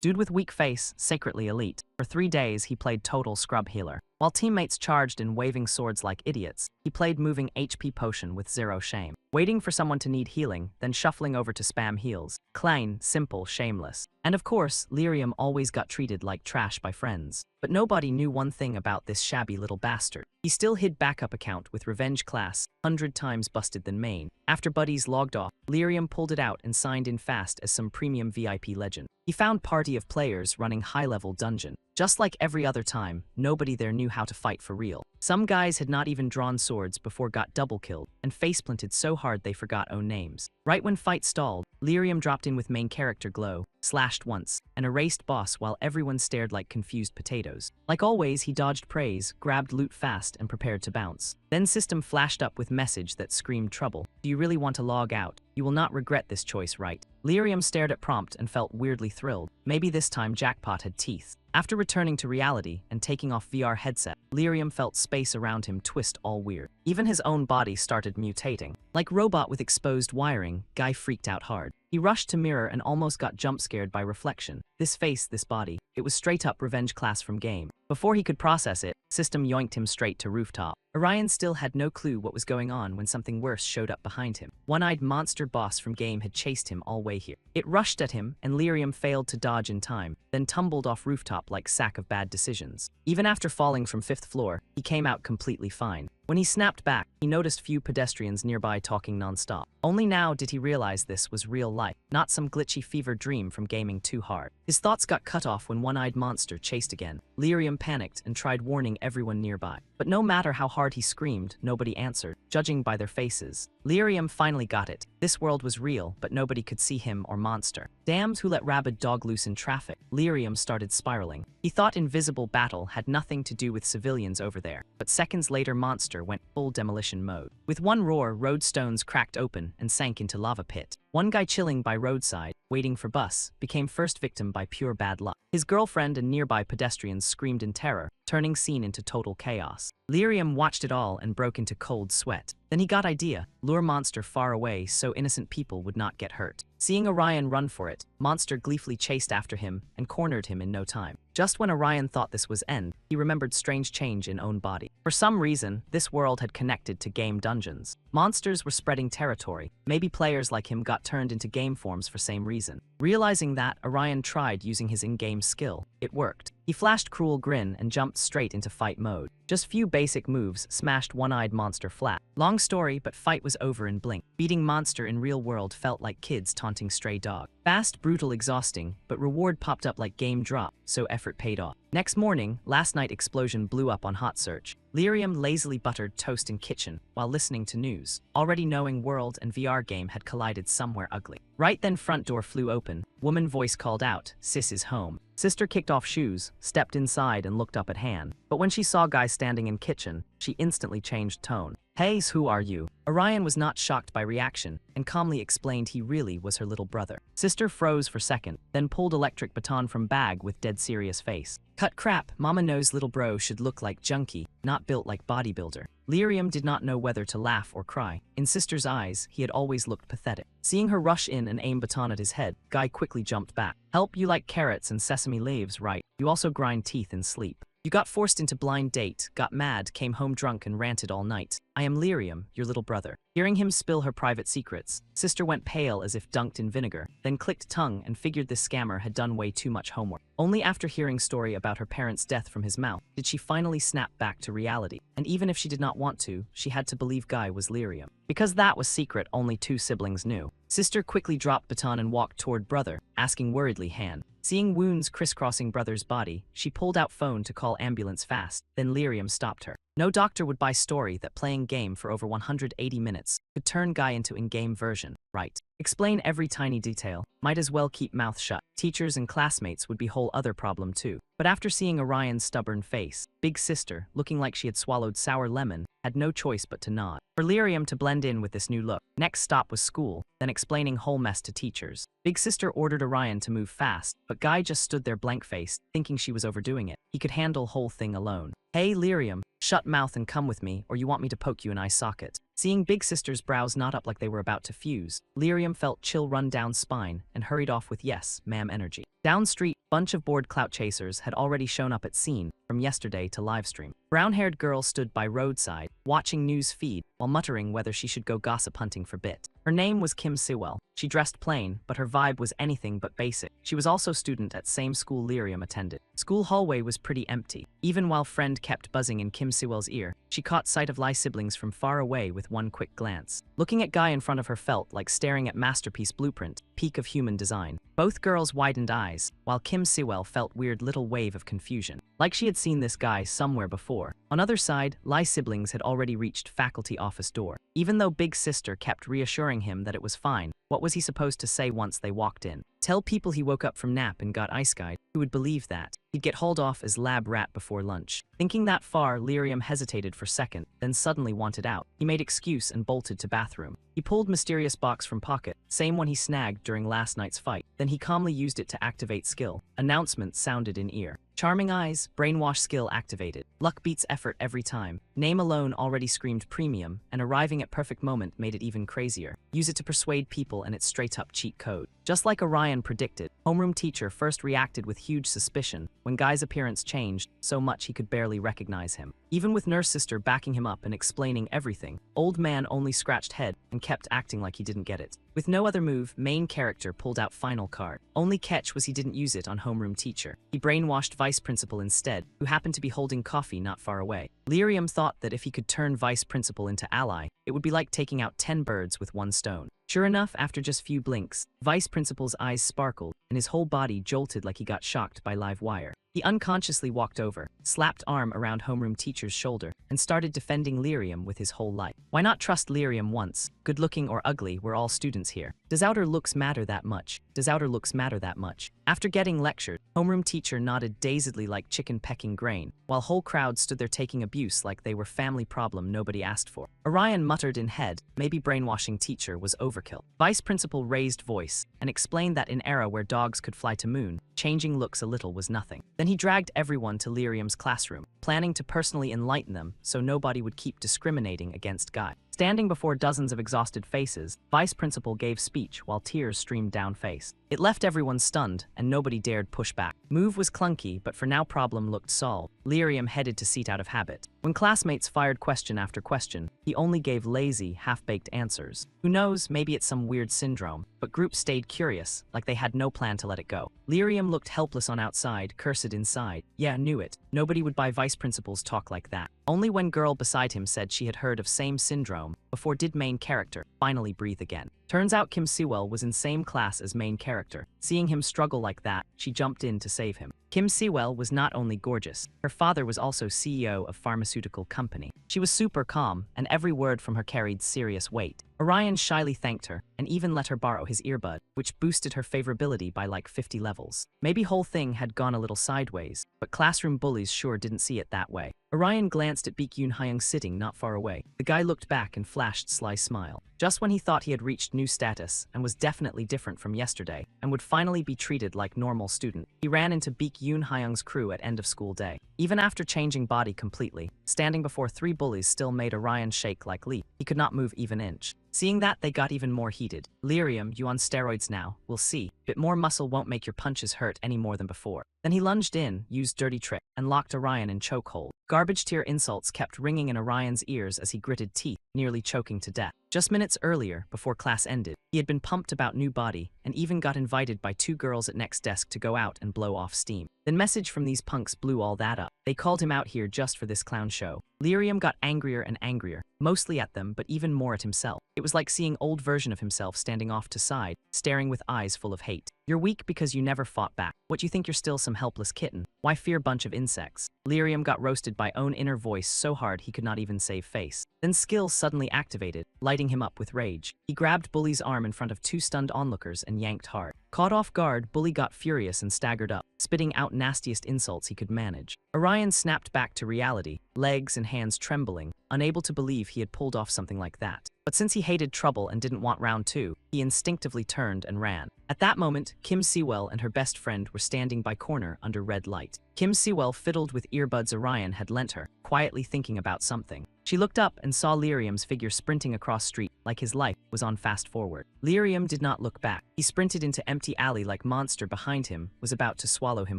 Dude with weak face, secretly elite. For 3 days, he played total scrub healer. While teammates charged in waving swords like idiots, he played moving HP potion with zero shame. Waiting for someone to need healing, then shuffling over to spam heals. Klein, simple, shameless. And of course, Lyrium always got treated like trash by friends. But nobody knew one thing about this shabby little bastard. He still hid backup account with revenge class, 100 times busted than main. After buddies logged off, Lyrium pulled it out and signed in fast as some premium VIP legend. He found party of players running high-level dungeon. Just like every other time, nobody there knew how to fight for real. Some guys had not even drawn swords before got double killed, and faceplanted so hard they forgot own names. Right when fight stalled, Lyrium dropped in with main character Glow, slashed once, and erased boss while everyone stared like confused potatoes. Like always, he dodged praise, grabbed loot fast, and prepared to bounce. Then system flashed up with message that screamed trouble. Do you really want to log out? You will not regret this choice, right? Lyrium stared at prompt and felt weirdly thrilled. Maybe this time jackpot had teeth. After returning to reality and taking off VR headset, Lyrium felt space around him twist all weird. Even his own body started mutating. Like robot with exposed wiring, Guy freaked out hard. He rushed to mirror and almost got jump scared by reflection. This face, this body, it was straight up revenge class from game. Before he could process it, system yoinked him straight to rooftop. Orion still had no clue what was going on when something worse showed up behind him. One-eyed monster boss from game had chased him all way here. It rushed at him, and Lyrium failed to dodge in time, then tumbled off rooftop like sack of bad decisions. Even after falling from 5th floor, he came out completely fine. When he snapped back, he noticed few pedestrians nearby talking non-stop. Only now did he realize this was real life, not some glitchy fever dream from gaming too hard. His thoughts got cut off when one-eyed monster chased again. Lyrium panicked and tried warning everyone nearby. But no matter how hard he screamed, nobody answered, judging by their faces. Lyrium finally got it. This world was real, but nobody could see him or monster. Damned who let rabid dog loose in traffic. Lyrium started spiraling. He thought invisible battle had nothing to do with civilians over there, but seconds later monster went full demolition mode. With one roar, road stones cracked open and sank into lava pit. One guy chilling by roadside, waiting for bus, became first victim by pure bad luck. His girlfriend and nearby pedestrians screamed in terror, turning scene into total chaos. Lyrium watched it all and broke into cold sweat. Then he got idea, lure monster far away so innocent people would not get hurt. Seeing Orion run for it, monster gleefully chased after him and cornered him in no time. Just when Orion thought this was end, he remembered strange change in own body. For some reason, this world had connected to game dungeons. Monsters were spreading territory. Maybe players like him got turned into game forms for same reason. Realizing that, Orion tried using his in-game skill. It worked. He flashed cruel grin and jumped straight into fight mode. Just few basic moves smashed one-eyed monster flat. Long story, but fight was over in blink. Beating monster in real world felt like kids taunting stray dog. Fast, brutal, exhausting, but reward popped up like game drop, so effort paid off. Next morning, last night explosion blew up on hot search. Lyrium lazily buttered toast in kitchen while listening to news, already knowing world and VR game had collided somewhere ugly. Right then front door flew open. Woman voice called out, "Sis is home." Sister kicked off shoes, stepped inside and looked up at hand. But when she saw guy standing in kitchen, she instantly changed tone. "Hey, who are you?" Orion was not shocked by reaction and calmly explained he really was her little brother. Sister froze for second, then pulled electric baton from bag with dead serious face. "Cut crap, mama knows little bro should look like junkie, not built like bodybuilder." Lyrium did not know whether to laugh or cry. In sister's eyes, he had always looked pathetic. Seeing her rush in and aim baton at his head, Guy quickly jumped back. "Help, you like carrots and sesame leaves, right? You also grind teeth and sleep. You got forced into blind date, got mad, came home drunk and ranted all night. I am Lyrium, your little brother." Hearing him spill her private secrets, sister went pale as if dunked in vinegar, then clicked tongue and figured this scammer had done way too much homework. Only after hearing story about her parents' death from his mouth did she finally snap back to reality. And even if she did not want to, she had to believe Guy was Lyrium. Because that was secret only 2 siblings knew. Sister quickly dropped baton and walked toward brother, asking worriedly Han. Seeing wounds crisscrossing brother's body, she pulled out phone to call ambulance fast, then Lyrium stopped her. No doctor would buy story that playing game for over 180 minutes could turn Guy into in-game version, right? Explain every tiny detail, might as well keep mouth shut. Teachers and classmates would be whole other problem too. But after seeing Orion's stubborn face, big sister, looking like she had swallowed sour lemon, had no choice but to nod. For Lyrium to blend in with this new look, next stop was school, then explaining whole mess to teachers. Big sister ordered Orion to move fast, but Guy just stood there blank-faced, thinking she was overdoing it. He could handle whole thing alone. "Hey Lyrium, shut mouth and come with me, or you want me to poke you in eye socket." Seeing big sister's brows knot up like they were about to fuse, Lyrium felt chill run down spine and hurried off with yes, ma'am energy. Down street, Bunch of bored clout chasers had already shown up at scene from yesterday to livestream. Brown-haired girl stood by roadside, watching news feed while muttering whether she should go gossip hunting for bit. Her name was Kim Sewell. She dressed plain, but her vibe was anything but basic. She was also student at same school Lyrium attended. School hallway was pretty empty. Even while friend kept buzzing in Kim Sewell's ear, she caught sight of Lie siblings from far away with one quick glance. Looking at guy in front of her felt like staring at masterpiece blueprint, peak of human design. Both girls widened eyes, while Kim Sewell felt weird little wave of confusion. Like she had seen this guy somewhere before. On other side, Lie siblings had already reached faculty office door. Even though big sister kept reassuring him that it was fine, what was he supposed to say once they walked in? Tell people he woke up from nap and got ice-guyed? Who would believe that? He'd get hauled off as lab rat before lunch. Thinking that far, Lyrium hesitated for second, then suddenly wanted out. He made excuse and bolted to bathroom. He pulled mysterious box from pocket, same one he snagged during last night's fight. Then he calmly used it to activate skill. Announcement sounded in ear. Charming eyes, brainwash skill activated. Luck beats effort every time. Name alone already screamed premium, and arriving at perfect moment made it even crazier. Use it to persuade people and it's straight up cheat code. Just like Orion predicted, homeroom teacher first reacted with huge suspicion when Guy's appearance changed so much he could barely recognize him. Even with nurse sister backing him up and explaining everything, old man only scratched head and kept acting like he didn't get it. With no other move, main character pulled out final card. Only catch was he didn't use it on homeroom teacher. He brainwashed vice principal instead, who happened to be holding coffee not far away. Lyrium thought that if he could turn vice principal into ally, it would be like taking out 10 birds with one stone. Sure enough, after just few blinks, vice principal's eyes sparkled and his whole body jolted like he got shocked by live wire. He unconsciously walked over, slapped arm around homeroom teacher's shoulder, and started defending Lyrium with his whole life. Why not trust Lyrium once? Good looking or ugly, we're all students here. Does outer looks matter that much? Does outer looks matter that much? After getting lectured, homeroom teacher nodded dazedly like chicken pecking grain, while whole crowd stood there taking abuse like they were family problem nobody asked for. Orion muttered in head, maybe brainwashing teacher was overkill. Vice principal raised voice, and explained that in era where dogs could fly to moon, changing looks a little was nothing. Then he dragged everyone to Lyrium's classroom, planning to personally enlighten them so nobody would keep discriminating against Guy. Standing before dozens of exhausted faces, vice principal gave speech while tears streamed down face. It left everyone stunned, and nobody dared push back. Move was clunky, but for now problem looked solved. Lyrium headed to seat out of habit. When classmates fired question after question, he only gave lazy, half-baked answers. Who knows, maybe it's some weird syndrome, but group stayed curious, like they had no plan to let it go. Lyrium looked helpless on outside, cursed inside. Yeah, knew it. Nobody would buy vice principal's talk like that. Only when girl beside him said she had heard of same syndrome, before did main character finally breathe again. Turns out Kim Sewell was in same class as main character. Seeing him struggle like that, she jumped in to save him. Kim Sewell was not only gorgeous, her father was also CEO of pharmaceutical company. She was super calm, and every word from her carried serious weight. Orion shyly thanked her, and even let her borrow his earbud, which boosted her favorability by like 50 levels. Maybe whole thing had gone a little sideways, but classroom bullies sure didn't see it that way. Orion glanced at Baek Yoon Hyung sitting not far away. The guy looked back and flashed sly smile. Just when he thought he had reached new status and was definitely different from yesterday, and would finally be treated like normal student, he ran into Baek Yoon Hyung's crew at end of school day. Even after changing body completely, standing before 3 bullies still made Orion shake like leaf. He could not move even inch. Seeing that, they got even more heated. Lyrium, you on steroids now, we'll see. Bit more muscle won't make your punches hurt any more than before. Then he lunged in, used dirty trick, and locked Orion in chokehold. Garbage tier insults kept ringing in Orion's ears as he gritted teeth, nearly choking to death. Just minutes earlier, before class ended, he had been pumped about new body, and even got invited by 2 girls at next desk to go out and blow off steam. Then message from these punks blew all that up. They called him out here just for this clown show. Lyrium got angrier and angrier, mostly at them but even more at himself. It was like seeing old version of himself standing off to side, staring with eyes full of hate. You're weak because you never fought back. What, you think you're still some helpless kitten? Why fear bunch of insects? Lyrium got roasted by own inner voice so hard he could not even save face. Then skill suddenly activated, lighting him up with rage. He grabbed Bully's arm in front of 2 stunned onlookers and yanked hard. Caught off guard, Bully got furious and staggered up, spitting out nastiest insults he could manage. Orion snapped back to reality, legs and hands trembling, unable to believe he had pulled off something like that. But since he hated trouble and didn't want round 2, he instinctively turned and ran. At that moment, Kim Sewell and her best friend were standing by corner under red light. Kim Sewell fiddled with earbuds Orion had lent her, quietly thinking about something. She looked up and saw Lyrium's figure sprinting across street, like his life was on fast forward. Lyrium did not look back. He sprinted into empty alley like monster behind him was about to swallow him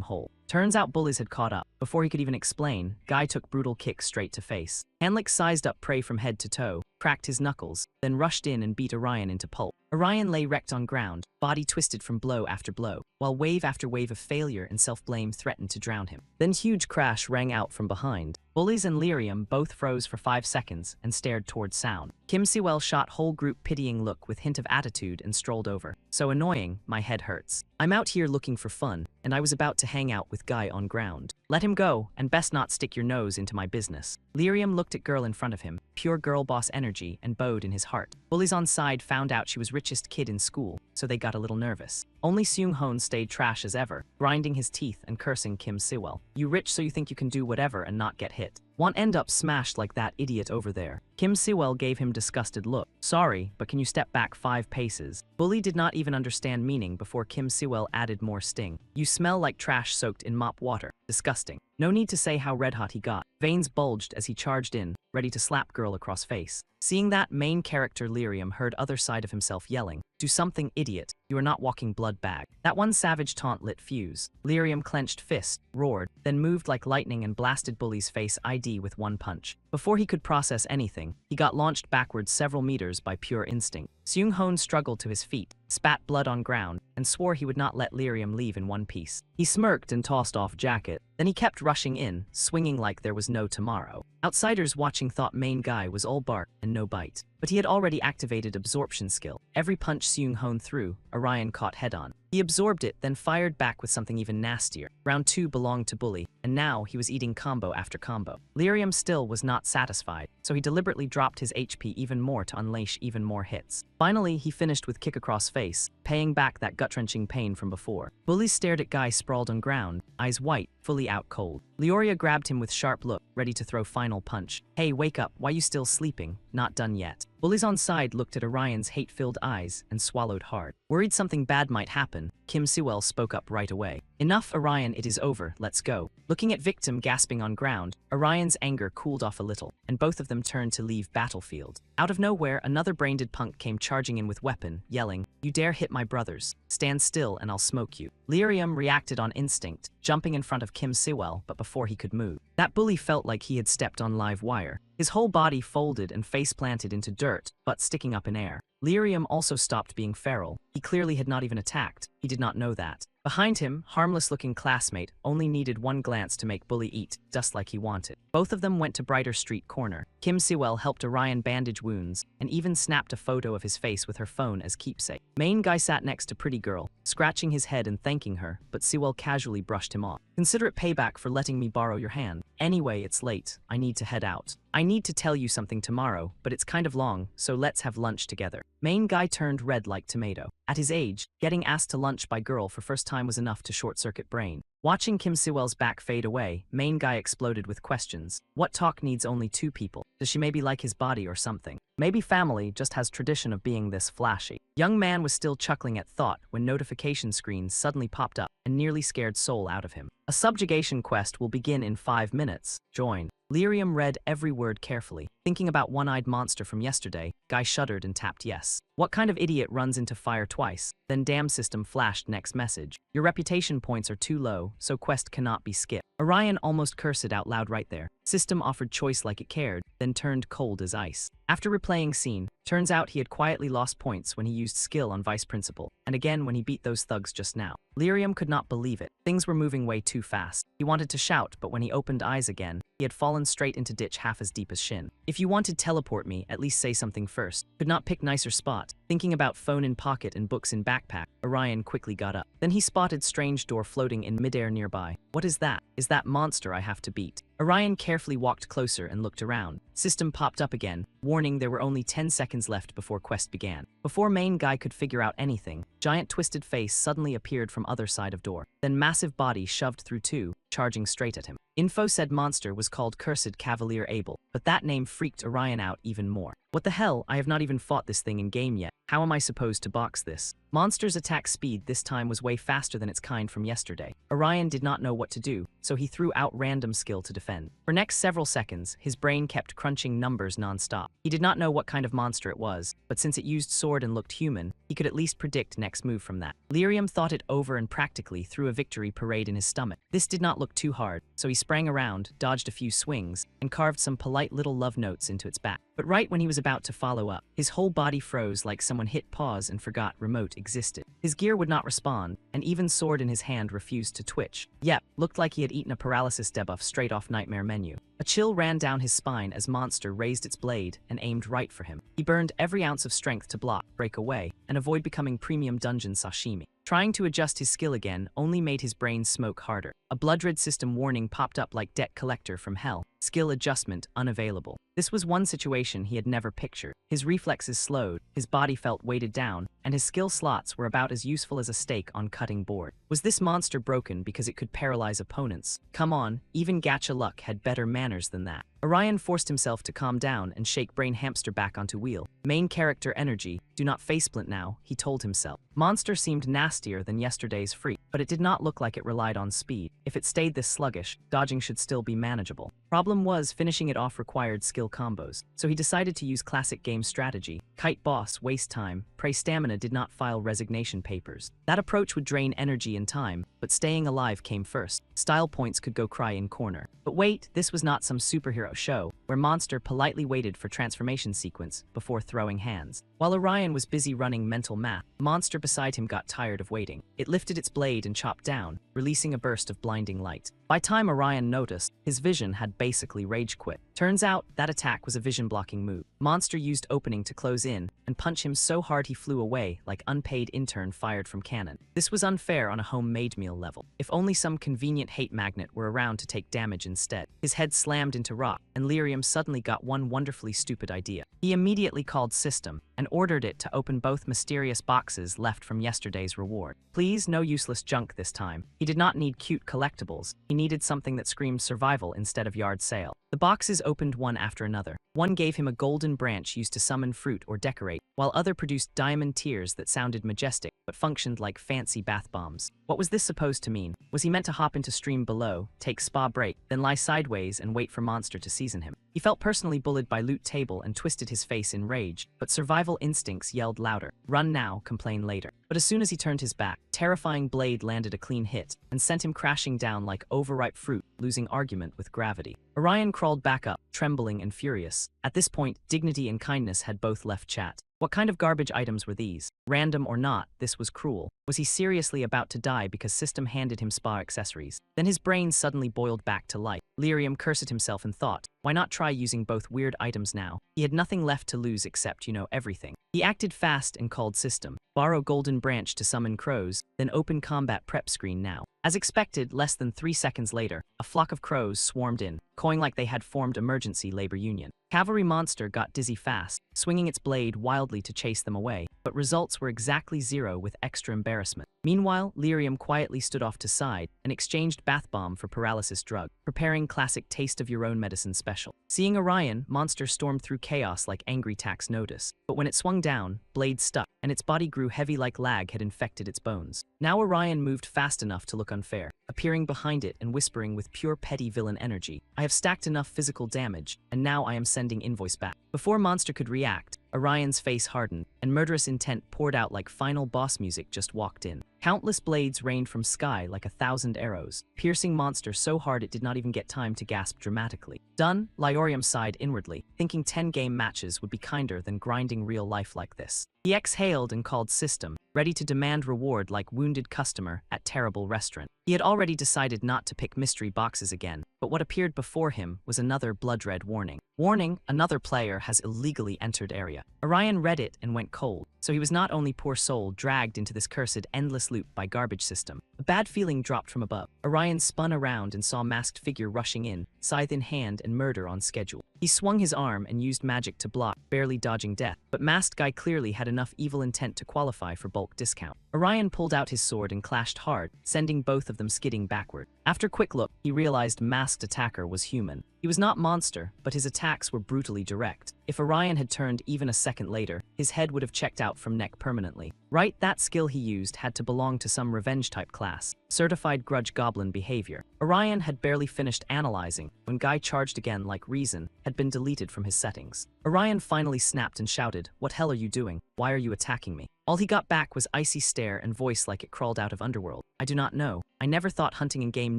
whole. Turns out bullies had caught up. Before he could even explain, Guy took brutal kicks straight to face. Hanlik sized up prey from head to toe, cracked his knuckles, then rushed in and beat Orion into pulp. Orion lay wrecked on ground, body twisted from blow after blow, while wave after wave of failure and self-blame threatened to drown him. Then huge crash rang out from behind. Bullies and Lyrium both froze for 5 seconds and stared towards sound. Kim Siwell shot whole group pitying look with hint of attitude and strolled over. So annoying, my head hurts. I'm out here looking for fun, and I was about to hang out with Guy on ground. Let him go, and best not stick your nose into my business. Lyrium looked at girl in front of him, pure girl boss energy, and bowed in his heart. Bullies on side found out she was richest kid in school, so they got a little nervous. Only Seung-hoon stayed trash as ever, grinding his teeth and cursing Kim Siwell. You rich so you think you can do whatever and not get hit. Want end up smashed like that idiot over there. Kim Siwell gave him disgusted look. Sorry, but can you step back 5 paces? Bully did not even understand meaning before Kim Siwell added more sting. You smell like trash soaked in mop water. Disgusting. No need to say how red hot he got. Veins bulged as he charged in, ready to slap girl across face. Seeing that, main character Lyrium heard other side of himself yelling, "Do something, idiot. You are not walking blood bag." That one savage taunt lit fuse. Lyrium clenched fist, roared, then moved like lightning and blasted Bully's face ID with one punch. Before he could process anything, he got launched backwards several meters by pure instinct. Seung-hoon struggled to his feet, spat blood on ground, and swore he would not let Lyrium leave in one piece. He smirked and tossed off jacket. Then he kept rushing in, swinging like there was no tomorrow. Outsiders watching thought main guy was all bark and no bite. But he had already activated absorption skill. Every punch Seung-hoon threw, Orion caught head-on. He absorbed it, then fired back with something even nastier. Round 2 belonged to Bully, and now he was eating combo after combo. Lyrium still was not satisfied, so he deliberately dropped his HP even more to unleash even more hits. Finally, he finished with kick across face, paying back that gut-wrenching pain from before. Bully stared at Guy sprawled on ground, eyes white, fully out cold. Leoria grabbed him with sharp look, ready to throw final punch. Hey, wake up, why you still sleeping? Not done yet. Bullies on side looked at Orion's hate-filled eyes and swallowed hard. Worried something bad might happen, Kim Siwell spoke up right away. Enough, Orion, it is over, let's go. Looking at victim gasping on ground, Orion's anger cooled off a little, and both of them turned to leave battlefield. Out of nowhere, another brain-dead punk came charging in with weapon, yelling, "You dare hit my brothers. Stand still and I'll smoke you." Lyrium reacted on instinct, jumping in front of Kim Siwell, but before he could move. That bully felt like he had stepped on live wire. His whole body folded and face planted into dirt, butt sticking up in air. Lyrium also stopped being feral. He clearly had not even attacked. He did not know that. Behind him, harmless-looking classmate only needed one glance to make Bully eat, just like he wanted. Both of them went to Brighter Street corner. Kim Siwell helped Orion bandage wounds, and even snapped a photo of his face with her phone as keepsake. Main guy sat next to Pretty Girl, scratching his head and thanking her, but Siwell casually brushed him off. Consider it payback for letting me borrow your hand. Anyway, it's late. I need to head out. I need to tell you something tomorrow, but it's kind of long, so let's have lunch together. Main guy turned red like tomato. At his age, getting asked to lunch by girl for first time was enough to short-circuit brain. Watching Kim Siwell's back fade away, main guy exploded with questions. What talk needs only 2 people? Does she maybe like his body or something? Maybe family just has tradition of being this flashy. Young man was still chuckling at thought when notification screens suddenly popped up and nearly scared soul out of him. A subjugation quest will begin in 5 minutes. Join. Lyrium read every word carefully. Thinking about one-eyed monster from yesterday, Guy shuddered and tapped yes. What kind of idiot runs into fire twice? Then damn system flashed next message. Your reputation points are too low, so quest cannot be skipped. Orion almost cursed it out loud right there. System offered choice like it cared, then turned cold as ice. After replaying scene, turns out he had quietly lost points when he used skill on Vice Principal, and again when he beat those thugs just now. Lyrium could not believe it. Things were moving way too fast. He wanted to shout, but when he opened eyes again, he had fallen straight into ditch half as deep as shin. If you wanted teleport me, at least say something first. Could not pick nicer spot. Thinking about phone in pocket and books in backpack, Orion quickly got up. Then he spotted strange door floating in midair nearby. What is that? Is that monster I have to beat? Orion carefully walked closer and looked around. System popped up again, warning there were only 10 seconds left before quest began. Before main guy could figure out anything, giant twisted face suddenly appeared from other side of door. Then massive body shoved through 2, charging straight at him. Info said monster was called Cursed Cavalier Abel, but that name freaked Orion out even more. What the hell, I have not even fought this thing in game yet. How am I supposed to box this? Monster's attack speed this time was way faster than its kind from yesterday. Orion did not know what to do, so he threw out random skill to defend. For next several seconds, his brain kept crunching numbers non-stop. He did not know what kind of monster it was, but since it used sword and looked human, he could at least predict next move from that. Lyrium thought it over and practically threw a victory parade in his stomach. This did not look too hard, so he sprang around, dodged a few swings, and carved some polite little love notes into its back. But right when he was about to follow up, his whole body froze like someone hit pause and forgot remote existed. His gear would not respond, and even sword in his hand refused to twitch. Yep, looked like he had eaten a paralysis debuff straight off Nightmare Menu. A chill ran down his spine as Monster raised its blade and aimed right for him. He burned every ounce of strength to block, break away, and avoid becoming premium dungeon sashimi. Trying to adjust his skill again only made his brain smoke harder. A blood red system warning popped up like debt collector from hell. Skill adjustment unavailable. This was one situation he had never pictured. His reflexes slowed, his body felt weighted down, and his skill slots were about as useful as a stake on cutting board. Was this monster broken because it could paralyze opponents? Come on, even Gacha Luck had better manners than that. Orion forced himself to calm down and shake Brain Hamster back onto wheel. Main character energy, do not faceplant now, he told himself. Monster seemed nastier than yesterday's freak, but it did not look like it relied on speed. If it stayed this sluggish, dodging should still be manageable. Problem was, finishing it off required skill combos, so he decided to use classic game strategy. Kite boss, waste time, pray stamina did not file resignation papers. That approach would drain energy and time, but staying alive came first. Style points could go cry in corner. But wait, this was not some superhero show, where Monster politely waited for transformation sequence before throwing hands. While Orion was busy running mental math, Monster beside him got tired of waiting. It lifted its blade and chopped down, releasing a burst of blinding light. By time Orion noticed, his vision had basically rage quit. Turns out, that attack was a vision-blocking move. Monster used opening to close in, and punch him so hard he flew away like unpaid intern fired from cannon. This was unfair on a homemade meal level. If only some convenient hate magnet were around to take damage instead. His head slammed into rock, and Lyrium suddenly got one wonderfully stupid idea. He immediately called System, and ordered it to open both mysterious boxes left from yesterday's reward. Please, no useless junk this time. He did not need cute collectibles. He needed something that screamed survival instead of yard sale. The boxes opened one after another. One gave him a golden branch used to summon fruit or decorate, while other produced diamond tears that sounded majestic but functioned like fancy bath bombs. What was this supposed to mean? Was he meant to hop into stream below, take spa break, then lie sideways and wait for Monster to season him? He felt personally bullied by loot table and twisted his face in rage, but survival instincts yelled louder. Run now, complain later. But as soon as he turned his back, terrifying blade landed a clean hit and sent him crashing down like overripe fruit, losing argument with gravity. Orion crawled back up, trembling and furious. At this point, dignity and kindness had both left chat. What kind of garbage items were these? Random or not, this was cruel. Was he seriously about to die because System handed him spa accessories? Then his brain suddenly boiled back to life. Lyrium cursed himself and thought, why not try using both weird items now? He had nothing left to lose except, everything. He acted fast and called System. Borrow Golden Branch to summon crows, then open combat prep screen now. As expected, less than 3 seconds later, a flock of crows swarmed in, cawing like they had formed emergency labor union. Cavalry Monster got dizzy fast, swinging its blade wildly to chase them away, but results were exactly 0 with extra embarrassment. Meanwhile, Lyrium quietly stood off to side and exchanged bath bomb for paralysis drug, preparing classic taste of your own medicine special. Seeing Orion, Monster stormed through chaos like angry tax notice. But when it swung down, blade stuck, and its body grew heavy like lag had infected its bones. Now Orion moved fast enough to look unfair, appearing behind it and whispering with pure petty villain energy, I have stacked enough physical damage, and now I am sending invoice back. Before Monster could react, Orion's face hardened, and murderous intent poured out like final boss music just walked in. Countless blades rained from sky like 1,000 arrows, piercing Monster so hard it did not even get time to gasp dramatically. Done, Lyorium sighed inwardly, thinking 10 game matches would be kinder than grinding real life like this. He exhaled and called System, ready to demand reward like wounded customer at terrible restaurant. He had already decided not to pick mystery boxes again, but what appeared before him was another blood-red warning. Warning, another player has illegally entered area. Orion read it and went cold, so he was not only poor soul dragged into this cursed endless loop by garbage system. A bad feeling dropped from above. Orion spun around and saw masked figure rushing in, scythe in hand and murder on schedule. He swung his arm and used magic to block, barely dodging death, but masked guy clearly had enough evil intent to qualify for bulk discount. Orion pulled out his sword and clashed hard, sending both of them skidding backward. After quick look, he realized masked attacker was human. He was not monster, but his attacks were brutally direct. If Orion had turned even a second later, his head would have checked out from neck permanently. Right, that skill he used had to belong to some revenge-type class. Certified grudge goblin behavior. Orion had barely finished analyzing when Guy charged again like Reason had been deleted from his settings. Orion finally snapped and shouted, "What hell are you doing? Why are you attacking me?" All he got back was icy stare and voice like it crawled out of Underworld. "I do not know. I never thought hunting in game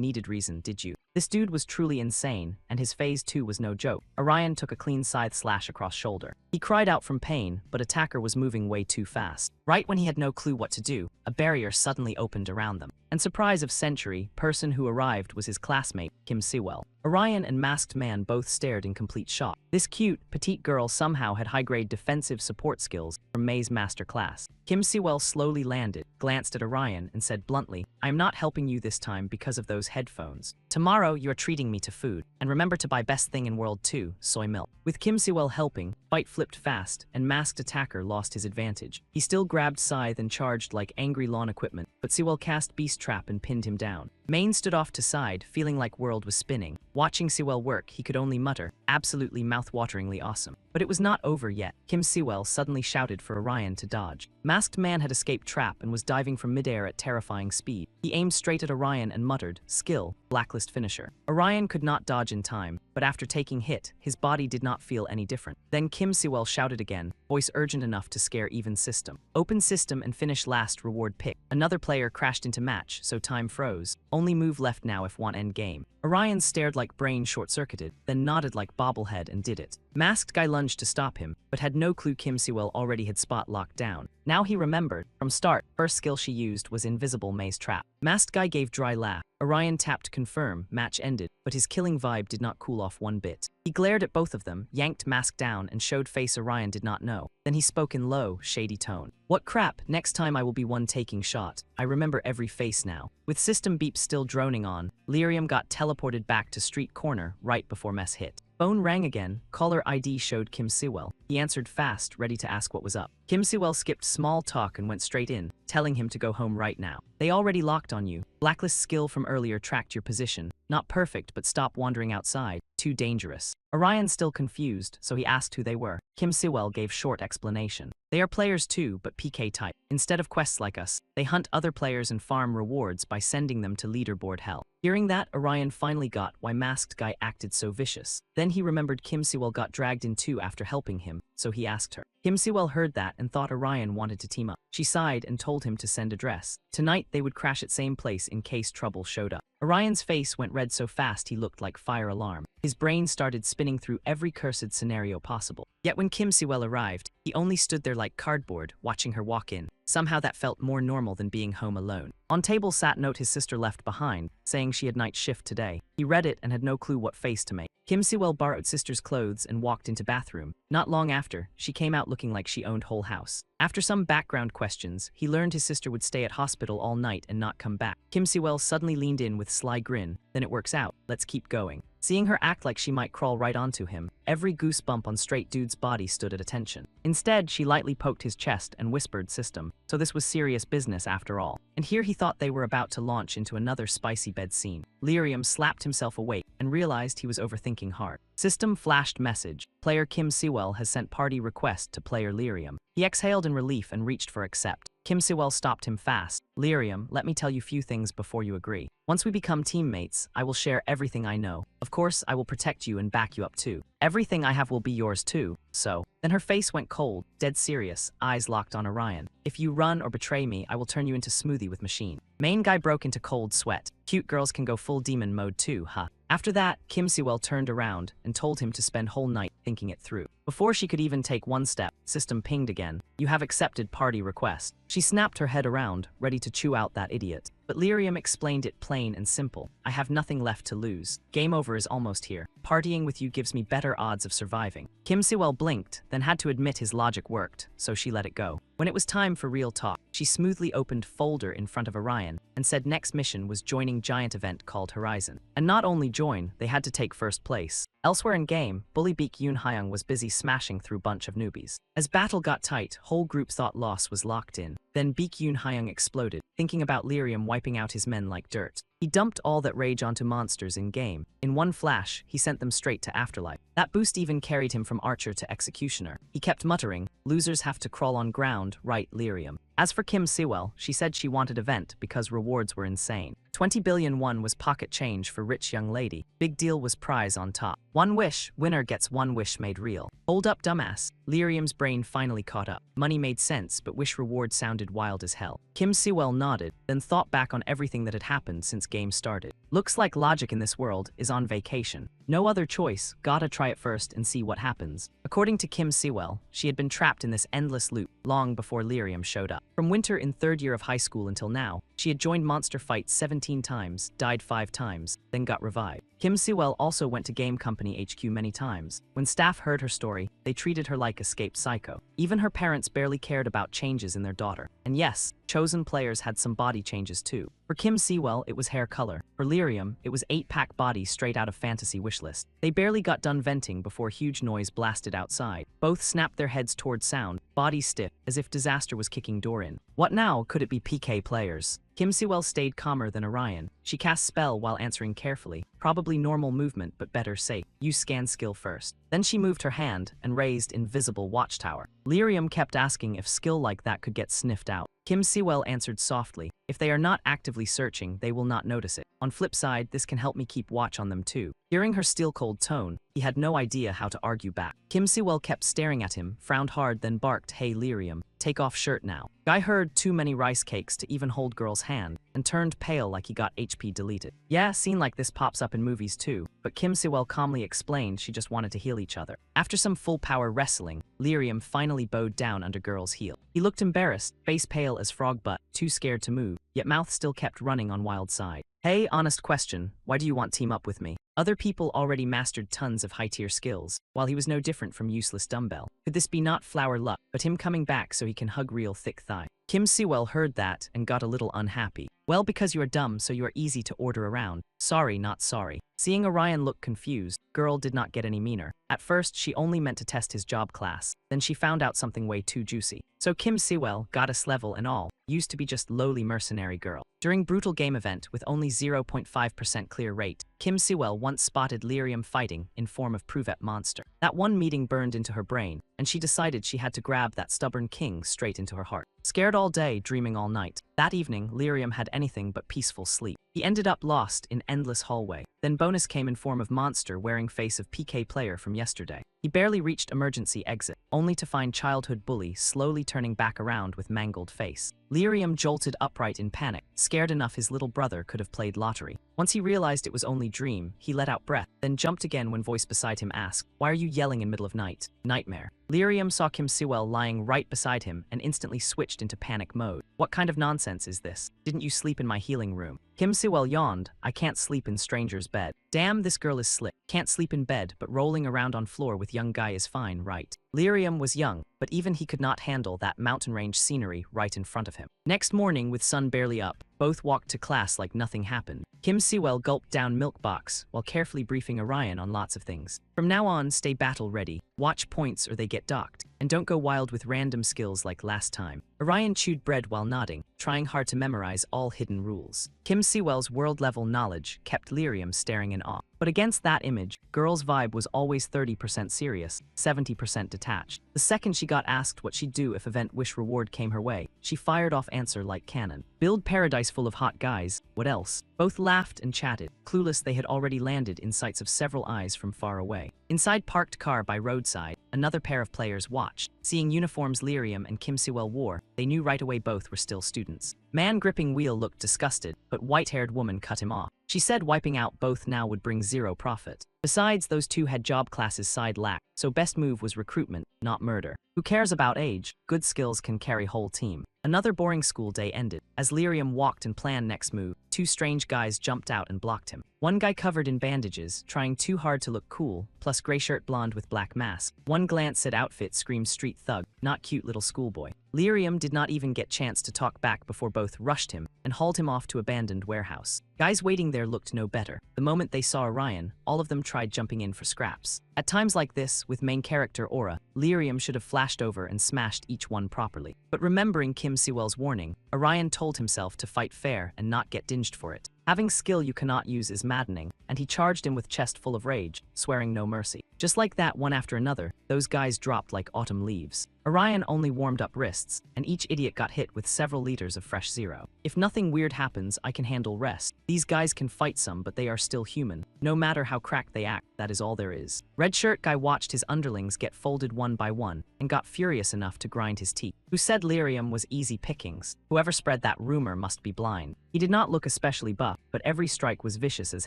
needed reason, did you?" This dude was truly insane, and his phase 2 was no joke. Orion took a clean scythe slash across shoulder. He cried out from pain, but attacker was moving way too fast. Right when he had no clue what to do, a barrier suddenly opened around them. And surprise of century, person who arrived was his classmate, Kim Sewell. Orion and Masked Man both stared in complete shock. This cute, petite girl somehow had high-grade defensive support skills from May's master class. Kim Sewell slowly landed, glanced at Orion, and said bluntly, "I am not helping you this time because of those headphones. Tomorrow, you are treating me to food. And remember to buy best thing in world 2, soy milk." With Kim Sewell helping, fight flipped fast, and Masked Attacker lost his advantage. He still grabbed scythe and charged like angry lawn equipment, but Sewell cast Beast Trap and pinned him down. Main stood off to side, feeling like world was spinning. Watching Sewell work, he could only mutter, "Absolutely mouth-wateringly awesome." But it was not over yet. Kim Sewell suddenly shouted for Orion to dodge. Masked Man had escaped trap and was diving from midair at terrifying speed. He aimed straight at Orion and muttered, "Skill, blacklist finisher." Orion could not dodge in time, but after taking hit, his body did not feel any different. Then Kim Sewell shouted again, voice urgent enough to scare even system. "Open system and finish last reward pick." Another player crashed into match, so time froze. Only move left now if want end game. Orion stared like brain short-circuited, then nodded like bobblehead and did it. Masked Guy lunged to stop him, but had no clue Kim Sewell already had spot locked down. Now he remembered. From start, first skill she used was Invisible Maze Trap. Masked Guy gave dry laugh. Orion tapped confirm, match ended, but his killing vibe did not cool off one bit. He glared at both of them, yanked Mask down, and showed face Orion did not know. Then he spoke in low, shady tone. "What crap, next time I will be one taking shot. I remember every face now." With system beeps still droning on, Lyrium got teleported back to street corner right before mess hit. Phone rang again, caller ID showed Kim Sewell. He answered fast, ready to ask what was up. Kim Sewell skipped small talk and went straight in, telling him to go home right now. "They already locked on you. Blacklist skill from earlier tracked your position. Not perfect, but stop wandering outside. Too dangerous." Orion still confused, so he asked who they were. Kim Sewell gave short explanation. "They are players too, but PK type. Instead of quests like us, they hunt other players and farm rewards by sending them to leaderboard hell." Hearing that, Orion finally got why Masked Guy acted so vicious. Then he remembered Kim Sewell got dragged in too after helping him, so he asked her. Kim Sewell heard that and thought Orion wanted to team up. She sighed and told him to send address. Tonight they would crash at same place in case trouble showed up. Orion's face went red so fast he looked like fire alarm. His brain started spinning through every cursed scenario possible. Yet when Kim Sewell arrived, he only stood there like cardboard, watching her walk in. Somehow that felt more normal than being home alone. On table sat note his sister left behind, saying she had night shift today. He read it and had no clue what face to make. Kim Sewell borrowed sister's clothes and walked into bathroom. Not long after, she came out looking like she owned whole house. After some background questions, he learned his sister would stay at hospital all night and not come back. Kim Sewell suddenly leaned in with sly grin. "Then it works out. Let's keep going." Seeing her act like she might crawl right onto him, every goosebump on straight dude's body stood at attention. Instead, she lightly poked his chest and whispered system, so this was serious business after all. And here he thought they were about to launch into another spicy bed scene. Lyrium slapped himself awake and realized he was overthinking hard. System flashed message. Player Kim Sewell has sent party request to player Lyrium. He exhaled in relief and reached for accept. Kim Sewell stopped him fast. "Lyrium, let me tell you few things before you agree. Once we become teammates, I will share everything I know. Of course, I will protect you and back you up too. Everything I have will be yours too, so." Then her face went cold, dead serious, eyes locked on Orion. "If you run or betray me, I will turn you into smoothie with machine." Main guy broke into cold sweat. "Cute girls can go full demon mode too, huh?" After that, Kim Sewell turned around and told him to spend whole night thinking it through. Before she could even take one step, system pinged again. "You have accepted party request." She snapped her head around, ready to chew out that idiot. But Lyrium explained it plain and simple. "I have nothing left to lose. Game over is almost here. Partying with you gives me better odds of surviving." Kim Sewell blinked, then had to admit his logic worked, so she let it go. When it was time for real talk, she smoothly opened folder in front of Orion and said next mission was joining giant event called Horizon. And not only join, they had to take first place. Elsewhere in game, Bully Beak Yoon Hyung was busy smashing through bunch of newbies. As battle got tight, whole group thought loss was locked in. Then Beak Yoon Hyung exploded, thinking about Lyrium wiping out his men like dirt. He dumped all that rage onto monsters in-game. In one flash, he sent them straight to Afterlife. That boost even carried him from Archer to Executioner. He kept muttering, "Losers have to crawl on ground, right, Lyrium?" As for Kim Sewell, she said she wanted event because rewards were insane. 20 billion won was pocket change for rich young lady. Big deal was prize on top. One wish, winner gets one wish made real. Hold up, dumbass. Lyrium's brain finally caught up. Money made sense, but wish reward sounded wild as hell. Kim Sewell nodded, then thought back on everything that had happened since game started. Looks like logic in this world is on vacation. No other choice, gotta try it first and see what happens. According to Kim Sewell, she had been trapped in this endless loop long before Lyrium showed up. From winter in third year of high school until now, she had joined monster fights 17 times, died 5 times, then got revived. Kim Sewell also went to Game Company HQ many times. When staff heard her story, they treated her like escaped psycho. Even her parents barely cared about changes in their daughter. And yes, chosen players had some body changes too. For Kim Sewell, it was hair color. For Lyrium, it was 8-pack body straight out of fantasy wishlist. They barely got done venting before huge noise blasted outside. Both snapped their heads toward sound, bodies stiff, as if disaster was kicking door in. What now? Could it be PK players? Kim Sewell stayed calmer than Orion. She cast spell while answering carefully. Probably normal movement, but better safe. Use scan skill first. Then she moved her hand and raised invisible watchtower. Lyrium kept asking if skill like that could get sniffed out. Kim Sewell answered softly, "If they are not actively searching, they will not notice it. On flip side, this can help me keep watch on them too." Hearing her steel-cold tone, he had no idea how to argue back. Kim Sewell kept staring at him, frowned hard, then barked, "Hey Lyrium, take off shirt now." Guy heard too many rice cakes to even hold girl's hand, and turned pale like he got HP deleted. Yeah, scene like this pops up in movies too, but Kim Sewell calmly explained she just wanted to heal each other. After some full-power wrestling, Lyrium finally bowed down under girl's heel. He looked embarrassed, face pale as frog butt, too scared to move, yet mouth still kept running on wild side. "Hey, honest question, why do you want team up with me?" Other people already mastered tons of high-tier skills, while he was no different from useless dumbbell. Could this be not flower luck, but him coming back so he can hug real thick thigh? Kim Sewell heard that and got a little unhappy. "Well, because you are dumb, so you are easy to order around. Sorry, not sorry." Seeing Orion look confused, girl did not get any meaner. At first, she only meant to test his job class. Then she found out something way too juicy. So Kim Sewell, goddess level and all, used to be just lowly mercenary girl. During brutal game event with only 0.5% clear rate, Kim Sewell once spotted Lyrium fighting in form of Pruvet monster. That one meeting burned into her brain, and she decided she had to grab that stubborn king straight into her heart. Scared all day, dreaming all night. That evening, Lyrium had anything but peaceful sleep. He ended up lost in endless hallway. Then bonus came in form of monster wearing face of PK player from yesterday. He barely reached emergency exit, only to find childhood bully slowly turning back around with mangled face. Lyrium jolted upright in panic, scared enough his little brother could have played lottery. Once he realized it was only dream, he let out breath, then jumped again when voice beside him asked, "Why are you yelling in middle of night? Nightmare." Lyrium saw Kim Sewell lying right beside him and instantly switched into panic mode. "What kind of nonsense is this? Didn't you sleep in my healing room?" Kim Sewell yawned, "I can't sleep in stranger's bed." Damn, this girl is slick. Can't sleep in bed, but rolling around on floor with young guy is fine, right? Lyrium was young, but even he could not handle that mountain range scenery right in front of him. Next morning, with sun barely up, both walked to class like nothing happened. Kim Sewell gulped down milk box while carefully briefing Orion on lots of things. From now on, stay battle ready, watch points or they get docked, and don't go wild with random skills like last time. Orion chewed bread while nodding, trying hard to memorize all hidden rules. Kim Sewell's world-level knowledge kept Lyrium staring in awe. But against that image, girl's vibe was always 30% serious, 70% detached. The second she got asked what she'd do if event wish reward came her way, she fired off answer like cannon. Build paradise full of hot guys, what else? Both laughed and chatted, clueless they had already landed in sights of several eyes from far away. Inside parked car by roadside, another pair of players watched. Seeing uniforms Lyrium and Kim Sewell wore, they knew right away both were still students. Man gripping wheel looked disgusted, but white-haired woman cut him off. She said wiping out both now would bring zero profit. Besides, those two had job classes side lacked, so best move was recruitment, not murder. Who cares about age? Good skills can carry whole team. Another boring school day ended. As Lyrium walked and planned next move, two strange guys jumped out and blocked him. One guy covered in bandages, trying too hard to look cool, plus gray shirt blonde with black mask. One glance at outfit screamed street thug, not cute little schoolboy. Lyrium did not even get chance to talk back before both rushed him and hauled him off to abandoned warehouse. Guys waiting there looked no better. The moment they saw Orion, all of them tried jumping in for scraps. At times like this, with main character Aura, Lyrium should have flashed over and smashed each one properly. But remembering Kim Sewell's warning, Orion told himself to fight fair and not get dinged for it. Having skill you cannot use is maddening, and he charged him with chest full of rage, swearing no mercy. Just like that, one after another, those guys dropped like autumn leaves. Orion only warmed up wrists, and each idiot got hit with several liters of fresh zero. If nothing weird happens, I can handle rest. These guys can fight some, but they are still human. No matter how cracked they act, that is all there is. Red shirt guy watched his underlings get folded one by one, and got furious enough to grind his teeth. Who said lyrium was easy pickings? Whoever spread that rumor must be blind. He did not look especially buff, but every strike was vicious as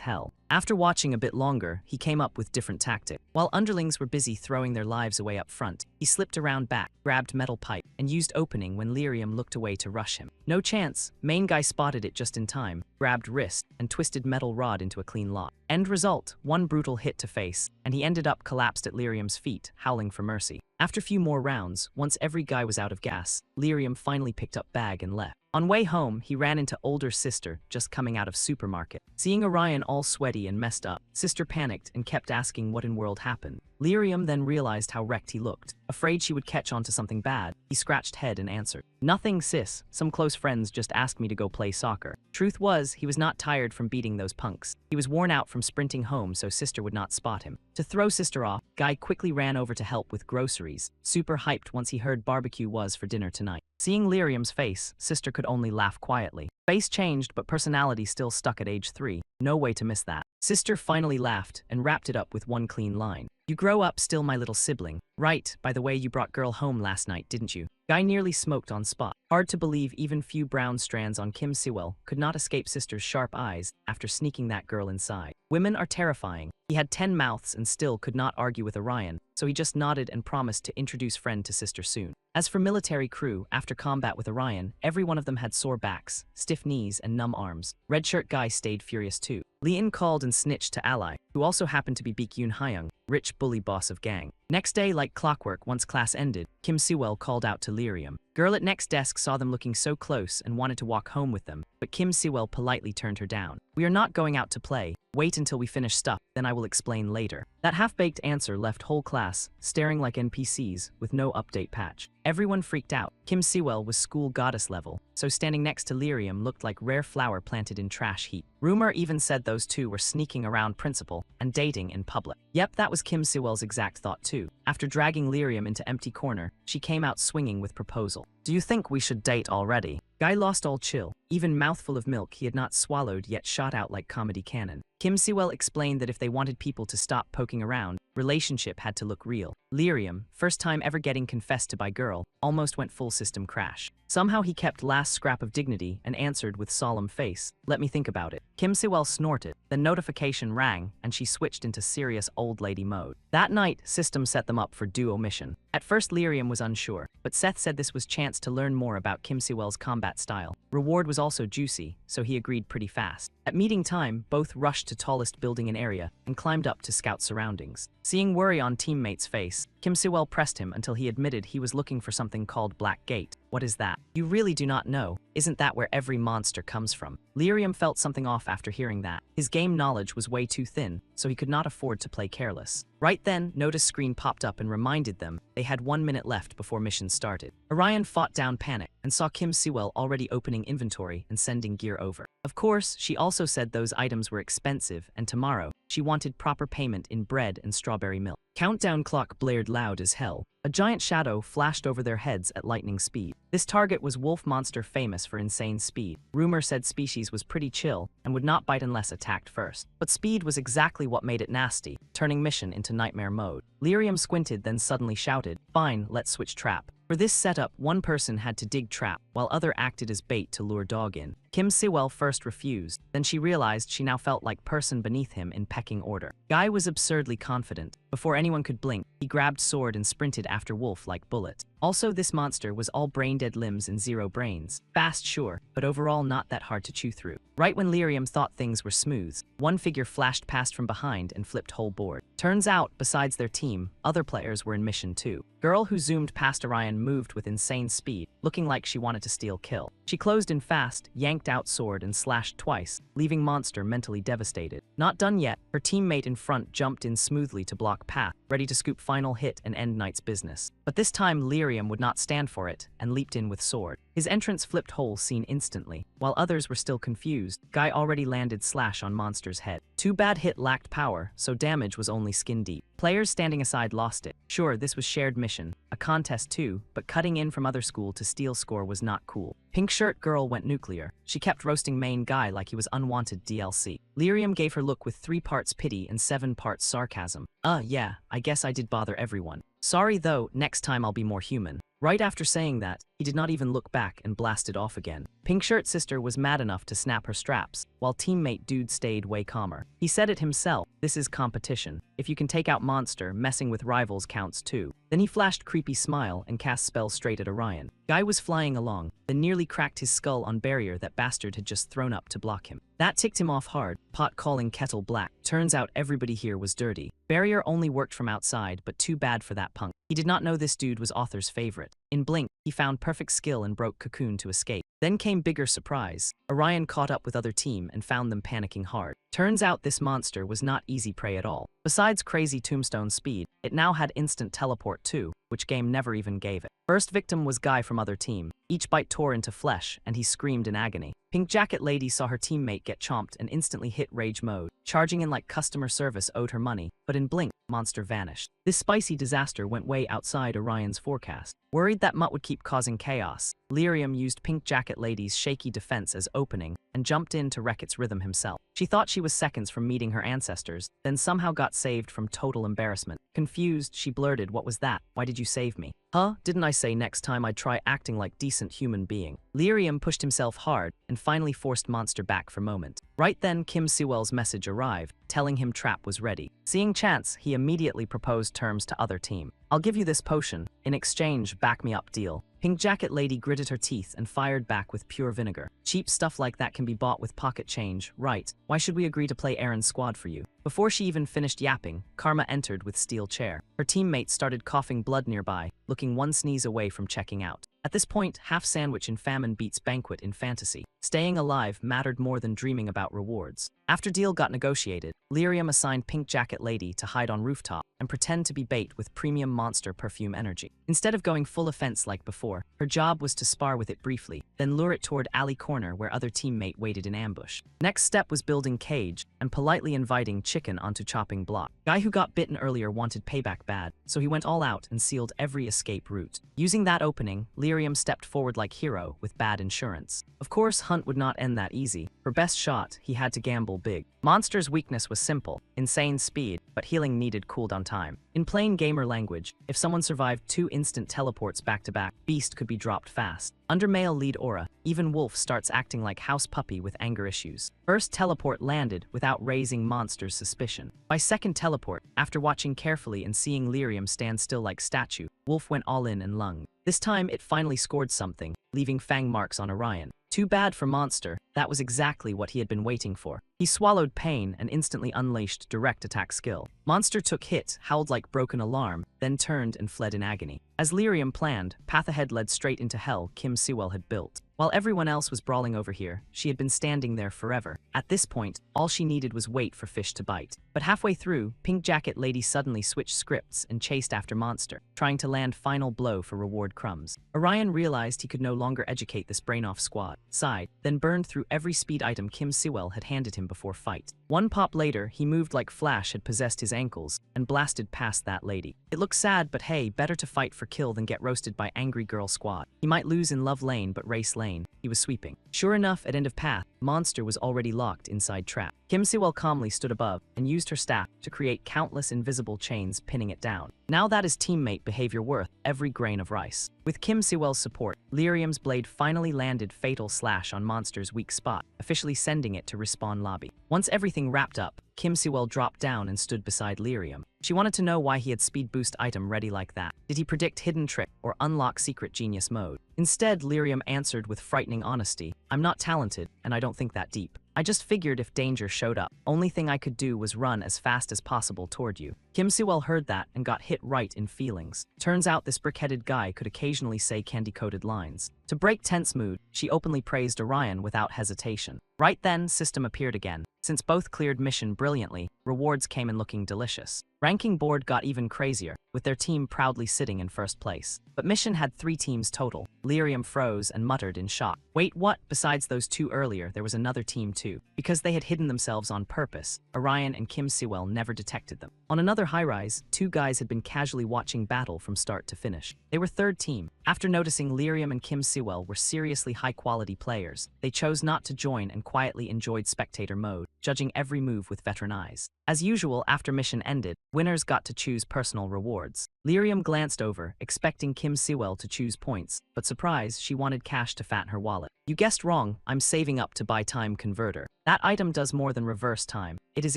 hell. After watching a bit longer, he came up with different tactics. While underlings were busy throwing their lives away up front, he slipped around back, grabbed metal pipe, and used opening when lyrium looked away to rush him. No chance, main guy spotted it just in time, grabbed wrist, and twisted metal rod into a clean lock. End result, one brutal hit to face, and he ended up collapsed at lyrium's feet, howling for mercy. After few more rounds, once every guy was out of gas, lyrium finally picked up bag and left. On way home, he ran into older sister just coming out of supermarket. Seeing Orion all sweaty and messed up, sister panicked and kept asking what in world happened. Lyrium then realized how wrecked he looked. Afraid she would catch on to something bad, he scratched head and answered, "Nothing, sis. Some close friends just asked me to go play soccer." Truth was, he was not tired from beating those punks. He was worn out from sprinting home so sister would not spot him. To throw sister off, guy quickly ran over to help with groceries, super hyped once he heard barbecue was for dinner tonight. Seeing lyrium's face, sister could only laugh quietly. Face changed, but personality still stuck at age 3. No way to miss that. Sister finally laughed and wrapped it up with one clean line. "You grow up still, my little sibling. Right, by the way, you brought girl home last night, didn't you?" Guy nearly smoked on spot. Hard to believe even few brown strands on Kim Siwell could not escape sister's sharp eyes after sneaking that girl inside. Women are terrifying. He had 10 mouths and still could not argue with Orion, so he just nodded and promised to introduce friend to sister soon. As for military crew, after combat with Orion, every one of them had sore backs, stiff knees, and numb arms. Red shirt guy stayed furious too. Lee-in called and snitched to Ally, who also happened to be Baekhyun Hyung, rich bully boss of gang. Next day, like clockwork, once class ended, Kim Siwell called out to lyrium. Girl at next desk saw them looking so close and wanted to walk home with them, but Kim Siwell politely turned her down. "We are not going out to play. Wait until we finish stuff, then I will explain later." That half-baked answer left whole class staring like NPCs with no update patch. Everyone freaked out. Kim Siwell was school goddess level, so standing next to lyrium looked like rare flower planted in trash heap. Rumor even said those two were sneaking around principal and dating in public. Yep, that was Kim Siwell's exact thought too. After dragging lyrium into empty corner, she came out swinging with proposal. "Do you think we should date already?" Guy lost all chill. Even mouthful of milk he had not swallowed yet shot out like comedy cannon. Kim Siwell explained that if they wanted people to stop poking around, relationship had to look real. Lyrium, first time ever getting confessed to by girl, almost went full system crash. Somehow he kept last scrap of dignity and answered with solemn face, "Let me think about it." Kim Siwell snorted, then notification rang and she switched into serious old lady mode. That night, system set them up for duo mission. At first lyrium was unsure, but Seth said this was chance to learn more about Kim Siwell's combat style. Reward was also juicy, so he agreed pretty fast. At meeting time, both rushed to tallest building in area and climbed up to scout surroundings. Seeing worry on teammate's face, Kim Siwell pressed him until he admitted he was looking for something called Black Gate. "What is that?" "You really do not know. Isn't that where every monster comes from?" Lyrium felt something off after hearing that. His game knowledge was way too thin, so he could not afford to play careless. Right then, notice screen popped up and reminded them they had 1 minute left before mission started. Orion fought down panic and saw Kim Siwell already opening inventory and sending gear over. Of course, she also said those items were expensive and tomorrow, she wanted proper payment in bread and strawberry milk. Countdown clock blared loud as hell. A giant shadow flashed over their heads at lightning speed. This target was wolf monster famous for insane speed. Rumor said species was pretty chill and would not bite unless attacked first. But speed was exactly what made it nasty, turning mission into nightmare mode. Lyrium squinted then suddenly shouted, "Fine, let's switch trap." For this setup, one person had to dig trap, while other acted as bait to lure dog in. Kim Siwell first refused, then she realized she now felt like person beneath him in pecking order. Guy was absurdly confident. Before anyone could blink, he grabbed sword and sprinted after wolf like bullet. Also, this monster was all brain-dead limbs and zero brains. Fast, sure, but overall not that hard to chew through. Right when Lyrium thought things were smooth, one figure flashed past from behind and flipped whole board. Turns out, besides their team, other players were in mission too. Girl who zoomed past Orion moved with insane speed, looking like she wanted to steal kill. She closed in fast, yanked out sword and slashed twice, leaving Monster mentally devastated. Not done yet, her teammate in front jumped in smoothly to block path, ready to scoop final hit and end Knight's business. But this time Lyrium would not stand for it and leaped in with sword. His entrance flipped hole seen instantly. While others were still confused, Guy already landed slash on Monster's head. Too bad hit lacked power, so damage was only skin deep. Players standing aside lost it. Sure, this was shared mission, a contest too, but cutting in from other school to steal score was not cool. Pink shirt girl went nuclear. She kept roasting main Guy like he was unwanted DLC. Lyrium gave her look with 3 parts pity and 7 parts sarcasm. Yeah, I guess I did bother everyone. Sorry though, next time I'll be more human. Right after saying that, he did not even look back and blasted off again. Pink shirt sister was mad enough to snap her straps, while teammate dude stayed way calmer. He said it himself, this is competition. If you can take out Monster, messing with rivals counts too. Then he flashed creepy smile and cast spell straight at Orion. Guy was flying along, then nearly cracked his skull on barrier that bastard had just thrown up to block him. That ticked him off hard, pot calling kettle black. Turns out everybody here was dirty. Barrier only worked from outside, but too bad for that punk. He did not know this dude was author's favorite. In blink, he found perfect skill and broke cocoon to escape. Then came bigger surprise. Orion caught up with other team and found them panicking hard. Turns out this monster was not easy prey at all. Besides crazy tombstone speed, it now had instant teleport too, which game never even gave it. First victim was Guy from other team. Each bite tore into flesh, and he screamed in agony. Pink Jacket Lady saw her teammate get chomped and instantly hit rage mode, charging in like customer service owed her money, but in blink, Monster vanished. This spicy disaster went way outside Orion's forecast. Worried that Mutt would keep causing chaos, Lyrium used Pink Jacket Lady's shaky defense as opening and jumped in to wreck its rhythm himself. She thought she was seconds from meeting her ancestors, then somehow got saved from total embarrassment. Confused, she blurted, "What was that? Why did you save me?" "Huh? Didn't I say next time I'd try acting like decent human being?" Lyrium pushed himself hard and finally forced Monster back for a moment. Right then, Kim Sewell's message arrived, telling him trap was ready. Seeing chance, he immediately proposed terms to other team. "I'll give you this potion. In exchange, back me up deal." Pink Jacket Lady gritted her teeth and fired back with pure vinegar. "Cheap stuff like that can be bought with pocket change, right? Why should we agree to play Aaron's squad for you?" Before she even finished yapping, Karma entered with steel chair. Her teammate started coughing blood nearby, looking one sneeze away from checking out. At this point, half sandwich in famine beats banquet in fantasy. Staying alive mattered more than dreaming about rewards. After deal got negotiated, Lyrium assigned Pink Jacket Lady to hide on rooftop and pretend to be bait with premium monster perfume energy. Instead of going full offense like before, her job was to spar with it briefly, then lure it toward alley corner where other teammate waited in ambush. Next step was building cage and politely inviting chicken onto chopping block. Guy who got bitten earlier wanted payback bad, so he went all out and sealed every escape route. Using that opening, Lyrium stepped forward like hero with bad insurance. Of course, Hunt would not end that easy. For best shot, he had to gamble big. Monster's weakness was simple, insane speed, but healing needed cooldown time. In plain gamer language, if someone survived 2 instant teleports back-to-back, Beast could be dropped fast. Under male lead aura, even Wolf starts acting like house puppy with anger issues. First teleport landed without raising Monster's suspicion. By second teleport, after watching carefully and seeing Lyrium stand still like statue, Wolf went all in and lunged. This time it finally scored something, leaving fang marks on Orion. Too bad for Monster, that was exactly what he had been waiting for. He swallowed pain and instantly unleashed direct attack skill. Monster took hit, howled like broken alarm, then turned and fled in agony. As Lyrium planned, path ahead led straight into hell Kim Sewell had built. While everyone else was brawling over here, she had been standing there forever. At this point, all she needed was wait for fish to bite. But halfway through, Pink Jacket Lady suddenly switched scripts and chased after Monster, trying to land final blow for reward crumbs. Orion realized he could no longer educate this brain-off squad, sighed, then burned through every speed item Kim Sewell had handed him before fight. One pop later, he moved like Flash had possessed his ankles, and blasted past that lady. It looked sad, but hey, better to fight for kill than get roasted by angry girl squad. He might lose in love lane, but race lane, he was sweeping. Sure enough, at end of path, Monster was already locked inside trap. Kim Sewell calmly stood above and used her staff to create countless invisible chains pinning it down. Now that is teammate behavior worth every grain of rice. With Kim Sewell's support, Lyrium's blade finally landed fatal slash on Monster's weak spot, officially sending it to respawn lobby. Once everything wrapped up, Kim Sewell dropped down and stood beside Lyrium. She wanted to know why he had speed boost item ready like that. Did he predict hidden trick or unlock secret genius mode? Instead, Lyrium answered with frightening honesty, "I'm not talented, and I don't think that deep." I just figured if danger showed up, only thing I could do was run as fast as possible toward you. Kim Si-wol heard that and got hit right in feelings. Turns out this brick-headed guy could occasionally say candy-coated lines. To break tense mood, she openly praised Orion without hesitation. Right then, system appeared again. Since both cleared mission brilliantly, rewards came in looking delicious. Ranking board got even crazier, with their team proudly sitting in first place. But mission had 3 teams total. Lyrium froze and muttered in shock. Wait, what? Besides those 2 earlier, there was another team too. Because they had hidden themselves on purpose, Orion and Kim Si-wol never detected them. On another high-rise, 2 guys had been casually watching battle from start to finish. They were third team. After noticing Lyrium and Kim Si-wol were seriously high-quality players, they chose not to join and quietly enjoyed spectator mode, judging every move with veteran eyes. As usual, after mission ended, winners got to choose personal rewards. Lyrium glanced over, expecting Kim Si-wol to choose points, but surprise, she wanted cash to fatten her wallet. You guessed wrong, I'm saving up to buy time converter. That item does more than reverse time. It is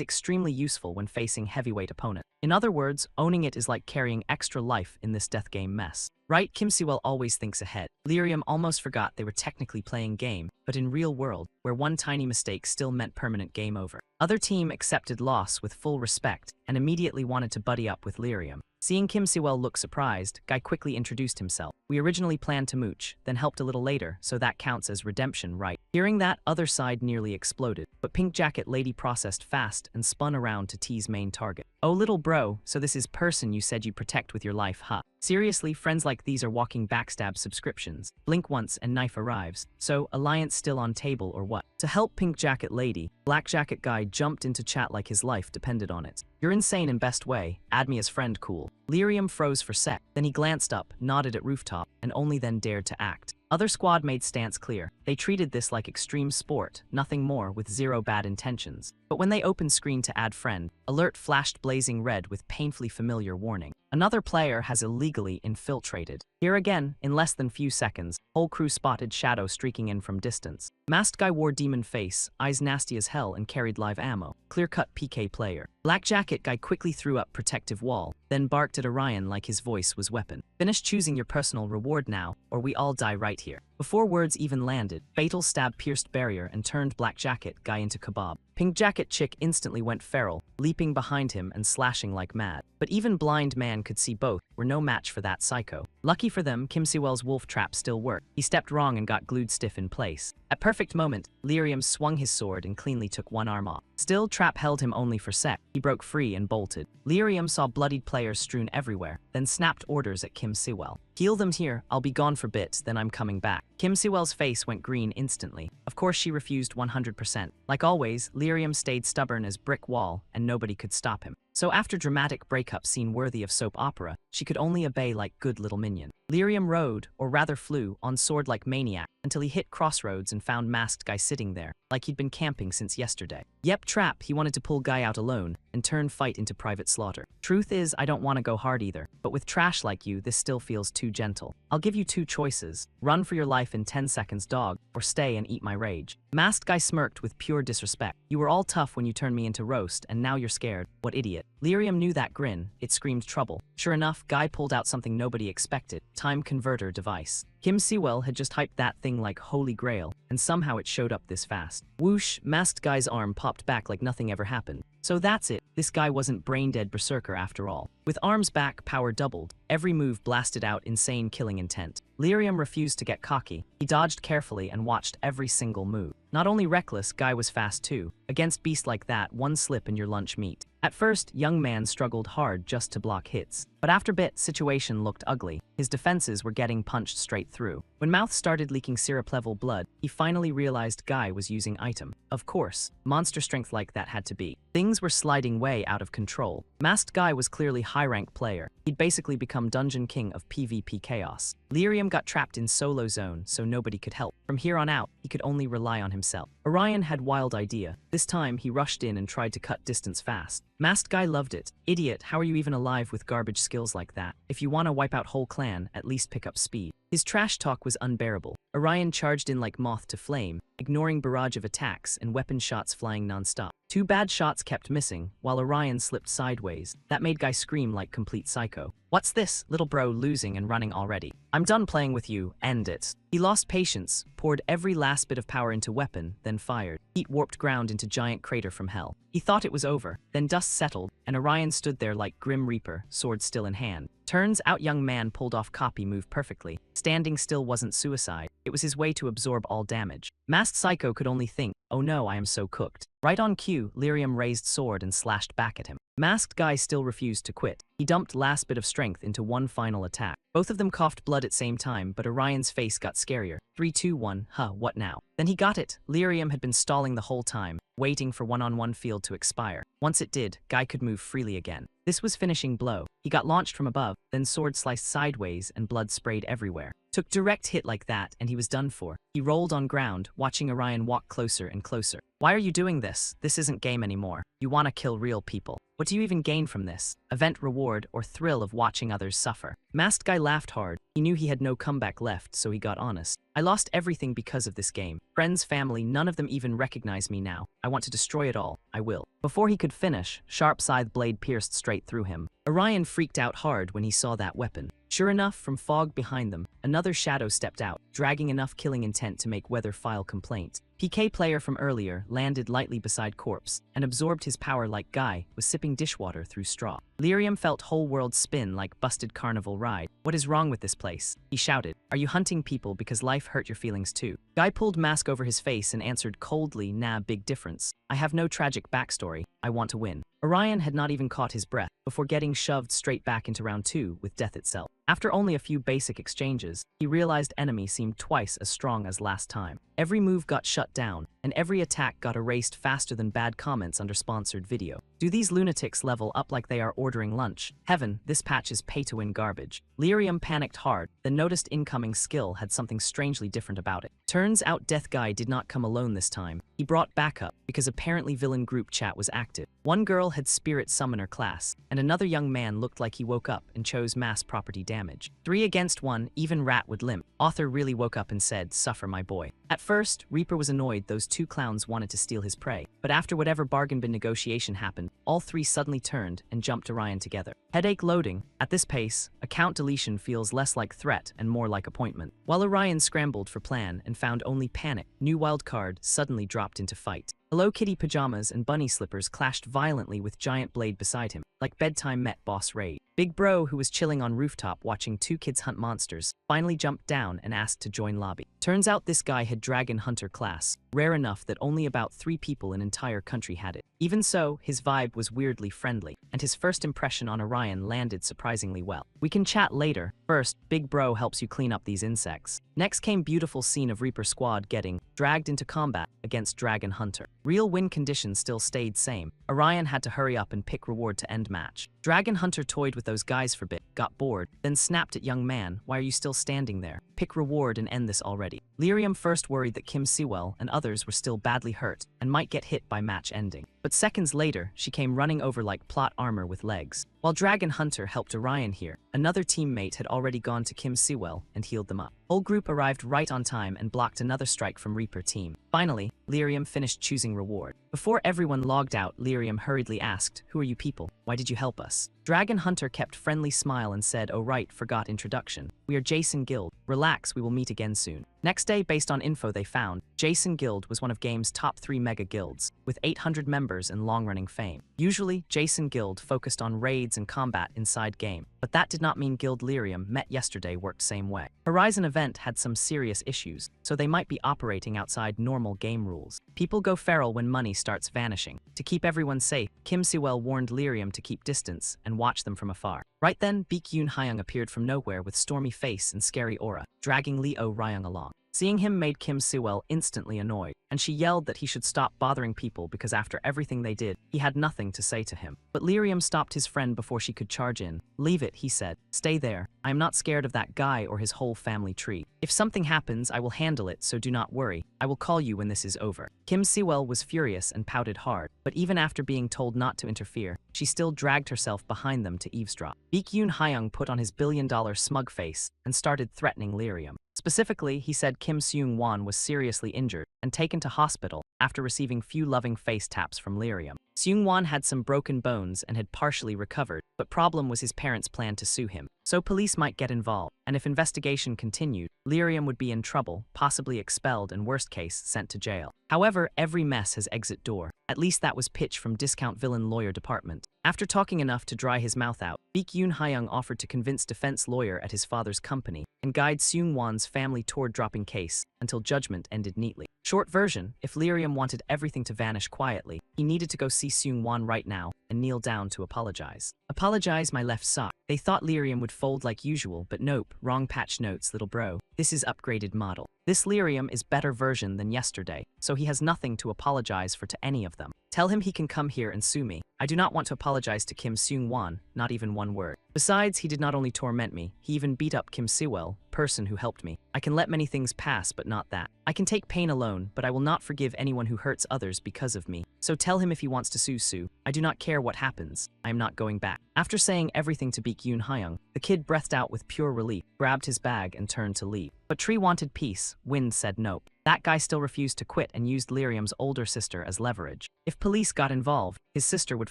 extremely useful when facing heavyweight opponents. In other words, owning it is like carrying extra life in this death game mess. Right, Kim Si-wol always thinks ahead. Lyrium almost forgot they were technically playing game, but in real world, where one tiny mistake still meant permanent game over. Other team accepted loss with full respect and immediately wanted to buddy up with Lyrium. Seeing Kim Si-wol look surprised, Guy quickly introduced himself. We originally planned to mooch, then helped a little later, so that counts as redemption, right? Hearing that, other side nearly exploded, but Pink Jacket Lady processed fast and spun around to tease main target. Oh little bro, so this is person you said you protect with your life, huh? Seriously, friends like these are walking backstab subscriptions. Blink once and knife arrives. So, alliance still on table or what? To help Pink Jacket Lady, Black Jacket Guy jumped into chat like his life depended on it. You're insane in best way, add me as friend cool. Lyrium froze for sec, then he glanced up, nodded at rooftop, and only then dared to act. Other squad made stance clear. They treated this like extreme sport, nothing more, with zero bad intentions. But when they opened screen to add friend, alert flashed blazing red with painfully familiar warning. Another player has illegally infiltrated. Here again, in less than few seconds, whole crew spotted Shadow streaking in from distance. Masked guy wore demon face, eyes nasty as hell and carried live ammo. Clear-cut PK player. Black Jacket Guy quickly threw up protective wall, then barked at Orion like his voice was weapon. Finish choosing your personal reward now, or we all die right here. Before words even landed, fatal stab pierced barrier and turned Black Jacket Guy into kebab. Pink Jacket Chick instantly went feral, leaping behind him and slashing like mad. But even blind man could see both were no match for that psycho. Lucky for them, Kim Si-wol's wolf trap still worked. He stepped wrong and got glued stiff in place. At perfect moment, Lyrium swung his sword and cleanly took one arm off. Still, trap held him only for sec. He broke free and bolted. Lyrium saw bloodied players strewn everywhere, then snapped orders at Kim Si-wol. Heal them here, I'll be gone for bit, then I'm coming back. Kim Si-wol's face went green instantly. Of course she refused 100%. Like always, Lyrium stayed stubborn as brick wall, and nobody could stop him. So after dramatic breakup scene worthy of soap opera, she could only obey like good little minion. Lyrium rode, or rather flew, on sword like maniac, until he hit crossroads and found masked guy sitting there, like he'd been camping since yesterday. Yep, trap, he wanted to pull guy out alone, and turn fight into private slaughter. Truth is, I don't want to go hard either, but with trash like you, this still feels too gentle. I'll give you 2 choices. Run for your life in 10 seconds, dog, or stay and eat my rage. Masked guy smirked with pure disrespect. You were all tough when you turned me into roast, and now you're scared. What idiot. Lyrium knew that grin. It screamed trouble. Sure enough, Guy pulled out something nobody expected. Time converter device. Kim Si-wol had just hyped that thing like holy grail, and somehow it showed up this fast. Whoosh, masked guy's arm popped back like nothing ever happened. So that's it, this guy wasn't brain-dead berserker after all. With arms back, power doubled. Every move blasted out insane killing intent. Lyrium refused to get cocky. He dodged carefully and watched every single move. Not only reckless, Guy was fast too. Against beast like that, one slip and your lunch meat. At first, young man struggled hard just to block hits. But after bit, situation looked ugly. His defenses were getting punched straight through. When mouth started leaking syrup-level blood, he finally realized Guy was using item. Of course, monster strength like that had to be. Things were sliding way out of control. Masked Guy was clearly high-rank player. He'd basically become Dungeon King of PvP chaos. Lyrium got trapped in solo zone, so nobody could help. From here on out, he could only rely on himself. Orion had wild idea. This time, he rushed in and tried to cut distance fast. Masked Guy loved it. Idiot, how are you even alive with garbage skills like that? If you want to wipe out whole clan, at least pick up speed. His trash talk was unbearable. Orion charged in like moth to flame, ignoring barrage of attacks and weapon shots flying non-stop. Two bad shots kept missing, while Orion slipped sideways. That made Guy scream like complete psycho. "What's this, little bro losing and running already? I'm done playing with you, end it." He lost patience, poured every last bit of power into weapon, then fired. Heat warped ground into giant crater from hell. He thought it was over, then dust settled, and Orion stood there like Grim Reaper, sword still in hand. Turns out young man pulled off copy move perfectly. Standing still wasn't suicide, it was his way to absorb all damage. Masked Psycho could only think, "Oh no, I am so cooked." Right on cue, Lyrium raised sword and slashed back at him. Masked Guy still refused to quit. He dumped last bit of strength into one final attack. Both of them coughed blood at same time, but Orion's face got scarier. 3, 2, 1, what now? Then he got it. Lyrium had been stalling the whole time, waiting for one-on-one field to expire. Once it did, Guy could move freely again. This was finishing blow. He got launched from above, then sword sliced sideways and blood sprayed everywhere. Took direct hit like that and he was done for. He rolled on ground, watching Orion walk closer and closer. "Why are you doing this? This isn't game anymore. You wanna kill real people. What do you even gain from this? Event reward or thrill of watching others suffer?" Masked Guy laughed hard. He knew he had no comeback left, so he got honest. "I lost everything because of this game. Friends, family, none of them even recognize me now. I want to destroy it all. I will." Before he could finish, sharp scythe blade pierced straight through him. Orion freaked out hard when he saw that weapon. Sure enough, from fog behind them, another shadow stepped out, dragging enough killing intent to make Weather file complaint. PK player from earlier landed lightly beside corpse and absorbed his power like Guy was sipping dishwater through straw. Lyrium felt whole world spin like busted carnival ride. "What is wrong with this place?" he shouted. "Are you hunting people because life hurt your feelings too?" Guy pulled mask over his face and answered coldly, "Nah, big difference. I have no tragic backstory. I want to win." Orion had not even caught his breath before getting shoved straight back into round 2 with death itself. After only a few basic exchanges, he realized enemy seemed twice as strong as last time. Every move got shut down, and every attack got erased faster than bad comments under sponsored video. Do these lunatics level up like they are ordering lunch? Heaven, this patch is pay-to-win garbage. Lyrium panicked hard, then noticed incoming skill had something strangely different about it. Turns out Death Guy did not come alone this time. He brought backup, because apparently villain group chat was active. One girl had Spirit Summoner class, and another young man looked like he woke up and chose mass property damage. 3 against 1, even Rat would limp. Author really woke up and said, "Suffer my boy." At first, Reaper was annoyed those two clowns wanted to steal his prey, but after whatever bargain bin negotiation happened, all three suddenly turned and jumped Orion together. Headache loading. At this pace, account deletion feels less like threat and more like appointment. While Orion scrambled for plan and found only panic, new wildcard suddenly dropped into fight. Hello Kitty pajamas and bunny slippers clashed violently with giant blade beside him, like bedtime met boss raid. Big bro, who was chilling on rooftop watching two kids hunt monsters, finally jumped down and asked to join lobby. Turns out this guy had Dragon Hunter class, rare enough that only about 3 people in entire country had it. Even so, his vibe was weirdly friendly, and his first impression on Orion landed surprisingly well. "We can chat later. First, Big Bro helps you clean up these insects." Next came beautiful scene of Reaper squad getting dragged into combat against Dragon Hunter. Real win conditions still stayed same. Orion had to hurry up and pick reward to end match. Dragon Hunter toyed with those guys for a bit, got bored, then snapped at young man, "Why are you still standing there? Pick reward and end this already." Lyrium first worried that Kim Sewell and others were still badly hurt and might get hit by match ending. But seconds later, she came running over like plot armor with legs. While Dragon Hunter helped Orion here, another teammate had already gone to Kim Sewell and healed them up. Whole group arrived right on time and blocked another strike from Reaper team. Finally, Lyrium finished choosing reward. Before everyone logged out, Lyrium hurriedly asked, "Who are you people? Why did you help us?" Dragon Hunter kept friendly smile and said, "Oh right, forgot introduction. We are Jason Guild. Relax, we will meet again soon." Next day, based on info they found, Jason Guild was one of game's top 3 mega guilds, with 800 members and long-running fame. Usually, Jason Guild focused on raids and combat inside game, but that did not mean Guild Lyrium met yesterday worked same way. Horizon event had some serious issues, so they might be operating outside normal game rules. People go feral when money starts vanishing. To keep everyone safe, Kim Sewell warned Lyrium to keep distance and watch them from afar. Right then, Baek Yoon Hyung appeared from nowhere with stormy face and scary aura, dragging Leo Ryung along. Seeing him made Kim Sewell instantly annoyed, and she yelled that he should stop bothering people because after everything they did, he had nothing to say to him. But Lyrium stopped his friend before she could charge in. "Leave it," he said. "Stay there. I am not scared of that guy or his whole family tree. If something happens, I will handle it, so do not worry. I will call you when this is over." Kim Sewell was furious and pouted hard, but even after being told not to interfere, she still dragged herself behind them to eavesdrop. Baek Yoon-hyung put on his billion-dollar smug face and started threatening Lyrium. Specifically, he said Kim Seung-won was seriously injured and taken to hospital after receiving few loving face taps from Lyrium. Seung-won had some broken bones and had partially recovered, but problem was his parents planned to sue him. So police might get involved, and if investigation continued, Lyrium would be in trouble, possibly expelled and worst case, sent to jail. However, every mess has exit door. At least that was pitch from discount villain lawyer department. After talking enough to dry his mouth out, Baek Yoon-hyung offered to convince defense lawyer at his father's company and guide Seung-won's family toward dropping case until judgment ended neatly. Short version, if Lyrium wanted everything to vanish quietly, he needed to go see Seung-won right now and kneel down to apologize. Apologize my left sock. They thought Lyrium would fold like usual, but nope, wrong patch notes, little bro. This is upgraded model. This Lyrium is better version than yesterday, so he has nothing to apologize for to any of them. Tell him he can come here and sue me. I do not want to apologize to Kim Seung-won, not even one word. Besides, he did not only torment me, he even beat up Kim Sewell, person who helped me. I can let many things pass, but not that. I can take pain alone, but I will not forgive anyone who hurts others because of me. So tell him if he wants to sue. I do not care what happens. I am not going back. After saying everything to Baek Yoon-hyung, the kid breathed out with pure relief, grabbed his bag and turned to leave. But Tree wanted peace. Wind said nope. That guy still refused to quit and used Lyrium's older sister as leverage. If police got involved, his sister would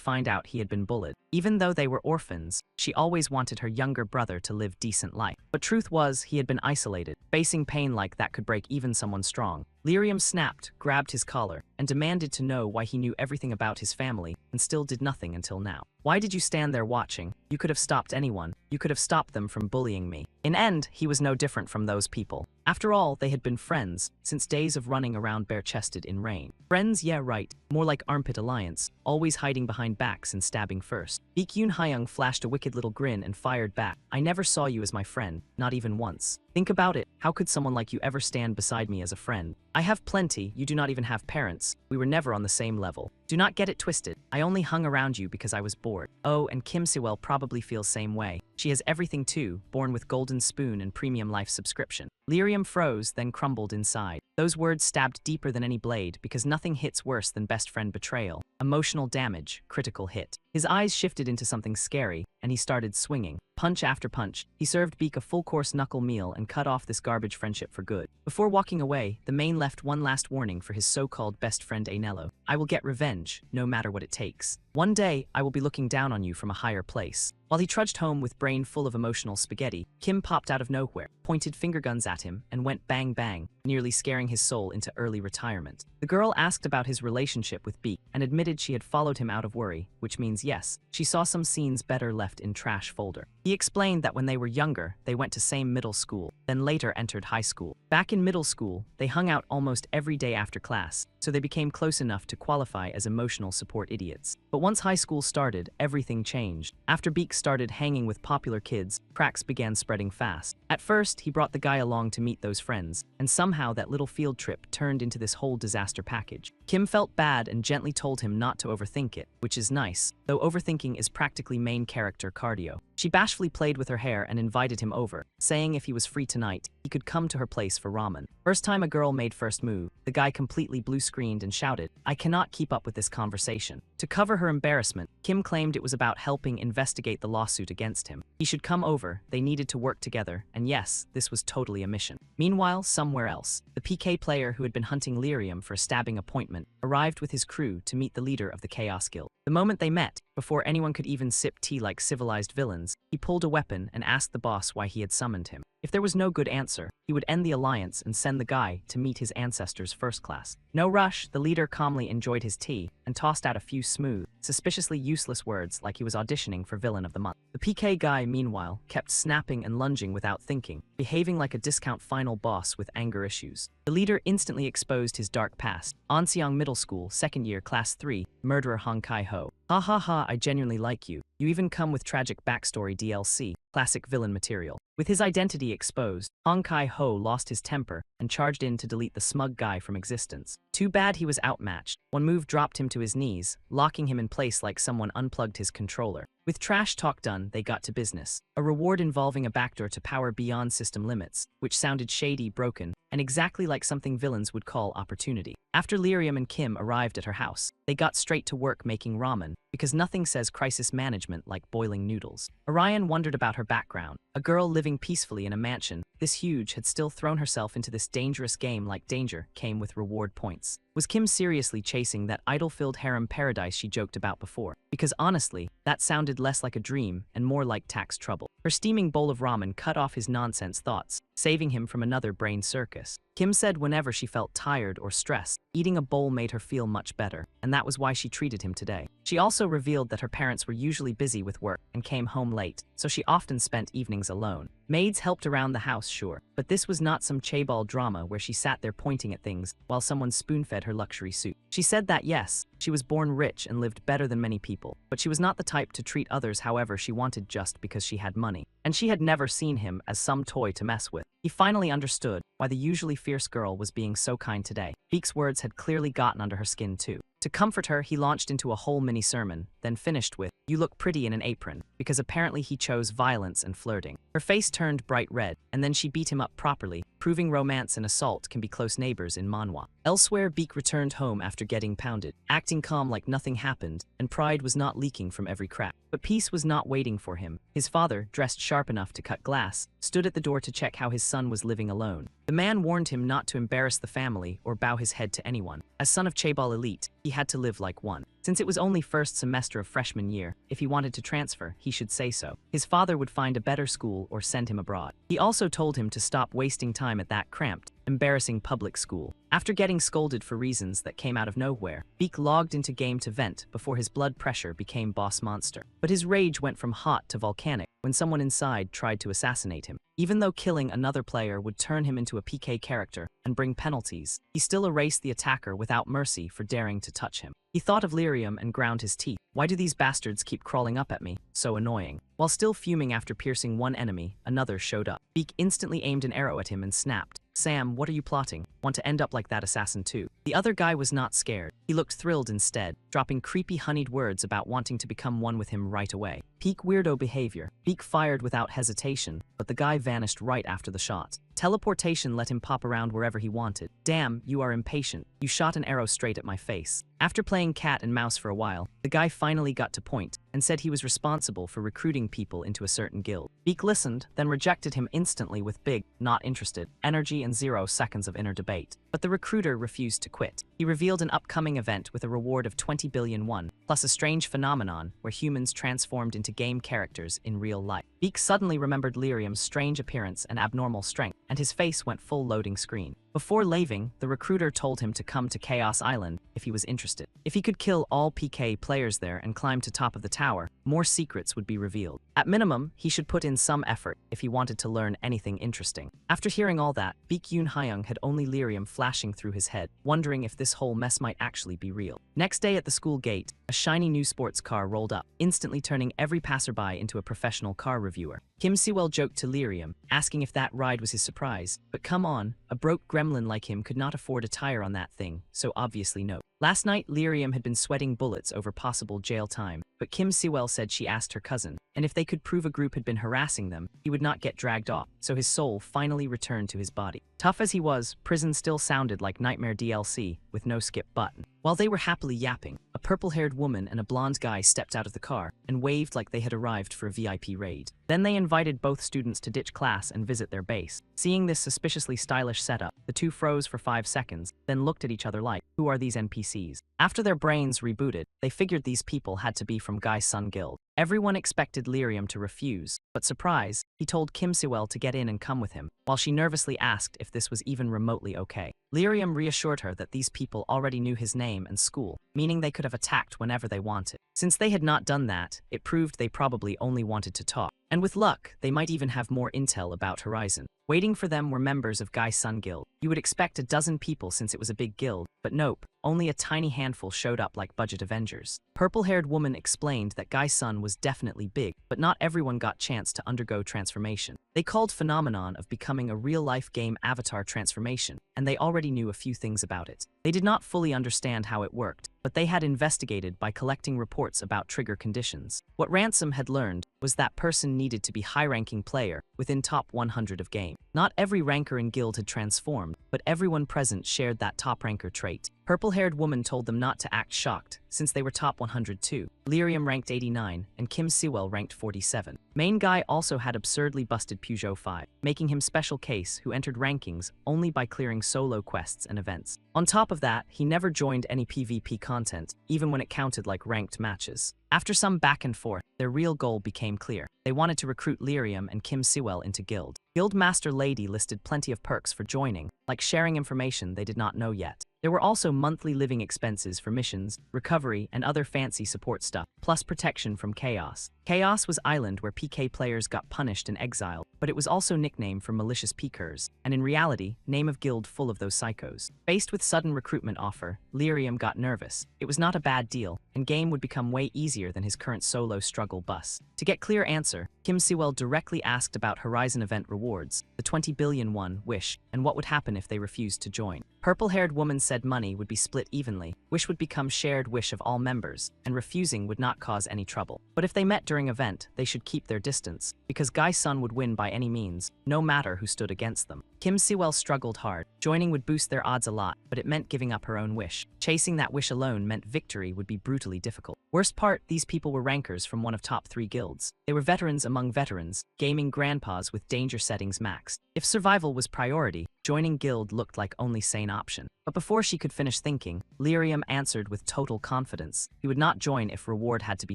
find out he had been bullied. Even though they were orphans, she always wanted her younger brother to live decent life. But truth was, he had been isolated. Facing pain like that could break even someone strong. Lyrium snapped, grabbed his collar, and demanded to know why he knew everything about his family and still did nothing until now. Why did you stand there watching? You could have stopped anyone. You could have stopped them from bullying me. In end, he was no different from those people. After all, they had been friends since days of running around bare-chested in rain. Friends, yeah right, more like armpit alliance, always hiding behind backs and stabbing first. Baek Yoon-hyung flashed a wicked little grin and fired back. I never saw you as my friend, not even once. Think about it, how could someone like you ever stand beside me as a friend? I have plenty, you do not even have parents. We were never on the same level. Do not get it twisted. I only hung around you because I was bored. Oh, and Kim Sewell probably feels same way. She has everything too, born with golden spoon and premium life subscription. Lyrium froze, then crumbled inside. Those words stabbed deeper than any blade because nothing hits worse than best friend betrayal. Emotional damage, critical hit. His eyes shifted into something scary, and he started swinging. Punch after punch, he served Baek a full-course knuckle meal and cut off this garbage friendship for good. Before walking away, the main left one last warning for his so-called best friend Yahello. I will get revenge, no matter what it takes. One day, I will be looking down on you from a higher place. While he trudged home with brain full of emotional spaghetti, Kim popped out of nowhere, pointed finger guns at him, and went bang bang, nearly scaring his soul into early retirement. The girl asked about his relationship with Baek and admitted she had followed him out of worry, which means yes, she saw some scenes better left in trash folder. He explained that when they were younger, they went to same middle school, then later entered high school. Back in middle school, they hung out almost every day after class, so they became close enough to qualify as emotional support idiots. But once high school started, everything changed. After Baek started hanging with popular kids, cracks began spreading fast. At first, he brought the guy along to meet those friends, and somehow that little field trip turned into this whole disaster package. Kim felt bad and gently told him not to overthink it, which is nice, though overthinking is practically main character cardio. She bashfully played with her hair and invited him over, saying if he was free tonight, he could come to her place for ramen. First time a girl made first move, the guy completely blue-screened and shouted, I cannot keep up with this conversation. To cover her embarrassment, Kim claimed it was about helping investigate the lawsuit against him. He should come over, they needed to work together, and yes, this was totally a mission. Meanwhile, somewhere else, the PK player who had been hunting Lyrium for a stabbing appointment arrived with his crew to meet the leader of the Chaos Guild. The moment they met, before anyone could even sip tea like civilized villains, he pulled a weapon and asked the boss why he had summoned him. If there was no good answer, he would end the alliance and send the guy to meet his ancestors first class. No rush, the leader calmly enjoyed his tea and tossed out a few smooth, suspiciously useless words like he was auditioning for Villain of the Month. The PK guy, meanwhile, kept snapping and lunging without thinking, behaving like a discount final boss with anger issues. The leader instantly exposed his dark past. Onseong Middle School, 2nd year, Class 3, murderer Hong Kai-ho. Ha ha ha, I genuinely like you. You even come with tragic backstory DLC, classic villain material. With his identity exposed, Hong Kai-ho lost his temper and charged in to delete the smug guy from existence. Too bad he was outmatched. One move dropped him to his knees, locking him in place like someone unplugged his controller. With trash talk done, they got to business. A reward involving a backdoor to power beyond system limits, which sounded shady, broken, and exactly like something villains would call opportunity. After Lyrium and Kim arrived at her house, they got straight to work making ramen, because nothing says crisis management like boiling noodles. Orion wondered about her background. A girl living peacefully in a mansion, this huge, had still thrown herself into this dangerous game like danger came with reward points. Was Kim seriously chasing that idol-filled harem paradise she joked about before? Because honestly, that sounded less like a dream and more like tax trouble. Her steaming bowl of ramen cut off his nonsense thoughts, saving him from another brain circus. Kim said whenever she felt tired or stressed, eating a bowl made her feel much better, and that was why she treated him today. She also revealed that her parents were usually busy with work and came home late, so she often spent evenings alone. Maids helped around the house, sure, but this was not some chaebol drama where she sat there pointing at things while someone spoon-fed her luxury soup. She said that yes, she was born rich and lived better than many people, but she was not the type to treat others however she wanted just because she had money. And she had never seen him as some toy to mess with. He finally understood why the usually fierce girl was being so kind today. Beek's words had clearly gotten under her skin too. To comfort her, he launched into a whole mini-sermon, then finished with, "You look pretty in an apron," because apparently he chose violence and flirting. Her face turned bright red, and then she beat him up properly, proving romance and assault can be close neighbors in Manhwa. Elsewhere, Beek returned home after getting pounded, acting calm like nothing happened, and pride was not leaking from every crack. But peace was not waiting for him. His father, dressed sharp enough to cut glass, stood at the door to check how his son was living alone. The man warned him not to embarrass the family or bow his head to anyone. As son of Chaebol elite, he had to live like one. Since it was only first semester of freshman year, if he wanted to transfer, he should say so. His father would find a better school or send him abroad. He also told him to stop wasting time at that cramped, embarrassing public school. After getting scolded for reasons that came out of nowhere, Beek logged into game to vent before his blood pressure became boss monster. But his rage went from hot to volcanic when someone inside tried to assassinate him. Even though killing another player would turn him into a PK character and bring penalties, he still erased the attacker without mercy for daring to touch him. He thought of Lyrium and ground his teeth. Why do these bastards keep crawling up at me? So annoying. While still fuming after piercing one enemy, another showed up. Beek instantly aimed an arrow at him and snapped, "Sam, what are you plotting? Want to end up like that assassin too?" The other guy was not scared. He looked thrilled instead, dropping creepy honeyed words about wanting to become one with him right away. Peak weirdo behavior. Beek fired without hesitation, but the guy vanished right after the shot. Teleportation let him pop around wherever he wanted. "Damn, you are impatient. You shot an arrow straight at my face." After playing cat and mouse for a while, the guy finally got to point and said he was responsible for recruiting people into a certain guild. Beek listened, then rejected him instantly with big, not interested, energy and 0 seconds of inner debate. But the recruiter refused to quit. He revealed an upcoming event with a reward of 20 billion won, plus a strange phenomenon where humans transformed into game characters in real life. Beek suddenly remembered Lyrium's strange appearance and abnormal strength, and his face went full loading screen. Before leaving, the recruiter told him to come to Chaos Island if he was interested. If he could kill all PK players there and climb to top of the tower, more secrets would be revealed. At minimum, he should put in some effort if he wanted to learn anything interesting. After hearing all that, Beek Yoon Hyung had only Lyrium flashing through his head, wondering if this whole mess might actually be real. Next day at the school gate, a shiny new sports car rolled up, instantly turning every passerby into a professional car reviewer. Kim Siwell joked to Lyrium, asking if that ride was his surprise. But come on, a broke gremlin like him could not afford a tire on that thing, so obviously no. Last night, Lyrium had been sweating bullets over possible jail time, but Kim Siwell said she asked her cousin, and if they could prove a group had been harassing them, he would not get dragged off, so his soul finally returned to his body. Tough as he was, prison still sounded like Nightmare DLC, with no skip button. While they were happily yapping, a purple-haired woman and a blonde guy stepped out of the car and waved like they had arrived for a VIP raid. Then they invited both students to ditch class and visit their base. Seeing this suspiciously stylish setup, the two froze for 5 seconds, then looked at each other like, who are these NPCs? After their brains rebooted, they figured these people had to be from Guy's Sun Guild. Everyone expected Lyrium to refuse, but surprise, he told Kim Siwell to get in and come with him, while she nervously asked if this was even remotely okay. Lyrium reassured her that these people already knew his name and school, meaning they could have attacked whenever they wanted. Since they had not done that, it proved they probably only wanted to talk. And with luck, they might even have more intel about Horizon. Waiting for them were members of Guy's Sun Guild. You would expect a dozen people since it was a big guild, but nope, only a tiny handful showed up like budget Avengers. Purple-haired woman explained that Guy's Sun was definitely big, but not everyone got chance to undergo transformation. They called phenomenon of becoming a real-life game avatar transformation, and they already knew a few things about it. They did not fully understand how it worked, but but they had investigated by collecting reports about trigger conditions. What Ransom had learned was that person needed to be high-ranking player within top 100 of game. Not every ranker in guild had transformed, but everyone present shared that top ranker trait. Purple-haired woman told them not to act shocked, since they were top 102. Lyrium ranked 89, and Kim Siwell ranked 47. Main guy also had absurdly busted Peugeot 5, making him special case who entered rankings only by clearing solo quests and events. On top of that, he never joined any PvP content, even when it counted like ranked matches. After some back and forth, their real goal became clear. They wanted to recruit Lyrium and Kim Siwell into guild. Guild Master Lady listed plenty of perks for joining, like sharing information they did not know yet. There were also monthly living expenses for missions, recovery, and other fancy support stuff, plus protection from chaos. Chaos was island where PK players got punished and exiled, but it was also nickname for malicious PKers, and in reality, name of guild full of those psychos. Faced with sudden recruitment offer, Lyrium got nervous. It was not a bad deal, and game would become way easier than his current solo struggle bus. To get clear answer, Kim Siwell directly asked about Horizon event rewards, the 20 billion one, Wish, and what would happen if they refused to join. Purple-haired woman said money would be split evenly, Wish would become shared wish of all members, and refusing would not cause any trouble. But if they met during event, they should keep their distance, because Guy Sun would win by any means, no matter who stood against them. Kim Siwell struggled hard. Joining would boost their odds a lot, but it meant giving up her own wish. Chasing that wish alone meant victory would be brutally difficult. Worst part, these people were rankers from one of top 3 guilds. They were veterans among veterans, gaming grandpas with danger settings maxed. If survival was priority, joining guild looked like only sane option. But before she could finish thinking, Lyrium answered with total confidence. He would not join if reward had to be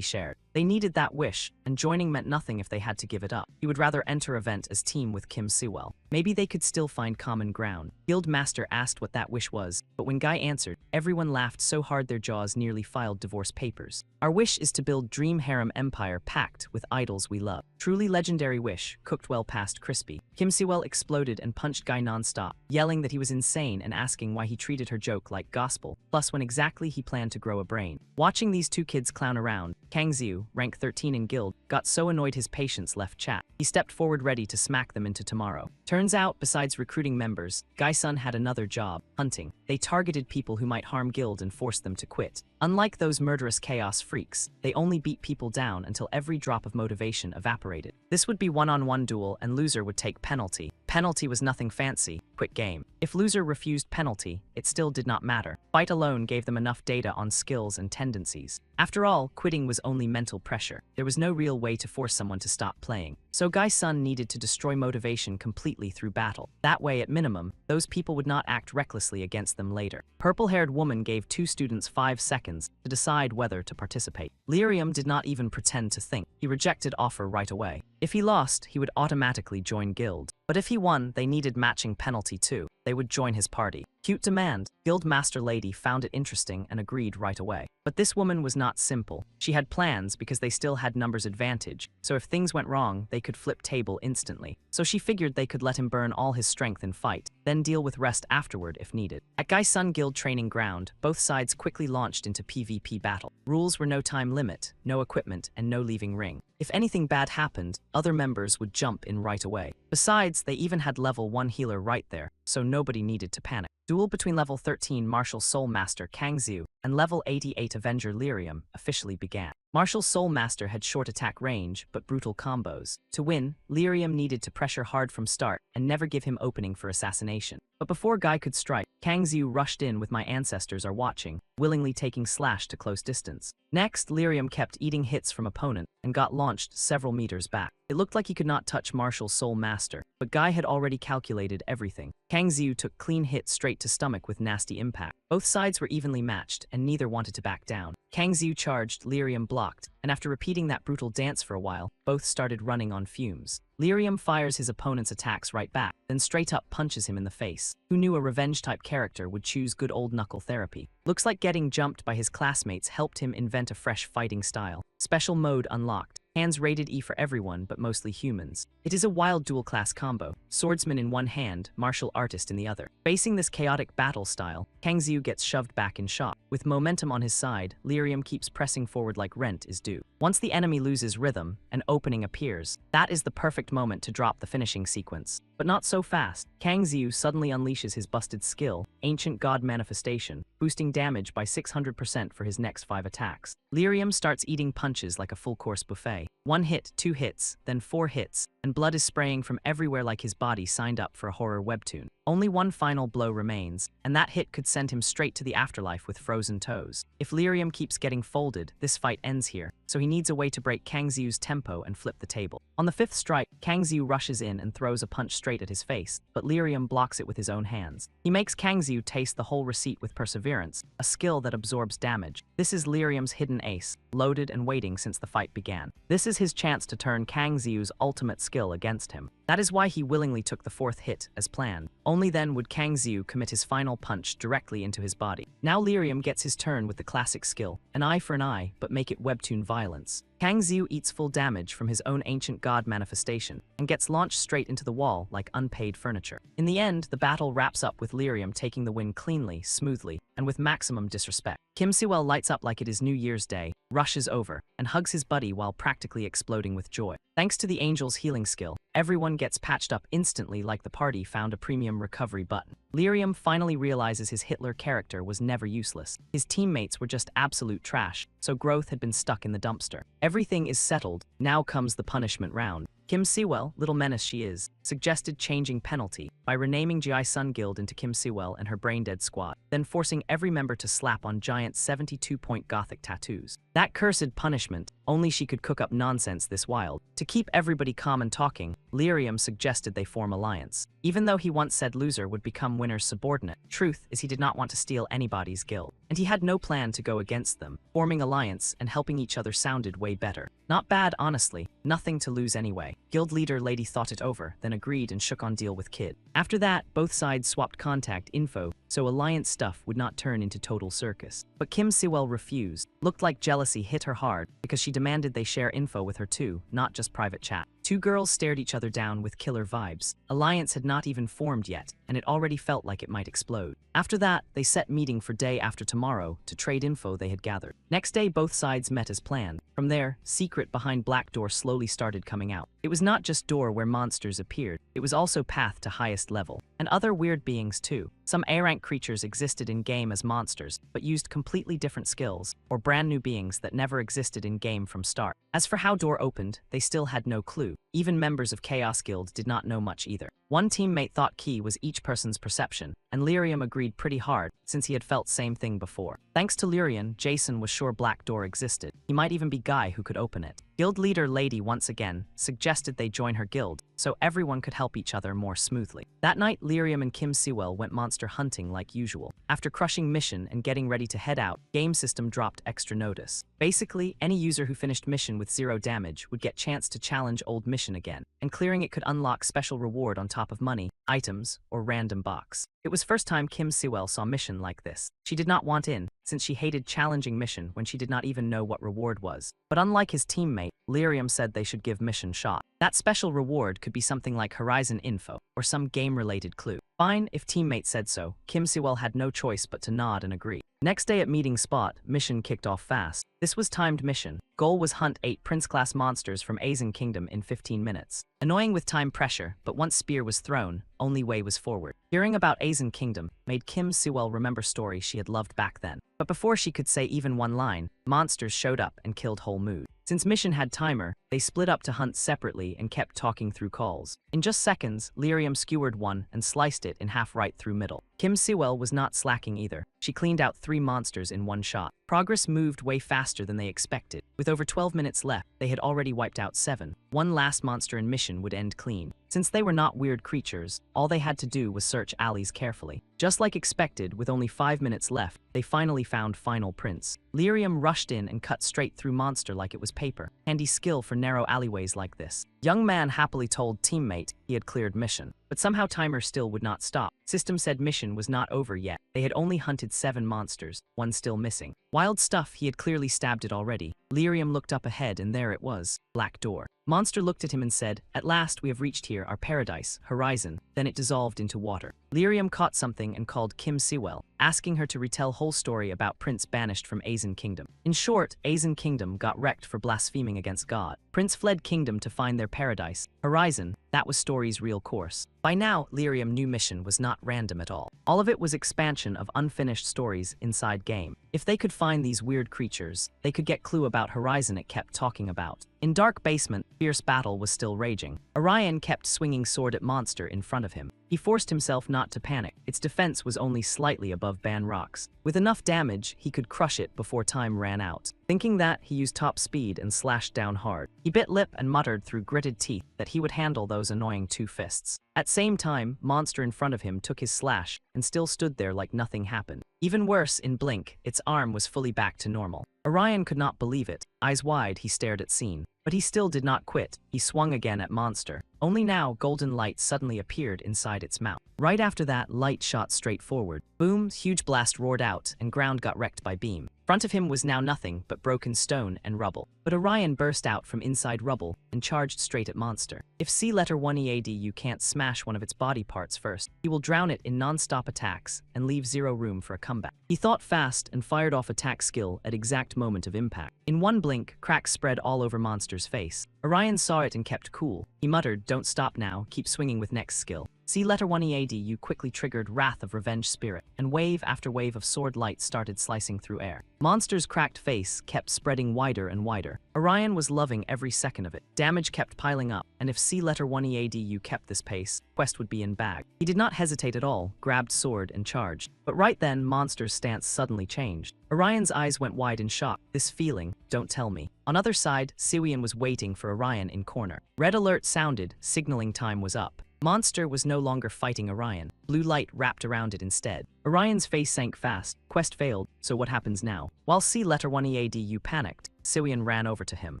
shared. They needed that wish, and joining meant nothing if they had to give it up. He would rather enter event as team with Kim Siwell. Maybe they could still find common ground. Guild Master asked what that wish was, but when Guy answered, everyone laughed so hard their jaws nearly filed divorce papers. Our wish is to build dream harem empire packed with idols we love. Truly legendary wish, cooked well past crispy. Kim Siwell exploded and punched Guy non-stop, yelling that he was insane and asking why he treated her joke like gospel, plus when exactly he planned to grow a brain. Watching these two kids clown around, Kang Xiu, rank 13 in guild, got so annoyed his patience left chat. He stepped forward ready to smack them into tomorrow. Turns out, besides recruiting members, Guy Sun had another job, hunting. They targeted people who might harm guild and forced them to quit. Unlike those murderous chaos freaks, they only beat people down until every drop of motivation evaporated. This would be one-on-one duel and loser would take penalty. Penalty was nothing fancy, quit game. If loser refused penalty, it still did not matter. Fight alone gave them enough data on skills and tendencies. After all, quitting was only mental pressure. There was no real way to force someone to stop playing. So Guy Sun needed to destroy motivation completely through battle. That way, at minimum, those people would not act recklessly against them later. Purple-haired woman gave 2 students 5 seconds to decide whether to participate. Lyrium did not even pretend to think. He rejected offer right away. If he lost, he would automatically join guild. But if he won, they needed matching penalty too. They would join his party. Cute demand. Guild Master Lady found it interesting and agreed right away. But this woman was not simple. She had plans because they still had numbers advantage, so if things went wrong, they could flip table instantly. So she figured they could let him burn all his strength in fight, then deal with rest afterward if needed. At Guy Sun Guild training ground, both sides quickly launched into PvP battle. Rules were no time limit, no equipment, and no leaving ring. If anything bad happened, other members would jump in right away. Besides, they even had level 1 healer right there, so nobody needed to panic. Duel between level 13 Martial Soul Master Kang Xiu and level 88 Avenger Lyrium officially began. Martial Soul Master had short attack range, but brutal combos. To win, Lyrium needed to pressure hard from start and never give him opening for assassination. But before Guy could strike, Kang Xiu rushed in with My Ancestors Are Watching, willingly taking slash to close distance. Next, Lyrium kept eating hits from opponent and got launched several meters back. It looked like he could not touch Martial Soul Master, but Guy had already calculated everything. Kang Xiu took clean hits straight to stomach with nasty impact. Both sides were evenly matched, and neither wanted to back down. Kang Xiu charged, Lyrium blocked, and after repeating that brutal dance for a while, both started running on fumes. Lyrium fires his opponent's attacks right back, then straight up punches him in the face. Who knew a revenge-type character would choose good old knuckle therapy? Looks like getting jumped by his classmates helped him invent a fresh fighting style. Special mode unlocked. Hands rated E for everyone, but mostly humans. It is a wild dual-class combo. Swordsman in one hand, martial artist in the other. Facing this chaotic battle style, Kang Xiu gets shoved back in shock. With momentum on his side, Lyrium keeps pressing forward like rent is due. Once the enemy loses rhythm, an opening appears. That is the perfect moment to drop the finishing sequence. But not so fast. Kang Xiu suddenly unleashes his busted skill, Ancient God Manifestation, boosting damage by 600% for his next 5 attacks. Lyrium starts eating punches like a full-course buffet. 1 hit, 2 hits, then 4 hits, and blood is spraying from everywhere like his body signed up for a horror webtoon. Only one final blow remains, and that hit could send him straight to the afterlife with frozen toes. If Lyrium keeps getting folded, this fight ends here, so he needs a way to break Kang Xiu's tempo and flip the table. On the 5th strike, Kang Xiu rushes in and throws a punch straight at his face, but Lyrium blocks it with his own hands. He makes Kang Xiu taste the whole receipt with perseverance, a skill that absorbs damage. This is Lyrium's hidden ace, loaded and waiting since the fight began. This is his chance to turn Kang Xiu's ultimate skill against him. That is why he willingly took the 4th hit, as planned. Only then would Kang Xiu commit his final punch directly into his body. Now Lyrium gets his turn with the classic skill, an eye for an eye, but make it webtoon violence. Kang Xiu eats full damage from his own Ancient God Manifestation, and gets launched straight into the wall like unpaid furniture. In the end, the battle wraps up with Lyrium taking the win cleanly, smoothly, and with maximum disrespect. Kim Siwell lights up like it is New Year's Day, rushes over, and hugs his buddy while practically exploding with joy. Thanks to the Angel's healing skill, everyone gets patched up instantly like the party found a premium recovery button. Lyrium finally realizes his Hitler character was never useless. His teammates were just absolute trash, so growth had been stuck in the dumpster. Everything is settled, now comes the punishment round. Kim Siwell, little menace she is, suggested changing penalty by renaming Ji Sun Guild into Kim Siwell and her brain-dead squad, then forcing every member to slap on giant 72-point gothic tattoos. That cursed punishment, only she could cook up nonsense this wild. To keep everybody calm and talking, Lyrium suggested they form alliance. Even though he once said loser would become winner's subordinate, truth is he did not want to steal anybody's guild, and he had no plan to go against them. Forming alliance and helping each other sounded way better. Not bad, honestly. Nothing to lose anyway. Guild leader Lady thought it over, then agreed and shook on deal with Kid. After that, both sides swapped contact info, so alliance stuff would not turn into total circus. But Kim Siwell refused. Looked like jealousy hit her hard, because she demanded they share info with her too, not just private chat. 2 girls stared each other down with killer vibes. Alliance had not even formed yet, and it already felt like it might explode. After that, they set meeting for day after tomorrow to trade info they had gathered. Next day, both sides met as planned. From there, secret behind Black Door slowly started coming out. It was not just door where monsters appeared, it was also path to highest level. And other weird beings too. Some A-rank creatures existed in-game as monsters, but used completely different skills, or brand new beings that never existed in-game from start. As for how door opened, they still had no clue. Even members of Chaos Guild did not know much either. One teammate thought key was each person's perception, and Lyrium agreed pretty hard, since he had felt same thing before. Thanks to Lyrium, Jason was sure Black Door existed. He might even be Guy who could open it. Guild leader Lady once again suggested they join her guild, so everyone could help each other more smoothly. That night, Lyrium and Kim Siwell went monster hunting like usual. After crushing mission and getting ready to head out, game system dropped extra notice. Basically, any user who finished mission with 0 damage would get chance to challenge old mission again, and clearing it could unlock special reward on top of money, items, or random box. It was first time Kim Siwell saw mission like this. She did not want in, since she hated challenging mission when she did not even know what reward was. But unlike his teammate, Lyrium said they should give mission shot. That special reward could be something like Horizon info, or some game-related clue. Fine, if teammate said so, Kim Siwell had no choice but to nod and agree. Next day at meeting spot, mission kicked off fast. This was timed mission. Goal was hunt 8 prince-class monsters from Asian Kingdom in 15 minutes. Annoying with time pressure, but once spear was thrown, only way was forward. Hearing about Asian Kingdom made Kim Siwell remember stories she had loved back then. But before she could say even one line, monsters showed up and killed whole mood. Since mission had timer, they split up to hunt separately and kept talking through calls. In just seconds, Lyrium skewered one and sliced it in half right through middle. Kim Siwell was not slacking either. She cleaned out 3 monsters in one shot. Progress moved way faster than they expected. With over 12 minutes left, they had already wiped out 7. One last monster in mission would end clean. Since they were not weird creatures, all they had to do was search alleys carefully. Just like expected, with only 5 minutes left, they finally found Final Prince. Lyrium rushed in and cut straight through monster like it was paper. Handy skill for narrow alleyways like this. Young man happily told teammate he had cleared mission. But somehow timer still would not stop. System said mission was not over yet. They had only hunted 7 monsters, 1 still missing. Wild stuff, he had clearly stabbed it already. Lyrium looked up ahead and there it was, Black Door. Monster looked at him and said, "At last we have reached here, our paradise, horizon." Then it dissolved into water. Lyrium caught something and called Kim Siwell, asking her to retell whole story about Prince banished from Asian Kingdom. In short, Asian Kingdom got wrecked for blaspheming against God. Prince fled kingdom to find their paradise, horizon. That was story's real course. By now, Lyrium new mission was not random at all. All of it was expansion of unfinished stories inside game. If they could find these weird creatures, they could get clue about horizon it kept talking about. In dark basement, fierce battle was still raging. Orion kept swinging sword at monster in front of him. He forced himself not to panic. Its defense was only slightly above Ban rocks. With enough damage, he could crush it before time ran out. Thinking that, he used top speed and slashed down hard. He bit lip and muttered through gritted teeth that he would handle those annoying two fists. At same time, monster in front of him took his slash and still stood there like nothing happened. Even worse, in blink, its arm was fully back to normal. Orion could not believe it. Eyes wide, he stared at scene. But he still did not quit. He swung again at monster. Only now, golden light suddenly appeared inside its mouth. Right after that, light shot straight forward. Boom, huge blast roared out, and ground got wrecked by beam. Front of him was now nothing but broken stone and rubble. But Orion burst out from inside rubble and charged straight at monster. If C letter 1 EAD you can't smash one of its body parts first, he will drown it in non-stop attacks and leave zero room for a comeback. He thought fast and fired off attack skill at exact moment of impact. In one blink, cracks spread all over monster's face. Orion saw it and kept cool. He muttered, "Don't stop now, keep swinging with next skill." C letter 1 EAD you quickly triggered Wrath of Revenge Spirit, and wave after wave of sword light started slicing through air. Monster's cracked face kept spreading wider and wider. Orion was loving every second of it. Damage kept piling up, and if C letter 1 EAD you kept this pace, quest would be in bag. He did not hesitate at all, grabbed sword and charged. But right then, monster's stance suddenly changed. Orion's eyes went wide in shock. This feeling, don't tell me. On other side, Siwian was waiting for Orion in corner. Red alert sounded, signaling time was up. Monster was no longer fighting Orion. Blue light wrapped around it instead. Orion's face sank fast. Quest failed, so what happens now? While C letter 1 EADU panicked, Siwian ran over to him.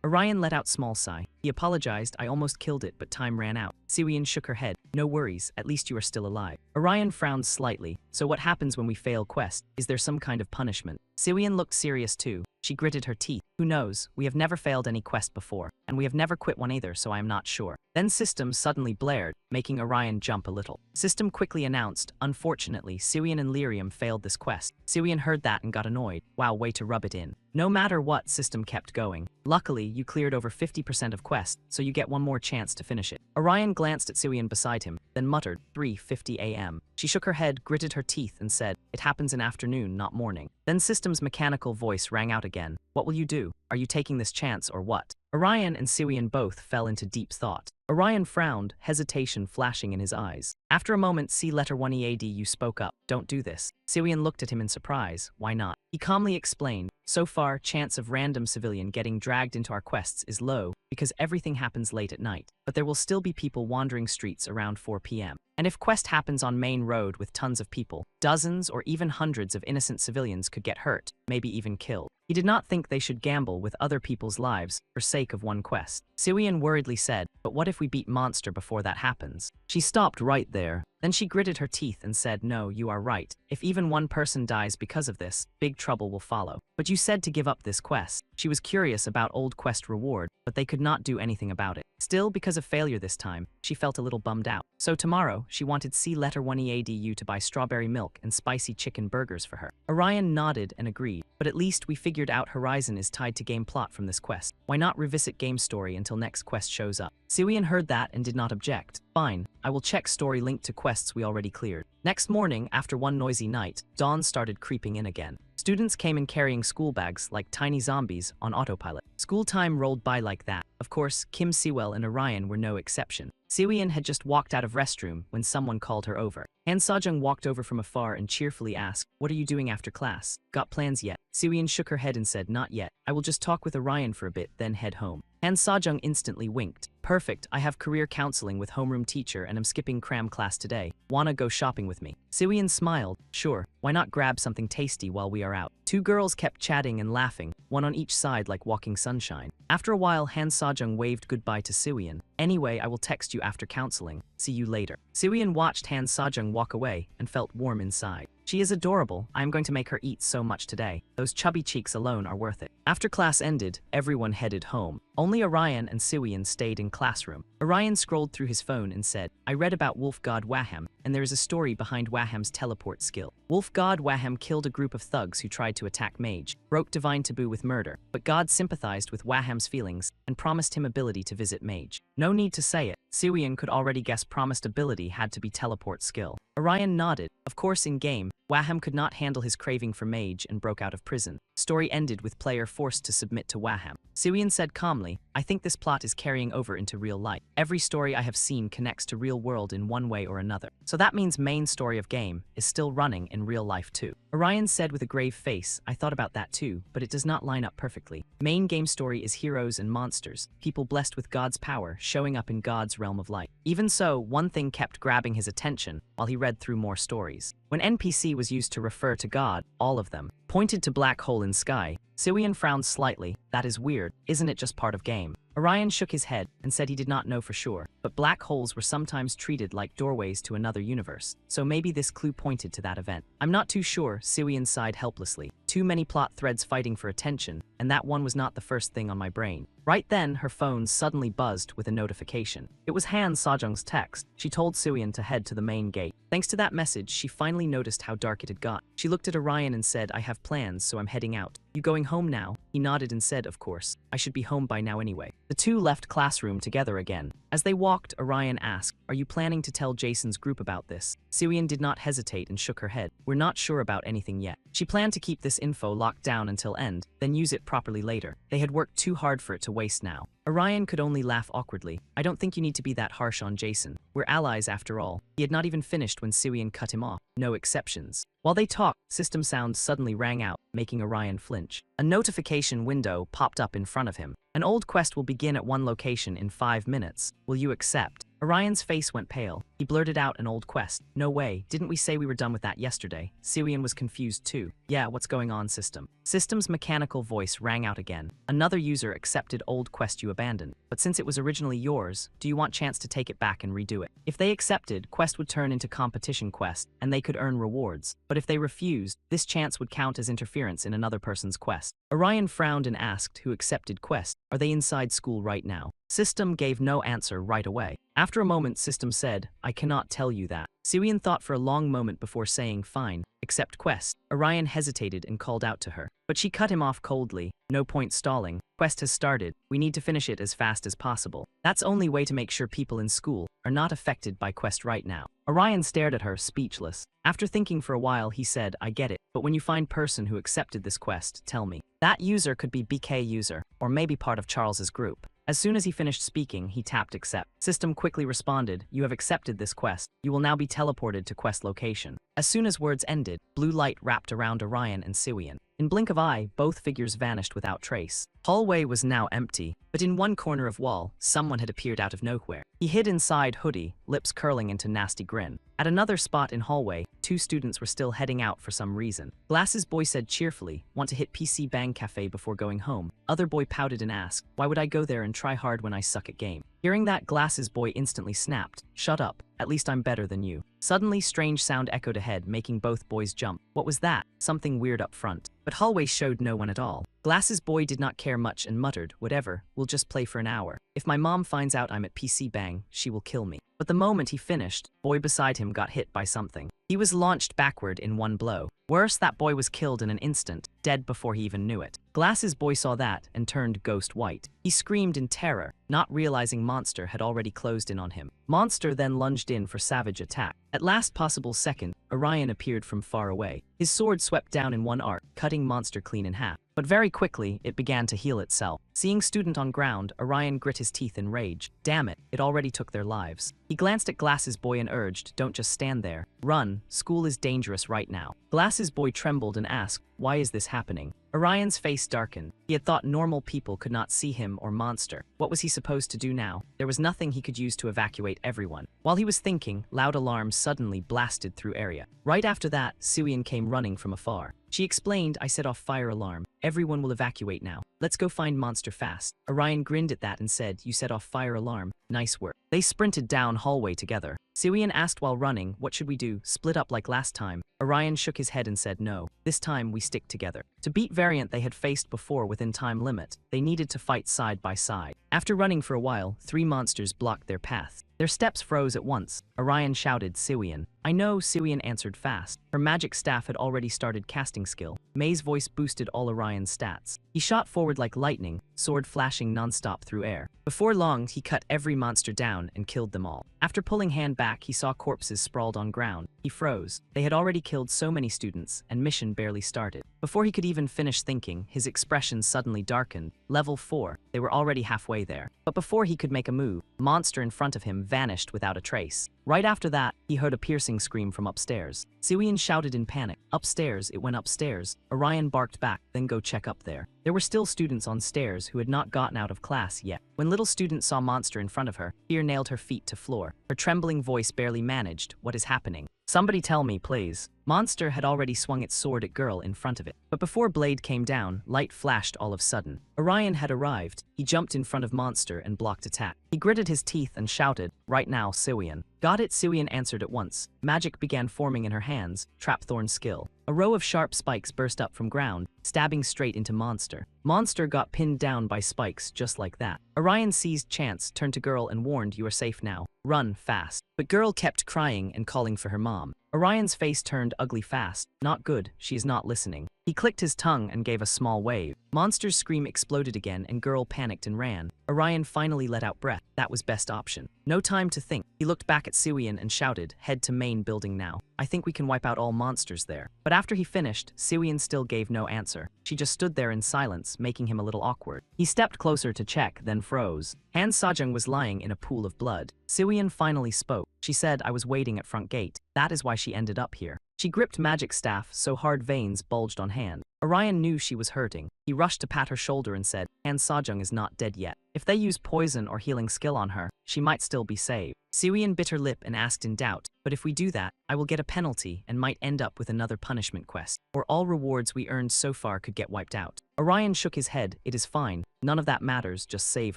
Orion let out small sigh. He apologized, "I almost killed it, but time ran out." Siwian shook her head. "No worries, at least you are still alive." Orion frowned slightly. "So what happens when we fail quest? Is there some kind of punishment?" Siwian looked serious too. She gritted her teeth. "Who knows? We have never failed any quest before, and we have never quit one either, so I am not sure." Then System suddenly blared, making Orion jump a little. System quickly announced, "Unfortunately, Siwian and Lyrium failed this quest." Siwian heard that and got annoyed. Wow, way to rub it in. No matter what, System kept going. "Luckily, you cleared over 50% of quest, so you get one more chance to finish it." Orion glanced at Siwian beside him, then muttered, 3:50 a.m. She shook her head, gritted her teeth, and said, "It happens in afternoon, not morning." Then System's mechanical voice rang out again. "What will you do? Are you taking this chance or what?" Orion and Siwian both fell into deep thought. Orion frowned, hesitation flashing in his eyes. After a moment, C letter 1 EADU spoke up. "Don't do this." Siwian looked at him in surprise. "Why not?" He calmly explained, "So far, chance of random civilian getting dragged into our quests is low because everything happens late at night. But there will still be people wandering streets around 4 p.m. And if quest happens on main road with tons of people, dozens or even hundreds of innocent civilians could get hurt, maybe even killed. He did not think they should gamble with other people's lives for sake of one quest." Siwian worriedly said, "But what if we beat Monster before that happens?" She stopped right there. Then she gritted her teeth and said, "No, you are right. If even one person dies because of this, big trouble will follow. But you said to give up this quest." She was curious about old quest reward, but they could not do anything about it. Still, because of failure this time, she felt a little bummed out. So tomorrow, she wanted C letter 1 EADU to buy strawberry milk and spicy chicken burgers for her. Orion nodded and agreed. "But at least we figured out Horizon is tied to game plot from this quest. Why not revisit game story until next quest shows up?" Siwian heard that and did not object. "Fine, I will check story linked to quests we already cleared." Next morning, after one noisy night, dawn started creeping in again. Students came in carrying school bags like tiny zombies on autopilot. School time rolled by like that. Of course, Kim Siwell and Orion were no exception. Siwian had just walked out of restroom when someone called her over. Han Sajung walked over from afar and cheerfully asked, "What are you doing after class? Got plans yet?" Siwian shook her head and said, "Not yet. I will just talk with Orion for a bit, then head home." Han Sajung instantly winked. "Perfect, I have career counseling with homeroom teacher and I'm skipping cram class today. Wanna go shopping with me?" Siwian smiled. "Sure, why not grab something tasty while we are out?" Two girls kept chatting and laughing, one on each side like walking sunshine. After a while, Han Sajung waved goodbye to Siwian. "Anyway, I will text you after counseling. See you later." Siwian watched Han Sajung walk away and felt warm inside. She is adorable. I am going to make her eat so much today. Those chubby cheeks alone are worth it. After class ended, everyone headed home. Only Orion and Siwian stayed in classroom. Orion scrolled through his phone and said, I read about Wolf God Waham, and there is a story behind Waham's teleport skill. Wolf God Waham killed a group of thugs who tried to attack Mage, broke divine taboo with murder, but God sympathized with Waham's feelings and promised him ability to visit Mage. No need to say it. Siwian could already guess promised ability had to be teleport skill. Orion nodded. Of course, in-game, Waham could not handle his craving for Mage and broke out of prison. Story ended with player forced to submit to Waham. Siwian said calmly, I think this plot is carrying over into real life. Every story I have seen connects to real world in one way or another. So that means main story of game is still running in real life too. Orion said with a grave face, I thought about that too, but it does not line up perfectly. Main game story is heroes and monsters, people blessed with God's power showing up in God's realm of light. Even so, one thing kept grabbing his attention while he read through more stories. When NPC was used to refer to God, all of them pointed to black hole in sky. Siwian frowned slightly. That is weird. Isn't it just part of game? Orion shook his head and said he did not know for sure, but black holes were sometimes treated like doorways to another universe, so maybe this clue pointed to that event. I'm not too sure, Siwian sighed helplessly. Too many plot threads fighting for attention, and that one was not the first thing on my brain. Right then, her phone suddenly buzzed with a notification. It was Han Sajong's text. She told Siwian to head to the main gate. Thanks to that message, she finally noticed how dark it had got. She looked at Orion and said, I have plans, so I'm heading out. You going home now? He nodded and said, of course. I should be home by now anyway. The two left classroom together again. As they walked, Orion asked, are you planning to tell Jason's group about this? Siwian did not hesitate and shook her head. We're not sure about anything yet. She planned to keep this info locked down until end, then use it properly later. They had worked too hard for it to waste now. Orion could only laugh awkwardly. I don't think you need to be that harsh on Jason. We're allies after all. He had not even finished when Siwian cut him off. No exceptions. While they talked, system sounds suddenly rang out, making Orion flinch. A notification window popped up in front of him. An old quest will begin at one location in 5 minutes. Will you accept? Orion's face went pale. He blurted out an old quest. No way, didn't we say we were done with that yesterday? Siwian was confused too. Yeah, what's going on, system? System's mechanical voice rang out again. Another user accepted old quest you abandoned. But since it was originally yours, do you want chance to take it back and redo it? If they accepted, quest would turn into competition quest, and they could earn rewards. But if they refused, this chance would count as interference in another person's quest. Orion frowned and asked who accepted quest. Are they inside school right now? System gave no answer right away. After a moment, System said, I cannot tell you that. Siwian thought for a long moment before saying, fine, accept quest. Orion hesitated and called out to her. But she cut him off coldly. No point stalling. Quest has started. We need to finish it as fast as possible. That's only way to make sure people in school are not affected by quest right now. Orion stared at her, speechless. After thinking for a while, he said, I get it, but when you find person who accepted this quest, tell me. That user could be BK user, or maybe part of Charles's group. As soon as he finished speaking, he tapped accept. System quickly responded, you have accepted this quest. You will now be teleported to quest location. As soon as words ended, blue light wrapped around Orion and Siwian. In blink of eye, both figures vanished without trace. Hallway was now empty, but in one corner of wall, someone had appeared out of nowhere. He hid inside hoodie, lips curling into nasty grin. At another spot in hallway, two students were still heading out for some reason. Glasses boy said cheerfully, want to hit PC Bang Cafe before going home. Other boy pouted and asked, why would I go there and try hard when I suck at game? Hearing that, Glasses boy instantly snapped, shut up, at least I'm better than you. Suddenly, strange sound echoed ahead, making both boys jump. What was that? Something weird up front. But hallway showed no one at all. Glasses boy did not care much and muttered, whatever, we'll just play for an hour. If my mom finds out I'm at PC Bang, she will kill me. But the moment he finished, boy beside him got hit by something. He was launched backward in one blow. Worse, that boy was killed in an instant, dead before he even knew it. Glasses boy saw that and turned ghost white. He screamed in terror, not realizing Monster had already closed in on him. Monster then lunged in for savage attack. At last possible second, Orion appeared from far away. His sword swept down in one arc, cutting Monster clean in half. But very quickly, it began to heal itself. Seeing student on ground, Orion grit his teeth in rage. Damn it, it already took their lives. He glanced at Glasses boy and urged, don't just stand there. Run, school is dangerous right now. Glasses boy trembled and asked, why is this happening? Orion's face darkened. He had thought normal people could not see him or Monster. What was he supposed to do now? There was nothing he could use to evacuate everyone. While he was thinking, loud alarms suddenly blasted through area. Right after that, Siwian came running from afar. She explained, I set off fire alarm. Everyone will evacuate now. Let's go find Monster fast. Orion grinned at that and said, you set off fire alarm. Nice work. They sprinted down hallway together. Siwian asked while running, what should we do, split up like last time? Orion shook his head and said no. This time we stick together. To beat variant they had faced before within time limit, they needed to fight side by side. After running for a while, 3 monsters blocked their paths. Their steps froze at once. Orion shouted, Siwian. I know, Siwian answered fast. Her magic staff had already started casting skill. May's voice boosted all Orion's stats. He shot forward like lightning, sword flashing nonstop through air. Before long, he cut every monster down and killed them all. After pulling hand back, he saw corpses sprawled on ground. He froze. They had already killed so many students, and mission barely started. Before he could even finish thinking, his expression suddenly darkened. Level 4. They were already halfway there. But before he could make a move, a monster in front of him vanished without a trace. Right after that, he heard a piercing scream from upstairs. Siwian shouted in panic. Upstairs, it went upstairs. Orion barked back, then go check up there. There were still students on stairs who had not gotten out of class yet. When little student saw monster in front of her, fear nailed her feet to floor. Her trembling voice barely managed, what is happening? Somebody tell me, please. Monster had already swung its sword at girl in front of it. But before blade came down, light flashed all of a sudden. Orion had arrived. He jumped in front of monster and blocked attack. He gritted his teeth and shouted, right now, Siwian. Got it, Siwian answered at once. Magic began forming in her hands, trapthorn skill. A row of sharp spikes burst up from ground, stabbing straight into monster. Monster got pinned down by spikes just like that. Orion seized chance, turned to girl and warned, you are safe now. Run fast. But girl kept crying and calling for her mom. Orion's face turned ugly fast. Not good, she is not listening. He clicked his tongue and gave a small wave. Monster's scream exploded again and girl panicked and ran. Orion finally let out breath. That was best option. No time to think. He looked back at Siwian and shouted, head to main building now. I think we can wipe out all monsters there. But after he finished, Siwian still gave no answer. She just stood there in silence, making him a little awkward. He stepped closer to check, then froze. Han Sajung was lying in a pool of blood. Siwian finally spoke. She said, I was waiting at front gate. That is why she ended up here. She gripped magic staff so hard veins bulged on hand. Orion knew she was hurting. He rushed to pat her shoulder and said, Han Sajung is not dead yet. If they use poison or healing skill on her, she might still be saved. Siwian bit her lip and asked in doubt, but if we do that, I will get a penalty and might end up with another punishment quest, or all rewards we earned so far could get wiped out. Orion shook his head. It is fine. None of that matters, just save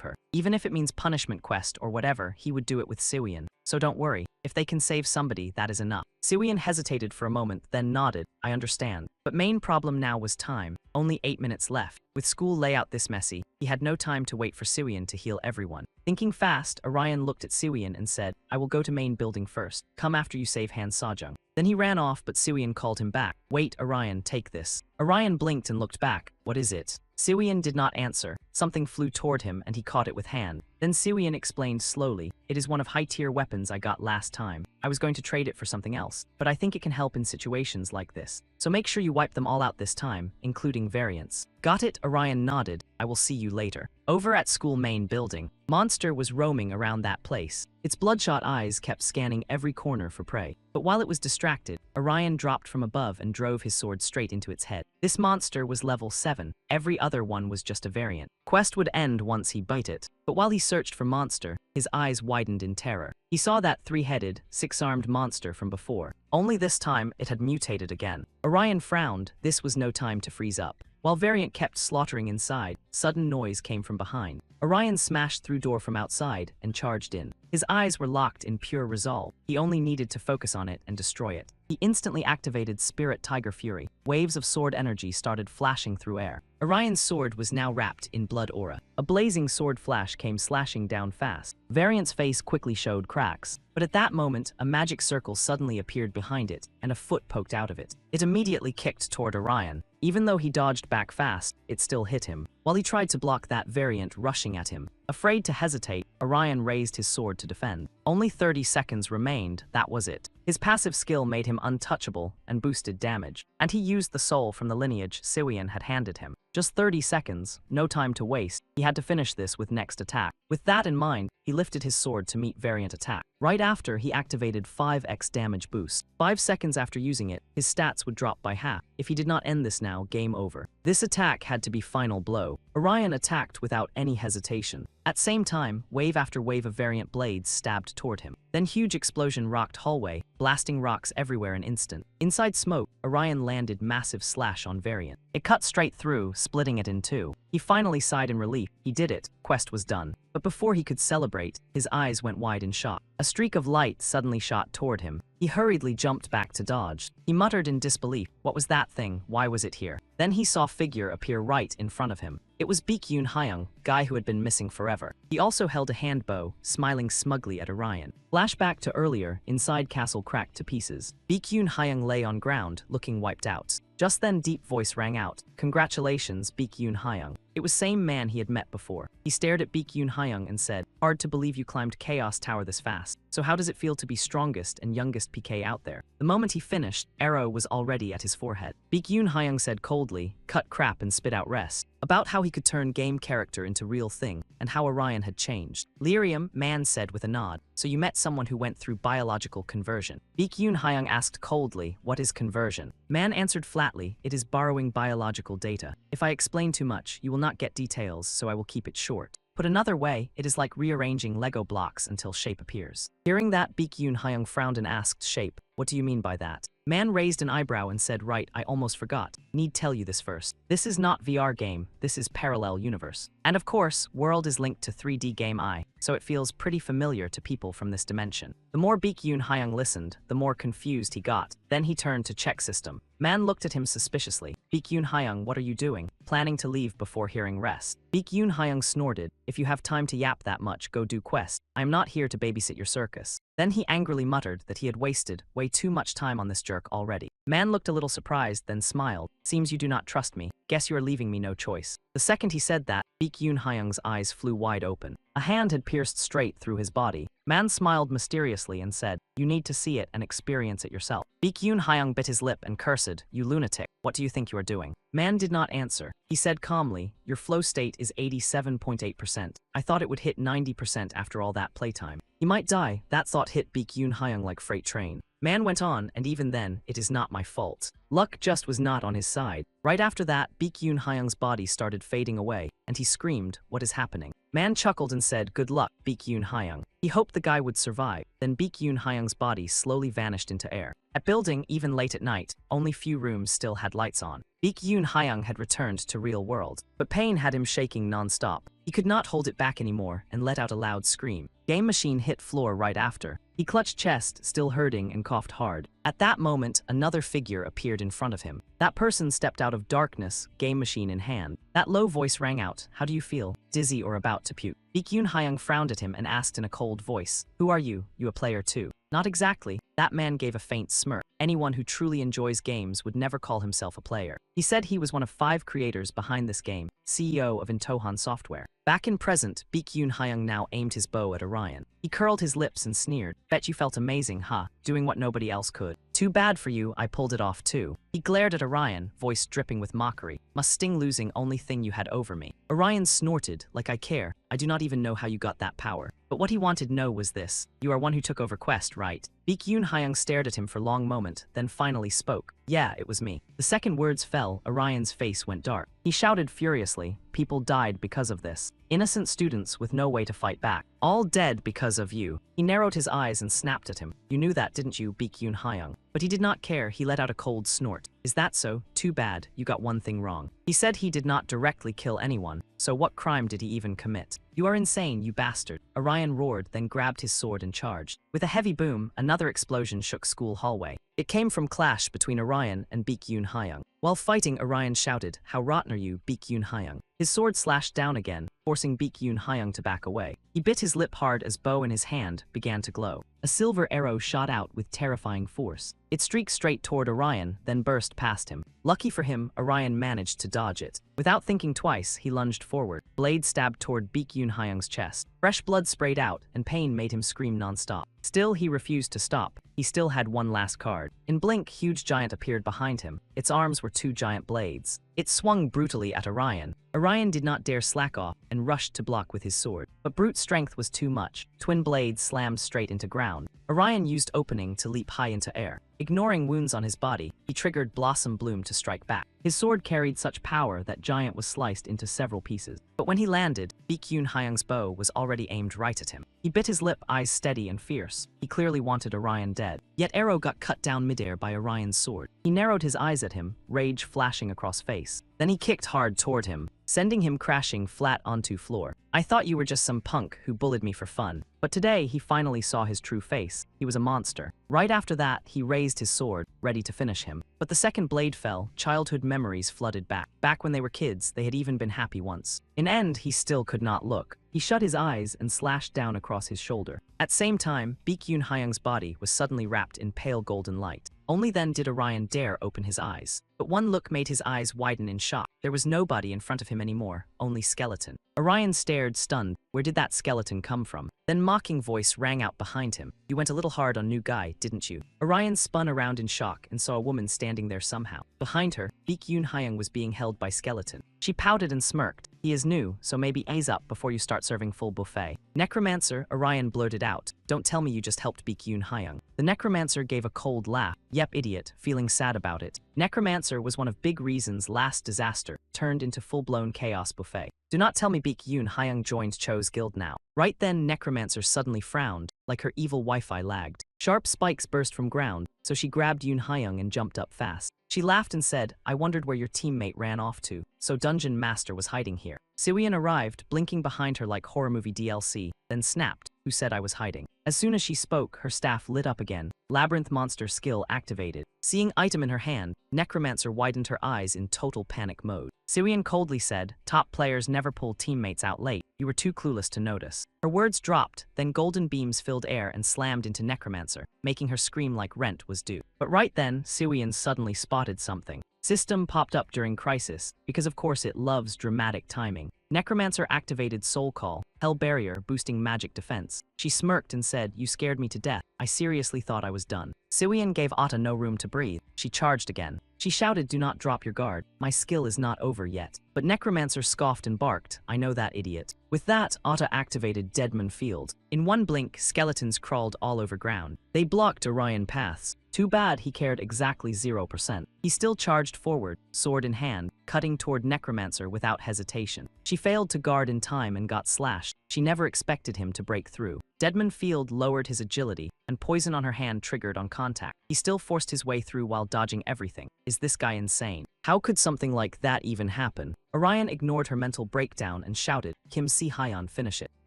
her. Even if it means punishment quest or whatever, he would do it with Siwian. So don't worry. If they can save somebody, that is enough. Siwian hesitated for a moment, then nodded. I understand. But main problem now was time. Only 8 minutes left. With school layout this messy, he had no time to wait for Siwian to heal everyone. Thinking fast, Orion looked at Siwian and said, I will go to main building first. Come after you save Han Sajung. Then he ran off, but Siwian called him back. Wait, Orion, take this. Orion blinked and looked back. What is it? Siwian did not answer. Something flew toward him and he caught it with hand. Then Siwian explained slowly, it is one of high-tier weapons I got last time. I was going to trade it for something else, but I think it can help in situations like this. So make sure you wipe them all out this time, including variants. Got it? Orion nodded. I will see you later. Over at school main building, monster was roaming around that place. Its bloodshot eyes kept scanning every corner for prey. But while it was distracted, Orion dropped from above and drove his sword straight into its head. This monster was level 7. Every other one was just a variant. Quest would end once he bite it. But while he searched for monster, his eyes widened in terror. He saw that 3-headed, 6-armed monster from before. Only this time, it had mutated again. Orion frowned. This was no time to freeze up. While variant kept slaughtering inside, sudden noise came from behind. Orion smashed through door from outside and charged in. His eyes were locked in pure resolve. He only needed to focus on it and destroy it. He instantly activated Spirit Tiger Fury. Waves of sword energy started flashing through air. Orion's sword was now wrapped in blood aura. A blazing sword flash came slashing down fast. Variant's face quickly showed cracks. But at that moment, a magic circle suddenly appeared behind it, and a foot poked out of it. It immediately kicked toward Orion. Even though he dodged back fast, it still hit him. While he tried to block that variant rushing at him. Afraid to hesitate, Orion raised his sword to defend. Only 30 seconds remained, that was it. His passive skill made him untouchable and boosted damage, and he used the soul from the lineage Siwian had handed him. Just 30 seconds, no time to waste. He had to finish this with next attack. With that in mind, he lifted his sword to meet variant attack. Right after, he activated 5x damage boost. 5 seconds after using it, his stats would drop by half. If he did not end this now, game over. This attack had to be final blow. Orion attacked without any hesitation. At same time, wave after wave of variant blades stabbed toward him. Then huge explosion rocked hallway, blasting rocks everywhere in instant. Inside smoke, Orion landed massive slash on Variant. It cut straight through, splitting it in two. He finally sighed in relief. He did it. Quest was done. But before he could celebrate, his eyes went wide in shock. A streak of light suddenly shot toward him. He hurriedly jumped back to dodge. He muttered in disbelief, "What was that thing? Why was it here?" Then he saw a figure appear right in front of him. It was Baekhyun Hyung, guy who had been missing forever. He also held a hand bow, smiling smugly at Orion. Flashback to earlier, inside castle cracked to pieces. Baekhyun Hyung lay on ground, looking wiped out. Just then deep voice rang out, "Congratulations, Baekhyun Hyung." It was same man he had met before. He stared at Baekhyun Hyung and said, "Hard to believe you climbed Chaos Tower this fast. So how does it feel to be strongest and youngest PK out there?" The moment he finished, arrow was already at his forehead. Baekhyun Hyung said coldly, "Cut crap and spit out rest." About how he could turn game character into real thing, and how Orion had changed. "Lyrium," man said with a nod, "So you met someone who went through biological conversion." Baekhyun Hyung asked coldly, "What is conversion?" Man answered flatly, "It is borrowing biological data. If I explain too much, you will not get details, so I will keep it short. Put another way, it is like rearranging Lego blocks until shape appears." Hearing that, Baekhyun Hyung frowned and asked, "Shape? What do you mean by that?" Man raised an eyebrow and said, "Right, I almost forgot. Need tell you this first. This is not VR game, this is parallel universe. And of course, world is linked to 3D game I, so it feels pretty familiar to people from this dimension." The more Baekhyun Hyung listened, the more confused he got. Then he turned to check system. Man looked at him suspiciously. "Baekhyun Hyung, what are you doing? Planning to leave before hearing rest." Baekhyun Hyung snorted, "If you have time to yap that much, go do quest. I am not here to babysit your circus." Then he angrily muttered that he had wasted way too much time on this jerk already. Man looked a little surprised, then smiled. "Seems you do not trust me. Guess you are leaving me no choice." The second he said that, Baekhyun Hyung's eyes flew wide open. A hand had pierced straight through his body. Man smiled mysteriously and said, "You need to see it and experience it yourself." Baekhyun Hyung bit his lip and cursed, "You lunatic, what do you think you are doing?" Man did not answer. He said calmly, "Your flow state is 87.8%. I thought it would hit 90% after all that playtime." He might die. That thought hit Baekhyun Hyung like freight train. Man went on, and even then, "It is not my fault." Luck just was not on his side. Right after that, Baekhyun Hyung's body started fading away, and he screamed, "What is happening?" Man chuckled and said, "Good luck, Baekhyun Hyung." He hoped the guy would survive. Then Baekhyun Hyung's body slowly vanished into air. At building, even late at night, only few rooms still had lights on. Baekhyun Hyung had returned to real world, but pain had him shaking non-stop. He could not hold it back anymore and let out a loud scream. Game machine hit floor right after. He clutched chest, still hurting, and coughed hard. At that moment, another figure appeared in front of him. That person stepped out of darkness, game machine in hand. That low voice rang out, "How do you feel? Dizzy or about to puke?" Baekhyun Hyung frowned at him and asked in a cold voice, "Who are you? You a player too?" "Not exactly." That man gave a faint smirk. Anyone who truly enjoys games would never call himself a player. He said he was one of 5 creators behind this game, CEO of Intohan Software. Back in present, Baekhyun Hyung now aimed his bow at Orion. He curled his lips and sneered, "Bet you felt amazing, huh? Doing what nobody else could. Too bad for you, I pulled it off too." He glared at Orion, voice dripping with mockery. "Must sting losing only thing you had over me." Orion snorted, "Like I care. I do not even know how you got that power." But what he wanted to know was this: "You are one who took over quest, right?" Baekhyun Hyung stared at him for a long moment, then finally spoke. "Yeah, it was me." The second words fell, Orion's face went dark. He shouted furiously, "People died because of this. Innocent students with no way to fight back. All dead because of you." He narrowed his eyes and snapped at him. "You knew that, didn't you, Baekhyun Hyung?" But he did not care. He let out a cold snort. "Is that so? Too bad. You got one thing wrong." He said he did not directly kill anyone, so what crime did he even commit? "You are insane, you bastard." Orion roared, then grabbed his sword and charged. With a heavy boom, another explosion shook school hallway. It came from clash between Orion and Baekhyun Hyung. While fighting, Orion shouted, "How rotten are you, Baekhyun Hyung?" His sword slashed down again, forcing Baekhyun Hyung to back away. He bit his lip hard as bow in his hand began to glow. A silver arrow shot out with terrifying force. It streaked straight toward Orion, then burst past him. Lucky for him, Orion managed to dodge it. Without thinking twice, he lunged forward. Blade stabbed toward Baekhyun Hyung's chest. Fresh blood sprayed out, and pain made him scream non-stop. Still, he refused to stop. He still had one last card. In blink, huge giant appeared behind him. Its arms were 2 giant blades. It swung brutally at Orion. Orion did not dare slack off and rushed to block with his sword. But brute strength was too much. Twin blades slammed straight into ground. Orion used opening to leap high into air. Ignoring wounds on his body, he triggered Blossom Bloom to strike back. His sword carried such power that Giant was sliced into several pieces. But when he landed, Baekhyun Hyung's bow was already aimed right at him. He bit his lip, eyes steady and fierce. He clearly wanted Orion dead. Yet arrow got cut down midair by Orion's sword. He narrowed his eyes at him, rage flashing across face. Then he kicked hard toward him, sending him crashing flat onto floor. I thought you were just some punk who bullied me for fun. But today, he finally saw his true face. He was a monster. Right after that, he raised his sword, ready to finish him. But the second blade fell, childhood memories flooded back. Back when they were kids, they had even been happy once. In end, he still could not look. He shut his eyes and slashed down across his shoulder. At same time, Baekhyun Hyung's body was suddenly wrapped in pale golden light. Only then did Orion dare open his eyes. But one look made his eyes widen in shock. There was nobody in front of him anymore, only skeleton. Orion stared, stunned. Where did that skeleton come from? Then mocking voice rang out behind him. You went a little hard on new guy, didn't you? Orion spun around in shock and saw a woman standing there somehow. Behind her, Baekhyun Hyung was being held by skeleton. She pouted and smirked. He is new, so maybe ease up before you start serving full buffet. Necromancer, Orion blurted out. Don't tell me you just helped Baekhyun Hyung. The Necromancer gave a cold laugh. Yep, idiot, feeling sad about it. Necromancer was one of big reasons last disaster turned into full-blown chaos buffet. Do not tell me Baekhyun Hyung joined Cho's guild now. Right then, Necromancer suddenly frowned, like her evil Wi-Fi lagged. Sharp spikes burst from ground, so she grabbed Yoon Hyung and jumped up fast. She laughed and said, I wondered where your teammate ran off to. So Dungeon Master was hiding here. Siwian arrived, blinking behind her like horror movie DLC, then snapped, who said I was hiding. As soon as she spoke, her staff lit up again. Labyrinth monster skill activated. Seeing item in her hand, Necromancer widened her eyes in total panic mode. Siwian coldly said, top players never pull teammates out late. You were too clueless to notice. Her words dropped, then golden beams filled air and slammed into Necromancer, making her scream like rent was due. But right then, Siwian suddenly spotted something. System popped up during crisis, because of course it loves dramatic timing. Necromancer activated Soul Call, Hell Barrier boosting magic defense. She smirked and said, you scared me to death. I seriously thought I was done. Siwian gave Atta no room to breathe. She charged again. She shouted, do not drop your guard. My skill is not over yet. But Necromancer scoffed and barked, I know that idiot. With that, Atta activated Deadman Field. In one blink, skeletons crawled all over ground. They blocked Orion paths. Too bad he cared exactly 0%. He still charged forward, sword in hand, cutting toward Necromancer without hesitation. She failed to guard in time and got slashed. She never expected him to break through. Deadman Field lowered his agility, and poison on her hand triggered on contact. He still forced his way through while dodging everything. Is this guy insane? How could something like that even happen? Orion ignored her mental breakdown and shouted, Kim Si Hyun, finish it.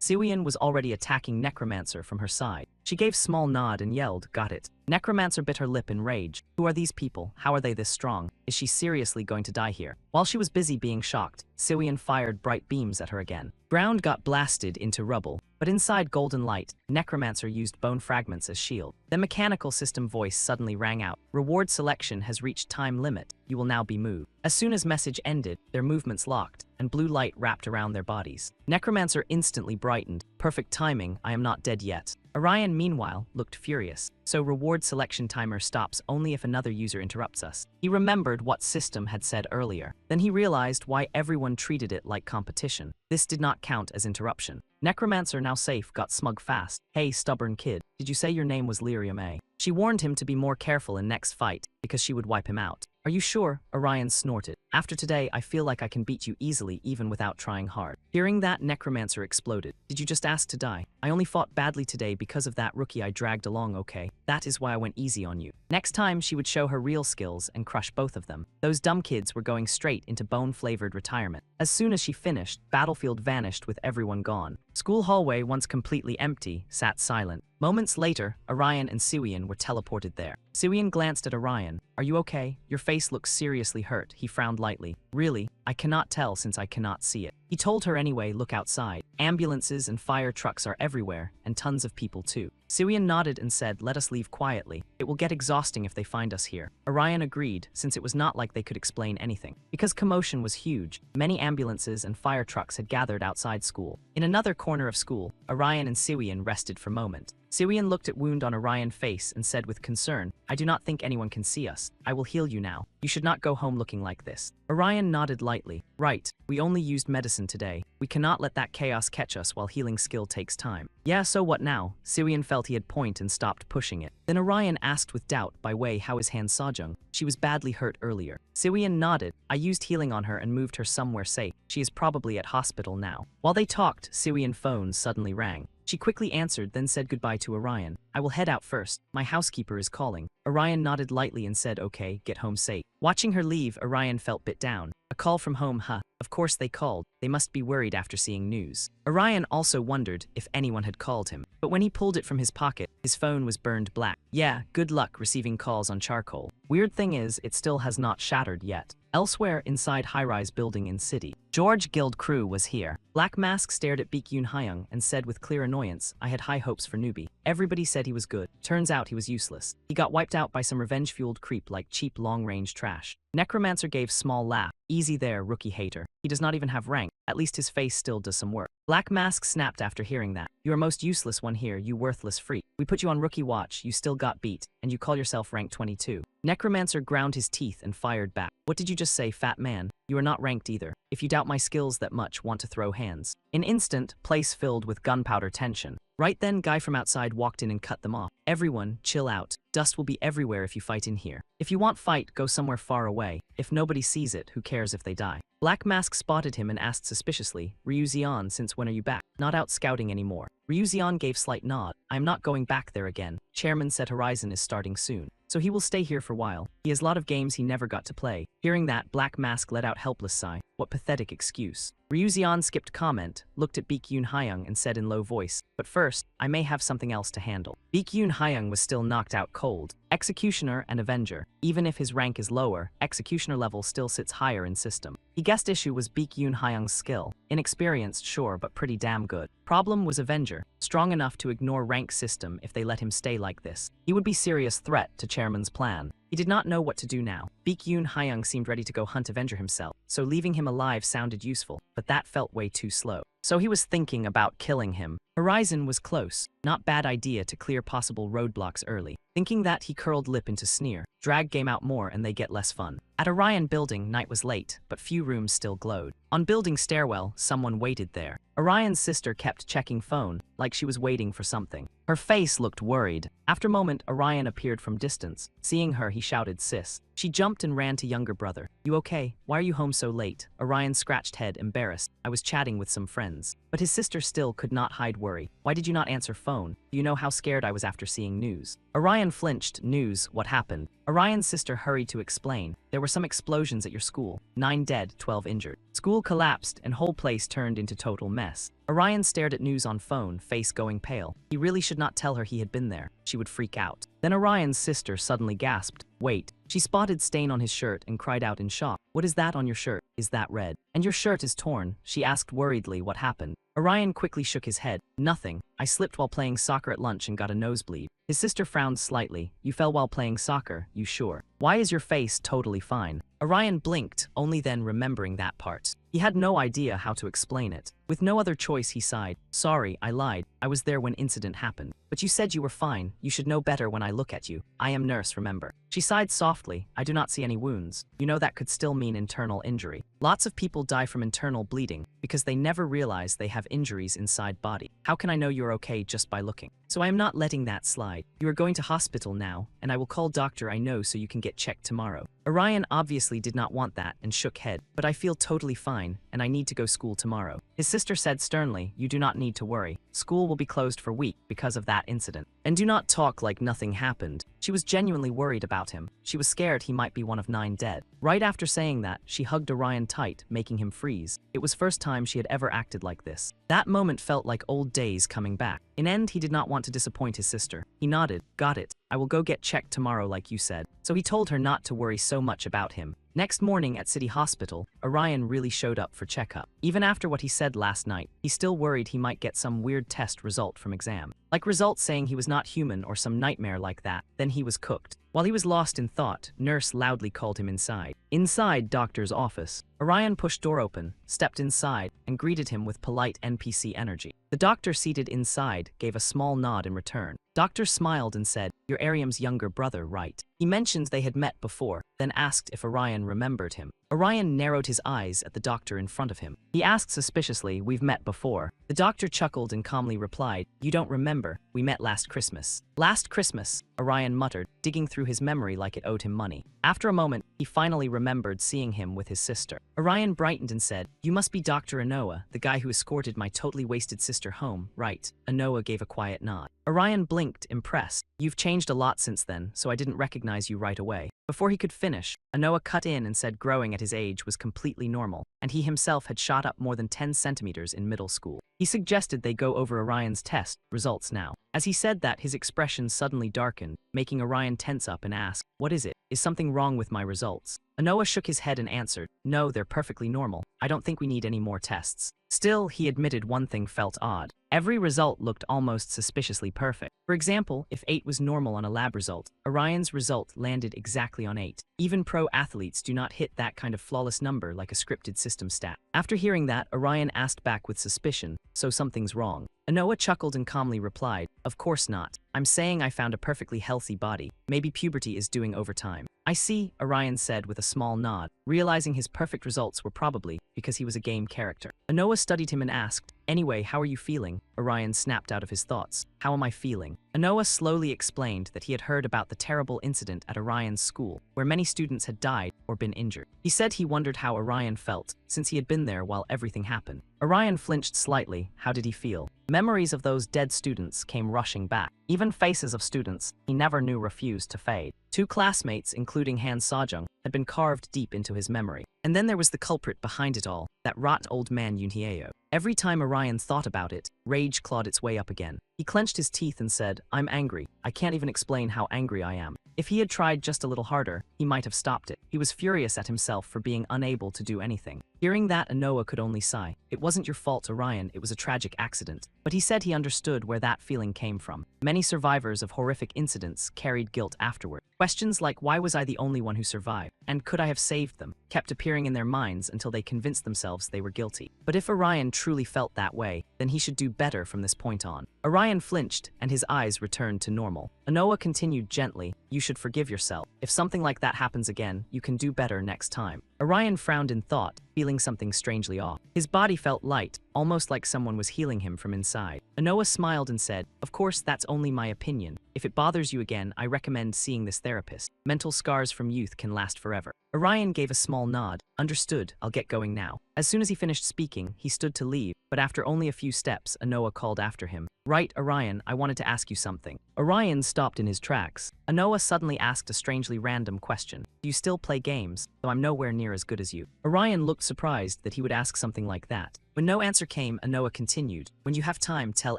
Siwian was already attacking Necromancer from her side. She gave small nod and yelled, got it. Necromancer bit her lip in rage. Who are these people? How are they this strong? Is she seriously going to die here? While she was busy being shocked, Siwian fired bright beams at her again. Ground got blasted into rubble, but inside golden light, Necromancer used bone fragments as shield. The mechanical system voice suddenly rang out. Reward selection has reached time limit. You will now be moved. As soon as message ended, their movements locked, and blue light wrapped around their bodies. Necromancer instantly brightened. Perfect timing, I am not dead yet. Orion, meanwhile, looked furious. So reward selection timer stops only if another user interrupts us. He remembered what system had said earlier. Then he realized why everyone treated it like competition. This did not count as interruption. Necromancer, now safe, got smug fast. Hey, stubborn kid, did you say your name was Lyrium A? She warned him to be more careful in next fight, because she would wipe him out. Are you sure? Orion snorted. After today, I feel like I can beat you easily even without trying hard. Hearing that, Necromancer exploded. Did you just ask to die? I only fought badly today because of that rookie I dragged along, okay? That is why I went easy on you. Next time, she would show her real skills and crush both of them. Those dumb kids were going straight into bone-flavored retirement. As soon as she finished, battlefield vanished with everyone gone. School hallway, once completely empty, sat silent. Moments later, Orion and Siwian were teleported there. Siwian glanced at Orion. Are you okay? Your face looks seriously hurt. He frowned lightly. Really? I cannot tell since I cannot see it. He told her anyway, look outside. Ambulances and fire trucks are everywhere, and tons of people too. Siwian nodded and said, let us leave quietly. It will get exhausting if they find us here. Orion agreed, since it was not like they could explain anything. Because commotion was huge, many ambulances and fire trucks had gathered outside school. In another corner of school, Orion and Siwian rested for a moment. Siwian looked at wound on Orion's face and said with concern, I do not think anyone can see us. I will heal you now. You should not go home looking like this. Orion nodded lightly. Right, we only used medicine today. We cannot let that chaos catch us while healing skill takes time. Yeah, so what now? Sirian felt he had point and stopped pushing it. Then Orion asked with doubt by way how his hand Sejong. She was badly hurt earlier. Sirian nodded. I used healing on her and moved her somewhere safe. She is probably at hospital now. While they talked, Sirian's phone suddenly rang. She quickly answered, then said goodbye to Orion. I will head out first. My housekeeper is calling. Orion nodded lightly and said, okay, get home safe. Watching her leave, Orion felt bit down. A call from home, huh? Of course they called. They must be worried after seeing news. Orion also wondered if anyone had called him. But when he pulled it from his pocket, his phone was burned black. Yeah, good luck receiving calls on charcoal. Weird thing is, it still has not shattered yet. Elsewhere inside high-rise building in city, George Guild crew was here. Black Mask stared at Baekhyun Hyung and said with clear annoyance, I had high hopes for newbie. Everybody said he was good. Turns out he was useless. He got wiped out by some revenge-fueled creep like cheap long-range trash. Necromancer gave small laugh. Easy there, rookie hater. He does not even have rank. At least his face still does some work. Black Mask snapped after hearing that. You are most useless one here, you worthless freak. We put you on rookie watch, you still got beat, and you call yourself rank 22. Necromancer ground his teeth and fired back. What did you just say, fat man? You are not ranked either. If you doubt my skills that much, want to throw hands. In instant, place filled with gunpowder tension. Right then, guy from outside walked in and cut them off. Everyone, chill out. Dust will be everywhere if you fight in here. If you want fight, go somewhere far away. If nobody sees it, who cares if they die? Black Mask spotted him and asked suspiciously, Ryu Xian, since when are you back? Not out scouting anymore. Ryu Xian gave slight nod. I am not going back there again. Chairman said Horizon is starting soon. So he will stay here for a while. He has a lot of games he never got to play. Hearing that, Black Mask let out helpless sigh. What pathetic excuse. Ryu Xian skipped comment, looked at Baekhyun Hyung and said in low voice, but first, I may have something else to handle. Baekhyun Hyung was still knocked out cold. Executioner and Avenger. Even if his rank is lower, Executioner level still sits higher in system. He guessed issue was Baekhyun Hyung's skill. Inexperienced, sure, but pretty damn good. Problem was Avenger. Strong enough to ignore rank system if they let him stay like this. He would be serious threat to Chairman's plan. He did not know what to do now. Baekhyun Hyung seemed ready to go hunt Avenger himself, so leaving him alive sounded useful, but that felt way too slow. So he was thinking about killing him. Horizon was close. Not bad idea to clear possible roadblocks early. Thinking that, he curled lip into sneer. Drag game out more and they get less fun. At Orion building, night was late, but few rooms still glowed. On building stairwell, someone waited there. Orion's sister kept checking phone, like she was waiting for something. Her face looked worried. After a moment, Orion appeared from distance. Seeing her, he shouted, sis. She jumped and ran to younger brother. You okay? Why are you home so late? Orion scratched head, embarrassed. I was chatting with some friends. But his sister still could not hide worry. Why did you not answer phone? Do you know how scared I was after seeing news? Orion flinched. News? What happened? Orion's sister hurried to explain. There were some explosions at your school. 9 dead, 12 injured. School collapsed and whole place turned into total mess. Orion stared at news on phone, face going pale. He really should not tell her he had been there. She would freak out. Then Orion's sister suddenly gasped. Wait. She spotted stain on his shirt and cried out in shock. What is that on your shirt? Is that red? And your shirt is torn. She asked worriedly what happened. Orion quickly shook his head. Nothing. I slipped while playing soccer at lunch and got a nosebleed. His sister frowned slightly. You fell while playing soccer, you sure? Why is your face totally fine? Orion blinked, only then remembering that part. He had no idea how to explain it. With no other choice, he sighed. Sorry, I lied. I was there when incident happened. But you said you were fine. You should know better when I look at you. I am nurse, remember? She sighed softly. I do not see any wounds. You know that could still mean internal injury. Lots of people die from internal bleeding because they never realize they have injuries inside body. How can I know you're okay just by looking? So I am not letting that slide. You are going to hospital now, and I will call doctor I know so you can get checked tomorrow. Orion obviously did not want that and shook head, but I feel totally fine, and I need to go school tomorrow. His sister said sternly, you do not need to worry. School will be closed for a week because of that incident. And do not talk like nothing happened. She was genuinely worried about him. She was scared he might be one of 9 dead. Right after saying that, she hugged Orion tight, making him freeze. It was first time she had ever acted like this. That moment felt like old days coming back. In end, he did not want to disappoint his sister. He nodded. Got it. I will go get checked tomorrow like you said. So he told her not to worry so much about him. Next morning at City Hospital, Orion really showed up for checkup. Even after what he said last night, he still worried he might get some weird test result from exam. Like results saying he was not human or some nightmare like that, then he was cooked. While he was lost in thought, nurse loudly called him inside. Inside doctor's office, Orion pushed door open, stepped inside, and greeted him with polite NPC energy. The doctor seated inside gave a small nod in return. Doctor smiled and said, you're Ariam's younger brother, right? He mentioned they had met before, then asked if Orion remembered him. Orion narrowed his eyes at the doctor in front of him. He asked suspiciously, "We've met before." The doctor chuckled and calmly replied, "You don't remember, we met last Christmas." "Last Christmas," Orion muttered, digging through his memory like it owed him money. After a moment, he finally remembered seeing him with his sister. Orion brightened and said, "You must be Dr. Anoa, the guy who escorted my totally wasted sister home, right?" Anoa gave a quiet nod. Orion blinked, impressed. "You've changed a lot since then, so I didn't recognize you right away." Before he could finish, Anoa cut in and said growing at his age was completely normal, and he himself had shot up more than 10 centimeters in middle school. He suggested they go over Orion's test results now. As he said that, his expression suddenly darkened, making Orion tense up and ask, "What is it? Is something wrong with my results?" Anoa shook his head and answered, "No, they're perfectly normal. I don't think we need any more tests." Still, he admitted one thing felt odd. Every result looked almost suspiciously perfect. For example, if 8 was normal on a lab result, Orion's result landed exactly on 8. Even pro athletes do not hit that kind of flawless number like a scripted system stat. After hearing that, Orion asked back with suspicion, "So something's wrong?" Anoa chuckled and calmly replied, "Of course not. I'm saying I found a perfectly healthy body. Maybe puberty is doing overtime." "I see," Orion said with a small nod, realizing his perfect results were probably because he was a game character. Anoa studied him and asked, "Anyway, how are you feeling?" Orion snapped out of his thoughts. "How am I feeling?" Anoa slowly explained that he had heard about the terrible incident at Orion's school, where many students had died or been injured. He said he wondered how Orion felt, since he had been there while everything happened. Orion flinched slightly. How did he feel? Memories of those dead students came rushing back. Even faces of students he never knew refused to fade. 2 classmates, including Han Sejong, had been carved deep into his memory. And then there was the culprit behind it all, that rot old man Yahello. Every time Orion thought about it, rage clawed its way up again. He clenched his teeth and said, "I'm angry. I can't even explain how angry I am." If he had tried just a little harder, he might have stopped it. He was furious at himself for being unable to do anything. Hearing that, Anoa could only sigh. "It wasn't your fault, Orion, it was a tragic accident." But he said he understood where that feeling came from. Many survivors of horrific incidents carried guilt afterward. Questions like, why was I the only one who survived? And could I have saved them? Kept appearing in their minds until they convinced themselves they were guilty. But if Orion truly felt that way, then he should do better from this point on. Orion flinched, and his eyes returned to normal. Anoa continued gently, "You should forgive yourself. If something like that happens again, you can do better next time." Orion frowned in thought, feeling something strangely off. His body felt light, almost like someone was healing him from inside. Anoa smiled and said, "Of course, that's only my opinion. If it bothers you again, I recommend seeing this therapist. Mental scars from youth can last forever." Orion gave a small nod. "Understood, I'll get going now." As soon as he finished speaking, he stood to leave, but after only a few steps, Anoa called after him. "Right, Orion, I wanted to ask you something." Orion stopped in his tracks. Anoa suddenly asked a strangely random question. "Do you still play games? Though I'm nowhere near as good as you." Orion looked surprised that he would ask something like that. When no answer came, Anoa continued, "When you have time, tell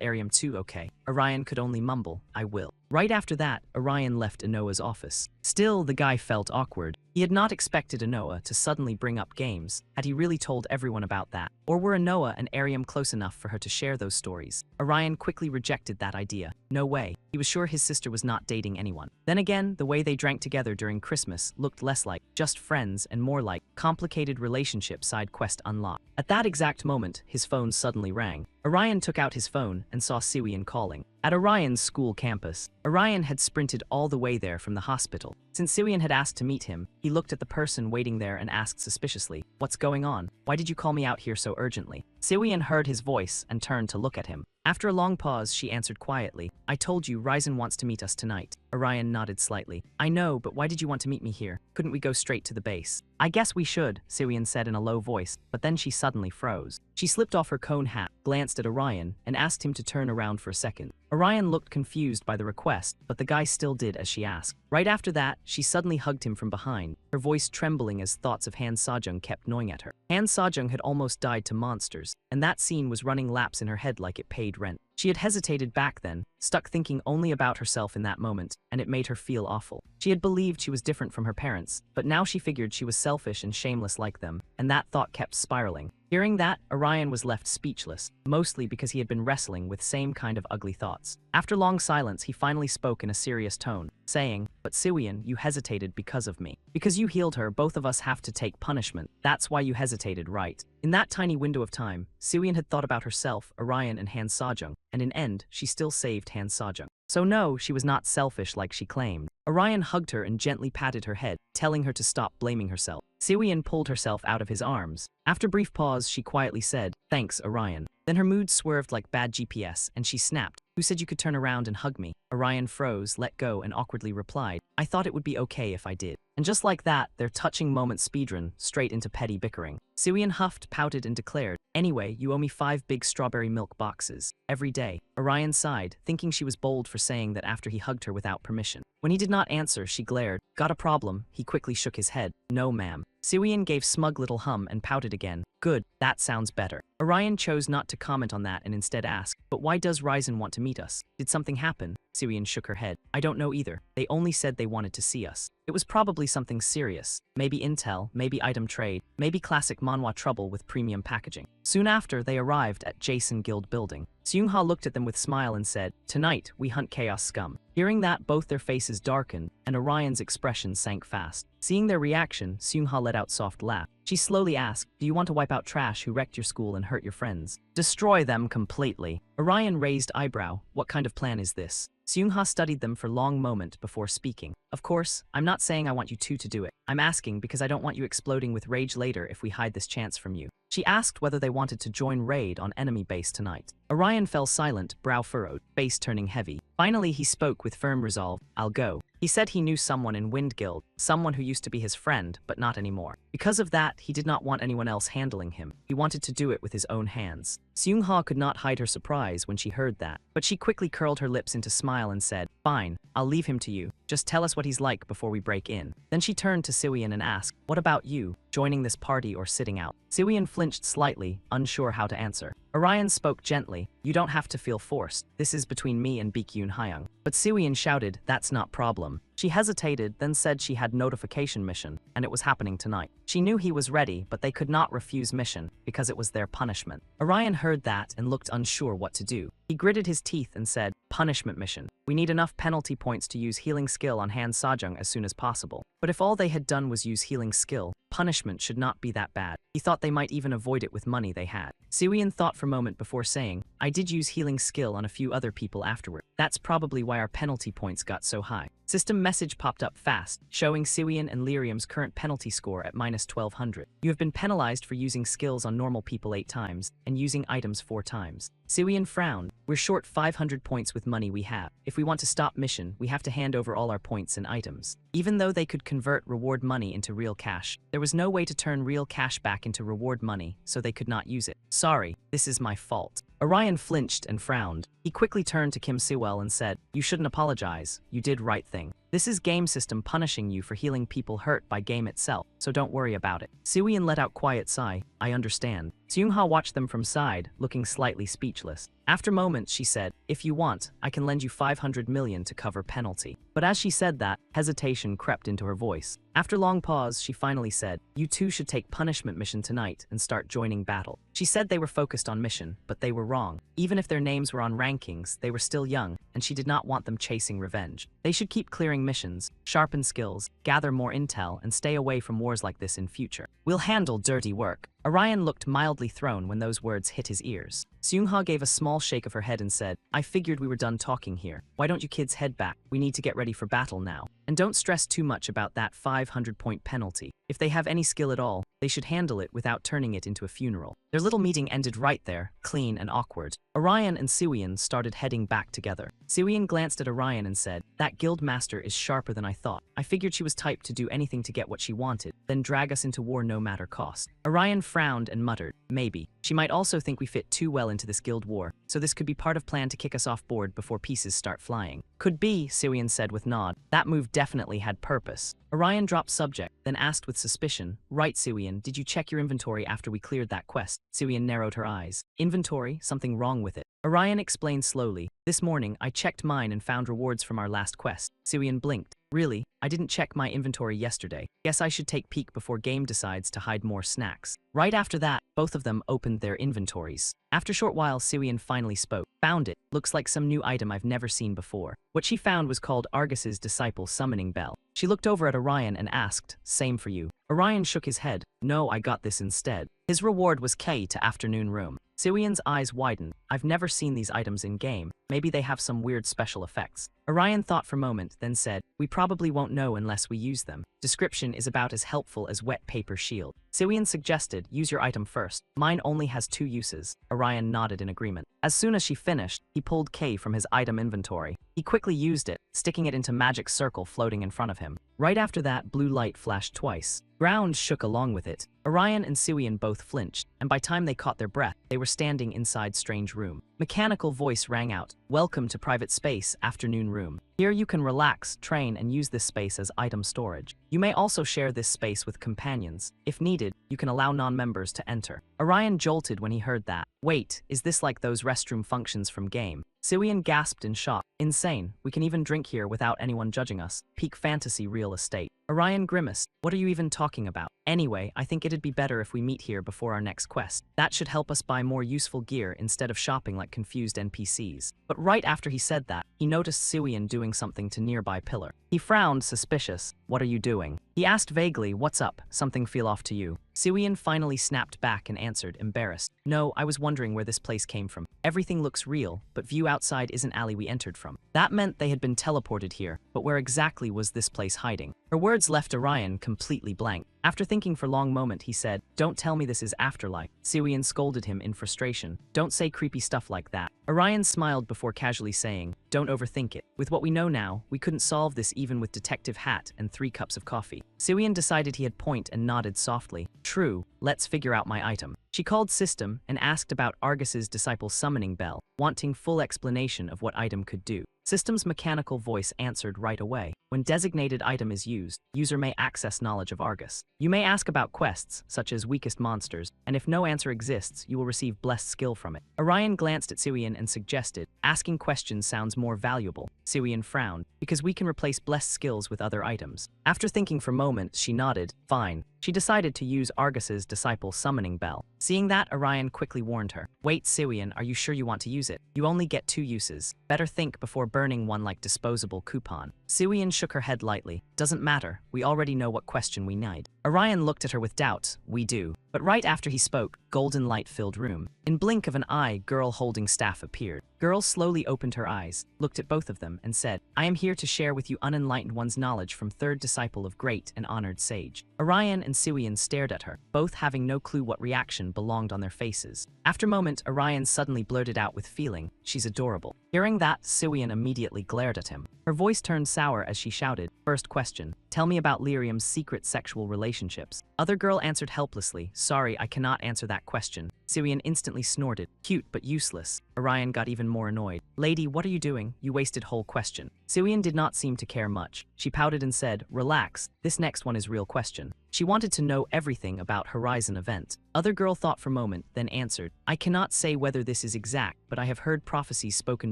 Ariam too, okay?" Orion could only mumble, "I will." Right after that, Orion left Anoa's office. Still, the guy felt awkward. He had not expected Anoa to suddenly bring up games. Had he really told everyone about that? Or were Anoa and Ariam close enough for her to share those stories? Orion quickly rejected that idea. No way. He was sure his sister was not dating anyone. Then again, the way they drank together during Christmas looked less like just friends and more like complicated relationship side quest unlocked. At that exact moment, his phone suddenly rang. Orion took out his phone and saw Siwian calling. At Orion's school campus, Orion had sprinted all the way there from the hospital. Since Siwian had asked to meet him, he looked at the person waiting there and asked suspiciously, "What's going on? Why did you call me out here so urgently?" Siwian heard his voice and turned to look at him. After a long pause, she answered quietly, "I told you Ryzen wants to meet us tonight." Orion nodded slightly. "I know, but why did you want to meet me here? Couldn't we go straight to the base?" "I guess we should," Siwian said in a low voice, but then she suddenly froze. She slipped off her cone hat, glanced at Orion, and asked him to turn around for a second. Orion looked confused by the request, but the guy still did as she asked. Right after that, she suddenly hugged him from behind, her voice trembling as thoughts of Han Sejong kept gnawing at her. Han Sejong had almost died to monsters, and that scene was running laps in her head like it paid rent. She had hesitated back then, stuck thinking only about herself in that moment, and it made her feel awful. She had believed she was different from her parents, but now she figured she was selfish and shameless like them, and that thought kept spiraling. Hearing that, Orion was left speechless, mostly because he had been wrestling with same kind of ugly thoughts. After long silence, he finally spoke in a serious tone, saying, "But Siwian, you hesitated because of me. Because you healed her, both of us have to take punishment. That's why you hesitated, right?" In that tiny window of time, Siwian had thought about herself, Orion, and Han Sejong, and in end, she still saved Han Sejong. So no, she was not selfish like she claimed. Orion hugged her and gently patted her head, telling her to stop blaming herself. Siwian pulled herself out of his arms. After a brief pause, she quietly said, "Thanks, Orion." Then her mood swerved like bad GPS, and she snapped, "Who said you could turn around and hug me?" Orion froze, let go, and awkwardly replied, "I thought it would be okay if I did." And just like that, their touching moment speedrun straight into petty bickering. Siwian huffed, pouted, and declared, "Anyway, you owe me 5 big strawberry milk boxes. Every day." Orion sighed, thinking she was bold for saying that after he hugged her without permission. When he did not answer, she glared. "Got a problem?" He quickly shook his head. "No, ma'am." Siwian gave smug little hum and pouted again. "Good, that sounds better." Orion chose not to comment on that and instead asked, "But why does Ryzen want to meet us? Did something happen?" Siwian shook her head. "I don't know either. They only said they wanted to see us. It was probably something serious. Maybe intel, maybe item trade, maybe classic manhwa trouble with premium packaging." Soon after, they arrived at Jason Guild building. Seung-ha looked at them with a smile and said, "Tonight, we hunt chaos scum." Hearing that, both their faces darkened, and Orion's expression sank fast. Seeing their reaction, Seung-ha let out a soft laugh. She slowly asked, "Do you want to wipe out trash who wrecked your school and hurt your friends?" "Destroy them completely." Orion raised eyebrow. "What kind of plan is this?" Seung-ha studied them for a long moment before speaking. "Of course, I'm not saying I want you two to do it. I'm asking because I don't want you exploding with rage later if we hide this chance from you." She asked whether they wanted to join raid on enemy base tonight. Orion fell silent, brow furrowed, face turning heavy. Finally, he spoke with firm resolve, "I'll go." He said he knew someone in Wind Guild, someone who used to be his friend, but not anymore. Because of that, he did not want anyone else handling him. He wanted to do it with his own hands. Seung-ha could not hide her surprise when she heard that, but she quickly curled her lips into a smile and said, "Fine, I'll leave him to you. Just tell us what he's like before we break in." Then she turned to Siwian and asked, "What about you? Joining this party or sitting out?" Siwian flinched slightly, unsure how to answer. Orion spoke gently, "You don't have to feel forced. This is between me and Baekhyun Hyung." But Siwian shouted, "That's not problem." She hesitated, then said she had notification mission, and it was happening tonight. She knew he was ready, but they could not refuse mission, because it was their punishment. Orion heard that and looked unsure what to do. He gritted his teeth and said, "Punishment mission. We need enough penalty points to use healing skill on Han Sejong as soon as possible." But if all they had done was use healing skill, punishment should not be that bad. He thought they might even avoid it with money they had. Siwian thought for a moment before saying, "I did use healing skill on a few other people afterward. That's probably why our penalty points got so high." System message popped up fast, showing Siwian and Lyrium's current penalty score at -1200. "You have been penalized for using skills on normal people 8 times, and using items 4 times. Siwian frowned. "We're short 500 points with money we have. If we want to stop mission, we have to hand over all our points and items." Even though they could convert reward money into real cash, there was no way to turn real cash back into reward money, so they could not use it. "Sorry, this is my fault." Orion flinched and frowned. He quickly turned to Kim Siwell and said, "You shouldn't apologize. You did right thing. This is game system punishing you for healing people hurt by game itself, so don't worry about it." Siwian let out quiet sigh. "I understand." Seung-ha watched them from side, looking slightly speechless. After moments, she said, "If you want, I can lend you 500 million to cover penalty." But as she said that, hesitation crept into her voice. After long pause, she finally said, "You two should take punishment mission tonight and start joining battle." She said they were focused on mission, but they were wrong. Even if their names were on rankings, they were still young, and she did not want them chasing revenge. They should keep clearing missions, sharpen skills, gather more intel, and stay away from wars like this in future. "We'll handle dirty work." Orion looked mildly thrown when those words hit his ears. Seung-ha gave a small shake of her head and said, "I figured we were done talking here. Why don't you kids head back? We need to get ready for battle now. And don't stress too much about that 500-point penalty. If they have any skill at all, they should handle it without turning it into a funeral." Their little meeting ended right there, clean and awkward. Orion and Siwian started heading back together. Siwian glanced at Orion and said, "That guild master is sharper than I thought. I figured she was typed to do anything to get what she wanted, then drag us into war no matter cost." Orion frowned and muttered, "Maybe. She might also think we fit too well into this guild war, so this could be part of plan to kick us off board before pieces start flying." "Could be," Siwian said with nod. That move definitely had purpose. Orion dropped subject, then asked with suspicion, "Right, Siwian, did you check your inventory after we cleared that quest?" Siwian narrowed her eyes. "Inventory? Something wrong with it." Orion explained slowly, "This morning, I checked mine and found rewards from our last quest." Siwian blinked. "Really? I didn't check my inventory yesterday. Guess I should take peek before game decides to hide more snacks." Right after that, both of them opened opened their inventories. After a short while, Siwian finally spoke. Found it. Looks like some new item I've never seen before. What she found was called Argus's Disciple Summoning Bell. She looked over at Orion and asked, "Same for you?" Orion shook his head. "No, I got this instead." His reward was K to Afternoon Room. Siwian's eyes widened. "I've never seen these items in-game. Maybe they have some weird special effects." Orion thought for a moment, then said, "We probably won't know unless we use them. Description is about as helpful as wet paper shield." Siwian suggested, "Use your item first. Mine only has 2 uses." Orion nodded in agreement. As soon as she finished, he pulled K from his item inventory. He quickly used it, sticking it into magic circle floating in front of him. Right after that, blue light flashed twice. Ground shook along with it. Orion and Siwian both flinched, and by time they caught their breath, they were standing inside strange room. Mechanical voice rang out, "Welcome to private space, Afternoon Room. Here you can relax, train, and use this space as item storage. You may also share this space with companions. If needed, you can allow non-members to enter." Orion jolted when he heard that. "Wait, is this like those restroom functions from game?" Siwian gasped in shock. "Insane. We can even drink here without anyone judging us. Peak fantasy real estate." Orion grimaced. "What are you even talking about? Anyway, I think it'd be better if we meet here before our next quest. That should help us buy more useful gear instead of shopping like confused NPCs." But right after he said that, he noticed Siwian doing something to nearby pillar. He frowned, suspicious. "What are you doing?" He asked vaguely, "What's up? Something feel off to you?" Siwian finally snapped back and answered, embarrassed. "No, I was wondering where this place came from. Everything looks real, but view outside isn't alley we entered from." That meant they had been teleported here, but where exactly was this place hiding? Her words left Orion completely blank. After thinking for a long moment, he said, "Don't tell me this is afterlife." Siwian scolded him in frustration. "Don't say creepy stuff like that." Orion smiled before casually saying, "Don't overthink it. With what we know now, we couldn't solve this even with detective hat and 3 cups of coffee." Siwian decided he had point and nodded softly. "True, let's figure out my item." She called System and asked about Argus's Disciple Summoning Bell, wanting full explanation of what item could do. System's mechanical voice answered right away. When designated item is used, user may access knowledge of Argus. You may ask about quests, such as weakest monsters, and if no answer exists, you will receive blessed skill from it. Orion glanced at Siwian and suggested, "Asking questions sounds more valuable." Siwian frowned, "Because we can replace blessed skills with other items." After thinking for a moment, she nodded, "Fine." She decided to use Argus's Disciple Summoning Bell. Seeing that, Orion quickly warned her. "Wait, Siwian, are you sure you want to use it? You only get 2 uses. Better think before burning one like disposable coupon." Siwian shook her head lightly. "Doesn't matter. We already know what question we need." Orion looked at her with doubt. "We do." But right after he spoke, golden light filled room. In blink of an eye, girl holding staff appeared. Girl slowly opened her eyes, looked at both of them, and said, "I am here to share with you unenlightened one's knowledge from 3rd disciple of great and honored sage." Orion and Siwian stared at her, both having no clue what reaction belonged on their faces. After a moment, Orion suddenly blurted out with feeling, "She's adorable." Hearing that, Siwian immediately glared at him. Her voice turned sour as she shouted, "First question, tell me about Lyrium's secret sexual relationships." Other girl answered helplessly, "Sorry, I cannot answer that question." Siwian instantly snorted, "Cute but useless." Orion got even more annoyed. "Lady, what are you doing? You wasted whole question." Siwian did not seem to care much. She pouted and said, "Relax, this next one is real question." She wanted to know everything about Horizon event. Other girl thought for a moment, then answered, "I cannot say whether this is exact, but I have heard prophecies spoken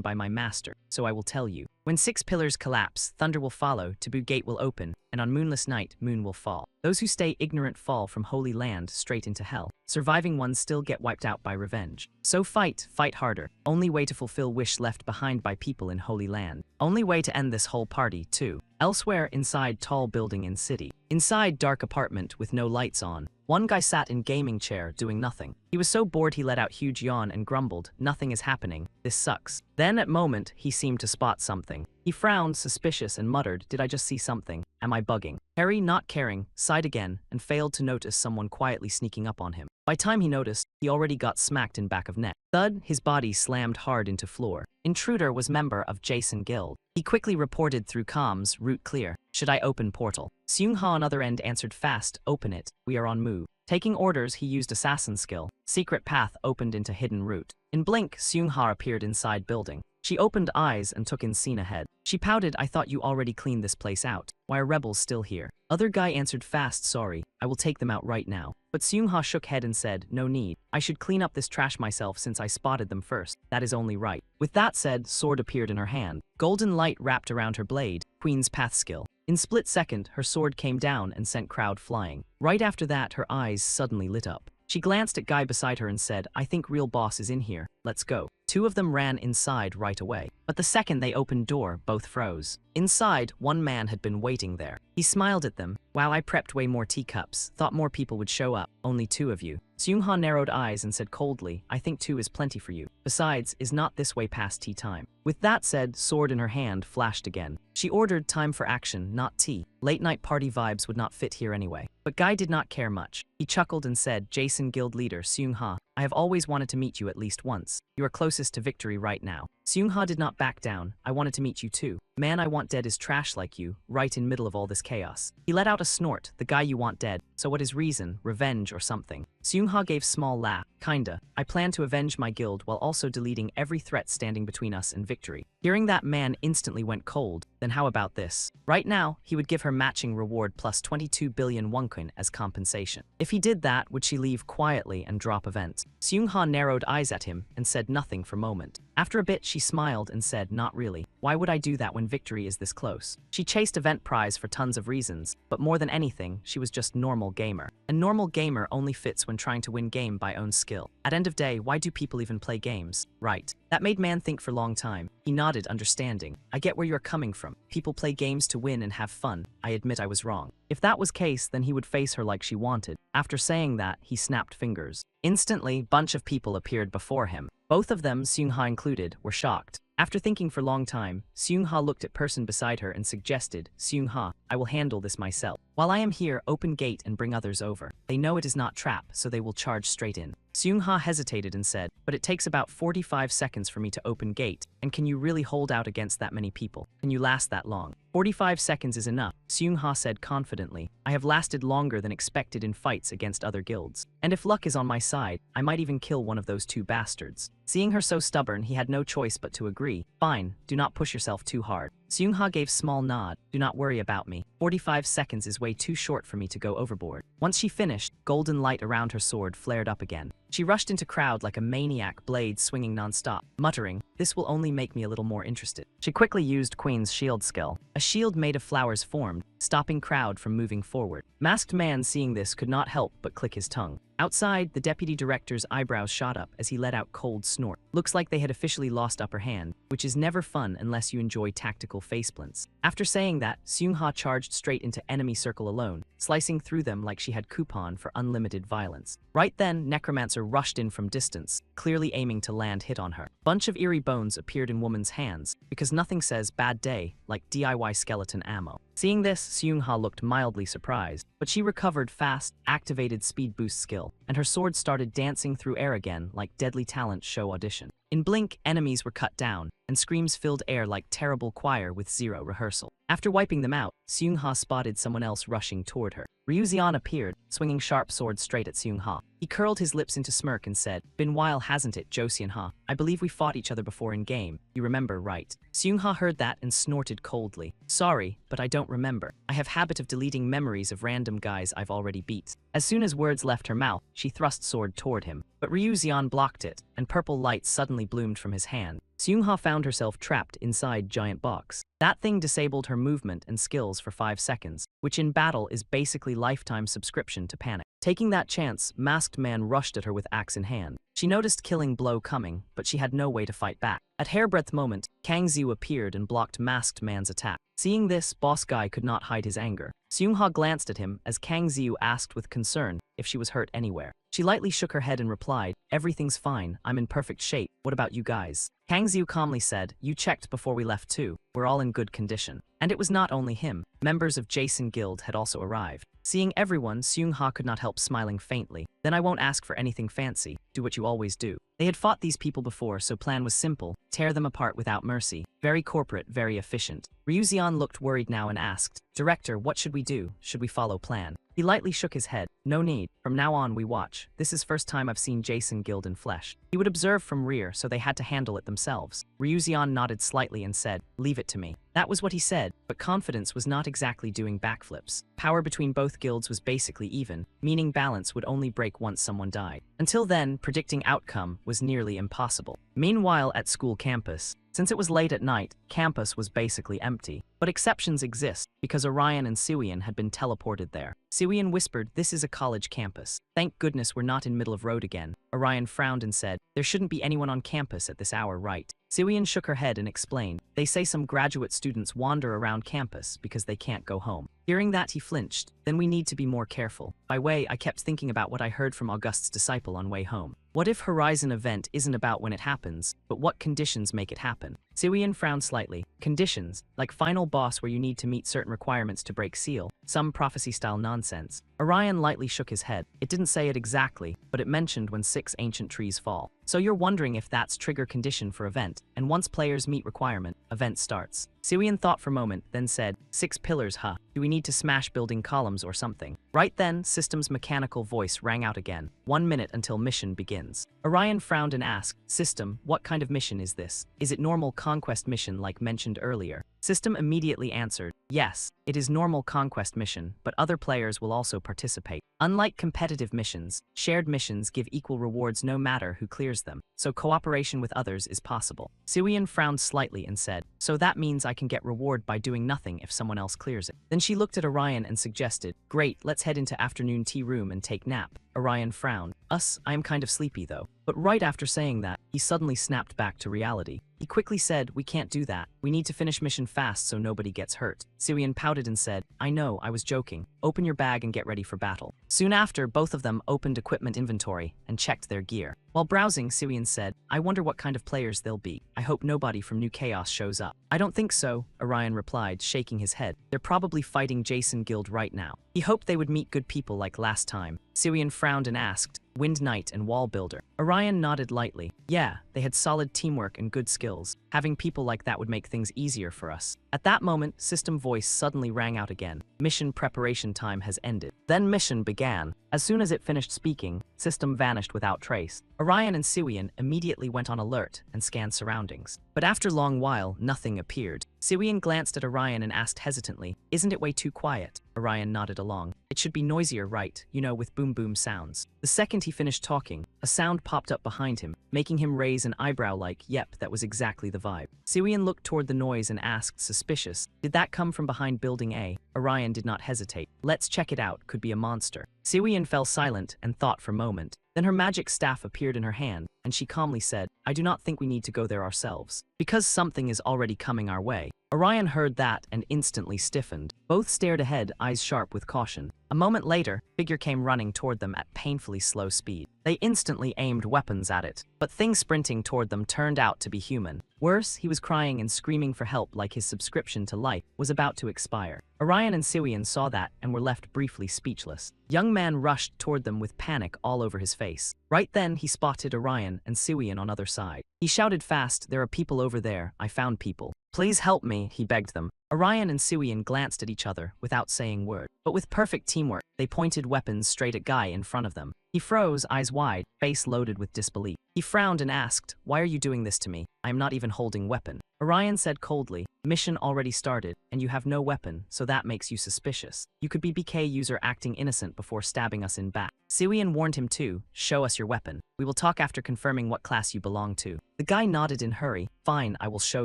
by my master, so I will tell you. When 6 pillars collapse, thunder will follow, Taboo Gate will open, and on moonless night, moon will fall. Those who stay ignorant fall from holy land straight into hell. Surviving ones still get wiped out by revenge. So fight harder. Only way to fulfill wish left behind by people in holy land. Only way to end this whole party, too. Elsewhere inside tall building in city. Inside dark apartment with no lights on. One guy sat in gaming chair doing nothing. He was so bored he let out huge yawn and grumbled, "Nothing is happening. This sucks." Then at moment, he seemed to spot something. He frowned, suspicious, and muttered, "Did I just see something? Am I bugging?" Harry, not caring, sighed again and failed to notice someone quietly sneaking up on him. By time he noticed, he already got smacked in back of neck. Thud, his body slammed hard into floor. Intruder was member of Jason Guild. He quickly reported through comms, "Route clear. Should I open portal?" Seung-ha on other end answered fast, "Open it. We are on move." Taking orders, he used assassin skill. Secret path opened into hidden route. In blink, Seung-ha appeared inside building. She opened eyes and took in scene ahead. She pouted, "I thought you already cleaned this place out. Why are rebels still here?" Other guy answered fast, "Sorry, I will take them out right now." But Seung-ha shook head and said, "No need. I should clean up this trash myself since I spotted them first. That is only right." With that said, sword appeared in her hand. Golden light wrapped around her blade, Queen's path skill. In split second, her sword came down and sent crowd flying. Right after that, her eyes suddenly lit up. She glanced at Guy beside her and said, I think real boss is in here, let's go. Two of them ran inside right away. But the second they opened door, both froze. Inside, one man had been waiting there. He smiled at them. Wow, I prepped way more teacups. Thought more people would show up. Only two of you. Seung-ha narrowed eyes and said coldly, I think two is plenty for you. Besides, is not this way past tea time. With that said, sword in her hand flashed again. She ordered time for action, not tea. Late night party vibes would not fit here anyway. But Guy did not care much. He chuckled and said, Jason Guild leader Seung-ha, I have always wanted to meet you at least once. You are closest to victory right now. Seung-ha did not back down. I wanted to meet you too. Man I want dead is trash like you, right in middle of all this chaos. He let out a snort, the guy you want dead. So what is reason, revenge or something? Seung-ha gave small laugh. Kinda. I plan to avenge my guild while also deleting every threat standing between us and victory. Hearing that, man instantly went cold. Then how about this? Right now, he would give her matching reward plus 22 billion woncoin as compensation. If he did that, would she leave quietly and drop events? Seung-ha narrowed eyes at him and said nothing for a moment. After a bit, she smiled and said, not really. Why would I do that when victory is this close? She chased event prize for tons of reasons, but more than anything, she was just normal gamer. And normal gamer only fits when trying to win game by own skill. At end of day, why do people even play games? Right. That made man think for long time. He nodded, understanding. I get where you're coming from. People play games to win and have fun. I admit I was wrong. If that was case, then he would face her like she wanted. After saying that, he snapped fingers. Instantly, bunch of people appeared before him. Both of them, Seung-ha included, were shocked. After thinking for a long time, Seung-ha looked at person beside her and suggested, Seung-ha, I will handle this myself. While I am here, open gate and bring others over. They know it is not trap, so they will charge straight in. Seung-ha hesitated and said, but it takes about 45 seconds for me to open gate, and can you really hold out against that many people? Can you last that long? 45 seconds is enough, Seung-ha said confidently. I have lasted longer than expected in fights against other guilds. And if luck is on my side, I might even kill one of those two bastards. Seeing her so stubborn, he had no choice but to agree. Fine, do not push yourself too hard. Seung-ha gave small nod. Do not worry about me. 45 seconds is way too short for me to go overboard. Once she finished, golden light around her sword flared up again. She rushed into crowd like a maniac, blade swinging non-stop, muttering, this will only make me a little more interested. She quickly used Queen's shield skill. A shield made of flowers formed, stopping crowd from moving forward. Masked man seeing this could not help but click his tongue. Outside, the deputy director's eyebrows shot up as he let out cold snort. Looks like they had officially lost upper hand, which is never fun unless you enjoy tactical faceplants. After saying that, Seung-ha charged straight into enemy circle alone, slicing through them like she had coupon for unlimited violence. Right then, Necromancer rushed in from distance, clearly aiming to land hit on her. Bunch of eerie bones appeared in woman's hands, because nothing says bad day like DIY skeleton ammo. Seeing this, Seung-ha looked mildly surprised, but she recovered fast, activated speed boost skill, and her sword started dancing through air again like Deadly Talent show audition. In blink, enemies were cut down, and screams filled air like terrible choir with zero rehearsal. After wiping them out, Seung-ha spotted someone else rushing toward her. Ryuzeon appeared, swinging sharp sword straight at Seung-ha. He curled his lips into smirk and said, been while hasn't it, Joseon-ha? I believe we fought each other before in game. You remember, right? Seung-ha heard that and snorted coldly. Sorry, but I don't remember. I have habit of deleting memories of random guys I've already beat. As soon as words left her mouth, she thrust sword toward him. But Ryuzeon blocked it, and purple light suddenly bloomed from his hand. Seung-ha found herself trapped inside giant box. That thing disabled her movement and skills for 5 seconds, which in battle is basically lifetime subscription to panic. Taking that chance, Masked Man rushed at her with axe in hand. She noticed killing blow coming, but she had no way to fight back. At hairbreadth moment, Kang Xiu appeared and blocked Masked Man's attack. Seeing this, Boss Guy could not hide his anger. Seung-ha glanced at him as Kang Xiu asked with concern if she was hurt anywhere. She lightly shook her head and replied, everything's fine, I'm in perfect shape, what about you guys? Kang Xiu calmly said, you checked before we left too, we're all in good condition. And it was not only him, members of Jason Guild had also arrived. Seeing everyone, Seung-ha could not help smiling faintly. Then I won't ask for anything fancy, do what you always do. They had fought these people before, so plan was simple, tear them apart without mercy. Very corporate, very efficient. Ryuzeon looked worried now and asked, Director, what should we do? Should we follow plan? He lightly shook his head. No need. From now on we watch. This is first time I've seen Jason Guild in flesh. He would observe from rear, so they had to handle it themselves. Ryuzeon nodded slightly and said, leave it to me. That was what he said, but confidence was not exactly doing backflips. Power between both guilds was basically even, meaning balance would only break once someone died. Until then, predicting outcome was nearly impossible. Meanwhile, at school campus, since it was late at night, campus was basically empty. But exceptions exist, because Orion and Siwian had been teleported there. Siwian whispered, "This is a college campus. Thank goodness we're not in middle of road again." Orion frowned and said, "There shouldn't be anyone on campus at this hour, right?" Siwian shook her head and explained, "They say some graduate students wander around campus because they can't go home." Hearing that, he flinched. "Then we need to be more careful." By way, I kept thinking about what I heard from Auguste's disciple on way home. What if Horizon event isn't about when it happens, but what conditions make it happen? Siwian frowned slightly. Conditions, like final boss where you need to meet certain requirements to break seal, some prophecy-style nonsense. Orion lightly shook his head. It didn't say it exactly, but it mentioned when 6 ancient trees fall. So you're wondering if that's trigger condition for event, and once players meet requirement, event starts. Siwian thought for a moment, then said, 6 pillars, huh? Do we need to smash building columns or something? Right then, System's mechanical voice rang out again. 1 minute until mission begins. Orion frowned and asked, System, what kind of mission is this? Is it normal conquest mission like mentioned earlier? System immediately answered, yes, it is normal conquest mission, but other players will also participate. Unlike competitive missions, shared missions give equal rewards no matter who clears them, so cooperation with others is possible. Siwian frowned slightly and said, so that means I can get reward by doing nothing if someone else clears it. Then she looked at Orion and suggested, great, let's head into afternoon tea room and take nap. Orion frowned. I am kind of sleepy though. But right after saying that, he suddenly snapped back to reality. He quickly said, we can't do that. We need to finish mission fast so nobody gets hurt. Siwian pouted and said, I know, I was joking. Open your bag and get ready for battle. Soon after, both of them opened equipment inventory and checked their gear. While browsing, Siwian said, I wonder what kind of players they'll be. I hope nobody from New Chaos shows up. I don't think so, Orion replied, shaking his head. They're probably fighting Jason Guild right now. He hoped they would meet good people like last time. Siwian frowned and asked, Wind Knight and Wall Builder. Orion nodded lightly. Yeah, they had solid teamwork and good skills. Having people like that would make things easier for us. At that moment, System voice suddenly rang out again. Mission preparation time has ended. Then mission began. As soon as it finished speaking, System vanished without trace. Orion and Siwian immediately went on alert and scanned surroundings. But after a long while, nothing appeared. Siwian glanced at Orion and asked hesitantly, isn't it way too quiet? Orion nodded along. It should be noisier, right? You know, with boom boom sounds. The second he finished talking, a sound popped up behind him, making him raise an eyebrow like, yep, that was exactly the vibe. Siwian looked toward the noise and asked, suspicious, did that come from behind building A? Orion did not hesitate. Let's check it out, could be a monster. Siwian fell silent and thought for a moment. Then her magic staff appeared in her hand, and she calmly said, I do not think we need to go there ourselves, because something is already coming our way. Orion heard that and instantly stiffened. Both stared ahead, eyes sharp with caution. A moment later, figure came running toward them at painfully slow speed. They instantly aimed weapons at it, but thing sprinting toward them turned out to be human. Worse, he was crying and screaming for help like his subscription to life was about to expire. Orion and Siwian saw that and were left briefly speechless. Young man rushed toward them with panic all over his face. Right then, he spotted Orion and Siwian on other side. He shouted fast, there are people over there, I found people. Please help me, he begged them. Orion and Siwian glanced at each other without saying word. But with perfect teamwork, they pointed weapons straight at Guy in front of them. He froze, eyes wide, face loaded with disbelief. He frowned and asked, why are you doing this to me? I am not even holding weapon. Orion said coldly, mission already started, and you have no weapon, so that makes you suspicious. You could be BK user acting innocent before stabbing us in back. Siwian warned him too, show us your weapon. We will talk after confirming what class you belong to. The guy nodded in hurry, fine, I will show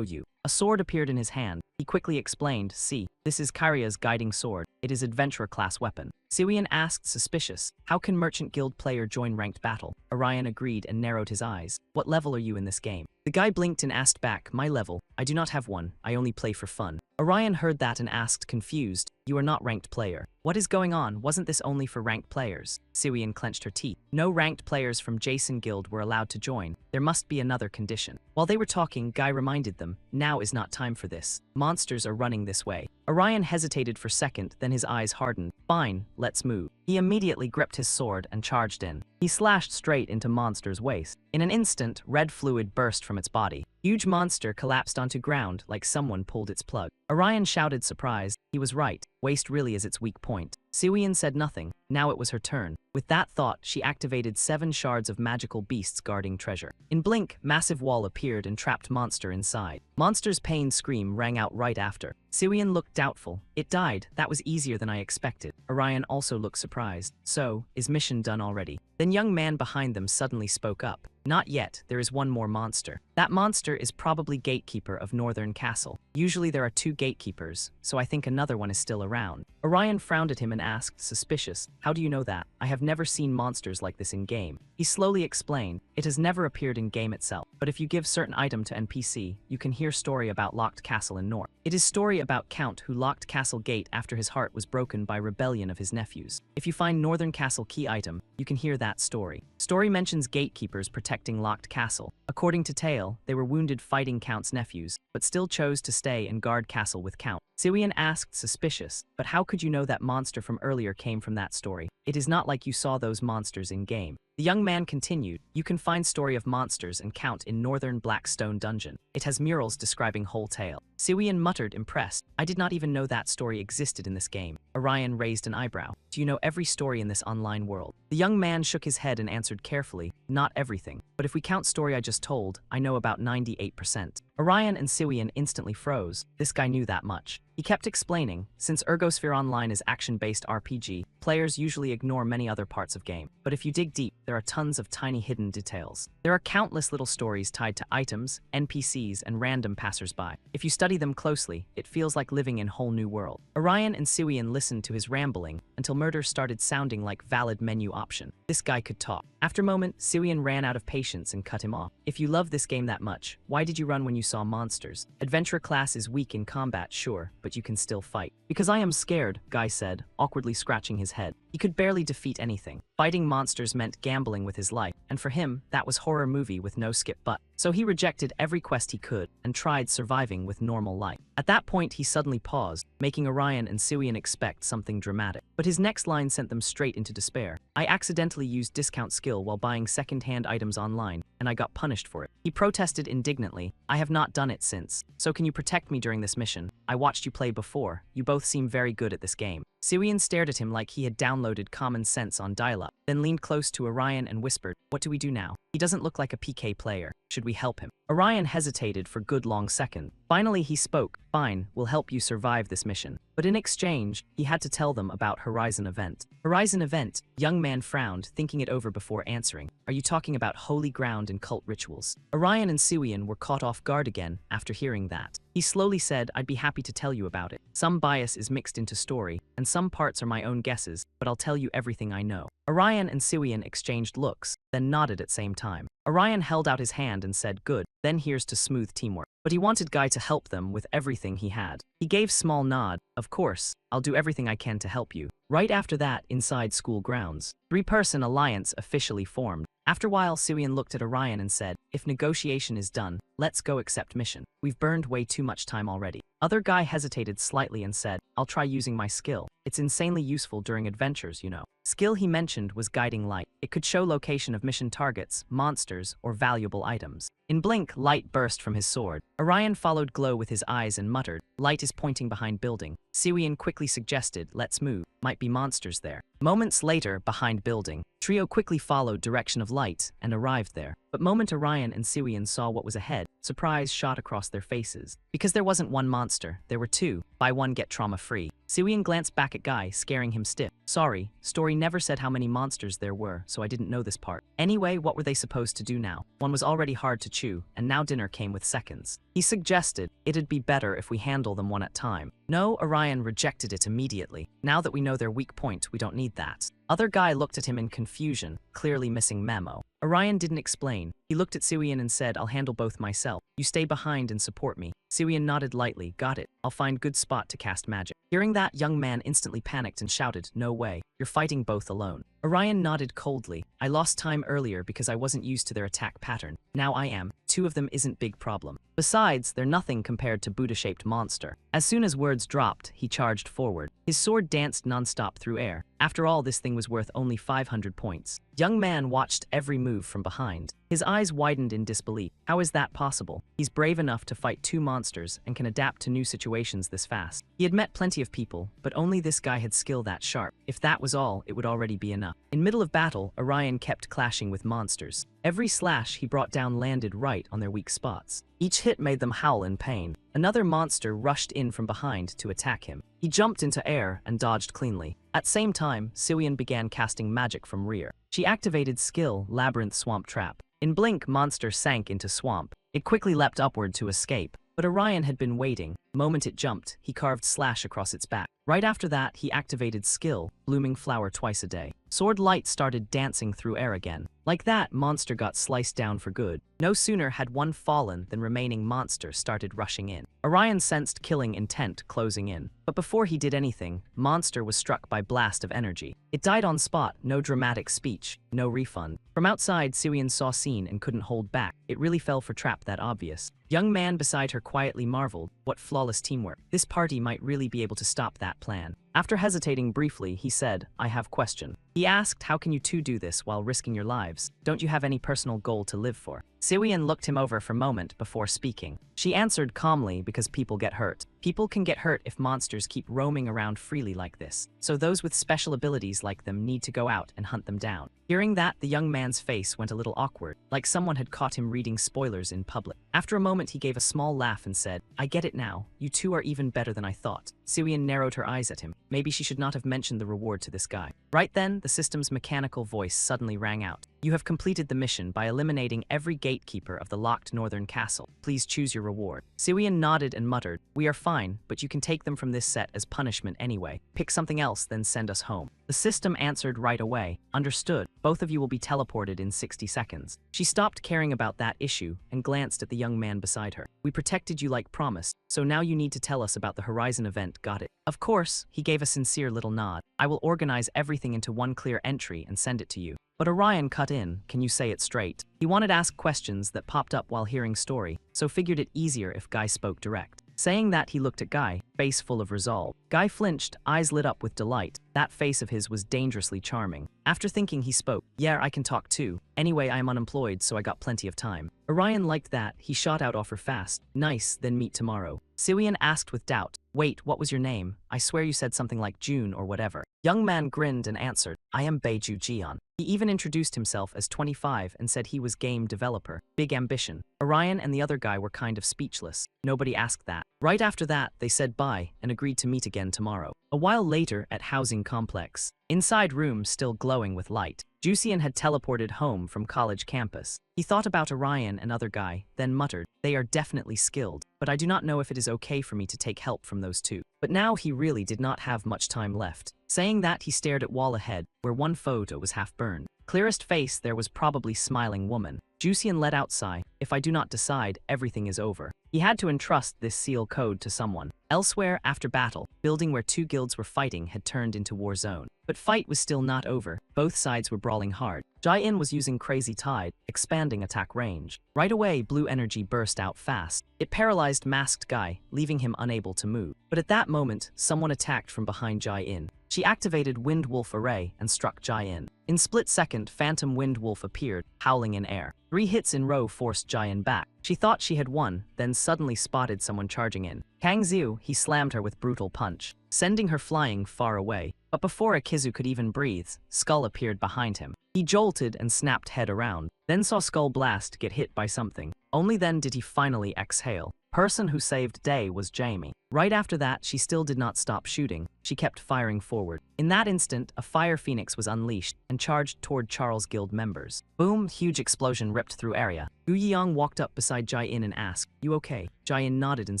you. A sword appeared in his hand. He quickly explained, see, this is Kyria's guiding sword. It is adventurer class weapon. Siwian asked, suspicious, how can Merchant Guild player join ranked battle? Orion agreed and narrowed his eyes. What level are you in this game? The guy blinked and asked back, my level. I do not have one, I only play for fun. Orion heard that and asked, confused, you are not ranked player. What is going on? Wasn't this only for ranked players? Siwian clenched her teeth. No ranked players from Jason Guild were allowed to join. There must be another condition. While they were talking, Guy reminded them, now is not time for this. Monsters are running this way. Orion hesitated for a second, then his eyes hardened. Fine, let's move. He immediately gripped his sword and charged in. He slashed straight into Monster's waist. In an instant, red fluid burst from its body. Huge monster collapsed onto ground like someone pulled its plug. Orion shouted surprised. He was right. Waist really is its weak point. Siwian said nothing. Now it was her turn. With that thought, she activated 7 shards of magical beasts guarding treasure. In blink, massive wall appeared and trapped Monster inside. Monster's pain scream rang out right after. Siwian looked doubtful. It died. That was easier than I expected. Orion also looked surprised. So, is mission done already? Then young man behind them suddenly spoke up. Not yet, there is one more monster. That monster is probably gatekeeper of Northern Castle. Usually there are 2 gatekeepers, so I think another one is still around. Orion frowned at him and asked, suspicious, how do you know that? I have never seen monsters like this in game. He slowly explained, it has never appeared in game itself, but if you give certain item to NPC, you can hear story about locked castle in North. It is story about Count who locked castle gate after his heart was broken by rebellion of his nephews. If you find Northern Castle key item, you can hear that story. Story mentions gatekeepers protecting locked castle. According to tale, they were wounded fighting Count's nephews, but still chose to stay and guard castle with Count. Siwian asked, suspicious, but how could you know that monster from earlier came from that story? It is not like you saw those monsters in game. The young man continued, you can find story of monsters and Count in Northern Blackstone Dungeon. It has murals describing whole tale. Siwian muttered, impressed, I did not even know that story existed in this game. Orion raised an eyebrow. Do you know every story in this online world? The young man shook his head and answered carefully, not everything, but if we count story I just told, I know about 98%. Orion and Siwian instantly froze. This guy knew that much. He kept explaining, since Ergosphere Online is action-based RPG, players usually ignore many other parts of game. But if you dig deep, there are tons of tiny hidden details. There are countless little stories tied to items, NPCs, and random passersby. If you study them closely, it feels like living in a whole new world. Orion and Siwian listened to his rambling until murder started sounding like valid menu option. This guy could talk. After a moment, Siwian ran out of patience and cut him off. If you love this game that much, why did you run when you saw monsters? Adventurer class is weak in combat, sure, but you can still fight. Because I am scared, Guy said, awkwardly scratching his head. He could barely defeat anything. Fighting monsters meant gambling with his life, and for him, that was horror movie with no skip but. So he rejected every quest he could and tried surviving with normal life. At that point, he suddenly paused, making Orion and Siwian expect something dramatic. But his next line sent them straight into despair. I accidentally used discount skill while buying second-hand items online, and I got punished for it. He protested indignantly, I have not done it since. So can you protect me during this mission? I watched you play before. You both seem very good at this game. Siwian stared at him like he had downloaded common sense on dial-up, then leaned close to Orion and whispered, what do we do now? He doesn't look like a PK player. Should we help him? Orion hesitated for good long second. Finally he spoke, fine, we'll help you survive this mission. But in exchange, he had to tell them about Horizon Event. Horizon Event, young man frowned, thinking it over before answering. Are you talking about holy ground and cult rituals? Orion and Siwian were caught off guard again after hearing that. He slowly said, I'd be happy to tell you about it. Some bias is mixed into story, and some parts are my own guesses, but I'll tell you everything I know. Orion and Siwian exchanged looks, then nodded at same time. Orion held out his hand and said, good, then here's to smooth teamwork. But he wanted Guy to help them with everything he had. He gave small nod, of course, I'll do everything I can to help you. Right after that, inside school grounds, 3-person alliance officially formed. After a while, Siwian looked at Orion and said, if negotiation is done, let's go accept mission. We've burned way too much time already. Other guy hesitated slightly and said, I'll try using my skill. It's insanely useful during adventures, you know. Skill he mentioned was Guiding Light. It could show location of mission targets, monsters, or valuable items. In blink, light burst from his sword. Orion followed glow with his eyes and muttered, light is pointing behind building. Siwian quickly suggested, let's move. Might be monsters there. Moments later, behind building, trio quickly followed direction of light and arrived there. But moment Orion and Siwian saw what was ahead, surprise shot across their faces. Because there wasn't one monster, there were 2. Buy one get trauma free. Siwian glanced back at Guy, scaring him stiff. Sorry, story never said how many monsters there were, so I didn't know this part. Anyway, what were they supposed to do now? One was already hard to chew, and now dinner came with seconds. He suggested, it'd be better if we handle them one at a time. No, Orion rejected it immediately. Now that we know their weak point, we don't need that. Other guy looked at him in confusion, clearly missing memo. Orion didn't explain. He looked at Siwian and said, I'll handle both myself. You stay behind and support me. Siwian nodded lightly, got it. I'll find good spot to cast magic. Hearing that, young man instantly panicked and shouted, no way. You're fighting both alone. Orion nodded coldly. I lost time earlier because I wasn't used to their attack pattern. Now I am. 2 of them isn't big problem. Besides, they're nothing compared to Buddha-shaped monster. As soon as words dropped, he charged forward. His sword danced non-stop through air. After all, this thing was worth only 500 points. Young man watched every move from behind. His eyes widened in disbelief. How is that possible? He's brave enough to fight 2 monsters and can adapt to new situations this fast. He had met plenty of people, but only this guy had skill that sharp. If that was all, it would already be enough. In middle of battle, Orion kept clashing with monsters. Every slash he brought down landed right on their weak spots. Each hit made them howl in pain. Another monster rushed in from behind to attack him. He jumped into air and dodged cleanly. At same time, Siwian began casting magic from rear. She activated skill Labyrinth Swamp Trap. In blink, monster sank into swamp. It quickly leapt upward to escape, but Orion had been waiting. Moment it jumped, he carved slash across its back. Right after that, he activated skill, blooming flower twice a day. Sword light started dancing through air again. Like that, monster got sliced down for good. No sooner had one fallen than remaining monsters started rushing in. Orion sensed killing intent closing in. But before he did anything, monster was struck by blast of energy. It died on spot, no dramatic speech, no refund. From outside, Siwian saw scene and couldn't hold back. It really fell for trap that obvious. Young man beside her quietly marveled, what flawless teamwork. This party might really be able to stop that plan. After hesitating briefly, he said, I have question. He asked, how can you two do this while risking your lives? Don't you have any personal goal to live for? Siwian looked him over for a moment before speaking. She answered calmly, because people get hurt. People can get hurt if monsters keep roaming around freely like this. So those with special abilities like them need to go out and hunt them down. Hearing that, the young man's face went a little awkward, like someone had caught him reading spoilers in public. After a moment, he gave a small laugh and said, I get it now. You two are even better than I thought. Siwian narrowed her eyes at him. Maybe she should not have mentioned the reward to this guy. Right then, the system's mechanical voice suddenly rang out. You have completed the mission by eliminating every gatekeeper of the locked northern castle. Please choose your reward. Siwian nodded and muttered, we are fine, but you can take them from this set as punishment anyway. Pick something else, then send us home. The system answered right away. Understood. Both of you will be teleported in 60 seconds. She stopped caring about that issue and glanced at the young man beside her. We protected you like promised, so now you need to tell us about the Horizon event, got it? Of course, he gave a sincere little nod. I will organize everything into one clear entry and send it to you. But Orion cut in, can you say it straight? He wanted to ask questions that popped up while hearing story, so figured it easier if Guy spoke direct. Saying that, he looked at Guy, face full of resolve. Guy flinched, eyes lit up with delight. That face of his was dangerously charming. After thinking, he spoke. Yeah, I can talk too. Anyway, I am unemployed, so I got plenty of time. Orion liked that. He shot out offer fast. Nice, then meet tomorrow. Siwian asked with doubt. Wait, what was your name? I swear you said something like June or whatever. Young man grinned and answered, I am Beiju Jian. He even introduced himself as 25 and said he was game developer. Big ambition. Orion and the other guy were kind of speechless. Nobody asked that. Right after that, they said bye and agreed to meet again tomorrow. A while later, at housing complex. Inside room still glowing with light. Jusian had teleported home from college campus. He thought about Orion and other guy, then muttered, they are definitely skilled, but I do not know if it is okay for me to take help from those two. But now he really did not have much time left. Saying that, he stared at wall ahead, where one photo was half burned. Clearest face there was probably smiling woman. Jusian let out sigh. If I do not decide, everything is over. He had to entrust this seal code to someone. Elsewhere, after battle, building where two guilds were fighting had turned into war zone. But fight was still not over. Both sides were brawling hard. Jai-In was using Crazy Tide, expanding attack range. Right away, blue energy burst out fast. It paralyzed masked Guy, leaving him unable to move. But at that moment, someone attacked from behind Jai-In. She activated Wind Wolf Array and struck Jai-In. In split second, Phantom Wind Wolf appeared, howling in air. 3 hits in row forced Jai-In back. She thought she had won, then suddenly spotted someone charging in. Kang Xiu, he slammed her with brutal punch, sending her flying far away. But before Akizu could even breathe, Skull appeared behind him. He jolted and snapped head around, then saw Skull Blast get hit by something. Only then did he finally exhale. Person who saved day was Jamie. Right after that, she still did not stop shooting. She kept firing forward. In that instant, a fire phoenix was unleashed and charged toward Charles Guild members. Boom, huge explosion ripped through area. Gu Yiyang walked up beside Jai-In and asked, you okay? Jai-In nodded and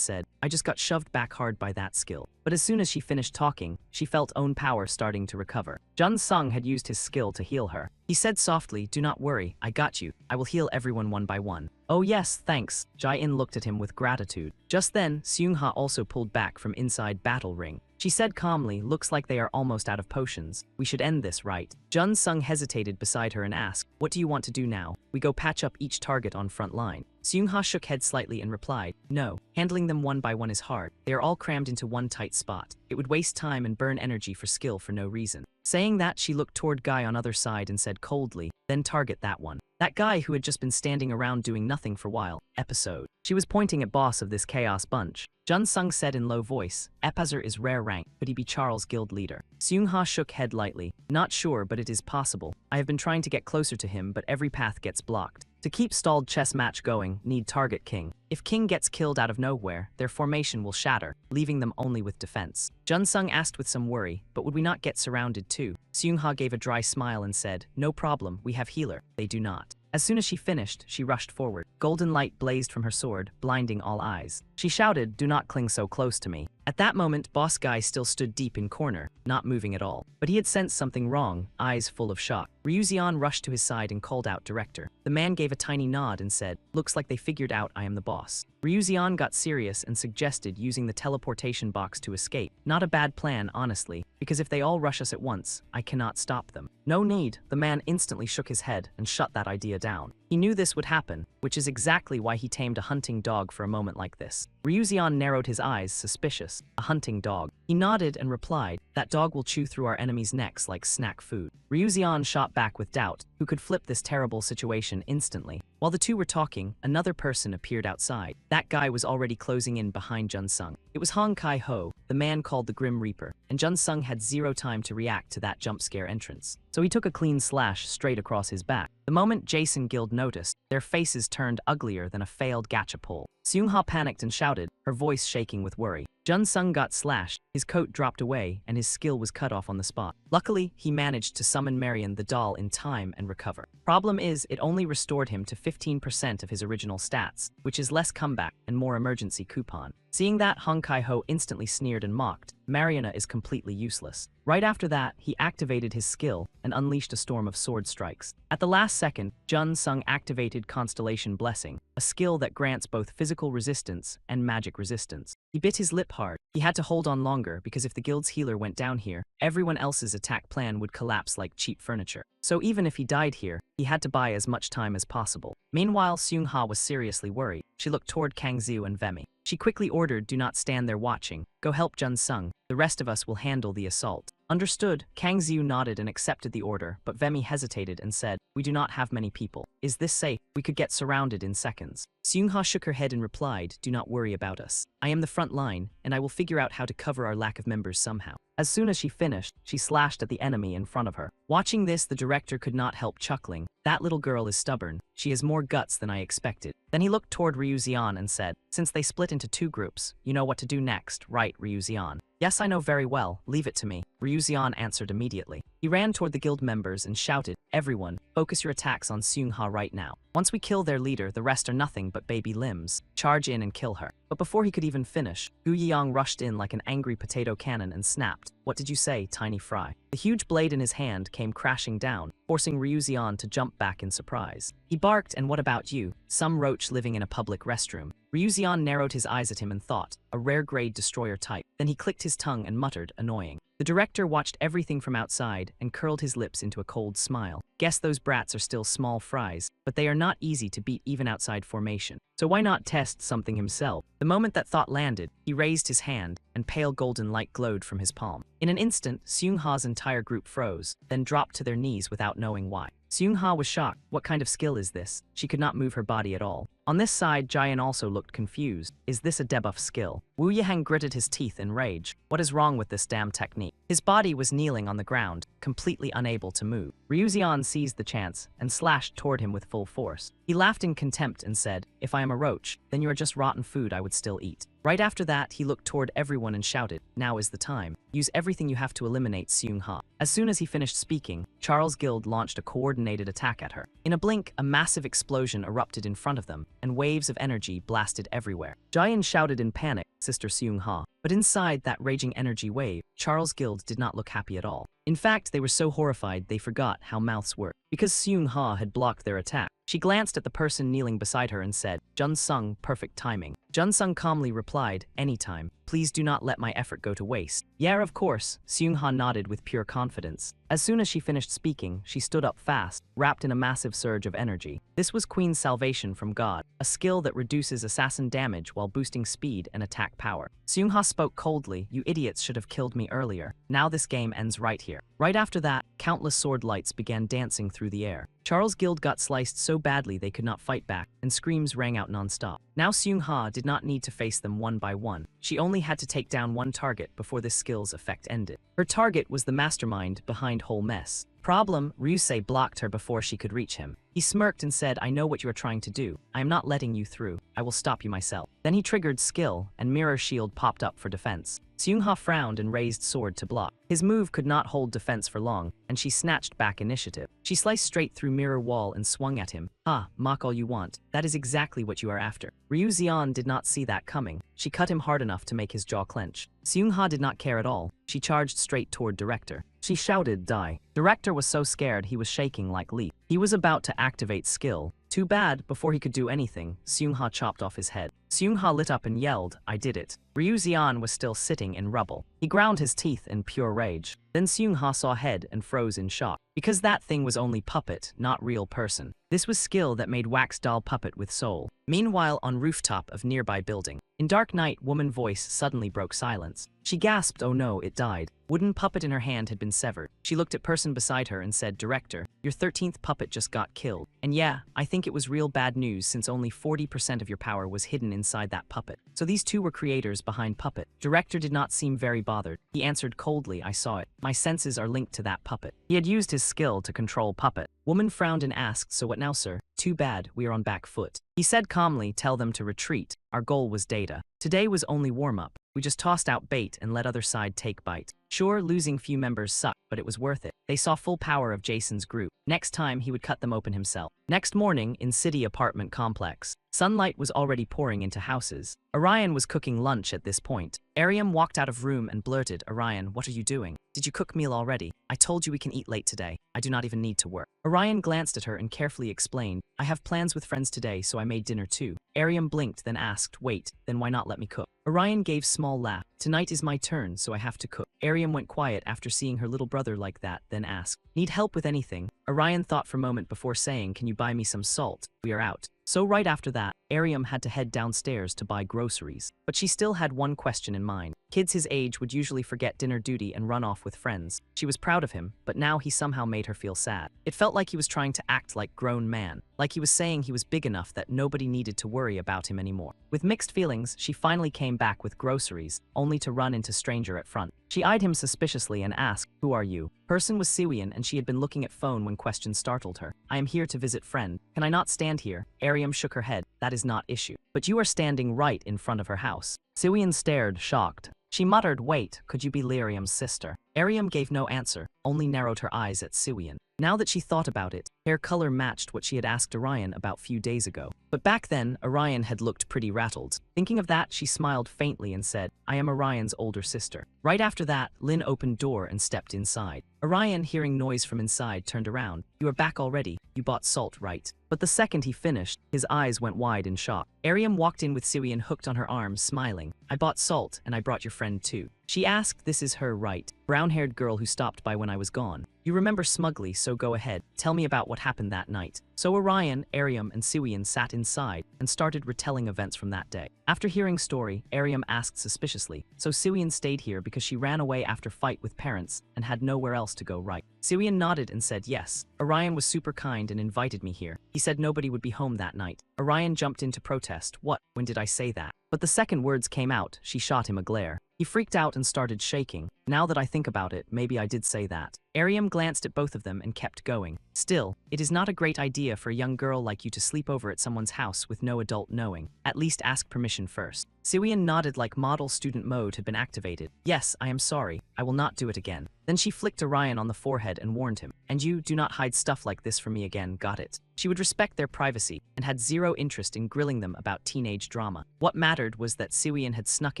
said, I just got shoved back hard by that skill. But as soon as she finished talking, she felt own power starting to recover. Jun Sung had used his skill to heal her. He said softly, do not worry, I got you. I will heal everyone one by one. Oh yes, thanks. Jai-In looked at him with gratitude. Just then, Seung-ha also pulled back from inside battle ring. She said calmly, looks like they are almost out of potions. We should end this, right? Jun Sung hesitated beside her and asked, what do you want to do now? We go patch up each target on front line. Seung-ha shook head slightly and replied, no, handling them one by one is hard. They are all crammed into one tight spot. It would waste time and burn energy for skill for no reason. Saying that, she looked toward Guy on other side and said coldly, then target that one. That guy who had just been standing around doing nothing for a while. Episode. She was pointing at boss of this chaos bunch. Jun Sung said in low voice, Epazar is rare rank, could he be Charles Guild leader? Seung-ha shook head lightly. Not sure, but it is possible. I have been trying to get closer to him, but every path gets blocked. To keep stalled chess match going, need target king. If king gets killed out of nowhere, their formation will shatter, leaving them only with defense. Jun Sung asked with some worry, but would we not get surrounded too? Seung-ha gave a dry smile and said, no problem, we have healer. They do not. As soon as she finished, she rushed forward. Golden light blazed from her sword, blinding all eyes. She shouted, "Do not cling so close to me." At that moment, Boss Guy still stood deep in corner, not moving at all. But he had sensed something wrong, eyes full of shock. Ryuzian rushed to his side and called out Director. The man gave a tiny nod and said, "Looks like they figured out I am the boss." Ryuzian got serious and suggested using the teleportation box to escape. Not a bad plan, honestly, because if they all rush us at once, I cannot stop them. No need, the man instantly shook his head and shut that idea down. He knew this would happen, which is exactly why he tamed a hunting dog for a moment like this. Ryuzian narrowed his eyes, suspicious. A hunting dog. He nodded and replied, "That dog will chew through our enemies' necks like snack food." Ryuzian shot back with doubt, who could flip this terrible situation instantly. While the two were talking, another person appeared outside. That guy was already closing in behind Jun-sung. It was Hong Kai-ho, the man called the Grim Reaper, and Jun-sung had zero time to react to that jump scare entrance. So he took a clean slash straight across his back. The moment Jason Guild noticed, their faces turned uglier than a failed gacha pull. Seung-ha panicked and shouted, her voice shaking with worry. Jun-sung got slashed, his coat dropped away, and his skill was cut off on the spot. Luckily, he managed to summon Marion the doll in time and recover. Problem is, it only restored him to 15% of his original stats, which is less comeback and more emergency coupon. Seeing that, Hong Kai-ho instantly sneered and mocked. Mariana is completely useless. Right after that, he activated his skill and unleashed a storm of sword strikes. At the last second, Jun-sung activated Constellation Blessing, a skill that grants both physical resistance and magic resistance. He bit his lip hard. He had to hold on longer because if the guild's healer went down here, everyone else's attack plan would collapse like cheap furniture. So even if he died here, he had to buy as much time as possible. Meanwhile, Seung-ha was seriously worried. She looked toward Kang-xiu and Vemi. She quickly ordered, "Do not stand there watching. Go help Jun-sung. The rest of us will handle the assault." Understood. Kang-xiu nodded and accepted the order, but Vemi hesitated and said, "We do not have many people. Is this safe? We could get surrounded in seconds." Seung-ha shook her head and replied, "Do not worry about us. I am the front line, and I will figure out how to cover our lack of members somehow." As soon as she finished, she slashed at the enemy in front of her. Watching this, the director could not help chuckling. That little girl is stubborn. She has more guts than I expected. Then he looked toward Ryuzian and said, "Since they split into two groups, you know what to do next, right, Ryuzian?" "Yes, I know very well. Leave it to me." Ryuzian answered immediately. He ran toward the guild members and shouted, "Everyone, focus your attacks on Seung-ha right now. Once we kill their leader, the rest are nothing but baby limbs. Charge in and kill her." But before he could even finish, Gu Yang rushed in like an angry potato cannon and snapped, "What did you say, tiny fry?" The huge blade in his hand came crashing down, forcing Ryuzian to jump back in surprise. He barked, "And what about you? Some roach living in a public restroom." Ryuzian narrowed his eyes at him and thought, a rare-grade destroyer type. Then he clicked his tongue and muttered, "Annoying." The director watched everything from outside and curled his lips into a cold smile. Guess those brats are still small fries, but they are not easy to beat even outside formation. So why not test something himself? The moment that thought landed, he raised his hand, and pale golden light glowed from his palm. In an instant, Seung-ha's entire group froze, then dropped to their knees without knowing why. Seung-ha was shocked. What kind of skill is this? She could not move her body at all. On this side, Jian also looked confused. Is this a debuff skill? Wu Yihang gritted his teeth in rage. What is wrong with this damn technique? His body was kneeling on the ground, completely unable to move. Ryuzian seized the chance and slashed toward him with full force. He laughed in contempt and said, "If I am a roach, then you are just rotten food I would still eat." Right after that, he looked toward everyone and shouted, "Now is the time. Use everything you have to eliminate Seung-ha." As soon as he finished speaking, Charles Guild launched a coordinated attack at her. In a blink, a massive explosion erupted in front of them, and waves of energy blasted everywhere. Jian shouted in panic, "Sister Seung-ha." But inside that raging energy wave, Charles Guild did not look happy at all. In fact, they were so horrified they forgot how mouths work. Because Seung-ha had blocked their attack, she glanced at the person kneeling beside her and said, "Jun-sung, perfect timing." Jun-sung calmly replied, "Anytime. Please do not let my effort go to waste." "Yeah, of course," Seung-ha nodded with pure confidence. As soon as she finished speaking, she stood up fast, wrapped in a massive surge of energy. This was Queen's Salvation from God, a skill that reduces assassin damage while boosting speed and attack power. Seung-ha spoke coldly, "You idiots should have killed me earlier. Now this game ends right here." Right after that, countless sword lights began dancing through the air. Charles Guild got sliced so badly they could not fight back, and screams rang out non-stop. Now Seung-ha did not need to face them one by one. She only had to take down one target before this skill's effect ended. Her target was the mastermind behind whole mess. Problem, Ryusei blocked her before she could reach him. He smirked and said, I know what you are trying to do. I am not letting you through. I will stop you myself. Then he triggered skill, and mirror shield popped up for defense. Seungha frowned and raised sword to block. His move could not hold defense for long, and she snatched back initiative. She sliced straight through mirror wall and swung at him. Ah, mock all you want. That is exactly what you are after. Ryu Xian did not see that coming. She cut him hard enough to make his jaw clench. Seungha did not care at all. She charged straight toward Director. She shouted, die. Director was so scared he was shaking like leaf. He was about to activate skill. Too bad, before he could do anything, Seungha chopped off his head. Seungha lit up and yelled, I did it. Ryu Xian was still sitting in rubble. He ground his teeth in pure rage. Then Seungha saw head and froze in shock. Because that thing was only puppet, not real person. This was skill that made wax doll puppet with soul. Meanwhile, on rooftop of nearby building. In dark night, woman voice suddenly broke silence. She gasped, oh no, it died. Wooden puppet in her hand had been severed. She looked at person beside her and said, Director, your 13th puppet just got killed. And yeah, I think it was real bad news since only 40% of your power was hidden inside that puppet. So these two were creators behind puppet. Director did not seem very bothered. He answered coldly, I saw it. My senses are linked to that puppet. He had used his skill to control puppet. Woman frowned and asked, so what now, sir? Too bad, we are on back foot. He said calmly, tell them to retreat. Our goal was data. Today was only warm-up. We just tossed out bait and let other side take bite. Sure, losing few members sucked, but it was worth it. They saw full power of Jason's group. Next time, he would cut them open himself. Next morning, in city apartment complex. Sunlight was already pouring into houses. Orion was cooking lunch at this point. Ariam walked out of room and blurted, Orion, what are you doing? Did you cook meal already? I told you we can eat late today. I do not even need to work. Orion glanced at her and carefully explained, I have plans with friends today, so I made dinner too. Ariam blinked, then asked, wait, then why not let me cook? Orion gave small laugh. Tonight is my turn, so I have to cook. Ariam went quiet after seeing her little brother like that, then asked, need help with anything? Orion thought for a moment before saying, can you buy me some salt? We are out. So right after that, Ariam had to head downstairs to buy groceries. But she still had one question in mind. Kids his age would usually forget dinner duty and run off with friends. She was proud of him, but now he somehow made her feel sad. It felt like he was trying to act like grown man, like he was saying he was big enough that nobody needed to worry about him anymore. With mixed feelings, she finally came back with groceries, only to run into stranger at front. She eyed him suspiciously and asked, who are you? Person was Siwian, and she had been looking at phone when question startled her. I am here to visit friend. Can I not stand here? Ariam shook her head. That is not issue. But you are standing right in front of her house. Siwian stared, shocked. She muttered, wait, could you be Lyrium's sister? Ariam gave no answer, only narrowed her eyes at Siwian. Now that she thought about it, hair color matched what she had asked Orion about few days ago. But back then, Orion had looked pretty rattled. Thinking of that, she smiled faintly and said, I am Orion's older sister. Right after that, Lin opened door and stepped inside. Orion, hearing noise from inside, turned around. You are back already. You bought salt, right? But the second he finished, his eyes went wide in shock. Ariam walked in with Siwian hooked on her arm, smiling. I bought salt, and I brought your friend too. She asked, this is her, right? Brown-haired girl who stopped by when I was gone. You remember smugly, so go ahead. Tell me about what happened that night. So Orion, Ariam, and Siwian sat inside and started retelling events from that day. After hearing story, Ariam asked suspiciously, so Siwian stayed here because she ran away after fight with parents and had nowhere else to go, right? Siwian nodded and said yes. Orion was super kind and invited me here. He said nobody would be home that night. Orion jumped in to protest. What? When did I say that? But the second words came out, she shot him a glare. He freaked out and started shaking. Now that I think about it, maybe I did say that. Ariam glanced at both of them and kept going. Still, it is not a great idea for a young girl like you to sleep over at someone's house with no adult knowing. At least ask permission first. Siwian nodded like model student mode had been activated. Yes, I am sorry. I will not do it again. Then she flicked Orion on the forehead and warned him. And you, do not hide stuff like this from me again, got it? She would respect their privacy and had zero interest in grilling them about teenage drama. What mattered was that Siwian had snuck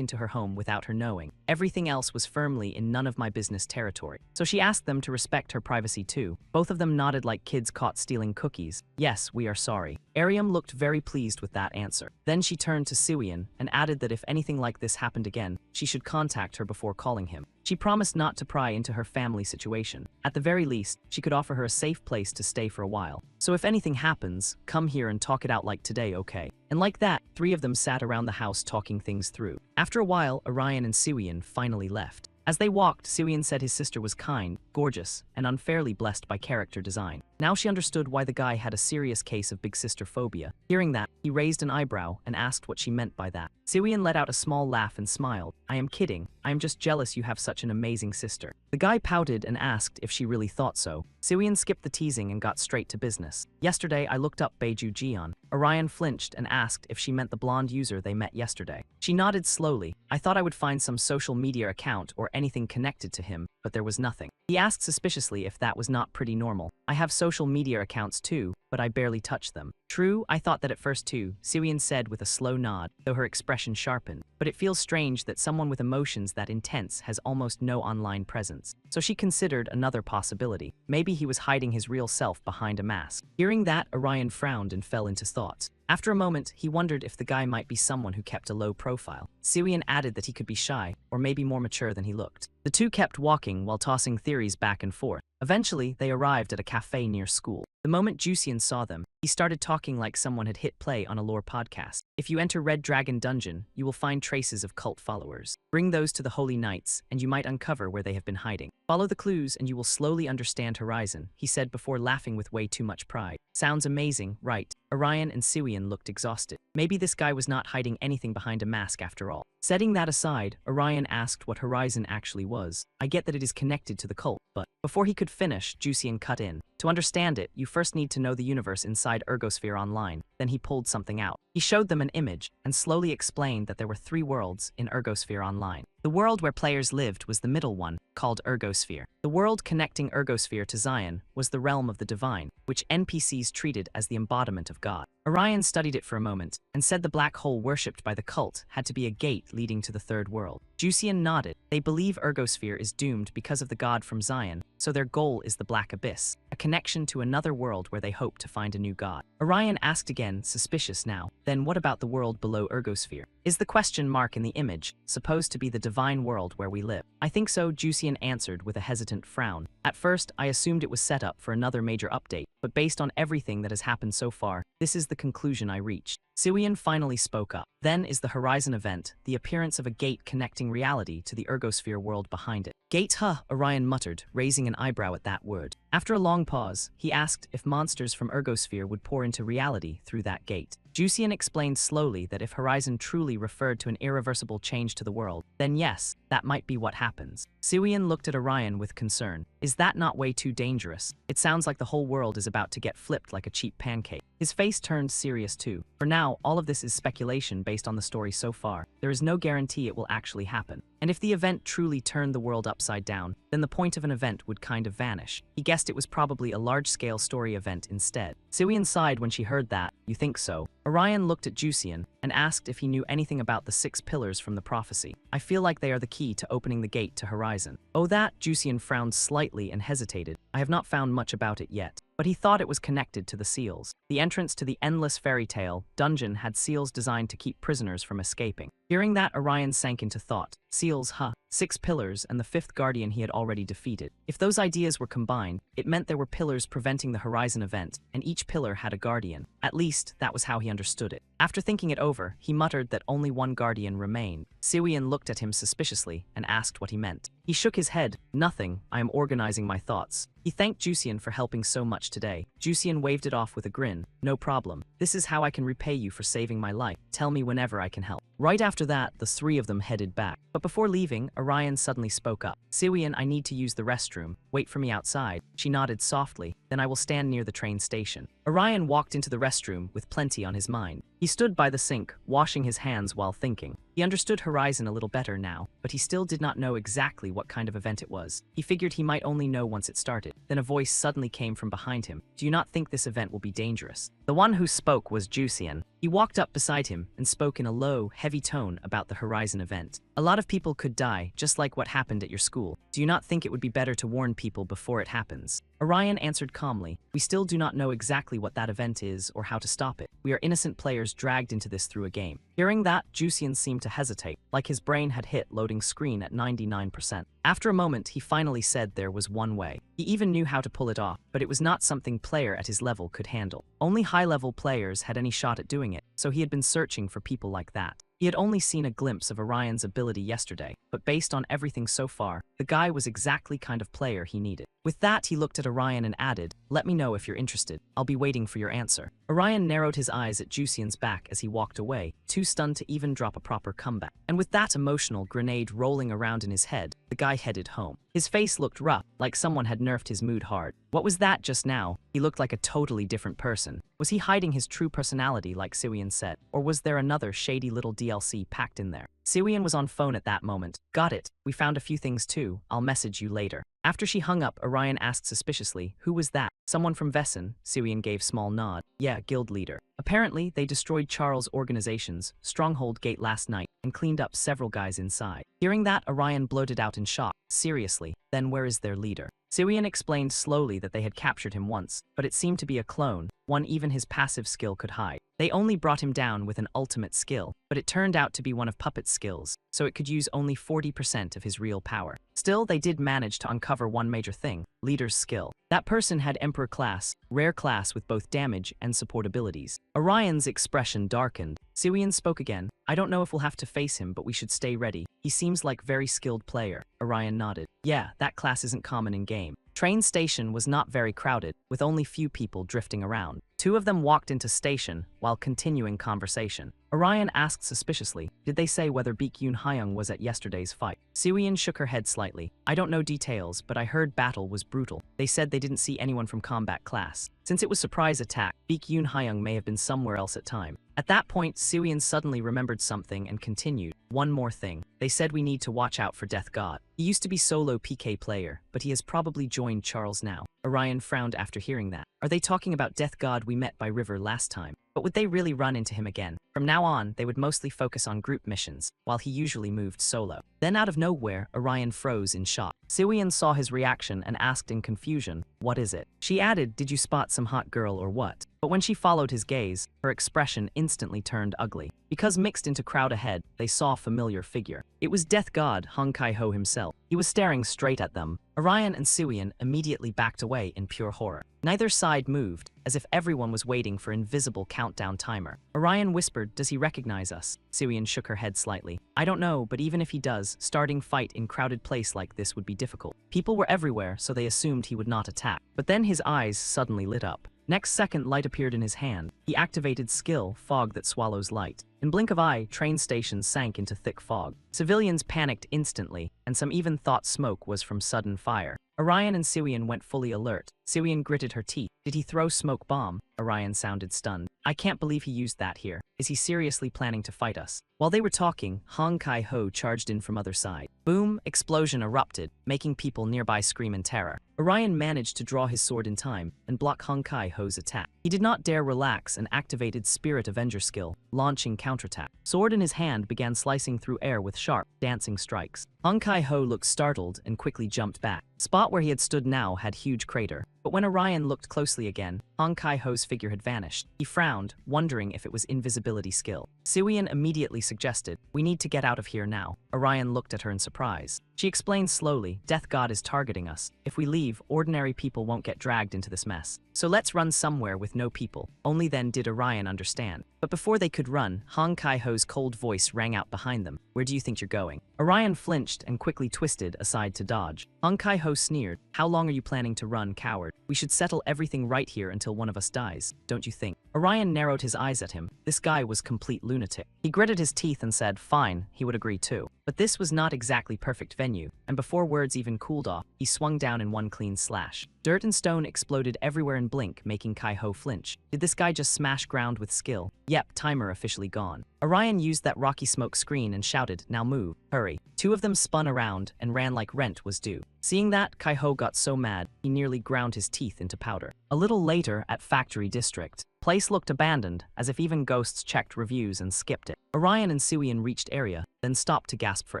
into her home without her knowing. Everything else was firmly in none of my business territory. So she asked them to respect her privacy too. Both of them nodded like kids caught stealing cookies. Yes, we are sorry. Ariam looked very pleased with that answer. Then she turned to Siwian and added that if anything like this happened again, she should contact her before calling him. She promised not to pry into her family situation. At the very least, she could offer her a safe place to stay for a while. So if anything happens, come here and talk it out like today, okay? And like that, three of them sat around the house talking things through. After a while, Orion and Siwian finally left. As they walked, Siwian said his sister was kind, gorgeous, and unfairly blessed by character design. Now she understood why the guy had a serious case of big sister phobia. Hearing that, he raised an eyebrow and asked what she meant by that. Siwon let out a small laugh and smiled. I am kidding. I am just jealous you have such an amazing sister. The guy pouted and asked if she really thought so. Siwon skipped the teasing and got straight to business. Yesterday, I looked up Beiju Jian. Orion flinched and asked if she meant the blonde user they met yesterday. She nodded slowly. I thought I would find some social media account or anything connected to him, but there was nothing. He asked suspiciously if that was not pretty normal. I have social media accounts too, but I barely touch them. True, I thought that at first too, Siwon said with a slow nod, though her expression sharpened. But it feels strange that someone with emotions that intense has almost no online presence. So she considered another possibility. Maybe he was hiding his real self behind a mask. Hearing that, Orion frowned and fell into thought. After a moment, he wondered if the guy might be someone who kept a low profile. Siwon added that he could be shy, or maybe more mature than he looked. The two kept walking while tossing theories back and forth. Eventually, they arrived at a cafe near school. The moment Jusian saw them, he started talking like someone had hit play on a lore podcast. If you enter Red Dragon Dungeon, you will find traces of cult followers. Bring those to the Holy Knights, and you might uncover where they have been hiding. Follow the clues and you will slowly understand Horizon, he said before laughing with way too much pride. Sounds amazing, right? Orion and Siwon looked exhausted. Maybe this guy was not hiding anything behind a mask after all. Setting that aside, Orion asked what Horizon actually was. I get that it is connected to the cult, but before he could finish, Jusian cut in. To understand it, you first need to know the universe inside Ergosphere Online. Then he pulled something out. He showed them an image and slowly explained that there were 3 worlds in Ergosphere Online. The world where players lived was the middle one, called Ergosphere. The world connecting Ergosphere to Zion was the realm of the divine, which NPCs treated as the embodiment of God. Orion studied it for a moment and said the black hole worshipped by the cult had to be a gate leading to the 3rd world. Jusian nodded. They believe Ergosphere is doomed because of the god from Zion, so their goal is the Black Abyss, a connection to another world where they hope to find a new god. Orion asked again, suspicious now, then what about the world below Ergosphere? Is the question mark in the image supposed to be the divine world where we live? I think so, Jusian answered with a hesitant frown. At first, I assumed it was set up for another major update, but based on everything that has happened so far, this is the conclusion I reached. Siwon finally spoke up. Then is the Horizon event, the appearance of a gate connecting reality to the Ergosphere world behind it. Gate, huh? Orion muttered, raising an eyebrow at that word. After a long pause, he asked if monsters from Ergosphere would pour into reality through that gate. Jusian explained slowly that if Horizon truly referred to an irreversible change to the world, then yes, that might be what happens. Siwon looked at Orion with concern. Is that not way too dangerous? It sounds like the whole world is about to get flipped like a cheap pancake. His face turned serious too. For now, all of this is speculation based on the story so far. There is no guarantee it will actually happen. And if the event truly turned the world upside down, then the point of an event would kind of vanish. He guessed it was probably a large-scale story event instead. Siwon sighed when she heard that. You think so? Orion looked at Jusian and asked if he knew anything about the 6 pillars from the prophecy. I feel like they are the key to opening the gate to Horizon. Oh, that? Jusian frowned slightly and hesitated. I have not found much about it yet. But he thought it was connected to the seals. The entrance to the endless fairy tale dungeon had seals designed to keep prisoners from escaping. Hearing that, Orion sank into thought. Seals, huh? 6 pillars and the 5th guardian he had already defeated. If those ideas were combined, it meant there were pillars preventing the Horizon event, and each pillar had a guardian. At least, that was how he understood it. After thinking it over, he muttered that only one guardian remained. Siwon looked at him suspiciously and asked what he meant. He shook his head. Nothing, I am organizing my thoughts. He thanked Jusian for helping so much today. Jusian waved it off with a grin. No problem. This is how I can repay you for saving my life. Tell me whenever I can help. Right after that, the 3 of them headed back. But before leaving, Orion suddenly spoke up. Siwon, I need to use the restroom. Wait for me outside. She nodded softly. Then I will stand near the train station. Orion walked into the restroom with plenty on his mind. He stood by the sink, washing his hands while thinking. He understood Horizon a little better now, but he still did not know exactly what kind of event it was. He figured he might only know once it started. Then a voice suddenly came from behind him. Do you not think this event will be dangerous? The one who spoke was Jusian. He walked up beside him and spoke in a low, heavy tone about the Horizon event. A lot of people could die, just like what happened at your school. Do you not think it would be better to warn people before it happens? Orion answered calmly. We still do not know exactly what that event is or how to stop it. We are innocent players dragged into this through a game. Hearing that, Jusian seemed to hesitate, like his brain had hit loading screen at 99%. After a moment, he finally said there was one way. He even knew how to pull it off, but it was not something player at his level could handle. Only high-level players had any shot at doing it, so he had been searching for people like that. He had only seen a glimpse of Orion's ability yesterday, but based on everything so far, the guy was exactly kind of player he needed. With that, he looked at Orion and added, "Let me know if you're interested. I'll be waiting for your answer." Orion narrowed his eyes at Jusian's back as he walked away, too stunned to even drop a proper comeback. And with that emotional grenade rolling around in his head, the guy headed home. His face looked rough, like someone had nerfed his mood hard. What was that just now? He looked like a totally different person. Was he hiding his true personality like Siwian said? Or was there another shady little DLC packed in there? Siwian was on phone at that moment. "Got it. We found a few things too. I'll message you later." After she hung up, Orion asked suspiciously, "Who was that?" "Someone from Vessen." Siwian gave small nod. "Yeah, guild leader. Apparently, they destroyed Charles' organization's stronghold gate last night and cleaned up several guys inside." Hearing that, Orion blurted out in shock. "Seriously? Then where is their leader?" Siwian explained slowly that they had captured him once, but it seemed to be a clone, one even his passive skill could hide. They only brought him down with an ultimate skill, but it turned out to be one of Puppet's skills, so it could use only 40% of his real power. Still, they did manage to uncover one major thing: leader's skill. That person had Emperor class, rare class with both damage and support abilities. Orion's expression darkened. Siwian spoke again. "I don't know if we'll have to face him, but we should stay ready. He seems like very skilled player." Orion nodded. "Yeah, that class isn't common in game." Train station was not very crowded, with only few people drifting around. Two of them walked into station while continuing conversation. Orion asked suspiciously, "Did they say whether Baekhyun Hyung was at yesterday's fight?" Siwian shook her head slightly. "I don't know details, but I heard battle was brutal. They said they didn't see anyone from combat class. Since it was surprise attack, Baekhyun Hyung may have been somewhere else at time." At that point, Siwian suddenly remembered something and continued, "One more thing. They said we need to watch out for Death God. He used to be solo PK player, but he has probably joined Charles now." Orion frowned after hearing that. Are they talking about Death God we met by river last time? But would they really run into him again? From now on, they would mostly focus on group missions, while he usually moved solo. Then out of nowhere, Orion froze in shock. Siwian saw his reaction and asked in confusion, "What is it?" She added, "Did you spot some hot girl or what?" But when she followed his gaze, her expression instantly turned ugly. Because mixed into crowd ahead, they saw a familiar figure. It was Death God Hong Kai-ho himself. He was staring straight at them. Orion and Siwian immediately backed away in pure horror. Neither side moved, as if everyone was waiting for invisible countdown timer. Orion whispered, "Does he recognize us?" Siwian shook her head slightly. "I don't know, but even if he does, starting fight in crowded place like this would be difficult. People were everywhere, so they assumed he would not attack." But then his eyes suddenly lit up. Next second, light appeared in his hand. He activated skill, Fog that swallows light. In blink of eye, train stations sank into thick fog. Civilians panicked instantly, and some even thought smoke was from sudden fire. Orion and Siwian went fully alert. Siwian gritted her teeth. "Did he throw smoke bomb?" Orion sounded stunned. "I can't believe he used that here. Is he seriously planning to fight us?" While they were talking, Hong Kai-ho charged in from other side. Boom! Explosion erupted, making people nearby scream in terror. Orion managed to draw his sword in time and block Hong Kai-ho's attack. He did not dare relax and activated Spirit Avenger skill, launching counterattack. Sword in his hand began slicing through air with sharp, dancing strikes. Hong Kai-ho looked startled and quickly jumped back. Spot where he had stood now had huge crater. But when Orion looked closely again, Hong Kai-ho's figure had vanished. He frowned, wondering if it was invisibility skill. Siwian immediately suggested, "We need to get out of here now." Orion looked at her in surprise. She explained slowly, "Death God is targeting us. If we leave, ordinary people won't get dragged into this mess. So let's run somewhere with no people." Only then did Orion understand. But before they could run, Hong Kai-ho's cold voice rang out behind them. "Where do you think you're going?" Orion flinched and quickly twisted aside to dodge. Hong Kai-ho sneered, "How long are you planning to run, coward? We should settle everything right here until one of us dies, don't you think?" Orion narrowed his eyes at him. This guy was complete lunatic. He gritted his teeth and said, "Fine," he would agree too. But this was not exactly perfect venue, and before words even cooled off, he swung down in one clean slash. Dirt and stone exploded everywhere in blink, making Kai-ho flinch. Did this guy just smash ground with skill? Yep, timer officially gone. Orion used that rocky smoke screen and shouted, "Now move, hurry." Two of them spun around and ran like rent was due. Seeing that, Kai-ho got so mad, he nearly ground his teeth into powder. A little later, at Factory District, place looked abandoned, as if even ghosts checked reviews and skipped it. Orion and Siwian reached area, then stopped to gasp for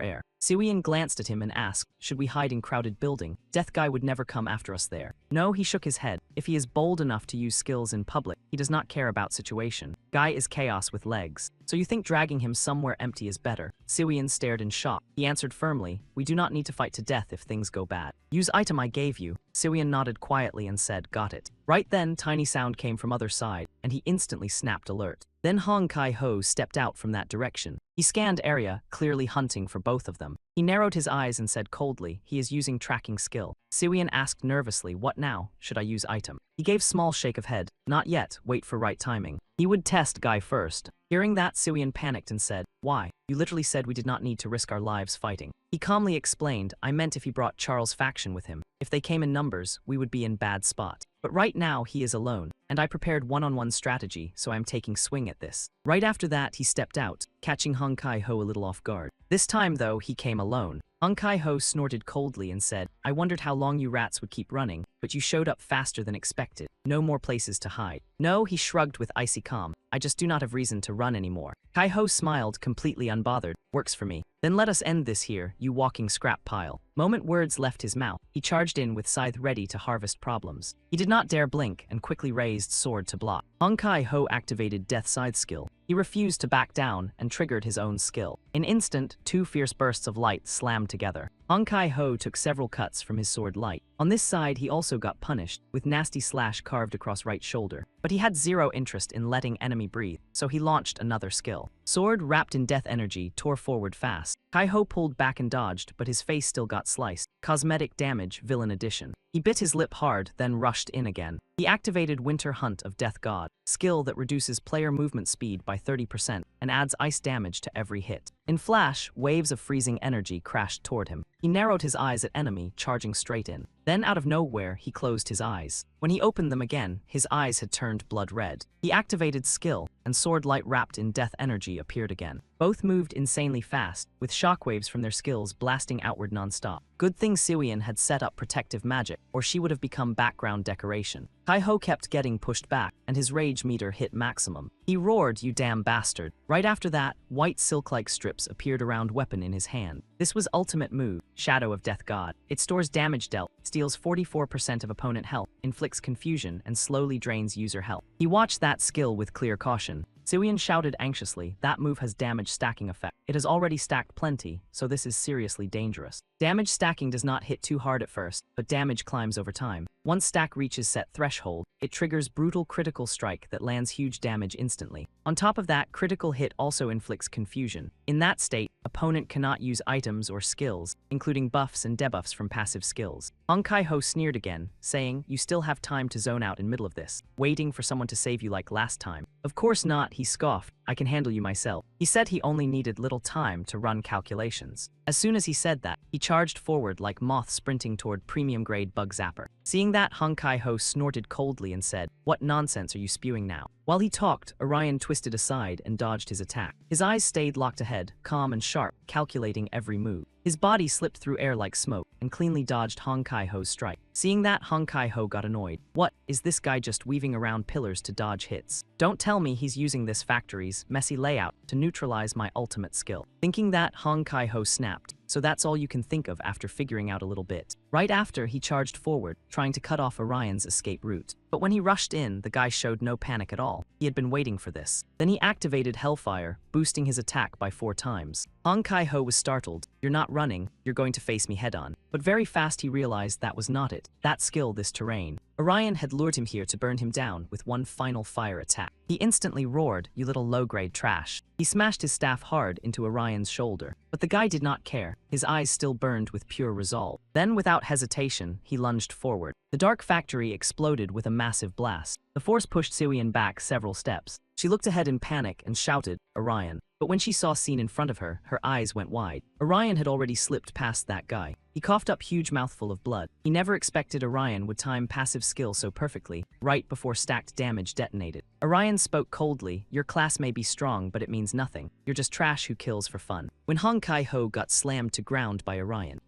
air. Siwian glanced at him and asked, "Should we hide in crowded building? Death Guy would never come after us there." No, he shook his head. If he is bold enough to use skills in public, he does not care about situation. Guy is chaos with legs. So you think dragging him somewhere empty is better? Siwian stared in shock. He answered firmly, "We do not need to fight to death if things go bad. Use item I gave you." Siwian nodded quietly and said, "Got it." Right then, tiny sound came from other side, and he instantly snapped alert. Then Hong Kai-ho stepped out from that direction. He scanned area, clearly hunting for both of them. He narrowed his eyes and said coldly, he is using tracking skill. Siwian asked nervously, what now? Should I use item? He gave small shake of head. Not yet, wait for right timing. He would test Guy first. Hearing that, Siwian panicked and said, why? You literally said we did not need to risk our lives fighting. He calmly explained, I meant if he brought Charles' faction with him. If they came in numbers, we would be in bad spot. But right now he is alone, and I prepared one-on-one strategy, so I'm taking swing at this. Right after that, he stepped out, catching Hong Kai-ho a little off guard. This time, though, he came alone. Hong Kai-ho snorted coldly and said, I wondered how long you rats would keep running, but you showed up faster than expected. No more places to hide. No, he shrugged with icy calm. I just do not have reason to run anymore. Kai-ho smiled, completely unbothered. Works for me. Then let us end this here, you walking scrap pile. Moment words left his mouth. He charged in with scythe ready to harvest problems. He did not dare blink and quickly raised sword to block. Hong Kai-ho activated Death Scythe skill. He refused to back down and triggered his own skill. In an instant, two fierce bursts of light slammed together. Hong Kai-ho took several cuts from his sword light. On this side, he also got punished, with nasty slash carved across right shoulder. But he had zero interest in letting enemy breathe, so he launched another skill. Sword wrapped in death energy tore forward fast. Kai-ho pulled back and dodged, but his face still got sliced. Cosmetic damage, villain edition. He bit his lip hard, then rushed in again. He activated Winter Hunt of Death God, skill that reduces player movement speed by 30% and adds ice damage to every hit. In flash, waves of freezing energy crashed toward him. He narrowed his eyes at enemy, charging straight in. Then, out of nowhere, he closed his eyes. When he opened them again, his eyes had turned blood red. He activated skill, and sword light wrapped in death energy appeared again. Both moved insanely fast, with shockwaves from their skills blasting outward non-stop. Good thing Siwian had set up protective magic, or she would have become background decoration. Kai-ho kept getting pushed back, and his rage meter hit maximum. He roared, you damn bastard. Right after that, white silk-like strips appeared around weapon in his hand. This was ultimate move, Shadow of Death God. It stores damage dealt, steals 44% of opponent health, inflicts confusion, and slowly drains user health. He watched that skill with clear caution. Siwian shouted anxiously, that move has damage stacking effect. It has already stacked plenty, so this is seriously dangerous. Damage stacking does not hit too hard at first, but damage climbs over time. Once stack reaches set threshold, it triggers brutal critical strike that lands huge damage instantly. On top of that, critical hit also inflicts confusion. In that state, opponent cannot use items or skills, including buffs and debuffs from passive skills. Hong Kai-ho sneered again, saying, you still have time to zone out in middle of this, waiting for someone to save you like last time. Of course not, he scoffed. I can handle you myself. He said he only needed little time to run calculations. As soon as he said that, he charged forward like moth sprinting toward premium-grade bug zapper. Seeing that, Hong Kai-ho snorted coldly and said, what nonsense are you spewing now? While he talked, Orion twisted aside and dodged his attack. His eyes stayed locked ahead, calm and sharp, calculating every move. His body slipped through air like smoke and cleanly dodged Hong Kai-ho's strike. Seeing that, Hong Kai-ho got annoyed. What, is this guy just weaving around pillars to dodge hits? Don't tell me he's using this factory's messy layout to neutralize my ultimate skill. Thinking that, Hong Kai-ho snapped. So that's all you can think of after figuring out a little bit. Right after, he charged forward, trying to cut off Orion's escape route. But when he rushed in, the guy showed no panic at all. He had been waiting for this. Then he activated Hellfire, boosting his attack by 4 times. Hong Kai-ho was startled. You're not running, you're going to face me head-on. But very fast he realized that was not it. That skill, this terrain. Orion had lured him here to burn him down with one final fire attack. He instantly roared, you little low-grade trash. He smashed his staff hard into Orion's shoulder. But the guy did not care. His eyes still burned with pure resolve. Then, without hesitation, he lunged forward. The dark factory exploded with a massive blast. The force pushed Siwian back several steps. She looked ahead in panic and shouted, Orion. But when she saw scene in front of her, her eyes went wide. Orion had already slipped past that guy. He coughed up huge mouthful of blood. He never expected Orion would time passive skill so perfectly, right before stacked damage detonated. Orion spoke coldly, your class may be strong, but it means nothing. You're just trash who kills for fun. When Hong Kai-ho got slammed to ground by Orion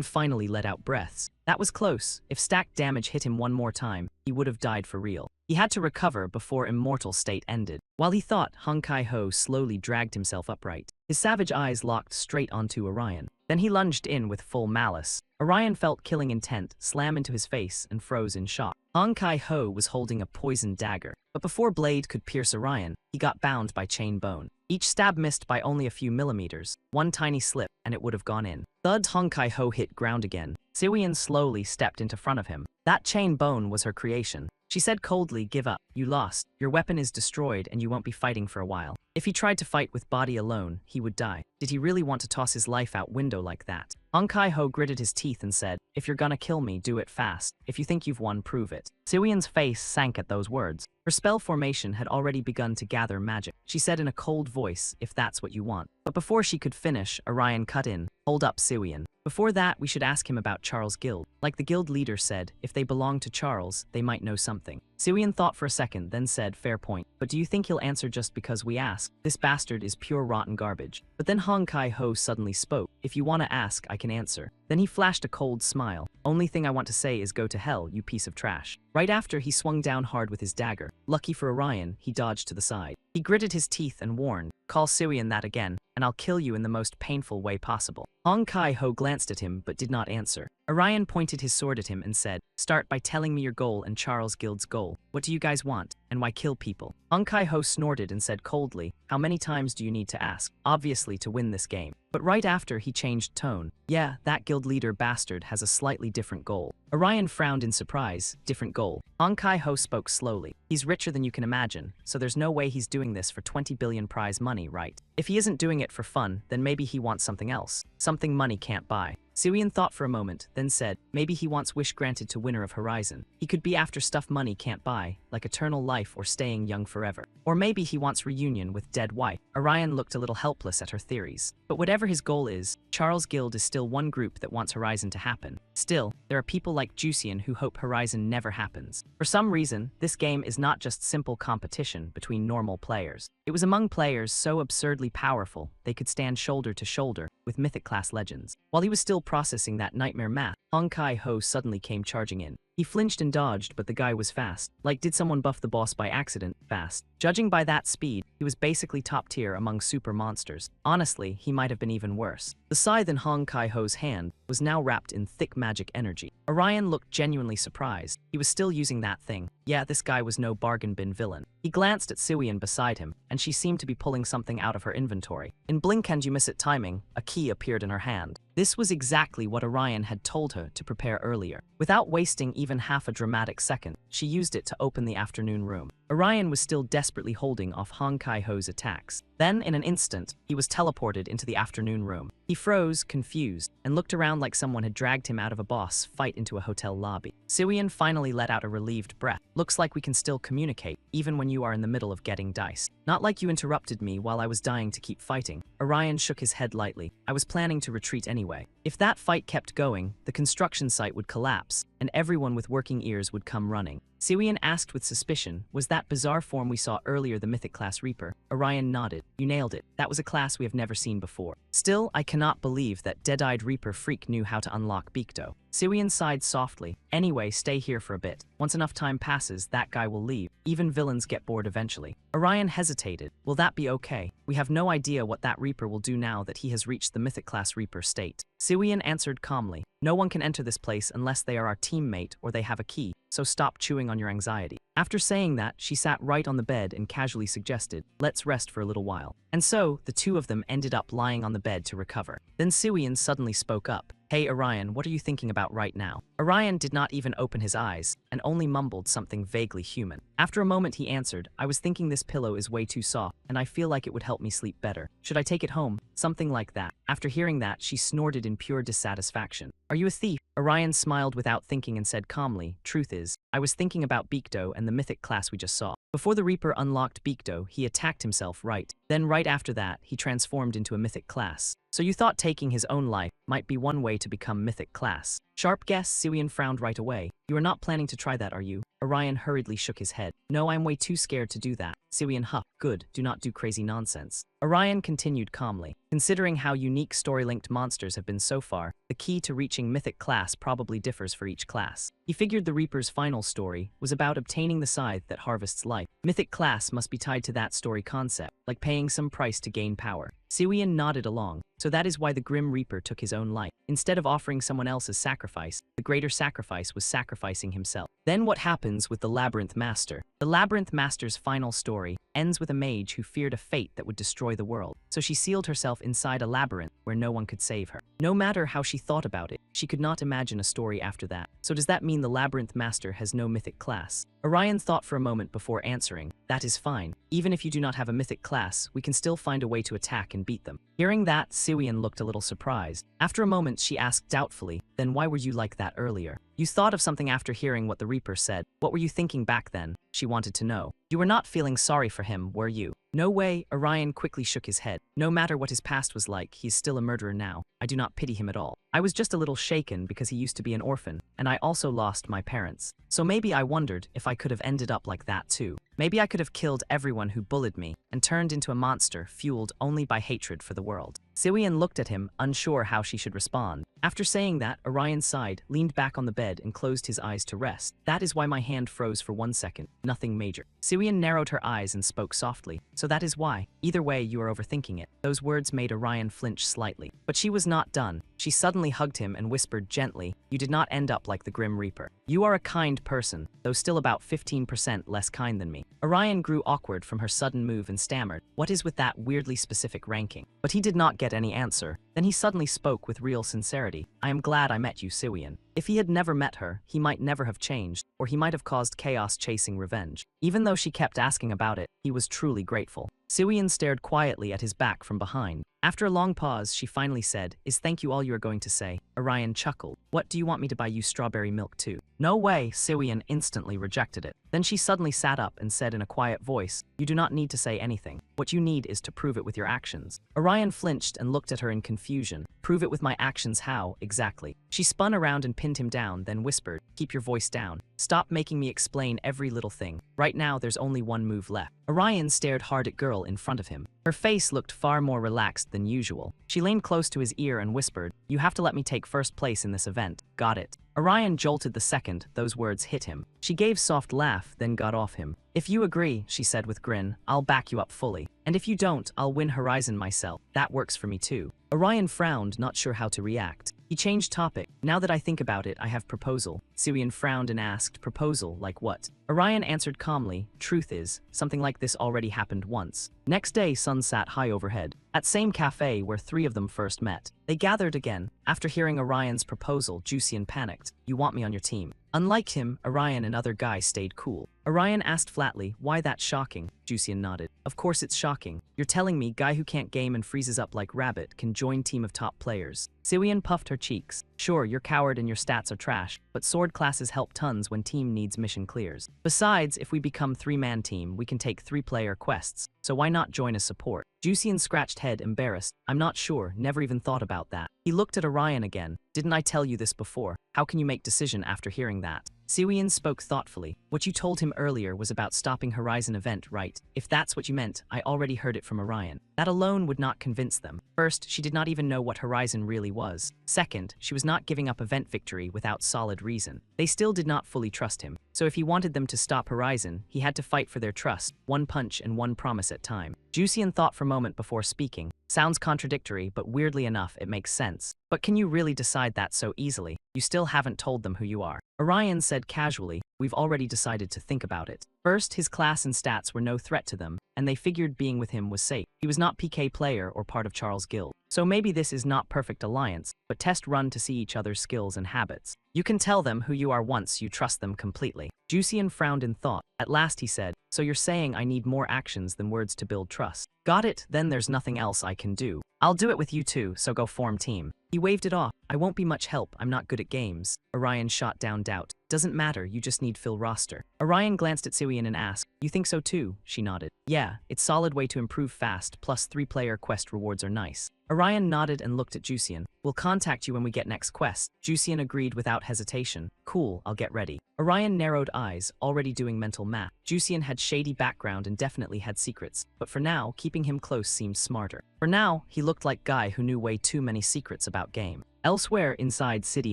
finally let out breaths. That was close. If stacked damage hit him one more time, he would have died for real. He had to recover before immortal state ended. While he thought, Hong Kai-ho slowly dragged himself upright. His savage eyes locked straight onto Orion. Then he lunged in with full malice. Orion felt killing intent slam into his face and froze in shock. Hong Kai-ho was holding a poisoned dagger, but before blade could pierce Orion, he got bound by chain bone. Each stab missed by only a few millimeters. One tiny slip, and it would have gone in. Thud. Hong Kai-ho hit ground again. Siwian slowly stepped into front of him. That chain bone was her creation. She said coldly, give up. You lost. Your weapon is destroyed and you won't be fighting for a while. If he tried to fight with body alone, he would die. Did he really want to toss his life out window like that? Hong Kai-ho gritted his teeth and said, if you're gonna kill me, do it fast. If you think you've won, prove it. Siwian's face sank at those words. Her spell formation had already begun to gather magic. She said in a cold voice, if that's what you want. But before she could finish, Orion cut in. Hold up, Siwian. Before that, we should ask him about Charles' guild. Like the guild leader said, if they belong to Charles, they might know something. Siwian thought for a second, then said, fair point. But do you think he'll answer just because we ask? This bastard is pure rotten garbage. But then Hong Kai-ho suddenly spoke. If you want to ask, I can answer. Then he flashed a cold smile. Only thing I want to say is go to hell, you piece of trash. Right after, he swung down hard with his dagger. Lucky for Orion, he dodged to the side. He gritted his teeth and warned, call Siwian that again, and I'll kill you in the most painful way possible. Hong Kai-ho glanced at him but did not answer. Orion pointed his sword at him and said, start by telling me your goal and Charles Guild's goal. What do you guys want, and why kill people? Hong Kai-ho snorted and said coldly, how many times do you need to ask? Obviously to win this game. But right after, he changed tone. Yeah, that guild leader bastard has a slightly different goal. Orion frowned in surprise. Different goal. Hong Kai-ho spoke slowly. He's richer than you can imagine, so there's no way he's doing this for 20 billion prize money, right? If he isn't doing it for fun, then maybe he wants something else. Something money can't buy. Siwian thought for a moment, then said, maybe he wants wish granted to winner of Horizon. He could be after stuff money can't buy, like eternal life or staying young forever. Or maybe he wants reunion with dead wife. Orion looked a little helpless at her theories. But whatever his goal is, Charles Guild is still one group that wants Horizon to happen. Still, there are people like Juician who hope Horizon never happens. For some reason, this game is not just simple competition between normal players. It was among players so absurdly powerful, they could stand shoulder to shoulder with Mythic class legends. While he was still processing that nightmare math, Hong Kai-ho suddenly came charging in. He flinched and dodged, but the guy was fast. Like, did someone buff the boss by accident? Fast. Judging by that speed, he was basically top tier among super monsters. Honestly, he might have been even worse. The scythe in Hong Kai-ho's hand was now wrapped in thick magic energy. Orion looked genuinely surprised. He was still using that thing. Yeah, this guy was no bargain bin villain. He glanced at Siwian beside him, and she seemed to be pulling something out of her inventory. In blink and you miss it timing, a key appeared in her hand. This was exactly what Orion had told her to prepare earlier. Without wasting even half a dramatic second, she used it to open the afternoon room. Orion was still desperately holding off Hong Kai-ho's attacks. Then, in an instant, he was teleported into the afternoon room. He froze, confused, and looked around like someone had dragged him out of a boss fight into a hotel lobby. Siwian finally let out a relieved breath. Looks like we can still communicate, even when you are in the middle of getting diced. Not like you interrupted me while I was dying to keep fighting. Orion shook his head lightly. I was planning to retreat anyway. If that fight kept going, the construction site would collapse, and everyone with working ears would come running. Siwian asked with suspicion, was that bizarre form we saw earlier the Mythic class Reaper? Orion nodded. You nailed it. That was a class we have never seen before. Still, I cannot believe that dead-eyed Reaper freak knew how to unlock Beakdo. Siwian sighed softly. Anyway, stay here for a bit. Once enough time passes, that guy will leave. Even villains get bored eventually. Orion hesitated. Will that be okay? We have no idea what that Reaper will do now that he has reached the Mythic class Reaper state. Siwian answered calmly. No one can enter this place unless they are our teammate or they have a key, so stop chewing on your anxiety. After saying that, she sat right on the bed and casually suggested, let's rest for a little while. And so, the two of them ended up lying on the bed to recover. Then Siwian suddenly spoke up. Hey Orion, what are you thinking about right now? Orion did not even open his eyes, and only mumbled something vaguely human. After a moment he answered, I was thinking this pillow is way too soft, and I feel like it would help me sleep better. Should I take it home? Something like that. After hearing that, she snorted in pure dissatisfaction. Are you a thief? Orion smiled without thinking and said calmly, truth is, I was thinking about Beakdo and the Mythic class we just saw. Before the Reaper unlocked Beakdo, he attacked himself right. Then right after that, he transformed into a Mythic class. So you thought taking his own life might be one way to become Mythic class. Sharp guess, Siwian frowned right away. You are not planning to try that, are you? Orion hurriedly shook his head. No, I'm way too scared to do that. Siwian huffed. Good, do not do crazy nonsense. Orion continued calmly. Considering how unique story-linked monsters have been so far, the key to reaching Mythic class probably differs for each class. He figured the Reaper's final story was about obtaining the scythe that harvests life. Mythic class must be tied to that story concept, like paying some price to gain power. Siwian nodded along. So that is why the Grim Reaper took his own life. Instead of offering someone else's sacrifice, the greater sacrifice was sacrificing himself. Then what happens with the Labyrinth Master? The Labyrinth Master's final story ends with a mage who feared a fate that would destroy the world. So she sealed herself inside a labyrinth where no one could save her. No matter how she thought about it, she could not imagine a story after that. So does that mean the Labyrinth Master has no mythic class? Orion thought for a moment before answering. That is fine. Even if you do not have a mythic class, we can still find a way to attack and beat them. Hearing that, Siwian looked a little surprised. After a moment, she asked doubtfully, then why were you like that earlier? You thought of something after hearing what the Reaper said. What were you thinking back then? She wanted to know. You were not feeling sorry for him, were you? No way, Orion quickly shook his head. No matter what his past was like, he's still a murderer now. I do not pity him at all. I was just a little shaken because he used to be an orphan, and I also lost my parents. So maybe I wondered if I could have ended up like that too. Maybe I could have killed everyone who bullied me and turned into a monster fueled only by hatred for the world. Siwian looked at him, unsure how she should respond. After saying that, Orion sighed, leaned back on the bed, and closed his eyes to rest. That is why my hand froze for 1 second. Nothing major. Siwian narrowed her eyes and spoke softly. So that is why. Either way, you are overthinking it. Those words made Orion flinch slightly. But she was not done. She suddenly hugged him and whispered gently, you did not end up like the Grim Reaper. You are a kind person, though still about 15% less kind than me. Orion grew awkward from her sudden move and stammered, what is with that weirdly specific ranking? But he did not get any answer. Then he suddenly spoke with real sincerity. I am glad I met you, Siwian. If he had never met her, he might never have changed, or he might have caused chaos chasing revenge. Even though she kept asking about it, he was truly grateful. Siwian stared quietly at his back from behind. After a long pause, she finally said, is thank you all you are going to say? Orion chuckled. What do you want me to buy you strawberry milk too? No way, Siwian instantly rejected it. Then she suddenly sat up and said in a quiet voice, you do not need to say anything. What you need is to prove it with your actions. Orion flinched and looked at her in confusion. Prove it with my actions how, exactly? She spun around and pinned him down, then whispered, keep your voice down. Stop making me explain every little thing. Right now there's only one move left. Orion stared hard at girl in front of him. Her face looked far more relaxed than usual. She leaned close to his ear and whispered, you have to let me take first place in this event. Got it. Orion jolted the second those words hit him. She gave soft laugh, then got off him. If you agree, she said with grin, I'll back you up fully. And if you don't, I'll win Horizon myself. That works for me too. Orion frowned, not sure how to react. He changed topic. Now that I think about it, I have proposal. Siwian frowned and asked, proposal, like what? Orion answered calmly, truth is, something like this already happened once. Next day, sun sat high overhead. At same cafe where three of them first met. They gathered again. After hearing Orion's proposal, Jusian panicked. You want me on your team? Unlike him, Orion and other guys stayed cool. Orion asked flatly, why that shocking? Jusian nodded. Of course it's shocking. You're telling me guy who can't game and freezes up like rabbit can join team of top players. Siwian puffed her cheeks. Sure, you're coward and your stats are trash, but sword classes help tons when team needs mission clears. Besides, if we become 3-man team, we can take 3-player quests, so why not join as support? Jusian scratched head, embarrassed. I'm not sure, never even thought about that. He looked at Orion again. Didn't I tell you this before? How can you make decision after hearing that? Siwian spoke thoughtfully. What you told him earlier was about stopping Horizon event, right? If that's what you meant, I already heard it from Orion. That alone would not convince them. First, she did not even know what Horizon really was. Second, she was not giving up event victory without solid reason. They still did not fully trust him. So if he wanted them to stop Horizon, he had to fight for their trust, one punch and one promise at a time. Jusian thought for a moment before speaking. Sounds contradictory, but weirdly enough, it makes sense. But can you really decide that so easily? You still haven't told them who you are. Orion said casually, we've already decided to think about it. First, his class and stats were no threat to them, and they figured being with him was safe. He was not PK player or part of Charles' guild. So maybe this is not perfect alliance, but test run to see each other's skills and habits. You can tell them who you are once you trust them completely. Jusian frowned in thought. At last he said, so you're saying I need more actions than words to build trust. Got it, then there's nothing else I can do. I'll do it with you two, so go form team. He waved it off. I won't be much help, I'm not good at games. Orion shot down doubt. Doesn't matter, you just need fill roster. Orion glanced at Siwian and asked, you think so too? She nodded. Yeah, it's solid way to improve fast, plus 3-player quest rewards are nice. Orion nodded and looked at Jusian. We'll contact you when we get next quest. Jusian agreed without hesitation. Cool, I'll get ready. Orion narrowed eyes, already doing mental math. Jusian had shady background and definitely had secrets, but for now, keeping him close seemed smarter. For now, he looked like guy who knew way too many secrets about game. Elsewhere inside City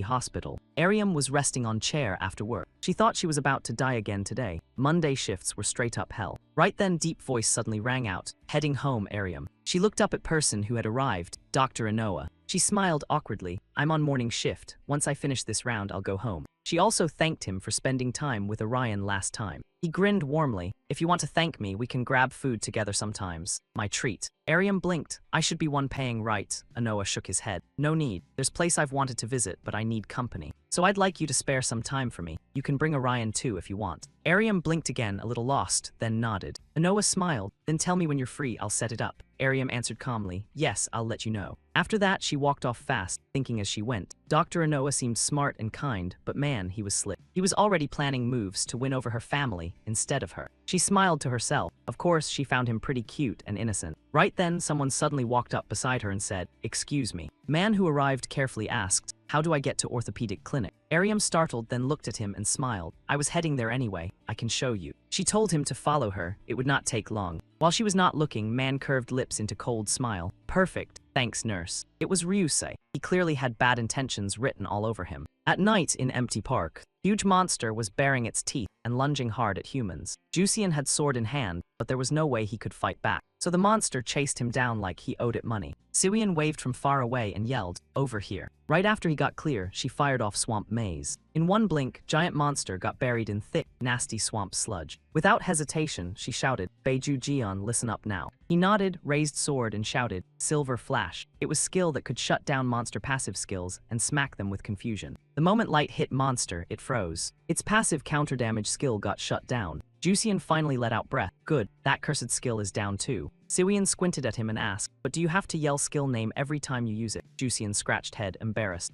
Hospital, Ariam was resting on chair after work. She thought she was about to die again today. Monday shifts were straight up hell. Right then, deep voice suddenly rang out. Heading home, Ariam. She looked up at person who had arrived, Dr. Inoa. She smiled awkwardly. I'm on morning shift. Once I finish this round, I'll go home. She also thanked him for spending time with Orion last time. He grinned warmly. If you want to thank me, we can grab food together sometimes. My treat. Ariam blinked. I should be one paying, right? Anoa shook his head. No need. There's place I've wanted to visit, but I need company. So I'd like you to spare some time for me. You can bring Orion too if you want. Ariam blinked again, a little lost, then nodded. Anoa smiled. Then tell me when you're free, I'll set it up. Ariam answered calmly. Yes, I'll let you know. After that, she walked off fast, thinking as she went. Dr. Anoa seemed smart and kind, but man, he was slick. He was already planning moves to win over her family instead of her. She smiled to herself. Of course, she found him pretty cute and innocent. Right then, someone suddenly walked up beside her and said, "Excuse me." Man who arrived carefully asked, "How do I get to orthopedic clinic?" Ariam startled, then looked at him and smiled. "I was heading there anyway. I can show you." She told him to follow her. It would not take long. While she was not looking, Man curved lips into cold smile. "Perfect. Thanks, nurse." It was Ryusei. He clearly had bad intentions written all over him. At night in Empty Park, huge monster was baring its teeth and lunging hard at humans. Jusian had sword in hand, but there was no way he could fight back. So the monster chased him down like he owed it money. Siwian waved from far away and yelled, "Over here." Right after he got clear, she fired off Swamp Maze. In one blink, giant monster got buried in thick, nasty swamp sludge. Without hesitation, she shouted, "Beiju Jian, listen up now." He nodded, raised sword, and shouted, "Silver Flash." It was skill that could shut down monster passive skills and smack them with confusion. The moment light hit monster, it froze. Its passive counter damage skill got shut down. Jusian finally let out breath. Good, that cursed skill is down too. Siwian squinted at him and asked, "But do you have to yell skill name every time you use it?" Jusian scratched head, embarrassed.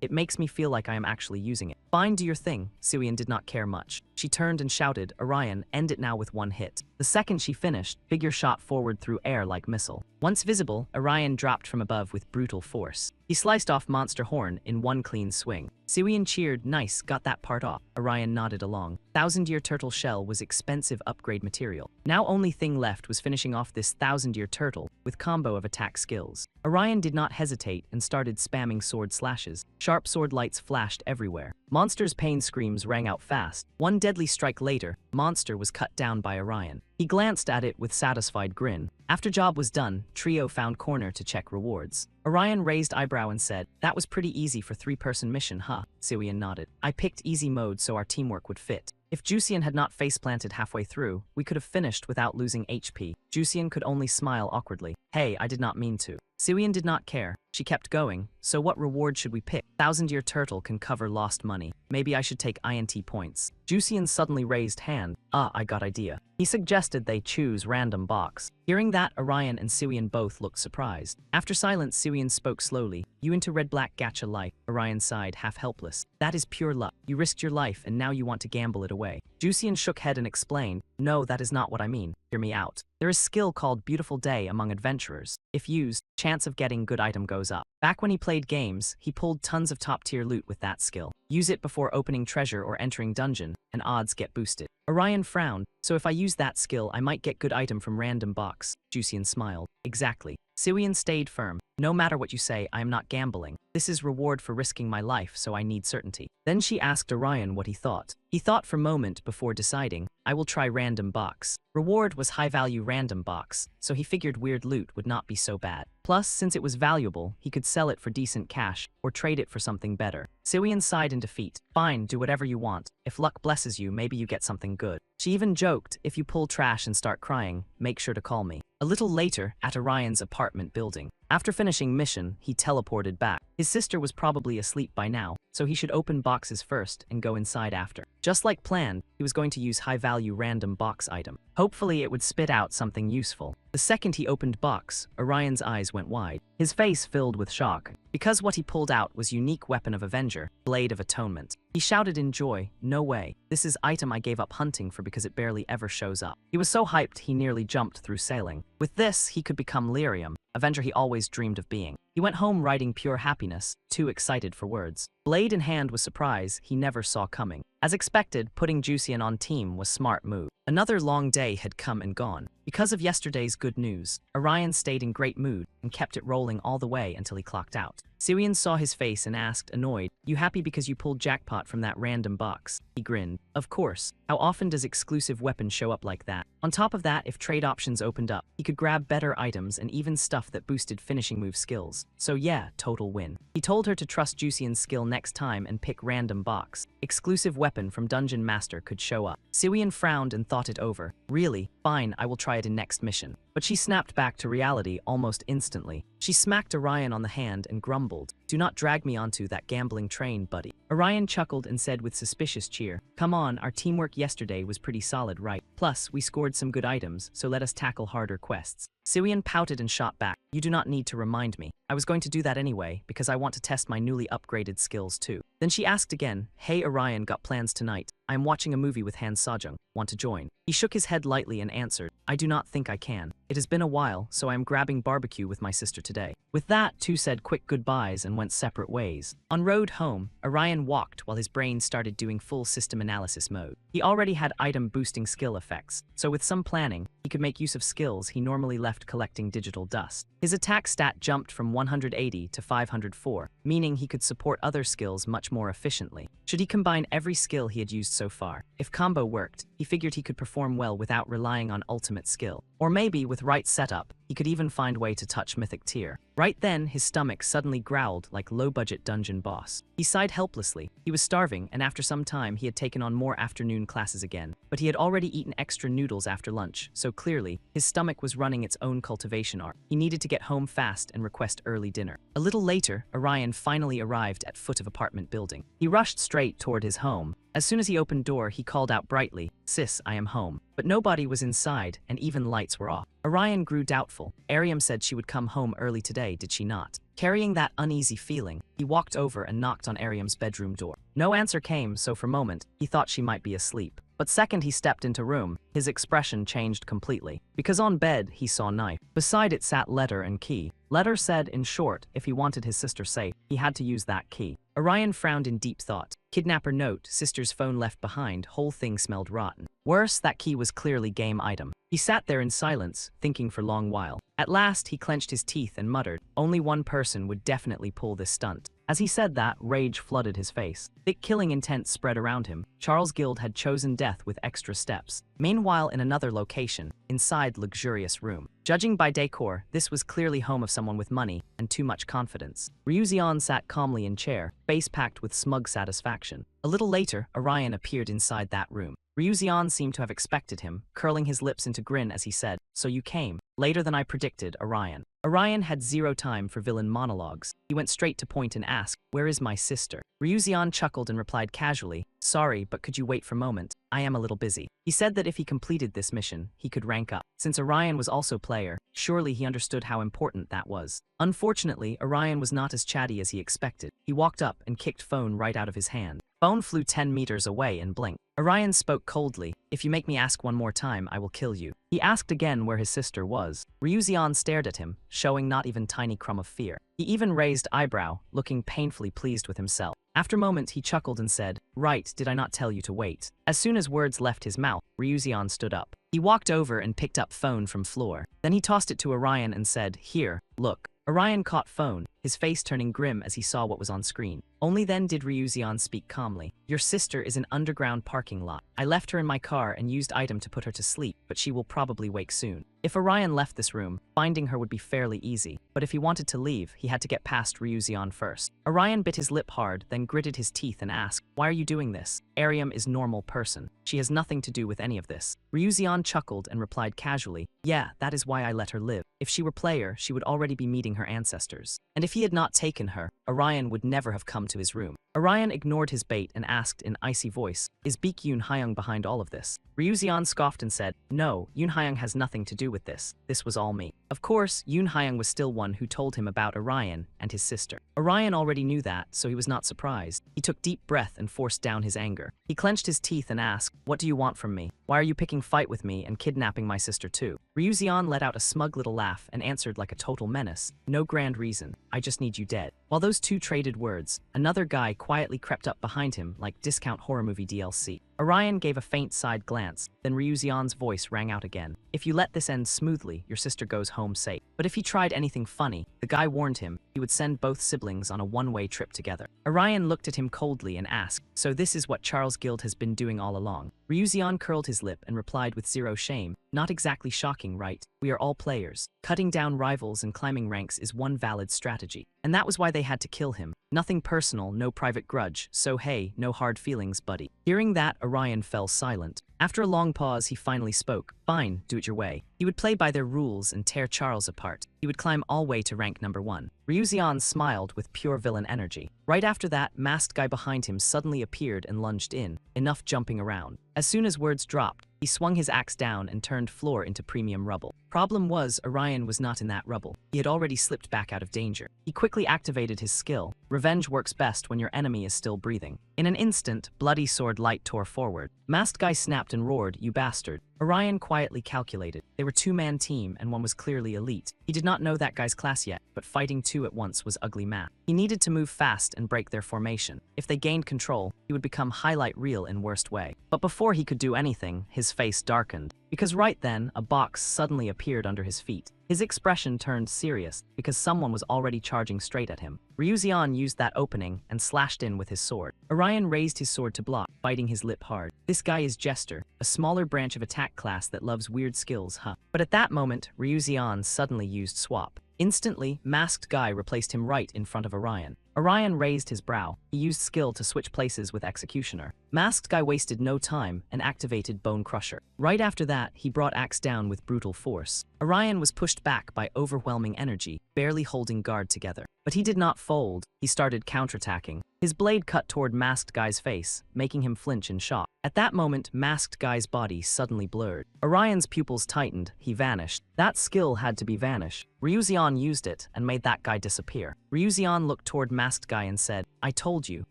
It makes me feel like I am actually using it." "Fine, do your thing." Siwian did not care much. She turned and shouted, "Orion, end it now with one hit." The second she finished, figure shot forward through air like missile. Once visible, Orion dropped from above with brutal force. He sliced off monster horn in one clean swing. Siwian cheered, "Nice, got that part off." Orion nodded along. 1,000-year turtle shell was expensive upgrade material. Now only thing left was finishing off this 1,000-year turtle with combo of attack skills. Orion did not hesitate and started spamming sword slashes. Sharp sword lights flashed everywhere. Monster's pain screams rang out fast. One deadly strike later, Monster was cut down by Orion. He glanced at it with satisfied grin. After job was done, Trio found corner to check rewards. Orion raised eyebrow and said, "That was pretty easy for 3-person mission, huh?" Siwian nodded. "I picked easy mode so our teamwork would fit. If Jusian had not face-planted halfway through, we could have finished without losing HP. Jusian could only smile awkwardly. "Hey, I did not mean to." Siwian did not care. She kept going. "So what reward should we pick? 1,000-year turtle can cover lost money. Maybe I should take INT points." Jusian suddenly raised hand. I got idea." He suggested they choose random box. Hearing that, Orion and Siwian both looked surprised. After silence, Siwian spoke slowly. "You into red-black gacha life?" Orion sighed, half helpless. "That is pure luck. You risked your life and now you want to gamble it away." Jusian shook head and explained, "No, that is not what I mean. Hear me out. There is skill called Beautiful Day among adventurers. If used, chance of getting good item goes up. Back when he played games, he pulled tons of top-tier loot with that skill. Use it before opening treasure or entering dungeon, and odds get boosted." Orion frowned. "So if I use that skill, I might get good item from random box." Jusian smiled. "Exactly." Siwian stayed firm. "No matter what you say, I am not gambling. This is reward for risking my life, so I need certainty." Then she asked Orion what he thought. He thought for a moment before deciding, "I will try random box." Reward was high-value random box, so he figured weird loot would not be so bad. Plus, since it was valuable, he could sell it for decent cash or trade it for something better. Siwian sighed in defeat. "Fine, do whatever you want. If luck blesses you, maybe you get something good." She even joked, "If you pull trash and start crying, make sure to call me." A little later, at Orion's apartment building. After finishing mission, he teleported back. His sister was probably asleep by now, so he should open boxes first and go inside after. Just like planned, he was going to use high-value random box item. Hopefully it would spit out something useful. The second he opened box, Orion's eyes went wide. His face filled with shock, because what he pulled out was unique weapon of Avenger, Blade of Atonement. He shouted in joy, "No way. This is item I gave up hunting for because it barely ever shows up." He was so hyped he nearly jumped through sailing. With this, he could become Lyrium, Avenger he always dreamed of being. He went home writing pure happiness, too excited for words. Blade in hand with surprise he never saw coming. As expected, putting Jusian on team was smart move. Another long day had come and gone. Because of yesterday's good news, Orion stayed in great mood and kept it rolling all the way until he clocked out. Sirian saw his face and asked, annoyed, "You happy because you pulled jackpot from that random box?" He grinned. Of course. How often does exclusive weapons show up like that? On top of that, if trade options opened up, he could grab better items and even stuff that boosted finishing move skills. So yeah, total win. He told her to trust Jusian's skill next time and pick random box. Exclusive weapon from Dungeon Master could show up. Sirian frowned and thought it over. Really? Fine, I will try it in next mission. But she snapped back to reality almost instantly. She smacked Orion on the hand and grumbled, "Do not drag me onto that gambling train, buddy." Orion chuckled and said with suspicious cheer, "Come on, our teamwork yesterday was pretty solid, right? Plus, we scored some good items, so let us tackle harder quests." Sirian pouted and shot back, "You do not need to remind me. I was going to do that anyway, because I want to test my newly upgraded skills too." Then she asked again, "Hey Orion, got plans tonight? I am watching a movie with Han Sejong. Want to join?" He shook his head lightly and answered, "I do not think I can. It has been a while, so I am grabbing barbecue with my sister today." With that, two said quick goodbyes and went separate ways. En road home, Orion walked while his brain started doing full system analysis mode. He already had item boosting skill effects, so with some planning, he could make use of skills he normally left collecting digital dust. His attack stat jumped from 180 to 504, meaning he could support other skills much more efficiently. Should he combine every skill he had used so far? If combo worked, he figured he could perform well without relying on ultimate skill. Or maybe, with right setup, he could even find way to touch mythic tier. Right then, his stomach suddenly growled like low-budget dungeon boss. He sighed helplessly. He was starving, and after some time, he had taken on more afternoon classes again. But he had already eaten extra noodles after lunch, so clearly, his stomach was running its own cultivation arc. He needed to get home fast and request early dinner. A little later, Orion finally arrived at foot of apartment building. He rushed straight toward his home. As soon as he opened door, he called out brightly, "Sis, I am home." But nobody was inside, and even lights were off. Orion grew doubtful. Ariam said she would come home early today, did she not? Carrying that uneasy feeling, he walked over and knocked on Ariam's bedroom door. No answer came, so for a moment, he thought she might be asleep. But second he stepped into room, his expression changed completely. Because on bed, he saw knife. Beside it sat letter and key. Letter said, in short, if he wanted his sister safe, he had to use that key. Orion frowned in deep thought. Kidnapper note, sister's phone left behind, whole thing smelled rotten. Worse, that key was clearly game item. He sat there in silence, thinking for a long while. At last, he clenched his teeth and muttered, only one person would definitely pull this stunt. As he said that, rage flooded his face. Thick killing intent spread around him. Charles Guild had chosen death with extra steps. Meanwhile, in another location, inside luxurious room. Judging by decor, this was clearly home of someone with money and too much confidence. Ryuzion sat calmly in chair, face packed with smug satisfaction. A little later, Orion appeared inside that room. Ryuzion seemed to have expected him, curling his lips into grin as he said, "So you came. Later than I predicted, Orion." Orion had zero time for villain monologues. He went straight to point and asked, "Where is my sister?" Ryuzion chuckled and replied casually, "Sorry, but could you wait for a moment? I am a little busy." He said that if he completed this mission, he could rank up. Since Orion was also player, surely he understood how important that was. Unfortunately, Orion was not as chatty as he expected. He walked up and kicked phone right out of his hand. Phone flew 10 meters away and blinked. Orion spoke coldly, "If you make me ask one more time, I will kill you." He asked again where his sister was. Ryuzion stared at him, showing not even tiny crumb of fear. He even raised eyebrow, looking painfully pleased with himself. After a moment, he chuckled and said, "Right, did I not tell you to wait?" As soon as words left his mouth, Ryuzion stood up. He walked over and picked up phone from floor. Then he tossed it to Orion and said, "Here, look." Orion caught phone, his face turning grim as he saw what was on screen. Only then did Ryuzion speak calmly. "Your sister is in underground parking lot. I left her in my car and used item to put her to sleep, but she will probably wake soon." If Orion left this room, finding her would be fairly easy, but if he wanted to leave, he had to get past Ryuzion first. Orion bit his lip hard, then gritted his teeth and asked, "Why are you doing this? Ariam is normal person. She has nothing to do with any of this." Ryuzion chuckled and replied casually, "Yeah, that is why I let her live. If she were player, she would already be meeting her ancestors. And if he had not taken her, Orion would never have come to his room." Orion ignored his bait and asked in icy voice, "Is Baek Yoon Hyung behind all of this?" Ryuzion scoffed and said, "No, Yoon Hyung has nothing to do with this. This was all me." Of course, Yoon Hyung was still one who told him about Orion and his sister. Orion already knew that, so he was not surprised. He took deep breath and forced down his anger. He clenched his teeth and asked, "What do you want from me? Why are you picking fight with me and kidnapping my sister too?" Ryuzion let out a smug little laugh and answered like a total menace, "No grand reason. I just need you dead." While those two traded words, another guy quietly crept up behind him like discount horror movie DLC. Orion gave a faint side glance, then Ryuzeon's voice rang out again. If you let this end smoothly, your sister goes home safe. But if he tried anything funny, the guy warned him he would send both siblings on a one-way trip together. Orion looked at him coldly and asked, "So this is what Charles Guild has been doing all along?" Ryuzeon curled his lip and replied with zero shame, "Not exactly shocking, right? We are all players. Cutting down rivals and climbing ranks is one valid strategy. And that was why they had to kill him. Nothing personal, no private grudge, so hey, no hard feelings, buddy." Hearing that, Orion fell silent. After a long pause, he finally spoke. "Fine, do it your way." He would play by their rules and tear Charles apart. He would climb all way to rank number 1. Ryuzeon smiled with pure villain energy. Right after that, masked guy behind him suddenly appeared and lunged in, enough jumping around. As soon as words dropped, he swung his axe down and turned floor into premium rubble. Problem was, Orion was not in that rubble. He had already slipped back out of danger. He quickly activated his skill. Revenge works best when your enemy is still breathing. In an instant, bloody sword light tore forward. Masked guy snapped and roared, "You bastard." Orion quietly calculated. They were a two-man team and one was clearly elite. He did not know that guy's class yet, but fighting two at once was ugly math. He needed to move fast and break their formation. If they gained control, he would become highlight reel in worst way. But before he could do anything, his face darkened. Because right then, a box suddenly appeared under his feet. His expression turned serious because someone was already charging straight at him. Ryuzeon used that opening and slashed in with his sword. Orion raised his sword to block, biting his lip hard. This guy is Jester, a smaller branch of attack class that loves weird skills, huh? But at that moment, Ryuzeon suddenly used swap. Instantly, masked guy replaced him right in front of Orion. Orion raised his brow. He used skill to switch places with Executioner. Masked guy wasted no time and activated Bone Crusher. Right after that, he brought axe down with brutal force. Orion was pushed back by overwhelming energy, barely holding guard together. But he did not fold. He started counterattacking. His blade cut toward masked guy's face, making him flinch in shock. At that moment, masked guy's body suddenly blurred. Orion's pupils tightened. He vanished. That skill had to be vanish. Ryuzeon used it and made that guy disappear. Ryuzeon looked toward masked guy and said, "I told you,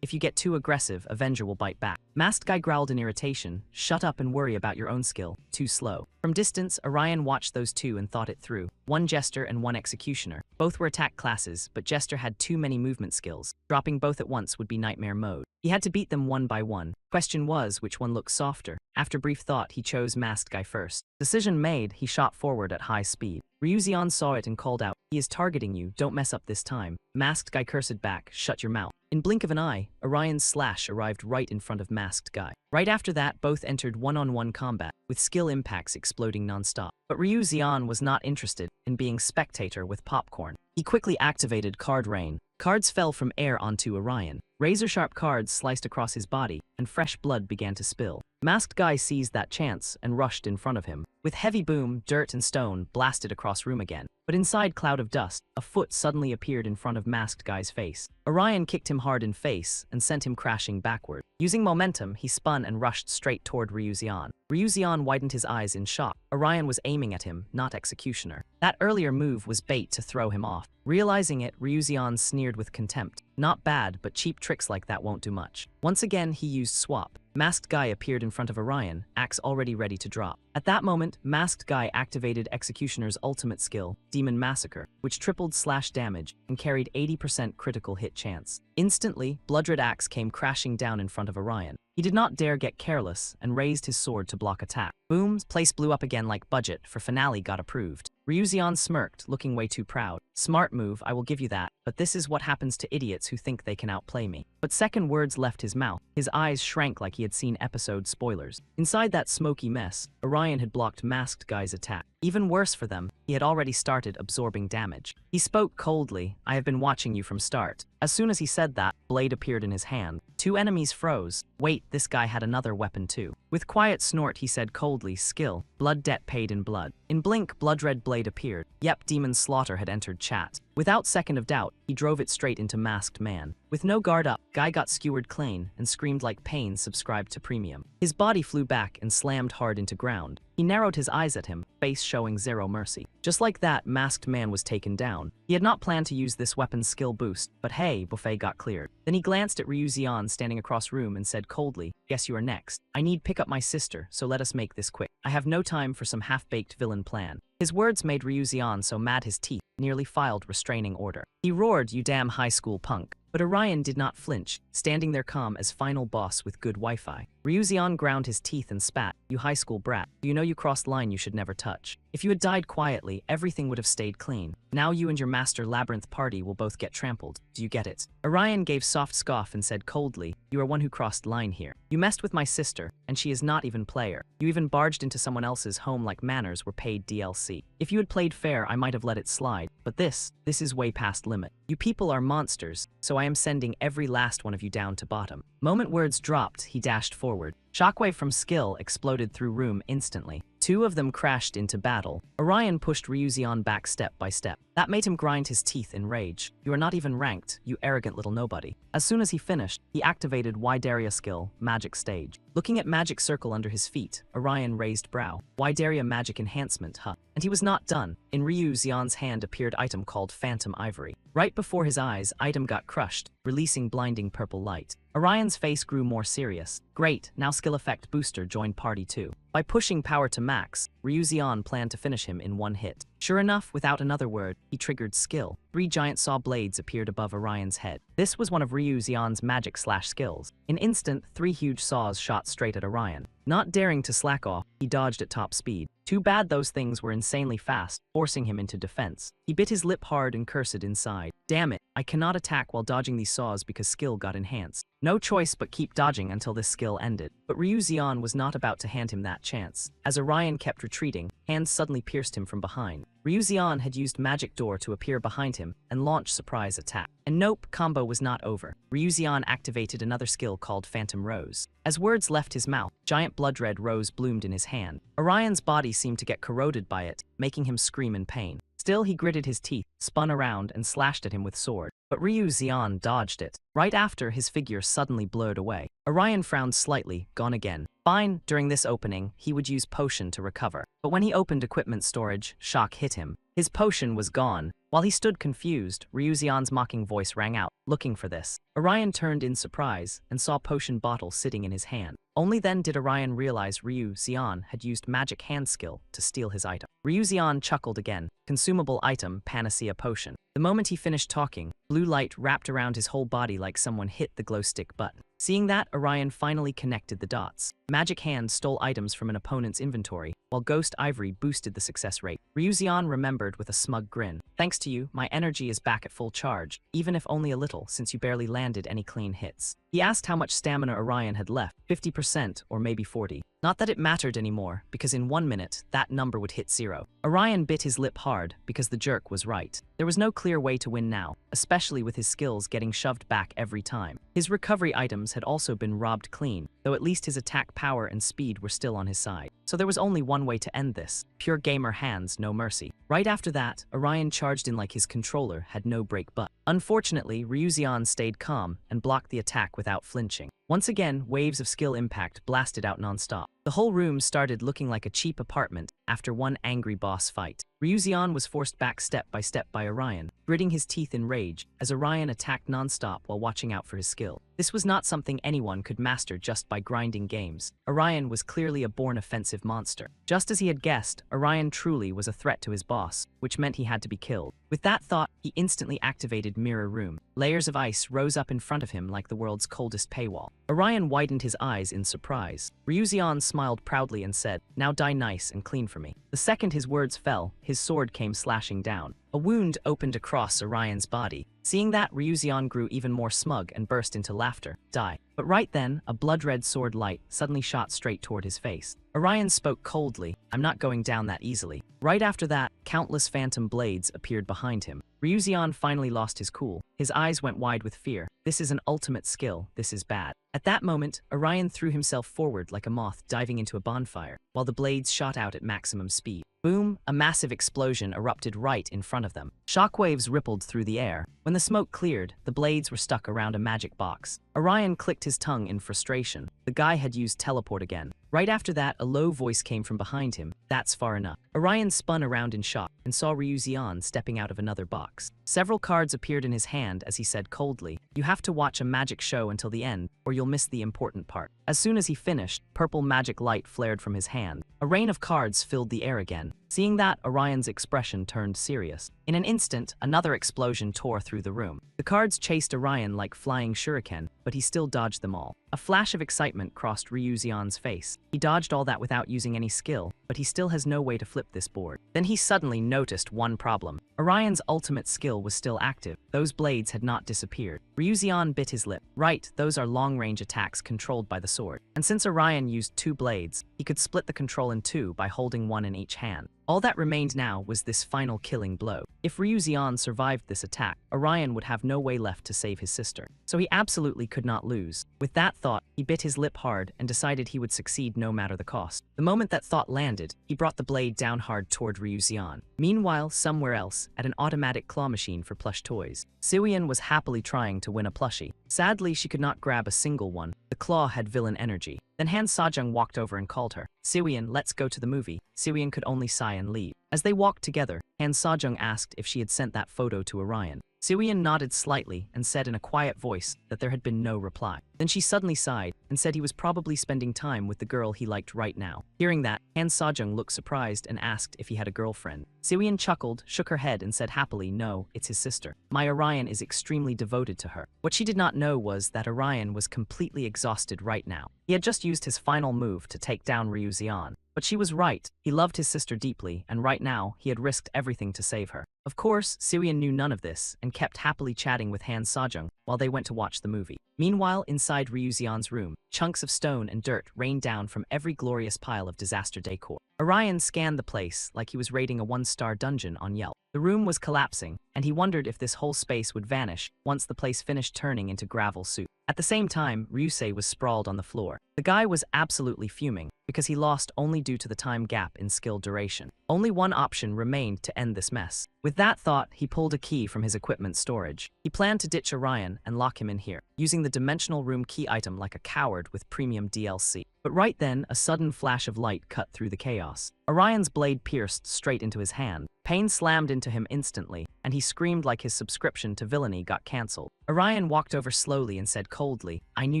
if you get too aggressive, Avenger will bite back." Masked guy growled in irritation, "Shut up and worry about your own skill. Too slow." From distance, Orion watched those two and thought it through. One Jester and one Executioner. Both were attack classes, but Jester had too many movement skills. Dropping both at once would be nightmare mode. He had to beat them one by one. Question was, which one looked softer? After brief thought, he chose masked guy first. Decision made, he shot forward at high speed. Ryuzeon saw it and called out, "He is targeting you, don't mess up this time." Masked guy cursed back, "Shut your mouth." In blink of an eye, Orion's slash arrived right in front of masked guy. Right after that, both entered one-on-one combat, with skill impacts exploding non-stop. But Ryuzeon was not interested in being spectator with popcorn. He quickly activated Card Rain. Cards fell from air onto Orion. Razor-sharp cards sliced across his body, and fresh blood began to spill. Masked guy seized that chance and rushed in front of him. With heavy boom, dirt and stone blasted across room again. But inside cloud of dust, a foot suddenly appeared in front of masked guy's face. Orion kicked him hard in face and sent him crashing backward. Using momentum, he spun and rushed straight toward Ryuzeon. Ryuzeon widened his eyes in shock. Orion was aiming at him, not Executioner. That earlier move was bait to throw him off. Realizing it, Ryuzeon sneered with contempt. Not bad, but cheap tricks like that won't do much. Once again, he used swap. Masked guy appeared in front of Orion, axe already ready to drop. At that moment, masked guy activated Executioner's ultimate skill, Demon Massacre, which tripled slash damage and carried 80% critical hit chance. Instantly, Bloodred axe came crashing down in front of Orion. He did not dare get careless and raised his sword to block attack. Boom, place blew up again like budget for finale got approved. Ryuzeon smirked, looking way too proud. Smart move, I will give you that, but this is what happens to idiots who think they can outplay me. But second words left his mouth. His eyes shrank like he had seen episode spoilers. Inside that smoky mess, Orion had blocked masked guy's attack. Even worse for them, he had already started absorbing damage. He spoke coldly, "I have been watching you from start." As soon as he said that, blade appeared in his hand. Two enemies froze. Wait, this guy had another weapon too. With quiet snort, he said coldly, "Skill. Blood debt paid in blood." In blink, blood-red blade appeared. Yep, Demon Slaughter had entered chat. Without second of doubt, he drove it straight into masked man. With no guard up, guy got skewered clean and screamed like pain subscribed to premium. His body flew back and slammed hard into ground. He narrowed his eyes at him, face showing zero mercy. Just like that, masked man was taken down. He had not planned to use this weapon's skill boost, but hey, buffet got cleared. Then he glanced at Ryuzeon standing across room and said coldly, "Guess you are next. I need pick up my sister, so let us make this quick. I have no time for some half-baked villain plan." His words made Ryuzeon so mad his teeth nearly filed restraining order. He roared, "You damn high school punk. But Orion did not flinch, standing there calm as final boss with good Wi-Fi. Ryuzion ground his teeth and spat, "You high school brat, you know you crossed line you should never touch. If you had died quietly, everything would have stayed clean. Now you and your master Labyrinth party will both get trampled. Do you get it?" Orion gave soft scoff and said coldly, "You are one who crossed line here. You messed with my sister, and she is not even player. You even barged into someone else's home like manners were paid DLC. If you had played fair, I might have let it slide, but this is way past limit. You people are monsters, so I am sending every last one of you down to bottom." Moment words dropped, he dashed forward. Shockwave from skill exploded through room instantly. Two of them crashed into battle. Orion pushed Ryuzion back step by step. That made him grind his teeth in rage. "You are not even ranked, you arrogant little nobody." As soon as he finished, he activated Widaria skill, Magic Stage. Looking at Magic Circle under his feet, Orion raised brow. Widaria Magic Enhancement, huh? And he was not done. In Ryuzion's hand appeared item called Phantom Ivory. Right before his eyes, item got crushed, releasing blinding purple light. Orion's face grew more serious. Great, now skill effect booster joined party too. By pushing power to max, Ryuzion planned to finish him in one hit. Sure enough, without another word, he triggered skill. 3 giant saw blades appeared above Orion's head. This was one of Ryuzion's magic/skills. In instant, 3 huge saws shot straight at Orion. Not daring to slack off, he dodged at top speed. Too bad those things were insanely fast, forcing him into defense. He bit his lip hard and cursed inside. "Damn it, I cannot attack while dodging these saws because skill got enhanced. No choice but keep dodging until this skill ended." But Ryuzion was not about to hand him that chance. As Orion kept retreating, hands suddenly pierced him from behind. Ryuzion had used Magic Door to appear behind him and launch surprise attack. And nope, combo was not over. Ryuzion activated another skill called Phantom Rose. As words left his mouth, giant blood-red rose bloomed in his hand. Orion's body seemed to get corroded by it, making him scream in pain. Still, he gritted his teeth, spun around, and slashed at him with sword. But Ryuzion dodged it. Right after, his figure suddenly blurred away. Orion frowned slightly, gone again. Fine, during this opening, he would use potion to recover. But when he opened equipment storage, shock hit him. His potion was gone. While he stood confused, Ryuzion's mocking voice rang out, looking for this. Orion turned in surprise and saw potion bottle sitting in his hand. Only then did Orion realize Ryuzion had used magic hand skill to steal his item. Ryuzion chuckled again. Consumable item, Panacea Potion. The moment he finished talking, blue light wrapped around his whole body like someone hit the glow stick button. Seeing that, Orion finally connected the dots. Magic Hand stole items from an opponent's inventory, while Ghost Ivory boosted the success rate. Ryuzion remembered with a smug grin. "Thanks to you, my energy is back at full charge, even if only a little since you barely landed any clean hits." He asked how much stamina Orion had left, 50% or maybe 40. Not that it mattered anymore, because in 1 minute, that number would hit 0. Orion bit his lip hard, because the jerk was right. There was no clear way to win now, especially with his skills getting shoved back every time. His recovery items had also been robbed clean, though at least his attack power and speed were still on his side. So there was only one way to end this. Pure gamer hands, no mercy. Right after that, Orion charged in like his controller had no break button. Unfortunately, Ryuzion stayed calm and blocked the attack without flinching. Once again, waves of skill impact blasted out non-stop. The whole room started looking like a cheap apartment after one angry boss fight. Ryuzion was forced back step by Orion, gritting his teeth in rage as Orion attacked non-stop while watching out for his skill. This was not something anyone could master just by grinding games. Orion was clearly a born offensive monster. Just as he had guessed, Orion truly was a threat to his boss, which meant he had to be killed. With that thought, he instantly activated Mirror Room. Layers of ice rose up in front of him like the world's coldest paywall. Orion widened his eyes in surprise. Ryuzion smiled proudly and said, "Now die nice and clean for me." The second his words fell, his sword came slashing down. A wound opened across Orion's body. Seeing that, Ryuzion grew even more smug and burst into laughter. "Die." But right then, a blood-red sword light suddenly shot straight toward his face. Orion spoke coldly, "I'm not going down that easily." Right after that, countless phantom blades appeared behind him. Ryuzion finally lost his cool. His eyes went wide with fear. This is an ultimate skill. This is bad. At that moment, Orion threw himself forward like a moth diving into a bonfire, while the blades shot out at maximum speed. Boom! A massive explosion erupted right in front of them. Shockwaves rippled through the air. When the smoke cleared, the blades were stuck around a magic box. Orion clicked his tongue in frustration. The guy had used teleport again. Right after that, a low voice came from behind him. "That's far enough." Orion spun around in shock and saw Ryuzion stepping out of another box. Several cards appeared in his hand as he said coldly, "You have to watch a magic show until the end, or you'll miss the important part." As soon as he finished, purple magic light flared from his hand. A rain of cards filled the air again. Seeing that, Orion's expression turned serious. In an instant, another explosion tore through the room. The cards chased Orion like flying shuriken, but he still dodged them all. A flash of excitement crossed Ryuzeon's face. He dodged all that without using any skill, but he still has no way to flip this board. Then he suddenly noticed one problem. Orion's ultimate skill was still active. Those blades had not disappeared. Ryuzeon bit his lip. Right, those are long-range attacks controlled by the sword. And since Orion used 2 blades, he could split the control in 2 by holding one in each hand. All that remained now was this final killing blow. If Ryuzeon survived this attack, Orion would have no way left to save his sister. So he absolutely could not lose. With that thought, he bit his lip hard and decided he would succeed no matter the cost. The moment that thought landed, he brought the blade down hard toward Ryuzeon. Meanwhile, somewhere else, at an automatic claw machine for plush toys, Siwyeon was happily trying to win a plushie. Sadly, she could not grab a single one. The claw had villain energy. Then Han Sajung walked over and called her. Siwyeon, let's go to the movie. Siwyeon could only sigh and leave. As they walked together, Han Sajung asked if she had sent that photo to Orion. Siwyeon nodded slightly and said in a quiet voice that there had been no reply. Then she suddenly sighed and said he was probably spending time with the girl he liked right now. Hearing that, Han Sajung looked surprised and asked if he had a girlfriend. Siwyeon chuckled, shook her head and said happily, no, it's his sister. My Orion is extremely devoted to her. What she did not know was that Orion was completely exhausted right now. He had just used his final move to take down Ryuzeon. But she was right. He loved his sister deeply, and right now, he had risked everything to save her. Of course, Siwyeon knew none of this and kept happily chatting with Han Sajung while they went to watch the movie. Meanwhile, inside Ryuzeon's room, chunks of stone and dirt rained down from every glorious pile of disaster decor. Orion scanned the place like he was raiding a 1-star dungeon on Yelp. The room was collapsing, and he wondered if this whole space would vanish once the place finished turning into gravel soup. At the same time, Ryusei was sprawled on the floor. The guy was absolutely fuming, because he lost only due to the time gap in skill duration. Only one option remained to end this mess. With that thought, he pulled a key from his equipment storage. He planned to ditch Orion and lock him in here, using the dimensional room key item like a coward with premium DLC. But right then, a sudden flash of light cut through the chaos. Orion's blade pierced straight into his hand. Pain slammed into him instantly, and he screamed like his subscription to villainy got cancelled. Orion walked over slowly and said coldly, I knew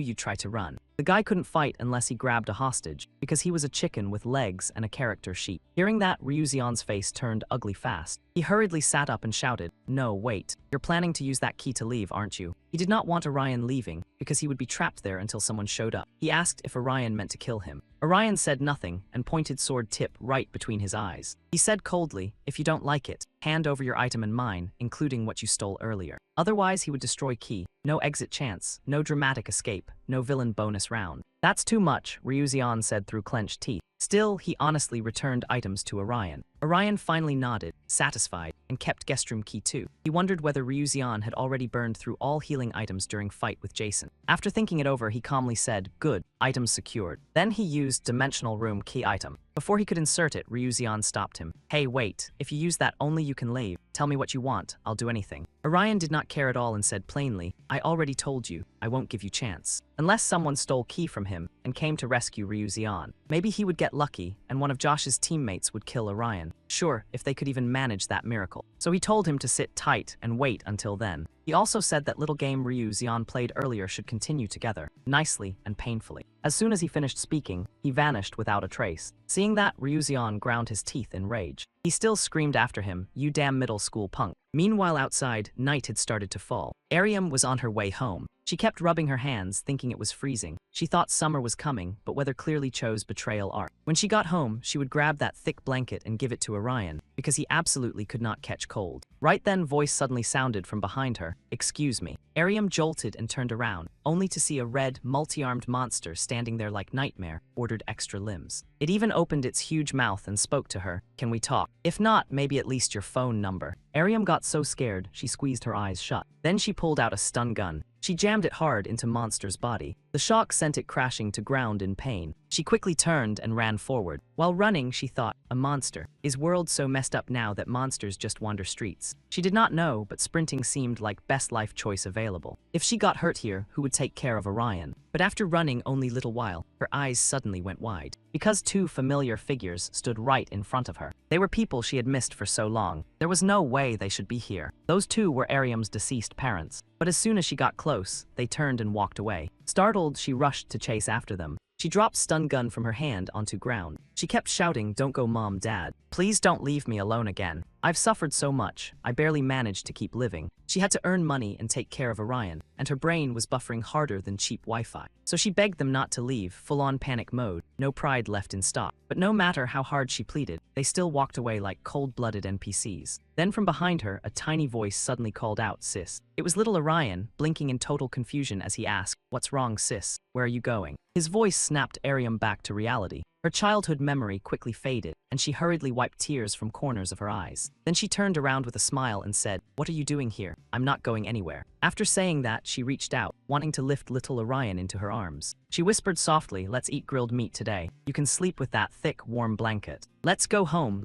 you'd try to run. The guy couldn't fight unless he grabbed a hostage, because he was a chicken with legs and a character sheet. Hearing that, Ryuzeon's face turned ugly fast. He hurriedly sat up and shouted, no, wait. You're planning to use that key to leave, aren't you? He did not want Orion leaving, because he would be trapped there until someone showed up. He asked if Orion meant to kill him. Orion said nothing and pointed sword tip right between his eyes. He said coldly, if you don't like it, hand over your item and mine, including what you stole earlier. Otherwise, he would destroy key. No exit chance, no dramatic escape, no villain bonus round. That's too much, Ryuzeon said through clenched teeth. Still, he honestly returned items to Orion. Orion finally nodded, satisfied, and kept guest room key too. He wondered whether Ryuzeon had already burned through all healing items during fight with Jason. After thinking it over, he calmly said, good, items secured. Then he used dimensional room key item. Before he could insert it, Ryuzeon stopped him. Hey, wait, if you use that only you can leave. Tell me what you want, I'll do anything. Orion did not care at all and said plainly, I already told you, I won't give you chance. Unless someone stole key from him and came to rescue Ryuzeon. Maybe he would get lucky and one of Josh's teammates would kill Orion. Sure, if they could even manage that miracle. So he told him to sit tight and wait until then. He also said that little game Ryuzeon played earlier should continue together, nicely and painfully. As soon as he finished speaking, he vanished without a trace. Seeing that, Ryuzeon ground his teeth in rage. He still screamed after him, you damn middle school punk. Meanwhile outside, night had started to fall. Ariam was on her way home. She kept rubbing her hands, thinking it was freezing. She thought summer was coming, but weather clearly chose betrayal art. When she got home, she would grab that thick blanket and give it to Orion, because he absolutely could not catch cold. Right then, voice suddenly sounded from behind her, excuse me. Ariam jolted and turned around, only to see a red, multi-armed monster standing there like Nightmare, ordered extra limbs. It even opened its huge mouth and spoke to her, can we talk? If not, maybe at least your phone number. Ariam got so scared, she squeezed her eyes shut. Then she pulled out a stun gun. She jammed it hard into Monster's body. The shock sent it crashing to ground in pain. She quickly turned and ran forward. While running, she thought, a monster. Is world so messed up now that monsters just wander streets? She did not know, but sprinting seemed like best life choice available. If she got hurt here, who would take care of Orion? But after running only little while, her eyes suddenly went wide. Because 2 familiar figures stood right in front of her. They were people she had missed for so long. There was no way they should be here. Those 2 were Ariam's deceased parents. But as soon as she got close, they turned and walked away. Startled, she rushed to chase after them. She dropped stun gun from her hand onto ground. She kept shouting, "Don't go, mom, dad. Please don't leave me alone again. I've suffered so much, I barely managed to keep living." She had to earn money and take care of Orion, and her brain was buffering harder than cheap Wi-Fi. So she begged them not to leave, full-on panic mode, no pride left in stock. But no matter how hard she pleaded, they still walked away like cold-blooded NPCs. Then from behind her, a tiny voice suddenly called out, "Sis." It was little Orion, blinking in total confusion as he asked, "What's wrong, sis? Where are you going?" His voice snapped Ariam back to reality. Her childhood memory quickly faded, and she hurriedly wiped tears from corners of her eyes. Then she turned around with a smile and said, "What are you doing here? I'm not going anywhere." After saying that, she reached out, wanting to lift little Orion into her arms. She whispered softly, "Let's eat grilled meat today. You can sleep with that thick, warm blanket. Let's go home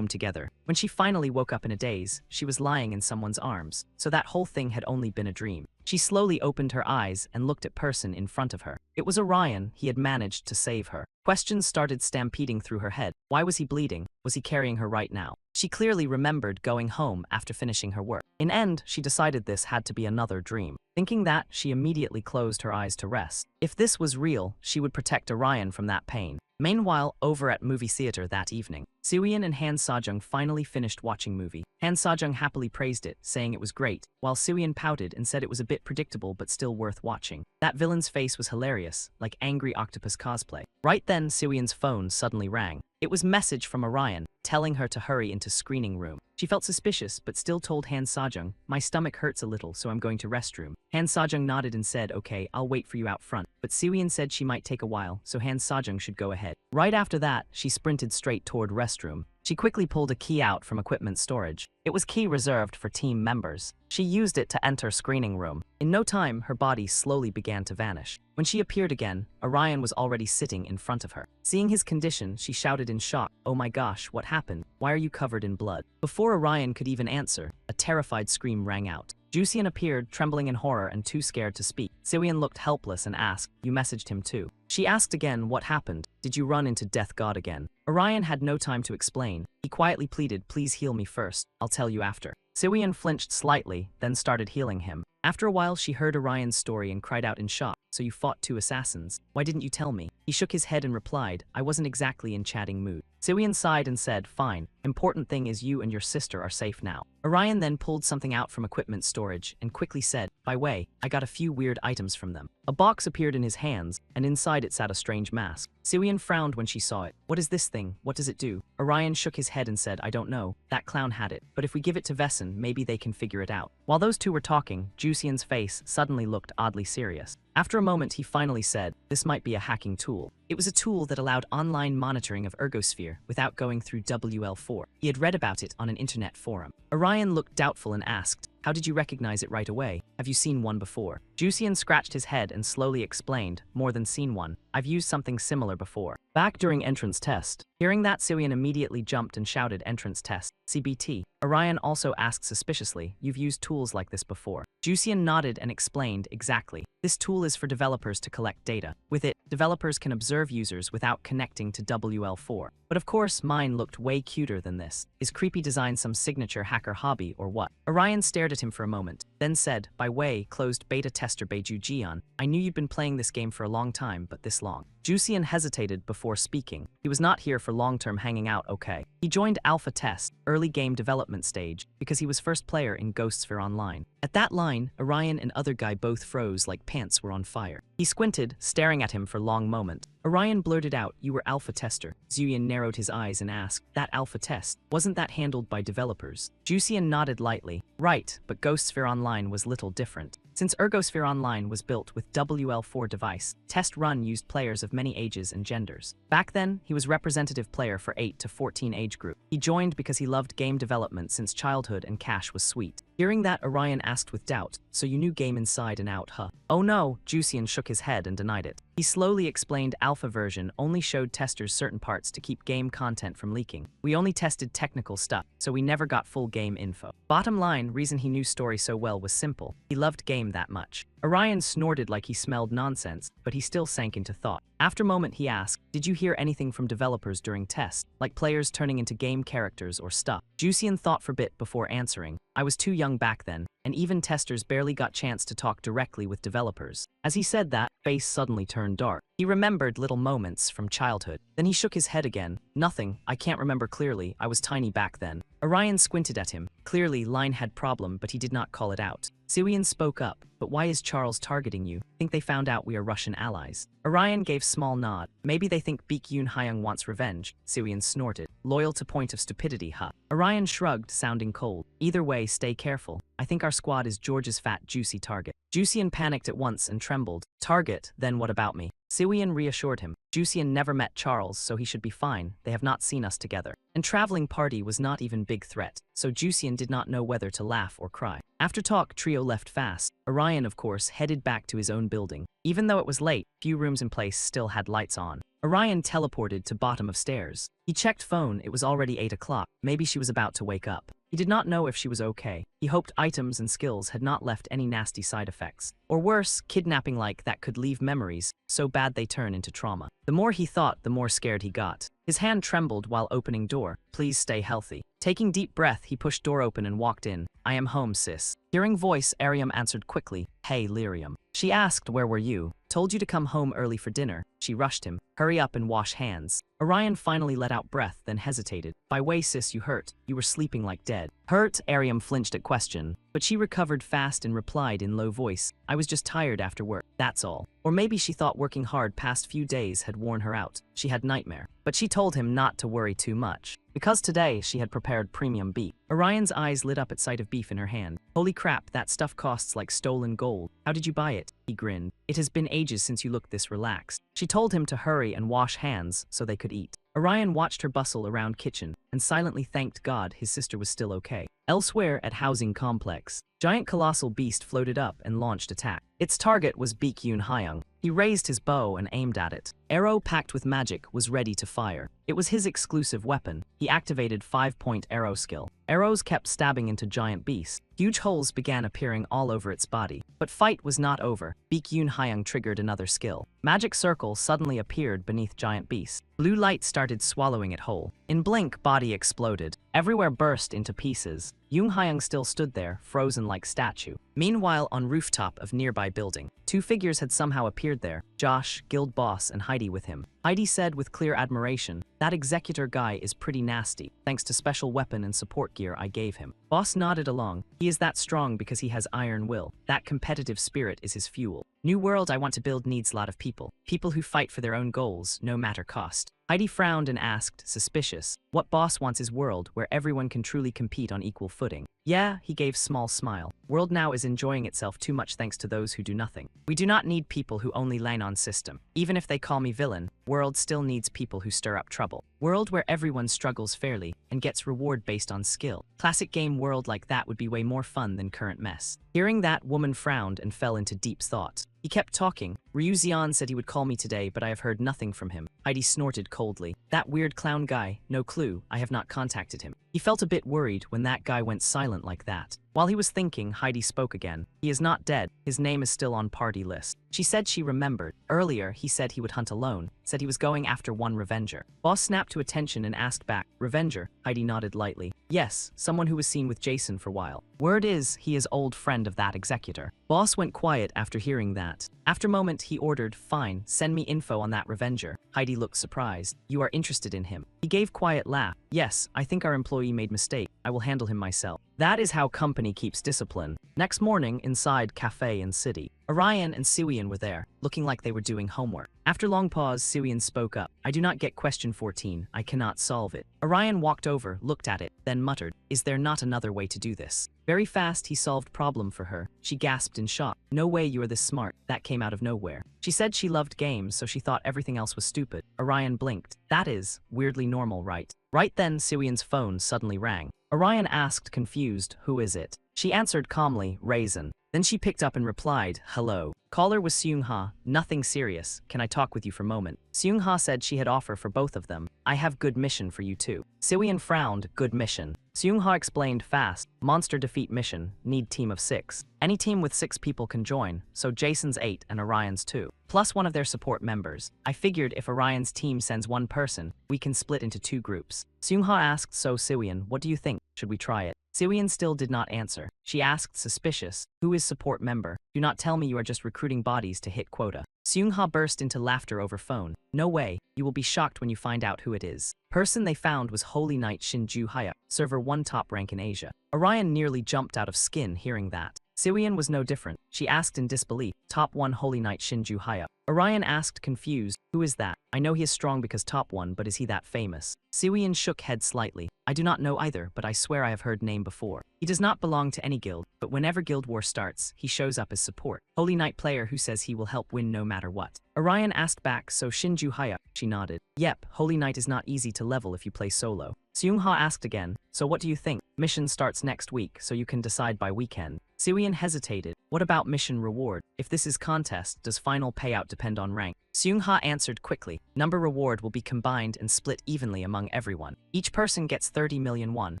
together." When she finally woke up in a daze, she was lying in someone's arms, so that whole thing had only been a dream. She slowly opened her eyes and looked at person in front of her. It was Orion. He had managed to save her. Questions started stampeding through her head. Why was he bleeding? Was he carrying her right now? She clearly remembered going home after finishing her work. In end, she decided this had to be another dream. Thinking that, she immediately closed her eyes to rest. If this was real, she would protect Orion from that pain. Meanwhile, over at movie theater that evening, Soo-yeon and Han Seo-jung finally finished watching movie. Han Seo-jung happily praised it, saying it was great, while Soo-yeon pouted and said it was a bit predictable but still worth watching. That villain's face was hilarious, like angry octopus cosplay. Right then, Soo-yeon's phone suddenly rang. It was message from Orion, telling her to hurry into screening room. She felt suspicious, but still told Han Seo-jung, "My stomach hurts a little, so I'm going to restroom." Han Seo-jung nodded and said, "Okay, I'll wait for you out front." But Soo-yeon said she might take a while, so Han Seo-jung should go ahead. Right after that, she sprinted straight toward restroom. She quickly pulled a key out from equipment storage. It was key reserved for team members. She used it to enter screening room. In no time, her body slowly began to vanish. When she appeared again, Orion was already sitting in front of her. Seeing his condition, she shouted in shock, "Oh my gosh, what happened? Why are you covered in blood?" Before Orion could even answer, a terrified scream rang out. Jusian appeared, trembling in horror and too scared to speak. Soo-yeon looked helpless and asked, "You messaged him too?" She asked again, "What happened? Did you run into Death God again?" Orion had no time to explain. He quietly pleaded, "Please heal me first. I'll tell you after." Soo-yeon flinched slightly, then started healing him. After a while, she heard Orion's story and cried out in shock, "So you fought 2 assassins? Why didn't you tell me?" He shook his head and replied, "I wasn't exactly in chatting mood." Soo-yeon sighed and said, "Fine. Important thing is you and your sister are safe now." Orion then pulled something out from equipment storage and quickly said, "By way, I got a few weird items from them." A box appeared in his hands, and inside it sat a strange mask. Soo-yeon frowned when she saw it. "What is this thing? What does it do?" Orion shook his head and said, "I don't know. That clown had it. But if we give it to Vessen, maybe they can figure it out." While those two were talking, Jusian's face suddenly looked oddly serious. After a moment, he finally said, "This might be a hacking tool." It was a tool that allowed online monitoring of Ergosphere without going through WL4. He had read about it on an internet forum. Orion looked doubtful and asked, "How did you recognize it right away? Have you seen one before?" Jusian scratched his head and slowly explained, "More than seen one. I've used something similar before. Back during entrance test." Hearing that, Soo-yeon immediately jumped and shouted, "Entrance test, CBT." Orion also asked suspiciously, "You've used tools like this before?" Jusian nodded and explained, "Exactly. This tool is for developers to collect data. With it, developers can observe users without connecting to WL4. But of course, mine looked way cuter than this. Is creepy design some signature hacker hobby or what?" Orion stared at him for a moment, then said, "By way, closed beta tester Beiju Jian, I knew you'd been playing this game for a long time, but this long." Jusian hesitated before speaking. He was not here for long-term hanging out, okay? He joined Alpha Test, early game development stage, because he was first player in Ghostsphere Online. At that line, Orion and other guy both froze like pants were on fire. He squinted, staring at him for a long moment. Orion blurted out, "You were Alpha Tester." Zuyan narrowed his eyes and asked, "That Alpha Test, wasn't that handled by developers?" Jusian nodded lightly. "Right, but Ghostsphere Online was little different. Since Ergosphere Online was built with WL4 device, Test Run used players of many ages and genders. Back then, he was representative player for 8 to 14 age group. He joined because he loved game development since childhood and cash was sweet." Hearing that, Orion asked with doubt, "So you knew game inside and out, huh?" "Oh no," Jusian shook his head and denied it. He slowly explained Alpha version only showed testers certain parts to keep game content from leaking. We only tested technical stuff, so we never got full game info. Bottom line, reason he knew story so well was simple. He loved games him that much. Orion snorted like he smelled nonsense, but he still sank into thought. After a moment he asked, did you hear anything from developers during tests, like players turning into game characters or stuff? Jusian thought for a bit before answering. I was too young back then, and even testers barely got chance to talk directly with developers. As he said that, face suddenly turned dark. He remembered little moments from childhood. Then he shook his head again. Nothing, I can't remember clearly, I was tiny back then. Orion squinted at him. Clearly, line had problem, but he did not call it out. Siwian spoke up, but why is Charles targeting you? Think they found out we are Russian allies. Orion gave small nod. Maybe they think Baekhyun Hyung wants revenge. Siwian snorted. Loyal to point of stupidity, huh? Orion shrugged, sounding cold. Either way, stay careful. I think our squad is George's fat, juicy target. Jusian panicked at once and trembled. Target? Then what about me? Siwian reassured him. Jusian never met Charles, so he should be fine. They have not seen us together. And traveling party was not even big threat, so Jusian did not know whether to laugh or cry. After talk, trio left fast. Orion, of course, headed back to his own building. Even though it was late, few rooms in place still had lights on. Orion teleported to bottom of stairs. He checked phone, it was already 8 o'clock. Maybe she was about to wake up. He did not know if she was okay. He hoped items and skills had not left any nasty side effects. Or worse, kidnapping like that could leave memories so bad they turn into trauma. The more he thought, the more scared he got. His hand trembled while opening door. Please stay healthy. Taking deep breath, he pushed door open and walked in. I am home, sis. Hearing voice, Ariam answered quickly. Hey, Lyrium. She asked, where were you? Told you to come home early for dinner. She rushed him. Hurry up and wash hands. Orion finally let out breath, then hesitated. By way, sis, you hurt. You were sleeping like dead. Hurt? Ariam flinched at question, but she recovered fast and replied in low voice. I was just tired after work. That's all. Or maybe she thought working hard past few days had worn her out. She had nightmare. But she told him not to worry too much, because today she had prepared premium beef. Orion's eyes lit up at sight of beef in her hand. Holy crap, that stuff costs like stolen gold. How did you buy it? He grinned. It has been ages since you looked this relaxed. She told him to hurry and wash hands so they could eat. Orion watched her bustle around kitchen and silently thanked God his sister was still okay. Elsewhere at housing complex, giant colossal beast floated up and launched attack. Its target was Baekhyun Hyung. He raised his bow and aimed at it. Arrow packed with magic was ready to fire. It was his exclusive weapon. He activated 5-point arrow skill. Arrows kept stabbing into giant beast. Huge holes began appearing all over its body. But fight was not over. Baekhyun Hyung triggered another skill. Magic circle suddenly appeared beneath giant beast. Blue light started swallowing it whole. In blink, body exploded. Everywhere burst into pieces. Jung Hyung still stood there, frozen like statue. Meanwhile, on rooftop of nearby building, 2 figures had somehow appeared there. Josh, guild boss, and Heidi with him. Heidi said with clear admiration, that executor guy is pretty nasty, thanks to special weapon and support gear I gave him. Boss nodded along. He is that strong because he has iron will. That competitive spirit is his fuel. New world I want to build needs a lot of people. People who fight for their own goals, no matter cost. Heidi frowned and asked, suspicious, what boss wants his world where everyone can truly compete on equal footing? Yeah, he gave small smile. World now is enjoying itself too much thanks to those who do nothing. We do not need people who only lean on system. Even if they call me villain, world still needs people who stir up trouble. World where everyone struggles fairly and gets reward based on skill. Classic game world like that would be way more fun than current mess. Hearing that, woman frowned and fell into deep thought. He kept talking. Ryu Xian said he would call me today, but I have heard nothing from him. Heidi snorted coldly. That weird clown guy, no clue, I have not contacted him. He felt a bit worried when that guy went silent like that. While he was thinking, Heidi spoke again. He is not dead. His name is still on party list. She said she remembered. Earlier, he said he would hunt alone. Said he was going after one Revenger. Boss snapped to attention and asked back, Revenger? Heidi nodded lightly. Yes, someone who was seen with Jason for a while. Word is, he is old friend of that executor. Boss went quiet after hearing that. After a moment, he ordered, fine, send me info on that Revenger. Heidi looked surprised. You are interested in him. He gave quiet laugh. Yes, I think our employee made mistake. I will handle him myself. That is how company keeps discipline. Next morning, inside cafe in city, Orion and Siwian were there, looking like they were doing homework. After long pause, Siwian spoke up. I do not get question 14. I cannot solve it. Orion walked over, looked at it, then muttered, is there not another way to do this? Very fast, he solved problem for her. She gasped in shock. No way you are this smart. That came out of nowhere. She said she loved games, so she thought everything else was stupid. Orion blinked. That is weirdly normal, right? Right then, Siwian's phone suddenly rang. Orion asked, confused, who is it? She answered calmly, Raisin. Then she picked up and replied, hello. Caller was Seung-ha. Nothing serious. Can I talk with you for a moment? Seung-ha said she had offer for both of them. I have good mission for you too. Siwian frowned, good mission. Seungha explained fast. Monster defeat mission, need team of 6. Any team with 6 people can join, so Jason's 8 and Orion's 2. Plus one of their support members. I figured if Orion's team sends one person, we can split into 2 groups. Seungha asked, so Siwon, what do you think? Should we try it? Siwon still did not answer. She asked, suspicious, who is support member? Do not tell me you are just recruiting bodies to hit quota. Seungha burst into laughter over phone. No way, you will be shocked when you find out who it is. Person they found was Holy Knight Shinju Haya, server 1 top rank in Asia. Orion nearly jumped out of skin hearing that. Siwon was no different. She asked in disbelief, top 1 Holy Knight Shinju Haya. Orion asked confused, who is that? I know he is strong because top 1, but is he that famous? Siwon shook head slightly. I do not know either, but I swear I have heard name before. He does not belong to any guild, but whenever guild war starts, he shows up as support. Holy Knight player who says he will help win no matter what. Orion asked back, so Shinju Haya? She nodded. Yep, Holy Knight is not easy to level if you play solo. Seungha asked again, so what do you think? Mission starts next week, so you can decide by weekend. Siwon hesitated. What about mission reward? If this is contest, does final payout depend on rank? Seungha answered quickly. Number reward will be combined and split evenly among everyone. Each person gets 30 million won.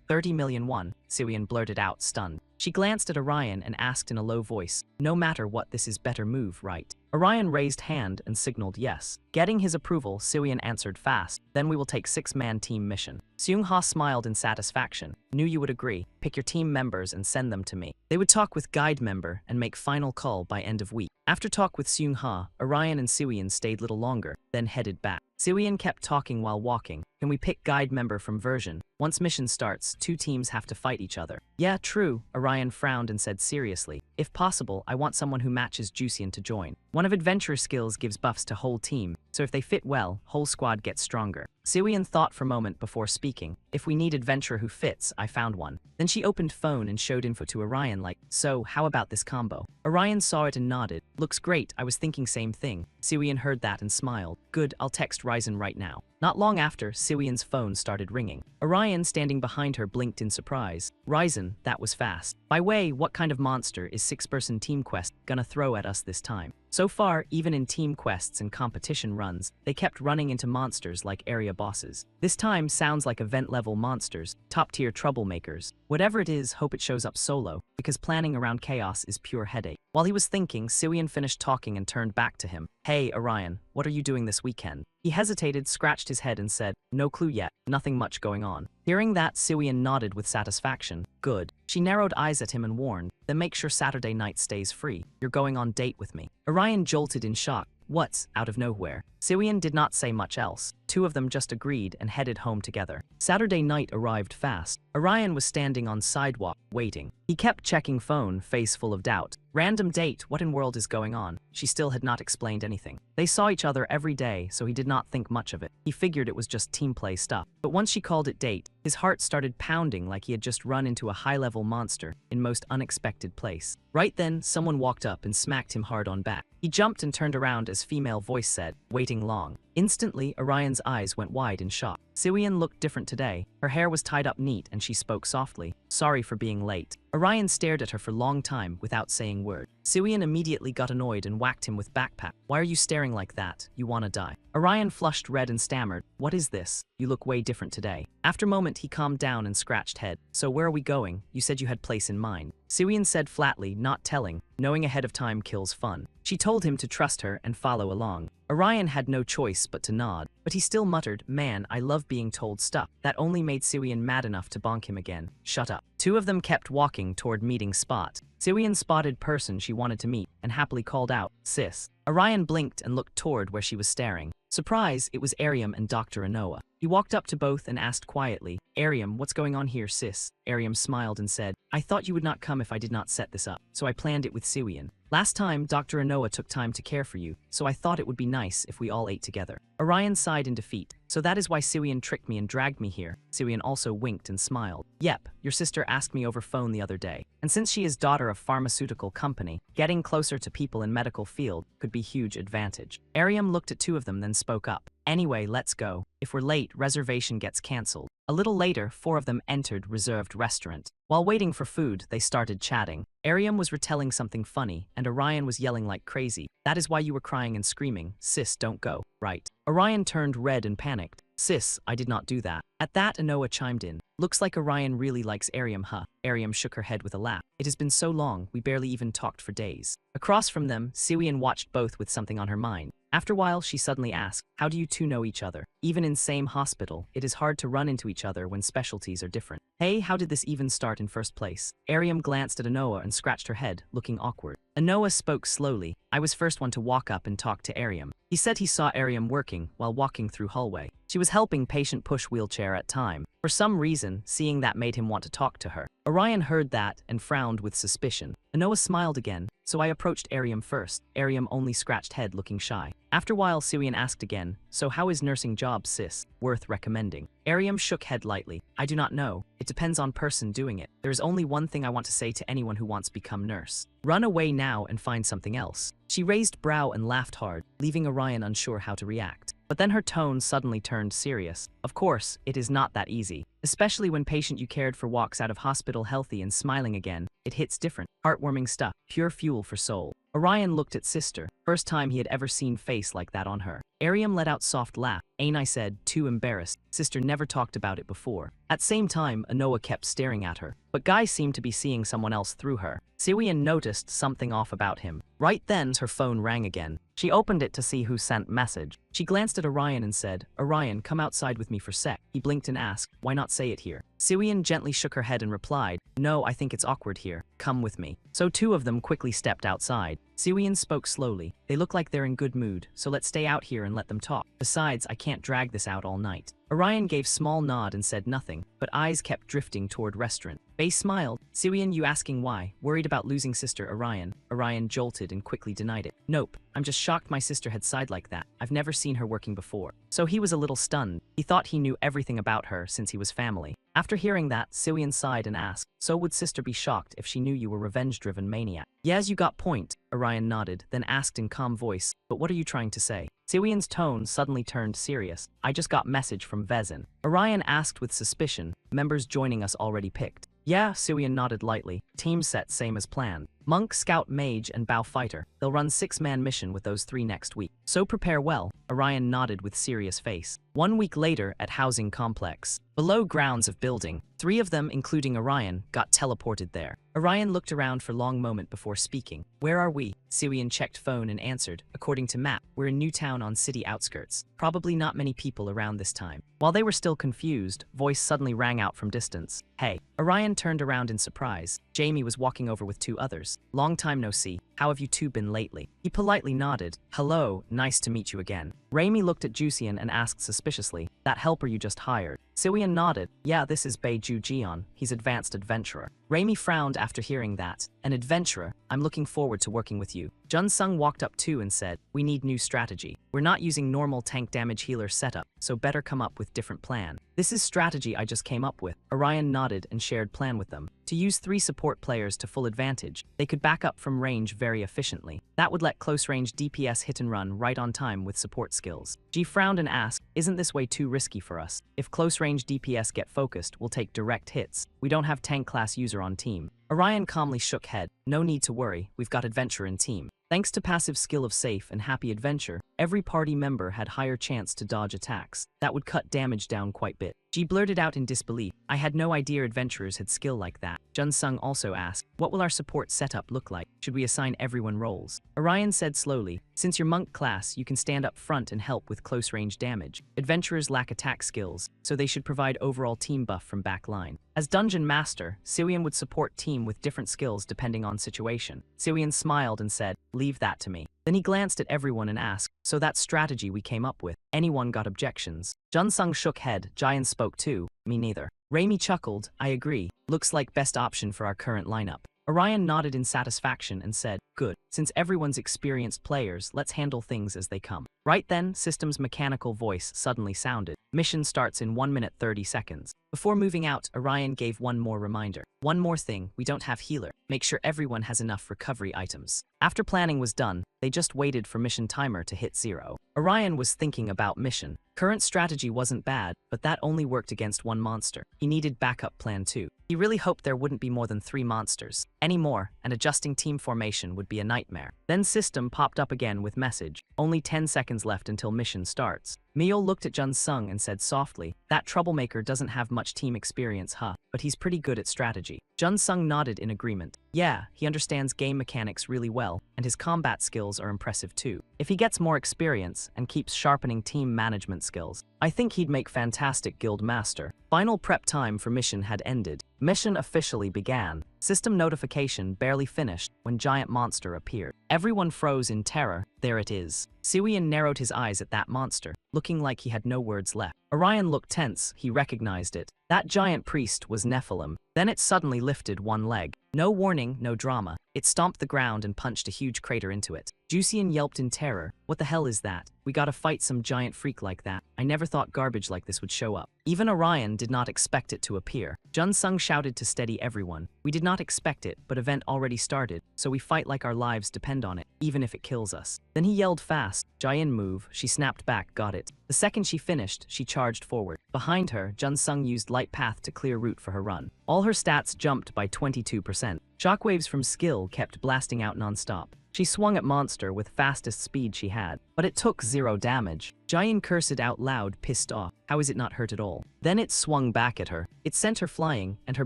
30 million won, Siwon blurted out, stunned. She glanced at Orion and asked in a low voice, no matter what, this is better move, right? Orion raised hand and signaled yes. Getting his approval, Siwon answered fast, then we will take 6-man team mission. Seungha smiled in satisfaction. Knew you would agree. Pick your team members and send them to me. They would talk with guide member and make final call by end of week. After talk with Seungha, Orion and Siwon stayed little longer, then headed back. Siwon kept talking while walking. Can we pick guide member from version? Once mission starts, 2 teams have to fight each other. Yeah, true, Orion frowned and said seriously. If possible, I want someone who matches Jusian to join. One of adventure skills gives buffs to whole team, so if they fit well, whole squad gets stronger. Siwon thought for a moment before speaking. If we need adventurer who fits, I found one. Then she opened phone and showed info to Orion like, so how about this combo? Orion saw it and nodded. Looks great, I was thinking same thing. Siwon heard that and smiled. Good, I'll text Ryzen right now. Not long after, Siwon's phone started ringing. Orion, standing behind her, blinked in surprise. Ryzen, that was fast. By way, what kind of monster is 6-person team quest gonna throw at us this time? So far, even in team quests and competition runs, they kept running into monsters like area bosses. This time sounds like event-level monsters, top-tier troublemakers. Whatever it is, hope it shows up solo, because planning around chaos is pure headache. While he was thinking, Siwon finished talking and turned back to him. Hey, Orion, what are you doing this weekend? He hesitated, scratched his head and said, no clue yet, nothing much going on. Hearing that, Siwon nodded with satisfaction. Good. She narrowed eyes at him and warned, then make sure Saturday night stays free. You're going on date with me. Orion jolted in shock. What's out of nowhere? Siwon did not say much else. 2 of them just agreed and headed home together. Saturday night arrived fast. Orion was standing on sidewalk, waiting. He kept checking phone, face full of doubt. Random date, what in world is going on? She still had not explained anything. They saw each other every day, so he did not think much of it. He figured it was just team play stuff. But once she called it date, his heart started pounding like he had just run into a high-level monster in most unexpected place. Right then, someone walked up and smacked him hard on back. He jumped and turned around as female voice said, waiting long. Instantly, Orion's eyes went wide in shock. Siwon looked different today. Her hair was tied up neat and she spoke softly. Sorry for being late. Orion stared at her for a long time without saying word. Siwon immediately got annoyed and whacked him with backpack. Why are you staring like that? You wanna die. Orion flushed red and stammered. What is this? You look way different today. After a moment, he calmed down and scratched head. So where are we going? You said you had place in mind. Siwon said flatly, not telling. Knowing ahead of time kills fun. She told him to trust her and follow along. Orion had no choice but to nod, but he still muttered, man, I love being told stuff. That only made Siwon mad enough to bonk him again. Shut up. 2 of them kept walking toward meeting spot. Siwon spotted person she wanted to meet and happily called out, sis. Orion blinked and looked toward where she was staring. Surprise, it was Ariam and Dr. Anoa. He walked up to both and asked quietly, Ariam, what's going on here, sis? Ariam smiled and said, I thought you would not come if I did not set this up, so I planned it with Siwon. Last time, Dr. Anoa took time to care for you, so I thought it would be nice if we all ate together. Orion sighed in defeat. So that is why Siwon tricked me and dragged me here. Siwon also winked and smiled. Yep, your sister asked me over phone the other day. And since she is daughter of pharmaceutical company, getting closer to people in medical field could be huge advantage. Ariam looked at 2 of them then spoke up. Anyway, let's go. If we're late, reservation gets cancelled. A little later, 4 of them entered reserved restaurant. While waiting for food, they started chatting. Ariam was retelling something funny, and Orion was yelling like crazy. That is why you were crying and screaming, sis, don't go, right? Orion turned red and panicked. Sis, I did not do that. At that, Anoa chimed in. Looks like Orion really likes Ariam, huh? Ariam shook her head with a laugh. It has been so long, we barely even talked for days. Across from them, Siwian watched both with something on her mind. After a while, she suddenly asked, how do you two know each other? Even in same hospital, it is hard to run into each other when specialties are different. Hey, how did this even start in first place? Ariam glanced at Anoa and scratched her head, looking awkward. Anoa spoke slowly. I was first one to walk up and talk to Ariam. He said he saw Ariam working while walking through hallway. She was helping patient push wheelchair at time. For some reason, seeing that made him want to talk to her. Orion heard that and frowned with suspicion. Anoa smiled again, so I approached Ariam first. Ariam only scratched head looking shy. After a while, Siwian asked again, so how is nursing job, sis? Worth recommending? Ariam shook head lightly. I do not know. It depends on person doing it. There is only one thing I want to say to anyone who wants to become nurse. Run away now and find something else. She raised brow and laughed hard, leaving Orion unsure how to react. But then her tone suddenly turned serious. Of course, it is not that easy. Especially when patient you cared for walks out of hospital healthy and smiling again. It hits different. Heartwarming stuff. Pure fuel for soul. Orion looked at sister. First time he had ever seen face like that on her. Ariam let out soft laugh. Ain't I said, too embarrassed. Sister never talked about it before. At same time, Anoa kept staring at her. But Guy seemed to be seeing someone else through her. Siwian noticed something off about him. Right then, her phone rang again. She opened it to see who sent message. She glanced at Orion and said, Orion, come outside with me for sec. He blinked and asked, why not say it here? Siwian gently shook her head and replied, no, I think it's awkward here. Come with me. So two of them quickly stepped outside. Siwian spoke slowly. They look like they're in good mood, so let's stay out here and let them talk. Besides, I can't drag this out all night. Orion gave small nod and said nothing, but eyes kept drifting toward restaurant. Base smiled. Siwian, you asking why? Worried about losing sister Orion. Orion jolted and quickly denied it. Nope. I'm just shocked my sister had sighed like that. I've never seen her working before. So he was a little stunned. He thought he knew everything about her since he was family. After hearing that, Siwian sighed and asked, so would sister be shocked if she knew you were revenge-driven maniac? Yes, you got point. Orion nodded, then asked in calm voice, but what are you trying to say? Siwian's tone suddenly turned serious. I just got message from Vezin. Orion asked with suspicion, members joining us already picked. Yeah, Siwian nodded lightly. Team set same as planned. Monk, Scout, Mage, and Bow Fighter. They'll run 6-man mission with those 3 next week. So prepare well. Orion nodded with serious face. 1 week later at housing complex. Below grounds of building, 3 of them, including Orion, got teleported there. Orion looked around for a long moment before speaking. Where are we? Siwian checked phone and answered, according to map, we're in Newtown on city outskirts. Probably not many people around this time. While they were still confused, voice suddenly rang out from distance. Hey. Orion turned around in surprise. Jamie was walking over with 2 others. Long time no see. How have you two been lately? He politely nodded. Hello, nice to meet you again. Raimi looked at Jusian and asked suspiciously, that helper you just hired? Siwian nodded. Yeah, this is Beiju Jian. He's advanced adventurer. Raimi frowned after hearing that. An adventurer? I'm looking forward to working with you. Jun Sung walked up too and said, we need new strategy. We're not using normal tank damage healer setup, so better come up with different plan. This is strategy I just came up with. Orion nodded and shared plan with them. To use 3 support players to full advantage, they could back up from range very efficiently. That would let close range DPS hit and run right on time with support skills. G frowned and asked, isn't this way too risky for us? If close range DPS get focused, we'll take direct hits. We don't have tank class user on team. Orion calmly shook head. No need to worry, we've got adventure in team. Thanks to passive skill of Safe and Happy Adventure, every party member had higher chance to dodge attacks. That would cut damage down quite a bit. G blurted out in disbelief. I had no idea adventurers had skill like that. Jun Sung also asked, what will our support setup look like? Should we assign everyone roles? Orion said slowly, since you're monk class, you can stand up front and help with close range damage. Adventurers lack attack skills, so they should provide overall team buff from back line. As Dungeon Master, Siwian would support team with different skills depending on situation. Siwian smiled and said, leave that to me. Then he glanced at everyone and asked, so that strategy we came up with. Anyone got objections? Jun Sung shook head. Jian spoke too. Me neither. Raimi chuckled. I agree. Looks like best option for our current lineup. Orion nodded in satisfaction and said, good. Since everyone's experienced players, let's handle things as they come. Right then, System's mechanical voice suddenly sounded. Mission starts in 1 minute 30 seconds. Before moving out, Orion gave one more reminder. One more thing, we don't have healer. Make sure everyone has enough recovery items. After planning was done, they just waited for mission timer to hit 0. Orion was thinking about mission. Current strategy wasn't bad, but that only worked against 1 monster. He needed backup plan too. He really hoped there wouldn't be more than 3 monsters. Any more, and adjusting team formation would be a nightmare. Then System popped up again with message. Only 10 seconds left until mission starts. Mio looked at Jun Sung and said softly, "That troublemaker doesn't have much team experience, huh? But he's pretty good at strategy." Jun Sung nodded in agreement. Yeah, he understands game mechanics really well, and his combat skills are impressive too. If he gets more experience and keeps sharpening team management skills, I think he'd make fantastic guild master. Final prep time for mission had ended. Mission officially began. System notification barely finished when giant monster appeared. Everyone froze in terror. There it is. Siwian narrowed his eyes at that monster, looking like he had no words left. Orion looked tense. He recognized it. That giant priest was Nephilim. Then it suddenly lifted one leg. No warning, no drama. It stomped the ground and punched a huge crater into it. Juician yelped in terror. What the hell is that? We gotta fight some giant freak like that. I never thought garbage like this would show up. Even Orion did not expect it to appear. Jun Sung shouted to steady everyone. We did not expect it, but event already started, so we fight like our lives depend on it, even if it kills us. Then he yelled fast. Jayin move. She snapped back, got it. The second she finished, she charged forward. Behind her, Jun Sung used light path to clear route for her run. All her stats jumped by 22%. Shockwaves from skill kept blasting out non-stop. She swung at monster with fastest speed she had, but it took 0 damage. Jayin cursed out loud, pissed off. How is it not hurt at all? Then it swung back at her. It sent her flying, and her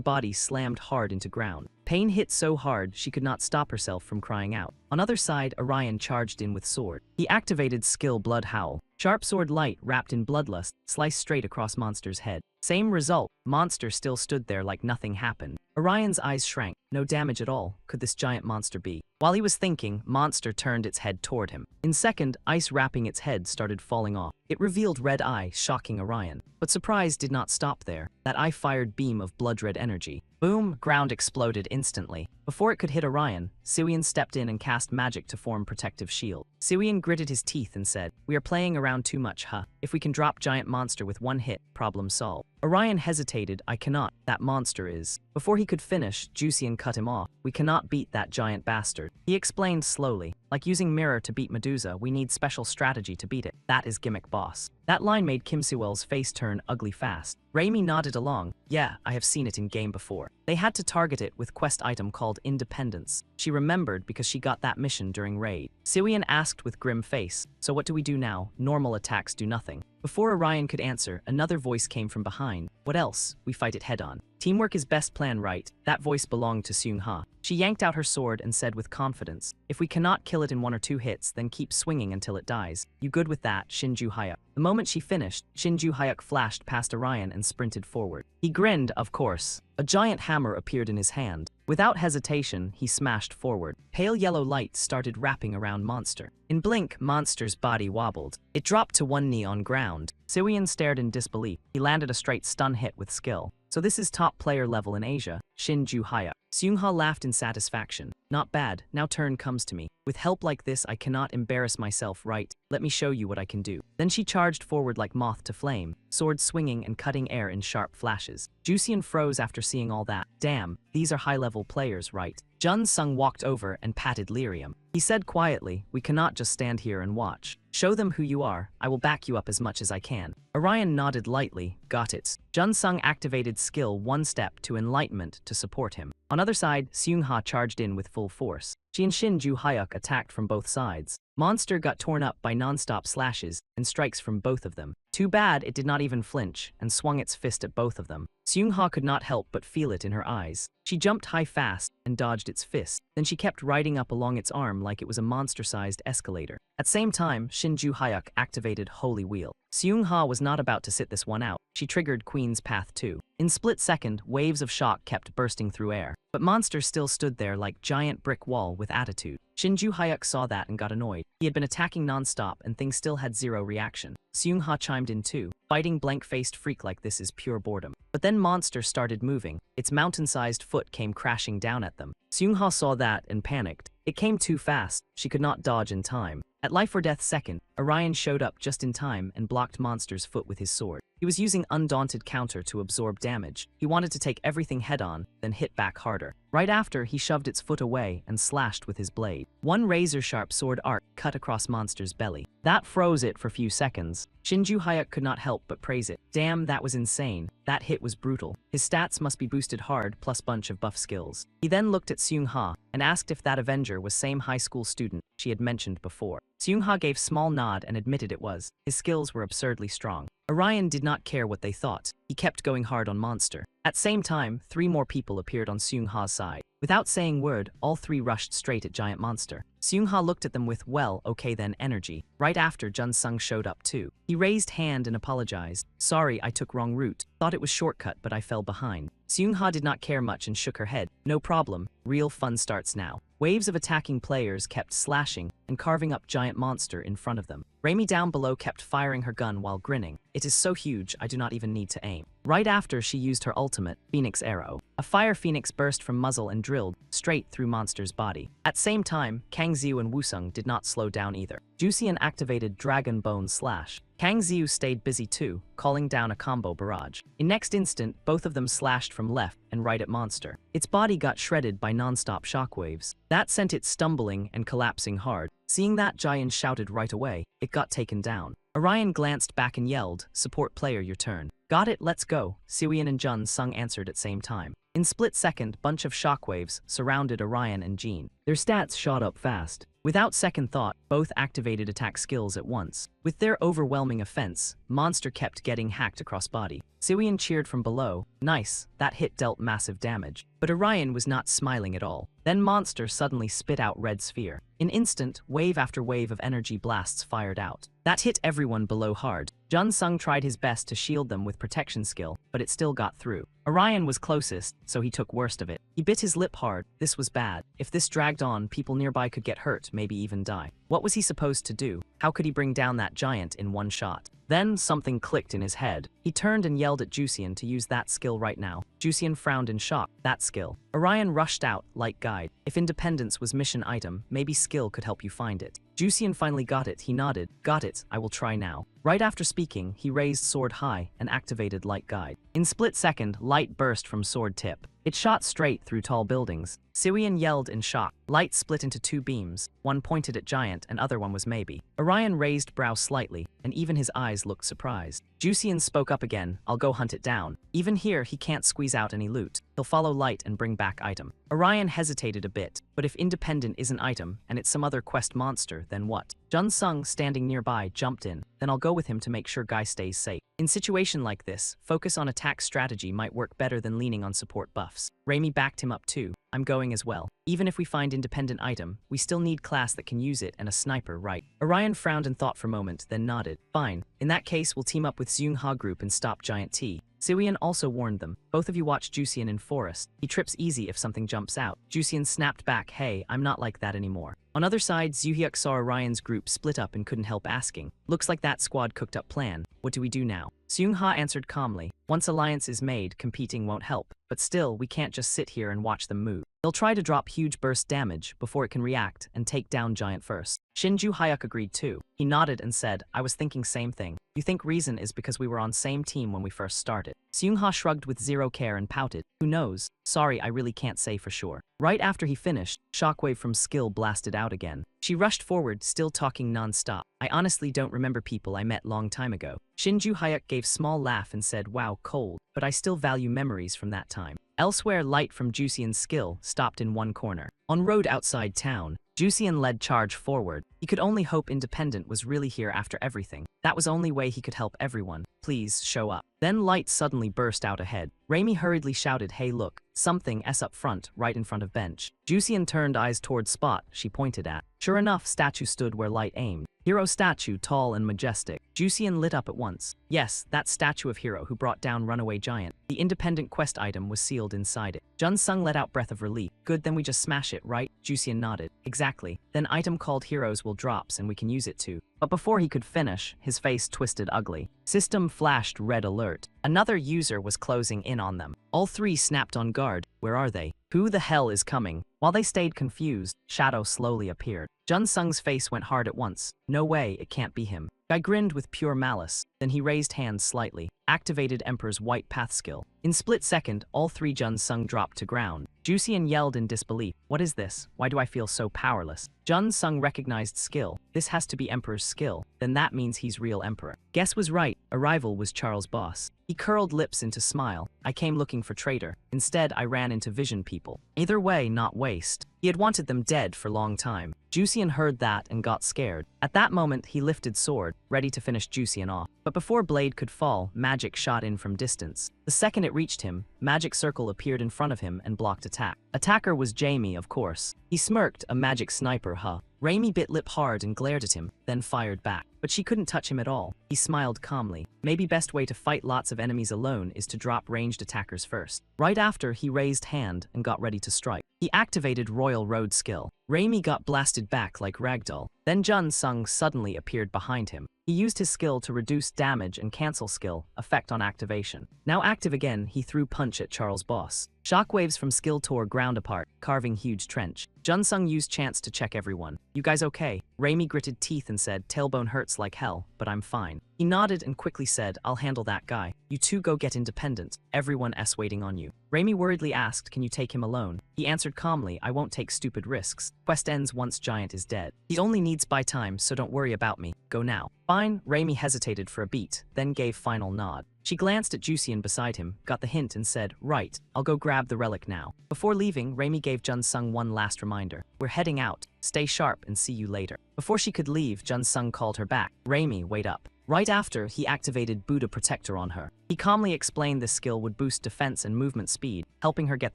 body slammed hard into ground. Pain hit so hard she could not stop herself from crying out. On other side, Orion charged in with sword. He activated skill Blood Howl. Sharp sword light wrapped in bloodlust sliced straight across monster's head. Same result. Monster still stood there like nothing happened. Orion's eyes shrank. No damage at all. Could this giant monster be? While he was thinking, monster turned its head toward him. In second, ice wrapping its head started falling off. It revealed red eye, shocking Orion. But surprise did not stop there. That eye fired beam of blood-red energy. Boom! Ground exploded instantly. Before it could hit Orion, Siwian stepped in and cast magic to form protective shield. Siwian gritted his teeth and said, "We are playing around too much, huh? If we can drop giant monster with one hit, problem solved." Orion hesitated. "I cannot. That monster is." Before he could finish, Juician cut him off. "We cannot beat that giant bastard." He explained slowly. "Like using mirror to beat Medusa, we need special strategy to beat it. That is gimmick boss." That line made Kim Sewell's face turn ugly fast. Raimi nodded along. "Yeah, I have seen it in game before. They had to target it with quest item called Independence." She remembered because she got that mission during raid. Siwian asked with grim face, "So what do we do now? Normal attacks do nothing." Before Orion could answer, another voice came from behind. "What else? We fight it head-on. Teamwork is best plan, right?" That voice belonged to Seung-ha. She yanked out her sword and said with confidence, "If we cannot kill it in 1 or 2 hits, then keep swinging until it dies. You good with that, Shinju Hyuk?" The moment she finished, Shinju Hyuk flashed past Orion and sprinted forward. He grinned, of course. A giant hammer appeared in his hand. Without hesitation, he smashed forward. Pale yellow light started wrapping around monster. In blink, monster's body wobbled. It dropped to one knee on ground. Siwian stared in disbelief. He landed a straight stun hit with skill. "So this is top player level in Asia, Shinju Hyuk." Seung-ha laughed in satisfaction. "Not bad, now turn comes to me. With help like this I cannot embarrass myself, right? Let me show you what I can do." Then she charged forward like moth to flame, sword swinging and cutting air in sharp flashes. Juician froze after seeing all that. "Damn, these are high-level players, right?" Jun Sung walked over and patted Lyrium. He said quietly, "We cannot just stand here and watch. Show them who you are. I will back you up as much as I can." Orion nodded lightly. "Got it." Jun Sung activated skill 1 step to enlightenment to support him. On other side, Seung-ha charged in with full force. She and Shinju Hyuk attacked from both sides. Monster got torn up by non-stop slashes and strikes from both of them. Too bad it did not even flinch and swung its fist at both of them. Seung-ha could not help but feel it in her eyes. She jumped high fast and dodged its fist. Then she kept riding up along its arm like it was a monster-sized escalator. At same time, Shinju Hyuk activated Holy Wheel. Seung-ha was not about to sit this one out. She triggered Queen's Path too. In split second, waves of shock kept bursting through air. But monster still stood there like giant brick wall with attitude. Shinju Hyuk saw that and got annoyed. He had been attacking non-stop and things still had 0 reaction. Seung-ha chimed in too. Fighting blank-faced freak like this is pure boredom. But then monster started moving. Its mountain-sized foot came crashing down at them. Seung-ha saw that and panicked. It came too fast. She could not dodge in time. At life or death second, Orion showed up just in time and blocked monster's foot with his sword. He was using Undaunted Counter to absorb damage. He wanted to take everything head-on, then hit back harder. Right after, he shoved its foot away and slashed with his blade. One razor-sharp sword arc cut across monster's belly. That froze it for a few seconds. Shinju Hyuk could not help but praise it. Damn, that was insane. That hit was brutal. His stats must be boosted hard plus bunch of buff skills. He then looked at Seung-ha and asked if that Avenger was same high school student she had mentioned before. Seung-ha gave small nod and admitted it was. His skills were absurdly strong. Orion did not care what they thought. He kept going hard on Monster. At same time, 3 more people appeared on Seung-ha's side. Without saying word, all 3 rushed straight at Giant Monster. Seung-ha looked at them with, well, okay then, energy. Right after, Jun-sung showed up too. He raised hand and apologized. Sorry, I took wrong route. Thought it was shortcut, but I fell behind. Seung-ha did not care much and shook her head. No problem. Real fun starts now. Waves of attacking players kept slashing and carving up Giant Monster in front of them. Raimi down below kept firing her gun while grinning. It is so huge, I do not even need to aim. Right after, she used her ultimate, Phoenix Arrow. A fire phoenix burst from muzzle and drilled straight through Monster's body. At same time, Kang Xiu and Wusung did not slow down either. Juicy and activated Dragon Bone Slash. Kang Xiu stayed busy too, calling down a combo barrage. In next instant, both of them slashed from left and right at Monster. Its body got shredded by non-stop shockwaves. That sent it stumbling and collapsing hard. Seeing that, Giant shouted right away. It got taken down. Orion glanced back and yelled, "Support player, your turn." "Got it, let's go," Siwian and Jun-sung answered at same time. In split second, bunch of shockwaves surrounded Orion and Jean. Their stats shot up fast. Without second thought, both activated attack skills at once. With their overwhelming offense, Monster kept getting hacked across body. Siwian cheered from below. Nice, that hit dealt massive damage. But Orion was not smiling at all. Then Monster suddenly spit out red sphere. In instant, wave after wave of energy blasts fired out. That hit everyone below hard. Jun-sung tried his best to shield them with protection skill, but it still got through. Orion was closest, so he took worst of it. He bit his lip hard. This was bad. If this dragged on, people nearby could get hurt, maybe even die. What was he supposed to do? How could he bring down that giant in one shot? Then something clicked in his head. He turned and yelled at Jusian to use that skill right now. Jusian frowned in shock. That skill. Orion rushed out, like guide. If independence was mission item, maybe skill could help you find it. Jusian finally got it. He nodded. Got it, I will try now. Right after speaking, he raised sword high and activated light guide. In split second, light burst from sword tip. It shot straight through tall buildings. Siwian yelled in shock. Light split into 2 beams. One pointed at Giant and other one was maybe. Orion raised brow slightly, and even his eyes looked surprised. Jusian spoke up again. I'll go hunt it down. Even here, he can't squeeze out any loot. He'll follow light and bring back item. Orion hesitated a bit, but if independent is an item and it's some other quest monster, then what? Jun-sung, standing nearby, jumped in. Then I'll go with him to make sure Guy stays safe. In situation like this, focus on attack strategy might work better than leaning on support buffs. Raimi backed him up too. I'm going as well. Even if we find independent item, we still need class that can use it and a sniper, right? Orion frowned and thought for a moment, then nodded. Fine. In that case, we'll team up with Seung-ha group and stop Giant T. Siwian also warned them. Both of you watch Jusian in forest. He trips easy if something jumps out. Jusian snapped back, hey, I'm not like that anymore. On other side, Zoohyuk saw Orion's group split up and couldn't help asking. Looks like that squad cooked up plan. What do we do now? Seung-ha answered calmly. Once alliance is made, competing won't help. But still, we can't just sit here and watch them move. They'll try to drop huge burst damage before it can react and take down Giant first. Shinju Hyuk agreed too. He nodded and said, I was thinking same thing. You think reason is because we were on same team when we first started? Seung-ha shrugged with zero care and pouted. Who knows? Sorry, I really can't say for sure. Right after he finished, shockwave from skill blasted out again. She rushed forward, still talking non-stop. I honestly don't remember people I met long time ago. Shinju Hyuk gave small laugh and said, wow, cold, but I still value memories from that time. Elsewhere, light from Jusian's skill stopped in one corner. On road outside town, Jusian led charge forward. He could only hope Independent was really here after everything. That was only way he could help everyone. Please, show up. Then light suddenly burst out ahead. Raimi hurriedly shouted, hey look, something S up front, right in front of bench. Jusian turned eyes toward spot she pointed at. Sure enough, statue stood where light aimed. Hero statue, tall and majestic. Jusian lit up at once. Yes, that statue of Hero who brought down runaway giant. The independent quest item was sealed inside it. Jun-sung let out breath of relief. Good, then we just smash it, right? Jusian nodded. Exactly. Then item called Heroes will drops and we can use it too. But before he could finish, his face twisted ugly. System flashed red alert. Another user was closing in on them. All 3 snapped on guard. Where are they? Who the hell is coming? While they stayed confused, Shadow slowly appeared. Jun-sung's face went hard at once. No way, it can't be him. Guy grinned with pure malice. Then he raised hands slightly. activated Emperor's white path skill. In split second, all three Jun Sung dropped to ground. Jusian yelled in disbelief. What is this? Why do I feel so powerless? Jun Sung recognized skill. This has to be Emperor's skill. Then that means he's real Emperor. Guess was right. Arrival was Charles' boss. He curled lips into smile. I came looking for traitor. Instead, I ran into vision people. Either way, not waste. He had wanted them dead for long time. Jusian heard that and got scared. At that moment, he lifted sword, ready to finish Jusian off. But before blade could fall, magic shot in from distance. The second it reached him, magic circle appeared in front of him and blocked attack. Attacker was Jamie, of course. He smirked, a magic sniper, huh? Raimi bit lip hard and glared at him, then fired back. But she couldn't touch him at all. He smiled calmly. Maybe best way to fight lots of enemies alone is to drop ranged attackers first. Right after, he raised hand and got ready to strike. He activated Royal Road skill. Raimi got blasted back like ragdoll. Then Jun Sung suddenly appeared behind him. He used his skill to reduce damage and cancel skill, effect on activation. Now active again, he threw punch at Charles' boss. Shockwaves from skill tore ground apart, carving huge trench. Jun Sung used chance to check everyone. You guys okay? Raimi gritted teeth and said, tailbone hurts like hell, but I'm fine. He nodded and quickly said, I'll handle that guy. You two go get independent. Everyone else waiting on you. Raimi worriedly asked, can you take him alone? He answered calmly, I won't take stupid risks. Quest ends once Giant is dead. He only needs buy time, so don't worry about me. Go now. Fine. Raimi hesitated for a beat, then gave final nod. She glanced at Jusian beside him, got the hint and said, right, I'll go grab the relic now. Before leaving, Raimi gave Jun Sung one last reminder. We're heading out. Stay sharp and see you later. Before she could leave, Jun Sung called her back. Raimi, wait up. Right after, he activated Buddha Protector on her. He calmly explained this skill would boost defense and movement speed, helping her get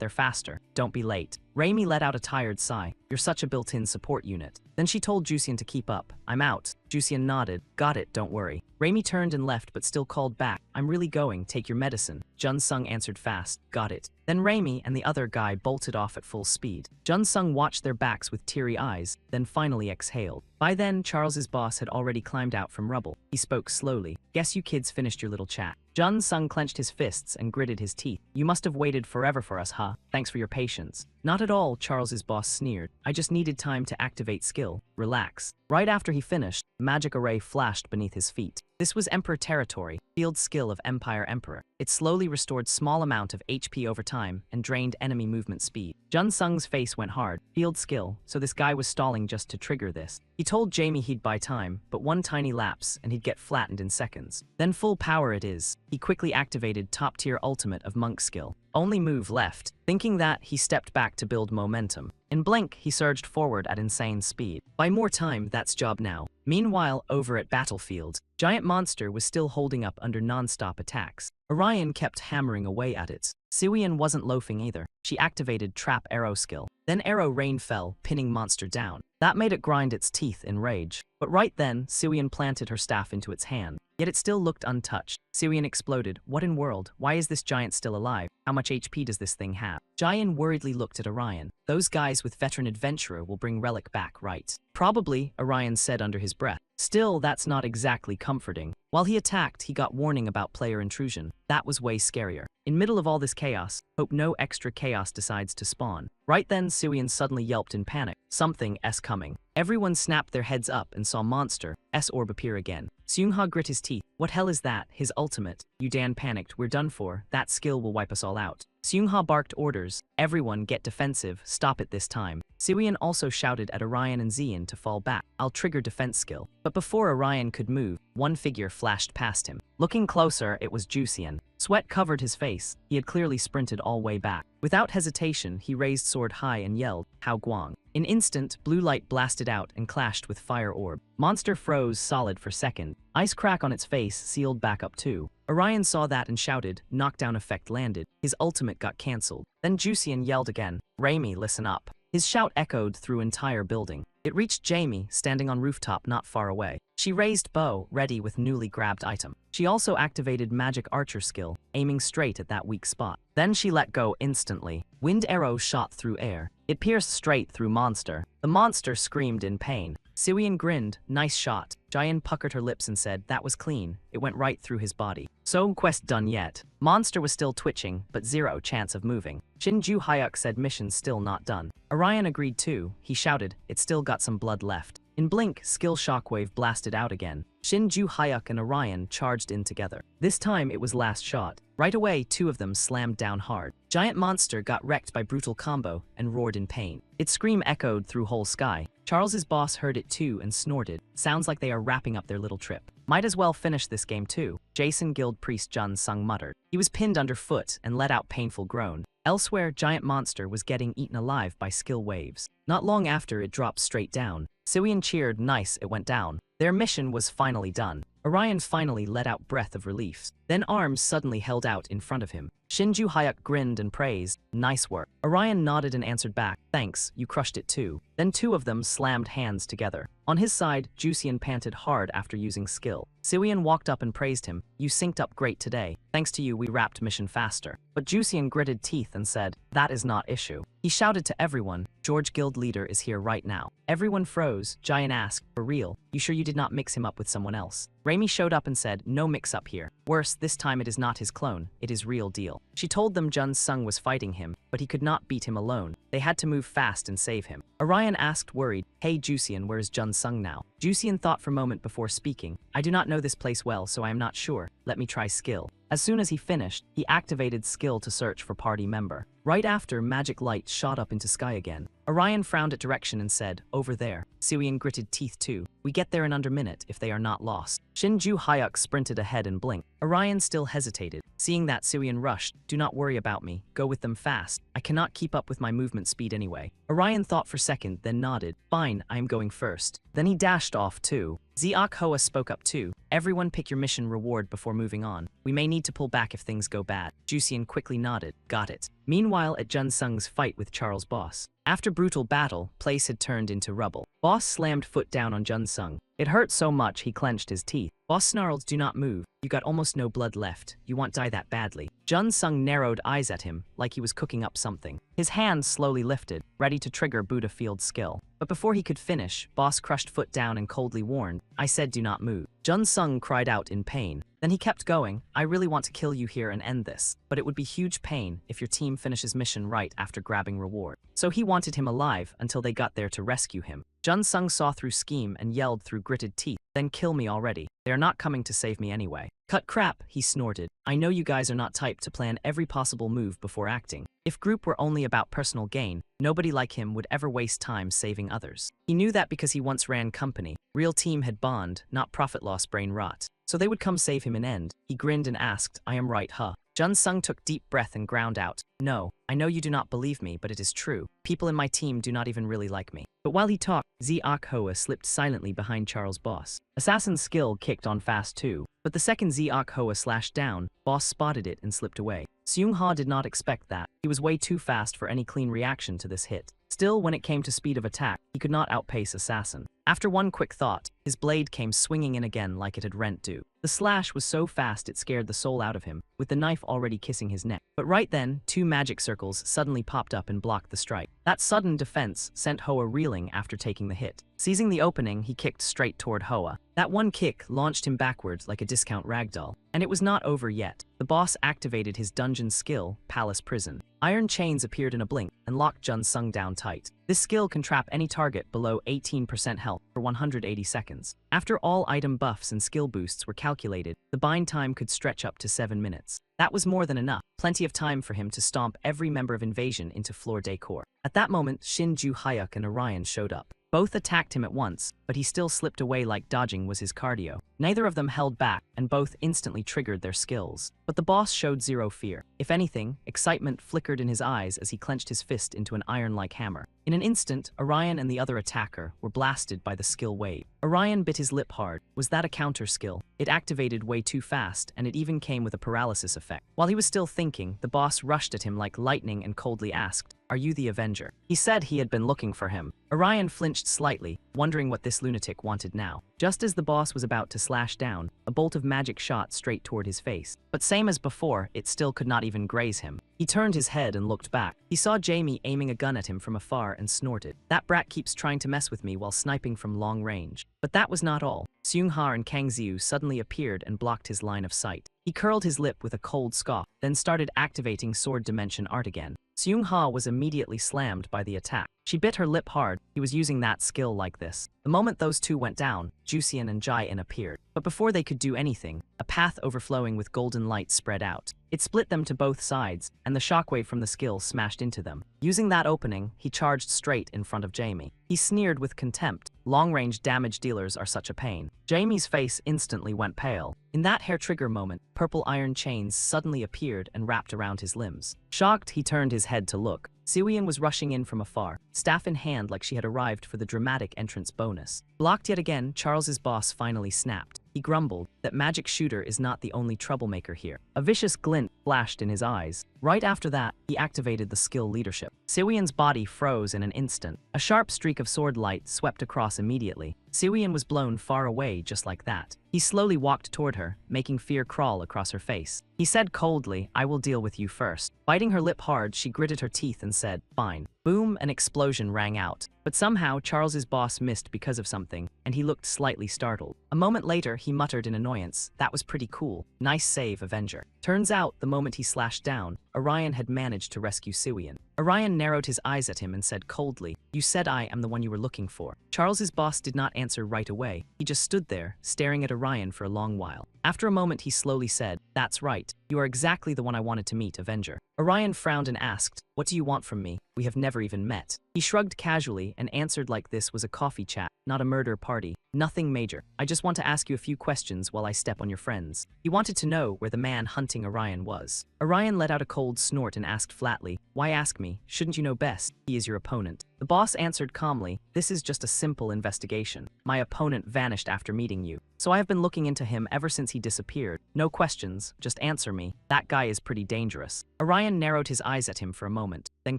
there faster. Don't be late. Raimi let out a tired sigh. You're such a built-in support unit. Then she told Jusian to keep up. I'm out. Jusian nodded. Got it, don't worry. Raimi turned and left but still called back. I'm really going, take your medicine. Jun Sung answered fast. Got it. Then Raimi and the other guy bolted off at full speed. Jun Sung watched their backs with teary eyes, then finally exhaled. By then, Charles's boss had already climbed out from rubble. He spoke slowly. Guess you kids finished your little chat. Jun Sung clenched his fists and gritted his teeth. You must have waited forever for us, huh? Thanks for your patience. Not at all, Charles's boss sneered. I just needed time to activate skill. Relax. Right after he finished, magic array flashed beneath his feet. This was Emperor territory, field skill of Empire Emperor. It slowly restored small amount of HP over time and drained enemy movement speed. Jun Sung's face went hard. Field skill, so this guy was stalling just to trigger this. He told Jamie he'd buy time, but one tiny lapse and he'd get flattened in seconds. Then full power it is. He quickly activated top-tier ultimate of Monk skill. Only move left. Thinking that, he stepped back to build momentum. In blink, he surged forward at insane speed. Buy more time, that's job now. Meanwhile, over at Battlefield, Giant Monster was still holding up under non-stop attacks. Orion kept hammering away at it. Siwian wasn't loafing either. She activated Trap Arrow skill. Then Arrow Rain fell, pinning Monster down. That made it grind its teeth in rage. But right then, Siwian planted her staff into its hand. Yet it still looked untouched. Siwian exploded. What in world? Why is this giant still alive? How much HP does this thing have? Giant worriedly looked at Orion. Those guys with veteran adventurer will bring Relic back, right? Probably, Orion said under his breath. Still, that's not exactly comforting. While he attacked, he got warning about player intrusion. That was way scarier. In middle of all this chaos, hope no extra chaos decides to spawn. Right then, Siwian suddenly yelped in panic. Something S coming. Everyone snapped their heads up and saw Monster S orb appear again. Seungha grit his teeth. What hell is that? His ultimate. Yudan panicked. We're done for. That skill will wipe us all out. Seungha barked orders. Everyone get defensive. Stop it this time. Siwian also shouted at Orion and Xian to fall back. I'll trigger defense skill. But before Orion could move, one figure flashed past him. Looking closer, it was Jusian. Sweat covered his face. He had clearly sprinted all way back. Without hesitation, he raised sword high and yelled, Hao Guang. In instant, blue light blasted out and clashed with fire orb. Monster froze solid for second. Ice crack on its face sealed back up too. Orion saw that and shouted, knockdown effect landed. His ultimate got cancelled. Then Jusian yelled again, Raimi, listen up. His shout echoed through entire building. It reached Jamie, standing on rooftop not far away. She raised bow, ready with newly grabbed item. She also activated magic archer skill, aiming straight at that weak spot. Then she let go instantly. Wind arrow shot through air. It pierced straight through Monster. The monster screamed in pain. Siwian grinned, nice shot. Jian puckered her lips and said, that was clean. It went right through his body. So, quest done yet. Monster was still twitching, but zero chance of moving. Shinju Hyuk said mission still not done. Orion agreed too. He shouted, it still got some blood left. In blink, skill shockwave blasted out again. Shinju Hyuk and Orion charged in together. This time it was last shot. Right away, two of them slammed down hard. Giant Monster got wrecked by brutal combo and roared in pain. Its scream echoed through whole sky. Charles's boss heard it too and snorted. Sounds like they are wrapping up their little trip. Might as well finish this game too, Jason Guild Priest Jun Sung muttered. He was pinned underfoot and let out painful groan. Elsewhere, Giant Monster was getting eaten alive by skill waves. Not long after, it dropped straight down. Siwian cheered, nice, it went down. Their mission was finally done. Orion finally let out breath of relief. Then arms suddenly held out in front of him. Shinju Hyuk grinned and praised, nice work. Orion nodded and answered back, thanks, you crushed it too. Then two of them slammed hands together. On his side, Jusian panted hard after using skill. Siwian walked up and praised him, you synced up great today. Thanks to you we wrapped mission faster. But Jusian gritted teeth and said, that is not issue. He shouted to everyone, George Guild Leader is here right now. Everyone froze. Giant asked, for real, you sure you did not mix him up with someone else? Raimi showed up and said, no mix-up here. Worse, this time it is not his clone, it is real deal. She told them Jun Sung was fighting him, but he could not beat him alone. They had to move fast and save him. Orion asked worried, hey Jusian, where is Jun Sung now? Jusian thought for a moment before speaking, I do not know this place well so I am not sure, let me try skill. As soon as he finished, he activated skill to search for party member. Right after, magic light shot up into sky again. Orion frowned at direction and said, over there. Siwian gritted teeth too. We get there in under minute if they are not lost. Shinju Hyuk sprinted ahead and blinked. Orion still hesitated. Seeing that, Siwian rushed, do not worry about me, go with them fast. I cannot keep up with my movement speed anyway. Orion thought for a second, then nodded. Fine, I am going first. Then he dashed off too. Ziak Hoa spoke up too. Everyone pick your mission reward before moving on. We may need to pull back if things go bad. Jusian quickly nodded. Got it. Meanwhile, at Jun Sung's fight with Charles' boss. After brutal battle, place had turned into rubble. Boss slammed foot down on Jun Sung. It hurt so much he clenched his teeth. Boss snarled, do not move. You got almost no blood left. You want die that badly. Jun Sung narrowed eyes at him, like he was cooking up something. His hand slowly lifted, ready to trigger Buddha Field skill. But before he could finish, Boss crushed foot down and coldly warned, I said do not move. Jun Sung cried out in pain. Then he kept going, I really want to kill you here and end this, but it would be huge pain if your team finishes mission right after grabbing reward. So he wanted him alive until they got there to rescue him. Jun Sung saw through scheme and yelled through gritted teeth, then kill me already. They are not coming to save me anyway. Cut crap, he snorted. I know you guys are not type to plan every possible move before acting. If group were only about personal gain, nobody like him would ever waste time saving others. He knew that because he once ran company. Real team had bond, not profit-loss brain rot. So they would come save him in end. He grinned and asked, I am right, huh? Jun Sung took deep breath and ground out. No, I know you do not believe me, but it is true. People in my team do not even really like me. But while he talked, Ziak Hoa slipped silently behind Charles' boss. Assassin's skill kicked on fast too. But the second Ziak Hoa slashed down, Boss spotted it and slipped away. Seung Ha did not expect that. He was way too fast for any clean reaction to this hit. Still, when it came to speed of attack, he could not outpace Assassin. After one quick thought, his blade came swinging in again like it had rent due. The slash was so fast it scared the soul out of him, with the knife already kissing his neck. But right then, two magic circles suddenly popped up and blocked the strike. That sudden defense sent Hoa reeling after taking the hit. Seizing the opening, he kicked straight toward Hoa. That one kick launched him backwards like a discount ragdoll. And it was not over yet. The boss activated his dungeon skill, Palace Prison. Iron chains appeared in a blink and locked Jun Sung down tight. This skill can trap any target below 18% health for 180 seconds. After all item buffs and skill boosts were calculated, the bind time could stretch up to 7 minutes. That was more than enough, plenty of time for him to stomp every member of Invasion into floor decor. At that moment, Shinju Hyuk and Orion showed up. Both attacked him at once, but he still slipped away like dodging was his cardio. Neither of them held back, and both instantly triggered their skills. But the boss showed zero fear. If anything, excitement flickered in his eyes as he clenched his fist into an iron-like hammer. In an instant, Orion and the other attacker were blasted by the skill wave. Orion bit his lip hard. Was that a counter skill? It activated way too fast, and it even came with a paralysis effect. While he was still thinking, the boss rushed at him like lightning and coldly asked, "Are you the Avenger?" He said he had been looking for him. Orion flinched slightly, wondering what this lunatic wanted now. Just as the boss was about to slash down, a bolt of magic shot straight toward his face. But same as before, it still could not even graze him. He turned his head and looked back. He saw Jamie aiming a gun at him from afar and snorted. That brat keeps trying to mess with me while sniping from long range. But that was not all. Seung-ha and Kang Xiu suddenly appeared and blocked his line of sight. He curled his lip with a cold scoff, then started activating Sword Dimension art again. Seung-ha was immediately slammed by the attack. She bit her lip hard. He was using that skill like this. The moment those two went down, Jusian and Jai-in appeared. But before they could do anything, a path overflowing with golden light spread out. It split them to both sides, and the shockwave from the skill smashed into them. Using that opening, he charged straight in front of Jamie. He sneered with contempt. Long-range damage dealers are such a pain. Jamie's face instantly went pale. In that hair-trigger moment, purple iron chains suddenly appeared and wrapped around his limbs. Shocked, he turned his head to look. Siwian was rushing in from afar, staff in hand like she had arrived for the dramatic entrance bonus. Blocked yet again, Charles's boss finally snapped. He grumbled that Magic Shooter is not the only troublemaker here. A vicious glint flashed in his eyes. Right after that, he activated the skill leadership. Siwian's body froze in an instant. A sharp streak of sword light swept across immediately. Siwian was blown far away just like that. He slowly walked toward her, making fear crawl across her face. He said coldly, "I will deal with you first." Biting her lip hard, she gritted her teeth and said, "Fine." Boom, an explosion rang out. But somehow, Charles's boss missed because of something, and he looked slightly startled. A moment later, he muttered in annoyance, "That was pretty cool. Nice save, Avenger." Turns out, the moment he slashed down, Orion had managed to rescue Siwian. Orion narrowed his eyes at him and said coldly, "You said I am the one you were looking for." Charles's boss did not answer right away. He just stood there, staring at Orion for a long while. After a moment, he slowly said, "That's right. You are exactly the one I wanted to meet, Avenger." Orion frowned and asked, "What do you want from me? We have never even met." He shrugged casually and answered like this was a coffee chat, not a murder party. "Nothing major. I just want to ask you a few questions while I step on your friends." He wanted to know where the man hunting Orion was. Orion let out a cold snort and asked flatly, "Why ask me? Shouldn't you know best? He is your opponent." The boss answered calmly, "This is just a simple investigation. My opponent vanished after meeting you, so I have been looking into him ever since he disappeared. No questions, just answer me. That guy is pretty dangerous." Orion narrowed his eyes at him for a moment, then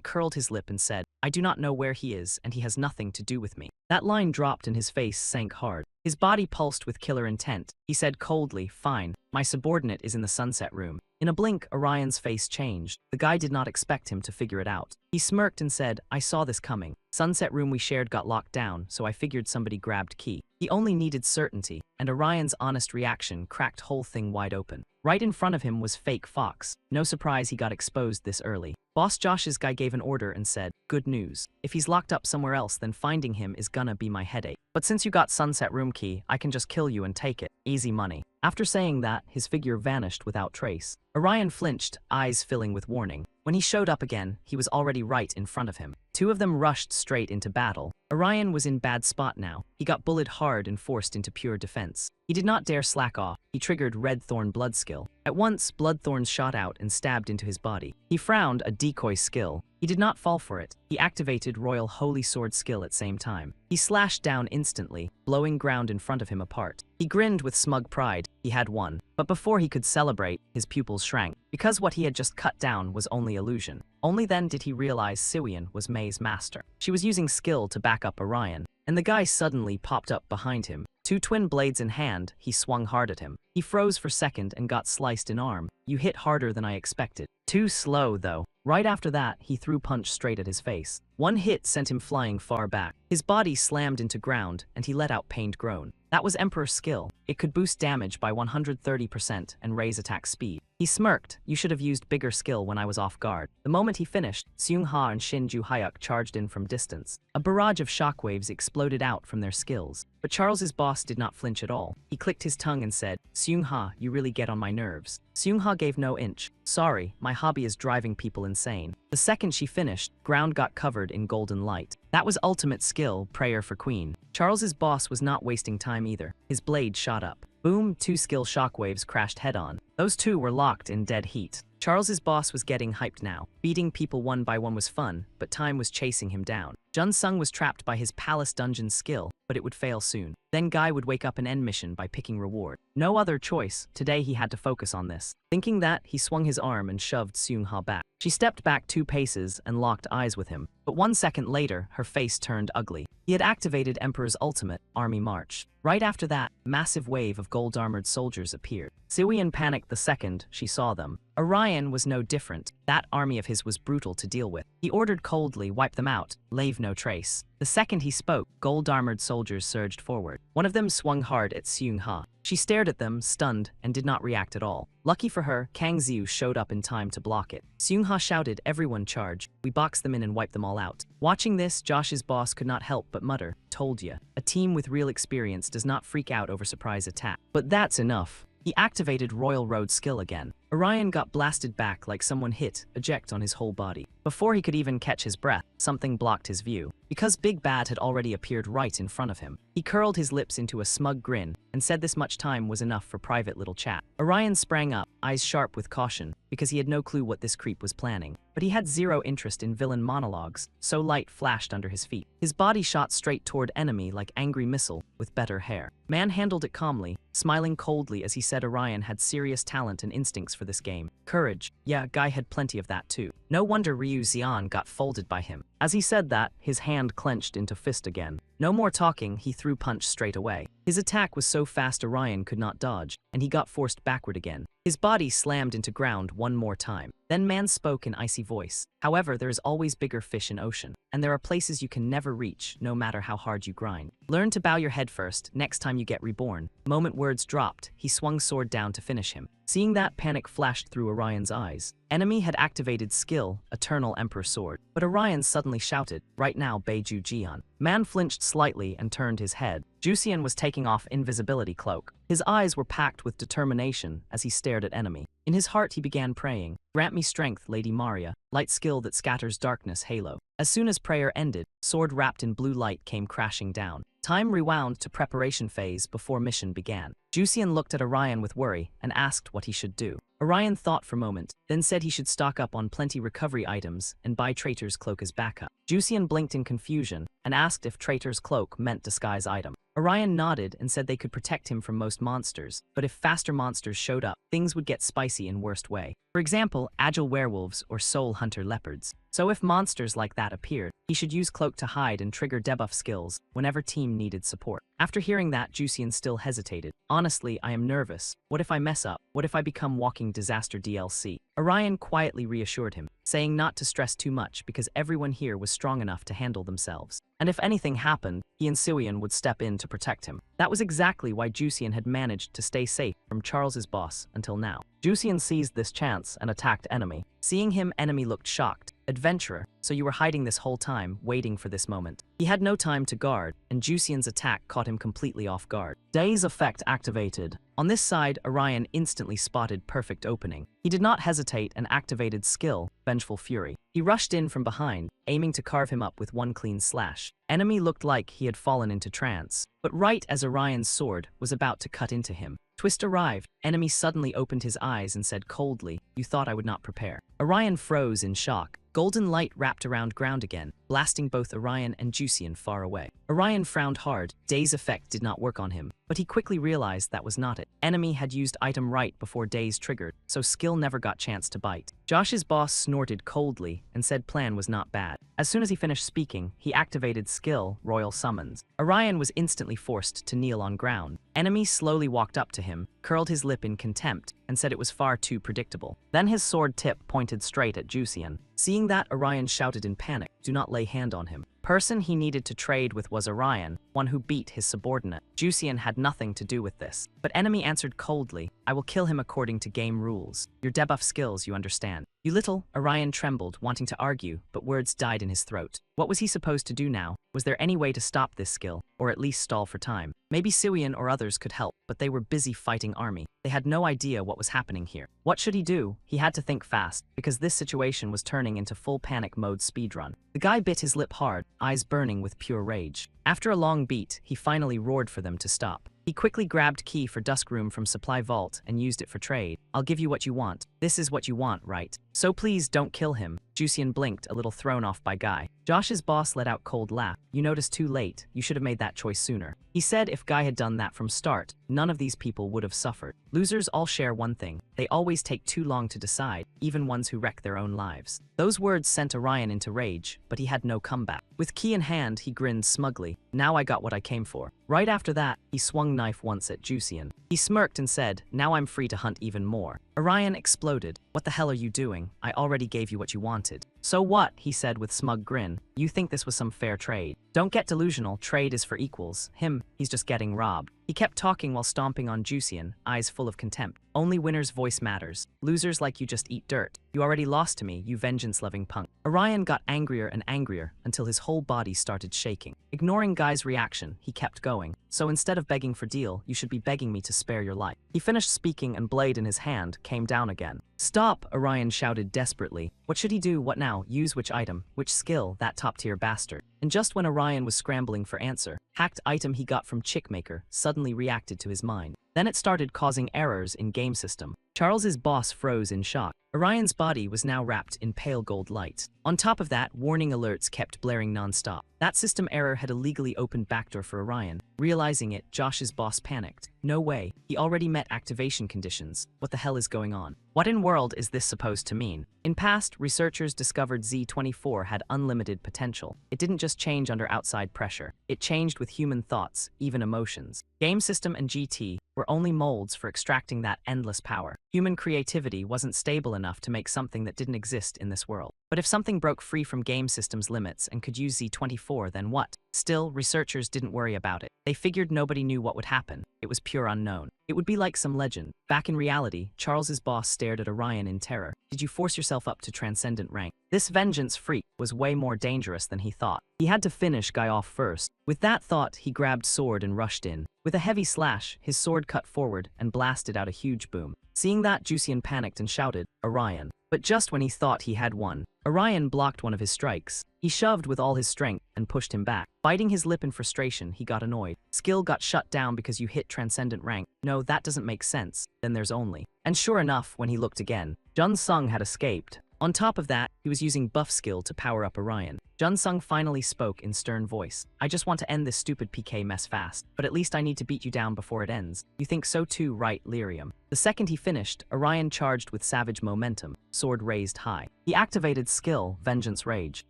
curled his lip and said, "I do not know where he is, and he has nothing to do with me." That line dropped and his face sank hard. His body pulsed with killer intent. He said coldly, "Fine, my subordinate is in the sunset room." In a blink, Orion's face changed. The guy did not expect him to figure it out. He smirked and said, "I saw this coming. Sunset room we shared got locked down, so I figured somebody grabbed key." He only needed certainty, and Orion's honest reaction cracked whole thing wide open. Right in front of him was fake Fox. No surprise he got exposed this early. Boss Josh's guy gave an order and said, "Good news. If he's locked up somewhere else, then finding him is gonna be my headache. But since you got sunset room key, I can just kill you and take it. Easy money." After saying that, his figure vanished without trace. Orion flinched, eyes filling with warning. When he showed up again, he was already right in front of him. Two of them rushed straight into battle. Orion was in bad spot now. He got bullied hard and forced into pure defense. He did not dare slack off. He triggered Red Thorn Blood skill. At once, blood thorns shot out and stabbed into his body. He frowned, a decoy skill. He did not fall for it. He activated Royal Holy Sword skill at same time. He slashed down instantly, blowing ground in front of him apart. He grinned with smug pride. He had won. But before he could celebrate, his pupils shrank, because what he had just cut down was only illusion. Only then did he realize Siwian was May's master. She was using skill to back up Orion, and the guy suddenly popped up behind him. Two twin blades in hand, he swung hard at him. He froze for a second and got sliced in arm. "You hit harder than I expected." Too slow, though. Right after that, he threw punch straight at his face. One hit sent him flying far back. His body slammed into ground, and he let out pained groan. That was Emperor's skill. It could boost damage by 130% and raise attack speed. He smirked, "You should have used bigger skill when I was off guard." The moment he finished, Seung-ha and Shin Ju-hyuk charged in from distance. A barrage of shockwaves exploded out from their skills. But Charles's boss did not flinch at all. He clicked his tongue and said, "Seung-ha, you really get on my nerves." Seung-ha gave no inch. "Sorry, my hobby is driving people insane." The second she finished, ground got covered in golden light. That was ultimate skill, prayer for queen. Charles's boss was not wasting time either. His blade shot up. Boom, two skill shockwaves crashed head-on. Those two were locked in dead heat. Charles's boss was getting hyped now. Beating people one by one was fun, but time was chasing him down. Jun Sung was trapped by his palace dungeon skill, but it would fail soon. Then Guy would wake up an end mission by picking reward. No other choice. Today he had to focus on this. Thinking that, he swung his arm and shoved Seung-ha back. She stepped back 2 paces and locked eyes with him. But 1 second later, her face turned ugly. He had activated Emperor's ultimate, Army March. Right after that, a massive wave of gold-armored soldiers appeared. Siwian panicked the second she saw them. Orion was no different. That army of his was brutal to deal with. He ordered coldly, "Wipe them out, leave no trace." The second he spoke, gold-armored soldiers surged forward. One of them swung hard at Seung-ha. She stared at them, stunned, and did not react at all. Lucky for her, Kang Xiu showed up in time to block it. Seung-ha shouted, "Everyone charge. We box them in and wipe them all out." Watching this, Josh's boss could not help but mutter, "Told ya. A team with real experience does not freak out over surprise attack." But that's enough. He activated Royal Road skill again. Orion got blasted back like someone hit eject on his whole body. Before he could even catch his breath, something blocked his view. Because Big Bad had already appeared right in front of him, he curled his lips into a smug grin and said this much time was enough for private little chat. Orion sprang up, eyes sharp with caution, because he had no clue what this creep was planning. But he had zero interest in villain monologues, so light flashed under his feet. His body shot straight toward enemy like angry missile, with better hair. Man handled it calmly, smiling coldly as he said Orion had serious talent and instincts for this game. Courage. Yeah, Guy had plenty of that too. No wonder Ryu Xian got folded by him. As he said that, his hand clenched into fist again. No more talking, he threw punch straight away. His attack was so fast Orion could not dodge, and he got forced backward again. His body slammed into ground one more time. Then Man spoke in icy voice. "However, there is always bigger fish in ocean, and there are places you can never reach, no matter how hard you grind. Learn to bow your head first, next time you get reborn." Moment words dropped, he swung sword down to finish him. Seeing that, panic flashed through Orion's eyes. Enemy had activated skill, Eternal Emperor Sword, but Orion suddenly shouted, "Right now, Beiju Jian." Man flinched slightly and turned his head. Jusian was taking off invisibility cloak. His eyes were packed with determination as he stared at enemy. In his heart he began praying, "Grant me strength, Lady Maria, light skill that scatters darkness, Halo." As soon as prayer ended, sword wrapped in blue light came crashing down. Time rewound to preparation phase before mission began. Jusian looked at Orion with worry and asked what he should do. Orion thought for a moment, then said he should stock up on plenty recovery items and buy Traitor's Cloak as backup. Jusian blinked in confusion and asked if Traitor's Cloak meant disguise item. Orion nodded and said they could protect him from most monsters, but if faster monsters showed up, things would get spicy in worst way. For example, agile werewolves or soul hunter leopards. So if monsters like that appeared, he should use Cloak to hide and trigger debuff skills whenever team needed support. After hearing that, Jusian still hesitated. "Honestly, I am nervous. What if I mess up? What if I become walking disaster DLC?" Orion quietly reassured him, saying not to stress too much because everyone here was strong enough to handle themselves. And if anything happened, he and Suian would step in to protect him. That was exactly why Jusian had managed to stay safe from Charles's boss until now. Jusian seized this chance and attacked enemy. Seeing him, enemy looked shocked. "Adventurer, so you were hiding this whole time, waiting for this moment." He had no time to guard, and Jusian's attack caught him completely off guard. Daze effect activated. On this side, Orion instantly spotted perfect opening. He did not hesitate and activated skill, Vengeful Fury. He rushed in from behind, aiming to carve him up with one clean slash. Enemy looked like he had fallen into trance, but right as Orion's sword was about to cut into him, twist arrived. Enemy suddenly opened his eyes and said coldly, "You thought I would not prepare." Orion froze in shock. Golden light wrapped around ground again, blasting both Orion and Jusian far away. Orion frowned hard. Daze effect did not work on him, but he quickly realized that was not it. Enemy had used item right before Daze triggered, so skill never got chance to bite. Josh's boss snorted coldly and said plan was not bad. As soon as he finished speaking, he activated skill, Royal Summons. Orion was instantly forced to kneel on ground. Enemy slowly walked up to him, curled his lip in contempt, and said it was far too predictable. Then his sword tip pointed straight at Jusian. Seeing that, Orion shouted in panic, "Do not lay hand on him." Person he needed to trade with was Orion, one who beat his subordinate. Jusian had nothing to do with this. But enemy answered coldly, "I will kill him according to game rules. Your debuff skills, you understand." "You little," Orion trembled, wanting to argue, but words died in his throat. What was he supposed to do now? Was there any way to stop this skill, or at least stall for time? Maybe Suian or others could help, but they were busy fighting army. They had no idea what was happening here. What should he do? He had to think fast, because this situation was turning into full panic mode speedrun. The guy bit his lip hard, eyes burning with pure rage. After a long beat, he finally roared for them to stop. He quickly grabbed key for Dusk Room from Supply Vault and used it for trade. "I'll give you what you want. This is what you want, right? So please don't kill him." Jusian blinked, a little thrown off by Guy. Josh's boss let out cold laugh. "You noticed too late. You should have made that choice sooner." He said if Guy had done that from start, none of these people would have suffered. Losers all share one thing. They always take too long to decide, even ones who wreck their own lives. Those words sent Orion into rage, but he had no comeback. With key in hand, he grinned smugly. "Now I got what I came for." Right after that, he swung knife once at Jusian. He smirked and said, "Now I'm free to hunt even more." Orion exploded. "What the hell are you doing? I already gave you what you wanted." "So what?" he said with smug grin. "You think this was some fair trade? Don't get delusional, trade is for equals. He's just getting robbed." He kept talking while stomping on Jusian, eyes full of contempt. "Only winner's voice matters. Losers like you just eat dirt. You already lost to me, you vengeance-loving punk." Orion got angrier and angrier until his whole body started shaking. Ignoring Guy's reaction, he kept going. "So instead of begging for deal, you should be begging me to spare your life." He finished speaking and blade in his hand came down again. "Stop!" Orion shouted desperately. What should he do? What now? Use which item? Which skill? That top-tier bastard. And just when Orion was scrambling for answer, hacked item he got from Chickmaker suddenly reacted to his mind. Then it started causing errors in game system. Charles's boss froze in shock. Orion's body was now wrapped in pale gold light. On top of that, warning alerts kept blaring non-stop. That system error had illegally opened backdoor for Orion. Realizing it, Josh's boss panicked. No way, he already met activation conditions. What the hell is going on? What in world is this supposed to mean? In past, researchers discovered Z24 had unlimited potential. It didn't just change under outside pressure. It changed with human thoughts, even emotions. Game system and GT were only molds for extracting that endless power. Human creativity wasn't stable enough to make something that didn't exist in this world. But if something broke free from game system's limits and could use Z24, then what? Still, researchers didn't worry about it. They figured nobody knew what would happen. It was pure unknown. It would be like some legend. Back in reality, Charles's boss stared at Orion in terror. Did you force yourself up to transcendent rank? This vengeance freak was way more dangerous than he thought. He had to finish Guy off first. With that thought, he grabbed sword and rushed in. With a heavy slash, his sword cut forward and blasted out a huge boom. Seeing that, Jusian panicked and shouted, "Orion." But just when he thought he had won, Orion blocked one of his strikes. He shoved with all his strength and pushed him back. Biting his lip in frustration, he got annoyed. "Skill got shut down because you hit transcendent rank. No, that doesn't make sense. Then there's only." And sure enough, when he looked again, Jun Sung had escaped. On top of that, he was using buff skill to power up Orion. Jun Sung finally spoke in stern voice. "I just want to end this stupid PK mess fast, but at least I need to beat you down before it ends. You think so too, right, Lyrium?" The second he finished, Orion charged with savage momentum, sword raised high. He activated skill, Vengeance Rage.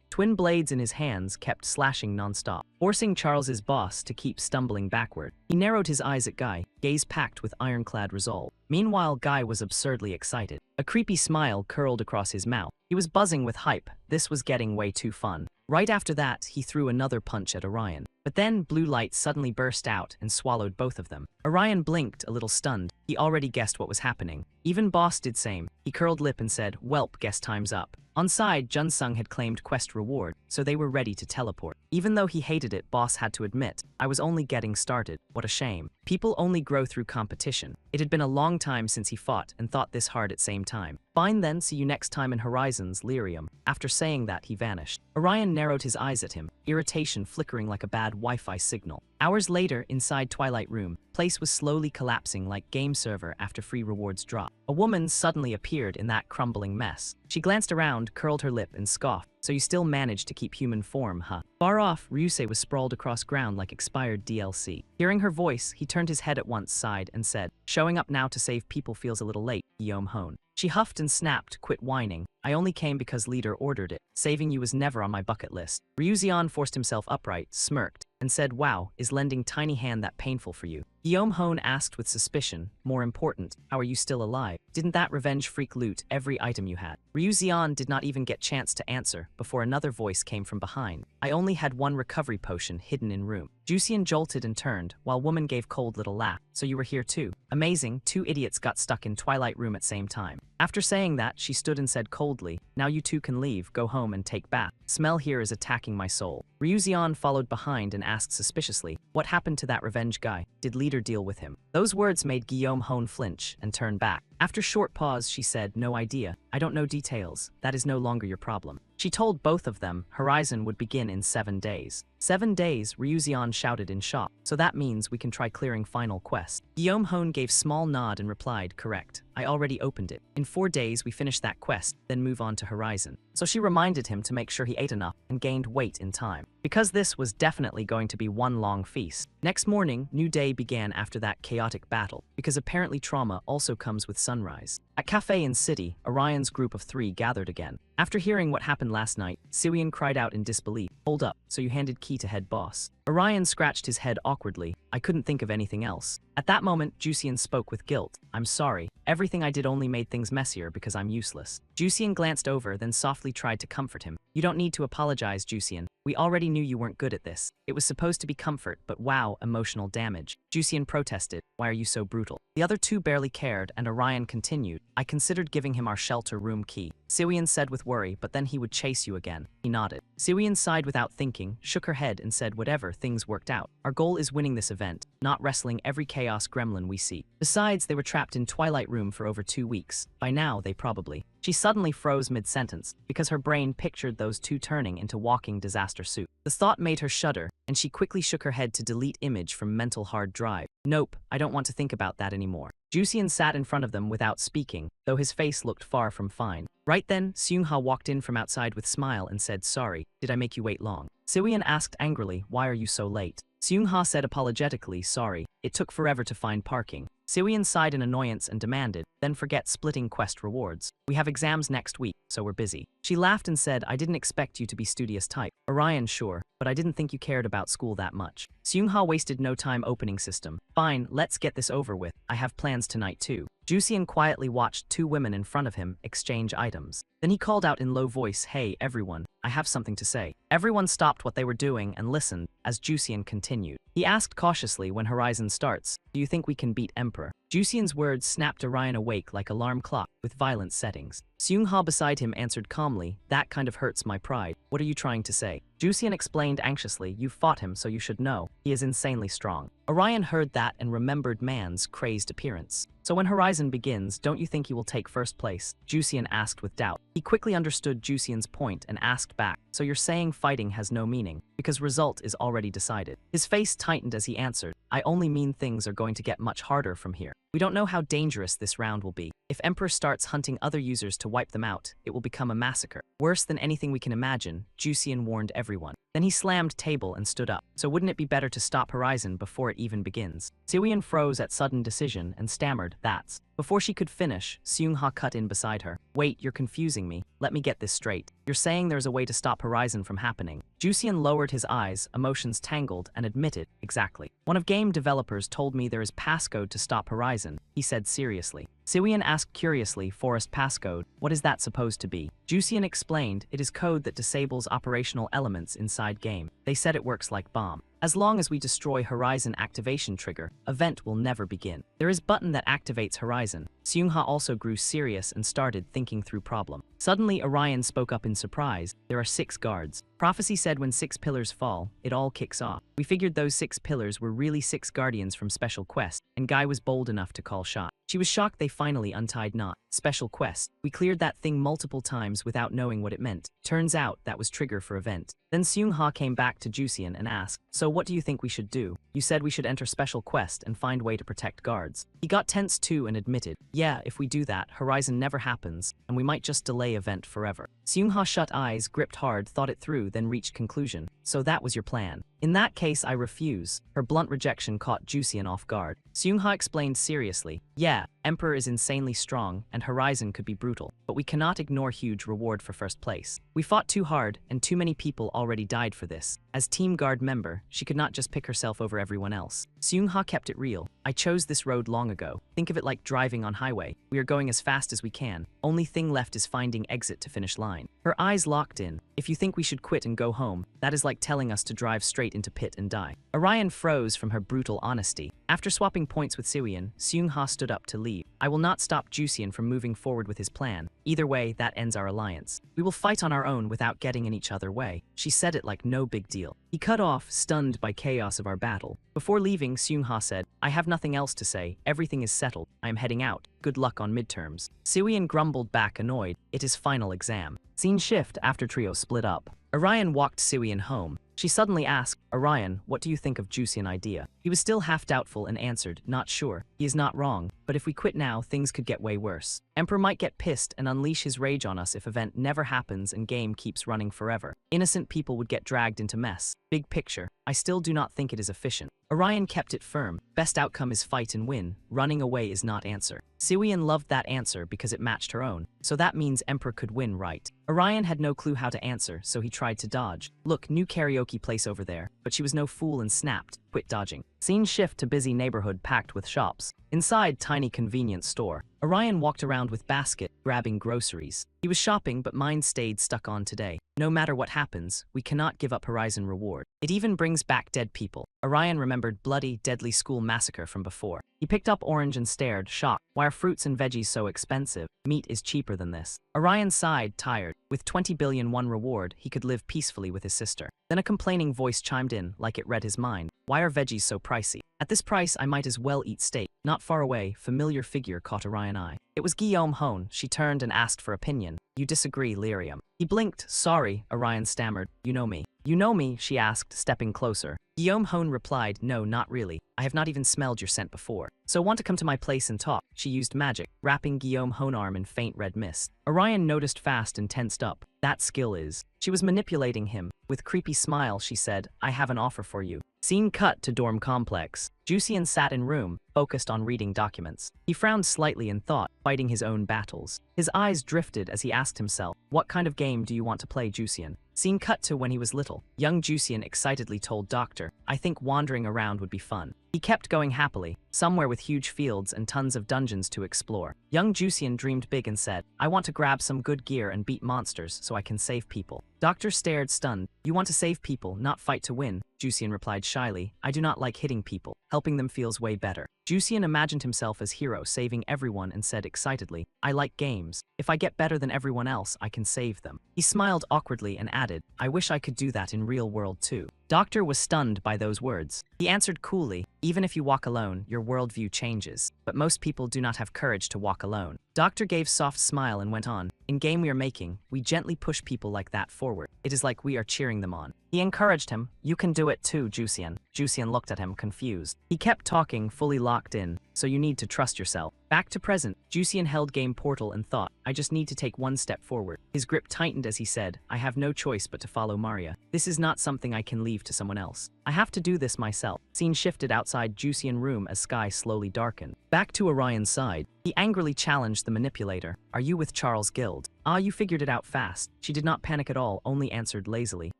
Twin blades in his hands kept slashing non-stop, forcing Charles's boss to keep stumbling backward. He narrowed his eyes at Guy, gaze packed with ironclad resolve. Meanwhile, Guy was absurdly excited. A creepy smile curled across his mouth. He was buzzing with hype. This was getting way too fun. Right after that, he threw another punch at Orion. But then, blue light suddenly burst out and swallowed both of them. Orion blinked, a little stunned. He already guessed what was happening. Even Boss did same. He curled lip and said, "Welp, guess time's up." On side, Jun Sung had claimed quest reward, so they were ready to teleport. Even though he hated it, Boss had to admit, "I was only getting started. What a shame. People only grow through competition." It had been a long time since he fought and thought this hard at same time. "Fine then, see you next time in Horizons, Lyrium." After saying that, he vanished. Orion narrowed his eyes at him, irritation flickering like a bad Wi-Fi signal. Hours later, inside Twilight Room, place was slowly collapsing like game server after free rewards drop. A woman suddenly appeared in that crumbling mess. She glanced around, curled her lip, and scoffed. "So you still managed to keep human form, huh?" Far off, Ryusei was sprawled across ground like expired DLC. Hearing her voice, he turned his head at once, sighed, and said, "Showing up now to save people feels a little late, Guillaume Hone." She huffed and snapped, "Quit whining. I only came because leader ordered it. Saving you was never on my bucket list." Ryuzian forced himself upright, smirked, and said, "Wow, is lending tiny hand that painful for you?" Guillaume Hone asked with suspicion, "More important, how are you still alive? Didn't that revenge freak loot every item you had?" Ryuzian did not even get chance to answer before another voice came from behind. "I only had one recovery potion hidden in room." Jusian jolted and turned, while woman gave cold little laugh. "So you were here too? Amazing, 2 idiots got stuck in Twilight Room at same time." After saying that, she stood and said coldly, "Now you two can leave, go home and take bath. Smell here is attacking my soul." Ryuzian followed behind and asked suspiciously, "What happened to that revenge guy? Did leader deal with him?" Those words made Guillaume Hone flinch and turn back. After short pause, she said, "No idea. I don't know details. That is no longer your problem." She told both of them Horizon would begin in 7 days. 7 days, Ryuzian shouted in shock. "So that means we can try clearing final quest." Guillaume Hone gave small nod and replied, "Correct. I already opened it. In 4 days, we finish that quest, then move on to Horizon." So she reminded him to make sure he ate enough and gained weight in time, because this was definitely going to be one long feast. Next morning, new day began after that chaotic battle, because apparently trauma also comes with sunrise. At cafe in city, Orion's group of 3 gathered again. After hearing what happened last night, Siwian cried out in disbelief. Hold up, so you handed key to head boss. Orion scratched his head awkwardly. I couldn't think of anything else. At that moment, Jusian spoke with guilt. I'm sorry. Everything I did only made things messier because I'm useless. Jusian glanced over, then softly tried to comfort him. You don't need to apologize, Jusian. We already knew you weren't good at this. It was supposed to be comfort, but wow, emotional damage. Jusian protested. Why are you so brutal? The other 2 barely cared, and Orion continued. I considered giving him our shelter room key. Siwian said with worry, but then he would chase you again. He nodded. Siwian sighed without thinking, shook her head and said whatever, things worked out. Our goal is winning this event, not wrestling every chaos gremlin we see. Besides, they were trapped in Twilight Room for over 2 weeks. By now, they probably... She suddenly froze mid-sentence, because her brain pictured those 2 turning into walking disaster soup. The thought made her shudder, and she quickly shook her head to delete image from mental hard drive. Nope, I don't want to think about that anymore. Jusian sat in front of them without speaking, though his face looked far from fine. Right then, Seungha walked in from outside with smile and said, sorry, did I make you wait long? Siwian asked angrily, why are you so late? Seungha said apologetically, sorry, it took forever to find parking. Siwian sighed in annoyance and demanded, then forget splitting quest rewards. We have exams next week, so we're busy. She laughed and said, I didn't expect you to be studious type. Orion, sure, but I didn't think you cared about school that much. Seungha wasted no time opening system. Fine, let's get this over with. I have plans tonight too. Jusian quietly watched 2 women in front of him exchange items. Then he called out in low voice, hey, everyone, I have something to say. Everyone stopped what they were doing and listened as Jusian continued. He asked cautiously when Horizon starts, do you think we can beat Emperor? Jusian's words snapped Orion awake like alarm clock with violent settings. Seungha beside him answered calmly, that kind of hurts my pride. What are you trying to say? Jusian explained anxiously, you fought him so you should know. He is insanely strong. Orion heard that and remembered Man's crazed appearance. So when Horizon begins, don't you think he will take first place? Jusian asked with doubt. He quickly understood Jusian's point and asked back, so you're saying fighting has no meaning, because result is already decided. His face tightened as he answered, I only mean things are going to get much harder from here. We don't know how dangerous this round will be. If Emperor starts hunting other users to wipe them out, it will become a massacre. Worse than anything we can imagine, Jusian warned everyone. Then he slammed table and stood up. So wouldn't it be better to stop Horizon before it even begins? Siwian froze at sudden decision and stammered, that's. Before she could finish, Seungha cut in beside her. Wait, you're confusing me. Let me get this straight. You're saying there's a way to stop Horizon from happening. Jusian lowered his eyes, emotions tangled, and admitted, exactly. One of game developers told me there is passcode to stop Horizon, he said seriously. Siwian asked curiously, Forest passcode, what is that supposed to be? Jusian explained, it is code that disables operational elements inside game. They said it works like bomb. As long as we destroy Horizon activation trigger, event will never begin. There is button that activates Horizon. Seungha also grew serious and started thinking through problem. Suddenly Orion spoke up in surprise, there are 6 guards. Prophecy said when 6 pillars fall, it all kicks off. We figured those 6 pillars were really 6 guardians from Special Quest, and Guy was bold enough to call shot. She was shocked they finally untied knot. Special Quest. We cleared that thing multiple times without knowing what it meant. Turns out that was trigger for event. Then Seungha came back to Jusian and asked, so what do you think we should do? You said we should enter Special Quest and find way to protect guards. He got tense too and admitted, yeah, if we do that, Horizon never happens, and we might just delay event forever. Seungha shut eyes, gripped hard, thought it through, then reached conclusion. So that was your plan. In that case, I refuse. Her blunt rejection caught Jusian off guard. Seungha explained seriously, yeah, Emperor is insanely strong, and Horizon could be brutal, but we cannot ignore huge reward for first place. We fought too hard, and too many people already died for this. As Team Guard member, she could not just pick herself over everyone else. Seungha kept it real. I chose this road long ago. Think of it like driving on highway. We are going as fast as we can. Only thing left is finding exit to finish line. Her eyes locked in. If you think we should quit and go home, that is like telling us to drive straight into pit and die. Orion froze from her brutal honesty. After swapping points with Siwian, Seungha stood up to leave. I will not stop Jusian from moving forward with his plan. Either way, that ends our alliance. We will fight on our own without getting in each other's way. She said it like no big deal. He cut off, stunned by chaos of our battle. Before leaving, Seungha said, I have nothing else to say. Everything is settled. I am heading out. Good luck on midterms. Siwian grumbled back, annoyed. It is final exam. Scene shift after trio split up. Orion walked Siwian home. She suddenly asked, Orion, what do you think of Jusian idea? He was still half doubtful and answered, not sure. He is not wrong, but if we quit now, things could get way worse. Emperor might get pissed and unleash his rage on us if event never happens and game keeps running forever. Innocent people would get dragged into mess. Big picture, I still do not think it is efficient. Orion kept it firm. Best outcome is fight and win. Running away is not answer. Siwian loved that answer because it matched her own. So that means Emperor could win, right? Orion had no clue how to answer, so he tried to dodge. Look, new karaoke place over there. But she was no fool and snapped. Quit dodging. Scene shift to busy neighborhood packed with shops. Inside tiny convenience store. Orion walked around with basket, grabbing groceries. He was shopping, but mind stayed stuck on today. No matter what happens, we cannot give up Horizon reward. It even brings back dead people. Orion remembered bloody, deadly school massacre from before. He picked up orange and stared, shocked. Why are fruits and veggies so expensive? Meat is cheaper than this. Orion sighed, tired. With 20 billion won reward, he could live peacefully with his sister. Then a complaining voice chimed in, like it read his mind. Why are veggies so pricey? At this price, I might as well eat steak. Not far away, familiar figure caught Orion's eye. It was Guillaume Hone. She turned and asked for opinion. You disagree, Lyrium. He blinked. Sorry, Orion stammered. You know me. You know me, she asked, stepping closer. Guillaume Hone replied, no, not really. I have not even smelled your scent before. So want to come to my place and talk? She used magic, wrapping Guillaume Hone's arm in faint red mist. Orion noticed fast and tensed up. That skill is. She was manipulating him. With creepy smile, she said, I have an offer for you. Scene cut to dorm complex. Jusian sat in room, focused on reading documents. He frowned slightly in thought, fighting his own battles. His eyes drifted as he asked himself, what kind of game do you want to play, Jusian? Scene cut to when he was little. Young Jusian excitedly told Doctor, I think wandering around would be fun. He kept going happily, somewhere with huge fields and tons of dungeons to explore. Young Jusian dreamed big and said, I want to grab some good gear and beat monsters so I can save people. Doctor stared stunned. You want to save people, not fight to win, Jusian replied shyly. I do not like hitting people. Helping them feels way better. Jusian imagined himself as hero saving everyone and said excitedly, I like games. If I get better than everyone else, I can save them. He smiled awkwardly and added, I wish I could do that in real world too. Doctor was stunned by those words. He answered coolly, even if you walk alone, your worldview changes. But most people do not have courage to walk alone. Doctor gave soft smile and went on. In game we are making, we gently push people like that forward. It is like we are cheering them on. He encouraged him. You can do it too, Jusian. Jusian looked at him, confused. He kept talking, fully locked in. So you need to trust yourself. Back to present, Jusian held game portal and thought, I just need to take one step forward. His grip tightened as he said, I have no choice but to follow Maria. This is not something I can leave to someone else. I have to do this myself. Scene shifted outside Jusian room as sky slowly darkened. Back to Orion's side. He angrily challenged the manipulator. Are you with Charles Guild? Ah, you figured it out fast. She did not panic at all, only answered lazily.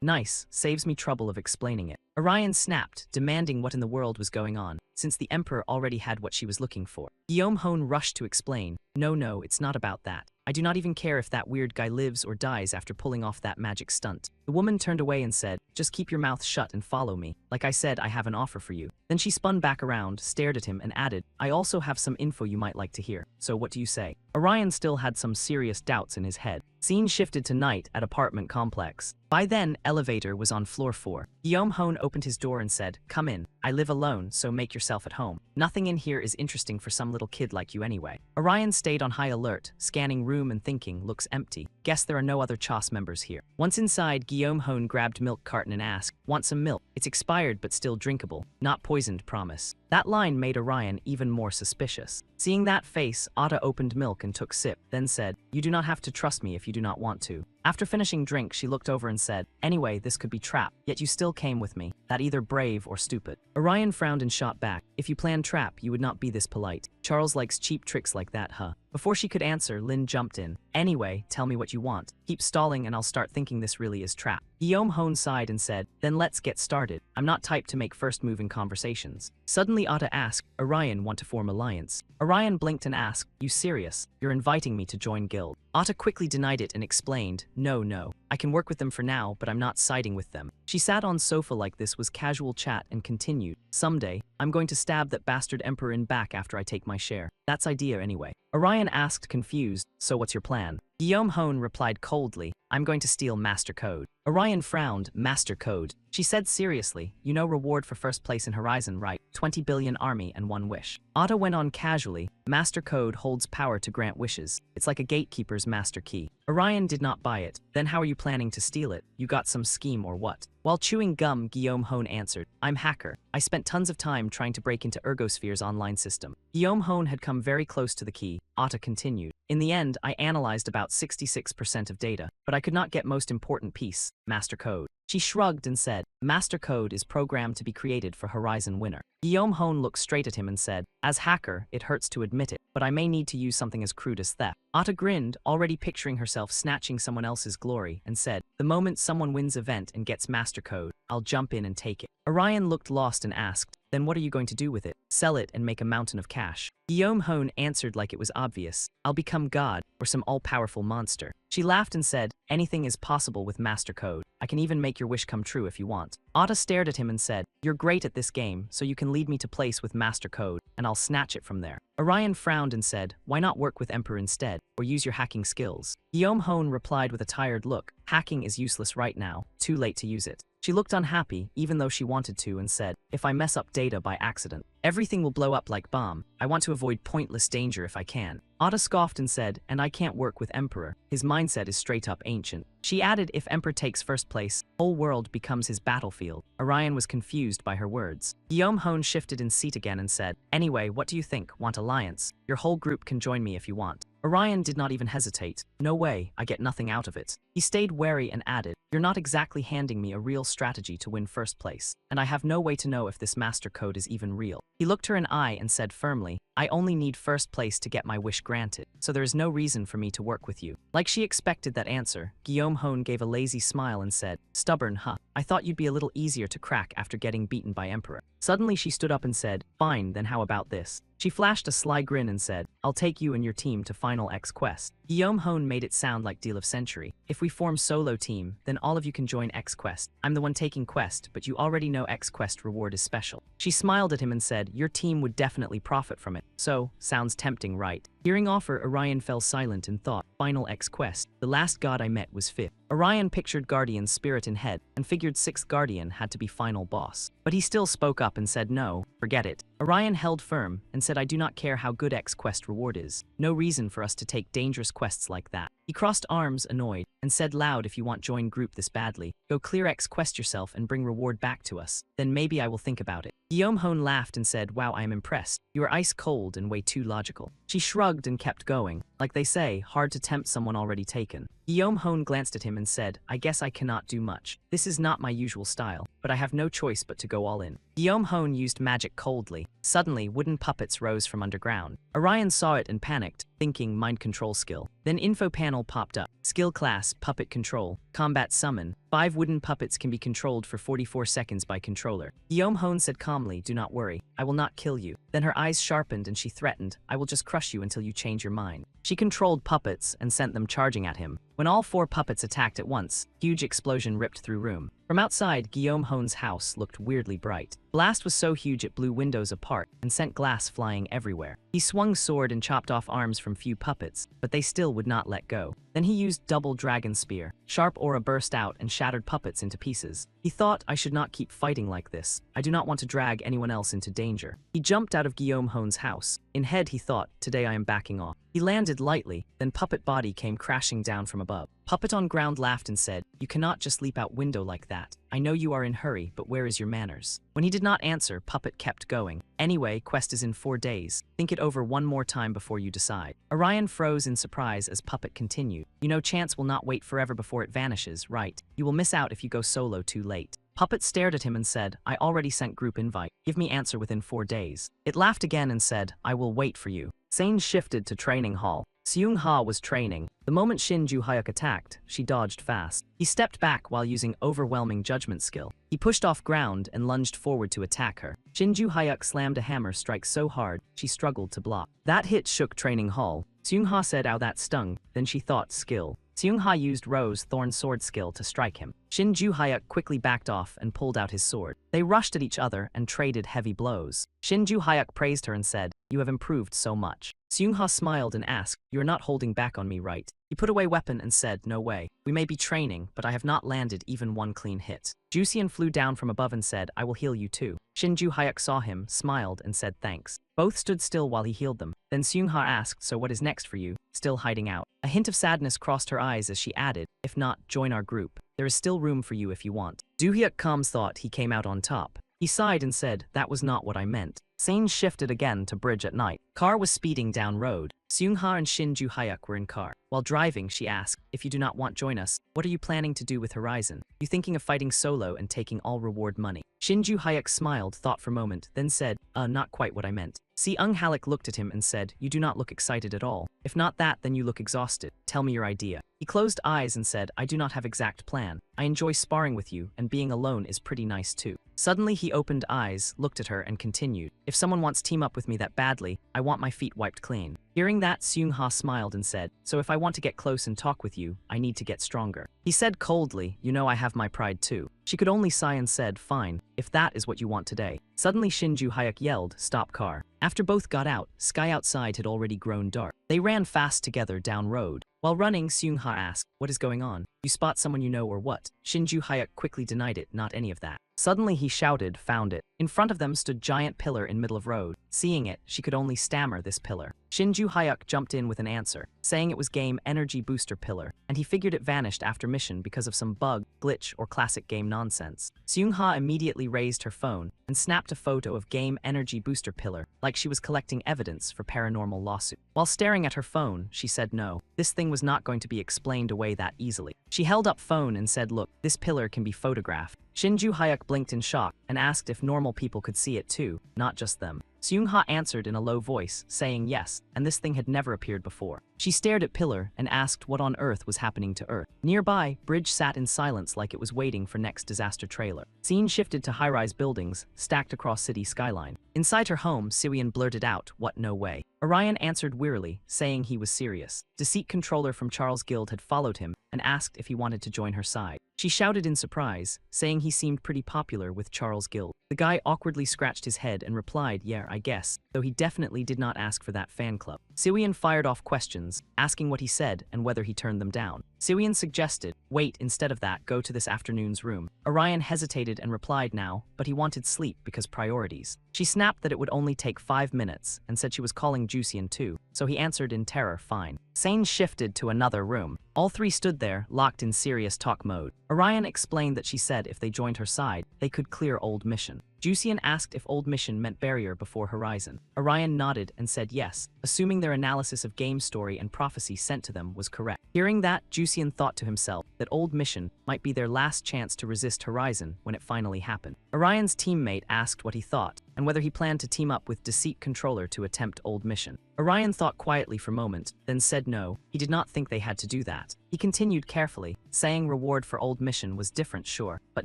Nice, saves me trouble of explaining it. Orion snapped, demanding what in the world was going on, since the Emperor already had what she was looking for. Guillaume Hone rushed to explain. No, it's not about that. I do not even care if that weird guy lives or dies after pulling off that magic stunt. The woman turned away and said, just keep your mouth shut and follow me. Like I said, I have an offer for you. Then she spun back around, stared at him and added, I also have some info you might like to hear. So what do you say? Orion still had some serious doubts in his head. Scene shifted to night at apartment complex. By then, elevator was on floor 4. Guillaume Hone opened his door and said, come in. I live alone, so make yourself at home. Nothing in here is interesting for some little kid like you anyway. Orion stayed on high alert, scanning room and thinking, looks empty. Guess there are no other CHOS members here. Once inside, Guillaume Hone grabbed milk carton and asked, want some milk? It's expired but still drinkable. Not poisoned, promise. That line made Orion even more suspicious. Seeing that face, Atta opened milk and took sip, then said, you do not have to trust me if you do not want to. After finishing drink, she looked over and said, anyway, this could be trap, yet you still came with me. That either brave or stupid. Orion frowned and shot back. If you planned trap, you would not be this polite. Charles likes cheap tricks like that, huh? Before she could answer, Lin jumped in. Anyway, tell me what you want. Keep stalling and I'll start thinking this really is trap. Guillaume Hone sighed and said, then let's get started. I'm not typed to make first move in conversations. Suddenly Atta asked, Orion want to form alliance. Orion blinked and asked, you serious? You're inviting me to join guild. Atta quickly denied it and explained, no. I can work with them for now, but I'm not siding with them. She sat on sofa like this was casual chat and continued, someday, I'm going to stab that bastard emperor in back after I take my share. That's idea anyway. Orion asked confused, so what's your plan? Guillaume Hone replied coldly, I'm going to steal Master Code. Orion frowned, Master Code. She said seriously, you know reward for first place in Horizon, right? 20 billion army and 1 wish. Atta went on casually, Master Code holds power to grant wishes. It's like a gatekeeper's master key. Orion did not buy it. Then how are you planning to steal it? You got some scheme or what? While chewing gum, Guillaume Hone answered, I'm hacker. I spent tons of time trying to break into Ergosphere's online system. Guillaume Hone had come very close to the key. Otta continued. In the end, I analyzed about 66% of data, but I could not get most important piece, master code. She shrugged and said, master code is programmed to be created for Horizon Winner. Guillaume Hone looked straight at him and said, as hacker, it hurts to admit it, but I may need to use something as crude as theft. Otta grinned, already picturing herself snatching someone else's glory, and said, the moment someone wins event and gets master code, I'll jump in and take it. Orion looked lost and asked, then what are you going to do with it? Sell it and make a mountain of cash. Guillaume Hone answered like it was obvious, I'll become God, or some all-powerful monster. She laughed and said, anything is possible with master code. I can even make your wish come true if you want. Otta stared at him and said, you're great at this game, so you can lead me to place with master code, and I'll snatch it from there. Orion frowned and said, why not work with Emperor instead, or use your hacking skills? Guillaume Hone replied with a tired look, hacking is useless right now, too late to use it. She looked unhappy, even though she wanted to, and said, if I mess up data by accident, everything will blow up like bomb. I want to avoid pointless danger if I can. Otta scoffed and said, and I can't work with Emperor. His mindset is straight up ancient. She added, if Emperor takes first place, whole world becomes his battlefield. Orion was confused by her words. Guillaume Hone shifted in seat again and said, anyway, what do you think? Want alliance? Your whole group can join me if you want. Orion did not even hesitate. No way, I get nothing out of it. He stayed wary and added, you're not exactly handing me a real strategy to win first place, and I have no way to know if this master code is even real. He looked her in the eye and said firmly, I only need first place to get my wish granted, so there is no reason for me to work with you. Like she expected that answer, Guillaume Hone gave a lazy smile and said, stubborn, huh? I thought you'd be a little easier to crack after getting beaten by Emperor. Suddenly she stood up and said, fine, then how about this? She flashed a sly grin and said, I'll take you and your team to Final X Quest. Guillaume Hone made it sound like Deal of Century. If we form solo team, then all of you can join X Quest. I'm the one taking Quest, but you already know X Quest reward is special. She smiled at him and said, your team would definitely profit from it. So, sounds tempting, right? Hearing offer, Orion fell silent and thought, Final X Quest. The last god I met was 5th. Orion pictured Guardian's spirit in head, and figured 6th Guardian had to be final boss. But he still spoke up and said no, forget it. Orion held firm, and said I do not care how good X Quest reward is. No reason for us to take dangerous quests like that. He crossed arms, annoyed, and said loud if you want join group this badly, go clear X Quest yourself and bring reward back to us. Then maybe I will think about it. Guillaume Hone laughed and said, wow, I am impressed. You are ice cold and way too logical. She shrugged and kept going. Like they say, hard to tempt someone already taken. Guillaume Hone glanced at him and said, I guess I cannot do much. This is not my usual style, but I have no choice but to go all in. Guillaume Hone used magic coldly. Suddenly, wooden puppets rose from underground. Orion saw it and panicked, thinking mind control skill. Then info panel popped up. Skill class, puppet control, combat summon. 5 wooden puppets can be controlled for 44 seconds by controller. Guillaume Hone said calmly, do not worry, I will not kill you. Then her eyes sharpened and she threatened, I will just crush you until you change your mind. She controlled puppets and sent them charging at him. When all 4 puppets attacked at once, huge explosion ripped through room. From outside, Guillaume Hone's house looked weirdly bright. Blast was so huge it blew windows apart and sent glass flying everywhere. He swung sword and chopped off arms from few puppets, but they still would not let go. Then he used double dragon spear. Sharp aura burst out and shattered puppets into pieces. He thought, I should not keep fighting like this. I do not want to drag anyone else into danger. He jumped out of Guillaume Hone's house. In head he thought, today I am backing off. He landed lightly, then puppet body came crashing down from above. Puppet on ground laughed and said, you cannot just leap out window like that. I know you are in hurry, but where is your manners? When he did not answer, Puppet kept going. Anyway, quest is in 4 days. Think it over one more time before you decide. Orion froze in surprise as Puppet continued. You know chance will not wait forever before it vanishes, right? You will miss out if you go solo too late. Puppet stared at him and said, I already sent group invite. Give me answer within 4 days. It laughed again and said, I will wait for you. Sane shifted to training hall. Seung-ha was training. The moment Shin Ju-hyuk attacked, she dodged fast. He stepped back while using overwhelming judgment skill. He pushed off ground and lunged forward to attack her. Shin Ju-hyuk slammed a hammer strike so hard, she struggled to block. That hit shook training hall. Seung-ha said, ow, that stung. Then she thought, skill. Seung-ha used Rose Thorn sword skill to strike him. Shin Ju-hyuk quickly backed off and pulled out his sword. They rushed at each other and traded heavy blows. Shin Ju-hyuk praised her and said, you have improved so much. Seung-ha smiled and asked, you are not holding back on me, right? He put away weapon and said, no way. We may be training, but I have not landed even one clean hit. Jusian flew down from above and said, I will heal you too. Shin Ju-hyuk saw him, smiled, and said thanks. Both stood still while he healed them. Then Seung-ha asked, so what is next for you? Still hiding out. A hint of sadness crossed her eyes as she added, if not, join our group. There is still room for you if you want. Doohyuk Kam's thought he came out on top. He sighed and said, that was not what I meant. Scene shifted again to bridge at night. Car was speeding down road. Seungha and Shinju Hyuk were in car. While driving, she asked, if you do not want join us, what are you planning to do with Horizon? You thinking of fighting solo and taking all reward money? Shinju Hyuk smiled, thought for a moment, then said, not quite what I meant. Seung Haluk looked at him and said, you do not look excited at all. If not that, then you look exhausted. Tell me your idea. He closed eyes and said, I do not have exact plan. I enjoy sparring with you, and being alone is pretty nice too. Suddenly he opened eyes, looked at her and continued, if someone wants team up with me that badly, I want my feet wiped clean. Hearing that, Seung-ha smiled and said, so if I want to get close and talk with you, I need to get stronger. He said coldly, you know I have my pride too. She could only sigh and said, fine, if that is what you want today. Suddenly Shinju Hyuk yelled, stop car. After both got out, sky outside had already grown dark. They ran fast together down road. While running, Seung-ha asked, what is going on? You spot someone you know or what? Shinju Hyuk quickly denied it, not any of that. Suddenly he shouted, found it. In front of them stood giant pillar in middle of road. Seeing it, she could only stammer this pillar. Shinju Hyuk jumped in with an answer, saying it was game energy booster pillar, and he figured it vanished after mission because of some bug, glitch, or classic game nonsense. Seung-ha immediately raised her phone and snapped a photo of game energy booster pillar, like she was collecting evidence for paranormal lawsuit. While staring at her phone, she said no, this thing was not going to be explained away that easily. She held up phone and said, look, this pillar can be photographed. Shinju Hyuk blinked in shock and asked if normal people could see it too, not just them. Seung-ha answered in a low voice, saying yes, and this thing had never appeared before. She stared at Pillar and asked what on earth was happening to Earth. Nearby, Bridge sat in silence like it was waiting for next disaster trailer. Scene shifted to high-rise buildings, stacked across city skyline. Inside her home, Siwian blurted out, what no way. Orion answered wearily, saying he was serious. Deceit controller from Charles Guild had followed him and asked if he wanted to join her side. She shouted in surprise, saying he seemed pretty popular with Charles Guild. The guy awkwardly scratched his head and replied, yeah, I guess, though he definitely did not ask for that fan club. Siwian fired off questions, asking what he said and whether he turned them down. Siwian suggested, wait, instead of that, go to this afternoon's room. Orion hesitated and replied now, but he wanted sleep because priorities. She snapped that it would only take 5 minutes and said she was calling Jusian too, so he answered in terror, fine. Sane shifted to another room. All three stood there, locked in serious talk mode. Orion explained that she said if they joined her side, they could clear old mission. Jusian asked if old mission meant barrier before Horizon. Orion nodded and said yes, assuming their analysis of game story and prophecy sent to them was correct. Hearing that, Jusian thought to himself that old mission might be their last chance to resist Horizon when it finally happened. Orion's teammate asked what he thought, and whether he planned to team up with Deceit Controller to attempt old mission. Orion thought quietly for a moment, then said no, he did not think they had to do that. He continued carefully, saying reward for old mission was different sure, but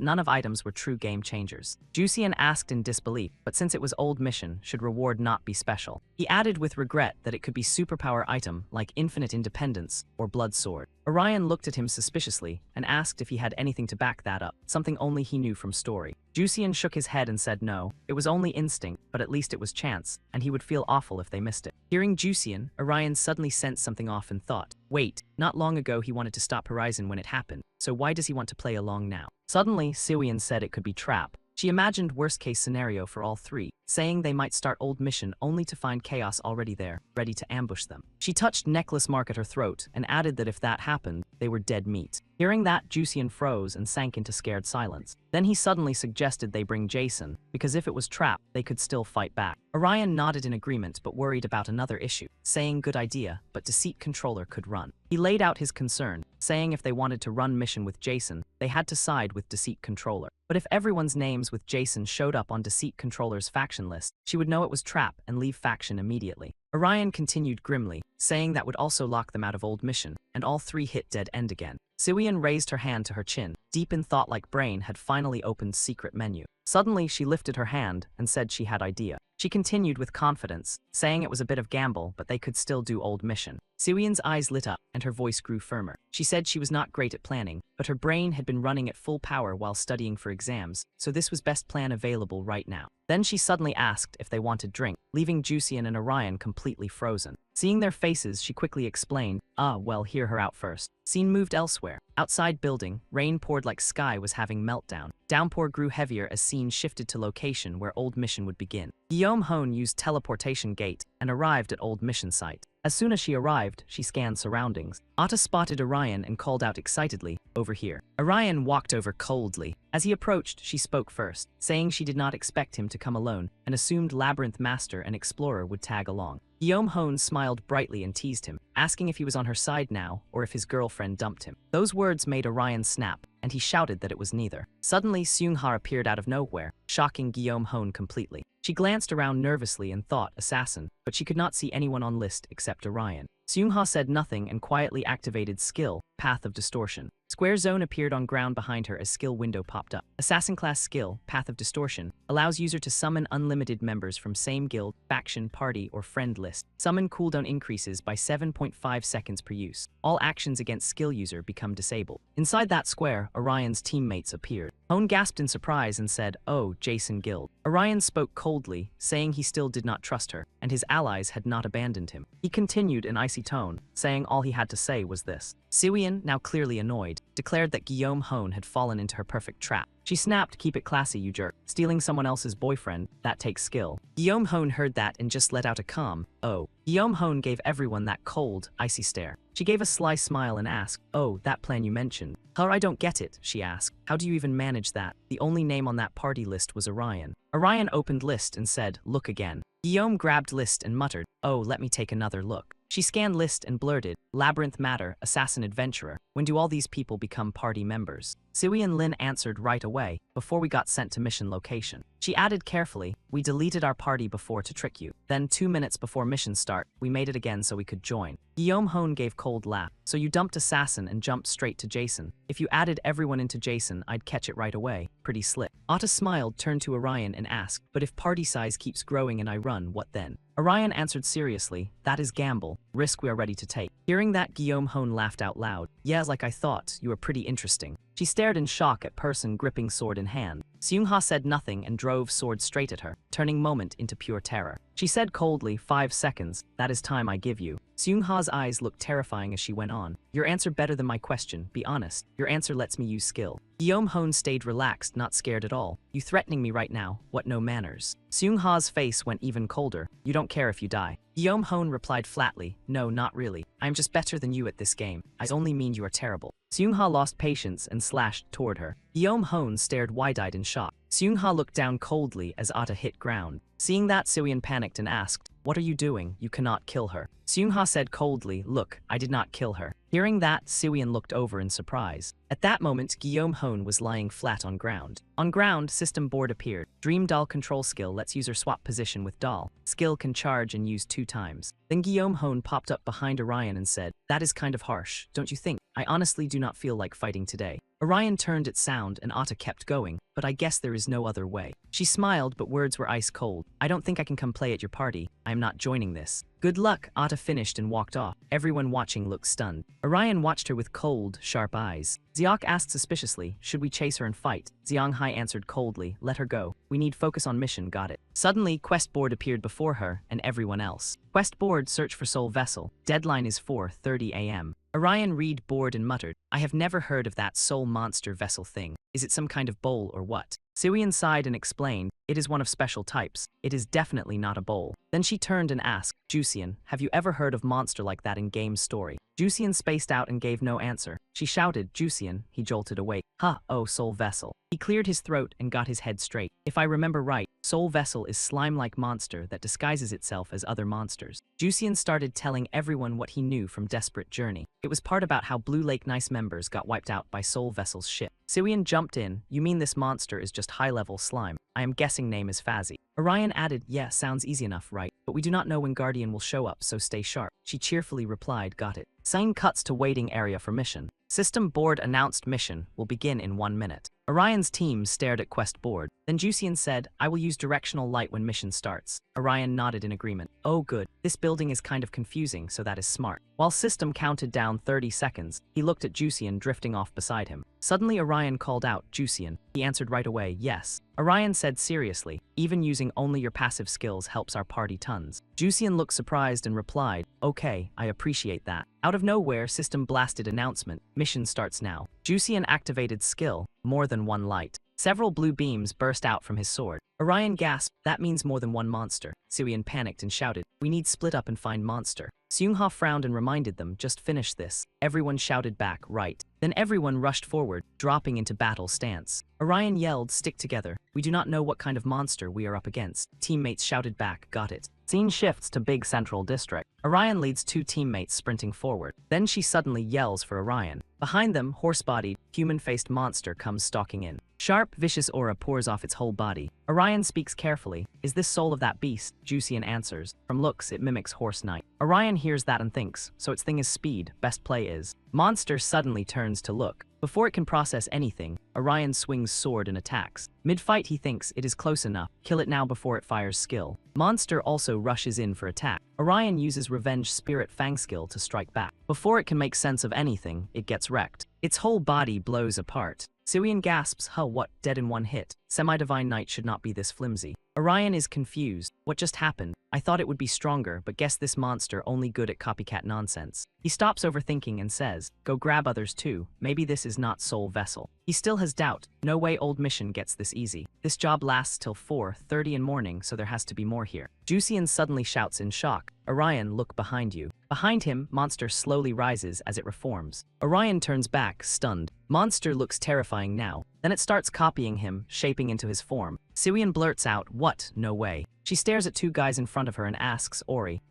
none of items were true game changers. Jusian asked in disbelief, but since it was old mission, should reward not be special? He added with regret that it could be superpower item like infinite independence or blood sword. Orion looked at him suspiciously and asked if he had anything to back that up, something only he knew from story. Jusian shook his head and said no, it was only instinct, but at least it was chance, and he would feel awful if they missed it. Hearing Jusian, Orion suddenly sensed something off and thought, wait, not long ago he wanted to stop Horizon when it happened, so why does he want to play along now? Suddenly, Siwian said it could be trap. She imagined worst-case scenario for all three, saying they might start old mission only to find chaos already there, ready to ambush them. She touched necklace mark at her throat and added that if that happened, they were dead meat. Hearing that, Jusian froze and sank into scared silence. Then he suddenly suggested they bring Jason, because if it was trap, they could still fight back. Orion nodded in agreement but worried about another issue, saying good idea, but Deceit Controller could run. He laid out his concern, saying if they wanted to run mission with Jason, they had to side with Deceit Controller. But if everyone's names with Jason showed up on Deceit Controller's faction list, she would know it was trap and leave faction immediately. Orion continued grimly, saying that would also lock them out of old mission, and all three hit dead end again. Siwian raised her hand to her chin. Deep in thought like brain had finally opened secret menu. Suddenly she lifted her hand and said she had idea. She continued with confidence, saying it was a bit of gamble but they could still do old mission. Siwian's eyes lit up and her voice grew firmer. She said she was not great at planning, but her brain had been running at full power while studying for exams, so this was best plan available right now. Then she suddenly asked if they wanted drink, leaving Jusian and Orion completely frozen. Seeing their faces, she quickly explained, well, hear her out first. Scene moved elsewhere. Outside building, rain poured like sky was having meltdown. Downpour grew heavier as scene shifted to location where old mission would begin. Guillaume Hone used teleportation gate and arrived at old mission site. As soon as she arrived, she scanned surroundings. Atta spotted Orion and called out excitedly, over here. Orion walked over coldly. As he approached, she spoke first, saying she did not expect him to come alone and assumed Labyrinth Master and Explorer would tag along. Guillaume smiled brightly and teased him, asking if he was on her side now or if his girlfriend dumped him. Those words made Orion snap, and he shouted that it was neither. Suddenly, Seungha appeared out of nowhere, shocking Guillaume completely. She glanced around nervously and thought assassin, but she could not see anyone on list except Orion. Seungha said nothing and quietly activated skill, Path of Distortion. Square zone appeared on ground behind her as skill window popped up. Assassin class skill, Path of Distortion, allows user to summon unlimited members from same guild, faction, party, or friend list. Summon cooldown increases by 7.5 seconds per use. All actions against skill user become disabled. Inside that square, Orion's teammates appeared. Hone gasped in surprise and said, "Oh, Jason Guild." Orion spoke coldly, saying he still did not trust her, and his allies had not abandoned him. He continued in icy tone, saying all he had to say was this. Siwian, now clearly annoyed, declared that Guillaume had fallen into her perfect trap. She snapped, "Keep it classy, you jerk. Stealing someone else's boyfriend, that takes skill." Guillaume heard that and just let out a calm, "Oh." Guillaume gave everyone that cold, icy stare. She gave a sly smile and asked, "Oh, that plan you mentioned." "I don't get it," she asked. "How do you even manage that? The only name on that party list was Orion." Orion opened list and said, "Look again." Guillaume grabbed list and muttered, "Oh, let me take another look." She scanned list and blurted, "Labyrinth Matter, Assassin Adventurer. When do all these people become party members?" Siwian Lin answered right away, "Before we got sent to mission location." She added carefully, "We deleted our party before to trick you. Then 2 minutes before mission start, we made it again so we could join." Guillaume gave cold laugh. "So you dumped Assassin and jumped straight to Jason. If you added everyone into Jason, I'd catch it right away. Pretty slick." Atta smiled, turned to Orion and asked, "But if party size keeps growing and I run, what then?" Orion answered seriously, "That is gamble, risk we are ready to take." Hearing that, Guillaume laughed out loud. "Yes, like I thought, you were pretty interesting." She stared in shock at person gripping sword in hand. Seungha said nothing and drove sword straight at her, turning moment into pure terror. She said coldly, 5 seconds, that is time I give you. Seungha's eyes looked terrifying as she went on. Your answer better than my question, be honest. Your answer lets me use skill. Guillaume stayed relaxed, not scared at all. You threatening me right now, what no manners. Seungha's face went even colder. You don't care if you die. Guillaume replied flatly, no, not really. I'm just better than you at this game. I only mean you are terrible. Seungha lost patience and slashed toward her. Guillaume stared wide-eyed in shock. Seungha looked down coldly as Atta hit ground. Seeing that, Siwian panicked and asked, "What are you doing? You cannot kill her." Seungha said coldly, "Look, I did not kill her." Hearing that, Siwian looked over in surprise. At that moment, Guillaume was lying flat on ground. On ground, system board appeared. Dream Doll control skill lets user swap position with doll. Skill can charge and use 2 times. Then Guillaume popped up behind Orion and said, "That is kind of harsh, don't you think? I honestly do not feel like fighting today." Orion turned at sound and Atta kept going, "But I guess there is no other way." She smiled, but words were ice cold. "I don't think I can come play at your party. I am not joining this." "Good luck," Atta finished and walked off. Everyone watching looked stunned. Orion watched her with cold, sharp eyes. Ziok asked suspiciously, "Should we chase her and fight?" Xianghai answered coldly, "Let her go. We need focus on mission, got it." Suddenly, quest board appeared before her and everyone else. Quest board, search for soul vessel. Deadline is 4:30 a.m. Orion read board and muttered, "I have never heard of that soul monster vessel thing. Is it some kind of bowl or what?" Siwian sighed and explained, "It is one of special types. It is definitely not a bowl." Then she turned and asked, "Juician, have you ever heard of monster like that in game story?" Juician spaced out and gave no answer. She shouted, "Juician," he jolted awake. "Ha, oh soul vessel." He cleared his throat and got his head straight. "If I remember right, soul vessel is slime-like monster that disguises itself as other monsters." Juician started telling everyone what he knew from Desperate Journey. It was part about how Blue Lake Nice members got wiped out by soul vessel's ship. Siwian jumped in, "You mean this monster is just high-level slime? I am guessing name is Fazzy." Orion added, "Yeah, sounds easy enough, right? But we do not know when Guardian will show up, so stay sharp." She cheerfully replied, "Got it." Scene cuts to waiting area for mission. System board announced mission will begin in 1 minute. Orion's team stared at quest board. Then Juician said, "I will use directional light when mission starts." Orion nodded in agreement. "Oh good, this building is kind of confusing, so that is smart." While system counted down 30 seconds, he looked at Juician drifting off beside him. Suddenly Orion called out, "Juician." He answered right away, "Yes." Orion said seriously, "Even using only your passive skills helps our party tons." Juician looked surprised and replied, "Okay, I appreciate that." Out of nowhere, system blasted announcement, "Mission starts now." Juician activated skill, more than one light. Several blue beams burst out from his sword. Orion gasped, that means more than one monster. Siwian panicked and shouted, we need split up and find monster. Seungha frowned and reminded them, just finish this. Everyone shouted back, right. Then everyone rushed forward, dropping into battle stance. Orion yelled, stick together. We do not know what kind of monster we are up against. Teammates shouted back, got it. Scene shifts to big central district. Orion leads two teammates sprinting forward. Then she suddenly yells for Orion. Behind them, horse-bodied, human-faced monster comes stalking in. Sharp, vicious aura pours off its whole body. Orion speaks carefully. Is this soul of that beast? Juician answers. From looks, it mimics Horse Knight. Orion hears that and thinks, so its thing is speed, best play is. Monster suddenly turns to look. Before it can process anything, Orion swings sword and attacks. Mid-fight he thinks it is close enough, kill it now before it fires skill. Monster also rushes in for attack. Orion uses Revenge Spirit Fang skill to strike back. Before it can make sense of anything, it gets wrecked. Its whole body blows apart. Siwian gasps, huh, what, dead in one hit? Semi-Divine Knight should not be this flimsy. Orion is confused. What just happened? I thought it would be stronger, but guess this monster only good at copycat nonsense. He stops overthinking and says, go grab others too, maybe this is not Soul Vessel. He still has doubt. No way old mission gets this easy. This job lasts till 4:30 in morning, so there has to be more here. Juician suddenly shouts in shock, Orion, look behind you. Behind him, monster slowly rises as it reforms. Orion turns back, stunned. Monster looks terrifying now. Then it starts copying him, shaping into his form. Siwian blurts out, what? No way. She stares at two guys in front of her and asks Ori,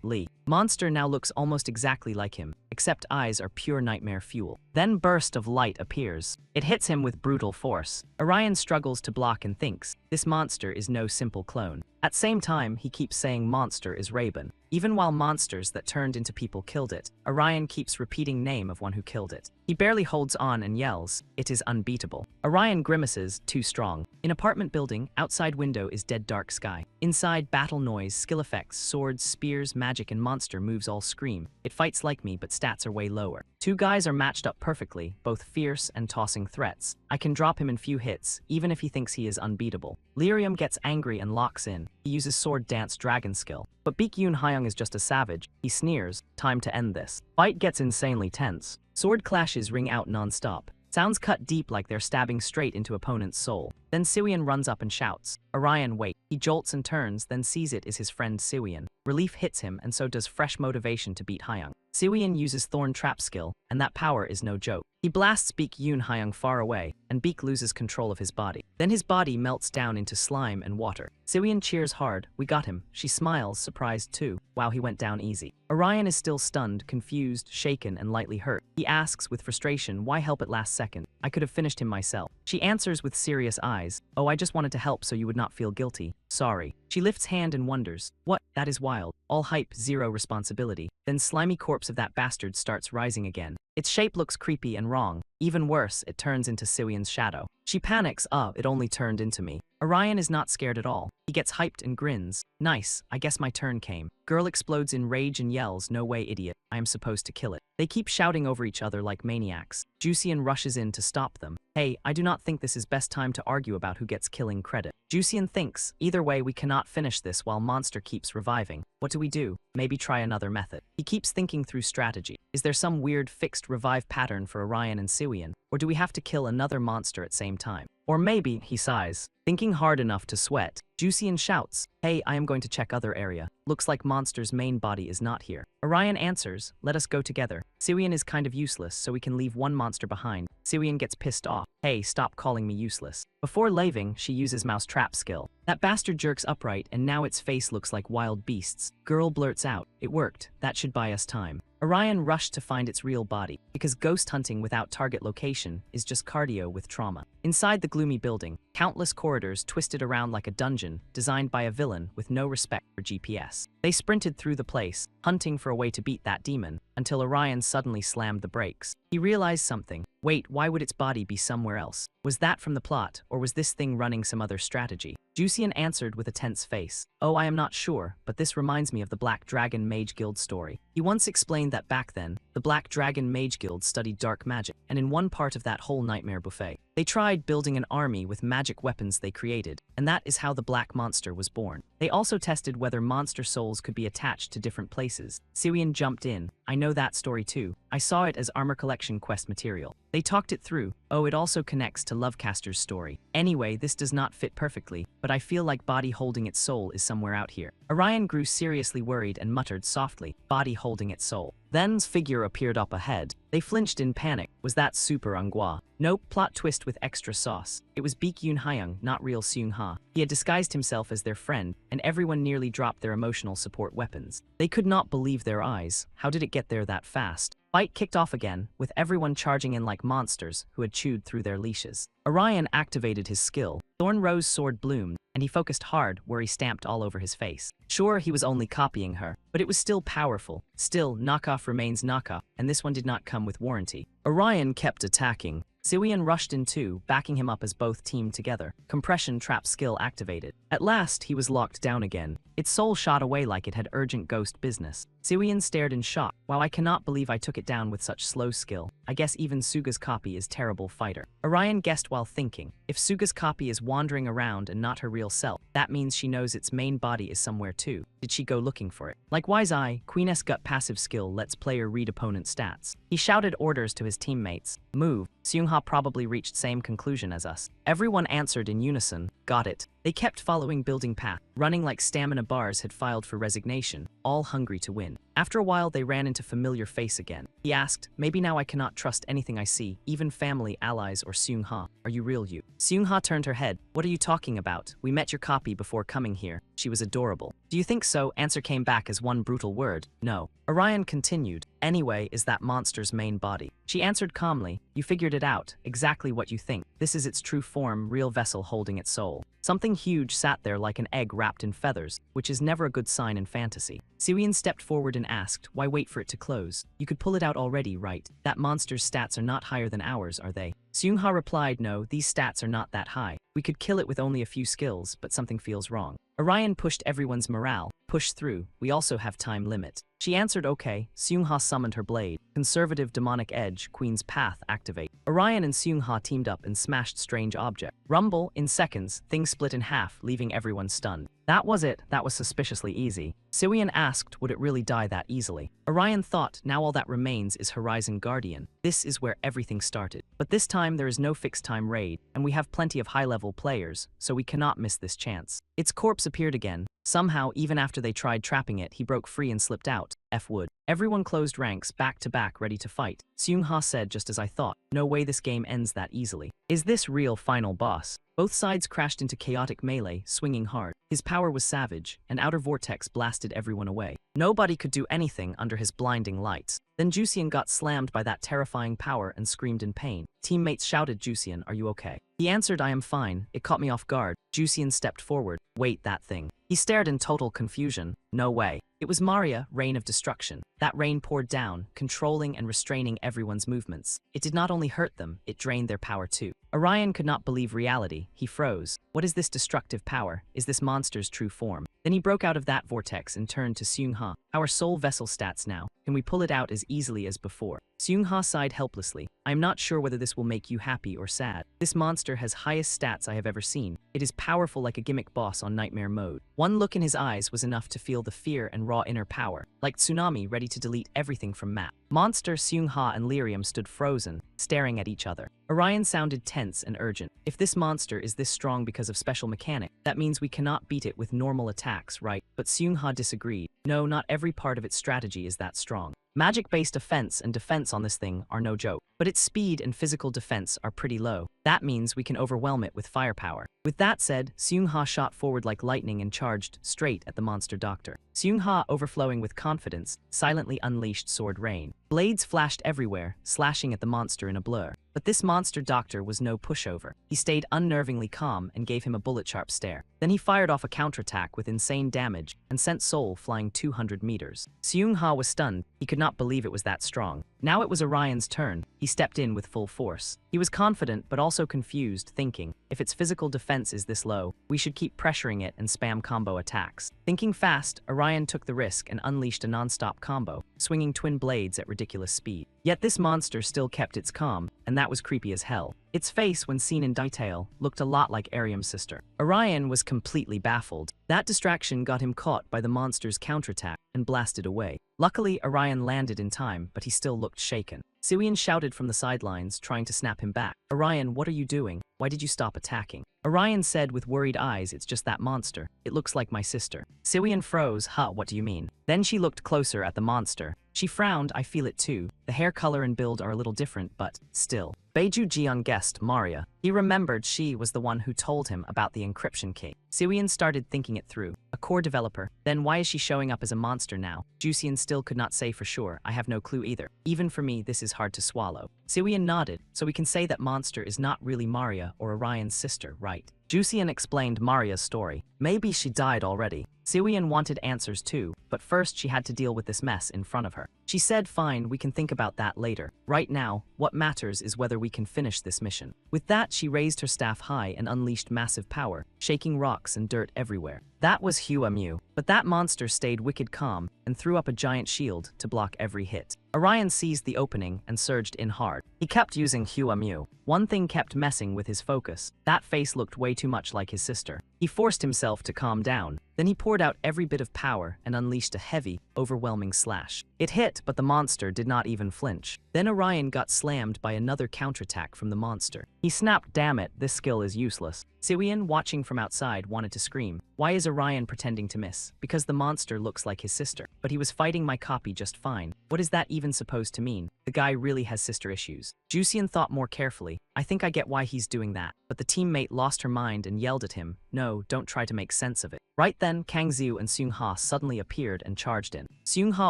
Lee. Monster now looks almost exactly like him, except eyes are pure nightmare fuel. Then burst of light appears. It hits him with brutal force. Orion struggles to block and thinks, this monster is no simple clone. At same time, he keeps saying monster is Raven. Even while monsters that turned into people killed it, Orion keeps repeating name of one who killed it. He barely holds on and yells, it is unbeatable. Orion grimaces, too strong. In apartment building, outside window is dead dark sky. Inside, battle noise, skill effects, swords, spears, magic and monster moves all scream. It fights like me, but stats are way lower. Two guys are matched up perfectly, both fierce and tossing threats. I can drop him in few hits, even if he thinks he is unbeatable. Lyrium gets angry and locks in. He uses sword dance dragon skill. But Baekhyun Hyung is just a savage. He sneers, time to end this. Fight gets insanely tense. Sword clashes ring out non-stop. Sounds cut deep like they're stabbing straight into opponent's soul. Then Siwian runs up and shouts, Orion, wait. He jolts and turns, then sees it is his friend Siwian. Relief hits him, and so does fresh motivation to beat Hyung. Siwian uses Thorn Trap skill, and that power is no joke. He blasts Baekhyun Hyung far away, and Baek loses control of his body. Then his body melts down into slime and water. Siwian cheers hard, we got him. She smiles, surprised too. Wow, he went down easy. Orion is still stunned, confused, shaken, and lightly hurt. He asks with frustration, why help at last second? I could have finished him myself. She answers with serious eyes, oh, I just wanted to help so you would not feel guilty. Sorry. She lifts hand and wonders, what? That is wild. All hype, zero responsibility. Then slimy corpse of that bastard starts rising again. Its shape looks creepy and wrong. Even worse, it turns into Siwian's shadow. She panics, it only turned into me. Orion is not scared at all. He gets hyped and grins. Nice, I guess my turn came. Girl explodes in rage and yells, no way idiot, I am supposed to kill it. They keep shouting over each other like maniacs. Juician rushes in to stop them. Hey, I do not think this is best time to argue about who gets killing credit. Juician thinks, either way we cannot finish this while monster keeps reviving. What do we do? Maybe try another method. He keeps thinking through strategy. Is there some weird fixed revive pattern for Orion and Siwian? Or do we have to kill another monster at same time? Or maybe, he sighs, thinking hard enough to sweat. Juician shouts, hey, I am going to check other area. Looks like monster's main body is not here. Orion answers, let us go together. Siwian is kind of useless, so we can leave one monster behind. Siwian gets pissed off. Hey, stop calling me useless. Before leaving, she uses mouse trap skill. That bastard jerks upright and now its face looks like wild beasts. Girl blurts out, it worked, that should buy us time. Orion rushed to find its real body, because ghost hunting without target location is just cardio with trauma. Inside the gloomy building, countless corridors twisted around like a dungeon designed by a villain with no respect for GPS. They sprinted through the place, hunting for a way to beat that demon, until Orion suddenly slammed the brakes. He realized something. Wait, why would its body be somewhere else? Was that from the plot, or was this thing running some other strategy? Juician answered with a tense face. Oh, I am not sure, but this reminds me of the Black Dragon Mage Guild story. He once explained that back then, the Black Dragon Mage Guild studied dark magic, and in one part of that whole nightmare buffet, they tried building an army with magic weapons they created, and that is how the Black Monster was born. They also tested whether monster souls could be attached to different places. Siwian jumped in. I know that story too. I saw it as armor collection quest material. They talked it through. Oh, it also connects to Lovecaster's story. Anyway, this does not fit perfectly, but I feel like body holding its soul is somewhere out here. Orion grew seriously worried and muttered softly, body holding its soul. Then's figure appeared up ahead. They flinched in panic. Was that Super Ungwa? Nope, plot twist with extra sauce. It was Baek Yoon Hyung, not real Seung Ha. He had disguised himself as their friend, and everyone nearly dropped their emotional support weapons. They could not believe their eyes. How did it get there that fast? Fight kicked off again, with everyone charging in like monsters who had chewed through their leashes. Orion activated his skill. Thorn Rose sword bloomed, and he focused hard where he stamped all over his face. Sure, he was only copying her, but it was still powerful. Still, knockoff remains knockoff, and this one did not come with warranty. Orion kept attacking. Siwian rushed in too, backing him up as both teamed together. Compression trap skill activated. At last, he was locked down again. Its soul shot away like it had urgent ghost business. Siwian stared in shock. Wow, I cannot believe I took it down with such slow skill. I guess even Suga's copy is terrible fighter. Orion guessed while thinking. If Suga's copy is wandering around and not her real self, that means she knows its main body is somewhere too. Did she go looking for it? Like Wise Eye, Queen's gut passive skill lets player read opponent stats. He shouted orders to his teammates. Move. Seung-ha probably reached same conclusion as us. Everyone answered in unison. Got it. They kept following building path, running like stamina bars had filed for resignation, all hungry to win. After a while, they ran into familiar face again. He asked, maybe now I cannot trust anything I see, even family, allies, or Seung-ha. Are you real you? Seung-ha turned her head. What are you talking about? We met your copy before coming here. She was adorable. Do you think so? Answer came back as one brutal word. No. Orion continued. Anyway, is that monster's main body? She answered calmly. You figured it out. Exactly what you think. This is its true form, real vessel holding its soul. Something huge sat there like an egg wrapped in feathers, which is never a good sign in fantasy. Siwian stepped forward and asked, why wait for it to close? You could pull it out already, right? That monster's stats are not higher than ours, are they? Seung-ha replied, no, these stats are not that high. We could kill it with only a few skills, but something feels wrong. Orion pushed everyone's morale. Push through. We also have time limit. She answered okay. Seung-ha summoned her blade. Conservative demonic edge, Queen's path activate. Orion and Seung-ha teamed up and smashed strange object. Rumble, in seconds, things split in half, leaving everyone stunned. That was it. That was suspiciously easy. Siwian asked, would it really die that easily? Orion thought, now all that remains is Horizon Guardian. This is where everything started. But this time there is no fixed time raid, and we have plenty of high-level players, so we cannot miss this chance. Its corpse appeared again. Somehow, even after they tried trapping it, he broke free and slipped out. F wood. Everyone closed ranks, back to back, ready to fight. Seung-ha said just as I thought. No way this game ends that easily. Is this real final boss? Both sides crashed into chaotic melee, swinging hard. His power was savage, and outer vortex blasted everyone away. Nobody could do anything under his blinding lights. Then Jusian got slammed by that terrifying power and screamed in pain. Teammates shouted, Jusian, are you okay? He answered, I am fine. It caught me off guard. Jusian stepped forward. Wait, that thing. He stared in total confusion. No way. It was Maria, Rain of Destruction. That rain poured down, controlling and restraining everyone's movements. It did not only hurt them, it drained their power too. Orion could not believe reality. He froze. What is this destructive power? Is this monster's true form? Then he broke out of that vortex and turned to Seung-ha. Our soul vessel stats now. Can we pull it out as easily as before? Seung-ha sighed helplessly. I am not sure whether this will make you happy or sad. This monster has highest stats I have ever seen. It is powerful like a gimmick boss on nightmare mode. One look in his eyes was enough to feel the fear and raw inner power, like tsunami ready to delete everything from map. Monster, Seung-ha, and Lyrium stood frozen, staring at each other. Orion sounded tense and urgent. If this monster is this strong because of special mechanic, that means we cannot beat it with normal attacks, right? But Seung-ha disagreed. No, not every part of its strategy is that strong. Magic-based offense and defense on this thing are no joke, but its speed and physical defense are pretty low. That means we can overwhelm it with firepower. With that said, Seung-ha shot forward like lightning and charged straight at the monster doctor. Seung-ha, overflowing with confidence, silently unleashed sword rain. Blades flashed everywhere, slashing at the monster in a blur. But this monster doctor was no pushover. He stayed unnervingly calm and gave him a bullet-sharp stare. Then he fired off a counterattack with insane damage and sent Soul flying 200 meters. Seung-ha was stunned. He could not believe it was that strong. Now it was Orion's turn. He stepped in with full force. He was confident but also confused, thinking, if its physical defense is this low, we should keep pressuring it and spam combo attacks. Thinking fast, Orion took the risk and unleashed a non-stop combo, swinging twin blades at ridiculous speed. Yet this monster still kept its calm, and that was creepy as hell. Its face, when seen in detail, looked a lot like Arium's sister. Orion was completely baffled. That distraction got him caught by the monster's counterattack and blasted away. Luckily, Orion landed in time, but he still looked shaken. Siwian shouted from the sidelines, trying to snap him back. Orion, what are you doing? Why did you stop attacking? Orion said with worried eyes, it's just that monster. It looks like my sister. Siwian froze, what do you mean? Then she looked closer at the monster. She frowned, I feel it too. The hair color and build are a little different, but still. Beiju Jian guessed Maria. He remembered she was the one who told him about the encryption key. Siwian started thinking it through. A core developer. Then why is she showing up as a monster now? Jusian still could not say for sure. I have no clue either. Even for me, this is hard to swallow. Siwian nodded, so we can say that monster is not really Maria or Orion's sister, right? Jusian explained Maria's story. Maybe she died already. Siwian wanted answers too, but first she had to deal with this mess in front of her. She said, fine, we can think about that later. Right now, what matters is whether we can finish this mission. With that, she raised her staff high and unleashed massive power, shaking rocks and dirt everywhere. That was Hua Mu, but that monster stayed wicked calm and threw up a giant shield to block every hit. Orion seized the opening and surged in hard. He kept using Hua Mu. One thing kept messing with his focus. That face looked way too much like his sister. He forced himself to calm down. Then he poured out every bit of power and unleashed a heavy, overwhelming slash. It hit, but the monster did not even flinch. Then Orion got slammed by another counterattack from the monster. He snapped, damn it, this skill is useless. Siwian, watching from outside, wanted to scream. Why is Orion pretending to miss? Because the monster looks like his sister. But he was fighting my copy just fine. What is that even supposed to mean? The guy really has sister issues. Jusian thought more carefully. I think I get why he's doing that. But the teammate lost her mind and yelled at him. No, don't try to make sense of it. Right then, Kang Xiu and Seung-ha suddenly appeared and charged in. Seung-ha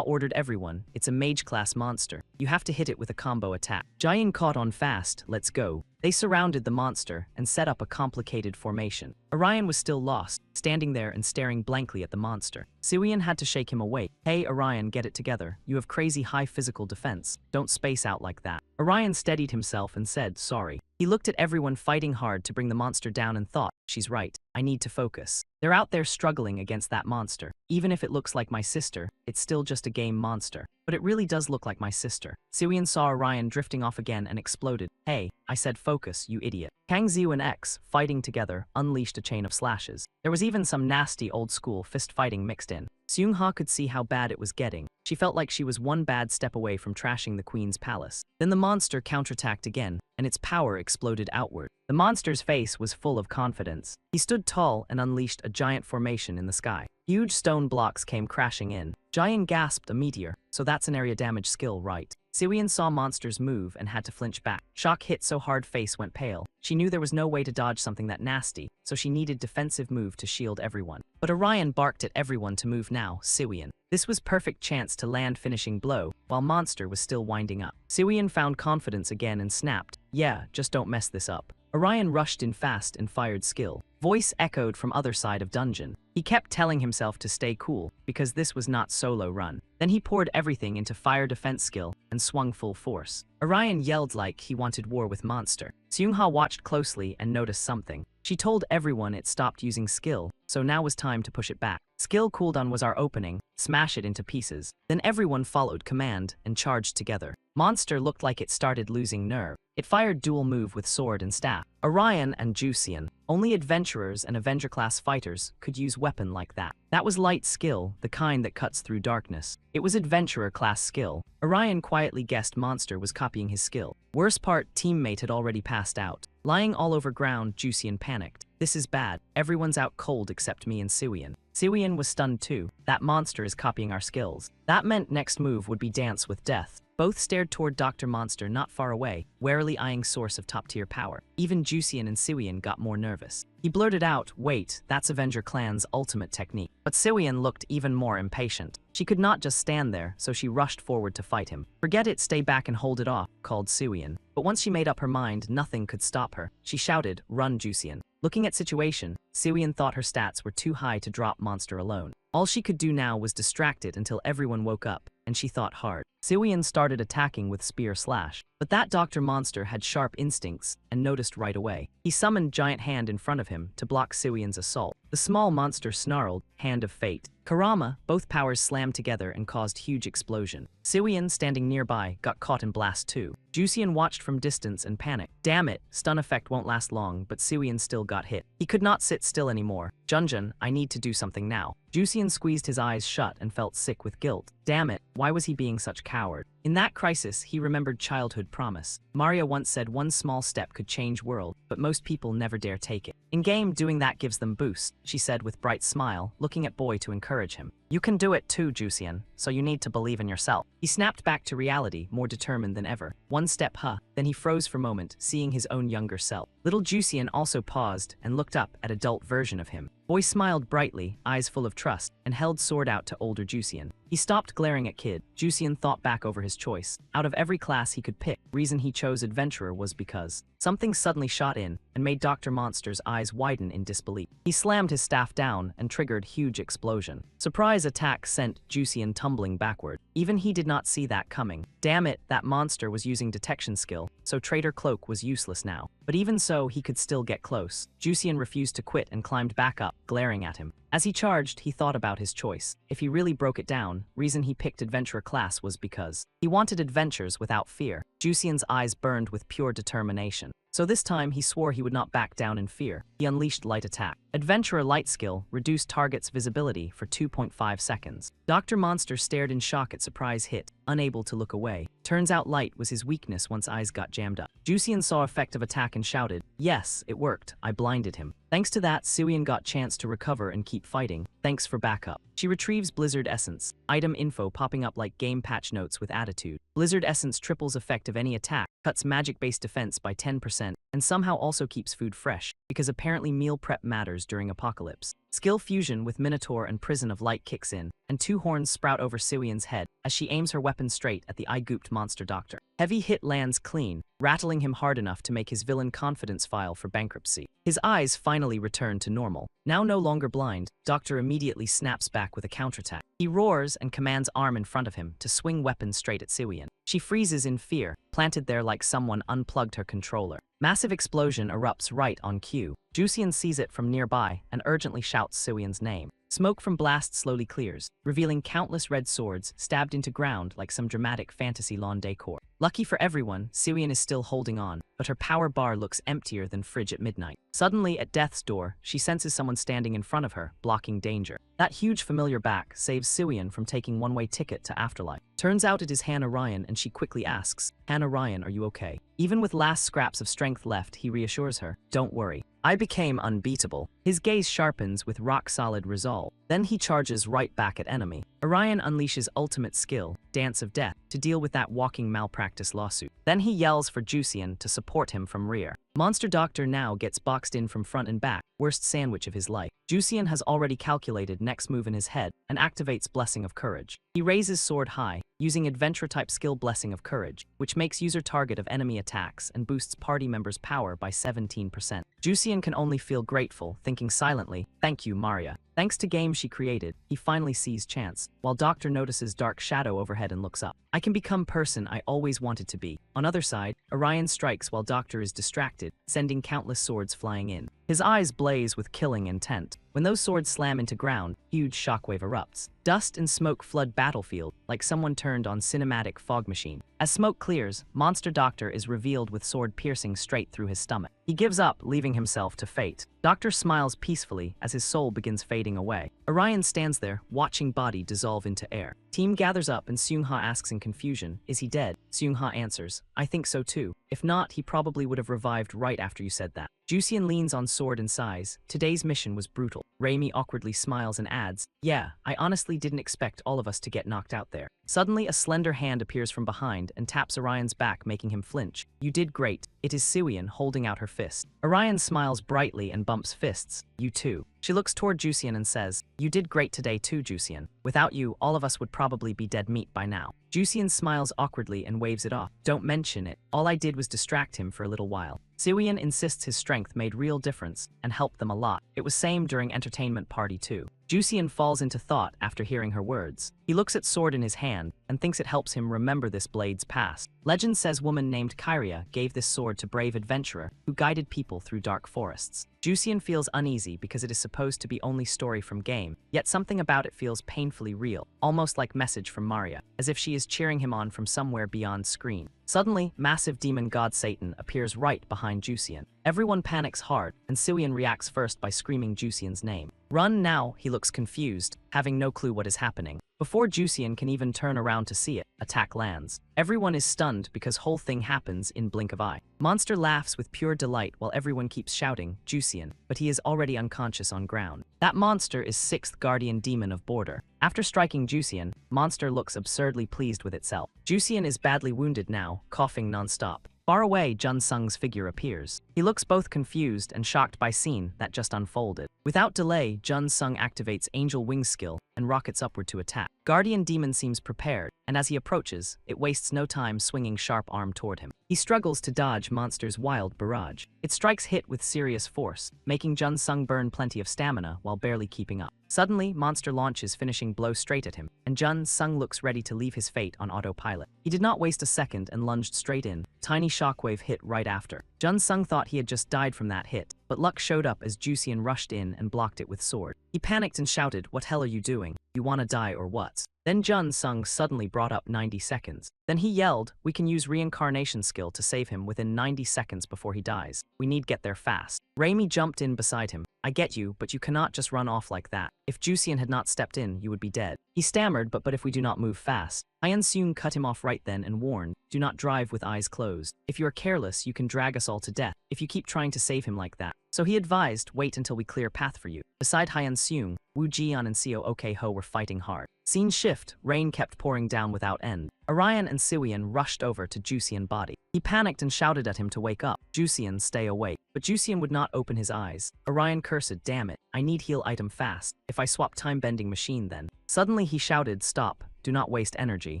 ordered everyone, it's a mage-class monster. You have to hit it with a combo attack. Jian caught on fast, let's go. They surrounded the monster and set up a complicated formation. Orion was still lost, standing there and staring blankly at the monster. Siwian had to shake him awake. Hey Orion, get it together. You have crazy high physical defense. Don't space out like that. Orion steadied himself and said, sorry. He looked at everyone fighting hard to bring the monster down and thought, she's right. I need to focus. They're out there struggling against that monster. Even if it looks like my sister, it's still just a game monster. But it really does look like my sister. Siwian saw Orion drifting off again and exploded. Hey, I said focus, you idiot. Kang Xiu and X, fighting together, unleashed a chain of slashes. There was even some nasty old-school fist-fighting mixed in. Seung-ha could see how bad it was getting. She felt like she was one bad step away from trashing the queen's palace. Then the monster counterattacked again, and its power exploded outward. The monster's face was full of confidence. He stood tall and unleashed a giant formation in the sky. Huge stone blocks came crashing in. Jian gasped, a meteor, so that's an area damage skill, right? Siwian saw monsters move and had to flinch back. Shock hit so hard face went pale. She knew there was no way to dodge something that nasty, so she needed defensive move to shield everyone. But Orion barked at everyone to move now, Siwian. This was perfect chance to land finishing blow, while monster was still winding up. Siwian found confidence again and snapped, yeah, just don't mess this up. Orion rushed in fast and fired skill. Voice echoed from other side of dungeon. He kept telling himself to stay cool, because this was not solo run. Then he poured everything into fire defense skill and swung full force. Orion yelled like he wanted war with monster. Seung-ha watched closely and noticed something. She told everyone it stopped using skill, so now was time to push it back. Skill cooldown was our opening, smash it into pieces. Then everyone followed command and charged together. Monster looked like it started losing nerve. It fired dual move with sword and staff. Orion and Jusian, only adventurers and Avenger-class fighters could use weapon like that. That was light skill, the kind that cuts through darkness. It was adventurer-class skill. Orion quietly guessed monster was copying his skill. Worst part, teammate had already passed out. Lying all over ground, Jusian panicked. This is bad. Everyone's out cold except me and Siwian. Siwian was stunned too. That monster is copying our skills. That meant next move would be dance with death. Both stared toward Dr. Monster not far away, warily eyeing source of top-tier power. Even Jusian and Siwian got more nervous. He blurted out, wait, that's Avenger Clan's ultimate technique. But Siwian looked even more impatient. She could not just stand there, so she rushed forward to fight him. Forget it, stay back and hold it off, called Siwian. But once she made up her mind, nothing could stop her. She shouted, run, Jusian. Looking at situation, Siwian thought her stats were too high to drop monster alone. All she could do now was distract it until everyone woke up, and she thought hard. Siwian started attacking with spear slash. But that Dr. Monster had sharp instincts and noticed right away. He summoned giant hand in front of him to block Siwian's assault. The small monster snarled, hand of fate. Karama, both powers slammed together and caused huge explosion. Siwian, standing nearby, got caught in blast too. Jusian watched from distance and panicked. Damn it, stun effect won't last long, but Siwian still got hit. He could not sit still anymore. Junjun, I need to do something now. Jusian squeezed his eyes shut and felt sick with guilt. Damn it, why was he being such coward? In that crisis, he remembered childhood promise. Maria once said one small step could change world, but most people never dare take it. In-game, doing that gives them boost, she said with bright smile, looking at Boy to encourage him. You can do it too, Jusian, so you need to believe in yourself. He snapped back to reality, more determined than ever. One step, then he froze for a moment, seeing his own younger self. Little Jusian also paused and looked up at adult version of him. Boy smiled brightly, eyes full of trust, and held sword out to older Jusian. He stopped glaring at Kid. Jusian thought back over his choice. Out of every class he could pick, reason he chose Adventurer was because something suddenly shot in and made Dr. Monster's eyes widen in disbelief. He slammed his staff down and triggered huge explosion. Surprise attack sent Jusian tumbling backward. Even he did not see that coming. Damn it, that monster was using detection skill, so Traitor Cloak was useless now. But even so, he could still get close. Jusian refused to quit and climbed back up, glaring at him. As he charged, he thought about his choice. If he really broke it down, reason he picked Adventurer class was because he wanted adventures without fear. Jusian's eyes burned with pure determination. So this time, he swore he would not back down in fear. He unleashed Light Attack. Adventurer Light skill reduced target's visibility for 2.5 seconds. Dr. Monster stared in shock at surprise hit, unable to look away. Turns out light was his weakness once eyes got jammed up. Jusian saw effective attack and shouted, "Yes, it worked. I blinded him." Thanks to that, Siwian got chance to recover and keep fighting. Thanks for backup. She retrieves Blizzard Essence. Item info popping up like game patch notes with attitude. Blizzard Essence triples effect of any attack, cuts magic-based defense by 10%, and somehow also keeps food fresh, because apparently meal prep matters during apocalypse. Skill fusion with Minotaur and Prison of Light kicks in, and two horns sprout over Siwian's head as she aims her weapon straight at the eye-gooped monster doctor. Heavy hit lands clean, rattling him hard enough to make his villain confidence file for bankruptcy. His eyes finally return to normal. Now no longer blind, Doctor immediately snaps back with a counterattack. He roars and commands Arm in front of him to swing weapon straight at Siwian. She freezes in fear, planted there like someone unplugged her controller. Massive explosion erupts right on cue. Jusian sees it from nearby and urgently shouts Siwian's name. Smoke from blast slowly clears, revealing countless red swords stabbed into ground like some dramatic fantasy lawn decor. Lucky for everyone, Siwian is still holding on, but her power bar looks emptier than fridge at midnight. Suddenly, at death's door, she senses someone standing in front of her, blocking danger. That huge familiar back saves Siwian from taking one-way ticket to Afterlife. Turns out it is Hannah Ryan, and she quickly asks, "Hannah Ryan, are you okay?" Even with last scraps of strength left, he reassures her, "Don't worry. I became unbeatable." His gaze sharpens with rock-solid resolve. Then he charges right back at enemy. Orion unleashes ultimate skill, Dance of Death, to deal with that walking malpractice lawsuit. Then he yells for Jusian to support him from rear. Monster Doctor now gets boxed in from front and back, worst sandwich of his life. Jusian has already calculated next move in his head and activates Blessing of Courage. He raises sword high, using Adventure-type skill Blessing of Courage, which makes user target of enemy attacks and boosts party members' power by 17%. Jusian can only feel grateful, thinking silently, "Thank you, Maria." Thanks to game she created, he finally sees chance, while Doctor notices dark shadow overhead and looks up. "I can become person I always wanted to be." On other side, Orion strikes while Doctor is distracted, sending countless swords flying in. His eyes blaze with killing intent. When those swords slam into ground, huge shockwave erupts. Dust and smoke flood battlefield, like someone turned on cinematic fog machine. As smoke clears, Monster Doctor is revealed with sword piercing straight through his stomach. He gives up, leaving himself to fate. Doctor smiles peacefully as his soul begins fading away. Orion stands there, watching body dissolve into air. Team gathers up and Seung-ha asks in confusion, "Is he dead?" Seung-ha answers, "I think so too. If not, he probably would have revived right after you said that." Jusian leans on sword and sighs. Today's mission was brutal. Raimi awkwardly smiles and adds, "Yeah, I honestly didn't expect all of us to get knocked out there." Suddenly, a slender hand appears from behind and taps Orion's back, making him flinch. "You did great." It is Siwian holding out her fist. Orion smiles brightly and bumps fists. "You too." She looks toward Jusian and says, "You did great today too, Jusian. Without you, all of us would probably be dead meat by now." Jusian smiles awkwardly and waves it off. "Don't mention it. All I did was distract him for a little while." Siwian insists his strength made real difference and helped them a lot. It was same during entertainment party too. Jusian falls into thought after hearing her words. He He looks at sword in his hand and thinks it helps him remember this blade's past. Legend says woman named Kyria gave this sword to brave adventurer who guided people through dark forests. Jusian feels uneasy because it is supposed to be only story from game, yet something about it feels painfully real, almost like message from Maria, as if she is cheering him on from somewhere beyond screen. Suddenly, massive demon god Satan appears right behind Jusian. Everyone panics hard, and Siwian reacts first by screaming Jusian's name. Run now, he looks confused, having no clue what is happening. Before Jusian can even turn around to see it, attack lands. Everyone is stunned because whole thing happens in blink of eye. Monster laughs with pure delight while everyone keeps shouting, Jusian, but he is already unconscious on ground. That monster is 6th guardian demon of Border. After striking Jusian, Monster looks absurdly pleased with itself. Jusian is badly wounded now, coughing non-stop. Far away, Jun Sung's figure appears. He looks both confused and shocked by scene that just unfolded. Without delay, Jun Sung activates Angel Wing skill and rockets upward to attack. Guardian Demon seems prepared, and as he approaches, it wastes no time swinging sharp arm toward him. He struggles to dodge Monster's wild barrage. It strikes hit with serious force, making Jun Sung burn plenty of stamina while barely keeping up. Suddenly, Monster launches finishing blow straight at him, and Jun Sung looks ready to leave his fate on autopilot. He did not waste a second and lunged straight in. Tiny shockwave hit right after. Jun Sung thought he had just died from that hit, but luck showed up as Jusian rushed in and blocked it with sword. He panicked and shouted, "What hell are you doing? You wanna die or what?" Then Jun Sung suddenly brought up 90 seconds. Then he yelled, "We can use reincarnation skill to save him within 90 seconds before he dies. We need get there fast." Raimi jumped in beside him. "I get you, but you cannot just run off like that. If Jusian had not stepped in, you would be dead." He stammered, but if we do not move fast. Hyun Seung cut him off right then and warned, "Do not drive with eyes closed. If you are careless, you can drag us all to death if you keep trying to save him like that." So he advised, "Wait until we clear path for you." Beside Hyun Seung, Woo Jian and Seo Ok Ho were fighting hard. Scene shift, rain kept pouring down without end. Orion and Siwian rushed over to Jusian body. He panicked and shouted at him to wake up. Jusian, stay awake. But Jusian would not open his eyes. Orion cursed, "Damn it, I need heal item fast. If I swap time-bending machine then." Suddenly he shouted, "Stop, do not waste energy.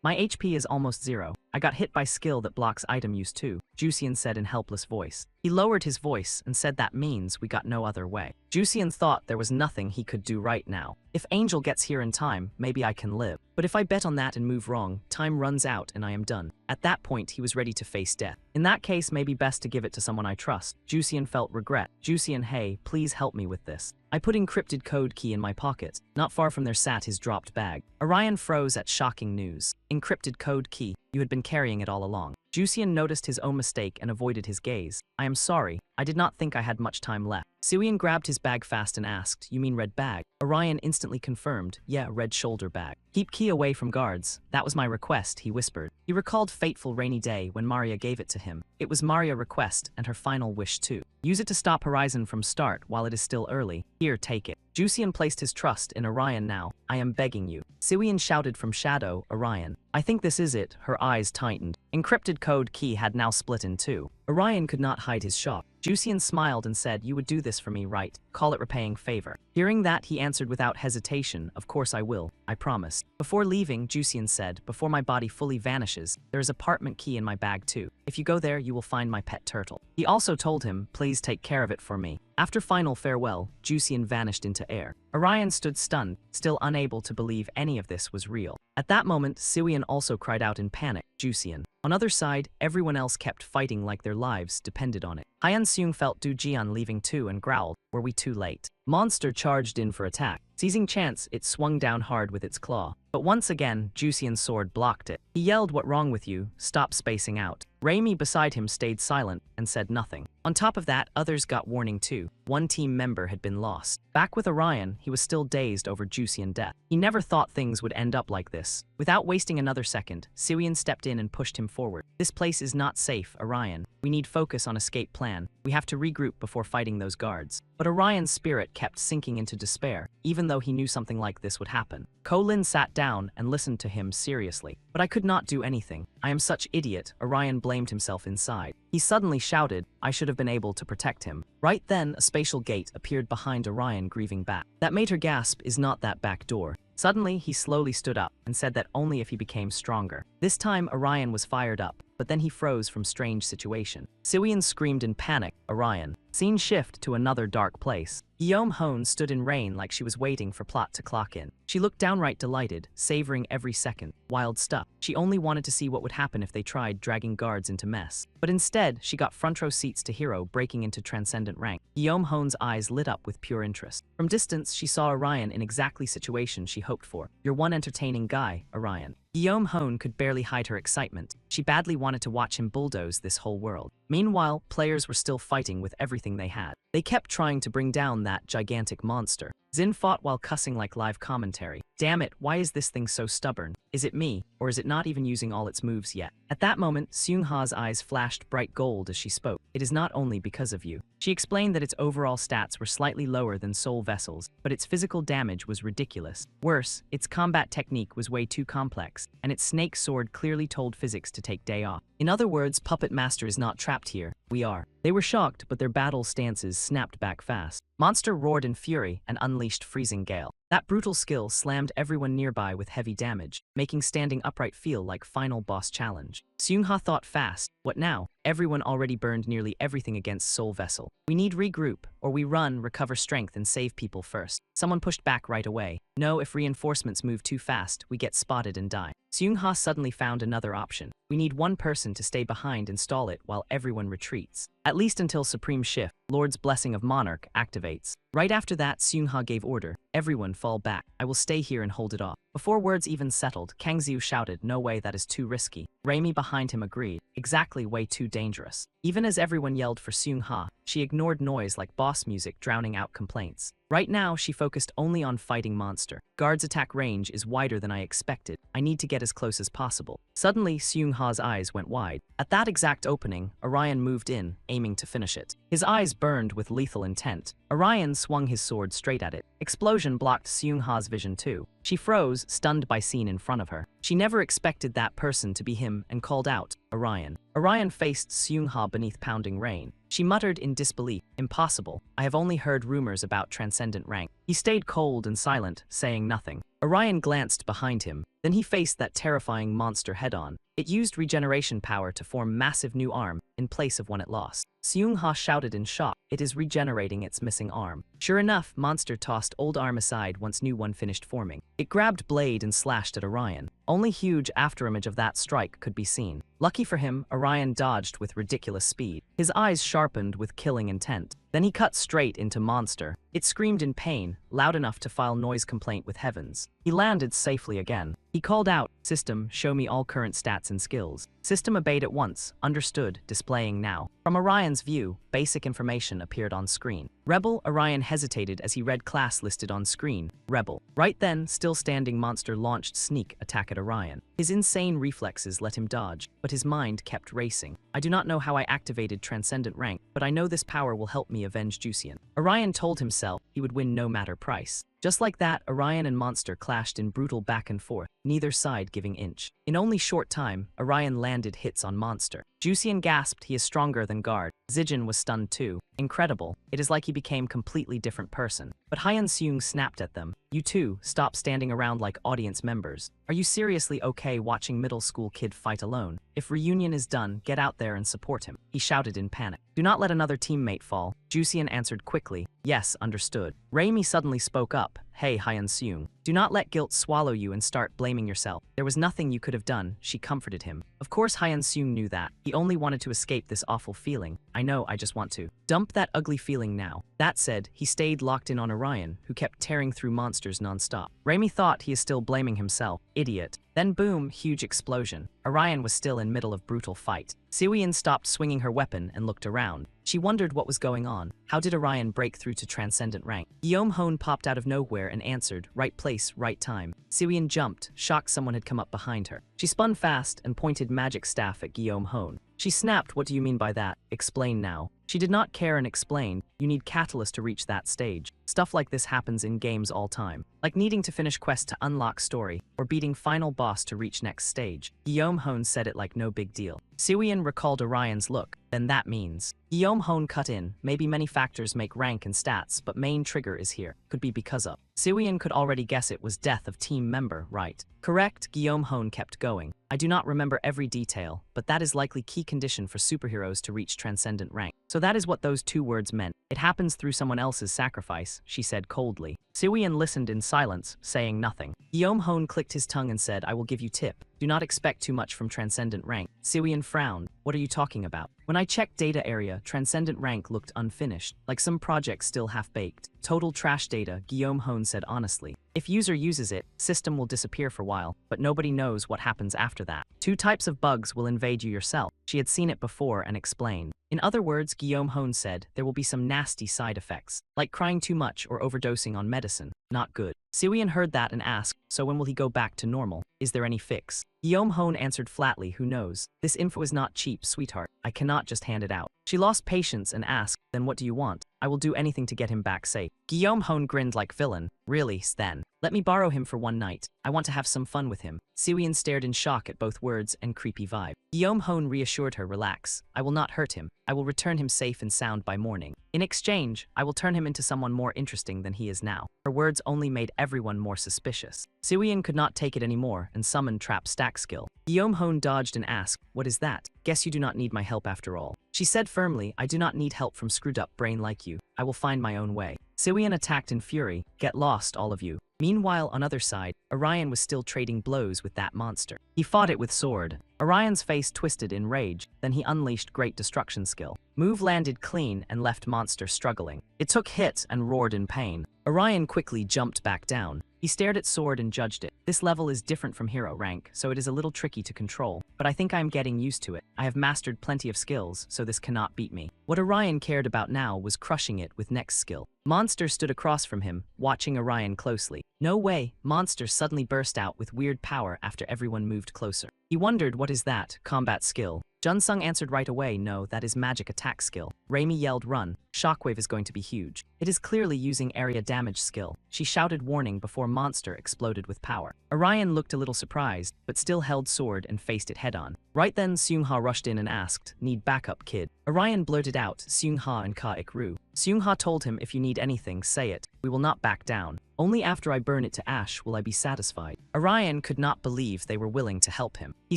My HP is almost 0. I got hit by skill that blocks item use too," Jusian said in helpless voice. He lowered his voice and said that means we got no other way. Jusian thought there was nothing he could do right now. If Angel gets here in time, maybe I can live. But if I bet on that and move wrong, time runs out and I am done. At that point, he was ready to face death. In that case, maybe best to give it to someone I trust. Jusian felt regret. "Jusian, hey, please help me with this. I put encrypted code key in my pocket." Not far from there sat his dropped bag. Orion froze at shocking news. Encrypted code key. You had been carrying it all along. Jusian noticed his own mistake and avoided his gaze. "I am sorry. I did not think I had much time left." Siwian grabbed his bag fast and asked, "You mean red bag?" Orion instantly confirmed, "Yeah, red shoulder bag. Keep key away from guards. That was my request," he whispered. He recalled fateful rainy day when Maria gave it to him. It was Maria's request and her final wish too. Use it to stop Horizon from start while it is still early. Here, take it. Jusian placed his trust in Orion now. "I am begging you." Siwian shouted from shadow, "Orion. I think this is it." Her eyes tightened. Encrypted code key had now split in two. Orion could not hide his shock. Jusian smiled and said, "You would do this for me, right? Call it repaying favor." Hearing that, he answered without hesitation, "Of course I will. I promise." Before leaving, Jusian said, "Before my body fully vanishes, there is apartment key in my bag too. If you go there, you will find my pet turtle." He also told him, "Please take care of it for me." After final farewell, Jusian vanished into air. Orion stood stunned, still unable to believe any of this was real. At that moment, Siwian also cried out in panic, "Jusian." On other side, everyone else kept fighting like their lives depended on it. Hyun Seung felt Du Jian leaving too and growled, "Were we too late?" Monster charged in for attack. Seizing chance, it swung down hard with its claw. But once again, Jusian's sword blocked it. He yelled, "What wrong with you? Stop spacing out." Raimi beside him stayed silent and said nothing. On top of that, others got warning too. One team member had been lost. Back with Orion, he was still dazed over Jusian death. He never thought things would end up like this. Without wasting another second, Siwian stepped in and pushed him forward. "This place is not safe, Orion. We need focus on escape plan. We have to regroup before fighting those guards." But Orion's spirit kept sinking into despair, even though he knew something like this would happen. Ko-Lin sat down and listened to him seriously. "But I could not do anything. I am such idiot," Orion blamed himself inside. He suddenly shouted, "I should have been able to protect him." Right then, a spatial gate appeared behind Orion grieving back. That made her gasp, "Is not that back door?" Suddenly, he slowly stood up and said that only if he became stronger. This time, Orion was fired up. but then he froze from strange situation. Siwyeon screamed in panic, Orion. Scene shift to another dark place. Yeom-hoon stood in rain like she was waiting for plot to clock in. She looked downright delighted, savoring every second. Wild stuff. She only wanted to see what would happen if they tried dragging guards into mess. But instead, she got front row seats to Hero breaking into transcendent rank. Yeom-hoon's eyes lit up with pure interest. From distance, she saw Orion in exactly situation she hoped for. You're one entertaining guy, Orion. Yeom-hoon could barely hide her excitement. She badly wanted to watch him bulldoze this whole world. Meanwhile, players were still fighting with everything they had. They kept trying to bring down that gigantic monster. Zin fought while cussing like live commentary. Damn it, why is this thing so stubborn? Is it me, or is it not even using all its moves yet? At that moment, Seung-ha's eyes flashed bright gold as she spoke. It is not only because of you. She explained that its overall stats were slightly lower than Soul Vessel's, but its physical damage was ridiculous. Worse, its combat technique was way too complex, and its snake sword clearly told physics to take day off. In other words, Puppet Master is not trapped here. We are. They were shocked, but their battle stances snapped back fast. Monster roared in fury and unleashed freezing gale. That brutal skill slammed everyone nearby with heavy damage, making standing upright feel like final boss challenge. Seung-ha thought fast. What now? Everyone already burned nearly everything against Soul Vessel. We need regroup, or we run, recover strength, and save people first. Someone pushed back right away. No, if reinforcements move too fast, we get spotted and die. Seung-ha suddenly found another option. We need one person to stay behind and stall it while everyone retreats. At least until Supreme Shift, Lord's Blessing of Monarch, activates. Right after that, Seung-ha gave order. Everyone fall back. I will stay here and hold it off. Before words even settled, Kang Xiu shouted, no way, that is too risky. Raimi behind him agreed. Exactly, way too dangerous. Even as everyone yelled for Seung-ha, she ignored noise like boss music drowning out complaints. Right now, she focused only on fighting monster. Guard's attack range is wider than I expected. I need to get as close as possible. Suddenly, Seung-ha's eyes went wide. At that exact opening, Orion moved in, aiming to finish it. His eyes burned with lethal intent. Orion swung his sword straight at it. Explosion blocked Seung-ha's vision too. She froze, stunned by scene in front of her. She never expected that person to be him and called out, Orion. Orion faced Seung-ha beneath pounding rain. She muttered in disbelief, impossible. I have only heard rumors about transcendent rank. He stayed cold and silent, saying nothing. Orion glanced behind him. Then he faced that terrifying monster head-on. It used regeneration power to form massive new arm in place of one it lost. Seung-ha shouted in shock. It is regenerating its missing arm. Sure enough, monster tossed old arm aside once new one finished forming. It grabbed blade and slashed at Orion. Only huge afterimage of that strike could be seen. Lucky for him, Orion dodged with ridiculous speed. His eyes sharpened with killing intent. Then he cut straight into monster. It screamed in pain, loud enough to file noise complaint with heavens. He landed safely again. He called out, System, show me all current stats and skills. System obeyed at once, understood, displaying now. From Orion's view, basic information appeared on screen. Rebel. Orion hesitated as he read class listed on screen, Rebel. Right then, still standing monster launched sneak attack at Orion. His insane reflexes let him dodge, but his mind kept racing. I do not know how I activated Transcendent Rank, but I know this power will help me avenge Jusian. Orion told himself he would win no matter price. Just like that, Orion and Monster clashed in brutal back and forth, neither side giving inch. In only short time, Orion landed hits on Monster. Jusian gasped he is stronger than Guard. Zijin was stunned too. Incredible. It is like he became completely different person. But Hyun Seung snapped at them. You two, stop standing around like audience members. Are you seriously okay watching middle school kid fight alone? If reunion is done, get out there and support him. He shouted in panic. Do not let another teammate fall. Jusian answered quickly. Yes, understood. Raimi suddenly spoke up. Hey Hyun Seung, do not let guilt swallow you and start blaming yourself. There was nothing you could have done, she comforted him. Of course Hyun Seung knew that. He only wanted to escape this awful feeling. I know, I just want to. Dump that ugly feeling now. That said, he stayed locked in on Orion, who kept tearing through monsters non-stop. Raimi thought he is still blaming himself. Idiot. Then boom, huge explosion. Orion was still in middle of brutal fight. Siwyeon stopped swinging her weapon and looked around. She wondered what was going on. How did Orion break through to Transcendent Rank? Yeom-hoon popped out of nowhere and answered, right place, right time. Siwyeon jumped, shocked someone had come up behind her. She spun fast and pointed magic staff at Yeom-hoon. She snapped, what do you mean by that? Explain now. She did not care and explained, you need catalyst to reach that stage. Stuff like this happens in games all time. Like needing to finish quest to unlock story, or beating final boss to reach next stage. Guillaume Hone said it like no big deal. Siwian recalled Orion's look. Then that means. Guillaume Hone cut in. Maybe many factors make rank and stats, but main trigger is here. Could be because of. Siwian could already guess it was death of team member, right? Correct, Guillaume Hone kept going. I do not remember every detail, but that is likely key condition for superheroes to reach transcendent rank. So that is what those two words meant. It happens through someone else's sacrifice, she said coldly. Siwian listened in silence, saying nothing. Guillaume Hone clicked his tongue and said, I will give you tip. Do not expect too much from transcendent rank. Siwian frowned. What are you talking about? When I checked data area, transcendent rank looked unfinished, like some projects still half-baked. Total trash data, Guillaume Hone said honestly. If user uses it, system will disappear for a while, but nobody knows what happens after that. Two types of bugs will invade you yourself. She had seen it before and explained. In other words, Guillaume Hone said, there will be some nasty side effects, like crying too much or overdosing on medicine. Not good. Siwian heard that and asked, so when will he go back to normal? Is there any fix? Guillaume Hone answered flatly, who knows? This info is not cheap, sweetheart. I cannot just hand it out. She lost patience and asked, then what do you want? I will do anything to get him back safe. Guillaume Hone grinned like villain. Really, Sven? Let me borrow him for one night. I want to have some fun with him. Siwian stared in shock at both words and creepy vibe. Guillaume Hone reassured her, relax. I will not hurt him. I will return him safe and sound by morning. In exchange, I will turn him into someone more interesting than he is now. Her words only made everyone more suspicious. Siwian could not take it anymore and summoned Trap Stack skill. Guillaume Hone dodged and asked, what is that? Guess you do not need my help after all. She said firmly, I do not need help from screwed up brain like you. I will find my own way. Siwian attacked in fury. Get lost, all of you. Meanwhile, on other side, Orion was still trading blows with that monster. He fought it with sword. Orion's face twisted in rage, then he unleashed great destruction skill. Move landed clean and left monster struggling. It took hit and roared in pain. Orion quickly jumped back down. He stared at sword and judged it. This level is different from hero rank, so it is a little tricky to control, but I think I am getting used to it. I have mastered plenty of skills, so this cannot beat me. What Orion cared about now was crushing it with next skill. Monster stood across from him, watching Orion closely. No way, Monster suddenly burst out with weird power after everyone moved closer. He wondered, what is that? Combat skill. Junsung answered right away, no, that is magic attack skill. Raimi yelled, run. Shockwave is going to be huge. It is clearly using area damage skill. She shouted warning before Monster exploded with power. Orion looked a little surprised, but still held sword and faced it head-on. Right then, Seung-ha rushed in and asked, need backup, kid. Orion blurted out, Seung-ha and Ka-ik-ru. Seung-ha told him, if you need anything, say it. We will not back down. Only after I burn it to ash will I be satisfied. Orion could not believe they were willing to help him. He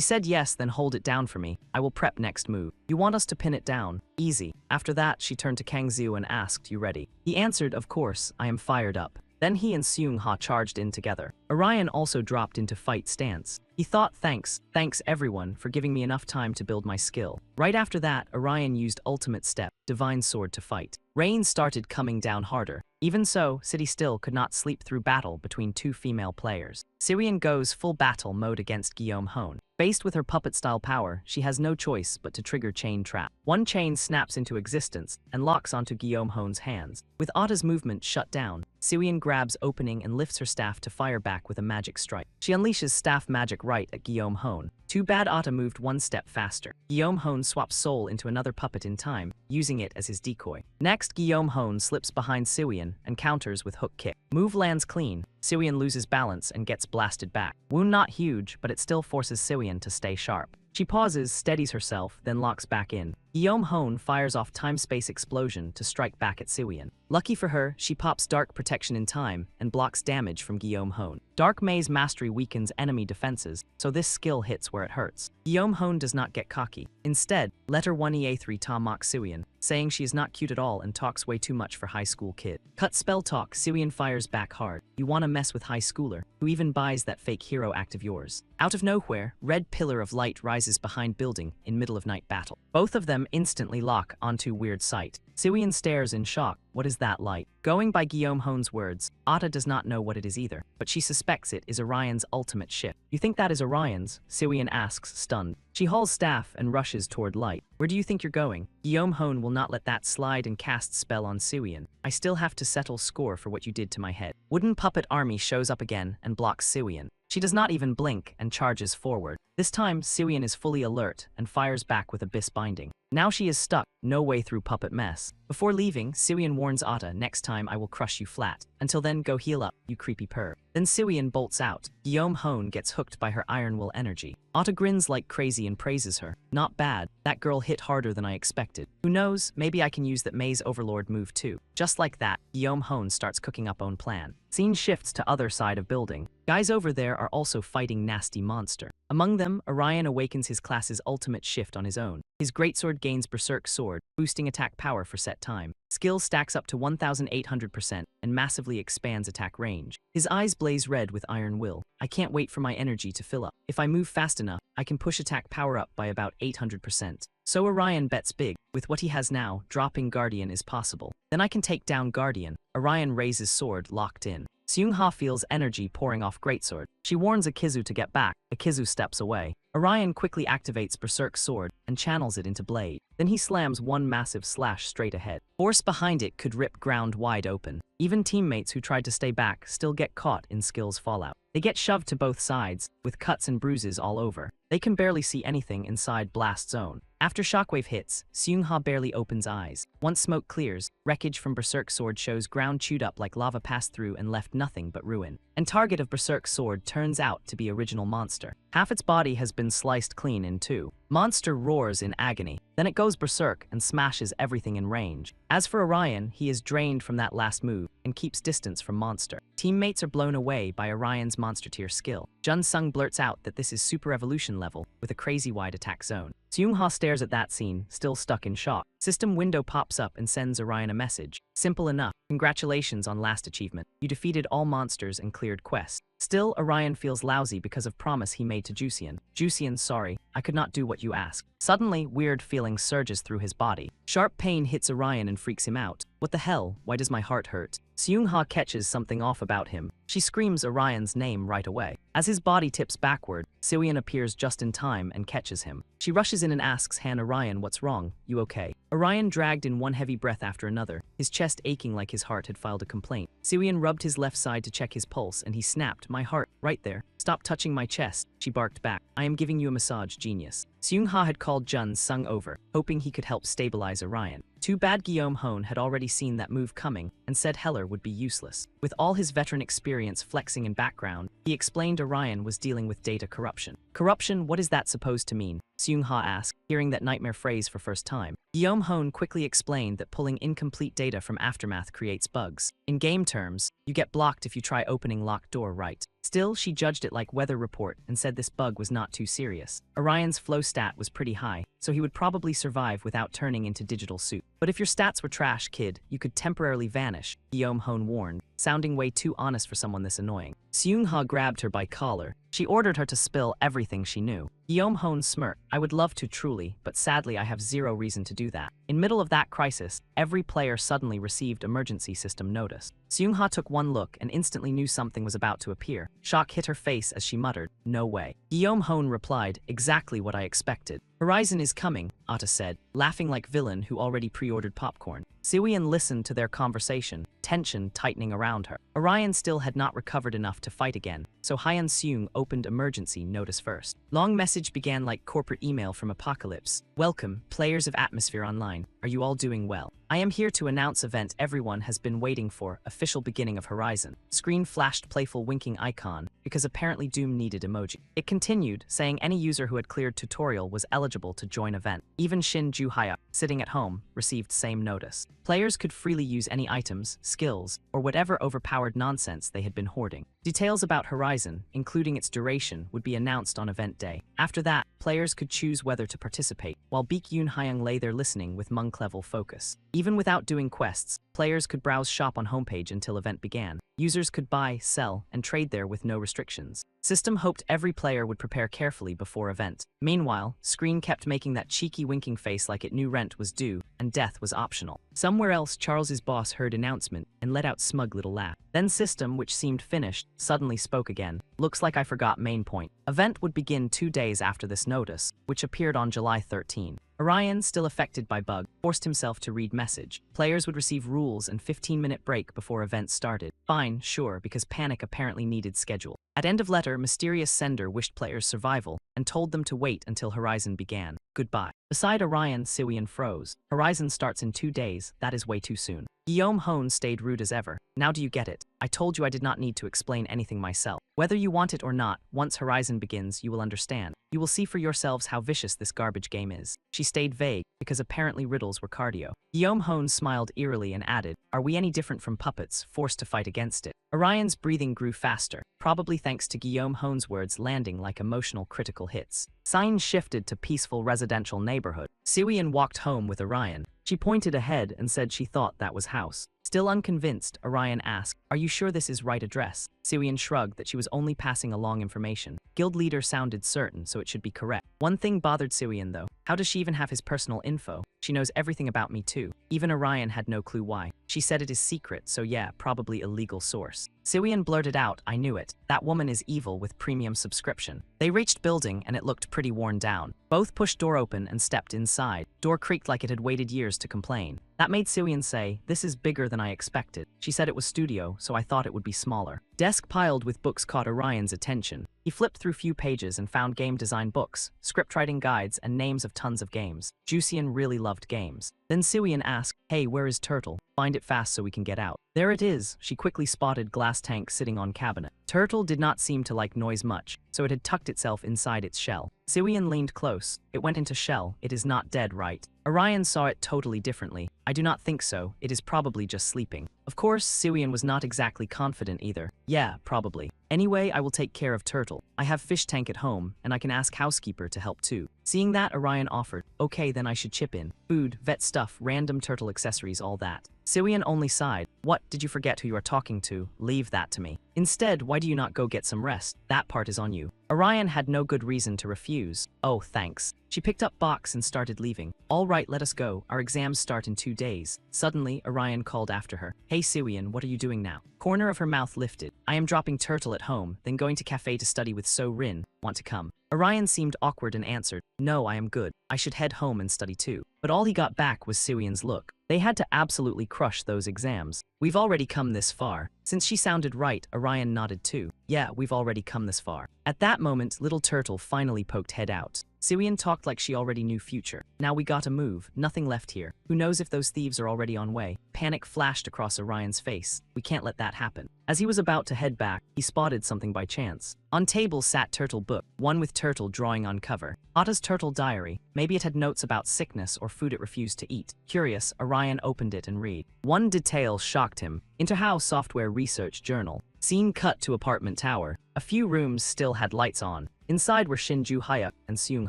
said yes, then hold it down for me. I will prep next move. You want us to pin it down? Easy. After that, she turned to Kang Xiu and asked, you ready? He answered, of course, I am fired up. Then he and Seung-ha charged in together. Orion also dropped into fight stance. He thought, thanks everyone for giving me enough time to build my skill. Right after that, Orion used ultimate step, Divine Sword to fight. Rain started coming down harder. Even so, City Still could not sleep through battle between two female players. Siwian goes full battle mode against Guillaume Hone. Faced with her puppet-style power, she has no choice but to trigger Chain Trap. One chain snaps into existence and locks onto Guillaume Hone's hands. With Atta's movement shut down, Siwian grabs opening and lifts her staff to fire back with a magic strike. She unleashes staff magic right at Guillaume Hone. Too bad Atta moved one step faster. Guillaume Hone swaps soul into another puppet in time, using it as his decoy. Next, Guillaume Hone slips behind Siwian and counters with hook kick. Move lands clean. Siwian loses balance and gets blasted back. Wound not huge, but it still forces Siwian to stay sharp. She pauses, steadies herself, then locks back in. Guillaume Hone fires off time-space explosion to strike back at Siwian. Lucky for her, she pops Dark Protection in time and blocks damage from Guillaume Hone. Dark Maze Mastery weakens enemy defenses, so this skill hits where it hurts. Guillaume Hone does not get cocky. Instead, letter 1EA3 Ta mocks Siwian, saying she is not cute at all and talks way too much for high school kid. Cut spell talk, Siwian fires back hard. You wanna mess with high schooler, who even buys that fake hero act of yours. Out of nowhere, red pillar of light rises behind building in middle of night battle. Both of them instantly lock onto weird sight. Siwian stares in shock. What is that light? Going by Guillaume Hone's words, Atta does not know what it is either, but she suspects it is Orion's ultimate shift. You think that is Orion's? Siwian asks, stunned. She hauls staff and rushes toward light. Where do you think you're going? Guillaume Hone will not let that slide and cast spell on Siwian. I still have to settle score for what you did to my head. Wooden puppet army shows up again and blocks Siwian. She does not even blink and charges forward. This time, Siwian is fully alert and fires back with Abyss Binding. Now she is stuck, no way through puppet mess. Before leaving, Siwian warns Atta, next time I will crush you flat. Until then, go heal up, you creepy perv. Then Siwian bolts out. Guillaume Hone gets hooked by her Iron Will energy. Ata grins like crazy and praises her. Not bad, that girl hit harder than I expected. Who knows, maybe I can use that Maze Overlord move too. Just like that, Guillaume Hone starts cooking up own plan. Scene shifts to other side of building. Guys over there are also fighting nasty monster. Among them, Orion awakens his class's ultimate shift on his own. His greatsword gains Berserk Sword, boosting attack power for set time. Skill stacks up to 1800% and massively expands attack range. His eyes blaze red with iron will. I can't wait for my energy to fill up. If I move fast enough, I can push attack power up by about 800%. So Orion bets big. With what he has now, dropping Guardian is possible. Then I can take down Guardian. Orion raises sword, locked in. Seung-ha feels energy pouring off greatsword. She warns Akizu to get back. Akizu steps away. Orion quickly activates Berserk Sword and channels it into blade. Then he slams one massive slash straight ahead. Force behind it could rip ground wide open. Even teammates who tried to stay back still get caught in skill's fallout. They get shoved to both sides, with cuts and bruises all over. They can barely see anything inside blast zone. After Shockwave hits, Seung-ha barely opens eyes. Once smoke clears, wreckage from Berserk Sword shows ground chewed up like lava passed through and left nothing but ruin. And target of Berserk Sword turns out to be original monster. Half its body has been sliced clean in two. Monster roars in agony. Then it goes berserk and smashes everything in range. As for Orion, he is drained from that last move and keeps distance from monster. Teammates are blown away by Orion's monster tier skill. Jun Sung blurts out that this is super evolution level with a crazy wide attack zone. Seung-ha stares at that scene, still stuck in shock. System window pops up and sends Orion a message. Simple enough. Congratulations on last achievement. You defeated all monsters and cleared quest. Still, Orion feels lousy because of promise he made to Jusian. Jusian, sorry, I could not do what you asked. Suddenly, weird feeling surges through his body. Sharp pain hits Orion and freaks him out. What the hell? Why does my heart hurt? Seung-ha catches something off about him. She screams Orion's name right away. As his body tips backward, Siwian appears just in time and catches him. She rushes in and asks Han Orion what's wrong, you okay? Orion dragged in one heavy breath after another, his chest aching like his heart had filed a complaint. Siwian rubbed his left side to check his pulse and he snapped, my heart, right there. Stop touching my chest, she barked back. I am giving you a massage, genius. Seung-ha had called Jun Sung over, hoping he could help stabilize Orion. Too bad Guillaume Hone had already seen that move coming and said Heller would be useless. With all his veteran experience flexing in background, he explained Orion was dealing with data corruption. Corruption, what is that supposed to mean? Seung-ha asked, hearing that nightmare phrase for first time. Guillaume Hone quickly explained that pulling incomplete data from Aftermath creates bugs. In game terms, you get blocked if you try opening locked door right. Still, she judged it like weather report and said this bug was not too serious. Orion's flow stat was pretty high, so he would probably survive without turning into digital soup. But if your stats were trash, kid, you could temporarily vanish, Guillaume Hone warned, sounding way too honest for someone this annoying. Seung-ha grabbed her by collar. She ordered her to spill everything she knew. Guillaume Hone smirked. I would love to truly, but sadly I have zero reason to do that. In middle of that crisis, every player suddenly received emergency system notice. Seung-ha took one look and instantly knew something was about to appear. Shock hit her face as she muttered, no way. Guillaume Hone replied, exactly what I expected. Horizon is coming, Ata said, laughing like villain who already pre-ordered popcorn. Siwian listened to their conversation, tension tightening around her. Orion still had not recovered enough to fight again, so Hyeon Seung opened emergency notice first. Long message began like corporate email from Apocalypse. Welcome, players of Atmosphere Online. Are you all doing well? I am here to announce event everyone has been waiting for, official beginning of Horizon. Screen flashed playful winking icon, because apparently Doom needed emoji. It continued, saying any user who had cleared tutorial was eligible to join event. Even Shin Ju-hya, sitting at home, received same notice. Players could freely use any items, skills, or whatever overpowered nonsense they had been hoarding. Details about Horizon, including its duration, would be announced on event day. After that, players could choose whether to participate, while Baek Yoon Hyung lay there listening with Mung-level focus. Even without doing quests, players could browse shop on homepage until event began. Users could buy, sell, and trade there with no restrictions. System hoped every player would prepare carefully before event. Meanwhile, Screen kept making that cheeky winking face like it knew rent was due and death was optional. Somewhere else, Charles's boss heard announcement and let out smug little laugh. Then System, which seemed finished, suddenly spoke again. Looks like I forgot main point. Event would begin 2 days after this notice, which appeared on July 13. Orion, still affected by bug, forced himself to read message. Players would receive rules and 15-minute break before event started. Fine, sure, because panic apparently needed schedule. At end of letter, mysterious sender wished players survival and told them to wait until Horizon began. Goodbye. Beside Orion, Siwian froze. Horizon starts in 2 days, that is way too soon. Guillaume Hone stayed rude as ever. Now do you get it? I told you I did not need to explain anything myself. Whether you want it or not, once Horizon begins, you will understand. You will see for yourselves how vicious this garbage game is. She stayed vague, because apparently riddles were cardio. Guillaume Hone smiled eerily and added, are we any different from puppets, forced to fight against it? Orion's breathing grew faster, probably thanks to Guillaume Hone's words landing like emotional critical hits. Signs shifted to peaceful residential neighborhood. Siwian walked home with Orion. She pointed ahead and said she thought that was house. Still unconvinced, Orion asked, are you sure this is right address? Siwian shrugged that she was only passing along information. Guild leader sounded certain, so it should be correct. One thing bothered Siwian though. How does she even have his personal info? She knows everything about me too. Even Orion had no clue why. She said it is secret, so yeah, probably illegal source. Siwian blurted out, I knew it. That woman is evil with premium subscription. They reached building and it looked pretty worn down. Both pushed door open and stepped inside. Door creaked like it had waited years to complain. That made Siwian say, this is bigger than I expected. She said it was studio, so I thought it would be smaller. Desk piled with books caught Orion's attention. He flipped through few pages and found game design books, script writing guides, and names of tons of games. Juician really loved games. Then Siwian asked, hey, where is Turtle? Find it fast so we can get out. There it is. She quickly spotted glass tank sitting on cabinet. Turtle did not seem to like noise much, so it had tucked itself inside its shell. Siwian leaned close. It went into shell. It is not dead, right? Orion saw it totally differently. I do not think so. It is probably just sleeping. Of course, Siwian was not exactly confident either. Yeah, probably. Anyway, I will take care of Turtle. I have fish tank at home, and I can ask housekeeper to help too. Seeing that, Orion offered, okay, then I should chip in. Food, vet stuff, random turtle accessories, all that. Siwian only sighed. What, did you forget who you are talking to? Leave that to me. Instead, why do you not go get some rest? That part is on you. Orion had no good reason to refuse. Oh, thanks. She picked up box and started leaving. All right, let us go. Our exams start in 2 days. Suddenly, Orion called after her. Hey Siwian, what are you doing now? Corner of her mouth lifted. I am dropping Turtle at home, then going to cafe to study with So Rin. Want to come? Orion seemed awkward and answered, no, I am good. I should head home and study too. But all he got back was Siwian's look. They had to absolutely crush those exams. We've already come this far. Since she sounded right, Orion nodded too. Yeah, we've already come this far. At that moment, little Turtle finally poked head out. Siwian talked like she already knew future. Now we gotta move. Nothing left here. Who knows if those thieves are already on way? Panic flashed across Orion's face. We can't let that happen. As he was about to head back, he spotted something by chance. On table sat Turtle book, one with Turtle drawing on cover. Atta's Turtle diary. Maybe it had notes about sickness or food it refused to eat. Curious, Orion opened it and read. One detail shocked him. Interhouse Software Research Journal. Scene cut to apartment tower. A few rooms still had lights on. Inside were Shinju Hyuk and Seung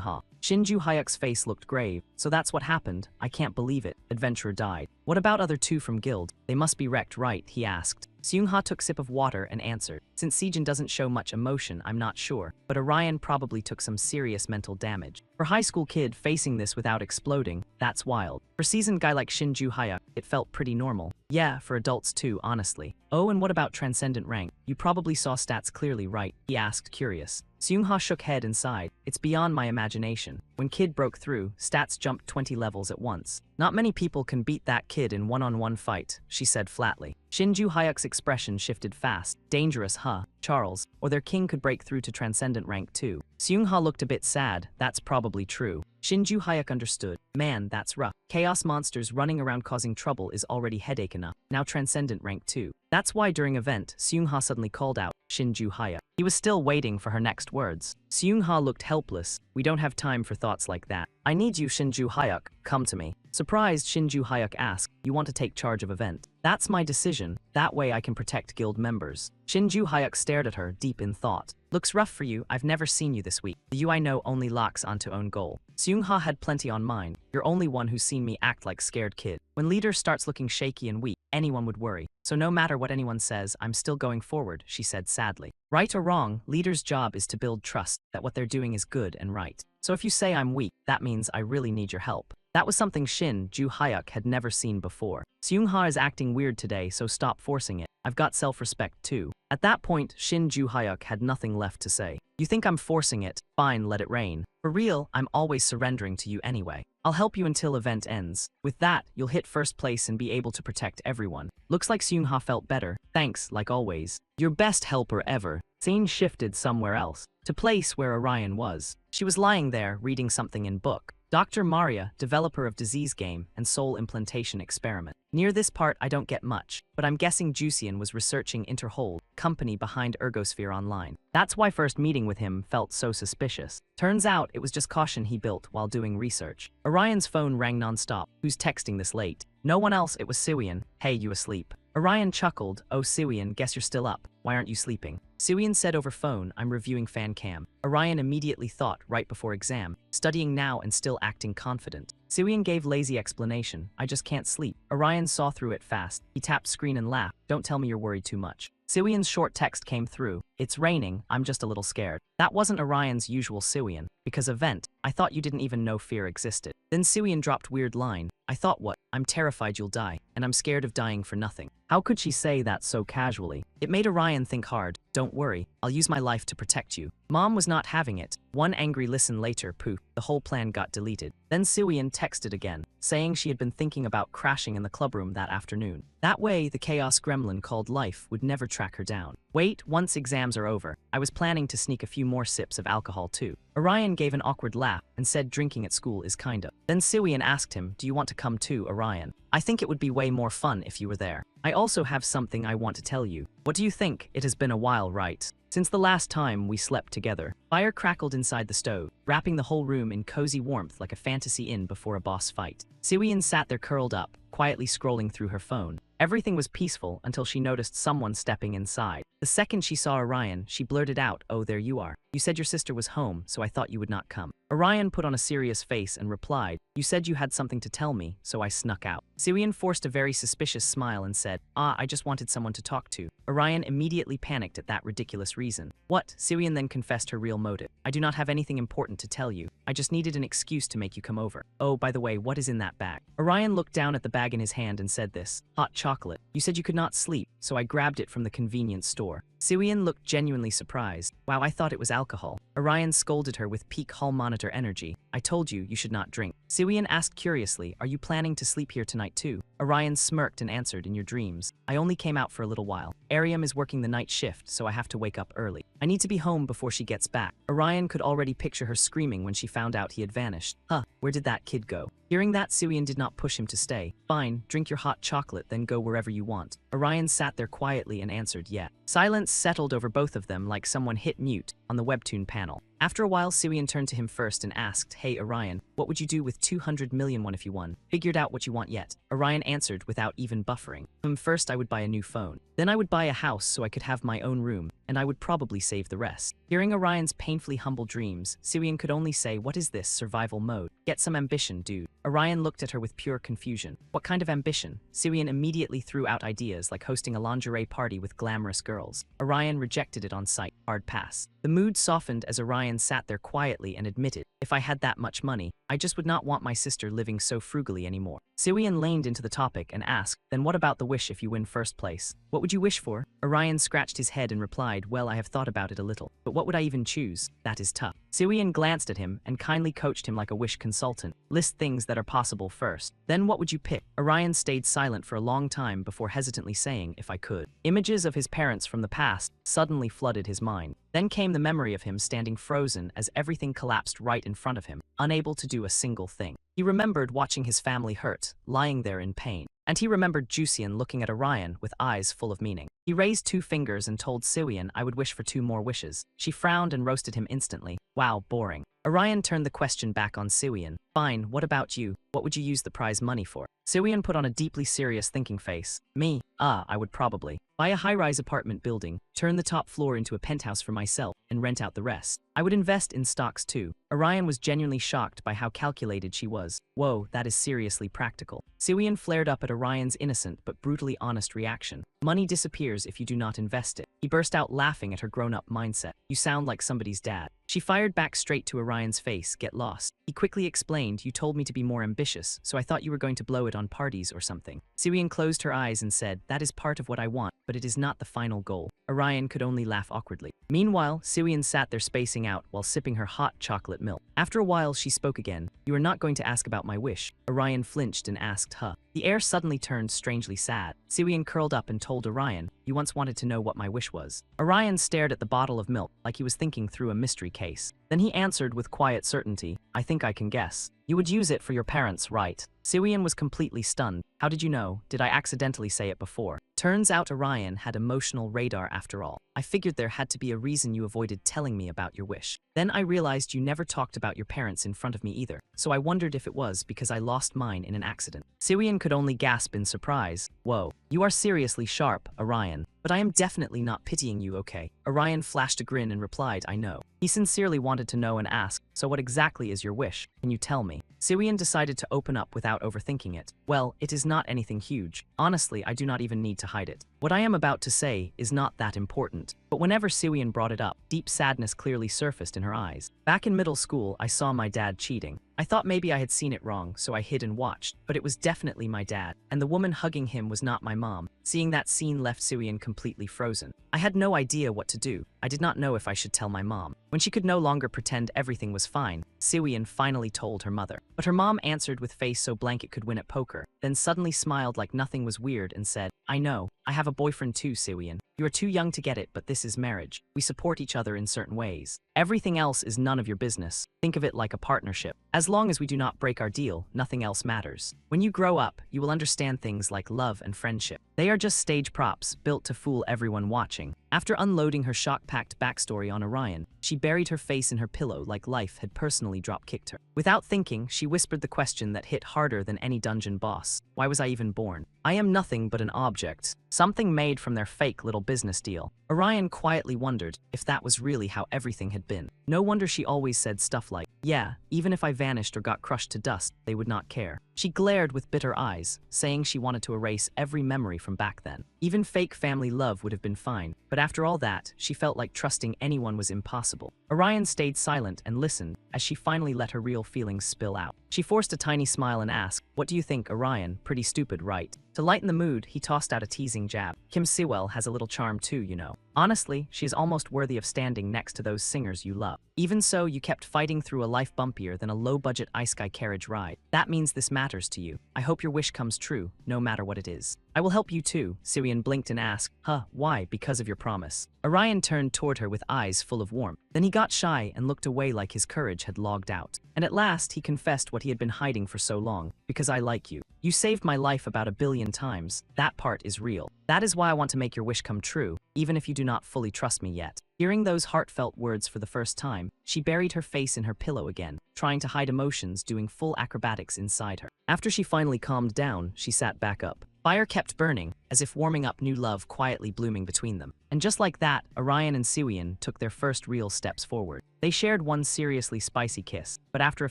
Ha. Shinju Hyuk's face looked grave. So that's what happened. I can't believe it. Adventurer died. What about other two from Guild? They must be wrecked, right? He asked. Seung Ha took a sip of water and answered. Since Sejin doesn't show much emotion, I'm not sure. But Orion probably took some serious mental damage. For a high school kid facing this without exploding, that's wild. For a seasoned guy like Shinju Hyuk, it felt pretty normal. Yeah, for adults too, honestly. Oh, and what about Transcendent rank? You probably saw stats clearly, right? He asked, curious. Seung Ha shook head and sighed. It's beyond my imagination. When Kid broke through, stats jumped 20 levels at once. Not many people can beat that kid in one-on-one fight, she said flatly. Shinju Hyuk's expression shifted fast. Dangerous, huh? Charles, or their king could break through to Transcendent rank too. Seung Ha looked a bit sad. That's probably true. Shinju Hyuk understood. Man, that's rough. Chaos monsters running around causing trouble is already headache enough. Now Transcendent rank 2. That's why during event, Seung Ha suddenly called out, Shinju Hyuk. He was still waiting for her next words. Seung Ha looked helpless. We don't have time for thoughts like that. I need you, Shinju Hyuk. Come to me. Surprised, Shinju Hyuk asked, you want to take charge of event? That's my decision. That way I can protect guild members. Shinju Hyuk stared at her, deep in thought. Looks rough for you. I've never seen you this week. The you I know only locks onto own goal. Seung Ha had plenty on mind. You're only one who's seen me act like scared kid. When leader starts looking shaky and weak, anyone would worry. So no matter what anyone says, I'm still going forward, she said sadly. Right or wrong, leader's job is to build trust that what they're doing is good and right. So if you say I'm weak, that means I really need your help. That was something Shinju Hyuk had never seen before. Seung Ha is acting weird today, so stop forcing it. I've got self-respect too. At that point, Shinju Hyuk had nothing left to say. You think I'm forcing it? Fine, let it rain. For real, I'm always surrendering to you anyway. I'll help you until event ends. With that, you'll hit first place and be able to protect everyone. Looks like Seung Ha felt better. Thanks, like always. Your best helper ever. Scene shifted somewhere else, to place where Orion was. She was lying there, reading something in book. Dr. Maria, developer of disease game and soul implantation experiment. Near this part I don't get much, but I'm guessing Juician was researching Interhold, company behind Ergosphere Online. That's why first meeting with him felt so suspicious. Turns out it was just caution he built while doing research. Orion's phone rang non-stop. Who's texting this late? No one else, it was Siwian. Hey, you asleep? Orion chuckled. Oh Siwian, guess you're still up. Why aren't you sleeping? Siwian said over phone, I'm reviewing fan cam. Orion immediately thought, right before exam, studying now and still acting confident. Siwian gave lazy explanation, I just can't sleep. Orion saw through it fast. He tapped screen and laughed, don't tell me you're worried too much. Siwian's short text came through, it's raining, I'm just a little scared. That wasn't Orion's usual Siwian, because event, I thought you didn't even know fear existed. Then Siwian dropped weird line, I thought what, I'm terrified you'll die, and I'm scared of dying for nothing. How could she say that so casually? It made Orion think hard, don't worry, I'll use my life to protect you. Mom was not having it. One angry listen later, poof, the whole plan got deleted. Then Siwian texted again, saying she had been thinking about crashing in the clubroom that afternoon. That way, the chaos gremlin called life would never track her down. Wait, once exams are over, I was planning to sneak a few more sips of alcohol too. Orion gave an awkward laugh and said drinking at school is kinda. Then Siwian asked him, do you want to come too, Orion? I think it would be way more fun if you were there. I also have something I want to tell you. What do you think? It has been a while, right? Since the last time we slept together. Fire crackled inside the stove, wrapping the whole room in cozy warmth like a fantasy inn before a boss fight. Siwian sat there curled up, quietly scrolling through her phone. Everything was peaceful until she noticed someone stepping inside. The second she saw Orion, she blurted out, oh, there you are. You said your sister was home, so I thought you would not come. Orion put on a serious face and replied, you said you had something to tell me, so I snuck out. Siwian forced a very suspicious smile and said, I just wanted someone to talk to. Orion immediately panicked at that ridiculous reason. What? Siwian then confessed her real motive. I do not have anything important to tell you. I just needed an excuse to make you come over. Oh, by the way, what is in that bag? Orion looked down at the bag in his hand and said this. Hot chocolate. You said you could not sleep, so I grabbed it from the convenience store. Siwian looked genuinely surprised. Wow, I thought it was alcohol. Orion scolded her with peak hall monitor energy. I told you, you should not drink. Siwian asked curiously, are you planning to sleep here tonight too? Orion smirked and answered, in your dreams. I only came out for a little while. Ariam is working the night shift, so I have to wake up early. I need to be home before she gets back. Orion could already picture her screaming when she found out he had vanished. Huh, where did that kid go? Hearing that, Siwian did not push him to stay. Fine, drink your hot chocolate, then go wherever you want. Orion sat there quietly and answered, yeah. Silence settled over both of them like someone hit mute on the webtoon panel. After a while, Siwian turned to him first and asked, hey Orion, what would you do with 200 million won if you won? Figured out what you want yet? Orion answered without even buffering. First I would buy a new phone. Then I would buy a house so I could have my own room, and I would probably save the rest. Hearing Orion's painfully humble dreams, Siwian could only say, what is this survival mode? Get some ambition, dude. Orion looked at her with pure confusion. What kind of ambition? Siwian immediately threw out ideas like hosting a lingerie party with glamorous girls. Orion rejected it on sight. Hard pass. The mood softened as Orion sat there quietly and admitted, if I had that much money, I just would not want my sister living so frugally anymore. Siwian leaned into the topic and asked, then what about the wish if you win first place? What would you wish for? Orion scratched his head and replied, well, I have thought about it a little, but what would I even choose? That is tough. Siwian glanced at him and kindly coached him like a wish consultant. List things that are possible first. Then what would you pick? Orion stayed silent for a long time before hesitantly saying, if I could. Images of his parents from the past suddenly flooded his mind. Then came the memory of him standing frozen as everything collapsed right in front of him, unable to do a single thing. He remembered watching his family hurt, lying there in pain. And he remembered Juician looking at Orion with eyes full of meaning. He raised 2 fingers and told Siwian, I would wish for 2 more wishes. She frowned and roasted him instantly. Wow, boring. Orion turned the question back on Siwian. Fine, what about you? What would you use the prize money for? Siwian put on a deeply serious thinking face. Me? I would probably buy a high-rise apartment building, turn the top floor into a penthouse for myself, and rent out the rest. I would invest in stocks too. Orion was genuinely shocked by how calculated she was. Whoa, that is seriously practical. Siwian flared up at Orion's innocent but brutally honest reaction. Money disappears if you do not invest it. He burst out laughing at her grown-up mindset. You sound like somebody's dad. She fired back straight to Orion's face, get lost. He quickly explained, you told me to be more ambitious, so I thought you were going to blow it on parties or something. Siwian closed her eyes and said, that is part of what I want, but it is not the final goal. Orion could only laugh awkwardly. Meanwhile, Siwian sat there spacing out while sipping her hot chocolate milk. After a while, she spoke again. "You are not going to ask about my wish." Orion flinched and asked, "Huh?" The air suddenly turned strangely sad. Siwian curled up and told Orion, "You once wanted to know what my wish was." Orion stared at the bottle of milk like he was thinking through a mystery case. Then he answered with quiet certainty, "I think I can guess. You would use it for your parents, right?" Siwian was completely stunned. "How did you know? Did I accidentally say it before?" Turns out Orion had emotional radar after all. "I figured there had to be a reason you avoided telling me about your wish. Then I realized you never talked about your parents in front of me either, so I wondered if it was because I lost mine in an accident." Siwian could only gasp in surprise. "Whoa, you are seriously sharp, Orion. But I am definitely not pitying you, okay?" Orion flashed a grin and replied, "I know." He sincerely wanted to know and asked, "So what exactly is your wish? Can you tell me?" Siwian decided to open up without overthinking it. "Well, it is not anything huge. Honestly, I do not even need to hide it. What I am about to say is not that important." But whenever Siwian brought it up, deep sadness clearly surfaced in her eyes. "Back in middle school, I saw my dad cheating. I thought maybe I had seen it wrong, so I hid and watched, but it was definitely my dad, and the woman hugging him was not my mom." Seeing that scene left Siwian completely frozen. "I had no idea what to do. I did not know if I should tell my mom." When she could no longer pretend everything was fine, Siwian finally told her mother. But her mom answered with face so blank it could win at poker, then suddenly smiled like nothing was weird and said, "I know. I have a boyfriend too, Siwian. You are too young to get it, but this is marriage. We support each other in certain ways. Everything else is none of your business. Think of it like a partnership. As long as we do not break our deal, nothing else matters. When you grow up, you will understand things like love and friendship. They are just stage props, built to fool everyone watching." After unloading her shock-packed backstory on Orion, she buried her face in her pillow like life had personally drop-kicked her. Without thinking, she whispered the question that hit harder than any dungeon boss. "Why was I even born? I am nothing but an object. Something made from their fake little business deal." Orion quietly wondered if that was really how everything had been. No wonder she always said stuff like, "Yeah, even if I vanished or got crushed to dust, they would not care." She glared with bitter eyes, saying she wanted to erase every memory from back then. Even fake family love would have been fine, but after all that, she felt like trusting anyone was impossible. Orion stayed silent and listened as she finally let her real feelings spill out. She forced a tiny smile and asked, "What do you think, Orion? Pretty stupid, right?" To lighten the mood, he tossed out a teasing jab. "Kim Sewell has a little charm too, you know. Honestly, she is almost worthy of standing next to those singers you love. Even so, you kept fighting through a life bumpier than a low-budget ice sky carriage ride. That means this matters to you. I hope your wish comes true, no matter what it is." "I will help you too," Siwian blinked and asked, "Huh, why? Because of your promise." Orion turned toward her with eyes full of warmth. Then he got shy and looked away like his courage had logged out. And at last, he confessed what he had been hiding for so long. "Because I like you. You saved my life about 1,000,000,000 times. That part is real. That is why I want to make your wish come true, even if you do not fully trust me yet." Hearing those heartfelt words for the first time, she buried her face in her pillow again, trying to hide emotions doing full acrobatics inside her. After she finally calmed down, she sat back up. Fire kept burning, as if warming up new love quietly blooming between them. And just like that, Orion and Siwian took their first real steps forward. They shared one seriously spicy kiss, but after a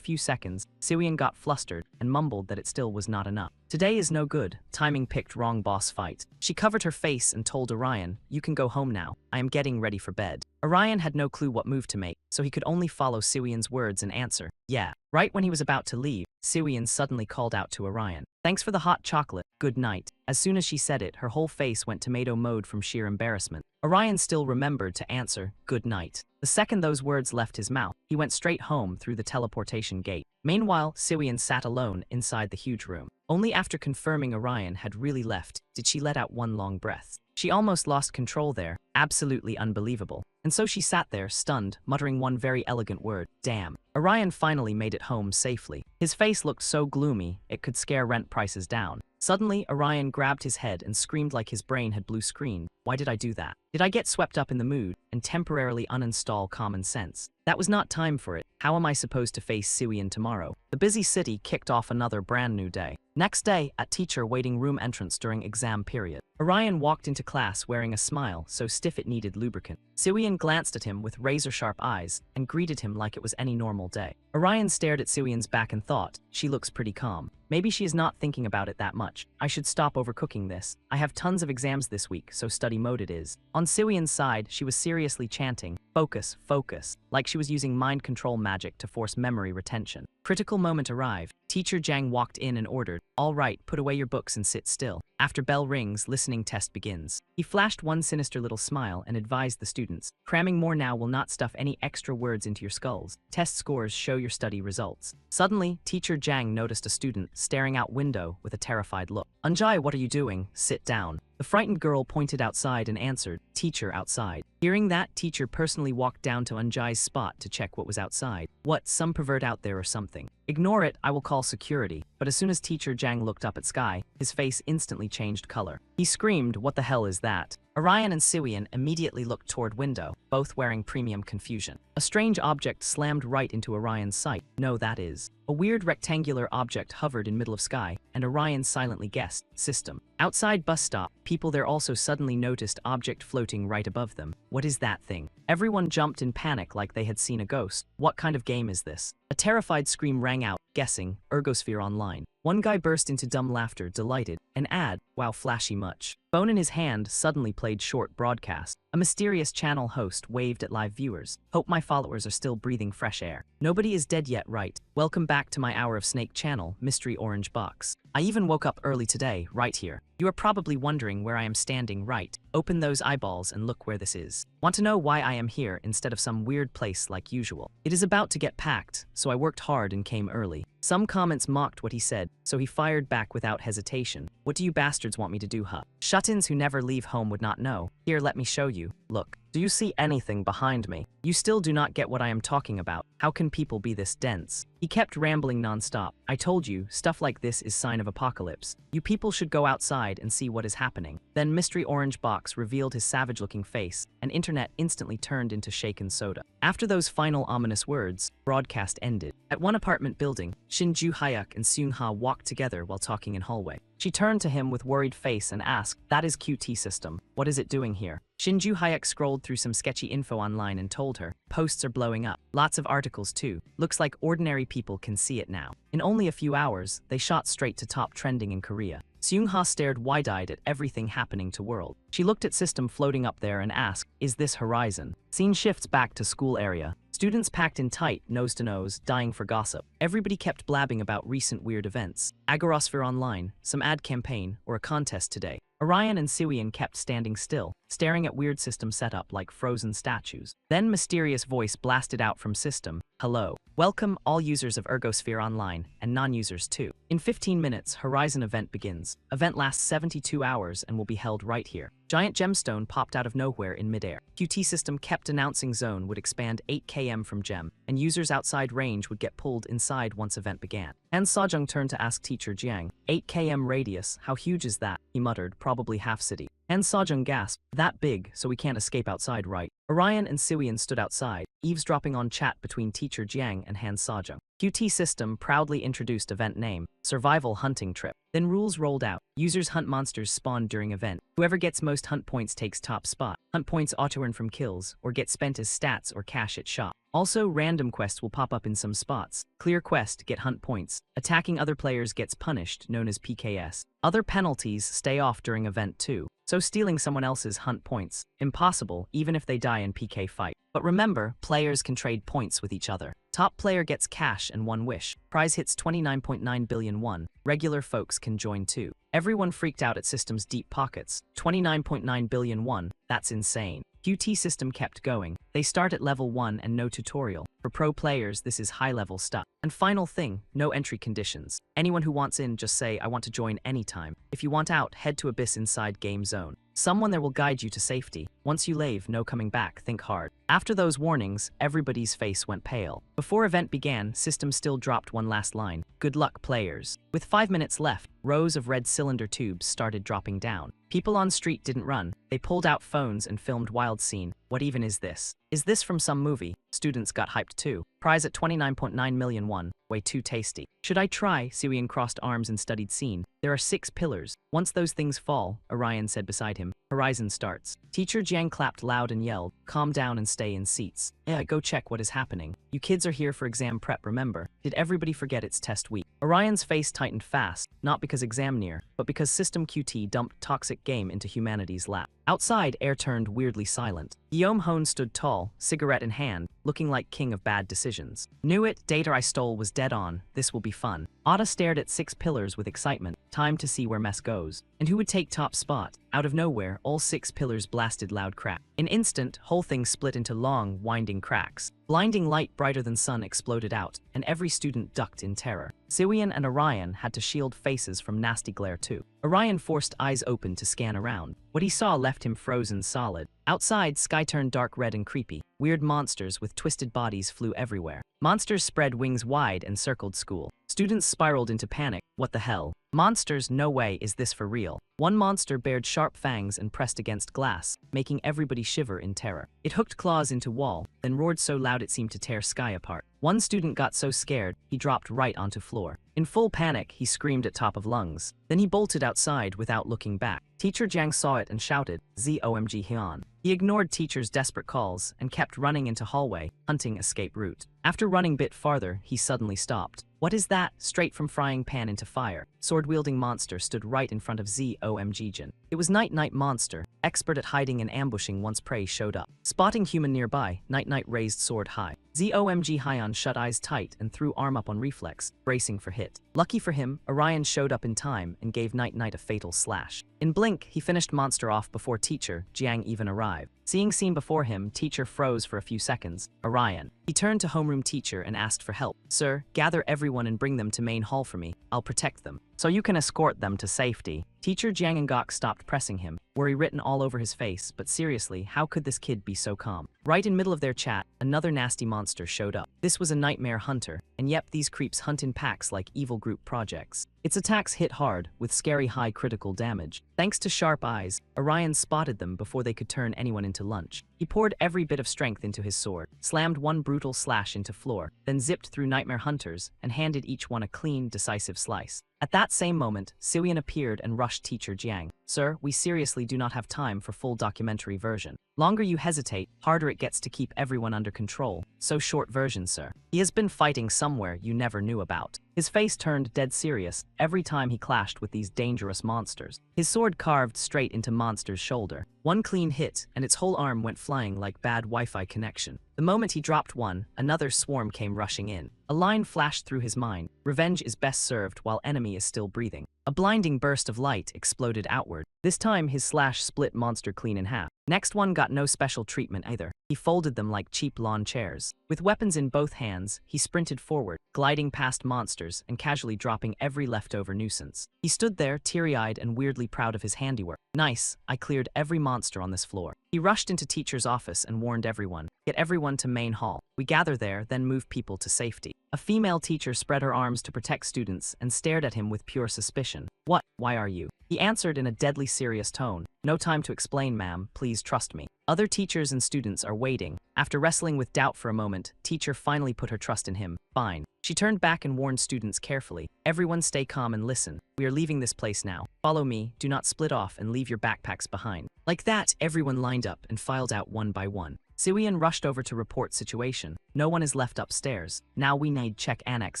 few seconds, Siwian got flustered and mumbled that it still was not enough. "Today is no good. Timing picked wrong boss fight." She covered her face and told Orion, "You can go home now. I am getting ready for bed." Orion had no clue what move to make, so he could only follow Siwian's words and answer, "Yeah." Right when he was about to leave, Siwian suddenly called out to Orion, "Thanks for the hot chocolate. Good night." As soon as she said it, her whole face went tomato mode from sheer embarrassment. Orion still remembered to answer, "Good night." The second those words left his mouth, he went straight home through the teleportation gate. Meanwhile, Siwian sat alone inside the huge room. Only after confirming Orion had really left did she let out one long breath. She almost lost control there. Absolutely unbelievable. And so she sat there, stunned, muttering one very elegant word, "Damn." Orion finally made it home safely. His face looked so gloomy, it could scare rent prices down. Suddenly, Orion grabbed his head and screamed like his brain had blue screen. Why did I do that? Did I get swept up in the mood and temporarily uninstall common sense? That was not time for it. How am I supposed to face Siwian tomorrow? The busy city kicked off another brand new day. Next day, at teacher waiting room entrance during exam period. Orion walked into class wearing a smile so stiff it needed lubricant. Siwian glanced at him with razor-sharp eyes and greeted him like it was any normal day. Orion stared at Siwian's back and thought, she looks pretty calm. Maybe she is not thinking about it that much. I should stop overcooking this. I have tons of exams this week, so study mode it is. On Siwian's side, she was seriously chanting, "Focus, focus," like she was using mind control magic to force memory retention. Critical moment arrived. Teacher Jiang walked in and ordered, "All right, put away your books and sit still." After bell rings, listening test begins. He flashed one sinister little smile and advised the students, "Cramming more now will not stuff any extra words into your skulls. Test scores show your study results." Suddenly, Teacher Jiang noticed a student staring out window with a terrified look. "Anjai, what are you doing? Sit down." The frightened girl pointed outside and answered, "Teacher, outside." Hearing that, teacher personally walked down to Anjai's spot to check what was outside. "What, some pervert out there or something? Ignore it, I will call security." But as soon as Teacher Jiang looked up at sky, his face instantly changed color. He screamed, "What the hell is that?" Orion and Siwian immediately looked toward window, both wearing premium confusion. A strange object slammed right into Orion's sight. No, that is. A weird rectangular object hovered in middle of sky, and Orion silently guessed, system. Outside bus stop, people there also suddenly noticed object floating right above them. What is that thing? Everyone jumped in panic like they had seen a ghost. What kind of game is this? A terrified scream rang out, guessing, Ergosphere Online. One guy burst into dumb laughter, delighted. An ad, wow, flashy much. Phone in his hand suddenly played short broadcast. A mysterious channel host waved at live viewers. "Hope my followers are still breathing fresh air. Nobody is dead yet, right? Welcome back to my Hour of Snake channel, Mystery Orange Box. I even woke up early today, right here. You are probably wondering where I am standing, right? Open those eyeballs and look where this is. Want to know why I am here instead of some weird place like usual? It is about to get packed, so I worked hard and came early." Some comments mocked what he said, so he fired back without hesitation. "What do you bastards want me to do, huh? Shut-ins who never leave home would not know. Here, let me show you. Look. Do you see anything behind me? You still do not get what I am talking about. How can people be this dense?" He kept rambling non-stop. "I told you, stuff like this is sign of apocalypse. You people should go outside and see what is happening." Then Mystery Orange Box revealed his savage-looking face, and internet instantly turned into shaken soda. After those final ominous words, broadcast ended. At one apartment building, Shin Ju-hyuk and Seung-ha walked together while talking in hallway. She turned to him with worried face and asked, "That is QT system. What is it doing here?" Shin Ju-hyuk scrolled through some sketchy info online and told her, "Posts are blowing up. Lots of articles too. Looks like ordinary people can see it now." In only a few hours, they shot straight to top trending in Korea. Seung-ha stared wide-eyed at everything happening to world. She looked at system floating up there and asked, "Is this Horizon?" Scene shifts back to school area. Students packed in tight, nose to nose, dying for gossip. Everybody kept blabbing about recent weird events. Agorasphere Online, some ad campaign, or a contest today. Orion and Siwian kept standing still, staring at weird system setup like frozen statues. Then mysterious voice blasted out from system, "Hello. Welcome all users of Ergosphere Online, and non-users too. In 15 minutes, Horizon event begins. Event lasts 72 hours and will be held right here." Giant gemstone popped out of nowhere in midair. QT system kept announcing zone would expand 8 km from gem, and users outside range would get pulled inside once event began. Han Sejong turned to ask Teacher Jiang, 8 km radius, how huge is that? He muttered, probably half city. Han Sejong gasped, "That big, so we can't escape outside, right?" Orion and Siwian stood outside, eavesdropping on chat between Teacher Jiang and Han Sejong. QT system proudly introduced event name, Survival Hunting Trip. Then rules rolled out. Users hunt monsters spawned during event. Whoever gets most hunt points takes top spot. Hunt points auto-earn from kills, or get spent as stats or cash at shop. Also, random quests will pop up in some spots. Clear quest, get hunt points. Attacking other players gets punished, known as PKS. Other penalties stay off during event too. So stealing someone else's hunt points, impossible even if they die in PK fight. But remember, players can trade points with each other. Top player gets cash and one wish. Prize hits 29.9 billion won. Regular folks can join too. Everyone freaked out at system's deep pockets. 29.9 billion won, that's insane. QT system kept going. They start at level 1 and no tutorial. For pro players, this is high-level stuff. And final thing, no entry conditions. Anyone who wants in, just say, "I want to join anytime." If you want out, head to Abyss inside game zone. Someone there will guide you to safety. Once you leave, no coming back, think hard. After those warnings, everybody's face went pale. Before event began, system still dropped one last line. "Good luck, players." With 5 minutes left, rows of red cylinder tubes started dropping down. People on street didn't run. They pulled out phones and filmed wild scene. What even is this? Is this from some movie? Students got hyped too. Prize at 29.9 million won. Way too tasty. Should I try? Siwian crossed arms and studied scene. There are 6 pillars. Once those things fall, Orion said beside him, Horizon starts. Teacher Jiang clapped loud and yelled, "Calm down and stay in seats. Go check what is happening. You kids are here for exam prep, remember? Did everybody forget it's test week?" Orion's face tightened fast, not because exam near, but because System QT dumped toxic game into humanity's lap. Outside, air turned weirdly silent. Guillaume Hone stood tall, cigarette in hand, looking like king of bad decisions. Knew it, data I stole was dead on, this will be fun. Otta stared at 6 pillars with excitement, time to see where mess goes. And who would take top spot? Out of nowhere, all 6 pillars blasted loud crack. In instant, whole thing split into long, winding cracks. Blinding light brighter than sun exploded out, and every student ducked in terror. Siwian and Orion had to shield faces from nasty glare too. Orion forced eyes open to scan around. What he saw left him frozen solid. Outside, sky turned dark red and creepy. Weird monsters with twisted bodies flew everywhere. Monsters spread wings wide and circled school. Students spiraled into panic. What the hell? Monsters, no way is this for real. One monster bared sharp fangs and pressed against glass, making everybody shiver in terror. It hooked claws into wall, then roared so loud it seemed to tear sky apart. One student got so scared, he dropped right onto floor. In full panic, he screamed at top of lungs. Then he bolted outside without looking back. Teacher Jiang saw it and shouted, "ZOMG Hyun." He ignored teacher's desperate calls and kept running into hallway, hunting escape route. After running bit farther, he suddenly stopped. What is that? Straight from frying pan into fire. Sword-wielding monster stood right in front of ZOMG Jin. It was Night Night Monster, expert at hiding and ambushing once prey showed up. Spotting human nearby, Night Night raised sword high. ZOMG Hyun shut eyes tight and threw arm up on reflex, bracing for hit. Lucky for him, Orion showed up in time and gave Night Night a fatal slash. In blink, he finished monster off before teacher Jiang even arrived. Seeing scene before him, teacher froze for a few seconds. Orion. He turned to homeroom teacher and asked for help. "Sir, gather everyone and bring them to main hall for me. I'll protect them, so you can escort them to safety." Teacher Jiang and Gok stopped pressing him, worry written all over his face, but seriously, how could this kid be so calm? Right in middle of their chat, another nasty monster showed up. This was a nightmare hunter, and yep, these creeps hunt in packs like evil group projects. Its attacks hit hard, with scary high critical damage. Thanks to sharp eyes, Orion spotted them before they could turn anyone into lunch. He poured every bit of strength into his sword, slammed one brutal slash into floor, then zipped through nightmare hunters and handed each one a clean, decisive slice. At that same moment, Siwian appeared and rushed teacher Jiang. "Sir, we seriously do not have time for full documentary version. Longer you hesitate, harder it gets to keep everyone under control. So short version, sir. He has been fighting somewhere you never knew about." His face turned dead serious every time he clashed with these dangerous monsters. His sword carved straight into monster's shoulder. One clean hit, and its whole arm went flying like bad Wi-Fi connection. The moment he dropped one, another swarm came rushing in. A line flashed through his mind. Revenge is best served while enemy is still breathing. A blinding burst of light exploded outward. This time his slash split monster clean in half. Next one got no special treatment either. He folded them like cheap lawn chairs. With weapons in both hands, he sprinted forward, gliding past monsters and casually dropping every leftover nuisance. He stood there, teary-eyed and weirdly proud of his handiwork. "Nice, I cleared every monster on this floor." He rushed into teacher's office and warned everyone. "Get everyone to main hall. We gather there, then move people to safety." A female teacher spread her arms to protect students and stared at him with pure suspicion. "What? Why are you?" He answered in a deadly serious tone. "No time to explain, ma'am. Please trust me." Other teachers and students are waiting. After wrestling with doubt for a moment, teacher finally put her trust in him. "Fine." She turned back and warned students carefully. "Everyone stay calm and listen. We are leaving this place now. Follow me, do not split off and leave your backpacks behind." Like that, everyone lined up and filed out one by one. Siwian rushed over to report situation. "No one is left upstairs. Now we need check annex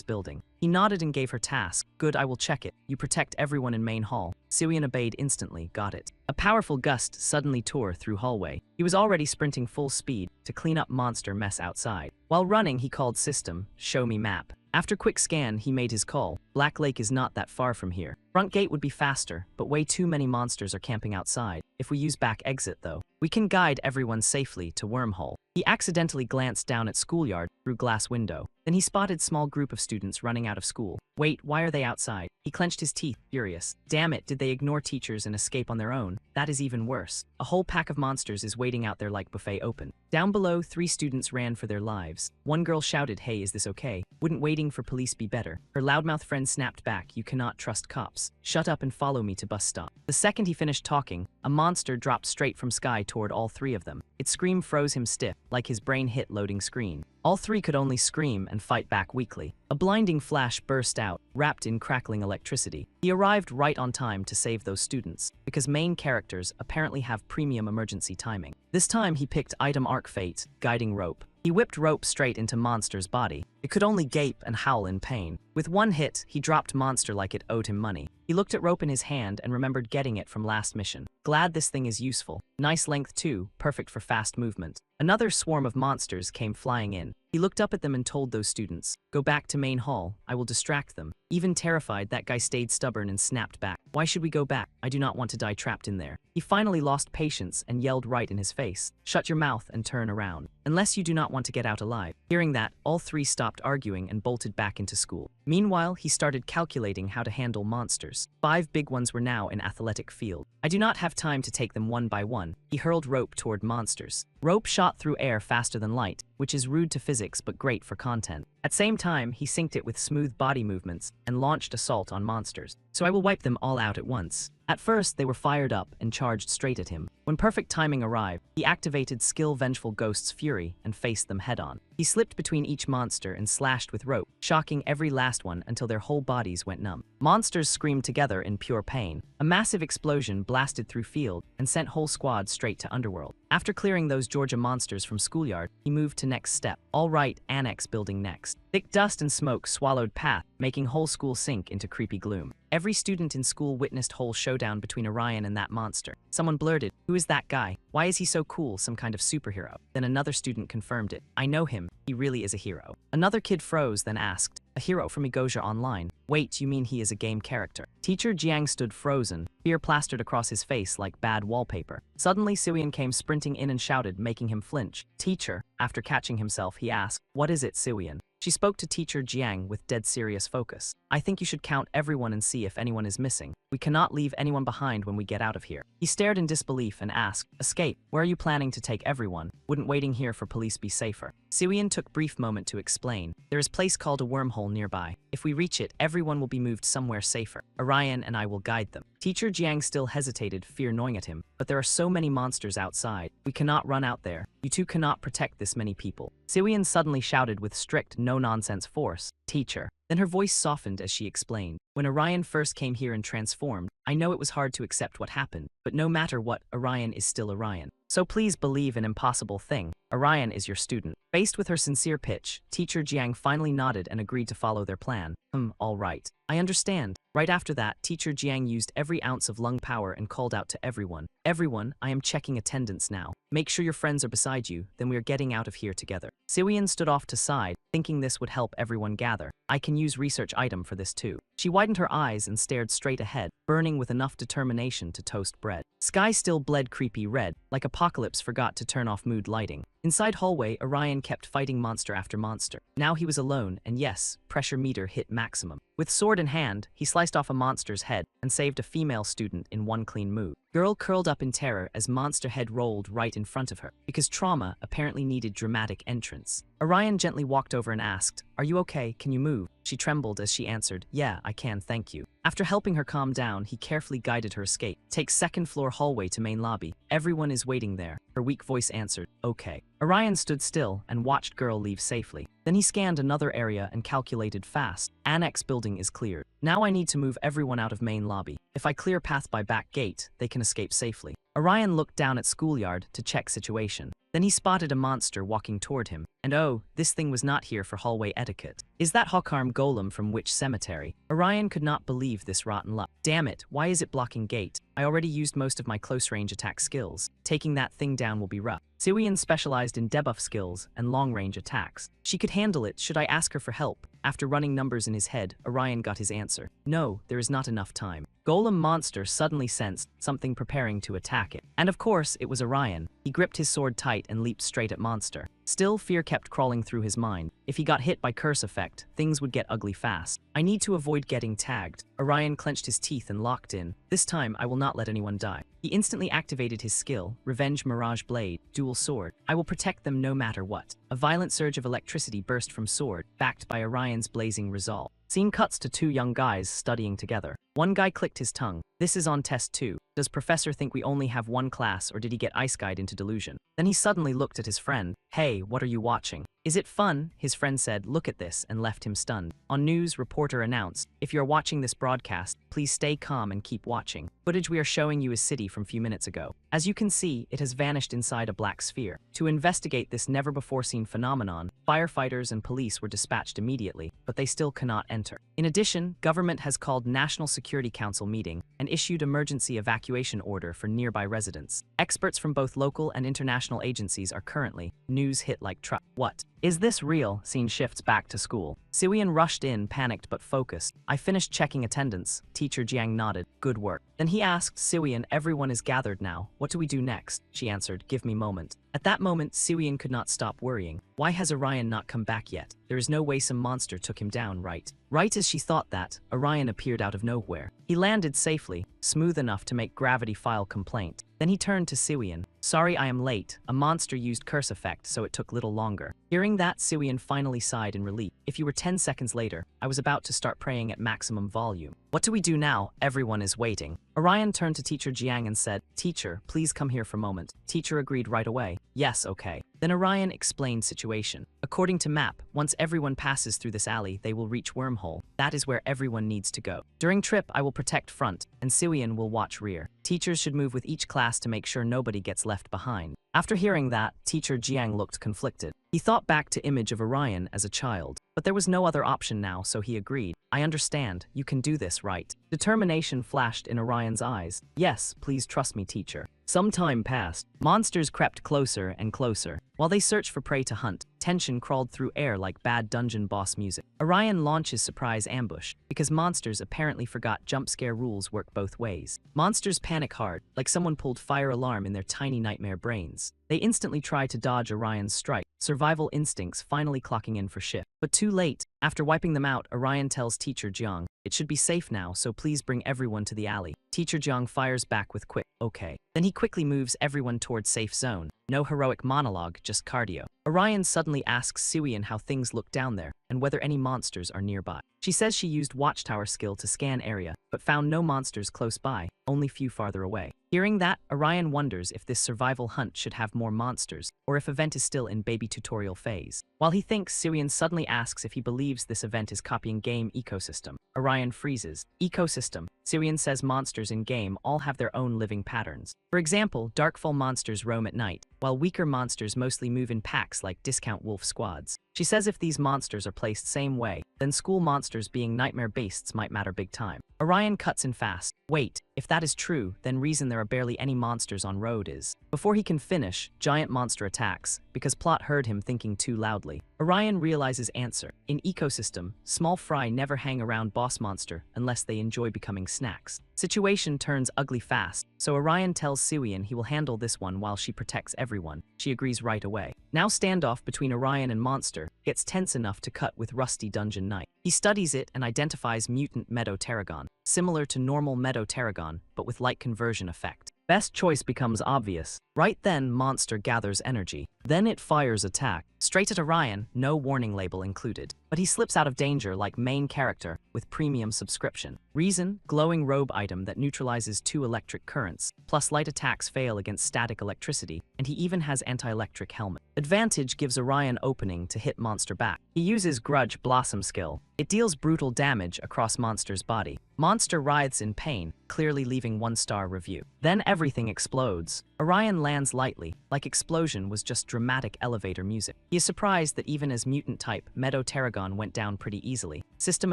building." He nodded and gave her task. "Good, I will check it. You protect everyone in main hall." Siwian obeyed instantly. "Got it." A powerful gust suddenly tore through hallway. He was already sprinting full speed to clean up monster mess outside. While running, he called system, "Show me map." After quick scan, he made his call. Black Lake is not that far from here. Front gate would be faster, but way too many monsters are camping outside. If we use back exit though, we can guide everyone safely to wormhole. He accidentally glanced down at schoolyard through glass window. Then he spotted small group of students running out of school. Wait, why are they outside? He clenched his teeth, furious. Damn it, did they ignore teachers and escape on their own? That is even worse. A whole pack of monsters is waiting out there like buffet open. Down below, 3 students ran for their lives. One girl shouted, "Hey, is this okay? Wouldn't waiting for police be better?" Her loudmouth friend snapped back, "You cannot trust cops. Shut up and follow me to bus stop." The second he finished talking, a monster dropped straight from sky toward all 3 of them. Its scream froze him stiff, like his brain hit loading screen. All 3 could only scream and fight back weakly. A blinding flash burst out, wrapped in crackling electricity. He arrived right on time to save those students, because main characters apparently have premium emergency timing. This time he picked item arc fate, guiding rope. He whipped Rope straight into Monster's body. It could only gape and howl in pain. With one hit, he dropped Monster like it owed him money. He looked at Rope in his hand and remembered getting it from last mission. Glad this thing is useful. Nice length too, perfect for fast movement. Another swarm of monsters came flying in. He looked up at them and told those students, "Go back to main hall, I will distract them." Even terrified, that guy stayed stubborn and snapped back. "Why should we go back? I do not want to die trapped in there." He finally lost patience and yelled right in his face, "Shut your mouth and turn around, unless you do not want to get out alive." Hearing that, all three stopped arguing and bolted back into school. Meanwhile, he started calculating how to handle monsters. 5 big ones were now in athletic field. "I do not have time to take them one by one." He hurled Rope toward monsters. Rope shot through air faster than light, which is rude to physics but great for content. At same time, he synced it with smooth body movements and launched assault on monsters. "So I will wipe them all out at once." At first, they were fired up and charged straight at him. When perfect timing arrived, he activated Skill Vengeful Ghost's Fury and faced them head-on. He slipped between each monster and slashed with Rope, shocking every last one until their whole bodies went numb. Monsters screamed together in pure pain. A massive explosion blasted through field and sent whole squads straight to Underworld. After clearing those Georgia monsters from schoolyard, he moved to next step. All right, Annex building next. Thick dust and smoke swallowed path, making whole school sink into creepy gloom. Every student in school witnessed whole showdown between Orion and that monster. Someone blurted, "Who is that guy? Why is he so cool, some kind of superhero?" Then another student confirmed it. "I know him. He really is a hero." Another kid froze, then asked, "A hero from Igoja Online? Wait, you mean he is a game character?" Teacher Jiang stood frozen, fear plastered across his face like bad wallpaper. Suddenly, Siwian came sprinting in and shouted, making him flinch. "Teacher," after catching himself, he asked, "What is it, Siwian?" She spoke to Teacher Jiang with dead serious focus. "I think you should count everyone and see if anyone is missing. We cannot leave anyone behind when we get out of here." He stared in disbelief and asked, "Escape? Where are you planning to take everyone? Wouldn't waiting here for police be safer?" Siwian took brief moment to explain. "There is a place called a wormhole nearby. If we reach it, everyone will be moved somewhere safer. Orion and I will guide them." Teacher Jiang still hesitated, fear gnawing at him. "But there are so many monsters outside. We cannot run out there. You two cannot protect this many people." Siwian suddenly shouted with strict, no-nonsense force, "Teacher." Then her voice softened as she explained, "When Orion first came here and transformed, I know it was hard to accept what happened, but no matter what, Orion is still Orion. So please believe an impossible thing. Orion is your student." Faced with her sincere pitch, Teacher Jiang finally nodded and agreed to follow their plan. All right. I understand." Right after that, Teacher Jiang used every ounce of lung power and called out to everyone. "Everyone, I am checking attendance now. Make sure your friends are beside you, then we are getting out of here together." Siwian stood off to side, thinking this would help everyone gather. "I can use research item for this too." She widened her eyes and stared straight ahead, burning with enough determination to toast bread. Sky still bled creepy red, like Apocalypse forgot to turn off mood lighting. Inside hallway, Orion kept fighting monster after monster. Now he was alone, and yes, pressure meter hit maximum. With sword in hand, he sliced off a monster's head and saved a female student in one clean move. Girl curled up in terror as monster head rolled right in front of her, because trauma apparently needed dramatic entrance. Orion gently walked over and asked, "Are you okay? Can you move?" She trembled as she answered, "Yeah, I can, thank you." After helping her calm down, he carefully guided her escape. "Take second floor hallway to main lobby. Everyone is waiting there." Her weak voice answered, "Okay." Orion stood still and watched girl leave safely. Then he scanned another area and calculated fast. Annex building is cleared. Now I need to move everyone out of main lobby. If I clear path by back gate, they can escape safely. Orion looked down at schoolyard to check situation. Then he spotted a monster walking toward him. And oh, this thing was not here for hallway etiquette. Is that Hawkarm golem from which cemetery? Orion could not believe this rotten luck. Damn it, why is it blocking gate? I already used most of my close range attack skills. Taking that thing down will be rough. Siwian specialized in debuff skills and long range attacks. She could handle it. Should I ask her for help? After running numbers in his head, Orion got his answer. No, there is not enough time. Golem monster suddenly sensed something preparing to attack it. And of course, it was Orion. He gripped his sword tight and leaped straight at monster. Still, fear kept crawling through his mind. If he got hit by curse effect, things would get ugly fast. I need to avoid getting tagged. Orion clenched his teeth and locked in. This time, I will not let anyone die. He instantly activated his skill, Revenge Mirage Blade, Dual Sword. I will protect them no matter what. A violent surge of electricity burst from sword, backed by Orion's blazing resolve. Scene cuts to two young guys studying together. One guy clicked his tongue. This is on test 2. Does professor think we only have one class, or did he get ice guyed into delusion? Then he suddenly looked at his friend. Hey, what are you watching? Is it fun? His friend said, look at this, and left him stunned. On news, reporter announced, if you're watching this broadcast, please stay calm and keep watching. Footage we are showing you is city from few minutes ago. As you can see, it has vanished inside a black sphere. To investigate this never-before-seen phenomenon, firefighters and police were dispatched immediately, but they still cannot enter. In addition, government has called National Security Council meeting and issued emergency evacuation order for nearby residents. Experts from both local and international agencies are currently news hit like truck. What? Is this real? Scene shifts back to school. Siwian rushed in, panicked but focused. I finished checking attendance. Teacher Jiang nodded. Good work. Then he asked Siwian, everyone is gathered now. What do we do next? She answered, give me a moment. At that moment, Siwian could not stop worrying. Why has Orion not come back yet? There is no way some monster took him down, right? Right as she thought that, Orion appeared out of nowhere. He landed safely, smooth enough to make gravity file complaint. Then he turned to Siwian. Sorry I am late. A monster used curse effect, so it took little longer. Hearing that, Siwian finally sighed in relief. If you were 10 seconds later, I was about to start praying at maximum volume. What do we do now? Everyone is waiting. Orion turned to Teacher Jiang and said, Teacher, please come here for a moment. Teacher agreed right away. Yes, okay. Then Orion explained situation. According to map, once everyone passes through this alley, they will reach wormhole. That is where everyone needs to go. During trip, I will protect front, and Siwian will watch rear. Teachers should move with each class to make sure nobody gets left behind. After hearing that, Teacher Jiang looked conflicted. He thought back to image of Orion as a child, but there was no other option now, so he agreed. I understand, you can do this, right? Determination flashed in Orion's eyes. Yes, please trust me, teacher. Some time passed. Monsters crept closer and closer. While they searched for prey to hunt, tension crawled through air like bad dungeon boss music. Orion launches surprise ambush, because monsters apparently forgot jump scare rules work both ways. Monsters panic hard, like someone pulled fire alarm in their tiny nightmare brains. They instantly try to dodge Orion's strike, survival instincts finally clocking in for shift. But too late. After wiping them out, Orion tells Teacher Jiang, it should be safe now, so please bring everyone to the alley. Teacher Jiang fires back with quick, okay. Then he quickly moves everyone towards safe zone. No heroic monologue, just cardio. Orion suddenly asks Siwian how things look down there, and whether any monsters are nearby. She says she used Watchtower skill to scan area, but found no monsters close by, only few farther away. Hearing that, Orion wonders if this survival hunt should have more monsters, or if event is still in baby tutorial phase. While he thinks, Siwian suddenly asks if he believes this event is copying game ecosystem. Orion freezes. Ecosystem. Siwian says monsters in game all have their own living patterns. For example, Darkfall monsters roam at night, while weaker monsters mostly move in packs like discount wolf squads. She says if these monsters are placed same way, then school monsters being nightmare beasts might matter big time. Orion cuts in fast. Wait, if that is true, then reason there are barely any monsters on road is. Before he can finish, giant monster attacks, because plot heard him thinking too loudly. Orion realizes answer. In ecosystem, small fry never hang around boss monster unless they enjoy becoming snacks. Situation turns ugly fast, so Orion tells Siwian he will handle this one while she protects everyone. She agrees right away. Now standoff between Orion and monster gets tense enough to cut with Rusty Dungeon Knight. He studies it and identifies mutant Meadow Pterygon, similar to normal Meadow Pterygon, but with light conversion effect. Best choice becomes obvious. Right then, monster gathers energy. Then it fires attack. Straight at Orion, no warning label included. But he slips out of danger like main character with premium subscription. Reason, glowing robe item that neutralizes 2 electric currents, plus light attacks fail against static electricity, and he even has anti-electric helmet. Advantage gives Orion opening to hit monster back. He uses Grudge Blossom skill. It deals brutal damage across monster's body. Monster writhes in pain, clearly leaving 1-star review. Then everything explodes. Orion lands lightly, like explosion was just dramatic elevator music. He is surprised that even as mutant type, Meadow Pterygon went down pretty easily. System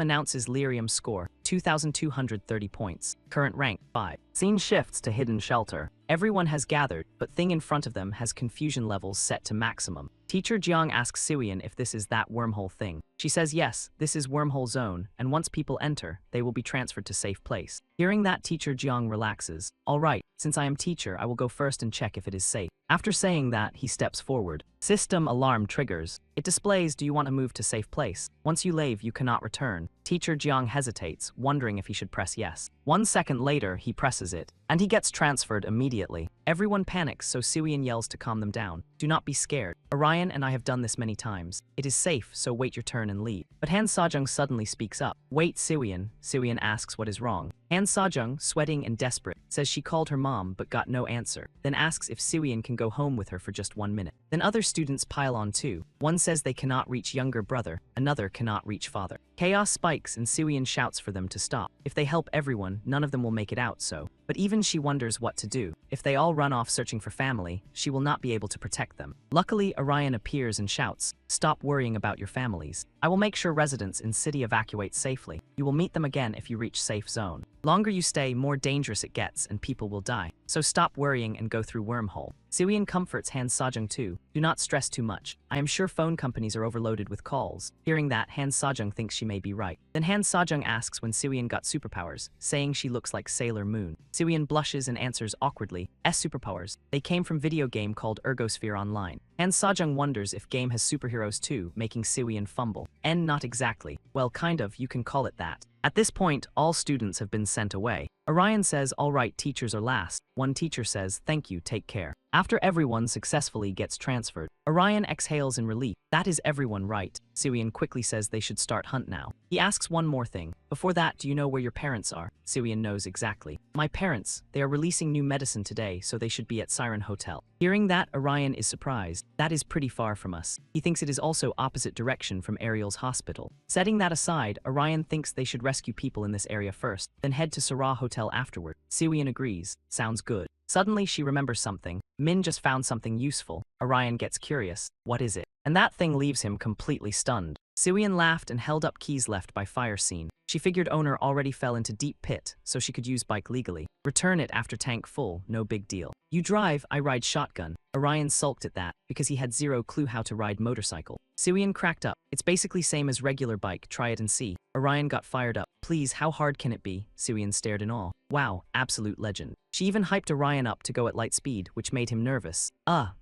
announces Lyrium score, 2,230 points. Current rank, 5. Scene shifts to hidden shelter. Everyone has gathered, but thing in front of them has confusion levels set to maximum. Teacher Jiang asks Siwian if this is that wormhole thing. She says yes, this is wormhole zone, and once people enter, they will be transferred to safe place. Hearing that, Teacher Jiang relaxes. Alright, since I am teacher, I will go first and check if it is safe. After saying that, he steps forward. System alarm triggers. It displays, do you want to move to safe place? Once you leave, you cannot return. Teacher Jiang hesitates, wondering if he should press yes. 1 second later, he presses it, and he gets transferred immediately. Everyone panics, so Siwian yells to calm them down. Do not be scared. Orion and I have done this many times. It is safe, so wait your turn and leave. But Han Sajung suddenly speaks up. Wait, Siwian. Siwian asks what is wrong. Han Sajung, sweating and desperate, says she called her mom but got no answer, then asks if Siwian can go home with her for just 1 minute. Then other students pile on too. One says they cannot reach younger brother, another cannot reach father. Chaos spikes and Siwian shouts for them to stop. If they help everyone, none of them will make it out, so. But even she wonders what to do. If they all run off searching for family, she will not be able to protect them. Luckily, Orion appears and shouts, "Stop worrying about your families. I will make sure residents in city evacuate safely. You will meet them again if you reach safe zone. Longer you stay, more dangerous it gets and people will die. So stop worrying and go through wormhole." Siwian comforts Han Sajung too. Do not stress too much. I am sure phone companies are overloaded with calls. Hearing that, Han Sajung thinks she may be right. Then Han Sajung asks when Siwian got superpowers, saying she looks like Sailor Moon. Siwian blushes and answers awkwardly, "S superpowers. They came from video game called Ergosphere Online." Han Sajung wonders if game has superheroes too, making Siwian fumble. Not exactly. Well, kind of, you can call it that. At this point, all students have been sent away. Orion says, "All right, teachers are last." One teacher says, "Thank you, take care." After everyone successfully gets transferred, Orion exhales in relief. That is everyone right. Siwian quickly says they should start hunt now. He asks one more thing. Before that, do you know where your parents are? Siwian knows exactly. My parents, they are releasing new medicine today, so they should be at Siren Hotel. Hearing that, Orion is surprised. That is pretty far from us. He thinks it is also opposite direction from Ariel's hospital. Setting that aside, Orion thinks they should rescue people in this area first, then head to Sarah Hotel afterward. Siwian agrees. Sounds good. Suddenly, she remembers something. Min just found something useful. Orion gets curious. What is it? And that thing leaves him completely stunned. Siwian laughed and held up keys left by fire scene. She figured owner already fell into deep pit, so she could use bike legally. Return it after tank full, no big deal. You drive, I ride shotgun. Orion sulked at that, because he had zero clue how to ride motorcycle. Siwian cracked up. It's basically same as regular bike, try it and see. Orion got fired up. Please, how hard can it be? Siwian stared in awe. Wow, absolute legend. She even hyped Orion up to go at light speed, which made him nervous.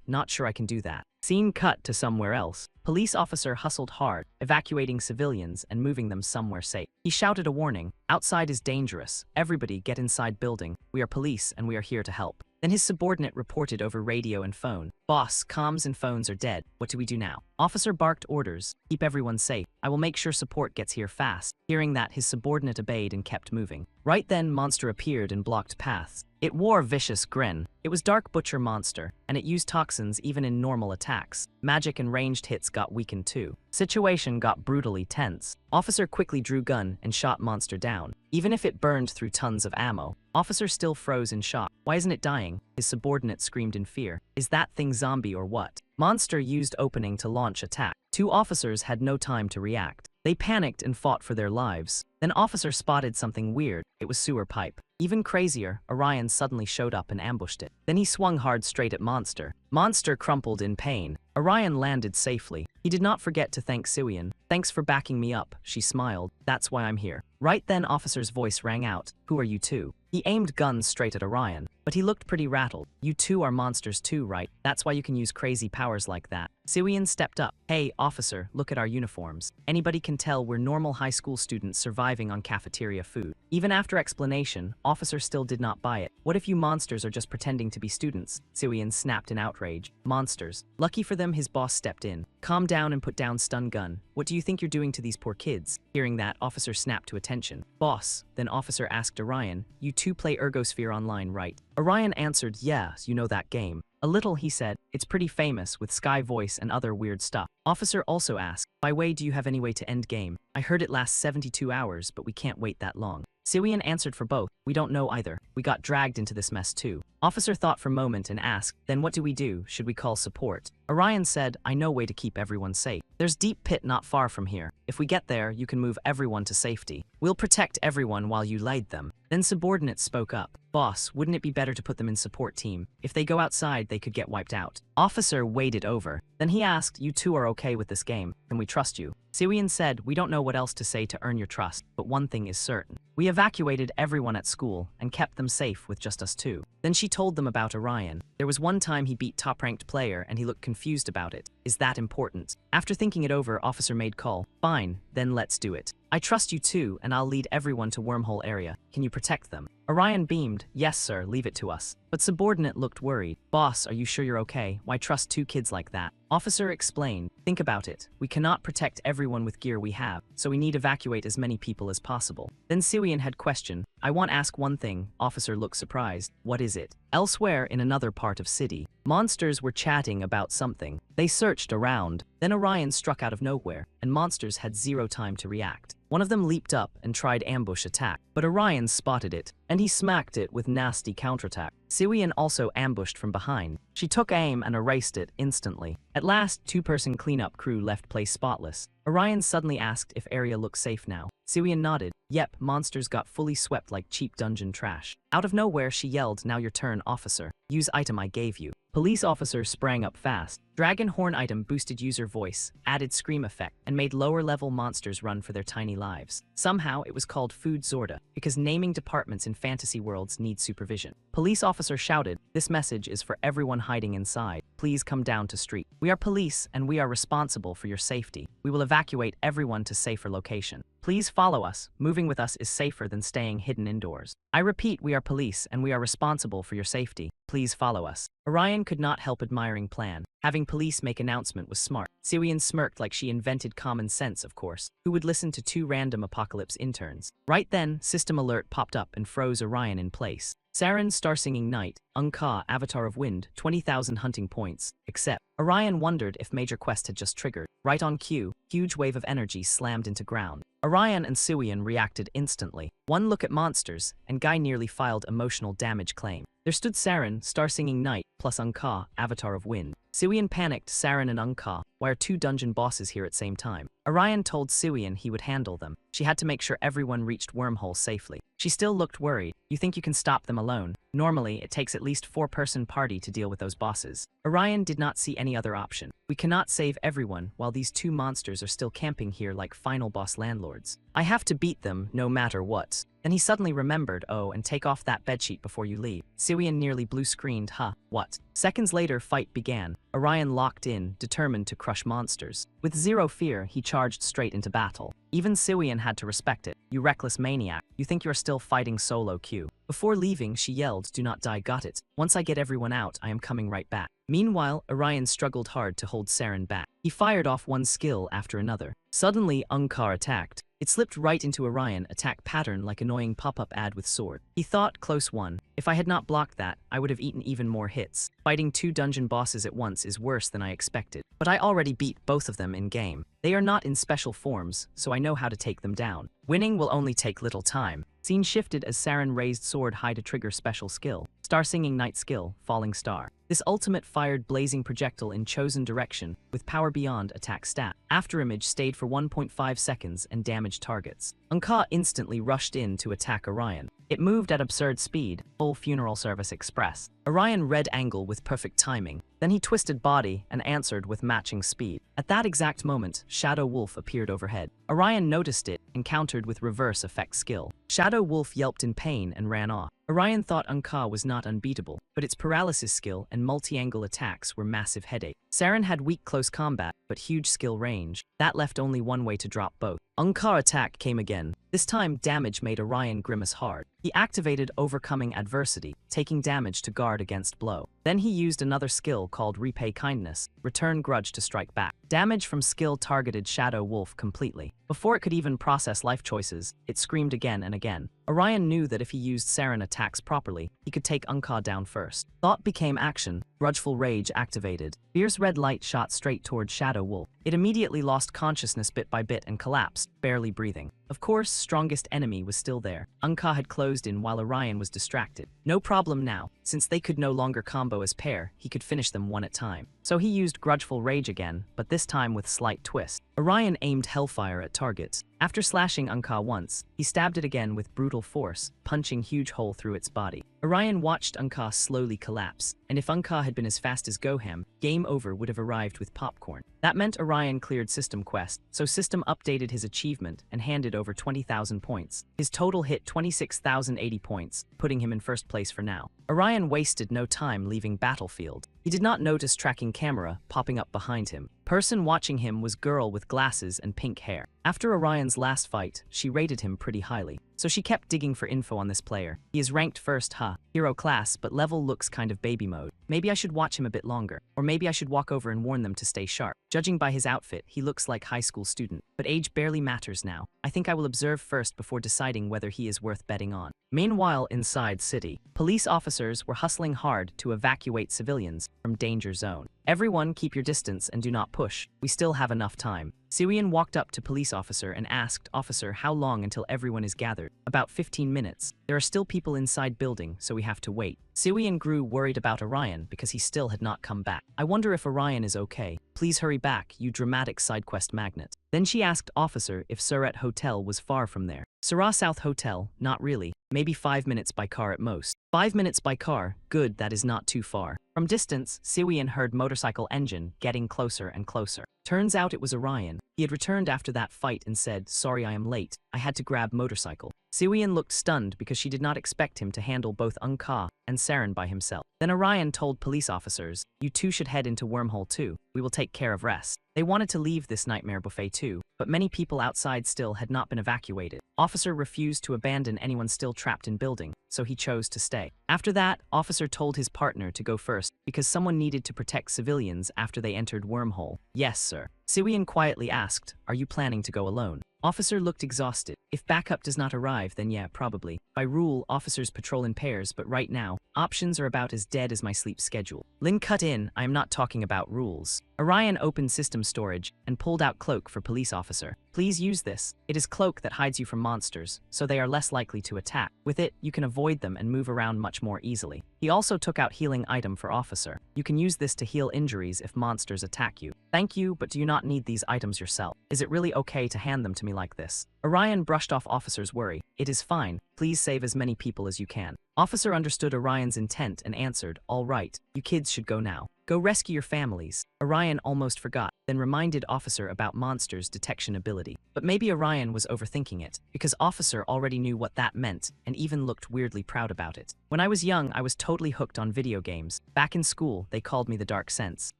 Not sure I can do that. Scene cut to somewhere else. Police officer hustled hard, evacuating civilians and moving them somewhere safe. He shouted a warning. Outside is dangerous. Everybody get inside building. We are police and we are here to help. Then his subordinate reported over radio and phone. Boss, comms and phones are dead. What do we do now? Officer barked orders. Keep everyone safe. I will make sure support gets here fast. Hearing that, his subordinate obeyed and kept moving. Right then, monster appeared and blocked paths. It wore a vicious grin. It was Dark Butcher monster, and it used toxins even in normal attacks. Magic and ranged hits got weakened too. Situation got brutally tense. Officer quickly drew gun and shot monster down. Even if it burned through tons of ammo, officer still froze in shock. Why isn't it dying? His subordinate screamed in fear. Is that thing zombie or what? Monster used opening to launch attack. Two officers had no time to react. They panicked and fought for their lives. Then officer spotted something weird. It was sewer pipe. Even crazier, Orion suddenly showed up and ambushed it. Then he swung hard straight at Monster. Monster crumpled in pain. Orion landed safely. He did not forget to thank Siwian. Thanks for backing me up, she smiled. That's why I'm here. Right then officer's voice rang out. Who are you two? He aimed guns straight at Orion, but he looked pretty rattled. You two are monsters too, right? That's why you can use crazy powers like that. Siwian stepped up. Hey, officer, look at our uniforms. Anybody can tell we're normal high school students surviving on cafeteria food. Even after explanation, officer still did not buy it. What if you monsters are just pretending to be students? Siwian snapped in outrage. Monsters. Lucky for them, his boss stepped in. Calm down and put down stun gun. What do you think you're doing to these poor kids? Hearing that, officer snapped to attention. Boss. Then officer asked Orion, you two play Ergosphere Online, right? Orion answered, yes, you know that game. A little, he said. It's pretty famous, with Sky Voice and other weird stuff. Officer also asked, by way, do you have any way to end game? I heard it lasts 72 hours, but we can't wait that long. Siwian answered for both. We don't know either. We got dragged into this mess too. Officer thought for a moment and asked, then what do we do? Should we call support? Orion said, I know a way to keep everyone safe. There's deep pit not far from here. If we get there, you can move everyone to safety. We'll protect everyone while you lead them. Then subordinates spoke up. Boss, wouldn't it be better to put them in support team? If they go outside, they could get wiped out. Officer waited over. Then he asked, you two are okay with this game? Can we trust you? Siwian said, we don't know what else to say to earn your trust, but one thing is certain. We evacuated everyone at school and kept them safe with just us two. Then she told them about Orion. There was one time he beat top-ranked player and he looked confused about it. is that important. After thinking it over, officer made call. Fine, then let's do it. I trust you too, and I'll lead everyone to wormhole area. Can you protect them? Orion beamed. Yes, sir, leave it to us. But subordinate looked worried. Boss, are you sure you're okay? Why trust two kids like that? Officer explained. Think about it. We cannot protect everyone with gear we have, so we need to evacuate as many people as possible. Then Siwian had questioned. I want to ask one thing. Officer looked surprised. What is it? Elsewhere in another part of city, monsters were chatting about something. They searched around. Then Orion struck out of nowhere, and monsters had zero time to react. One of them leaped up and tried ambush attack, but Orion spotted it, and he smacked it with nasty counterattack. Siwian also ambushed from behind. She took aim and erased it instantly. At last, two-person cleanup crew left place spotless. Orion suddenly asked if area looks safe now. Siwian nodded. Yep, monsters got fully swept like cheap dungeon trash. Out of nowhere, she yelled, now your turn, officer. Use item I gave you. Police officer sprang up fast. Dragon horn item boosted user voice, added scream effect, and made lower-level monsters run for their tiny lives. Somehow, it was called Food Zorda, because naming departments in fantasy worlds need supervision. Police officer shouted, this message is for everyone hiding inside. Please come down to street. We are police, and we are responsible for your safety. We will evacuate everyone to safer location. Please follow us. Moving with us is safer than staying hidden indoors. I repeat, we are police, and we are responsible for your safety. Please follow us. Orion could not help admiring plan. Having police make announcement was smart. Siwian smirked like she invented common sense, of course. Who would listen to two random apocalypse interns? Right then, system alert popped up and froze Orion in place. Saren, Star Singing Night, Unka, Avatar of Wind, 20,000 hunting points. Except, Orion wondered if major quest had just triggered. Right on cue, huge wave of energy slammed into ground. Orion and Siwian reacted instantly. One look at monsters, and Guy nearly filed emotional damage claim. There stood Saren, Star Singing Night, plus Unka, Avatar of Wind. Siwian panicked. Saren and Unka, why are two dungeon bosses here at same time? Orion told Siwian he would handle them. She had to make sure everyone reached wormhole safely. She still looked worried. You think you can stop them alone? Normally, it takes at least 4-person party to deal with those bosses. Orion did not see any other option. We cannot save everyone while these two monsters are still camping here like final boss landlords. I have to beat them no matter what. Then he suddenly remembered, oh, and take off that bedsheet before you leave. Siwian nearly blue-screened, huh, what? Seconds later, fight began. Orion locked in, determined to crush monsters. With zero fear, he charged straight into battle. Even Siwian had to respect it. You reckless maniac, you think you're still fighting solo Q. Before leaving, she yelled, do not die, got it. Once I get everyone out, I am coming right back. Meanwhile, Orion struggled hard to hold Saren back. He fired off one skill after another. Suddenly, Unkar attacked. It slipped right into Orion attack pattern like annoying pop-up ad with sword. He thought, close one. If I had not blocked that, I would have eaten even more hits. Fighting two dungeon bosses at once is worse than I expected. But I already beat both of them in game. They are not in special forms, so I know how to take them down. Winning will only take little time. Scene shifted as Saren raised sword high to trigger special skill. Star Singing Night skill, Falling Star. This ultimate fired blazing projectile in chosen direction with power beyond attack stat. Afterimage stayed for 1.5 seconds and damaged targets. Unka instantly rushed in to attack Orion. It moved at absurd speed, full funeral service express. Orion red angle with perfect timing. Then he twisted body and answered with matching speed. At that exact moment, Shadow Wolf appeared overhead. Orion noticed it and countered with reverse effect skill. Shadow Wolf yelped in pain and ran off. Orion thought Unka was not unbeatable, but its paralysis skill and multi-angle attacks were massive headache. Saren had weak close combat, but huge skill range. That left only one way to drop both. Unka attack came again. This time, damage made Orion grimace hard. He activated Overcoming Adversity, taking damage to guard against blow. Then he used another skill called Repay Kindness, Return Grudge to strike back. Damage from skill targeted Shadow Wolf completely. Before it could even process life choices, it screamed again and again. Orion knew that if he used Saren attacks properly, he could take Unka down first. Thought became action. Grudgeful Rage activated. Fierce red light shot straight toward Shadow Wolf. It immediately lost consciousness bit by bit and collapsed, barely breathing. Of course, strongest enemy was still there. Unka had closed in while Orion was distracted. No problem now. Since they could no longer combo as pair, he could finish them one at a time. So he used Grudgeful Rage again, but this time with slight twist. Orion aimed hellfire at targets. After slashing Anka once, he stabbed it again with brutal force, punching huge hole through its body. Orion watched Anka slowly collapse, and if Anka had been as fast as Goham, Game Over would have arrived with popcorn. That meant Orion cleared System Quest, so System updated his achievement and handed over 20,000 points. His total hit 26,080 points, putting him in first place for now. Orion wasted no time leaving Battlefield. He did not notice tracking camera popping up behind him. Person watching him was girl with glasses and pink hair. After Orion's last fight, she rated him pretty highly, so she kept digging for info on this player. He is ranked first, hero class, but level looks kind of baby mode. Maybe I should watch him a bit longer, or maybe I should walk over and warn them to stay sharp. Judging by his outfit, he looks like high school student, but age barely matters now. I think I will observe first before deciding whether he is worth betting on. Meanwhile, inside city, police officers were hustling hard to evacuate civilians from danger zone. Everyone keep your distance and do not push. We still have enough time. Siwian walked up to police officer and asked officer how long until everyone is gathered. About 15 minutes. There are still people inside building, so we have to wait. Siwian grew worried about Orion because he still had not come back. I wonder if Orion is okay. Please hurry back, you dramatic side quest magnet. Then she asked officer if Surat Hotel was far from there. Surah South Hotel, not really. Maybe 5 minutes by car at most. 5 minutes by car, good, that is not too far. From distance, Siwian heard motorcycle engine getting closer and closer. Turns out it was Orion. He had returned after that fight and said, sorry I am late, I had to grab motorcycle. Siwian looked stunned because she did not expect him to handle both Anka and Saren by himself. Then Orion told police officers, you two should head into Wormhole 2, we will take care of rest. They wanted to leave this nightmare buffet too, but many people outside still had not been evacuated. Officer refused to abandon anyone still trapped in building, so he chose to stay. After that, officer told his partner to go first because someone needed to protect civilians after they entered Wormhole. Yes, sir. Siwian quietly asked, are you planning to go alone? Officer looked exhausted. If backup does not arrive, then yeah, probably. By rule, officers patrol in pairs, but right now, options are about as dead as my sleep schedule. Lin cut in, I am not talking about rules. Orion opened system storage and pulled out cloak for police officer. Please use this. It is cloak that hides you from monsters, so they are less likely to attack. With it, you can avoid them and move around much more easily. He also took out healing item for officer. You can use this to heal injuries if monsters attack you. Thank you, but do you not need these items yourself? Is it really okay to hand them to me like this? Orion brushed off officer's worry. It is fine. Please save as many people as you can. Officer understood Orion's intent and answered, all right, you kids should go now. Go rescue your families. Orion almost forgot, then reminded Officer about Monster's detection ability. But maybe Orion was overthinking it, because Officer already knew what that meant and even looked weirdly proud about it. When I was young, I was totally hooked on video games. Back in school, they called me the Dark Sense.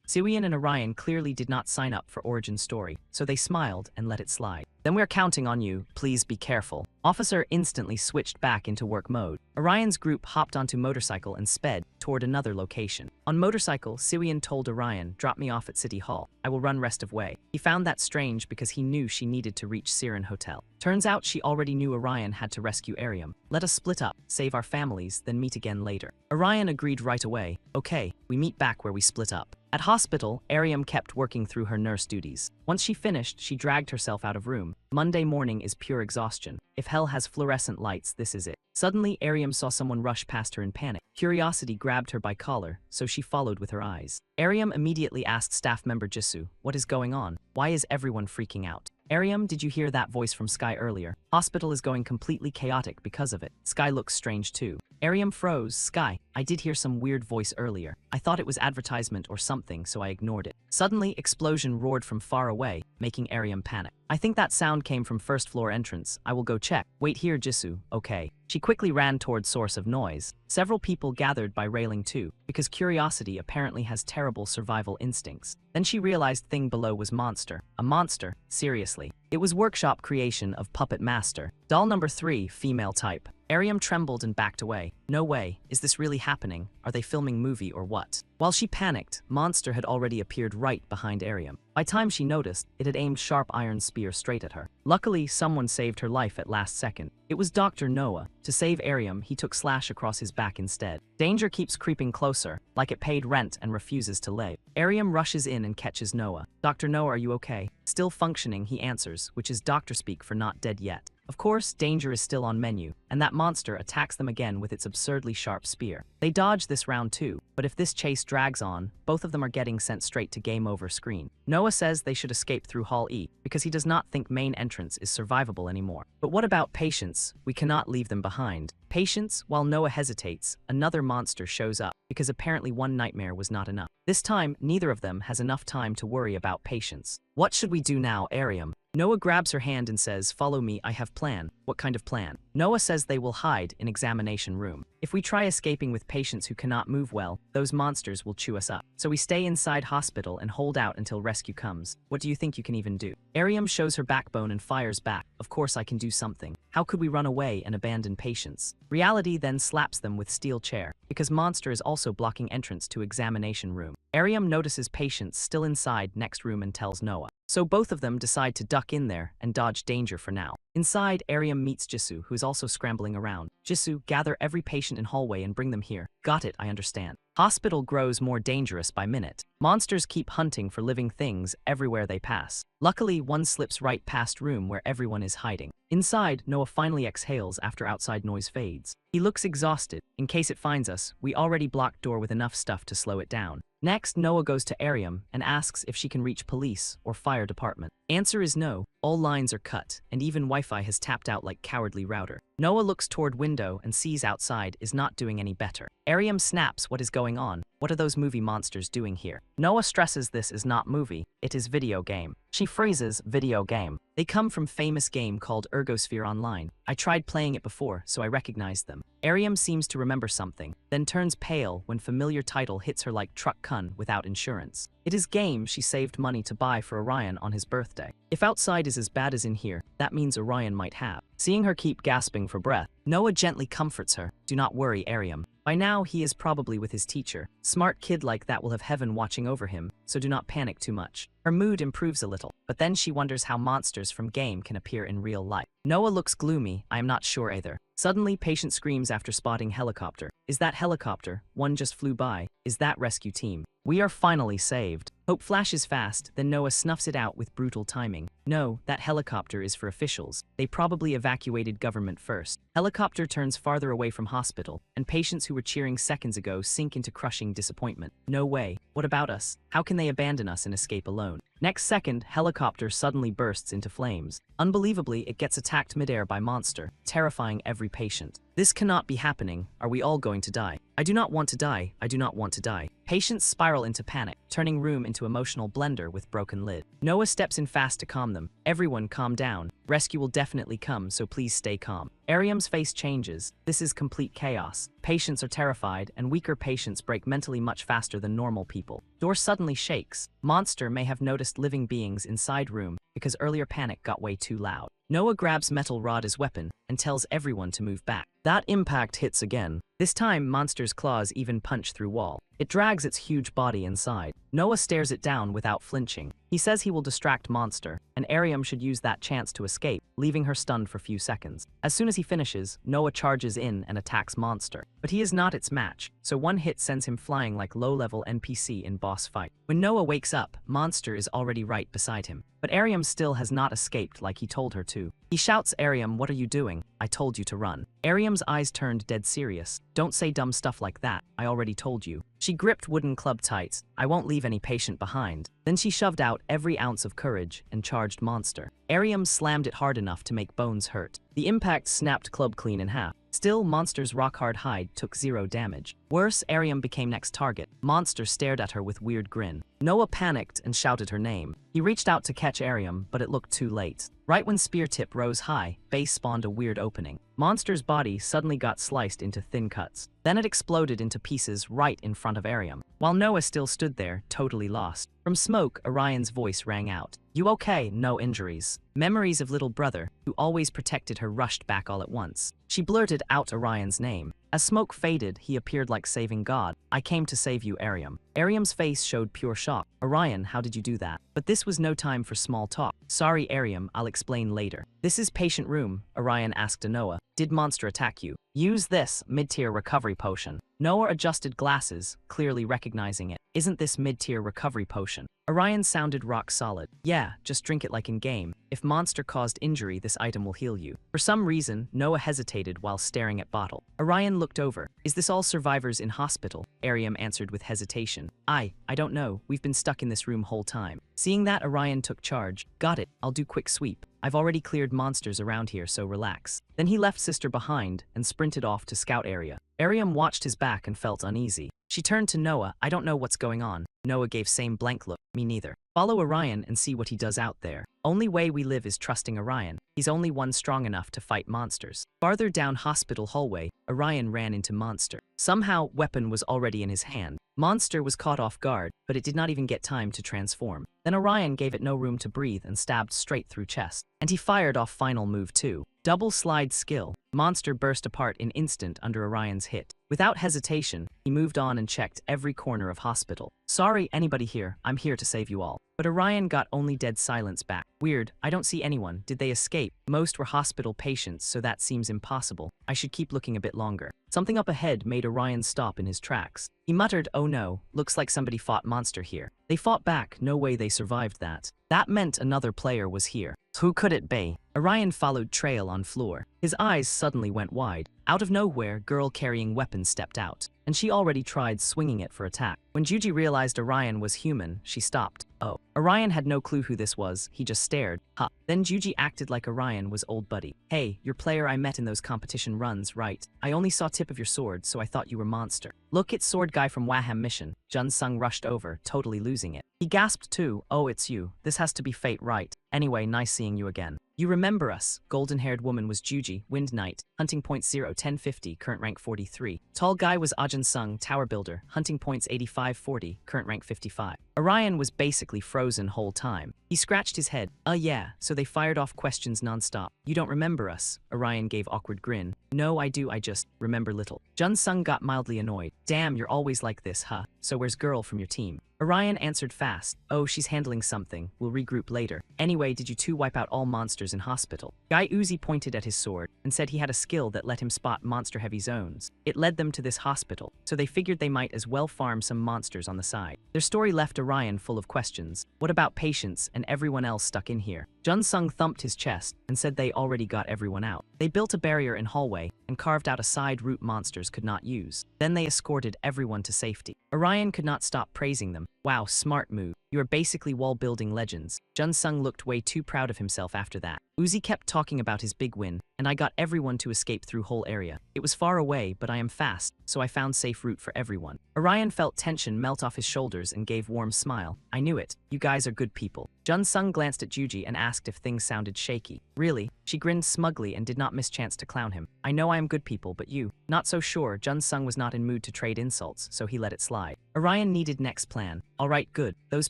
Siwian and Orion clearly did not sign up for Origin Story, so they smiled and let it slide. Then we're counting on you, please be careful. Officer instantly switched back into work mode. Orion's group hopped onto motorcycle and sped toward another location. On motorcycle, Siwian told Orion, drop me off at City Hall. I will run rest of way. He found that strange because he knew she needed to reach Siren Hotel. Turns out she already knew Orion had to rescue Arium. Let us split up, save our families, then meet again later. Orion agreed right away. Okay, we meet back where we split up. At hospital, Arium kept working through her nurse duties. Once she finished, she dragged herself out of room. Monday morning is pure exhaustion. If hell has fluorescent lights, this is it. Suddenly, Arium saw someone rush past her in panic. Curiosity grabbed her by collar, so she followed with her eyes. Arium immediately asked staff member Jisoo, what is going on? Why is everyone freaking out? Arium, did you hear that voice from Sky earlier? Hospital is going completely chaotic because of it. Sky looks strange too. Arium froze. Sky, I did hear some weird voice earlier. I thought it was advertisement or something, so I ignored it. Suddenly, explosion roared from far away, making Arium panic. I think that sound came from first floor entrance. I will go check. Wait here, Jisoo. Okay. She quickly ran toward source of noise. Several people gathered by railing too, because curiosity apparently has terrible survival instincts. Then she realized thing below was monster. A monster? Seriously. It was workshop creation of Puppet Master. Doll number 3, female type. Arium trembled and backed away. No way. Is this really happening? Are they filming movie or what? While she panicked, Monster had already appeared right behind Arium. By time she noticed, it had aimed sharp iron spear straight at her. Luckily, someone saved her life at last second. It was Dr. Noah. To save Arium, he took slash across his back instead. Danger keeps creeping closer, like it paid rent and refuses to leave. Arium rushes in and catches Noah. Dr. Noah, are you okay? Still functioning, he answers, which is doctor speak for not dead yet. Of course, danger is still on menu, and that monster attacks them again with its absurdly sharp spear. They dodge this round too, but if this chase drags on, both of them are getting sent straight to game over screen. Noah says they should escape through Hall E, because he does not think main entrance is survivable anymore. But what about Patience? We cannot leave them behind. Patience, while Noah hesitates, another monster shows up, because apparently one nightmare was not enough. This time, neither of them has enough time to worry about Patience. What should we do now, Ariam? Noah grabs her hand and says, "Follow me, I have plan." What kind of plan? Noah says they will hide in examination room. If we try escaping with patients who cannot move well, those monsters will chew us up. So we stay inside hospital and hold out until rescue comes. What do you think you can even do? Ariam shows her backbone and fires back. Of course I can do something. How could we run away and abandon patients? Reality then slaps them with steel chair, because monster is also blocking entrance to examination room. Ariam notices patients still inside next room and tells Noah. So both of them decide to duck in there and dodge danger for now. Inside, Ariam meets Jisoo, who is also scrambling around. Jisoo, gather every patient in hallway and bring them here. Got it, I understand. Hospital grows more dangerous by minute. Monsters keep hunting for living things everywhere they pass. Luckily, one slips right past room where everyone is hiding. Inside, Noah finally exhales after outside noise fades. He looks exhausted. In case it finds us, we already blocked door with enough stuff to slow it down. Next, Noah goes to Ariam and asks if she can reach police or fire department. Answer is no. All lines are cut, and even Wi-Fi has tapped out like cowardly router. Noah looks toward window and sees outside is not doing any better. Ariam snaps what is going on. What are those movie monsters doing here? Noah stresses this is not movie, it is video game. She phrases video game. They come from famous game called Ergosphere Online. I tried playing it before, so I recognized them. Ariam seems to remember something, then turns pale when familiar title hits her like truck kun without insurance. It is game she saved money to buy for Orion on his birthday. If outside is as bad as in here, that means Orion might have. Seeing her keep gasping for breath, Noah gently comforts her. Do not worry, Ariam. By now, he is probably with his teacher. Smart kid like that will have heaven watching over him, so do not panic too much. Her mood improves a little, but then she wonders how monsters from game can appear in real life. Noah looks gloomy. I am not sure either. Suddenly, patient screams after spotting helicopter. Is that helicopter? One just flew by. Is that rescue team? We are finally saved. Hope flashes fast, then Noah snuffs it out with brutal timing. No, that helicopter is for officials. They probably evacuated government first. Helicopter turns farther away from hospital, and patients who were cheering seconds ago sink into crushing disappointment. No way. What about us? How can they abandon us and escape alone? Next second, helicopter suddenly bursts into flames. Unbelievably, it gets attacked midair by monster, terrifying every patient. This cannot be happening. Are we all going to die? I do not want to die. I do not want to die. Patients spiral into panic, turning room into emotional blender with broken lid. Noah steps in fast to calm them. Everyone calm down. Rescue will definitely come, so please stay calm. Ariam's face changes. This is complete chaos. Patients are terrified, and weaker patients break mentally much faster than normal people. Door suddenly shakes. Monster may have noticed living beings inside room, because earlier panic got way too loud. Noah grabs metal rod as weapon and tells everyone to move back. That impact hits again. This time, monster's claws even punch through wall. It drags its huge body inside. Noah stares it down without flinching. He says he will distract monster, and Ariam should use that chance to escape, leaving her stunned for few seconds. As soon as he finishes, Noah charges in and attacks monster. But he is not its match, so one hit sends him flying like low-level NPC in boss fight. When Noah wakes up, monster is already right beside him. But Ariam still has not escaped like he told her to. He shouts, Ariam, what are you doing? I told you to run. Ariam's eyes turned dead serious. Don't say dumb stuff like that. I already told you. She gripped wooden club tight. I won't leave any patient behind. Then she shoved out every ounce of courage and charged monster. Ariam slammed it hard enough to make bones hurt. The impact snapped club clean in half. Still, monster's rock-hard hide took 0 damage. Worse, Ariam became next target. Monster stared at her with weird grin. Noah panicked and shouted her name. He reached out to catch Ariam, but it looked too late. Right when spear tip rose high, base spawned a weird opening. Monster's body suddenly got sliced into thin cuts. Then it exploded into pieces right in front of Ariam, while Noah still stood there, totally lost. From smoke, Orion's voice rang out. You okay? No injuries. Memories of little brother, who always protected her, rushed back all at once. She blurted out Orion's name. As smoke faded, he appeared like saving God. I came to save you, Ariam. Ariam's face showed pure shock. Orion, how did you do that? But this was no time for small talk. Sorry, Ariam, I'll explain later. This is patient room, Orion asked Noah. Did monster attack you? Use this mid-tier recovery potion. Noah adjusted glasses, clearly recognizing it. Isn't this mid-tier recovery potion? Orion sounded rock solid. Yeah, just drink it like in game. If monster caused injury, this item will heal you. For some reason, Noah hesitated while staring at bottle. Orion looked over. Is this all survivors in hospital? Ariam answered with hesitation. I don't know. We've been stuck in this room whole time. Seeing that, Orion took charge. Got it. I'll do quick sweep. I've already cleared monsters around here, so relax. Then he left Sister behind and sprinted off to scout area. Ariam watched his back and felt uneasy. She turned to Noah. I don't know what's going on. Noah gave same blank look. Me neither. Follow Orion and see what he does out there. Only way we live is trusting Orion. He's only one strong enough to fight monsters. Farther down hospital hallway, Orion ran into Monster. Somehow, weapon was already in his hand. Monster was caught off guard, but it did not even get time to transform. Then Orion gave it no room to breathe and stabbed straight through chest. And he fired off final move too. Double slide skill. Monster burst apart in instant under Orion's hit. Without hesitation, he moved on and checked every corner of hospital. Sorry, anybody here, I'm here to save you all. But Orion got only dead silence back. Weird, I don't see anyone. Did they escape? Most were hospital patients, so that seems impossible. I should keep looking a bit longer. Something up ahead made Orion stop in his tracks. He muttered, oh no, looks like somebody fought monster here. They fought back, no way they survived that. That meant another player was here. Who could it be? Orion followed trail on floor. His eyes suddenly went wide. Out of nowhere, girl carrying weapon stepped out, and she already tried swinging it for attack. When Juji realized Orion was human, she stopped. Oh. Orion had no clue who this was, he just stared. Huh. Then Juji acted like Orion was old buddy. Hey, your player I met in those competition runs, right? I only saw tip of your sword, so I thought you were monster. Look, it's sword guy from Waham mission. Jun Sung rushed over, totally losing it. He gasped too. Oh, it's you. This has to be fate, right? Anyway, nice seeing you again. You remember us. Golden-haired woman was Juji, Wind Knight, hunting points 0, 1050, current rank 43. Tall guy was Ajin Sung, Tower Builder, hunting points 85, 40, current rank 55. Orion was basically frozen whole time. He scratched his head. Yeah, so they fired off questions nonstop. You don't remember us? Orion gave awkward grin. No, I do, I just remember little. Jun Sung got mildly annoyed. Damn, you're always like this, huh? So where's girl from your team? Orion answered fast. Oh, she's handling something. We'll regroup later. Anyway, did you two wipe out all monsters in hospital? Guy Uzi pointed at his sword and said he had a skill that let him spot monster-heavy zones. It led them to this hospital, so they figured they might as well farm some monsters on the side. Their story left Orion full of questions. What about patients and everyone else stuck in here? Jun Sung thumped his chest and said they already got everyone out. They built a barrier in hallway and carved out a side route monsters could not use. Then they escorted everyone to safety. Orion could not stop praising them. Wow, smart move. You are basically wall-building legends. Jun Sung looked way too proud of himself after that. Uzi kept talking about his big win, and I got everyone to escape through whole area. It was far away, but I am fast, so I found safe route for everyone. Orion felt tension melt off his shoulders and gave warm smile. I knew it. You guys are good people. Jun Sung glanced at Juji and asked if things sounded shaky. Really? She grinned smugly and did not miss chance to clown him. I know I am good people, but you? Not so sure. Jun Sung was not in mood to trade insults, so he let it slide. Orion needed next plan. Alright, good. Those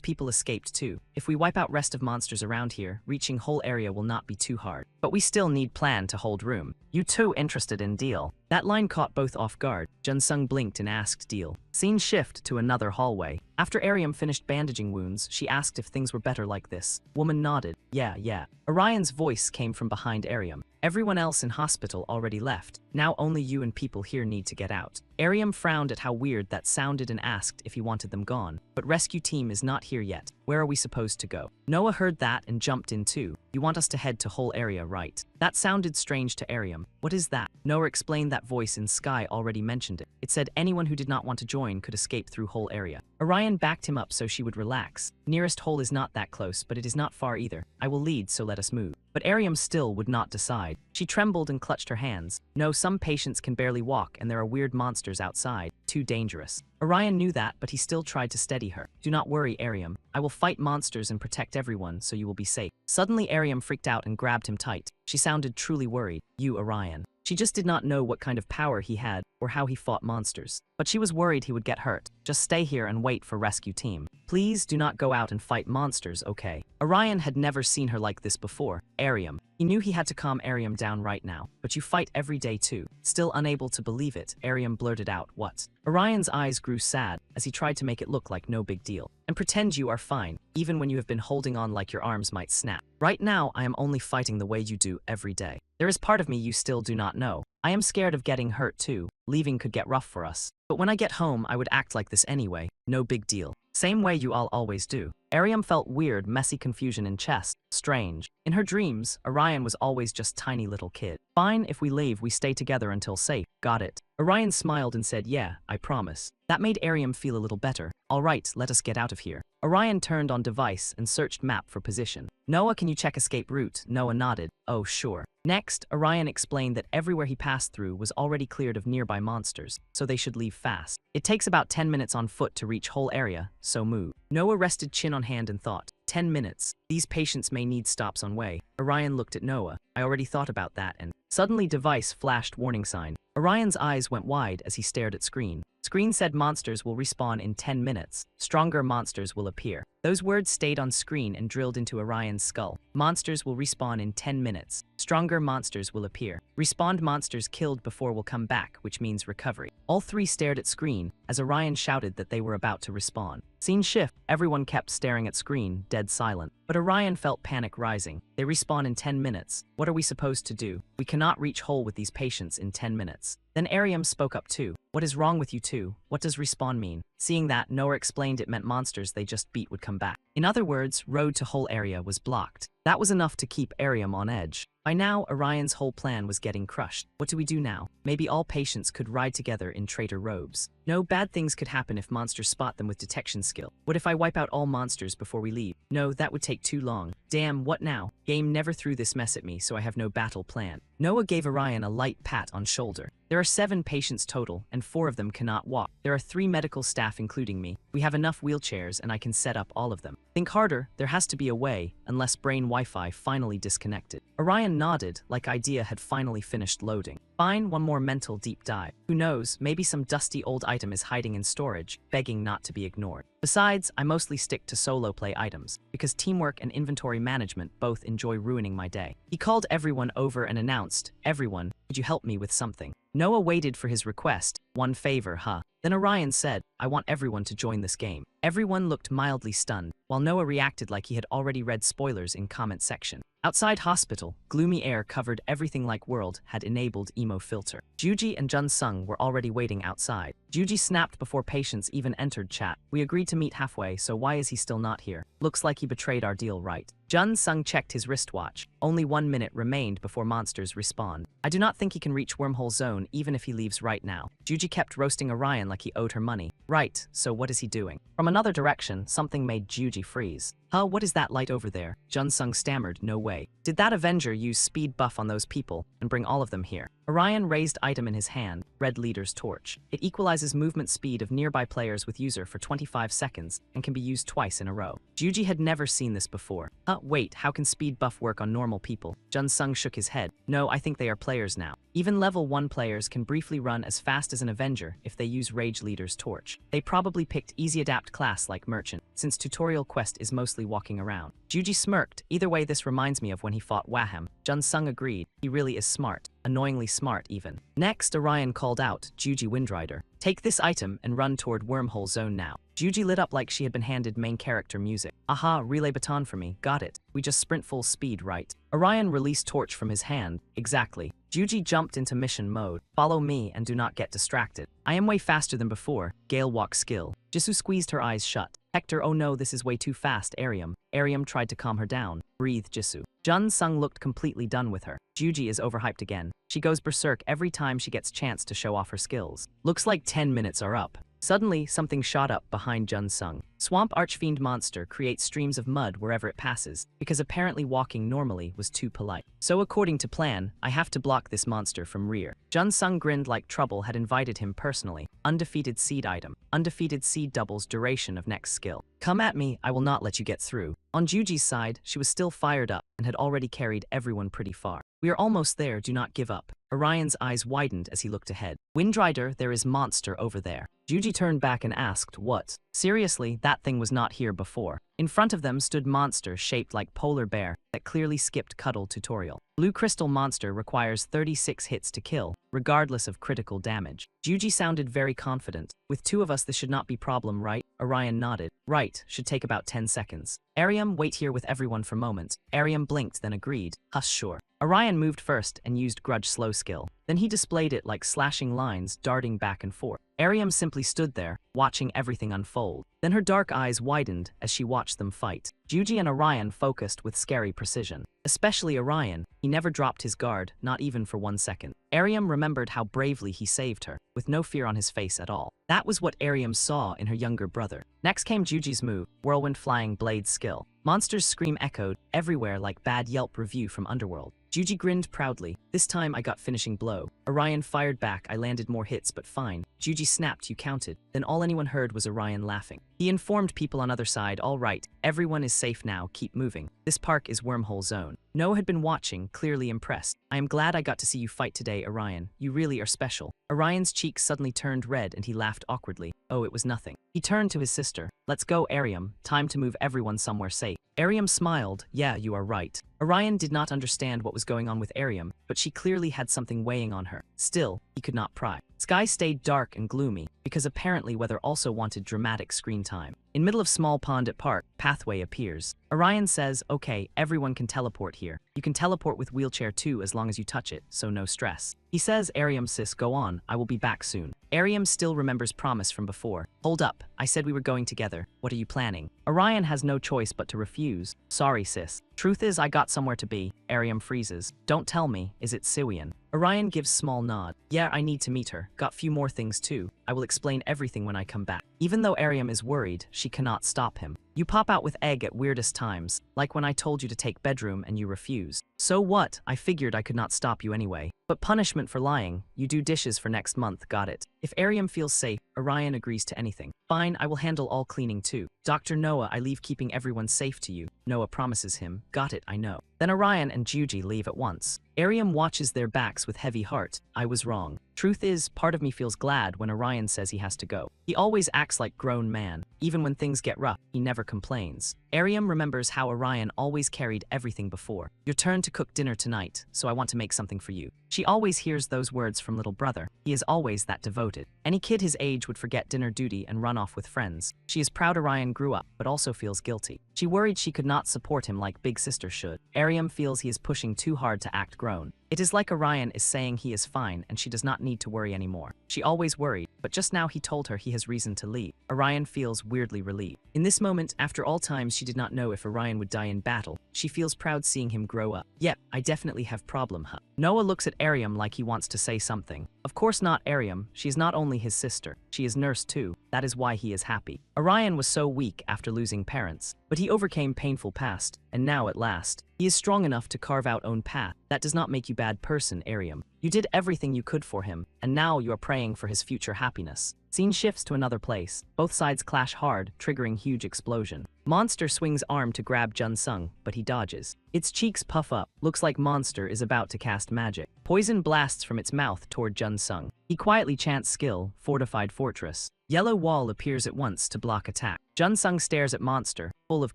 people escaped too. If we wipe out rest of monsters around here, reaching whole area will not be too hard. But we still need plan to hold room. You two interested in deal? That line caught both off guard. Jun Sung blinked and asked deal. Scene shift to another hallway. After Ariam finished bandaging wounds, she asked if things were better like this. Woman nodded. Yeah. Orion's voice came from behind Ariam. Everyone else in hospital already left. Now only you and people here need to get out. Ariam frowned at how weird that sounded and asked if he wanted them gone. But rescue team is not here yet. Where are we supposed to go? Noah heard that and jumped in too. You want us to head to whole area, right? That sounded strange to Ariam. What is that? Noah explained that voice in Sky already mentioned it. It said anyone who did not want to join could escape through whole area. Orion backed him up so she would relax. Nearest hole is not that close, but it is not far either. I will lead, so let us move. But Ariam still would not decide. She trembled and clutched her hands. No, some patients can barely walk and there are weird monsters outside. Too dangerous. Orion knew that, but he still tried to steady her. Do not worry, Ariam. I will fight monsters and protect everyone, so you will be safe. Suddenly, Ariam freaked out and grabbed him tight. She sounded truly worried. You, Orion. She just did not know what kind of power he had or how he fought monsters. But she was worried he would get hurt. Just stay here and wait for rescue team. Please do not go out and fight monsters, okay? Orion had never seen her like this before. Ariam. He knew he had to calm Ariam down right now. But you fight every day too. Still unable to believe it, Ariam blurted out, what? Orion's eyes grew sad as he tried to make it look like no big deal. And pretend you are fine, even when you have been holding on like your arms might snap. Right now, I am only fighting the way you do every day. There is part of me you still do not know. I am scared of getting hurt too. leaving could get rough for us. But when I get home, I would act like this anyway. No big deal. Same way you all always do. Ariam felt weird, messy confusion in chest. Strange. In her dreams, Orion was always just tiny little kid. Fine, if we leave, we stay together until safe. Got it. Orion smiled and said, yeah, I promise. That made Ariam feel a little better. All right, let us get out of here. Orion turned on device and searched map for position. Noah, can you check escape route? Noah nodded. Oh, sure. Next, Orion explained that everywhere he passed through was already cleared of nearby monsters, so they should leave fast. It takes about 10 minutes on foot to reach whole area, so move. Noah rested chin on hand and thought, 10 minutes. These patients may need stops on way. Orion looked at Noah. I already thought about that and suddenly device flashed warning sign. Orion's eyes went wide as he stared at screen. Screen said monsters will respawn in 10 minutes. Stronger monsters will appear. Those words stayed on screen and drilled into Orion's skull. Monsters will respawn in 10 minutes. Stronger monsters will appear. Respawned monsters killed before will come back, which means recovery. All three stared at screen as Orion shouted that they were about to respawn. Scene shift. Everyone kept staring at screen, dead silent. But Orion felt panic rising. They respawn in 10 minutes. What are we supposed to do? We cannot reach whole with these patients in 10 minutes. Then Ariam spoke up too. What is wrong with you two? What does respawn mean? Seeing that, Noah explained it meant monsters they just beat would come back. In other words, road to whole area was blocked. That was enough to keep Ariam on edge. By now, Orion's whole plan was getting crushed. What do we do now? Maybe all patients could ride together in traitor robes. No, bad things could happen if monsters spot them with detection skill. What if I wipe out all monsters before we leave? No, that would take too long. Damn, what now? Game never threw this mess at me, so I have no battle plan. Noah gave Orion a light pat on shoulder. There are 7 patients total, and 4 of them cannot walk. There are 3 medical staff including me. We have enough wheelchairs and I can set up all of them. Think harder, there has to be a way, unless brain Wi-Fi finally disconnected. Orion nodded, like idea had finally finished loading. Fine, one more mental deep dive. Who knows, maybe some dusty old item is hiding in storage, begging not to be ignored. Besides, I mostly stick to solo play items, because teamwork and inventory management both enjoy ruining my day. He called everyone over and announced, everyone, could you help me with something? Noah waited for his request. One favor, huh? Then Orion said, I want everyone to join this game. Everyone looked mildly stunned, while Noah reacted like he had already read spoilers in comment section. Outside hospital, gloomy air covered everything like world had enabled emo filter. Juji and Jun Sung were already waiting outside. Juji snapped before patients even entered chat. We agreed to meet halfway, so why is he still not here? Looks like he betrayed our deal, right? Jun Sung checked his wristwatch. Only 1 minute remained before monsters respawn. I do not think he can reach wormhole zone even if he leaves right now. Juji kept roasting Orion like he owed her money. Right, so what is he doing? From another direction, something made Juji freeze. Huh, what is that light over there? Jun Sung stammered, no way. Did that Avenger use speed buff on those people and bring all of them here? Orion raised item in his hand, red leader's torch. It equalizes movement speed of nearby players with user for 25 seconds and can be used twice in a row. Juji had never seen this before. Wait, how can speed buff work on normal people? Jun Sung shook his head. No, I think they are players now. Even level 1 players can briefly run as fast as an Avenger if they use Rage Leader's torch. They probably picked easy adapt class like Merchant, since tutorial quest is mostly walking around. Juji smirked. Either way, this reminds me of when he fought Waham. Jun Sung agreed. He really is smart. Annoyingly smart even. Next, Orion called out, Juji Windrider. Take this item and run toward wormhole zone now. Juji lit up like she had been handed main character music. Aha, relay baton for me, got it. We just sprint full speed, right? Orion released torch from his hand. Exactly. Juji jumped into mission mode. Follow me and do not get distracted. I am way faster than before. Gale walk skill. Jisoo squeezed her eyes shut. Hector, oh no, this is way too fast, Ariam. Ariam tried to calm her down. Breathe, Jisoo. Jun Sung looked completely done with her. Juji is overhyped again. She goes berserk every time she gets chance to show off her skills. Looks like 10 minutes are up. Suddenly, something shot up behind Jun Sung. Swamp Archfiend monster creates streams of mud wherever it passes, because apparently walking normally was too polite. So according to plan, I have to block this monster from rear. Jun Sung grinned like Trouble had invited him personally. Undefeated seed item. Undefeated seed doubles duration of next skill. Come at me, I will not let you get through. On Juji's side, she was still fired up and had already carried everyone pretty far. We are almost there, do not give up. Orion's eyes widened as he looked ahead. Windrider, there is monster over there. Juji turned back and asked, what? Seriously, that thing was not here before. In front of them stood monster shaped like polar bear that clearly skipped cuddle tutorial. Blue crystal monster requires 36 hits to kill, regardless of critical damage. Juji sounded very confident. With two of us this should not be problem, right? Orion nodded. Right, should take about 10 seconds. Ariam, wait here with everyone for a moment. Ariam blinked then agreed. Hush, sure. Orion moved first and used grudge slow skill. Then he displayed it like slashing lines darting back and forth. Ariam simply stood there, watching everything unfold. Then her dark eyes widened as she watched them fight. Juji and Orion focused with scary precision. Especially Orion, he never dropped his guard, not even for 1 second. Ariam remembered how bravely he saved her, with no fear on his face at all. That was what Ariam saw in her younger brother. Next came Juji's move, whirlwind flying blade skill. Monster's scream echoed everywhere like bad Yelp review from Underworld. Juji grinned proudly. This time I got finishing blow. Orion fired back. I landed more hits, but fine. Juji snapped. You counted. Then all anyone heard was Orion laughing. He informed people on other side, all right, everyone is safe now, keep moving. This park is wormhole zone. Noah had been watching, clearly impressed. I am glad I got to see you fight today, Orion. You really are special. Orion's cheeks suddenly turned red and he laughed awkwardly. Oh, it was nothing. He turned to his sister. Let's go, Ariam. Time to move everyone somewhere safe. Ariam smiled. Yeah, you are right. Orion did not understand what was going on with Ariam, but she clearly had something weighing on her. Still, he could not pry. Sky stayed dark and gloomy, because apparently weather also wanted dramatic screen time. In middle of small pond at park, pathway appears. Orion says, okay, everyone can teleport here. You can teleport with wheelchair too as long as you touch it, so no stress. He says, Ariam sis, go on, I will be back soon. Ariam still remembers promise from before. Hold up, I said we were going together. What are you planning? Orion has no choice but to refuse. Sorry sis. Truth is I got somewhere to be. Ariam freezes. Don't tell me, is it Siwian? Orion gives small nod. Yeah, I need to meet her. Got few more things too. I will explain everything when I come back. Even though Ariam is worried, she cannot stop him. You pop out with egg at weirdest times, like when I told you to take bedroom and you refused. So what? I figured I could not stop you anyway. But punishment for lying, you do dishes for next month, got it. If Ariam feels safe, Orion agrees to anything. Fine, I will handle all cleaning too. Dr. Noah, I leave keeping everyone safe to you. Noah promises him. Got it, I know. Then Orion and Juji leave at once. Ariam watches their backs with heavy heart. I was wrong. Truth is, part of me feels glad when Orion says he has to go. He always acts like grown man. Even when things get rough, he never complains. Ariam remembers how Orion always carried everything before. Your turn to cook dinner tonight, so I want to make something for you. She always hears those words from little brother. He is always that devoted. Any kid his age would forget dinner duty and run off with friends. She is proud Orion grew up, but also feels guilty. She worried she could not support him like big sister should. Ariam feels he is pushing too hard to act grown. It is like Orion is saying he is fine and she does not need to worry anymore. She always worried, but just now he told her he has reason to leave. Orion feels weirdly relieved. In this moment, after all times she did not know if Orion would die in battle, she feels proud seeing him grow up. Yep, I definitely have problem, huh? Noah looks at Ariam like he wants to say something. Of course not Ariam, she is not only his sister, she is nurse too. That is why he is happy. Orion was so weak after losing parents, but he overcame painful past, and now at last, he is strong enough to carve out own path. That does not make you bad person, Ariam. You did everything you could for him, and now you are praying for his future happiness. Scene shifts to another place. Both sides clash hard, triggering huge explosion. Monster swings arm to grab Jun Sung, but he dodges. Its cheeks puff up. Looks like Monster is about to cast magic. Poison blasts from its mouth toward Jun Sung. He quietly chants skill, fortified fortress. Yellow wall appears at once to block attack. Jun Sung stares at Monster, full of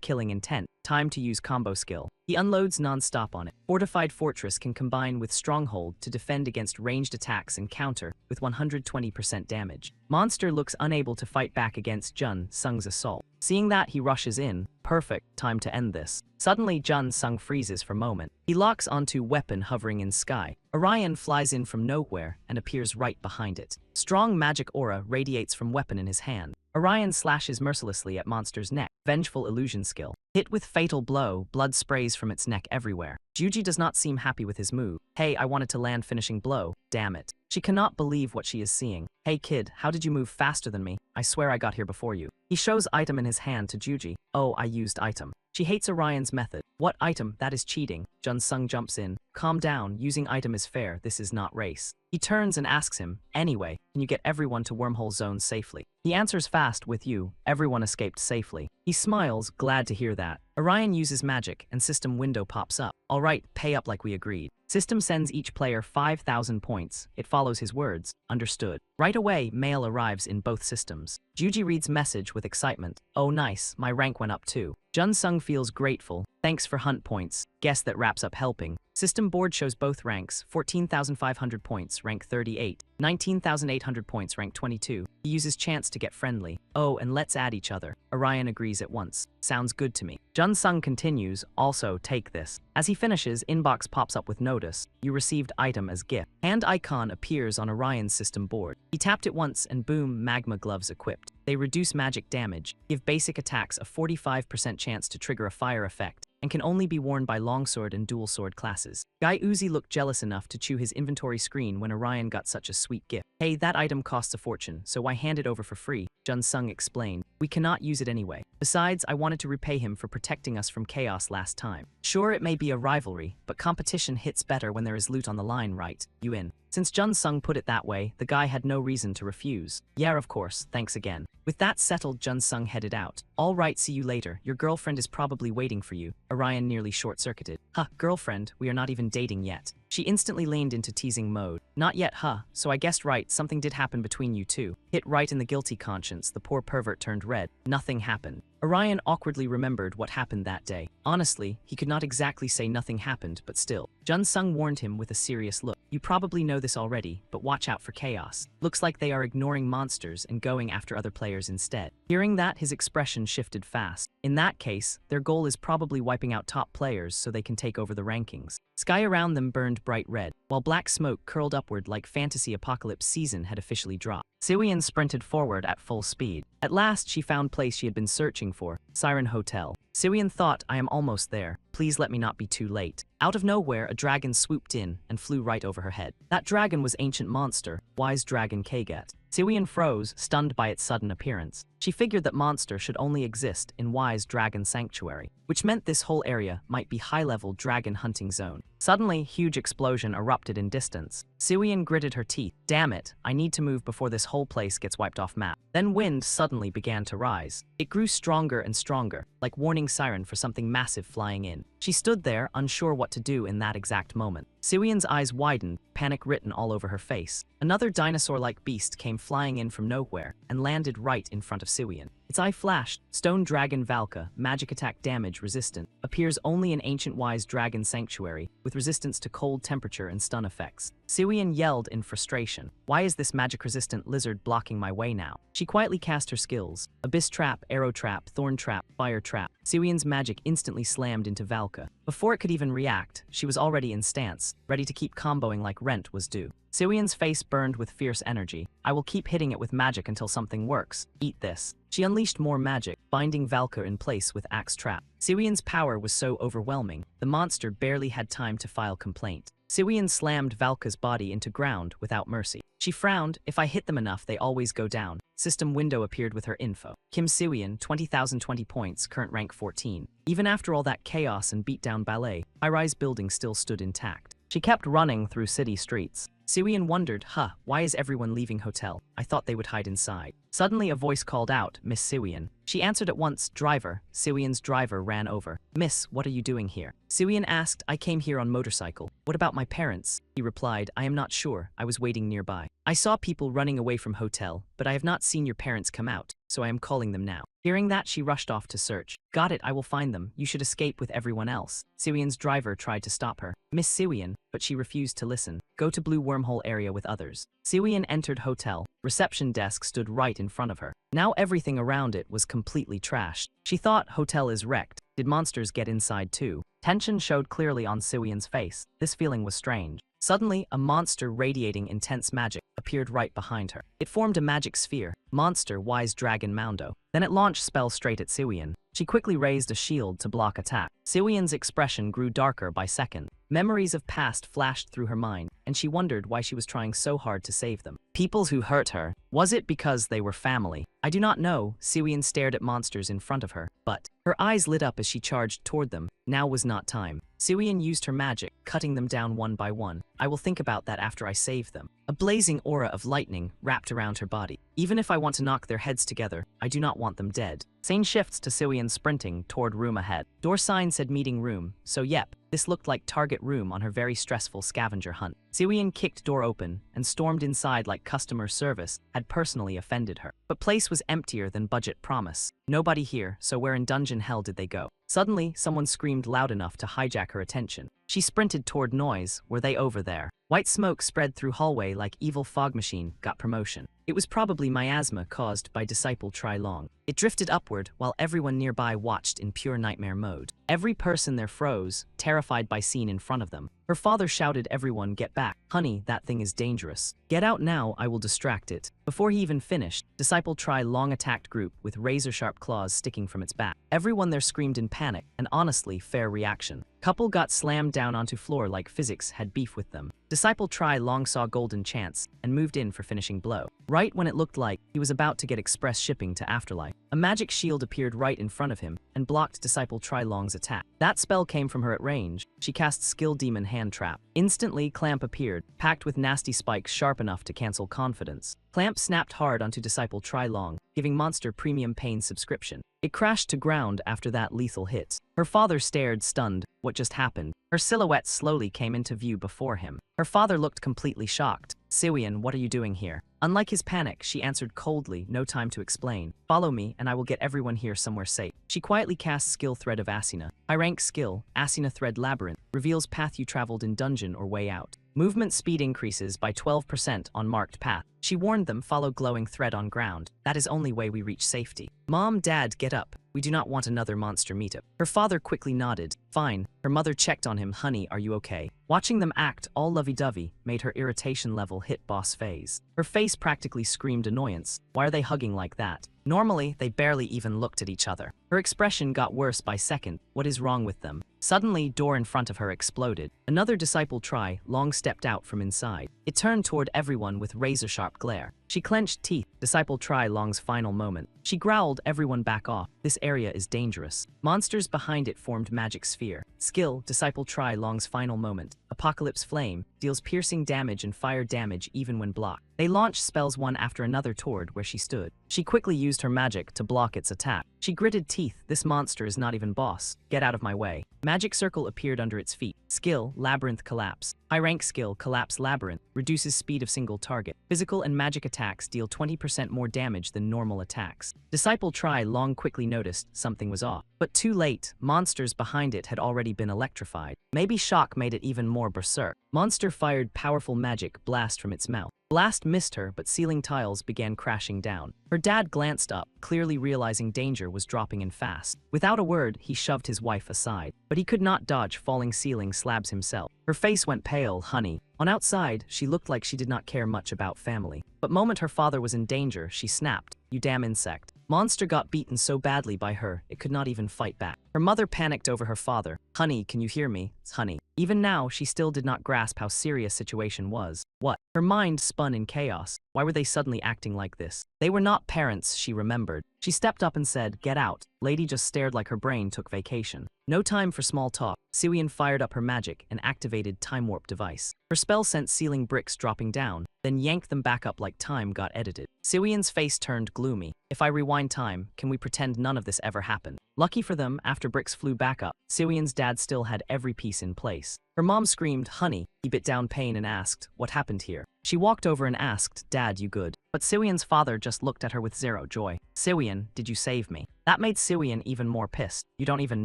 killing intent. Time to use combo skill. He unloads non-stop on it. Fortified Fortress can combine with Stronghold to defend against ranged attacks and counter with 120% damage. Monster looks unable to fight back against Jun Sung's assault. Seeing that, he rushes in. Perfect, time to end this. Suddenly, Jun Sung freezes for a moment. He locks onto weapon hovering in sky. Orion flies in from nowhere and appears right behind it. Strong magic aura radiates from weapon in his hand. Orion slashes mercilessly at Monster's neck. Vengeful illusion skill. Hit with fatal blow, blood sprays from its neck everywhere. Juji does not seem happy with his move. Hey, I wanted to land finishing blow. Damn it. She cannot believe what she is seeing. Hey kid, how did you move faster than me? I swear I got here before you. He shows item in his hand to Juji. Oh, I used item. She hates Orion's method. What item? That is cheating. Jun Sung jumps in. Calm down, using item is fair, this is not race. He turns and asks him, anyway, can you get everyone to wormhole zone safely? He answers fast with you, everyone escaped safely. He smiles, glad to hear that. Orion uses magic, and system window pops up. All right, pay up like we agreed. System sends each player 5,000 points. It follows his words. Understood. Right away, mail arrives in both systems. Juji reads message with excitement. Oh nice, my rank went up too. Jun-sung feels grateful. Thanks for hunt points. Guess that wraps up helping. System board shows both ranks. 14,500 points, rank 38. 19,800 points, rank 22. He uses chance to get friendly. Oh, and let's add each other. Orion agrees at once. Sounds good to me. Jun-sung continues, also take this. As he finishes, inbox pops up with notice. You received item as gift. Hand icon appears on Orion's system board. He tapped it once and boom, magma gloves equipped. They reduce magic damage, give basic attacks a 45% chance to trigger a fire effect, and can only be worn by longsword and dual sword classes. Guy Uzi looked jealous enough to chew his inventory screen when Orion got such a sweet gift. Hey, that item costs a fortune, so why hand it over for free? Jun-sung explained. We cannot use it anyway. Besides, I wanted to repay him for protecting us from chaos last time. Sure, it may be a rivalry, but competition hits better when there is loot on the line, right? You in? Since Jun-sung put it that way, the guy had no reason to refuse. Yeah, of course, thanks again. With that settled, Jun-sung headed out. All right, see you later. Your girlfriend is probably waiting for you. Orion nearly short-circuited. Huh, girlfriend, we are not even dating yet. She instantly leaned into teasing mode. Not yet, huh? So I guessed right, something did happen between you two. Hit right in the guilty conscience, the poor pervert turned red. Nothing happened. Orion awkwardly remembered what happened that day. Honestly, he could not exactly say nothing happened, but still. Jun-sung warned him with a serious look. You probably know this already, but watch out for chaos. Looks like they are ignoring monsters and going after other players instead. Hearing that, his expression shifted fast. In that case, their goal is probably wiping out top players so they can take over the rankings. Sky around them burned bright red, while black smoke curled upward like fantasy apocalypse season had officially dropped. Siwian sprinted forward at full speed. At last, she found place she had been searching for, Siren Hotel. Siwian thought, I am almost there. Please let me not be too late. Out of nowhere, a dragon swooped in and flew right over her head. That dragon was ancient monster, wise dragon Kaget. Siwian froze, stunned by its sudden appearance. She figured that monster should only exist in Wise Dragon Sanctuary, which meant this whole area might be high-level dragon hunting zone. Suddenly, huge explosion erupted in distance. Siwian gritted her teeth. Damn it, I need to move before this whole place gets wiped off map. Then wind suddenly began to rise. It grew stronger and stronger, like warning siren for something massive flying in. She stood there, unsure what to do in that exact moment. Siwian's eyes widened, panic written all over her face. Another dinosaur-like beast came flying in from nowhere and landed right in front of Siwian. Its eye flashed. Stone Dragon Valka, magic attack damage resistant, appears only in Ancient Wise Dragon Sanctuary, with resistance to cold temperature and stun effects. Siwian yelled in frustration. Why is this magic-resistant lizard blocking my way now? She quietly cast her skills. Abyss Trap, Arrow Trap, Thorn Trap, Fire Trap. Siwian's magic instantly slammed into Valka. Before it could even react, she was already in stance, ready to keep comboing like rent was due. Siwian's face burned with fierce energy. I will keep hitting it with magic until something works. Eat this. She unleashed more magic, binding Valka in place with Axe Trap. Siwian's power was so overwhelming, the monster barely had time to file complaint. Siwian slammed Valka's body into ground without mercy. She frowned. If I hit them enough, they always go down. System window appeared with her info. Kim Siwian, 20,020 points, current rank 14. Even after all that chaos and beatdown ballet, high-rise building still stood intact. She kept running through city streets. Siwian wondered, why is everyone leaving hotel? I thought they would hide inside. Suddenly a voice called out, Miss Siwian. She answered at once, driver. Siwian's driver ran over. Miss, what are you doing here? Siwian asked, I came here on motorcycle. What about my parents? He replied, I am not sure. I was waiting nearby. I saw people running away from hotel, but I have not seen your parents come out, so I am calling them now. Hearing that, she rushed off to search. Got it, I will find them. You should escape with everyone else. Siwian's driver tried to stop her. Miss Siwian, but she refused to listen. Go to blue wormhole area with others. Siwian entered hotel. Reception desk stood right in front of her. Now everything around it was completely trashed. She thought hotel is wrecked. Did monsters get inside too? Tension showed clearly on Siwian's face. This feeling was strange. Suddenly, a monster radiating intense magic appeared right behind her. It formed a magic sphere. Monster Wise Dragon Moundo. Then it launched spell straight at Siwian. She quickly raised a shield to block attack. Siwian's expression grew darker by second. Memories of past flashed through her mind, and she wondered why she was trying so hard to save them. People who hurt her. Was it because they were family? I do not know. Siwian stared at monsters in front of her, but her eyes lit up as she charged toward them. Now was not time. Siwian used her magic, cutting them down one by one. I will think about that after I save them. A blazing aura of lightning wrapped around her body. Even if I want to knock their heads together, I do not want them dead. Scene shifts to Siwian sprinting toward room ahead. Door sign said meeting room, so yep, this looked like target room on her very stressful scavenger hunt. Siwian kicked door open and stormed inside like customer service had personally offended her. But place was emptier than budget promise. Nobody here, so where in dungeon hell did they go? Suddenly, someone screamed loud enough to hijack her attention. She sprinted toward noise. Were they over there? White smoke spread through hallway like evil fog machine got promotion. It was probably miasma caused by Disciple Try Long. It drifted upward while everyone nearby watched in pure nightmare mode. Every person there froze, terrified by scene in front of them. Her father shouted everyone get back. Honey, that thing is dangerous. Get out now, I will distract it. Before he even finished, Disciple Try Long attacked group with razor-sharp claws sticking from its back. Everyone there screamed in panic, and honestly, fair reaction. Couple got slammed down onto floor like physics had beef with them. Disciple Try Long saw golden chance and moved in for finishing blow. Right when it looked like he was about to get express shipping to Afterlife, a magic shield appeared right in front of him and blocked Disciple Try Long's attack. That spell came from her at range. She cast Skill Demon Hand Trap. Instantly, Clamp appeared, packed with nasty spikes sharp enough to cancel confidence. Clamp snapped hard onto Disciple Try Long, giving Monster Premium Pain subscription. It crashed to ground after that lethal hit. Her father stared, stunned. What just happened? Her silhouette slowly came into view before him. Her father looked completely shocked. Siwian, what are you doing here? Unlike his panic, she answered coldly, no time to explain. Follow me, and I will get everyone here somewhere safe. She quietly casts Skill Thread of Asina. High-rank skill, Asina Thread Labyrinth, reveals path you traveled in dungeon or way out. Movement speed increases by 12% on marked path. She warned them, follow glowing thread on ground. That is only way we reach safety. Mom, Dad, get up. We do not want another monster meetup. Her father quickly nodded. Fine. Her mother checked on him. Honey, are you okay? Watching them act all lovey-dovey made her irritation level hit boss phase. Her face practically screamed annoyance. Why are they hugging like that? Normally, they barely even looked at each other. Her expression got worse by second. What is wrong with them? Suddenly, door in front of her exploded. Another Disciple Try Long stepped out from inside. It turned toward everyone with razor-sharp glare. She clenched teeth. Disciple Try Long's final moment. She growled, everyone back off. This area is dangerous. Monsters behind it formed magic sphere. Skill, Disciple Try Long's final moment. Apocalypse Flame, deals piercing damage and fire damage even when blocked. They launched spells one after another toward where she stood. She quickly used her magic to block its attack. She gritted teeth. This monster is not even boss. Get out of my way. Magic circle appeared under its feet. Skill, Labyrinth Collapse. High-rank skill, Collapse Labyrinth, reduces speed of single target. Physical and magic attacks deal 20% more damage than normal attacks. Disciple Try Long quickly noticed something was off. But too late, monsters behind it had already been electrified. Maybe shock made it even more berserk. Monster fired powerful magic blast from its mouth. Blast missed her, but ceiling tiles began crashing down. Her dad glanced up, clearly realizing danger was dropping in fast. Without a word, he shoved his wife aside. But he could not dodge falling ceiling slabs himself. Her face went pale, honey. On outside, she looked like she did not care much about family. But moment her father was in danger, she snapped. You damn insect. Monster got beaten so badly by her, it could not even fight back. Her mother panicked over her father. Honey, can you hear me? Honey. Even now, she still did not grasp how serious situation was. What? Her mind spun in chaos. Why were they suddenly acting like this? They were not parents, she remembered. She stepped up and said, get out. Lady just stared like her brain took vacation. No time for small talk. Siwian fired up her magic and activated Time Warp device. Her spell sent ceiling bricks dropping down, then yanked them back up like time got edited. Siwian's face turned gloomy. If I rewind time, can we pretend none of this ever happened? Lucky for them, after bricks flew back up, Siwian's dad still had every piece in place. Her mom screamed, honey. He bit down pain and asked, what happened here? She walked over and asked, Dad, you good? But Siwian's father just looked at her with zero joy. Siwian, did you save me? That made Siwian even more pissed. You don't even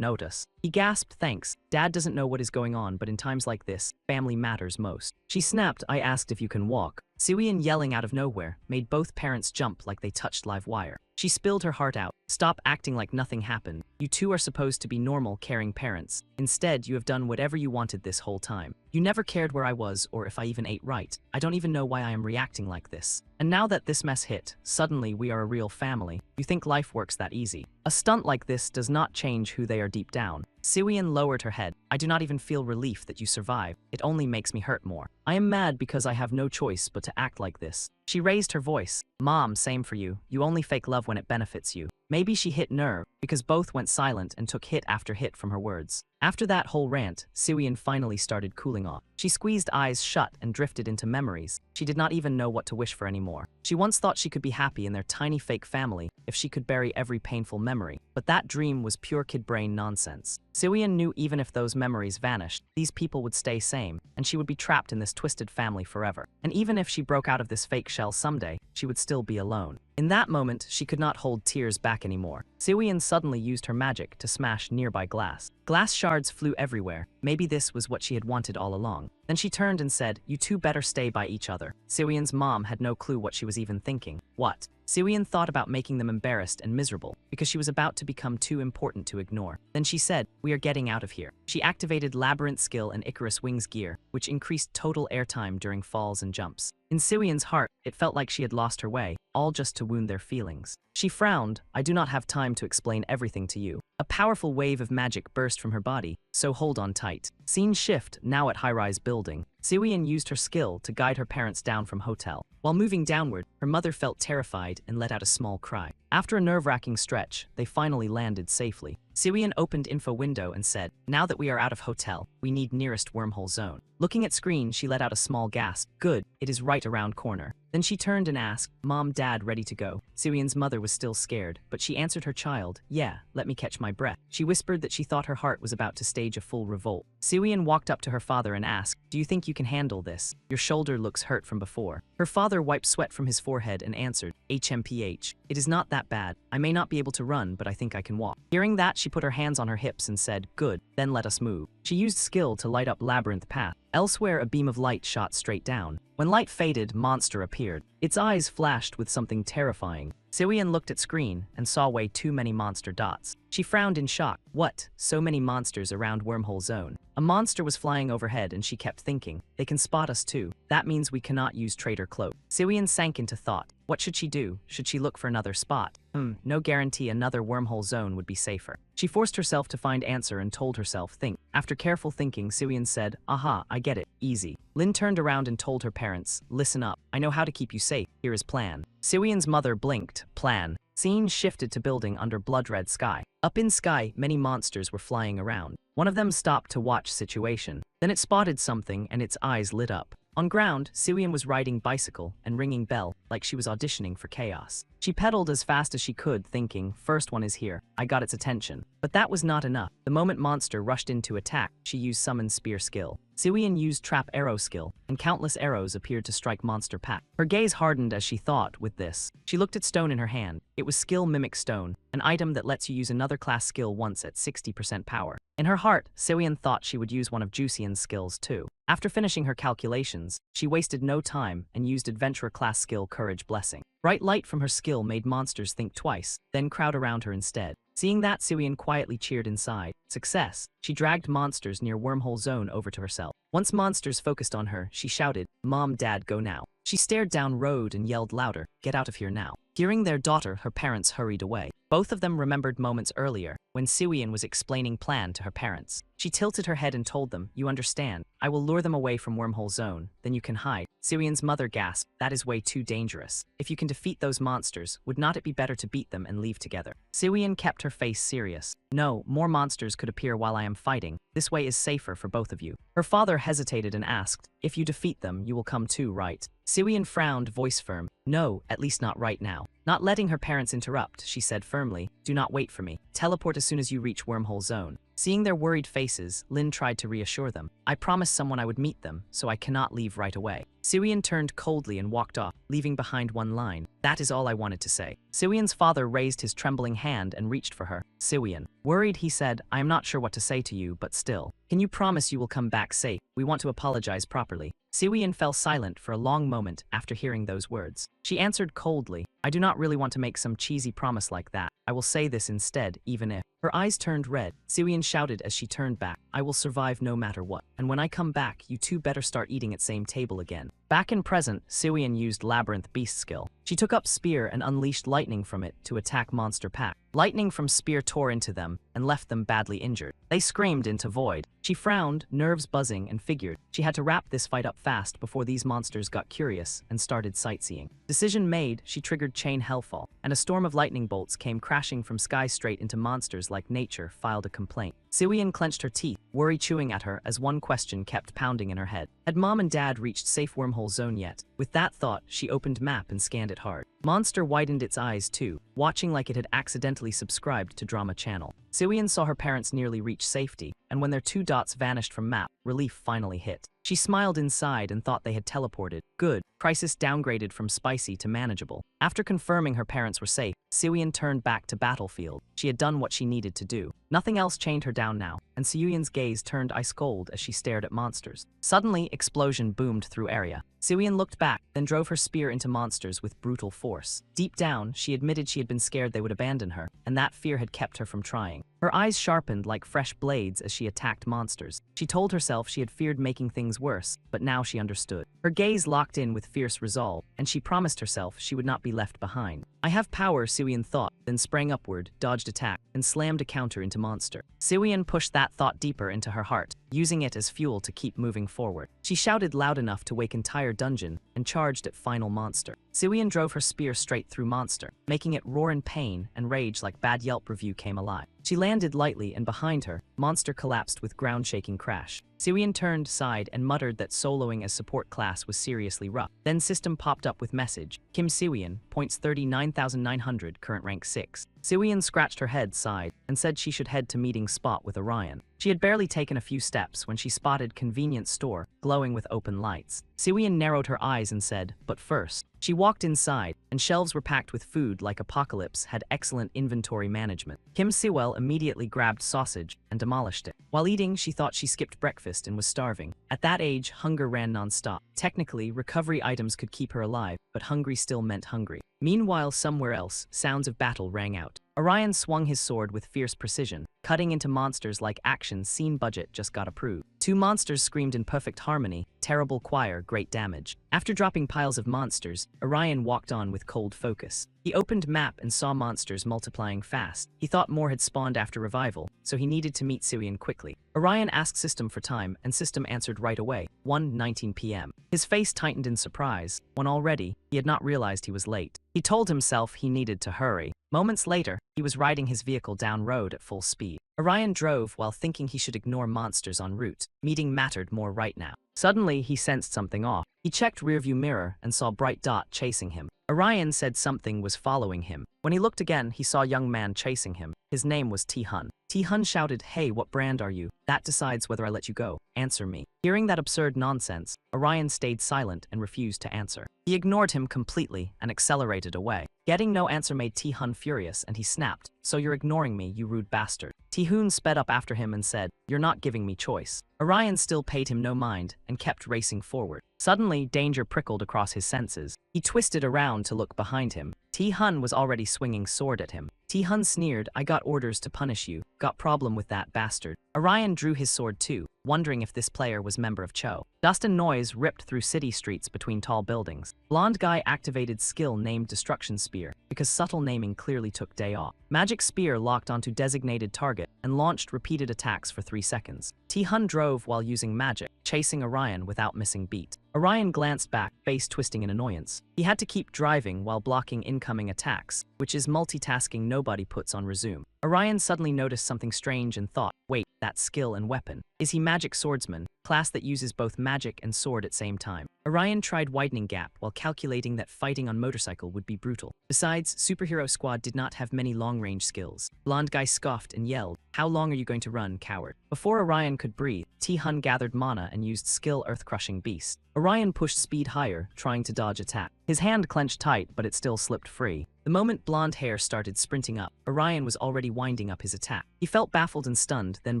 notice. He gasped, thanks. Dad doesn't know what is going on, but in times like this, family matters most. She snapped, I asked if you can walk. Siwian yelling out of nowhere made both parents jump like they touched live wire. She spilled her heart out. Stop acting like nothing happened. You two are supposed to be normal, caring parents. Instead, you have done whatever you wanted this whole time. You never cared where I was or if I even ate right. I don't even know why I am reacting like this. And now that this mess hit, suddenly we are a real family. You think life works that easy. A stunt like this does not change who they are deep down. Siwian lowered her head. I do not even feel relief that you survived. It only makes me hurt more. I am mad because I have no choice but to act like this. She raised her voice. Mom, same for you. You only fake love when it benefits you. Maybe she hit nerve, because both went silent and took hit after hit from her words. After that whole rant, Siwian finally started cooling off. She squeezed eyes shut and drifted into memories. She did not even know what to wish for anymore. She once thought she could be happy in their tiny fake family if she could bury every painful memory. But that dream was pure kid brain nonsense. Siwian knew even if those memories vanished, these people would stay same, and she would be trapped in this twisted family forever. And even if she broke out of this fake shell someday, she would still be alone. In that moment, she could not hold tears back anymore. Siwian suddenly used her magic to smash nearby glass. Glass shards flew everywhere. Maybe this was what she had wanted all along. Then she turned and said, "You two better stay by each other." Siwian's mom had no clue what she was even thinking. What? Siwian thought about making them embarrassed and miserable, because she was about to become too important to ignore. Then she said, "We are getting out of here." She activated Labyrinth Skill and Icarus Wings gear, which increased total airtime during falls and jumps. In Siwian's heart, it felt like she had lost her way, all just to wound their feelings. She frowned. "I do not have time to explain everything to you." A powerful wave of magic burst from her body, so hold on tight. Scene shift, now at high-rise building. Siwian used her skill to guide her parents down from hotel. While moving downward, her mother felt terrified and let out a small cry. After a nerve-wracking stretch, they finally landed safely. Siwian opened info window and said, "Now that we are out of hotel, we need nearest wormhole zone." Looking at screen, she let out a small gasp. "Good, it is right around corner." Then she turned and asked, "Mom, Dad, ready to go?" Siwian's mother was still scared, but she answered her child, "Yeah, let me catch my breath." She whispered that she thought her heart was about to stage a full revolt. Siwian walked up to her father and asked, "Do you think you can handle this? Your shoulder looks hurt from before." Her father wiped sweat from his forehead and answered, "HMPH. It is not that bad. I may not be able to run, but I think I can walk." Hearing that, she put her hands on her hips and said, "Good, then let us move." She used skill to light up Labyrinth Path. Elsewhere, a beam of light shot straight down. When light faded, monster appeared. Its eyes flashed with something terrifying. Siwian looked at screen and saw way too many monster dots. She frowned in shock. What? So many monsters around wormhole zone. A monster was flying overhead and she kept thinking, they can spot us too. That means we cannot use traitor cloak. Siwian sank into thought. What should she do? Should she look for another spot? No guarantee another wormhole zone would be safer. She forced herself to find answer and told herself, think. After careful thinking, Siwian said, "Aha, I get it. Easy." Lin turned around and told her parents, "Listen up. I know how to keep you safe. Here is plan." Siwian's mother blinked. Plan. Scene shifted to building under blood-red sky. Up in sky, many monsters were flying around. One of them stopped to watch situation. Then it spotted something and its eyes lit up. On ground, Siwian was riding bicycle and ringing bell like she was auditioning for chaos. She pedaled as fast as she could, thinking, first one is here. I got its attention. But that was not enough. The moment monster rushed in to attack, she used summon spear skill. Siwian used trap arrow skill, and countless arrows appeared to strike monster pack. Her gaze hardened as she thought with this. She looked at stone in her hand. It was skill mimic stone, an item that lets you use another class skill once at 60% power. In her heart, Siwian thought she would use one of Jusian's skills too. After finishing her calculations, she wasted no time and used adventurer class skill Courage Blessing. Bright light from her skill made monsters think twice, then crowd around her instead. Seeing that, Siwian quietly cheered inside. Success! She dragged monsters near wormhole zone over to herself. Once monsters focused on her, she shouted, "Mom, Dad, go now." She stared down road and yelled louder, "Get out of here now." Hearing their daughter, her parents hurried away. Both of them remembered moments earlier, when Siwian was explaining plan to her parents. She tilted her head and told them, "You understand. I will lure them away from wormhole zone, then you can hide." Siwian's mother gasped, "That is way too dangerous. If you can defeat those monsters, would not it be better to beat them and leave together?" Siwian kept her face serious. "No, more monsters could appear while I am fighting. This way is safer for both of you." Her father hesitated and asked, "If you defeat them, you will come too, right?" Siwian frowned, voice firm. "No, at least not right now." Not letting her parents interrupt, she said firmly, "Do not wait for me. Teleport as soon as you reach wormhole zone." Seeing their worried faces, Lin tried to reassure them. "I promised someone I would meet them, so I cannot leave right away." Siwian turned coldly and walked off, leaving behind one line, "That is all I wanted to say." Siwian's father raised his trembling hand and reached for her. Siwian. Worried, he said, "I am not sure what to say to you, but still. Can you promise you will come back safe? We want to apologize properly." Siwian fell silent for a long moment after hearing those words. She answered coldly, "I do not really want to make some cheesy promise like that. I will say this instead, even if." Her eyes turned red. Siwian shouted as she turned back, "I will survive no matter what. And when I come back, you two better start eating at same table again." Back in present, Siwian used Labyrinth Beast skill. She took up Spear and unleashed lightning from it to attack Monster Pack. Lightning from Spear tore into them and left them badly injured. They screamed into void. She frowned, nerves buzzing, and figured she had to wrap this fight up fast before these monsters got curious and started sightseeing. Decision made, she triggered Chain Hellfall, and a storm of lightning bolts came crashing from sky straight into monsters like nature filed a complaint. Siwian clenched her teeth, worry chewing at her as one question kept pounding in her head. Had Mom and Dad reached safe wormhole zone yet? With that thought, she opened map and scanned it hard. Monster widened its eyes too, watching like it had accidentally subscribed to Drama Channel. Siwian saw her parents nearly reach safety, and when their 2 dots vanished from map, relief finally hit. She smiled inside and thought they had teleported. Good. Crisis downgraded from spicy to manageable. After confirming her parents were safe, Siwian turned back to battlefield. She had done what she needed to do. Nothing else chained her down now, and Siwian's gaze turned ice cold as she stared at monsters. Suddenly, explosion boomed through area. Siwian looked back, then drove her spear into monsters with brutal force. Deep down, she admitted she had been scared they would abandon her, and that fear had kept her from trying. Her eyes sharpened like fresh blades as she attacked monsters. She told herself she had feared making things worse, but now she understood. Her gaze locked in with fierce resolve, and she promised herself she would not be left behind. I have power, Siwian thought, then sprang upward, dodged attack, and slammed a counter into monster. Siwian pushed that thought deeper into her heart, using it as fuel to keep moving forward. She shouted loud enough to wake entire dungeon and charged at final monster. Siwian drove her spear straight through monster, making it roar in pain and rage like bad Yelp review came alive. She landed lightly, and behind her, monster collapsed with ground-shaking crash. Siwian turned, sighed, and muttered that soloing as support class was seriously rough. Then system popped up with message. Kim Siwian, points 39,900, current rank 6. Siwian scratched her head, sighed, and said she should head to meeting spot with Orion. She had barely taken a few steps when she spotted convenience store, glowing with open lights. Siwian narrowed her eyes and said, but first. She walked inside, and shelves were packed with food like Apocalypse had excellent inventory management. Kim Siwell immediately grabbed sausage and demolished it. While eating, she thought she skipped breakfast and was starving. At that age, hunger ran non-stop. Technically, recovery items could keep her alive, but hungry still meant hungry. Meanwhile, somewhere else, sounds of battle rang out. Orion swung his sword with fierce precision, cutting into monsters like action scene budget just got approved. 2 monsters screamed in perfect harmony, terrible choir, great damage. After dropping piles of monsters, Orion walked on with cold focus. He opened map and saw monsters multiplying fast. He thought more had spawned after revival, so he needed to meet Siwian quickly. Orion asked System for time, and System answered right away, 1:19 p.m. His face tightened in surprise, when already, he had not realized he was late. He told himself he needed to hurry. Moments later, he was riding his vehicle down road at full speed. Orion drove while thinking he should ignore monsters en route. Meeting mattered more right now. Suddenly, he sensed something off. He checked rearview mirror and saw bright dot chasing him. Orion said something was following him. When he looked again, he saw a young man chasing him. His name was T-Hun. T-Hun shouted, "Hey, what brand are you? That decides whether I let you go. Answer me." Hearing that absurd nonsense, Orion stayed silent and refused to answer. He ignored him completely and accelerated away. Getting no answer made T-Hun furious, and he snapped, "So you're ignoring me, you rude bastard." T-Hun sped up after him and said, "You're not giving me choice." Orion still paid him no mind and kept racing forward. Suddenly, danger prickled across his senses. He twisted around to look behind him. T-Hun was already swinging sword at him. T-Hun sneered, "I got orders to punish you. Got problem with that bastard." Orion drew his sword too, wondering if this player was member of Cho. Dust and noise ripped through city streets between tall buildings. Blonde guy activated skill named Destruction Spear, because subtle naming clearly took day off. Magic Spear locked onto designated target and launched repeated attacks for 3 seconds. T-Hun drove while using magic, chasing Orion without missing beat. Orion glanced back, face twisting in annoyance. He had to keep driving while blocking incoming attacks, which is multitasking nobody puts on resume. Orion suddenly noticed something strange and thought, wait, that's skill and weapon. Is he magic swordsman, class that uses both magic and sword at same time? Orion tried widening gap while calculating that fighting on motorcycle would be brutal. Besides, Superhero Squad did not have many long-range skills. Blonde guy scoffed and yelled, "How long are you going to run, coward?" Before Orion could breathe, T-Hun gathered mana and used skill Earth-Crushing Beast. Orion pushed speed higher, trying to dodge attack. His hand clenched tight, but it still slipped free. The moment blonde hair started sprinting up, Orion was already winding up his attack. He felt baffled and stunned, then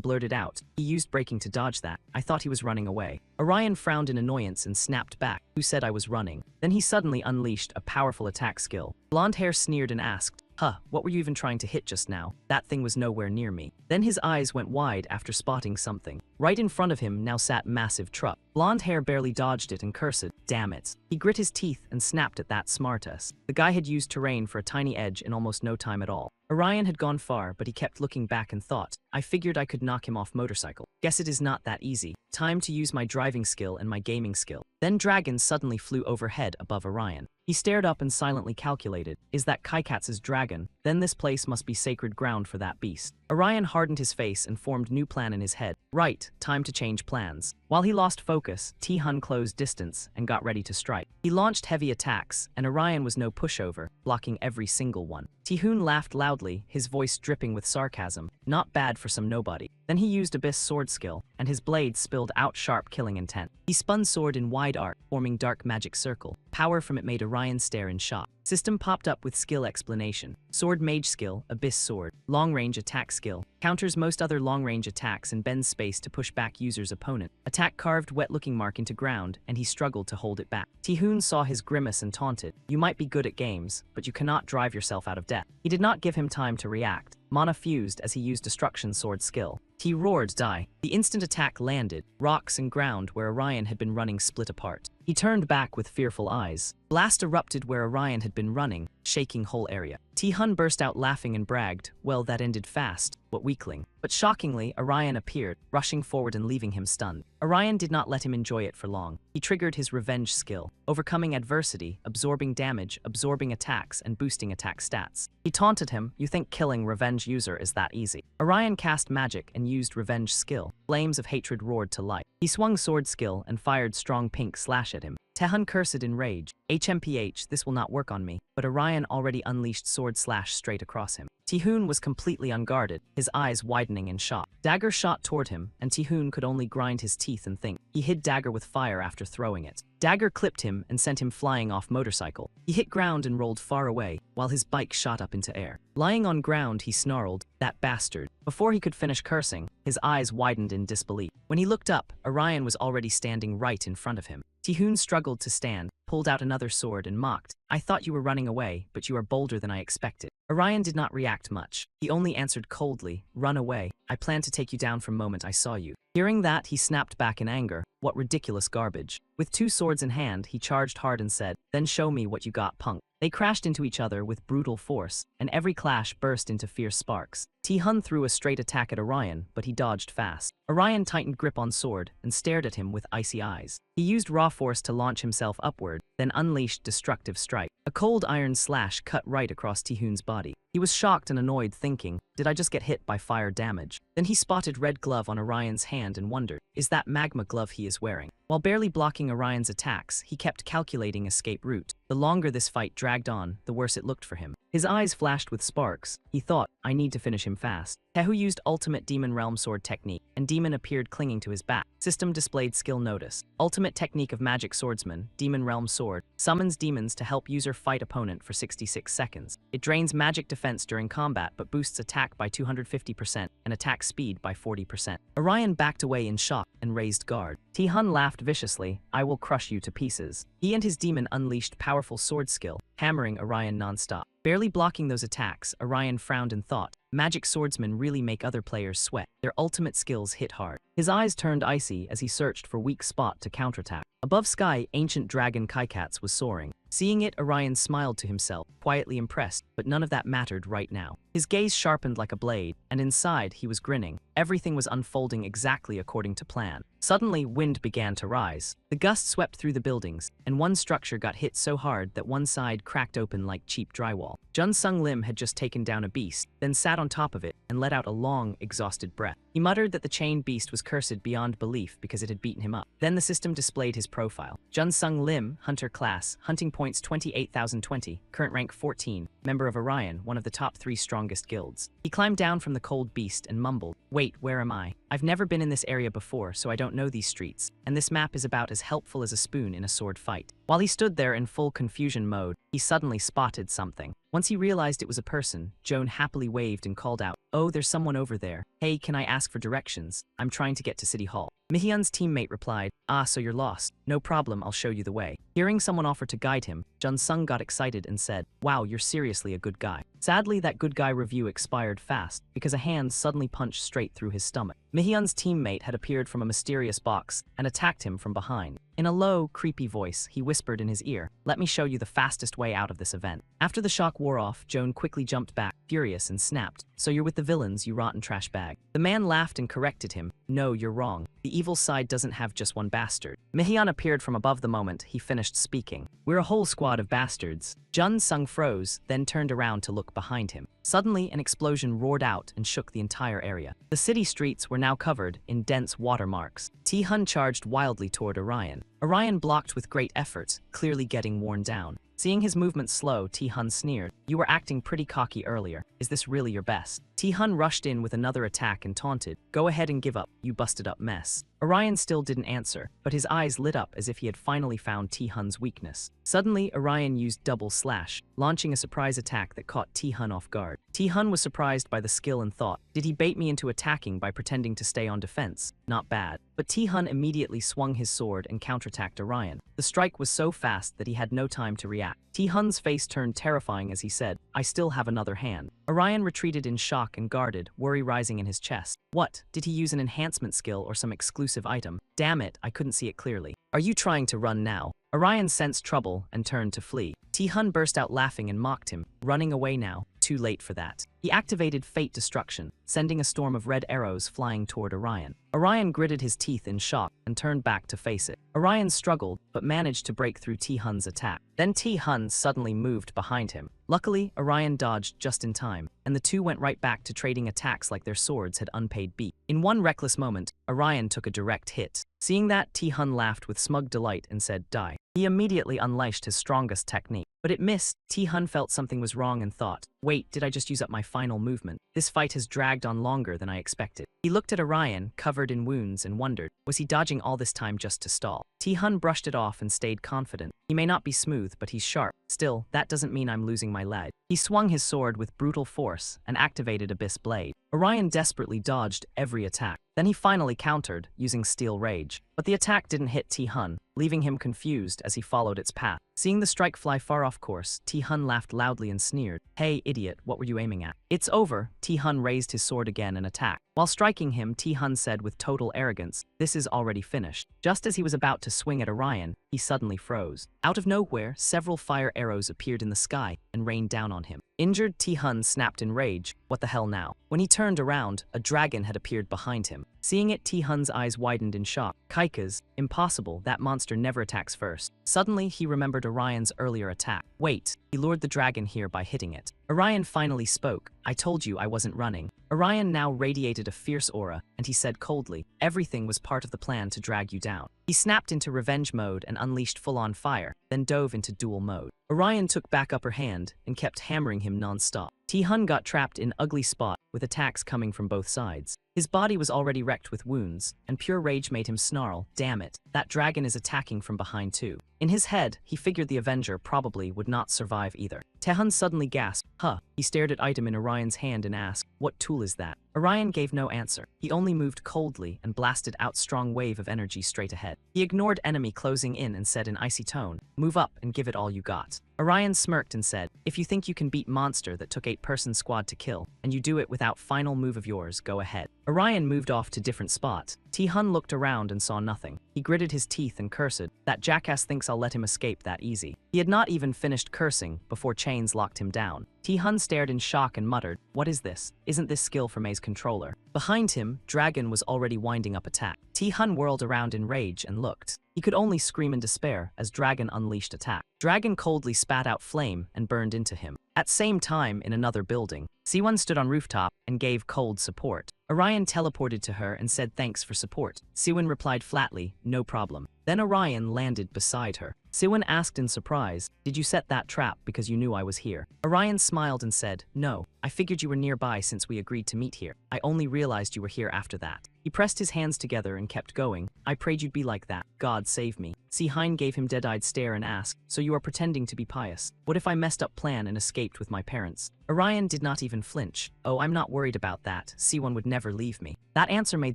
blurted out, "He used braking to dodge that. I thought he was running away." Orion frowned in annoyance and snapped back, "Who said I was running?" Then he suddenly unleashed a powerful attack skill. Blonde hair sneered and asked, Huh, what were you even trying to hit just now? That thing was nowhere near me. Then his eyes went wide after spotting something. Right in front of him now sat massive truck. Blonde hair barely dodged it and cursed, damn it. He grit his teeth and snapped at that smartass. The guy had used terrain for a tiny edge in almost no time at all. Orion had gone far, but he kept looking back and thought, I figured I could knock him off motorcycle. Guess it is not that easy. Time to use my driving skill and my gaming skill. Then Dragon suddenly flew overhead above Orion. He stared up and silently calculated, is that Kaikatz's dragon? Then this place must be sacred ground for that beast. Orion hardened his face and formed new plan in his head. Right, time to change plans. While he lost focus, T-Hun closed distance and got ready to strike. He launched heavy attacks, and Orion was no pushover, blocking every single one. T-Hun laughed loudly, his voice dripping with sarcasm. Not bad for some nobody. Then he used Abyss sword skill, and his blade spilled out sharp killing intent. He spun sword in wide arc, forming dark magic circle. Power from it made Orion stare in shock. System popped up with skill explanation. Sword mage skill, Abyss sword. Long range attack skill. Counters most other long range attacks and bends space to push back user's opponent. Attack carved wet looking mark into ground, and he struggled to hold it back. T-Hun saw his grimace and taunted. You might be good at games, but you cannot drive yourself out of death. He did not give him time to react. Mana fused as he used destruction sword skill. He roared, die. The instant attack landed. Rocks and ground where Orion had been running split apart. He turned back with fearful eyes. Blast erupted where Orion had been running, shaking whole area. T-Hun burst out laughing and bragged, well, that ended fast. What weakling. But shockingly, Orion appeared, rushing forward and leaving him stunned. Orion did not let him enjoy it for long. He triggered his revenge skill, overcoming adversity, absorbing damage, absorbing attacks, and boosting attack stats. He taunted him, you think killing revenge user is that easy. Orion cast magic and used revenge skill. Flames of hatred roared to life. He swung sword skill and fired strong pink slash at him. T-Hun cursed in rage. HMPH, this will not work on me. But Orion already unleashed sword slash straight across him. T-Hun was completely unguarded, his eyes widening in shock. Dagger shot toward him, and T-Hun could only grind his teeth and think. He hid Dagger with fire after throwing it. Dagger clipped him and sent him flying off motorcycle. He hit ground and rolled far away, while his bike shot up into air. Lying on ground, he snarled, that bastard. Before he could finish cursing, his eyes widened in disbelief. When he looked up, Orion was already standing right in front of him. T-Hun struggled to stand, pulled out another sword and mocked, I thought you were running away, but you are bolder than I expected. Orion did not react much. He only answered coldly, run away. I planned to take you down from moment I saw you. Hearing that, he snapped back in anger. What ridiculous garbage. With two swords in hand, he charged hard and said, then show me what you got, punk. They crashed into each other with brutal force, and every clash burst into fierce sparks. T-Hun threw a straight attack at Orion, but he dodged fast. Orion tightened grip on sword and stared at him with icy eyes. He used raw force to launch himself upward, then unleashed destructive strike. A cold iron slash cut right across T-Hun's body. He was shocked and annoyed, thinking, did I just get hit by fire damage? Then he spotted red glove on Orion's hand and wondered, is that magma glove he is wearing? While barely blocking Orion's attacks, he kept calculating escape route. The longer this fight dragged on, the worse it looked for him. His eyes flashed with sparks. He thought, I need to finish him fast. Tehu used ultimate Demon Realm Sword technique, and Demon appeared clinging to his back. System displayed skill notice. Ultimate technique of Magic Swordsman, Demon Realm Sword, summons demons to help user fight opponent for 66 seconds. It drains magic defense during combat but boosts attack by 250% and attack speed by 40%. Orion backed away in shock and raised guard. T-Hun laughed viciously, I will crush you to pieces. He and his demon unleashed powerful sword skill, hammering Orion non-stop. Barely blocking those attacks, Orion frowned and thought, Magic Swordsmen really make other players sweat. Their ultimate skills hit hard. His eyes turned icy as he searched for weak spot to counterattack. Above sky, ancient dragon Kaikats was soaring. Seeing it, Orion smiled to himself, quietly impressed, but none of that mattered right now. His gaze sharpened like a blade, and inside he was grinning. Everything was unfolding exactly according to plan. Suddenly, wind began to rise. The gust swept through the buildings, and one structure got hit so hard that one side cracked open like cheap drywall. Jun Sung Lim had just taken down a beast, then sat on top of it and let out a long, exhausted breath. He muttered that the chained beast was cursed beyond belief because it had beaten him up. Then the system displayed his profile. Jun Sung Lim, Hunter Class, Hunting Points 28,020, current rank 14, member of Orion, one of the top 3 strongest guilds. He climbed down from the cold beast and mumbled, wait, where am I? I've never been in this area before, so I don't know these streets, and this map is about as helpful as a spoon in a sword fight. While he stood there in full confusion mode, he he suddenly spotted something. Once he realized it was a person, Joan happily waved and called out, "Oh, there's someone over there. Hey, can I ask for directions? I'm trying to get to City Hall." Mihyun's teammate replied, "Ah, so you're lost. No problem, I'll show you the way." Hearing someone offer to guide him, Jun-sung got excited and said, "Wow, you're seriously a good guy." Sadly, that good guy review expired fast because a hand suddenly punched straight through his stomach. Mihyun's teammate had appeared from a mysterious box and attacked him from behind. In a low, creepy voice, he whispered in his ear, "Let me show you the fastest way out of this event." After the shock wore off, Joan quickly jumped back, furious, and snapped, "So you're with the villains, you rotten trash bag." The man laughed and corrected him, "No, you're wrong. The evil side doesn't have just one bastard." Mihyun appeared from above the moment he finished speaking. "We're a whole squad of bastards." Jun-sung froze, then turned around to look behind him. Suddenly, an explosion roared out and shook the entire area. The city streets were now covered in dense watermarks. Tae-hun charged wildly toward Orion. Orion blocked with great effort, clearly getting worn down. Seeing his movements slow, Tae-hun sneered, "You were acting pretty cocky earlier. Is this really your best?" Tae-hun rushed in with another attack and taunted, "Go ahead and give up, you busted up mess." Orion still didn't answer, but his eyes lit up as if he had finally found Tae-hun's weakness. Suddenly, Orion used double slash, launching a surprise attack that caught Tae-hun off guard. Tae-hun was surprised by the skill and thought, "Did he bait me into attacking by pretending to stay on defense? Not bad." But Tae-hun immediately swung his sword and counterattacked Orion. The strike was so fast that he had no time to react. Tae-hun's face turned terrifying as he said, "I still have another hand." Orion retreated in shock and guarded, worry rising in his chest. What? Did he use an enhancement skill or some exclusive item? Damn it, I couldn't see it clearly. "Are you trying to run now?" Orion sensed trouble and turned to flee. Tae-hun burst out laughing and mocked him, running away now. Too late for that. He activated Fate Destruction, sending a storm of red arrows flying toward Orion. Orion gritted his teeth in shock and turned back to face it. Orion struggled, but managed to break through Tae-hun's attack. Then Tae-hun suddenly moved behind him. Luckily, Orion dodged just in time, and the two went right back to trading attacks like their swords had unpaid beat. In one reckless moment, Orion took a direct hit. Seeing that, Tae-hun laughed with smug delight and said, "Die." He immediately unleashed his strongest technique. But it missed. Tae-hun felt something was wrong and thought, "Wait, did I just use up my final movement? This fight has dragged on longer than I expected." He looked at Orion, covered in wounds, and wondered, was he dodging all this time just to stall? Tae-hun brushed it off and stayed confident. He may not be smooth, but he's sharp. Still, that doesn't mean I'm losing my leg. He swung his sword with brutal force and activated Abyss Blade. Orion desperately dodged every attack. Then he finally countered, using Steel Rage. But the attack didn't hit Tae-hun, leaving him confused as he followed its path. Seeing the strike fly far off course, Tae-hun laughed loudly and sneered, "Hey, idiot, what were you aiming at?" "It's over." Tae-hun raised his sword again and attacked. While striking him, Tae-hun said with total arrogance, "This is already finished." Just as he was about to swing at Orion, he suddenly froze. Out of nowhere, several fire arrows appeared in the sky and rained down on him. Injured, Tae-hun snapped in rage, "What the hell now?" When he turned around, a dragon had appeared behind him. Seeing it, Tae-hun's eyes widened in shock. "Kaikas, impossible, that monster never attacks first." Suddenly, he remembered Orion's earlier attack. "Wait, he lured the dragon here by hitting it." Orion finally spoke, "I told you I wasn't running." Orion now radiated a fierce aura, and he said coldly, "Everything was part of the plan to drag you down." He snapped into revenge mode and unleashed full-on fire, then dove into duel mode. Orion took back upper hand and kept hammering him non-stop. Tae-hun got trapped in ugly spot with attacks coming from both sides. His body was already wrecked with wounds, and pure rage made him snarl, "Damn it, that dragon is attacking from behind too." In his head, he figured the Avenger probably would not survive either. Tae-hun suddenly gasped, "Huh." He stared at item in Orion's hand and asked, "What tool is that?" Orion gave no answer. He only moved coldly and blasted out strong wave of energy straight ahead. He ignored enemy closing in and said in icy tone, "Move up and give it all you got." Orion smirked and said, "If you think you can beat monster that took 8-person squad to kill, and you do it without final move of yours, go ahead." Orion moved off to different spot. Tae-hun looked around and saw nothing. He gritted his teeth and cursed, "That jackass thinks I'll let him escape that easy." He had not even finished cursing before chains locked him down. Tae-hun stared in shock and muttered, "What is this? Isn't this skill from May's controller?" Behind him, Dragon was already winding up attack. Tae-hun whirled around in rage and looked. He could only scream in despair as Dragon unleashed attack. Dragon coldly spat out flame and burned into him. At same time, in another building, Siwon stood on rooftop and gave cold support. Orion teleported to her and said thanks for support. Siwon replied flatly, "No problem." Then Orion landed beside her. Siwon asked in surprise, did you set that trap because you knew I was here? Orion smiled and said, no, I figured you were nearby since we agreed to meet here. I only realized you were here after that. He pressed his hands together and kept going. I prayed you'd be like that. God save me. Si-Hein gave him dead-eyed stare and asked, so you are pretending to be pious? What if I messed up plan and escaped with my parents? Orion did not even flinch. Oh, I'm not worried about that. Siwon would never leave me. That answer made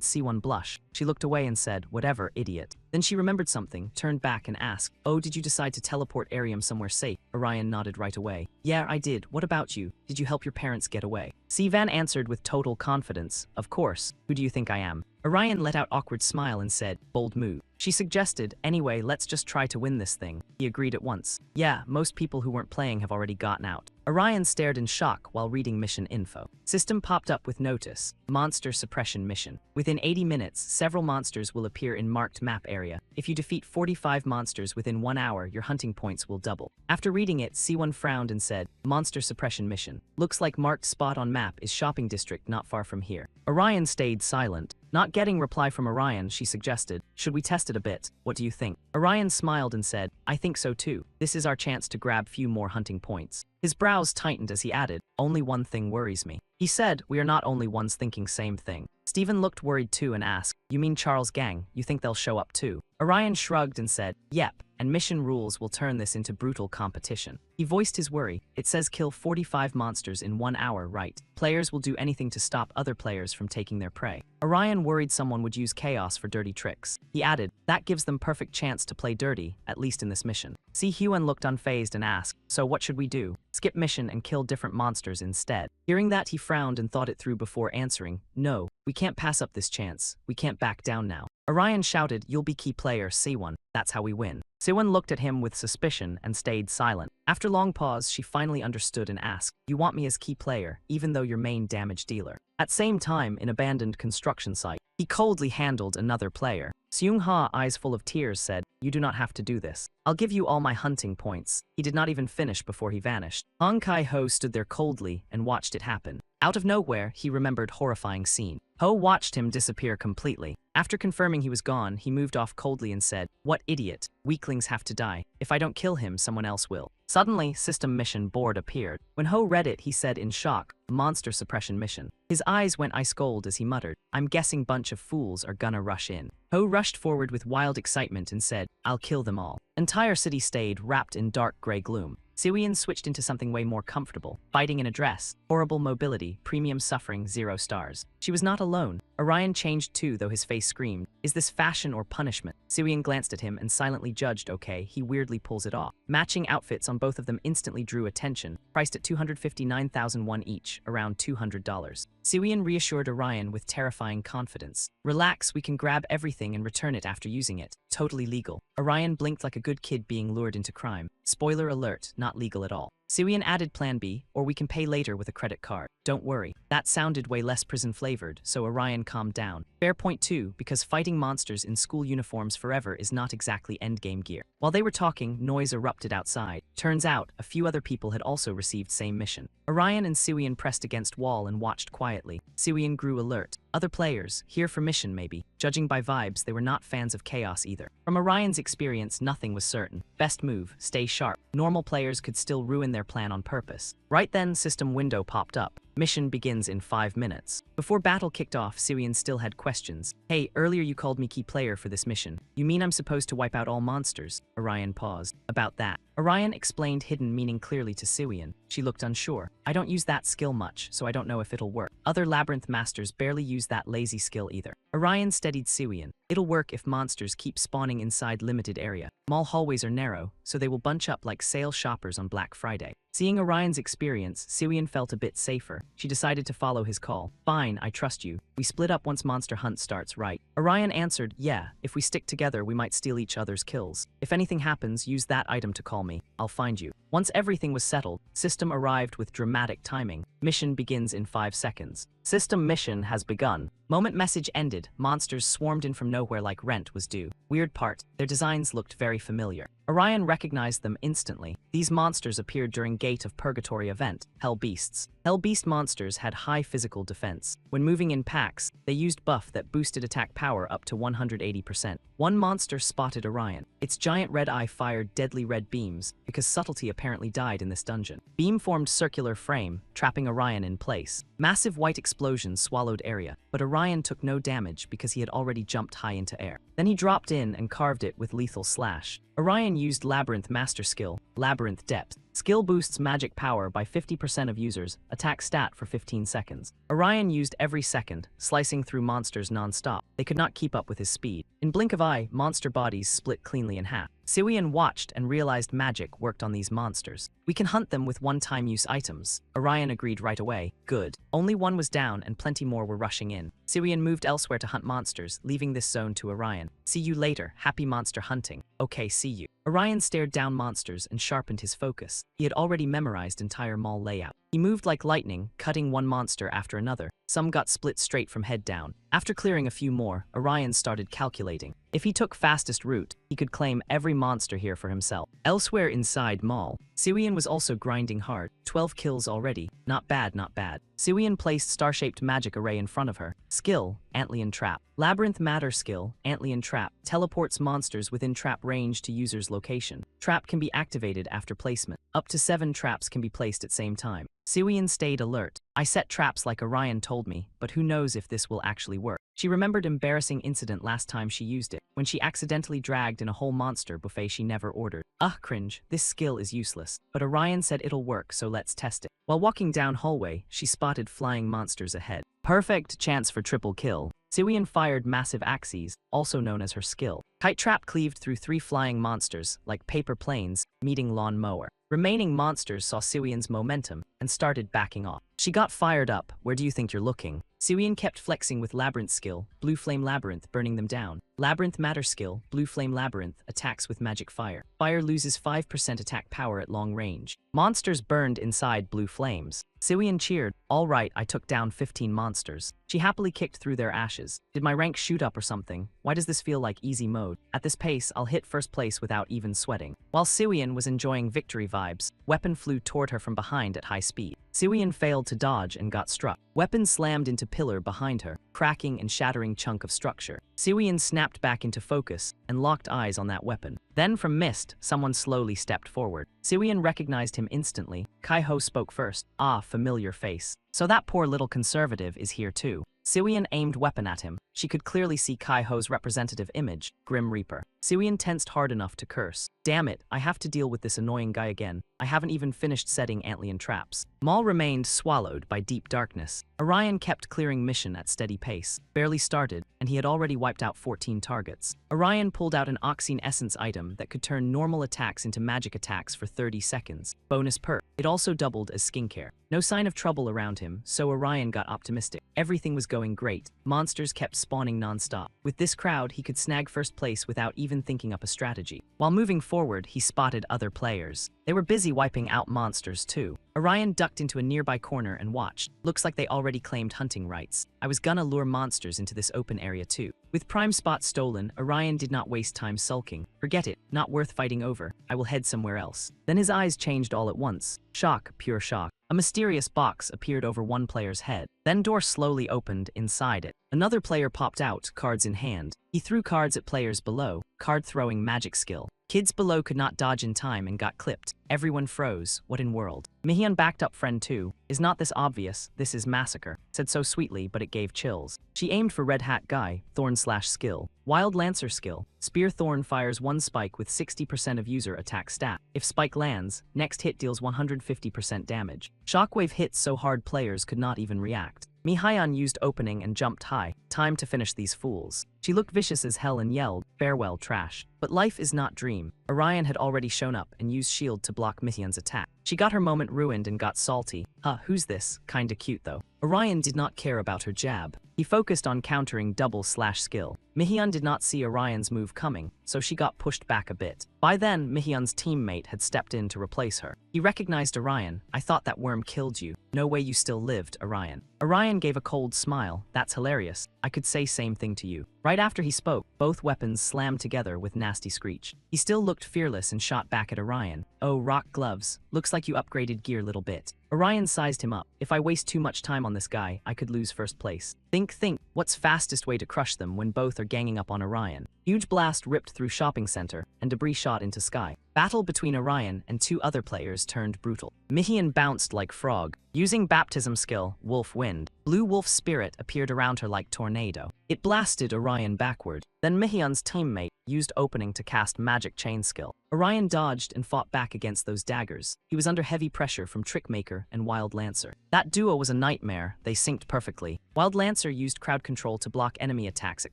Siwon blush. She looked away and said, whatever, idiot. Then she remembered something, turned back and asked, oh, did you decide to teleport Arium somewhere safe? Orion nodded right away. Yeah, I did. What about you? Did you help your parents get away? Sivan answered with total confidence, of course. Who do you think I am? Orion let out awkward smile and said, bold move. She suggested, anyway, let's just try to win this thing. He agreed at once. Yeah, most people who weren't playing have already gotten out. Orion stared in shock while reading mission info. System popped up with notice, monster suppression mission. Within 80 minutes, several monsters will appear in marked map area. If you defeat 45 monsters within 1 hour, your hunting points will double. After reading it, Siwon frowned and said, monster suppression mission. Looks like marked spot on map is shopping district not far from here. Orion stayed silent. Not getting reply from Orion, she suggested, should we test it a bit? What do you think? Orion smiled and said, I think so too. This is our chance to grab few more hunting points. His brows tightened as he added, only one thing worries me. He said, we are not only ones thinking same thing. Stephen looked worried too and asked, you mean Charles' gang? You think they'll show up too? Orion shrugged and said, yep, and mission rules will turn this into brutal competition. He voiced his worry. It says kill 45 monsters in 1 hour, right? Players will do anything to stop other players from taking their prey. Orion worried someone would use chaos for dirty tricks. He added, that gives them perfect chance to play dirty, at least in this mission. Si-Hyun looked unfazed and asked, so what should we do? Skip mission and kill different monsters instead. Hearing that, he frowned and thought it through before answering, no, we can't pass up this chance. We can't back down now. Orion shouted, you'll be key player, Siwon. That's how we win. Siwon looked at him with suspicion and stayed silent. After long pause, she finally understood and asked, you want me as key player, even though you're main damage dealer. At same time, in abandoned construction site, he coldly handled another player. Seung-ha, eyes full of tears, said, you do not have to do this. I'll give you all my hunting points. He did not even finish before he vanished. Hong Kai-ho stood there coldly and watched it happen. Out of nowhere, he remembered horrifying scene. Ho watched him disappear completely. After confirming he was gone, he moved off coldly and said, what idiot. Weaklings have to die. If I don't kill him, someone else will. Suddenly, system mission board appeared. When Ho read it, he said in shock, monster suppression mission. His eyes went ice cold as he muttered, I'm guessing bunch of fools are gonna rush in. Ho rushed forward with wild excitement and said, I'll kill them all. Entire city stayed wrapped in dark gray gloom. Siwon switched into something way more comfortable, fighting in a dress, horrible mobility, premium suffering, 0 stars. She was not alone. Orion changed too, though his face screamed, is this fashion or punishment? Siwon glanced at him and silently judged, okay, he weirdly pulls it off. Matching outfits on both of them instantly drew attention, priced at 259,001 each, around $200. Siwon reassured Orion with terrifying confidence. Relax, we can grab everything and return it after using it. Totally legal. Orion blinked like a good kid being lured into crime. Spoiler alert, not legal at all. Siwon added plan B, or we can pay later with a credit card. Don't worry. That sounded way less prison-flavored, so Orion calmed down. Fair point too, because fighting monsters in school uniforms forever is not exactly endgame gear. While they were talking, noise erupted outside. Turns out, a few other people had also received same mission. Orion and Siwon pressed against wall and watched quietly. Siwon grew alert. Other players, here for mission maybe. Judging by vibes, they were not fans of chaos either. From Orion's experience, nothing was certain. Best move, stay sharp. Normal players could still ruin their plan on purpose. Right then, system window popped up. Mission begins in 5 minutes. Before battle kicked off, Siwon still had questions. Hey, earlier you called me key player for this mission. You mean I'm supposed to wipe out all monsters? Orion paused. About that. Orion explained hidden meaning clearly to Siwon. She looked unsure. I don't use that skill much, so I don't know if it'll work. Other labyrinth masters barely use that lazy skill either. Orion steadied Siwon. It'll work if monsters keep spawning inside limited area. Mall hallways are narrow, so they will bunch up like sale shoppers on Black Friday. Seeing Orion's experience, Siwon felt a bit safer. She decided to follow his call. Fine, I trust you. We split up once monster hunt starts, right? Orion answered, yeah, if we stick together we might steal each other's kills. If anything happens, use that item to call me. I'll find you. Once everything was settled, system arrived with dramatic timing. Mission begins in 5 seconds. System mission has begun. Moment message ended. Monsters swarmed in from nowhere like rent was due. Weird part, their designs looked very familiar. Orion recognized them instantly. These monsters appeared during Gate of Purgatory event, Hell Beasts. Hell Beast monsters had high physical defense. When moving in packs, attacks, they used buff that boosted attack power up to 180%. One monster spotted Orion. Its giant red eye fired deadly red beams, because subtlety apparently died in this dungeon. Beam formed circular frame, trapping Orion in place. Massive white explosions swallowed area, but Orion took no damage because he had already jumped high into air. Then he dropped in and carved it with lethal slash. Orion used Labyrinth Master Skill, Labyrinth Depth. Skill boosts magic power by 50% of users, attack stat for 15 seconds. Orion used every second, slicing through monsters non-stop. They could not keep up with his speed. In blink of eye, monster bodies split cleanly in half. Siwian watched and realized magic worked on these monsters. We can hunt them with one-time use items. Orion agreed right away. Good. Only one was down and plenty more were rushing in. Siwian moved elsewhere to hunt monsters, leaving this zone to Orion. See you later, happy monster hunting. Okay, see you. Orion stared down monsters and sharpened his focus. He had already memorized entire mall layout. He moved like lightning, cutting one monster after another. Some got split straight from head down. After clearing a few more, Orion started calculating. If he took fastest route, he could claim every monster here for himself. Elsewhere inside mall, Siwian was also grinding hard. 12 kills already. Not bad, not bad. Siwian placed star-shaped magic array in front of her. Skill, Antlion Trap. Labyrinth Matter Skill, Antlion Trap, teleports monsters within trap range to user's location. Trap can be activated after placement. Up to 7 traps can be placed at same time. Siwian stayed alert. I set traps like Orion told me, but who knows if this will actually work. She remembered embarrassing incident last time she used it, when she accidentally dragged in a whole monster buffet she never ordered. Cringe, this skill is useless. But Orion said it'll work, so let's test it. While walking down hallway, she spotted flying monsters ahead. Perfect chance for triple kill. Siwian fired massive axes, also known as her skill. Kite Trap cleaved through 3 flying monsters, like paper planes, meeting lawn mower. Remaining monsters saw Siwian's momentum and started backing off. She got fired up. Where do you think you're looking? Siwian kept flexing with Labyrinth Skill, Blue Flame Labyrinth, burning them down. Labyrinth Matter Skill, Blue Flame Labyrinth, attacks with magic fire. Fire loses 5% attack power at long range. Monsters burned inside blue flames. Siwian cheered. All right, I took down 15 monsters. She happily kicked through their ashes. Did my rank shoot up or something? Why does this feel like easy mode? At this pace, I'll hit first place without even sweating. While Siwian was enjoying victory vibes, weapon flew toward her from behind at high speed. Siwian failed to dodge and got struck. Weapon slammed into pillar behind her, cracking and shattering chunk of structure. Siwian snapped back into focus and locked eyes on that weapon. Then from mist, someone slowly stepped forward. Siwian recognized him instantly. Kai-Ho spoke first. Familiar face. So that poor little conservative is here too. Siwian aimed weapon at him. She could clearly see Kai-Ho's representative image, Grim Reaper. Siwian tensed hard enough to curse. Damn it, I have to deal with this annoying guy again. I haven't even finished setting Antlion traps. Maul remained swallowed by deep darkness. Orion kept clearing mission at steady pace. Barely started, and he had already wiped out 14 targets. Orion pulled out an Oxine Essence item that could turn normal attacks into magic attacks for 30 seconds. Bonus perk. It also doubled as skincare. No sign of trouble around him, so Orion got optimistic. Everything was going great. Monsters kept spawning non-stop. With this crowd, he could snag first place without even thinking up a strategy. While moving forward, he spotted other players. They were busy wiping out monsters too. Orion ducked into a nearby corner and watched. Looks like they already claimed hunting rights. I was gonna lure monsters into this open area too. With prime spot stolen, Orion did not waste time sulking. Forget it, not worth fighting over. I will head somewhere else. Then his eyes changed all at once. Shock, pure shock. A mysterious box appeared over one player's head. Then door slowly opened inside it. Another player popped out, cards in hand. He threw cards at players below, card throwing magic skill. Kids below could not dodge in time and got clipped. Everyone froze. What in world? Mihyun backed up friend too. Is not this obvious? This is massacre. Said so sweetly, but it gave chills. She aimed for Red Hat Guy, Thorn/skill. Wild Lancer skill. Spear Thorn fires 1 spike with 60% of user attack stat. If spike lands, next hit deals 150% damage. Shockwave hits so hard players could not even react. Mihyun used opening and jumped high. Time to finish these fools. She looked vicious as hell and yelled, farewell trash. But life is not dream. Orion had already shown up and used shield to block Mihyun's attack. She got her moment ruined and got salty. Who's this? Kinda cute though. Orion did not care about her jab. He focused on countering double/skill. Mihyun did not see Orion's move coming, so she got pushed back a bit. By then, Mihyun's teammate had stepped in to replace her. He recognized Orion. "I thought that worm killed you. No way you still lived, Orion." Orion gave a cold smile. "That's hilarious. I could say same thing to you." Right after he spoke, both weapons slammed together with nasty screech. He still looked fearless and shot back at Orion. "Oh, rock gloves. Looks like you upgraded gear little bit." Orion sized him up. "If I waste too much time on this guy, I could lose first place. Think. What's fastest way to crush them when both are ganging up on Orion?" Huge blast ripped through shopping center, and debris shot into sky. Battle between Orion and two other players turned brutal. Mihyun bounced like frog. Using baptism skill, Wolf Wind, Blue Wolf Spirit appeared around her like tornado. It blasted Orion backward. Then Mihyun's teammate used opening to cast magic chain skill. Orion dodged and fought back against those daggers. He was under heavy pressure from Trickmaker and Wild Lancer. That duo was a nightmare. They synced perfectly. Wild Lancer used crowd control to block enemy attacks at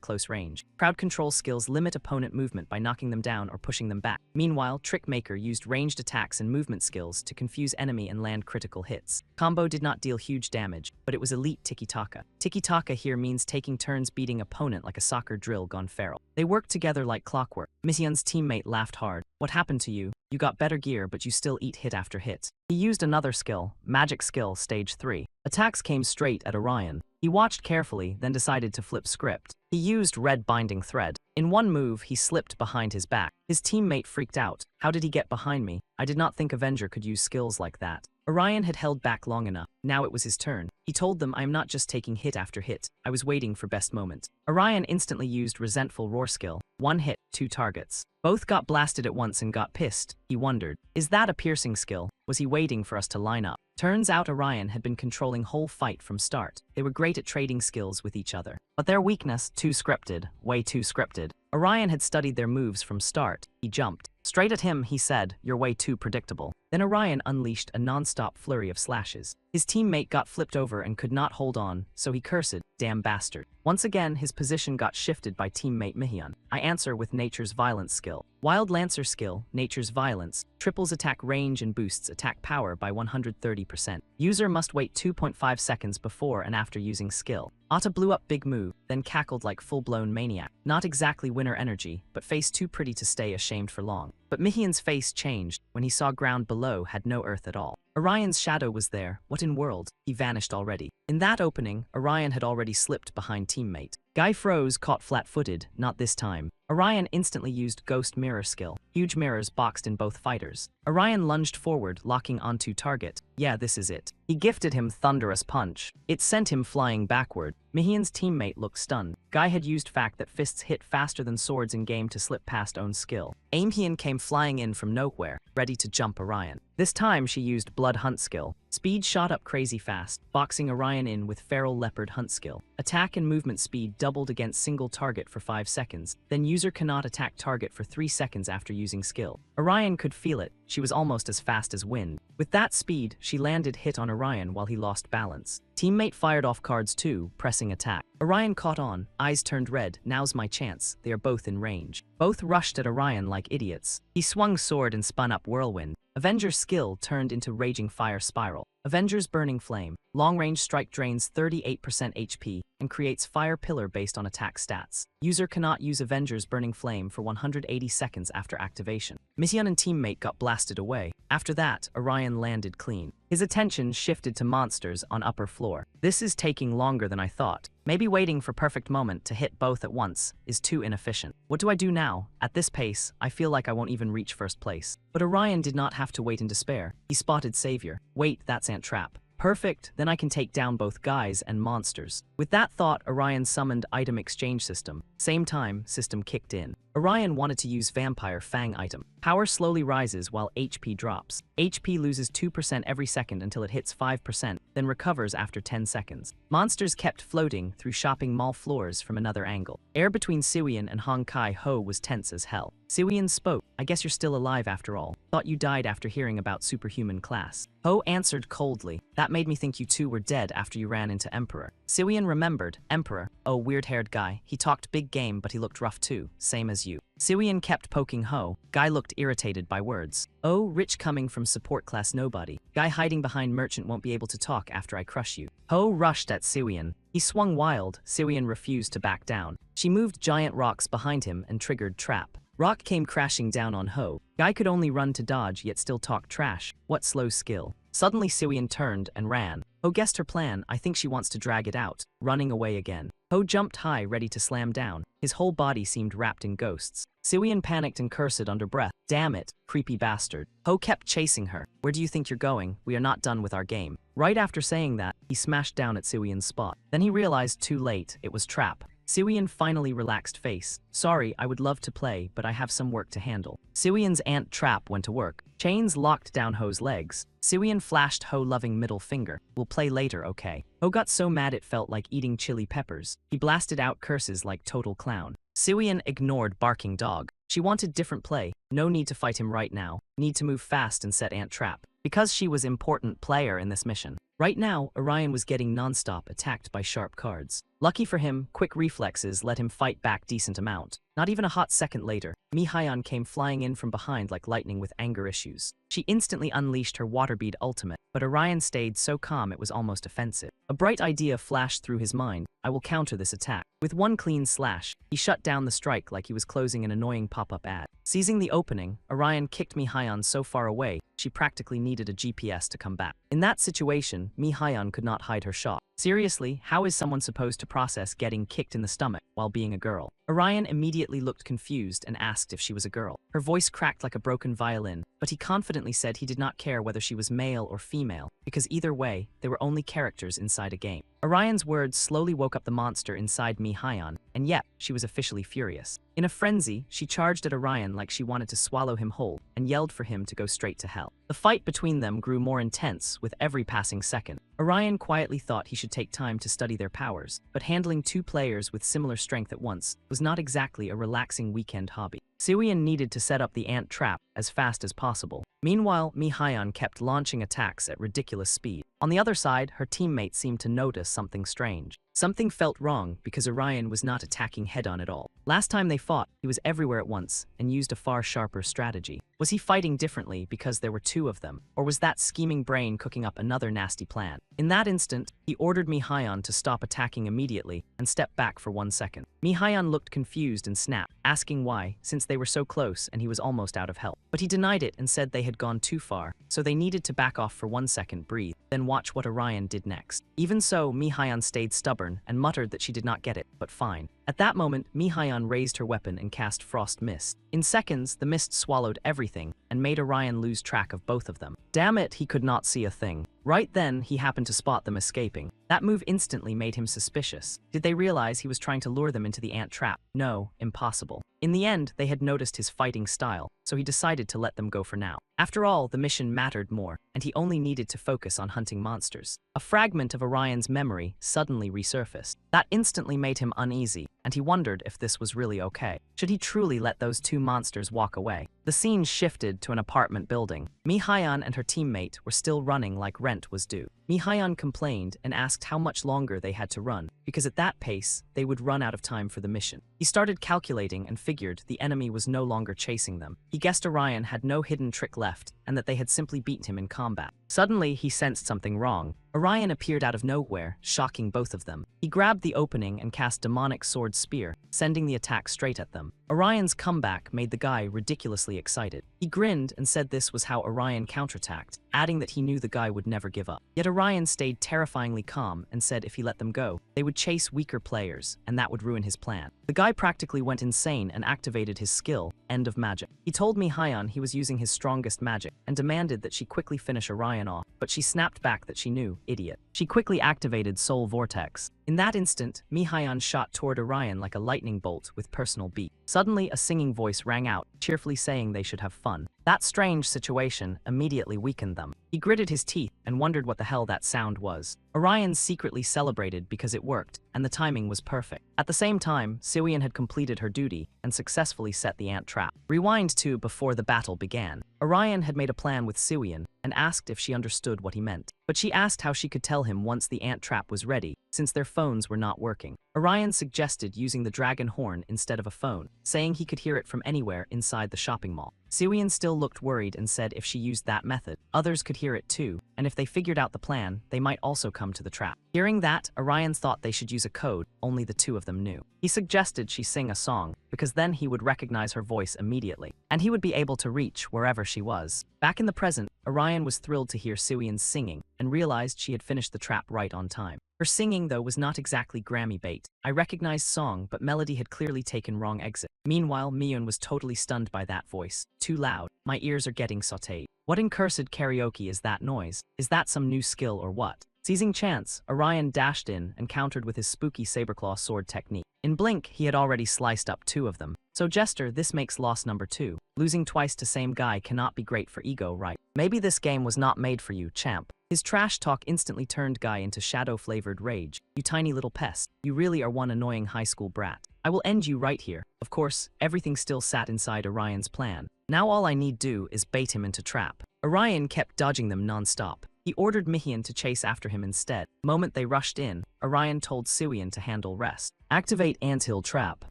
close range. Crowd control skills limit opponent movement by knocking them down or pushing them back. Meanwhile, Trickmaker used ranged attacks and movement skills to confuse enemy and land critical hits. Combo did not deal huge damage, but it was elite tiki-taka. Tiki-taka here means taking turns beating opponent like a soccer drill gone feral. They worked together like clockwork. Mihyun's teammate laughed hard. "What happened to you? You got better gear, but you still eat hit after hit." He used another skill, Magic Skill Stage 3. Attacks came straight at Orion. He watched carefully, then decided to flip script. He used Red Binding Thread. In one move, he slipped behind his back. His teammate freaked out. "How did he get behind me? I did not think Avenger could use skills like that." Orion had held back long enough. Now it was his turn. He told them, "I am not just taking hit after hit. I was waiting for best moment." Orion instantly used Resentful Roar skill. 1 hit, 2 targets. Both got blasted at once and got pissed. He wondered, is that a piercing skill? Was he waiting for us to line up? Turns out Orion had been controlling whole fight from start. They were great at trading skills with each other. But their weakness, too scripted, way too scripted. Orion had studied their moves from start. He jumped. Straight at him, he said, "You're way too predictable." Then Orion unleashed a non-stop flurry of slashes. His teammate got flipped over and could not hold on, so he cursed, "Damn bastard." Once again, his position got shifted by teammate Mihyun. I answer with Nature's Violence skill. Wild Lancer skill, Nature's Violence, triples attack range and boosts attack power by 130%. User must wait 2.5 seconds before and after using skill. Atta blew up big move, then cackled like full-blown maniac. Not exactly winner energy, but face too pretty to stay ashamed for long. But Mihyun's face changed when he saw ground below had no earth at all. Orion's shadow was there. What in world? He vanished already. In that opening, Orion had already slipped behind teammate. Guy froze, caught flat-footed, not this time. Orion instantly used Ghost Mirror skill. Huge mirrors boxed in both fighters. Orion lunged forward, locking onto target. Yeah, this is it. He gifted him thunderous punch. It sent him flying backward. Mihyun's teammate looked stunned. Guy had used fact that fists hit faster than swords in game to slip past own skill. Mihyun came flying in from nowhere, ready to jump Orion. This time she used Blood Hunt skill. Speed shot up crazy fast, boxing Orion in with Feral Leopard Hunt skill. Attack and movement speed doubled against single target for 5 seconds, then user cannot attack target for 3 seconds after using skill. Orion could feel it. She was almost as fast as wind. With that speed, she landed hit on Orion while he lost balance. Teammate fired off cards too, pressing attack. Orion caught on, eyes turned red. Now's my chance. They are both in range. Both rushed at Orion like idiots. He swung sword and spun up whirlwind. Avenger's skill turned into Raging Fire Spiral. Avenger's Burning Flame. Long-range strike drains 38% HP and creates Fire Pillar based on attack stats. User cannot use Avenger's Burning Flame for 180 seconds after activation. Mihyun and teammate got blasted away. After that, Orion landed clean. His attention shifted to monsters on upper floor. This is taking longer than I thought. Maybe waiting for perfect moment to hit both at once is too inefficient. What do I do now? At this pace, I feel like I won't even reach first place. But Orion did not have to wait in despair. He spotted Savior. Wait, that's Ant Trap. Perfect, then I can take down both guys and monsters. With that thought, Orion summoned Item Exchange System. Same time, system kicked in. Orion wanted to use Vampire Fang item. Power slowly rises while HP drops. HP loses 2% every second until it hits 5%, then recovers after 10 seconds. Monsters kept floating through shopping mall floors from another angle. Air between Siwian and Hong Kai Ho was tense as hell. Siwian spoke, "I guess you're still alive after all. Thought you died after hearing about superhuman class." Ho answered coldly, "That made me think you two were dead after you ran into Emperor." Siwian remembered, "Emperor, oh weird-haired guy. He talked big game but he looked rough too, same as you." Siwian kept poking Ho. Guy looked irritated by words. "Oh, rich coming from support class nobody. Guy hiding behind merchant won't be able to talk after I crush you." Ho rushed at Siwian. He swung wild. Siwian refused to back down. She moved giant rocks behind him and triggered trap. Rock came crashing down on Ho. Guy could only run to dodge yet still talk trash. What slow skill. Suddenly Siwian turned and ran. Ho guessed her plan. I think she wants to drag it out. Running away again. Ho jumped high, ready to slam down. His whole body seemed wrapped in ghosts. Siwian panicked and cursed under breath. Damn it, creepy bastard. Ho kept chasing her. Where do you think you're going? We are not done with our game. Right after saying that, he smashed down at Siwian's spot. Then he realized too late, it was trap. Siwian finally relaxed face. Sorry, I would love to play, but I have some work to handle. Siwian's ant trap went to work. Chains locked down Ho's legs. Siwian flashed Ho loving middle finger. We'll play later, okay? Ho got so mad it felt like eating chili peppers. He blasted out curses like total clown. Siwian ignored barking dog. She wanted different play. No need to fight him right now. Need to move fast and set ant trap. Because she was important player in this mission. Right now, Orion was getting non-stop attacked by sharp cards. Lucky for him, quick reflexes let him fight back decent amount. Not even a hot second later, Mihayon came flying in from behind like lightning with anger issues. She instantly unleashed her waterbead ultimate, but Orion stayed so calm it was almost offensive. A bright idea flashed through his mind. I will counter this attack. With one clean slash, he shut down the strike like he was closing an annoying pop-up ad. Seizing the opening, Orion kicked Mihayon so far away, she practically needed a GPS to come back. In that situation, Mihayon could not hide her shock. Seriously, how is someone supposed to process getting kicked in the stomach while being a girl? Orion immediately looked confused and asked if she was a girl. Her voice cracked like a broken violin, but he confidently said he did not care whether she was male or female, because either way, they were only characters inside a game. Orion's words slowly woke up the monster inside Mihayon, and yet, she was officially furious. In a frenzy, she charged at Orion like she wanted to swallow him whole, and yelled for him to go straight to hell. The fight between them grew more intense with every passing second. Orion quietly thought he should take time to study their powers, but handling two players with similar strength at once was not exactly a relaxing weekend hobby. Siwian needed to set up the ant trap as fast as possible. Meanwhile, Mihayon kept launching attacks at ridiculous speed. On the other side, her teammates seemed to notice something strange. Something felt wrong because Orion was not attacking head-on at all. Last time they fought, he was everywhere at once and used a far sharper strategy. Was he fighting differently because there were two of them, or was that scheming brain cooking up another nasty plan? In that instant, he ordered Mihayon to stop attacking immediately and step back for 1 second. Mihayon looked confused and snapped, asking why, since they were so close and he was almost out of help. But he denied it and said they had gone too far, so they needed to back off for 1 second, breathe, then watch what Orion did next. Even so, Mihayon stayed stubborn and muttered that she did not get it, but fine. At that moment, Mihayon raised her weapon and cast Frost Mist. In seconds, the mist swallowed everything and made Orion lose track of both of them. Damn it, he could not see a thing. Right then, he happened to spot them escaping. That move instantly made him suspicious. Did they realize he was trying to lure them into the ant trap? No, impossible. In the end, they had noticed his fighting style, so he decided to let them go for now. After all, the mission mattered more, and he only needed to focus on hunting monsters. A fragment of Orion's memory suddenly resurfaced. That instantly made him uneasy, and he wondered if this was really okay. Should he truly let those two monsters walk away? The scene shifted to an apartment building. Mihayon and her teammate were still running like rent was due. Mihayon complained and asked how much longer they had to run, because at that pace, they would run out of time for the mission. He started calculating and figured the enemy was no longer chasing them. He guessed Orion had no hidden trick left, and that they had simply beaten him in combat. Suddenly, he sensed something wrong. Orion appeared out of nowhere, shocking both of them. He grabbed the opening and cast Demonic Sword Spear, sending the attack straight at them. Orion's comeback made the guy ridiculously excited. He grinned and said this was how Orion counterattacked, adding that he knew the guy would never give up. Yet Orion stayed terrifyingly calm and said if he let them go, they would chase weaker players, and that would ruin his plan. The guy practically went insane and activated his skill, End of Magic. He told Mihayon he was using his strongest magic, and demanded that she quickly finish Orion off, but she snapped back that she knew, idiot. She quickly activated Soul Vortex. In that instant, Mihayon shot toward Orion like a lightning bolt with personal beat. Suddenly, a singing voice rang out, cheerfully saying they should have fun. That strange situation immediately weakened them. He gritted his teeth and wondered what the hell that sound was. Orion secretly celebrated because it worked, and the timing was perfect. At the same time, Siwian had completed her duty and successfully set the ant trap. Rewind to before the battle began. Orion had made a plan with Siwian, and asked if she understood what he meant. But she asked how she could tell him once the ant trap was ready, since their phones were not working. Orion suggested using the dragon horn instead of a phone, saying he could hear it from anywhere inside the shopping mall. Siwian still looked worried and said if she used that method, others could hear it too, and if they figured out the plan, they might also come to the trap. Hearing that, Orion thought they should use a code only the two of them knew. He suggested she sing a song, because then he would recognize her voice immediately, and he would be able to reach wherever she was. Back in the present, Orion was thrilled to hear Siwian singing, and realized she had finished the trap right on time. Her singing, though, was not exactly Grammy bait. I recognized song, but melody had clearly taken wrong exit. Meanwhile, Miyun was totally stunned by that voice. Too loud. My ears are getting sautéed. What in cursed karaoke is that noise? Is that some new skill or what? Seizing chance, Orion dashed in and countered with his spooky saberclaw sword technique. In blink, he had already sliced up two of them. So Jester, this makes loss number 2. Losing twice to same guy cannot be great for ego, right? Maybe this game was not made for you, champ. His trash talk instantly turned Guy into shadow-flavored rage. You tiny little pest. You really are one annoying high school brat. I will end you right here. Of course, everything still sat inside Orion's plan. Now all I need do is bait him into trap. Orion kept dodging them non-stop. He ordered Mihian to chase after him instead. The moment they rushed in, Orion told Siwian to handle rest. Activate anthill trap.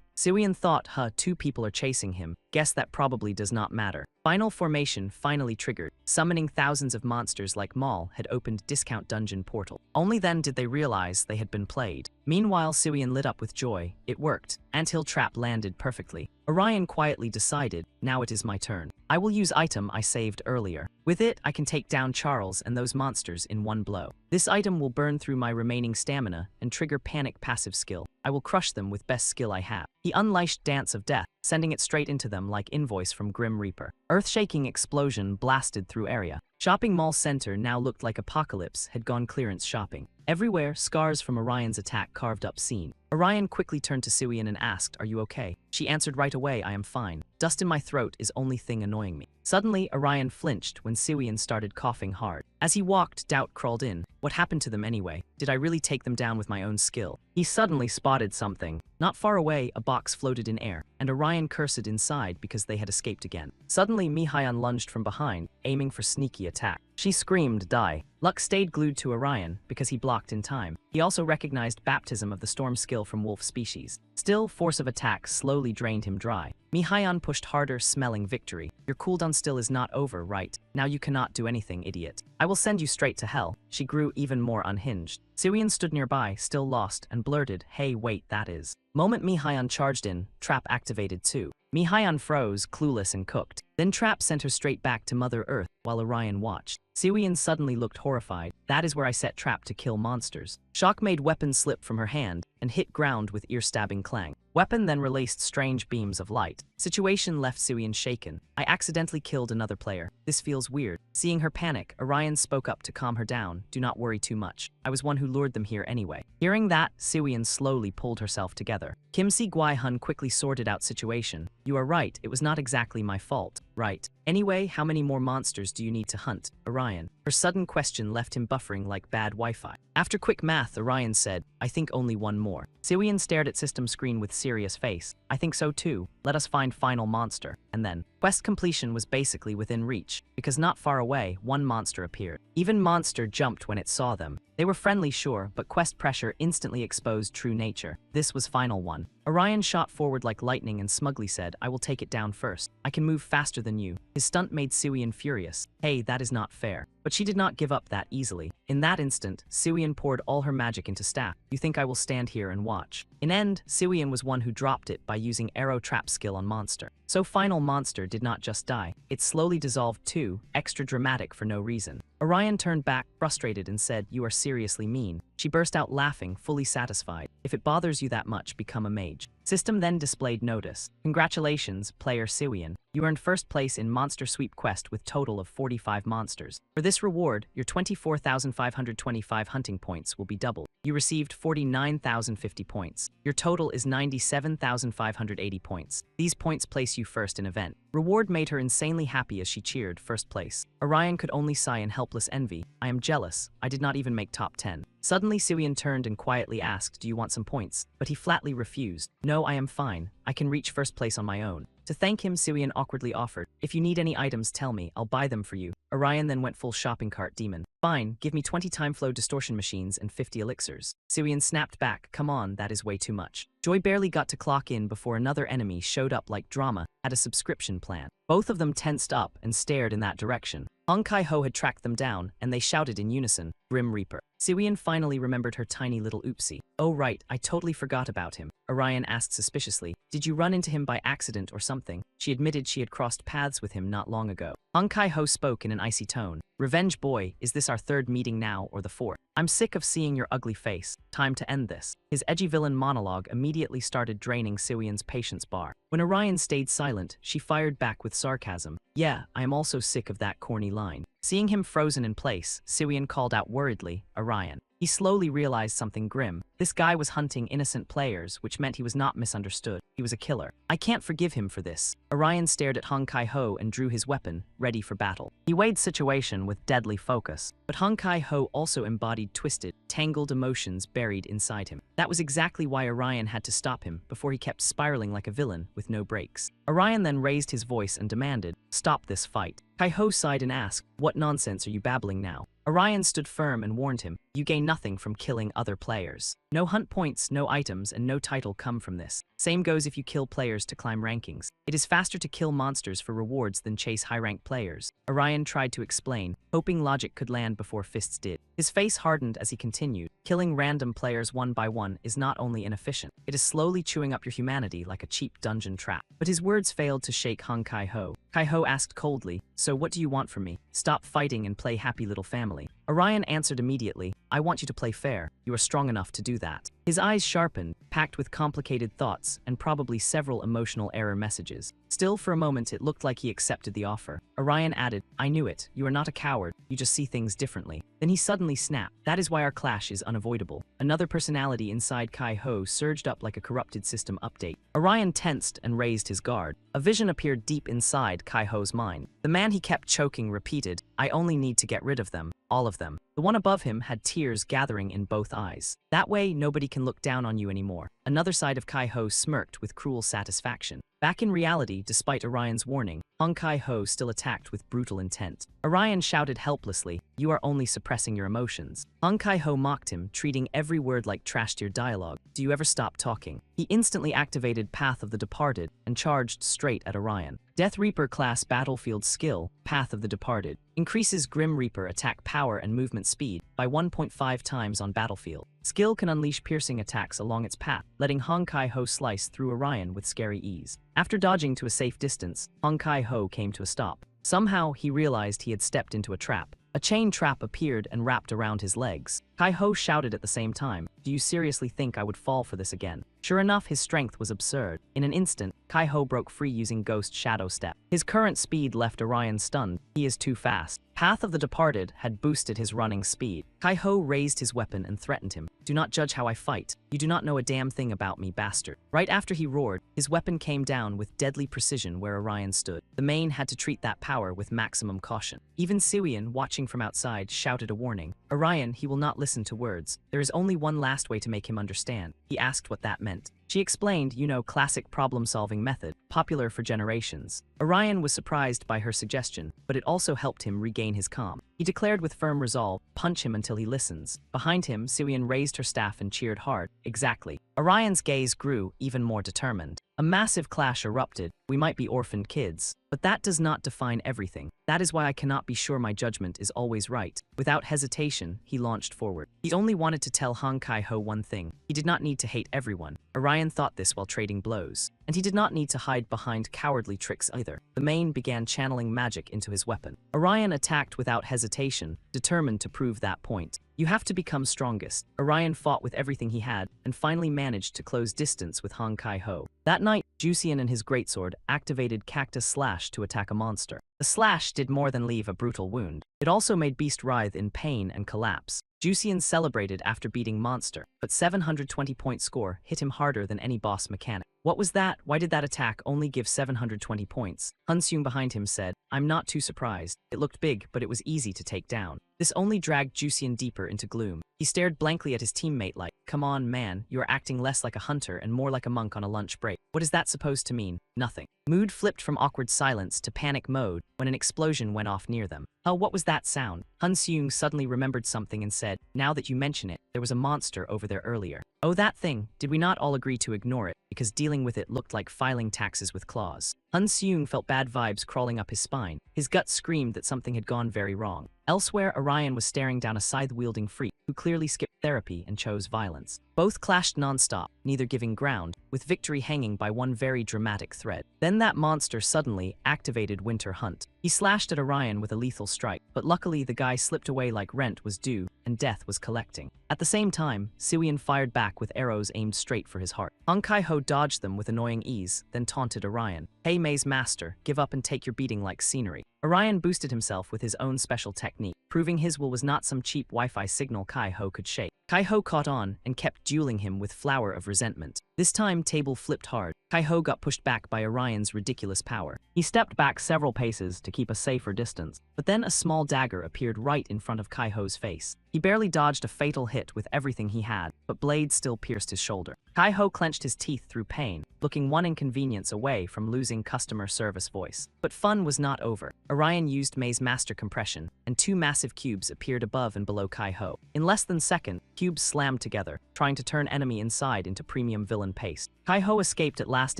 Siwian thought, two people are chasing him. Guess that probably does not matter. Final formation finally triggered. Summoning thousands of monsters like Maul had opened discount dungeon portal. Only then did they realize they had been played. Meanwhile, Siwian lit up with joy. It worked. Anthill trap landed perfectly. Orion quietly decided, now it is my turn. I will use item I saved earlier. With it, I can take down Charles and those monsters in one blow. This item will burn through my remaining stamina and trigger panic passive skill. I will crush them with best skill I have. He unleashed Dance of Death, sending it straight into them like Invoice from Grim Reaper. Earth-shaking explosion blasted through area. Shopping mall center now looked like Apocalypse had gone clearance shopping. Everywhere, scars from Orion's attack carved up scene. Orion quickly turned to Siwian and asked, "Are you okay?" She answered right away, "I am fine. Dust in my throat is only thing annoying me." Suddenly, Orion flinched when Siwian started coughing hard. As he walked, doubt crawled in. What happened to them anyway? Did I really take them down with my own skill? He suddenly spotted something. Not far away, a box floated in air, and Orion cursed inside because they had escaped again. Suddenly, Mihayan lunged from behind, aiming for sneaky attack. She screamed, "Die." Luck stayed glued to Orion because he blocked in time. He also recognized Baptism of the Storm skill from wolf species. Still, force of attack slowly drained him dry. Mihayan pushed harder, smelling victory. Your cooldown still is not over, right? Now you cannot do anything, idiot. I will send you straight to hell. She grew even more unhinged. Siwian stood nearby, still lost, and blurted, "Hey, wait, that is." Moment Mihayan charged in, trap activated too. Mihayan froze, clueless and cooked. Then trap sent her straight back to Mother Earth while Orion watched. Siwian suddenly looked horrified. That is where I set trap to kill monsters. Shock made weapon slip from her hand and hit ground with ear-stabbing clang. Weapon then released strange beams of light. Situation left Siwian shaken. I accidentally killed another player. This feels weird. Seeing her panic, Orion spoke up to calm her down. Do not worry too much. I was one who lured them here anyway. Hearing that, Siwian slowly pulled herself together. Kimsi Guai-hun quickly sorted out situation. You are right, it was not exactly my fault, right? Anyway, how many more monsters do you need to hunt, Orion? Her sudden question left him buffering like bad Wi-Fi. After quick math, Orion said, I think only one more. Siwian stared at system screen with serious face. I think so too. Let us find final monster. And then, quest completion was basically within reach, because not far away, one monster appeared. Even monster jumped when it saw them. They were friendly, sure, but quest pressure instantly exposed true nature. This was final one. Orion shot forward like lightning and smugly said, I will take it down first. I can move faster than you. His stunt made Siwian furious. Hey, that is not fair. But she did not give up that easily. In that instant, Siwian poured all her magic into staff. You think I will stand here and watch? In end, Siwian was one who dropped it by using arrow trap skill on monster. So final monster did not just die. It slowly dissolved too, extra dramatic for no reason. Orion turned back, frustrated, and said, You are seriously mean. She burst out laughing, fully satisfied. If it bothers you that much, become a mage. System then displayed notice. Congratulations, player Siwian. You earned first place in Monster Sweep Quest with total of 45 monsters. For this reward, your 24,525 hunting points will be doubled. You received 49,050 points. Your total is 97,580 points. These points place you first in event. Reward made her insanely happy as she cheered first place. Orion could only sigh in helpless envy. I am jealous. I did not even make top 10. Suddenly, Siwian turned and quietly asked, Do you want some points? But he flatly refused. No, I am fine. I can reach first place on my own. To thank him, Siwian awkwardly offered, "If you need any items, tell me, I'll buy them for you." Orion then went full shopping cart demon. "Fine, give me 20 time flow distortion machines and 50 elixirs." Siwian snapped back, "Come on, that is way too much." Joy barely got to clock in before another enemy showed up like drama, had a subscription plan. Both of them tensed up and stared in that direction. Hong Kai-ho had tracked them down, and they shouted in unison, "Grim Reaper." Siwian finally remembered her tiny little oopsie. "Oh right, I totally forgot about him." Orion asked suspiciously, "Did you run into him by accident or something?" She admitted she had crossed paths with him not long ago. Hong Kai-ho spoke in an icy tone. "Revenge boy, is this our third meeting now or the fourth? I'm sick of seeing your ugly face. Time to end this." His edgy villain monologue immediately started draining Siwian's patience bar. When Orion stayed silent, she fired back with sarcasm. "Yeah, I am also sick of that corny line." Seeing him frozen in place, Siwian called out worriedly, "Orion." He slowly realized something grim. This guy was hunting innocent players, which meant he was not misunderstood. He was a killer. "I can't forgive him for this." Orion stared at Hong Kai-ho and drew his weapon, ready for battle. He weighed situation with deadly focus. But Hong Kai-ho also embodied twisted, tangled emotions buried inside him. That was exactly why Orion had to stop him before he kept spiraling like a villain with no brakes. Orion then raised his voice and demanded, "Stop this fight." Kai-ho sighed and asked, "What nonsense are you babbling now?" Orion stood firm and warned him, "You gain nothing from killing other players. No hunt points, no items, and no title come from this. Same goes if you kill players to climb rankings. It is faster to kill monsters for rewards than chase high-ranked players." Orion tried to explain, hoping logic could land before fists did. His face hardened as he continued, "Killing random players one by one is not only inefficient, it is slowly chewing up your humanity like a cheap dungeon trap." But his words failed to shake Hong Kai-ho. Kai-ho asked coldly, "So what do you want from me? Stop fighting and play happy little family." Orion answered immediately, "I want you to play fair. You are strong enough to do that." His eyes sharpened, packed with complicated thoughts and probably several emotional error messages. Still, for a moment, it looked like he accepted the offer. Orion added, "I knew it. You are not a coward. You just see things differently." Then he suddenly snapped. "That is why our clash is unavoidable." Another personality inside Kai-ho surged up like a corrupted system update. Orion tensed and raised his guard. A vision appeared deep inside Kai-ho's mind. The man he kept choking repeated, "I only need to get rid of them. All of them." The one above him had tears gathering in both eyes. "That way, nobody can look down on you anymore." Another side of Kai-ho smirked with cruel satisfaction. Back in reality, despite Orion's warning, Hong Kai-ho still attacked with brutal intent. Orion shouted helplessly, "You are only suppressing your emotions." Hong Kai-ho mocked him, treating every word like trash-tier dialogue. "Do you ever stop talking?" He instantly activated Path of the Departed and charged straight at Orion. Death Reaper class battlefield skill, Path of the Departed, increases Grim Reaper attack power and movement speed by 1.5 times on battlefield. Skill can unleash piercing attacks along its path, letting Hong Kai-ho slice through Orion with scary ease. After dodging to a safe distance, Hong Kai-ho came to a stop. Somehow, he realized he had stepped into a trap. A chain trap appeared and wrapped around his legs. Kai-ho shouted at the same time, "Do you seriously think I would fall for this again?" Sure enough, his strength was absurd. In an instant, Kai-ho broke free using Ghost Shadow Step. His current speed left Orion stunned. He is too fast. Path of the Departed had boosted his running speed. Kai-ho raised his weapon and threatened him. "Do not judge how I fight. You do not know a damn thing about me, bastard." Right after he roared, his weapon came down with deadly precision where Orion stood. The main had to treat that power with maximum caution. Even Siwian, watching from outside, shouted a warning. "Orion, he will not listen to words. There is only one last way to make him understand." He asked what that meant. She explained, classic problem-solving method, popular for generations. Orion was surprised by her suggestion, but it also helped him regain his calm. He declared with firm resolve, "Punch him until he listens." Behind him, Siwian raised her staff and cheered hard. Exactly. Orion's gaze grew, even more determined. A massive clash erupted. "We might be orphaned kids, but that does not define everything. That is why I cannot be sure my judgment is always right." Without hesitation, he launched forward. He only wanted to tell Hong Kai-ho one thing. He did not need to hate everyone. Orion thought this while trading blows. And he did not need to hide behind cowardly tricks either. The main began channeling magic into his weapon. Orion attacked without hesitation, determined to prove that point. You have to become strongest. Orion fought with everything he had, and finally managed to close distance with Hong Kai-ho. That night, Jusian and his greatsword activated Cactus Slash to attack a monster. The slash did more than leave a brutal wound. It also made Beast writhe in pain and collapse. Jusian celebrated after beating Monster, but 720-point score hit him harder than any boss mechanic. What was that? Why did that attack only give 720 points? Hunseung behind him said, "I'm not too surprised. It looked big, but it was easy to take down." This only dragged Jusian deeper into gloom. He stared blankly at his teammate like, come on, man, you are acting less like a hunter and more like a monk on a lunch break. What is that supposed to mean? Nothing. Mood flipped from awkward silence to panic mode when an explosion went off near them. Oh, what was that sound? Han Seung suddenly remembered something and said, now that you mention it, there was a monster over there earlier. Oh, that thing. Did we not all agree to ignore it, because dealing with it looked like filing taxes with claws? Han Seung felt bad vibes crawling up his spine. His gut screamed that something had gone very wrong. Elsewhere, Orion was staring down a scythe-wielding freak who clearly skipped therapy and chose violence. Both clashed non-stop, neither giving ground, with victory hanging by one very dramatic thread. Then that monster suddenly activated Winter Hunt. He slashed at Orion with a lethal strike, but luckily the guy slipped away like rent was due, and death was collecting. At the same time, Siwian fired back with arrows aimed straight for his heart. Hong Kai-ho dodged them with annoying ease, then taunted Orion. Hey May's master, give up and take your beating like scenery. Orion boosted himself with his own special technique, proving his will was not some cheap Wi-Fi signal Kai-ho could shake. Kai-ho caught on and kept dueling him with flower of resentment. This time, table flipped hard. Kai-ho got pushed back by Orion's ridiculous power. He stepped back several paces to keep a safer distance, but then a small dagger appeared right in front of Kai-ho's face. He barely dodged a fatal hit with everything he had, but blade still pierced his shoulder. Kai-ho clenched his teeth through pain, looking one inconvenience away from losing customer service voice. But fun was not over. Orion used May's master compression, and two massive cubes appeared above and below Kai-ho. In less than a second, cubes slammed together, trying to turn enemy inside into premium villain paste. Kai-ho escaped at last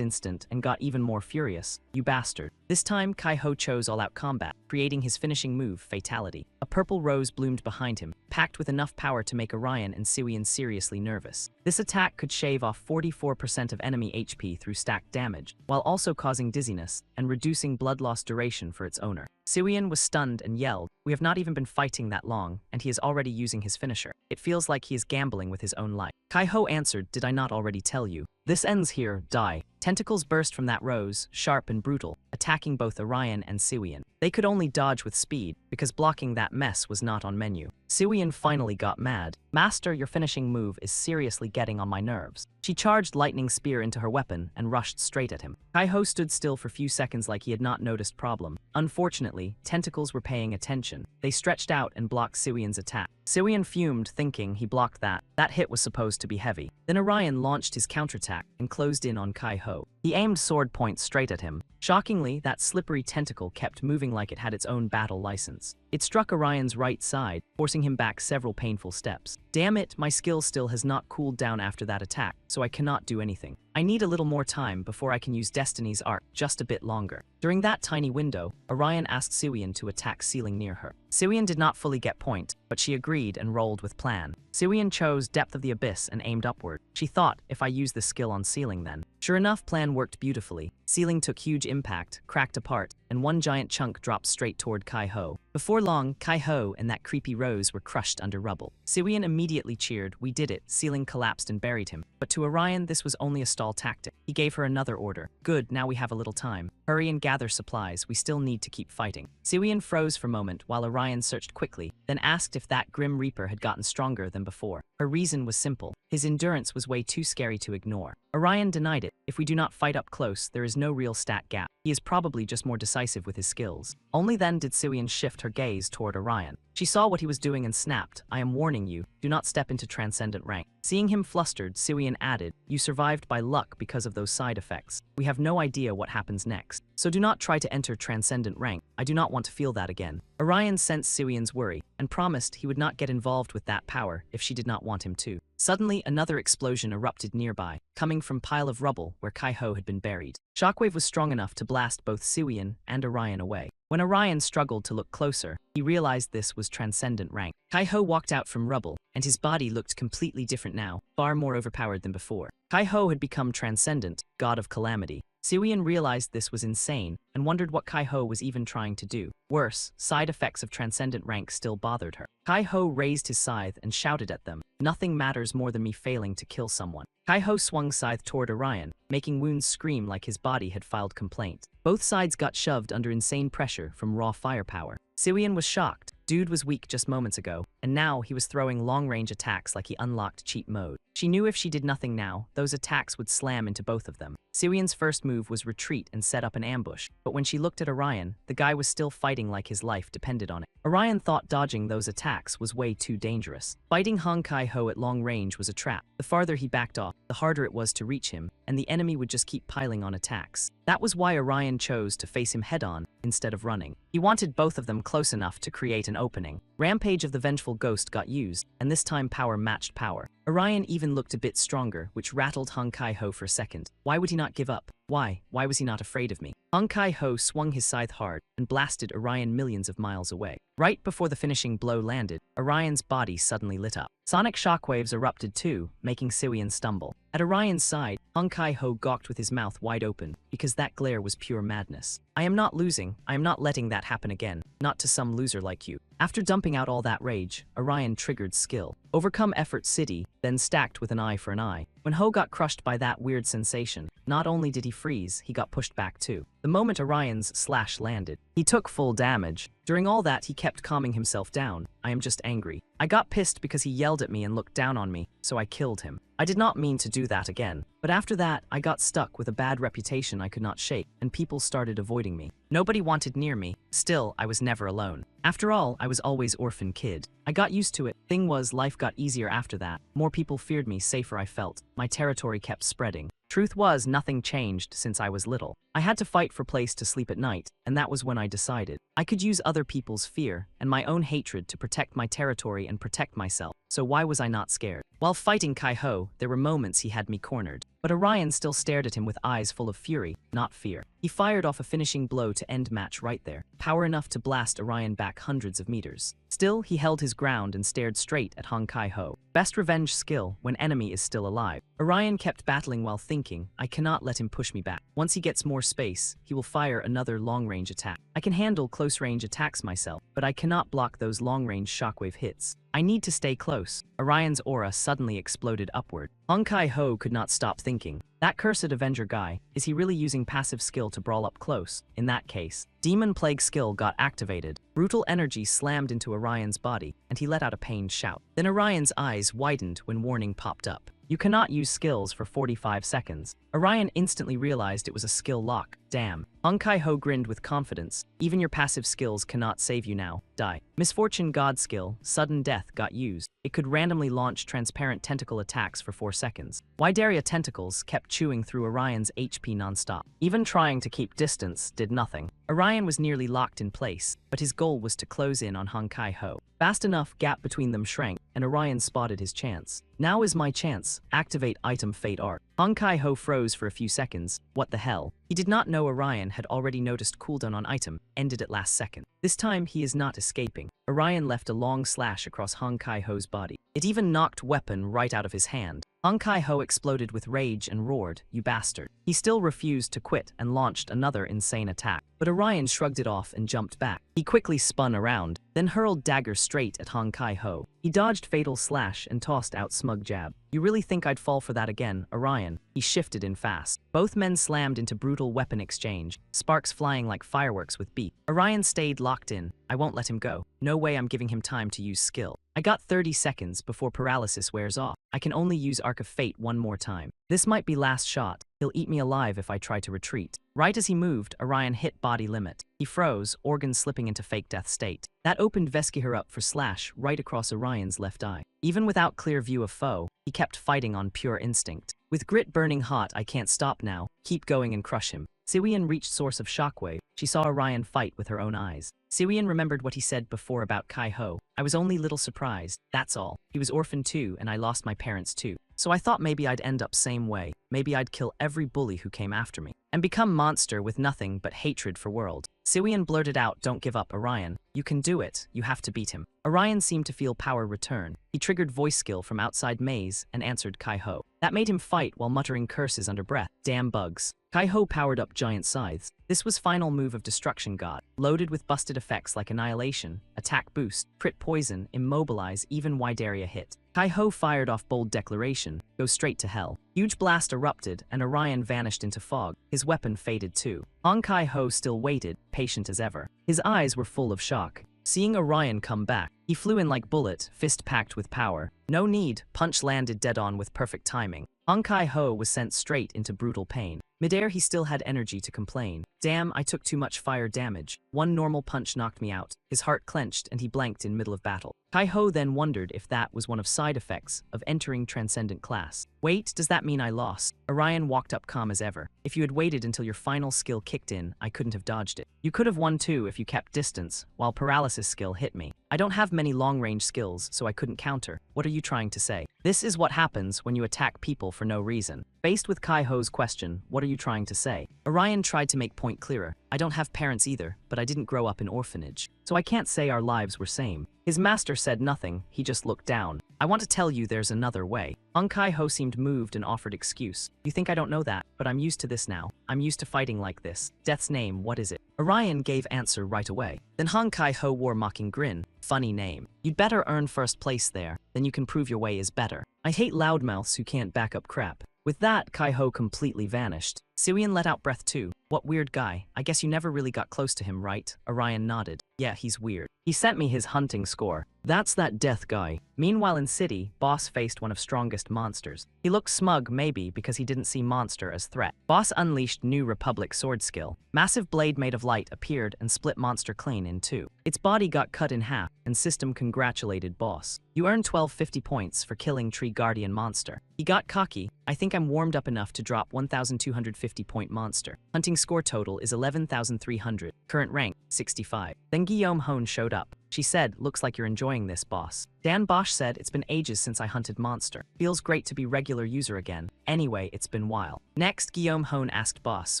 instant and got even more furious. You bastard. This time, Kai-ho chose all-out combat, creating his finishing move, Fatality. A purple rose bloomed behind him, packed with enough power to make Orion and Siwian seriously nervous. This attack could shave off 44% of enemy HP through stacked damage, while also causing dizziness and reducing blood loss duration for its owner. Siwian was stunned and yelled, "We have not even been fighting that long, and he is already using his finisher. It feels like he is gambling with his own life." Kai-ho answered, "Did I not already tell you? This ends here, die." Tentacles burst from that rose, sharp and brutal, attacking both Orion and Siwian. They could only dodge with speed, because blocking that mess was not on menu. Siwian finally got mad. "Master, your finishing move is seriously getting on my nerves." She charged Lightning Spear into her weapon and rushed straight at him. Kai-ho stood still for a few seconds like he had not noticed problem. Unfortunately, tentacles were paying attention. They stretched out and blocked Siwian's attack. Siwian fumed, thinking he blocked that. That hit was supposed to be heavy. Then Orion launched his counterattack and closed in on Kai-ho. He aimed sword point straight at him. Shockingly, that slippery tentacle kept moving like it had its own battle license. It struck Orion's right side, forcing him back several painful steps. Damn it, my skill still has not cooled down after that attack, so I cannot do anything. I need a little more time before I can use Destiny's Arc, just a bit longer. During that tiny window, Orion asked Siwian to attack ceiling near her. Siwian did not fully get point, but she agreed and rolled with plan. Siwian chose Depth of the Abyss and aimed upward. She thought, if I use this skill on ceiling then. Sure enough, plan worked beautifully. Ceiling took huge impact, cracked apart, and one giant chunk dropped straight toward Kai-ho. Before long, Kai-ho and that creepy rose were crushed under rubble. Siwian immediately cheered, "We did it." Ceiling collapsed and buried him. But to Orion, this was only a stall tactic. He gave her another order. "Good, now we have a little time. Hurry and gather supplies, we still need to keep fighting." Siwian froze for a moment while Orion searched quickly, then asked if that Grim Reaper had gotten stronger than before. Her reason was simple. His endurance was way too scary to ignore. Orion denied it. If we do not fight up close, there is no real stat gap. He is probably just more decisive with his skills. Only then did Siwian shift her gaze toward Orion. She saw what he was doing and snapped, "I am warning you, do not step into Transcendent rank." Seeing him flustered, Siwian added, "You survived by luck because of those side effects. We have no idea what happens next. So do not try to enter Transcendent rank. I do not want to feel that again." Orion sensed Siwian's worry, and promised he would not get involved with that power if she did not want him to. Suddenly, another explosion erupted nearby, coming from pile of rubble where Kai-ho had been buried. Shockwave was strong enough to blast both Siwian and Orion away. When Orion struggled to look closer, he realized this was Transcendent rank. Kai-ho walked out from rubble, and his body looked completely different now, far more overpowered than before. Kai-ho had become Transcendent, God of Calamity. Siwian realized this was insane, and wondered what Kai-ho was even trying to do. Worse, side effects of Transcendent rank still bothered her. Kai-ho raised his scythe and shouted at them, "Nothing matters more than me failing to kill someone." Kai-ho swung scythe toward Orion, making wounds scream like his body had filed complaint. Both sides got shoved under insane pressure from raw firepower. Siwian was shocked. Dude was weak just moments ago, and now he was throwing long-range attacks like he unlocked cheat mode. She knew if she did nothing now, those attacks would slam into both of them. Siwyeon's first move was retreat and set up an ambush, but when she looked at Orion, the guy was still fighting like his life depended on it. Orion thought dodging those attacks was way too dangerous. Fighting Hong Kai-ho at long range was a trap. The farther he backed off, the harder it was to reach him, and the enemy would just keep piling on attacks. That was why Orion chose to face him head-on instead of running. He wanted both of them close enough to create an opening. Rampage of the Vengeful Ghost got used, and this time power matched power. Orion even looked a bit stronger, which rattled Hong Kai-ho for a second. Why would he not give up? Why? Why was he not afraid of me? Hong Kai-ho swung his scythe hard and blasted Orion millions of miles away. Right before the finishing blow landed, Orion's body suddenly lit up. Sonic shockwaves erupted too, making Siwyeon stumble. At Orion's side, Hong Kai-ho gawked with his mouth wide open, because that glare was pure madness. I am not losing. I am not letting that happen again. Not to some loser like you. After dumping out all that rage, Orion triggered skill. Overcome effort city, then stacked with an eye for an eye. When Ho got crushed by that weird sensation, not only did he freeze, he got pushed back too. The moment Orion's slash landed, he took full damage. During all that, he kept calming himself down. I am just angry. I got pissed because he yelled at me and looked down on me, so I killed him. I did not mean to do that again. But after that, I got stuck with a bad reputation I could not shake, and people started avoiding me. Nobody wanted near me. Still, I was never alone. After all, I was always orphan kid. I got used to it. Thing was, life got easier after that. More people feared me, safer I felt. My territory kept spreading. Truth was, nothing changed since I was little. I had to fight for place to sleep at night, and that was when I decided. I could use other people's fear and my own hatred to protect my territory and protect myself, so why was I not scared? While fighting Kai-ho, there were moments he had me cornered. But Orion still stared at him with eyes full of fury, not fear. He fired off a finishing blow to end match right there, power enough to blast Orion back hundreds of meters. Still, he held his ground and stared straight at Hong Kai-ho. Best revenge skill when enemy is still alive. Orion kept battling while thinking, I cannot let him push me back. Once he gets more space, he will fire another long-range attack. I can handle close-range attacks myself, but I cannot block those long-range shockwave hits. I need to stay close. Orion's aura suddenly exploded upward. Hong Kai-ho could not stop thinking. That cursed Avenger guy, is he really using passive skill to brawl up close? In that case, Demon Plague skill got activated. Brutal energy slammed into Orion's body, and he let out a pained shout. Then Orion's eyes widened when warning popped up. You cannot use skills for 45 seconds. Orion instantly realized it was a skill lock. Damn. Hong Kai-ho grinned with confidence. Even your passive skills cannot save you now. Die. Misfortune God skill, sudden death, got used. It could randomly launch transparent tentacle attacks for 4 seconds. Wideria tentacles kept chewing through Orion's HP nonstop. Even trying to keep distance did nothing. Orion was nearly locked in place, but his goal was to close in on Hong Kai-ho. Fast enough, gap between them shrank, and Orion spotted his chance. Now is my chance. Activate item Fate Arc. Hong Kai-ho froze for a few seconds. What the hell? He did not know Orion had already noticed cooldown on item, ended at last second. This time he is not escaping. Orion left a long slash across Hong Kai-ho's body. It even knocked weapon right out of his hand. Hong Kai-ho exploded with rage and roared, "You bastard." He still refused to quit and launched another insane attack. But Orion shrugged it off and jumped back. He quickly spun around, then hurled dagger straight at Hong Kai-ho. He dodged fatal slash and tossed out smug jab. You really think I'd fall for that again, Orion? He shifted in fast. Both men slammed into brutal weapon exchange, sparks flying like fireworks with beep. Orion stayed locked in. I won't let him go. No way I'm giving him time to use skill. I got 30 seconds before paralysis wears off. I can only use Arc of Fate one more time. This might be last shot. He'll eat me alive if I try to retreat. Right as he moved, Orion hit body limit. He froze, organs slipping into fake death state. That opened Veskihir up for slash right across Orion's left eye. Even without clear view of foe, he kept fighting on pure instinct. With grit burning hot, I can't stop now. Keep going and crush him. Siwyeon reached source of shockwave. She saw Orion fight with her own eyes. Siwyeon remembered what he said before about Kai-ho. I was only little surprised, that's all. He was orphaned too, and I lost my parents too. So I thought maybe I'd end up same way. Maybe I'd kill every bully who came after me. And become monster with nothing but hatred for world. Siwyeon blurted out, don't give up, Orion. You can do it, you have to beat him. Orion seemed to feel power return. He triggered voice skill from outside maze and answered Kai-ho. That made him fight while muttering curses under breath. Damn bugs. Kai-ho powered up giant scythes. This was final move of destruction god, loaded with busted effects like annihilation, attack boost, crit poison, immobilize, even Wideria hit. Kai-ho fired off bold declaration, go straight to hell. Huge blast erupted and Orion vanished into fog. His weapon faded too. Hong Kai-ho still waited, patient as ever. His eyes were full of shock. seeing Orion come back. He flew in like bullet, fist packed with power. No need, punch landed dead on with perfect timing. Hong Kai-ho was sent straight into brutal pain. Midair he still had energy to complain. Damn, I took too much fire damage. One normal punch knocked me out. His heart clenched and he blanked in middle of battle. Kai-ho then wondered if that was one of side effects of entering Transcendent class. Wait, does that mean I lost? Orion walked up calm as ever. If you had waited until your final skill kicked in, I couldn't have dodged it. You could have won too if you kept distance, while paralysis skill hit me. I don't have many long-range skills, so I couldn't counter. What are you trying to say? This is what happens when you attack people for no reason. Faced with Kai-ho's question, what are you trying to say? Orion tried to make point clearer. I don't have parents either, but I didn't grow up in orphanage. So I can't say our lives were same. His master said nothing, he just looked down. I want to tell you there's another way. Hong Kai-ho seemed moved and offered excuse. You think I don't know that, but I'm used to this now. I'm used to fighting like this. Death's name, what is it? Orion gave answer right away. Then Hong Kai-ho wore mocking grin. Funny name. You'd better earn first place there, then you can prove your way is better. I hate loudmouths who can't back up crap. With that, Kai-ho completely vanished. Siwian let out breath too. What weird guy. I guess you never really got close to him, right? Orion nodded. Yeah, he's weird. He sent me his hunting score. That's that death guy. Meanwhile in city, Boss faced one of strongest monsters. He looked smug maybe because he didn't see monster as threat. Boss unleashed New Republic sword skill. Massive blade made of light appeared and split monster clean in two. Its body got cut in half and system congratulated Boss. You earned 1250 points for killing Tree Guardian monster. He got cocky. I think I'm warmed up enough to drop 1250 point monster. Hunting score total is 11,300. Current rank, 65. Then Guillaume Hone showed up. She said, looks like you're enjoying this, boss. Dan Bosch said, it's been ages since I hunted monster. Feels great to be regular user again. Anyway, it's been while. Next, Guillaume Hone asked boss,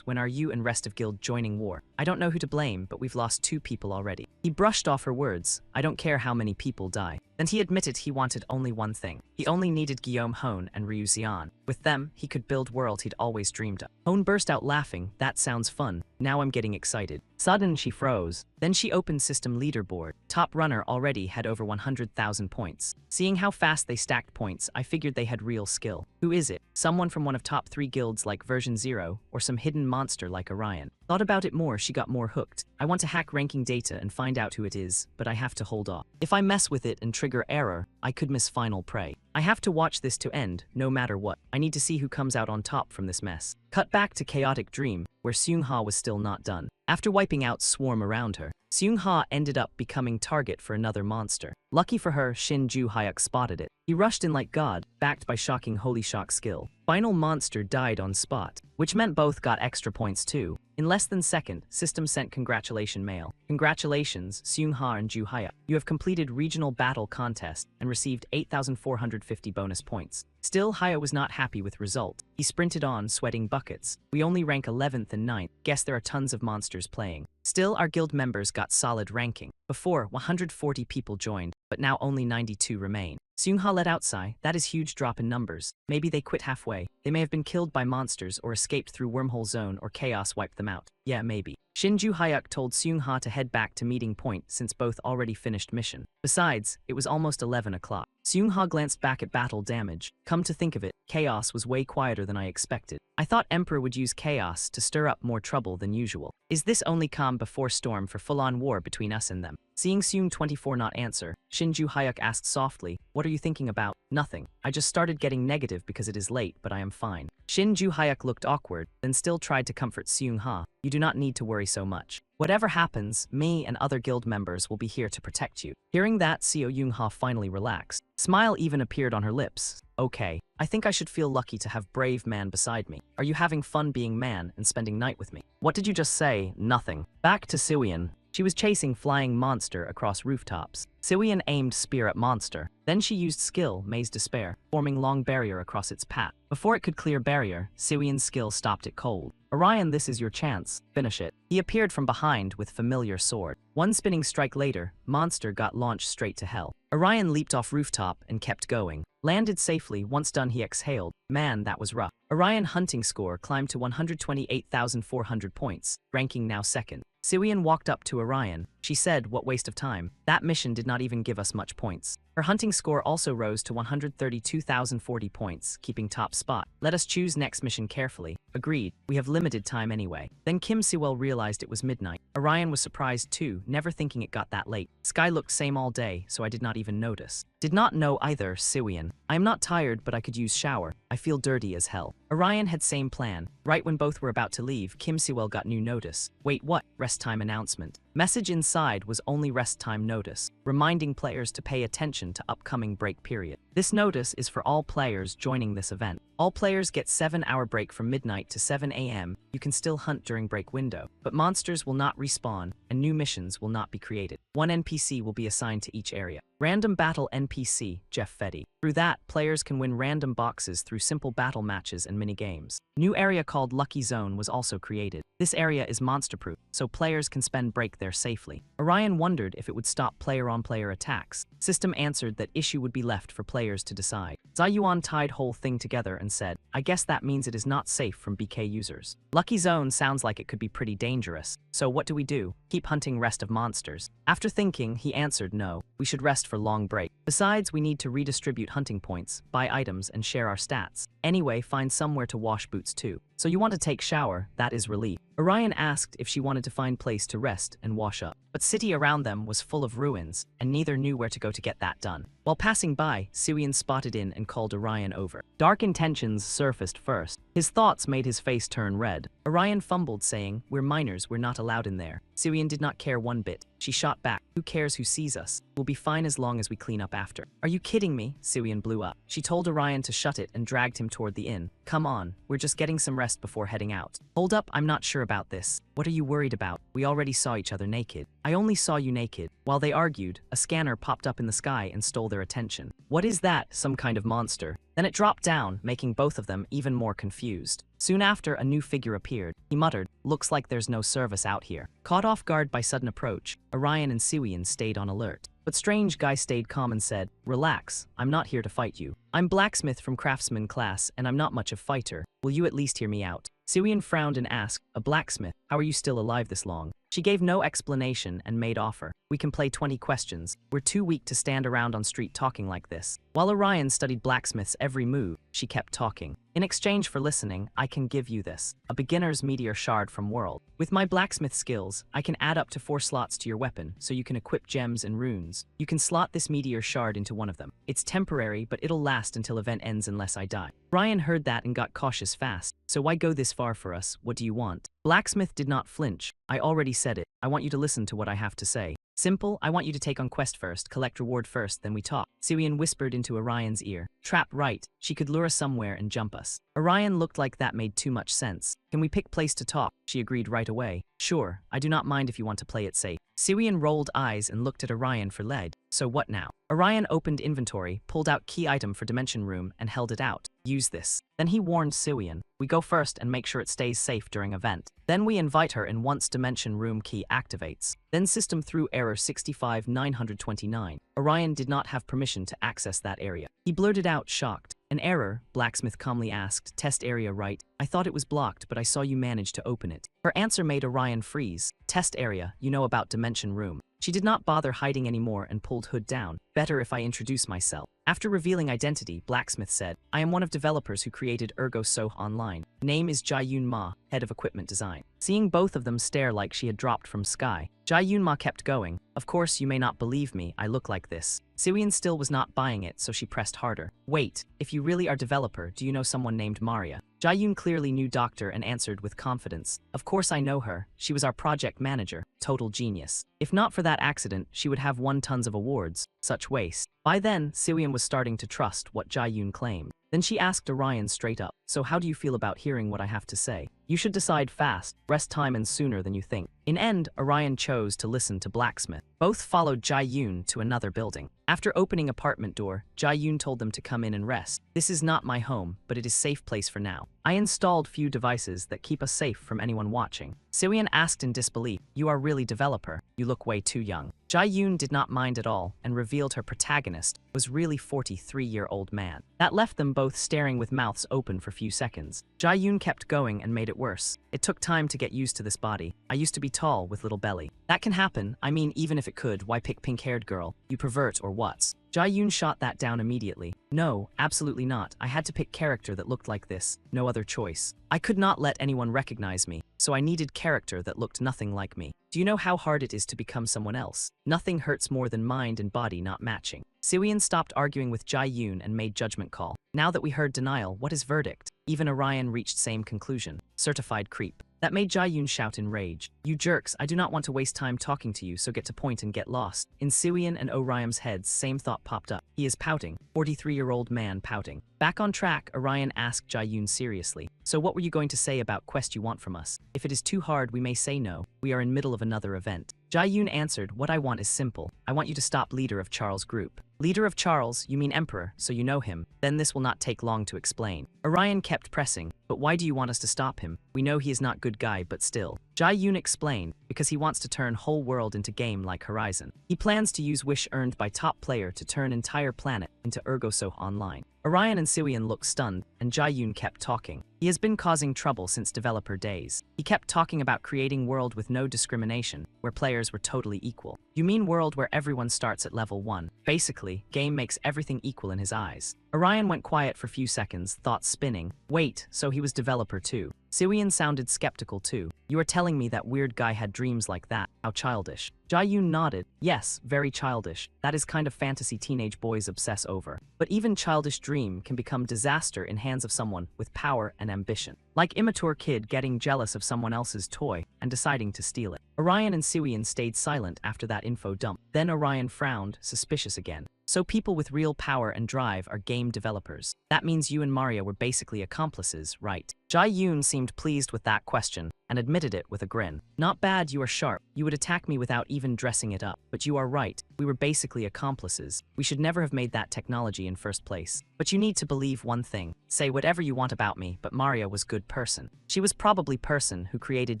when are you and rest of guild joining war? I don't know who to blame, but we've lost 2 people already. He brushed off her words, I don't care how many people die. Then he admitted he wanted only one thing. He only needed Guillaume Hone and Ryu Xian. With them, he could build world he'd always dreamed of. Hone burst out laughing, that sounds fun. Now I'm getting excited. Sudden she froze. Then she opened system leaderboard. Top runner already had over 100,000 points. Seeing how fast they stacked points, I figured they had real skill. Who is it? Someone from one of top 3 guilds like version 0, or some hidden monster like Orion. Thought about it more, she got more hooked. I want to hack ranking data and find out who it is, but I have to hold off. If I mess with it and trigger error, I could miss final prey. I have to watch this to end, no matter what. I need to see who comes out on top from this mess. Cut back to Chaotic Dream, where Seung-ha was still not done. After wiping out swarm around her, Seung-ha ended up becoming target for another monster. Lucky for her, Shin Ju-hyuk spotted it. He rushed in like God, backed by shocking Holy Shock skill. Final monster died on spot, which meant both got extra points too. In less than second, system sent congratulation mail. Congratulations, Seung-ha and Ju-hyuk. You have completed regional battle contest and received 8,450 bonus points. Still, Haya was not happy with result. He sprinted on, sweating buckets. We only rank 11th and 9th. Guess there are tons of monsters playing. Still, our guild members got solid ranking. Before, 140 people joined, but now only 92 remain. Seung-ha let out sigh. That is huge drop in numbers. Maybe they quit halfway. They may have been killed by monsters or escaped through wormhole zone or chaos wiped them out. Yeah, maybe. Shin Ju-hyuk told Seung-ha to head back to meeting point since both already finished mission. Besides, it was almost 11 o'clock. Seung-ha glanced back at battle damage. Come to think of it, chaos was way quieter than I expected. I thought Emperor would use chaos to stir up more trouble than usual. Is this only calm before storm for full-on war between us and them? Seeing Seung-24 not answer, Shin Ju-hyuk asked softly, what are you thinking about? Nothing. I just started getting negative because it is late, but I am fine. Shin Ju-hyuk looked awkward, then still tried to comfort Seung-ha. You do not need to worry so much. Whatever happens, me and other guild members will be here to protect you. Hearing that, Seung-ha finally relaxed. Smile even appeared on her lips. Okay, I think I should feel lucky to have brave man beside me. Are you having fun being man and spending night with me? What did you just say? Nothing. Back to Siwian. She was chasing flying monster across rooftops. Siwian aimed spear at monster. Then she used skill, Maze Despair, forming long barrier across its path. Before it could clear barrier, Siwian's skill stopped it cold. Orion, this is your chance. Finish it. He appeared from behind with familiar sword. One spinning strike later, monster got launched straight to hell. Orion leaped off rooftop and kept going. Landed safely, once done he exhaled. Man, that was rough. Orion hunting score climbed to 128,400 points, ranking now second. Siwian walked up to Orion. She said, what waste of time. That mission did not even give us much points. Her hunting score also rose to 132,040 points, keeping top spot. Let us choose next mission carefully. Agreed, we have limited time anyway. Then Kim Siwell realized it was midnight. Orion was surprised too, never thinking it got that late. Sky looked same all day, so I did not even notice. Did not know either, Siwian. I am not tired, but I could use shower. I feel dirty as hell. Orion had same plan. Right when both were about to leave, Kim Siwell got new notice. Wait, what? Rest time announcement. Message inside was only rest time notice, reminding players to pay attention to upcoming break period. This notice is for all players joining this event. All players get 7-hour break from midnight to 7 a.m. You can still hunt during break window, but monsters will not respawn and new missions will not be created. One NPC will be assigned to each area. Random Battle NPC, Jeff Fetty. Through that, players can win random boxes through simple battle matches and mini-games. New area called Lucky Zone was also created. This area is monster-proof, so players can spend break there safely. Orion wondered if it would stop player-on-player attacks. System answered that issue would be left for players to decide. Zayuan tied whole thing together and said, I guess that means it is not safe from BK users. Lucky Zone sounds like it could be pretty dangerous. So what do we do? Keep hunting rest of monsters? After thinking, he answered no. We should rest for long break. Besides, we need to redistribute hunting points, buy items, and share our stats. Anyway, find somewhere to wash boots too. So you want to take shower, that is relief. Orion asked if she wanted to find place to rest and wash up. But city around them was full of ruins, and neither knew where to go to get that done. While passing by, Siwian spotted in and called Orion over. Dark intentions surfaced first. His thoughts made his face turn red. Orion fumbled, saying, we're minors, we're not allowed in there. Siwian did not care one bit. She shot back, who cares who sees us? We'll be fine as long as we clean up after. Are you kidding me? Siwian blew up. She told Orion to shut it and dragged him toward the inn. Come on, we're just getting some rest before heading out. Hold up, I'm not sure about this. What are you worried about? We already saw each other naked. I only saw you naked. While they argued, a scanner popped up in the sky and stole their attention. What is that? Some kind of monster? Then it dropped down, making both of them even more confused. Soon after, a new figure appeared. He muttered, looks like there's no service out here. Caught off guard by sudden approach, Orion and Siwian stayed on alert. But Strange Guy stayed calm and said, relax, I'm not here to fight you. I'm blacksmith from craftsman class, and I'm not much of fighter. Will you at least hear me out? Siwian frowned and asked, a blacksmith, how are you still alive this long? She gave no explanation and made offer. We can play 20 questions. We're too weak to stand around on street talking like this. While Orion studied blacksmith's every move, she kept talking. In exchange for listening, I can give you this. A beginner's meteor shard from world. With my blacksmith skills, I can add up to 4 slots to your weapon, so you can equip gems and runes. You can slot this meteor shard into one of them. It's temporary, but it'll last until event ends unless I die. Ryan heard that and got cautious fast. So why go this far for us? What do you want? Blacksmith did not flinch. I already said it. I want you to listen to what I have to say. Simple, I want you to take on quest first, collect reward first, then we talk. Siwian whispered into Orion's ear. Trap right. She could lure us somewhere and jump us. Orion looked like that made too much sense. Can we pick place to talk? She agreed right away. Sure, I do not mind if you want to play it safe. Siwian rolled eyes and looked at Orion for lead. So what now? Orion opened inventory, pulled out key item for Dimension Room, and held it out. Use this. Then he warned Siwian. We go first and make sure it stays safe during event. Then we invite her in once Dimension Room key activates. Then system threw error 65929. Orion did not have permission to access that area. He blurted out, shocked. An error, Blacksmith calmly asked. Test area right. I thought it was blocked, but I saw you manage to open it. Her answer made Orion freeze. Test area, you know about Dimension Room. She did not bother hiding anymore and pulled hood down. Better if I introduce myself. After revealing identity, Blacksmith said, I am one of developers who created Ergo Soh Online. Name is Jae-yoon Ma, head of equipment design. Seeing both of them stare like she had dropped from sky, Jae-yoon Ma kept going. Of course, you may not believe me, I look like this. Siwian still was not buying it, so she pressed harder. Wait, if you really are developer, do you know someone named Maria? Jae-yoon clearly knew Doctor and answered with confidence. Of course I know her. She was our project manager. Total genius. If not for that accident, she would have won tons of awards. Such waste. By then, Siwian was starting to trust what Jae-yoon claimed. Then she asked Orion straight up, so how do you feel about hearing what I have to say? You should decide fast, rest time and sooner than you think. In end, Orion chose to listen to Blacksmith. Both followed Jae-yoon to another building. After opening apartment door, Jae-yoon told them to come in and rest. This is not my home, but it is safe place for now. I installed few devices that keep us safe from anyone watching. Siwian asked in disbelief, you are really developer? You look way too young. Jae-yoon did not mind at all and revealed her protagonist was really 43-year-old man. That left them both staring with mouths open for few seconds. Jae-yoon kept going and made it worse. It took time to get used to this body. I used to be tall with little belly. That can happen. I mean, even if it could, why pick pink-haired girl? You pervert or what? Jae-yoon shot that down immediately. No, absolutely not. I had to pick character that looked like this. No other choice. I could not let anyone recognize me, so I needed character that looked nothing like me. Do you know how hard it is to become someone else? Nothing hurts more than mind and body not matching. Siwon stopped arguing with Jae-yoon and made judgment call. Now that we heard denial, what is verdict? Even Orion reached same conclusion. Certified creep. That made Jae-yoon shout in rage. You jerks, I do not want to waste time talking to you, so get to point and get lost. In Siwon and Orion's heads, same thought popped up. He is pouting. 43-year-old man pouting. Back on track, Orion asked Jae-yoon seriously. So what were you going to say about quest you want from us? If it is too hard, we may say no. We are in middle of another event. Jae-yoon answered, what I want is simple. I want you to stop leader of Charles' group. Leader of Charles, you mean Emperor, so you know him. Then this will not take long to explain. Orion kept pressing, but why do you want us to stop him? We know he is not good guy, but still. Jae-yoon explained, because he wants to turn whole world into game like Horizon. He plans to use wish earned by top player to turn entire planet into Ergoso online. Orion and Siwon looked stunned, and Jae-yoon kept talking. He has been causing trouble since developer days. He kept talking about creating world with no discrimination, where players were totally equal. You mean world where everyone starts at level 1. Basically, game makes everything equal in his eyes. Orion went quiet for few seconds, thoughts spinning. Wait, so he was developer too. Siwon sounded skeptical too. You are telling me that weird guy had dreams like that? How childish. Jae-yoon nodded. Yes, very childish. That is kind of fantasy teenage boys obsess over. But even childish dream can become disaster in hands of someone with power and ambition. Like immature kid getting jealous of someone else's toy and deciding to steal it. Orion and Siwon stayed silent after that info dump. Then Orion frowned, suspicious again. So people with real power and drive are game developers. That means you and Maria were basically accomplices, right? Jae-yoon seemed pleased with that question and admitted it with a grin. Not bad, you are sharp. You would attack me without even dressing it up. But you are right. We were basically accomplices. We should never have made that technology in first place. But you need to believe one thing. Say whatever you want about me, but Maria was good person. She was probably person who created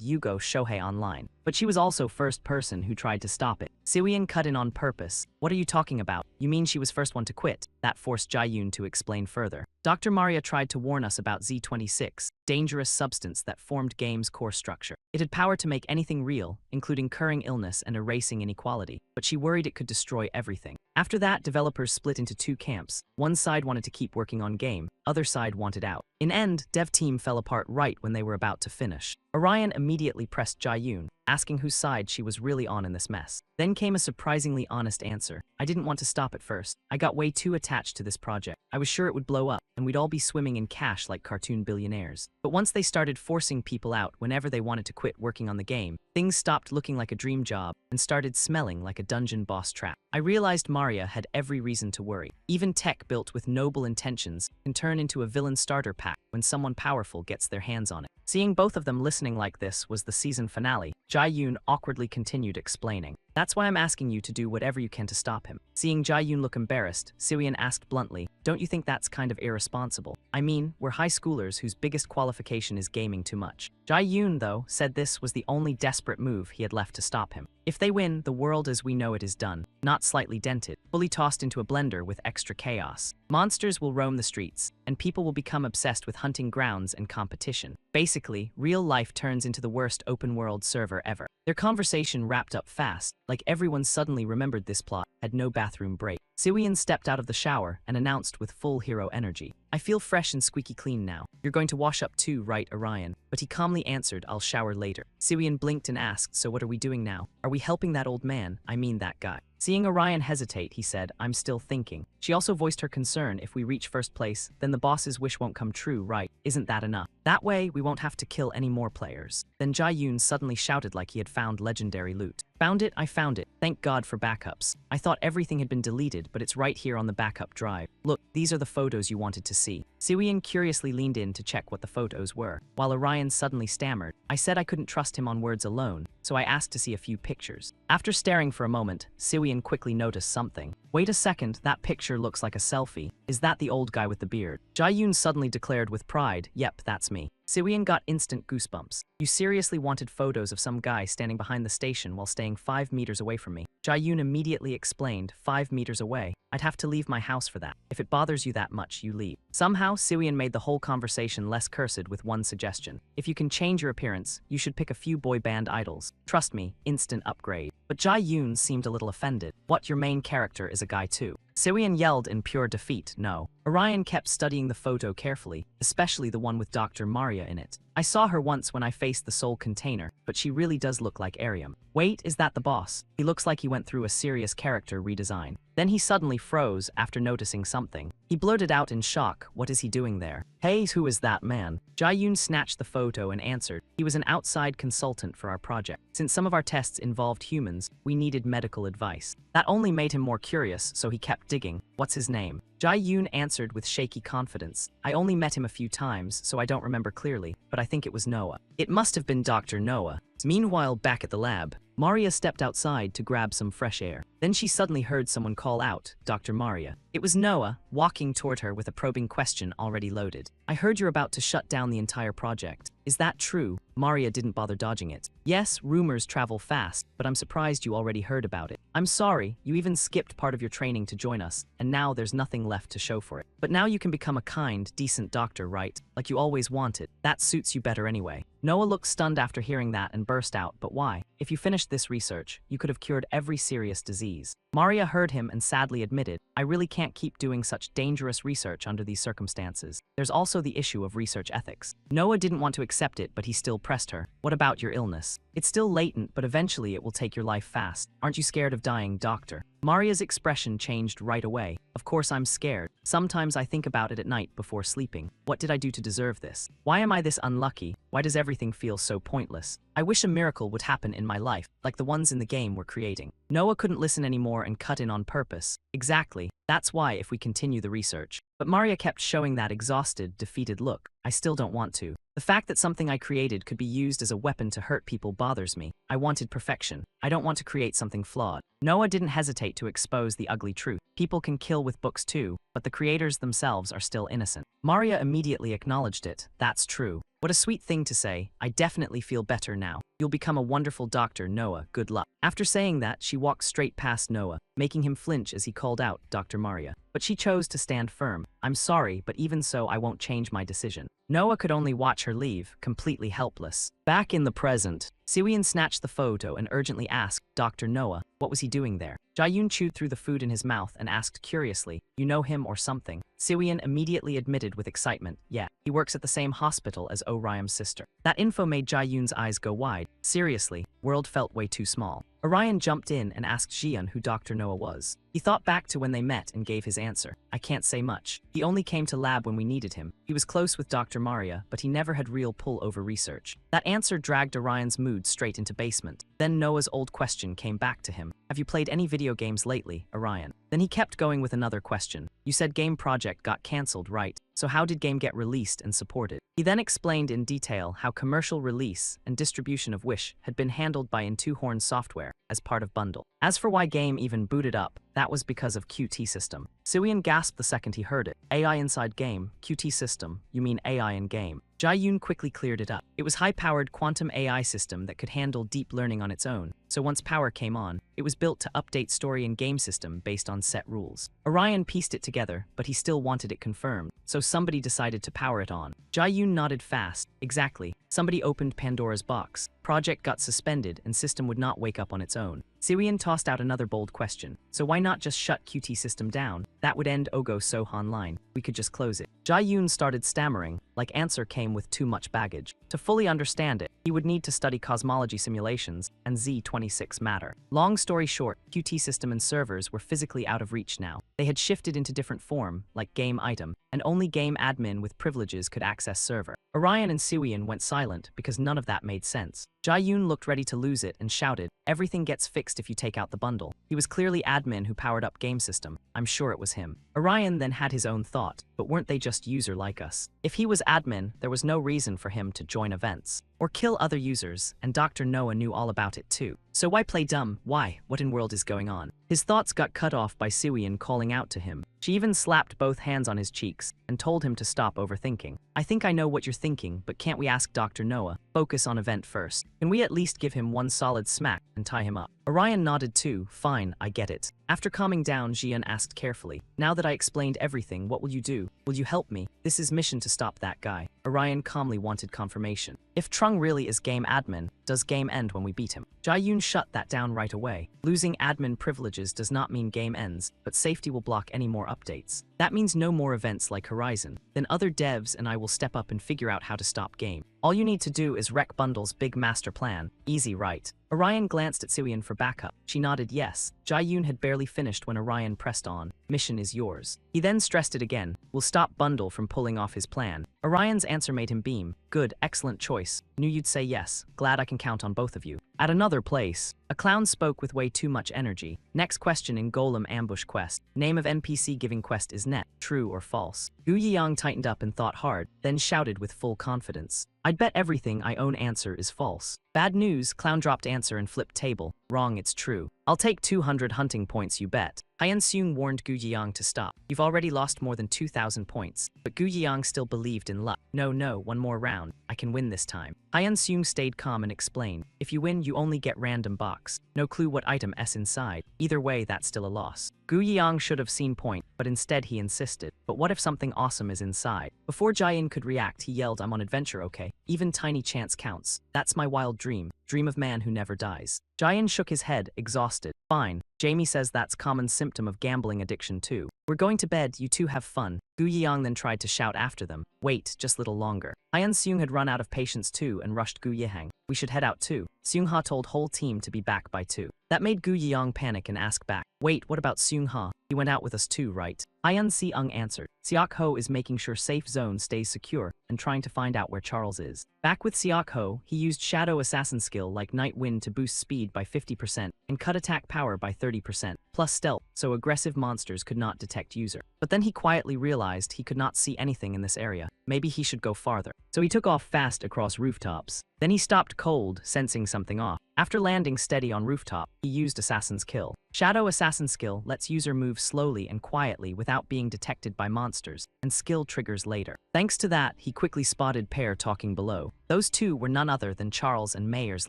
Yugo Shohei Online. But she was also first person who tried to stop it. Siwon cut in on purpose. What are you talking about? You mean she was first one to quit? That forced Jae-yoon to explain further. Dr. Maria tried to warn us about Z26, dangerous substance that formed game's core structure. It had power to make anything real, including curing illness and erasing inequality, but she worried it could destroy everything. After that, developers split into two camps. One side wanted to keep working on game, other side wanted out. In end, dev team fell apart right when they were about to finish. Orion immediately pressed Jae-yoon, asking whose side she was really on in this mess. Then came a surprisingly honest answer. I didn't want to stop at first. I got way too attached to this project. I was sure it would blow up, and we'd all be swimming in cash like cartoon billionaires. But once they started forcing people out whenever they wanted to quit working on the game, things stopped looking like a dream job and started smelling like a dungeon boss trap. I realized Maria had every reason to worry. Even tech built with noble intentions can turn into a villain starter pack when someone powerful gets their hands on it. Seeing both of them listening like this was the season finale, Jae-yoon awkwardly continued explaining. That's why I'm asking you to do whatever you can to stop him. Seeing Jae-yoon look embarrassed, Siwon asked bluntly, don't you think that's kind of irresponsible? I mean, we're high schoolers whose biggest qualification is gaming too much. Jae-yoon, though, said this was the only desperate move he had left to stop him. If they win, the world as we know it is done, not slightly dented, fully tossed into a blender with extra chaos. Monsters will roam the streets, and people will become obsessed with hunting grounds and competition. Basically, real life turns into the worst open-world server ever. Their conversation wrapped up fast, like everyone suddenly remembered this plot, had no bathroom break. Siwon stepped out of the shower and announced with full hero energy. I feel fresh and squeaky clean now. You're going to wash up too, right, Orion? But he calmly answered, I'll shower later. Siwon blinked and asked, so what are we doing now? Are we helping that old man? I mean that guy. Seeing Orion hesitate, he said, I'm still thinking. She also voiced her concern if we reach first place, then the boss's wish won't come true, right? Isn't that enough? That way, we won't have to kill any more players. Then Jae-yoon suddenly shouted like he had found legendary loot. Found it, I found it. Thank God for backups. I thought everything had been deleted, but it's right here on the backup drive. Look, these are the photos you wanted to see. Siwon curiously leaned in to check what the photos were, while Orion suddenly stammered. I said I couldn't trust him on words alone, so I asked to see a few pictures. After staring for a moment, Siwon quickly noticed something. Wait a second, that picture looks like a selfie. Is that the old guy with the beard? Jae-yoon suddenly declared with pride, yep, that's me. Siwon got instant goosebumps. You seriously wanted photos of some guy standing behind the station while staying 5 meters away from me? Jae-yoon immediately explained, 5 meters away. I'd have to leave my house for that. If it bothers you that much, you leave. Somehow, Siwon made the whole conversation less cursed with one suggestion. If you can change your appearance, you should pick a few boy band idols. Trust me, instant upgrade. But Jae-yoon seemed a little offended. What, your main character is a guy too? Siwon yelled in pure defeat, no. Orion kept studying the photo carefully, especially the one with Dr. Maria in it. I saw her once when I faced the soul container, but she really does look like Arium. Wait, is that the boss? He looks like he went through a serious character redesign. Then he suddenly froze after noticing something. He blurted out in shock, what is he doing there? Hey, who is that man? Jae-yoon snatched the photo and answered, he was an outside consultant for our project. Since some of our tests involved humans, we needed medical advice. That only made him more curious, so he kept digging. What's his name? Jae-yoon answered with shaky confidence. I only met him a few times, so I don't remember clearly, but I think it was Noah. It must have been Dr. Noah. Meanwhile, back at the lab, Maria stepped outside to grab some fresh air. Then she suddenly heard someone call out, Dr. Maria. It was Noah, walking toward her with a probing question already loaded. I heard you're about to shut down the entire project. Is that true? Maria didn't bother dodging it. Yes, rumors travel fast, but I'm surprised you already heard about it. I'm sorry, you even skipped part of your training to join us, and now there's nothing left to show for it. But now you can become a kind, decent doctor, right? Like you always wanted. That suits you better anyway. Noah looked stunned after hearing that and burst out, but why? If you finished this research, you could have cured every serious disease. Maria heard him and sadly admitted, I really can't keep doing such dangerous research under these circumstances. There's also the issue of research ethics. Noah didn't want to accept it, but he still pressed her. What about your illness? It's still latent, but eventually it will take your life fast. Aren't you scared of dying, doctor? Maria's expression changed right away. Of course I'm scared. Sometimes I think about it at night before sleeping. What did I do to deserve this? Why am I this unlucky? Why does everything feel so pointless? I wish a miracle would happen in my life, like the ones in the game we're creating. Noah couldn't listen anymore and cut in on purpose. Exactly. That's why if we continue the research. But Maria kept showing that exhausted, defeated look. I still don't want to. The fact that something I created could be used as a weapon to hurt people bothers me. I wanted perfection. I don't want to create something flawed. Noah didn't hesitate to expose the ugly truth. People can kill with books too, but the creators themselves are still innocent. Maria immediately acknowledged it. That's true. What a sweet thing to say. I definitely feel better now. You'll become a wonderful doctor, Noah. Good luck. After saying that, she walked straight past Noah, making him flinch as he called out, Dr. Maria. But she chose to stand firm. I'm sorry, but even so, I won't change my decision. Noah could only watch her leave, completely helpless. Back in the present, Siwon snatched the photo and urgently asked, Dr. Noah, what was he doing there? Jae-yoon chewed through the food in his mouth and asked curiously, you know him or something? Siwon immediately admitted with excitement, yeah, he works at the same hospital as Orion's sister. That info made Jae-yoon's eyes go wide. Seriously, world felt way too small. Orion jumped in and asked Jian who Dr. Noah was. He thought back to when they met and gave his answer. I can't say much. He only came to lab when we needed him. He was close with Dr. Maria, but he never had real pull over research. That answer dragged Orion's mood straight into basement. Then Noah's old question came back to him. Have you played any video games lately, Orion? Then he kept going with another question. You said game project got cancelled, right? So how did game get released and supported? He then explained in detail how commercial release and distribution of Wish had been handled by Horn Software as part of Bundle. As for why game even booted up, that was because of QT system. Siwon gasped the second he heard it. AI inside game, QT system, you mean AI in game. Jae-yoon quickly cleared it up. It was high-powered quantum AI system that could handle deep learning on its own, so once power came on, it was built to update story and game system based on set rules. Orion pieced it together, but he still wanted it confirmed, so somebody decided to power it on. Jae-yoon nodded fast. Exactly. Somebody opened Pandora's box. Project got suspended and system would not wake up on its own. Siwon tossed out another bold question. So why not just shut QT system down? That would end Ogo Sohan line. We could just close it. Jae-yoon started stammering, like answer came with too much baggage. To fully understand it, he would need to study cosmology simulations and Z26 matter. Long story short, QT system and servers were physically out of reach now. They had shifted into different form, like game item, and only game admin with privileges could access server. Orion and Siwon went silent because none of that made sense. Jae-yoon looked ready to lose it and shouted, everything gets fixed if you take out the bundle. He was clearly admin who powered up game system. I'm sure it was him. Orion then had his own thought, but weren't they just user like us? If he was admin, there was no reason for him to join events or kill other users, and Dr. Noah knew all about it too. So why play dumb? Why? What in world is going on? His thoughts got cut off by Suyin calling out to him. She even slapped both hands on his cheeks and told him to stop overthinking. I think I know what you're thinking, but can't we ask Dr. Noah? Focus on event first. Can we at least give him one solid smack and tie him up? Orion nodded too. Fine, I get it. After calming down, Jian asked carefully, now that I explained everything, what will you do? Will you help me? This is mission to stop that guy. Orion calmly wanted confirmation. If Trung really is game admin, does game end when we beat him? Jia-Yun shut that down right away. Losing admin privileges does not mean game ends, but safety will block any more updates. That means no more events like Horizon. Then other devs and I will step up and figure out how to stop game. All you need to do is wreck Bundle's big master plan. Easy, right? Orion glanced at Suyin for backup. She nodded yes. Jia-Yun had barely finished when Orion pressed on. Mission is yours. He then stressed it again. We'll stop Bundle from pulling off his plan. Orion's answer made him beam. Good, excellent choice. Knew you'd say yes. Glad I can count on both of you. At another place, a clown spoke with way too much energy. Next question in Golem Ambush Quest. Name of NPC giving quest is net. True or false? Gu Yiyang tightened up and thought hard, then shouted with full confidence. I'd bet everything I own answer is false. Bad news, clown dropped answer and flipped table. Wrong, it's true. I'll take 200 hunting points, you bet. Haiyan Seung warned Gu Yiyang to stop. You've already lost more than 2,000 points. But Gu Yiyang still believed in luck. No, one more round. I can win this time. Haiyan Seung stayed calm and explained. If you win, you only get random box. No clue what item S inside. Either way, that's still a loss. Gu Yiyang should have seen point, but instead he insisted. But what if something awesome is inside? Before Jian could react, he yelled, I'm on adventure, okay? Even tiny chance counts. That's my wild dream. Dream of man who never dies. Jian shook his head, exhausted. Fine. Jamie says that's common symptom of gambling addiction too. We're going to bed, you two have fun. Gu Yiyang then tried to shout after them. Wait, just little longer. Haiyan Seung had run out of patience too and rushed Gu Yihang. We should head out too. Seung Ha told whole team to be back by 2. That made Gu Yiyang panic and ask back. Wait, what about Seung Ha? He went out with us too, right? Haiyan Seung answered. Siak Ho is making sure safe zone stays secure and trying to find out where Charles is. Back with Siak Ho, he used Shadow Assassin skill like Night Wind to boost speed by 50% and cut attack power by 30%, plus stealth, so aggressive monsters could not detect user. But then he quietly realized he could not see anything in this area. Maybe he should go farther. So he took off fast across rooftops. Then he stopped cold, sensing something off. After landing steady on rooftop, he used Assassin's Kill. Shadow Assassin skill lets user move slowly and quietly without being detected by monsters, and skill triggers later. Thanks to that, he quickly spotted pair talking below. Those two were none other than Charles and Mayer's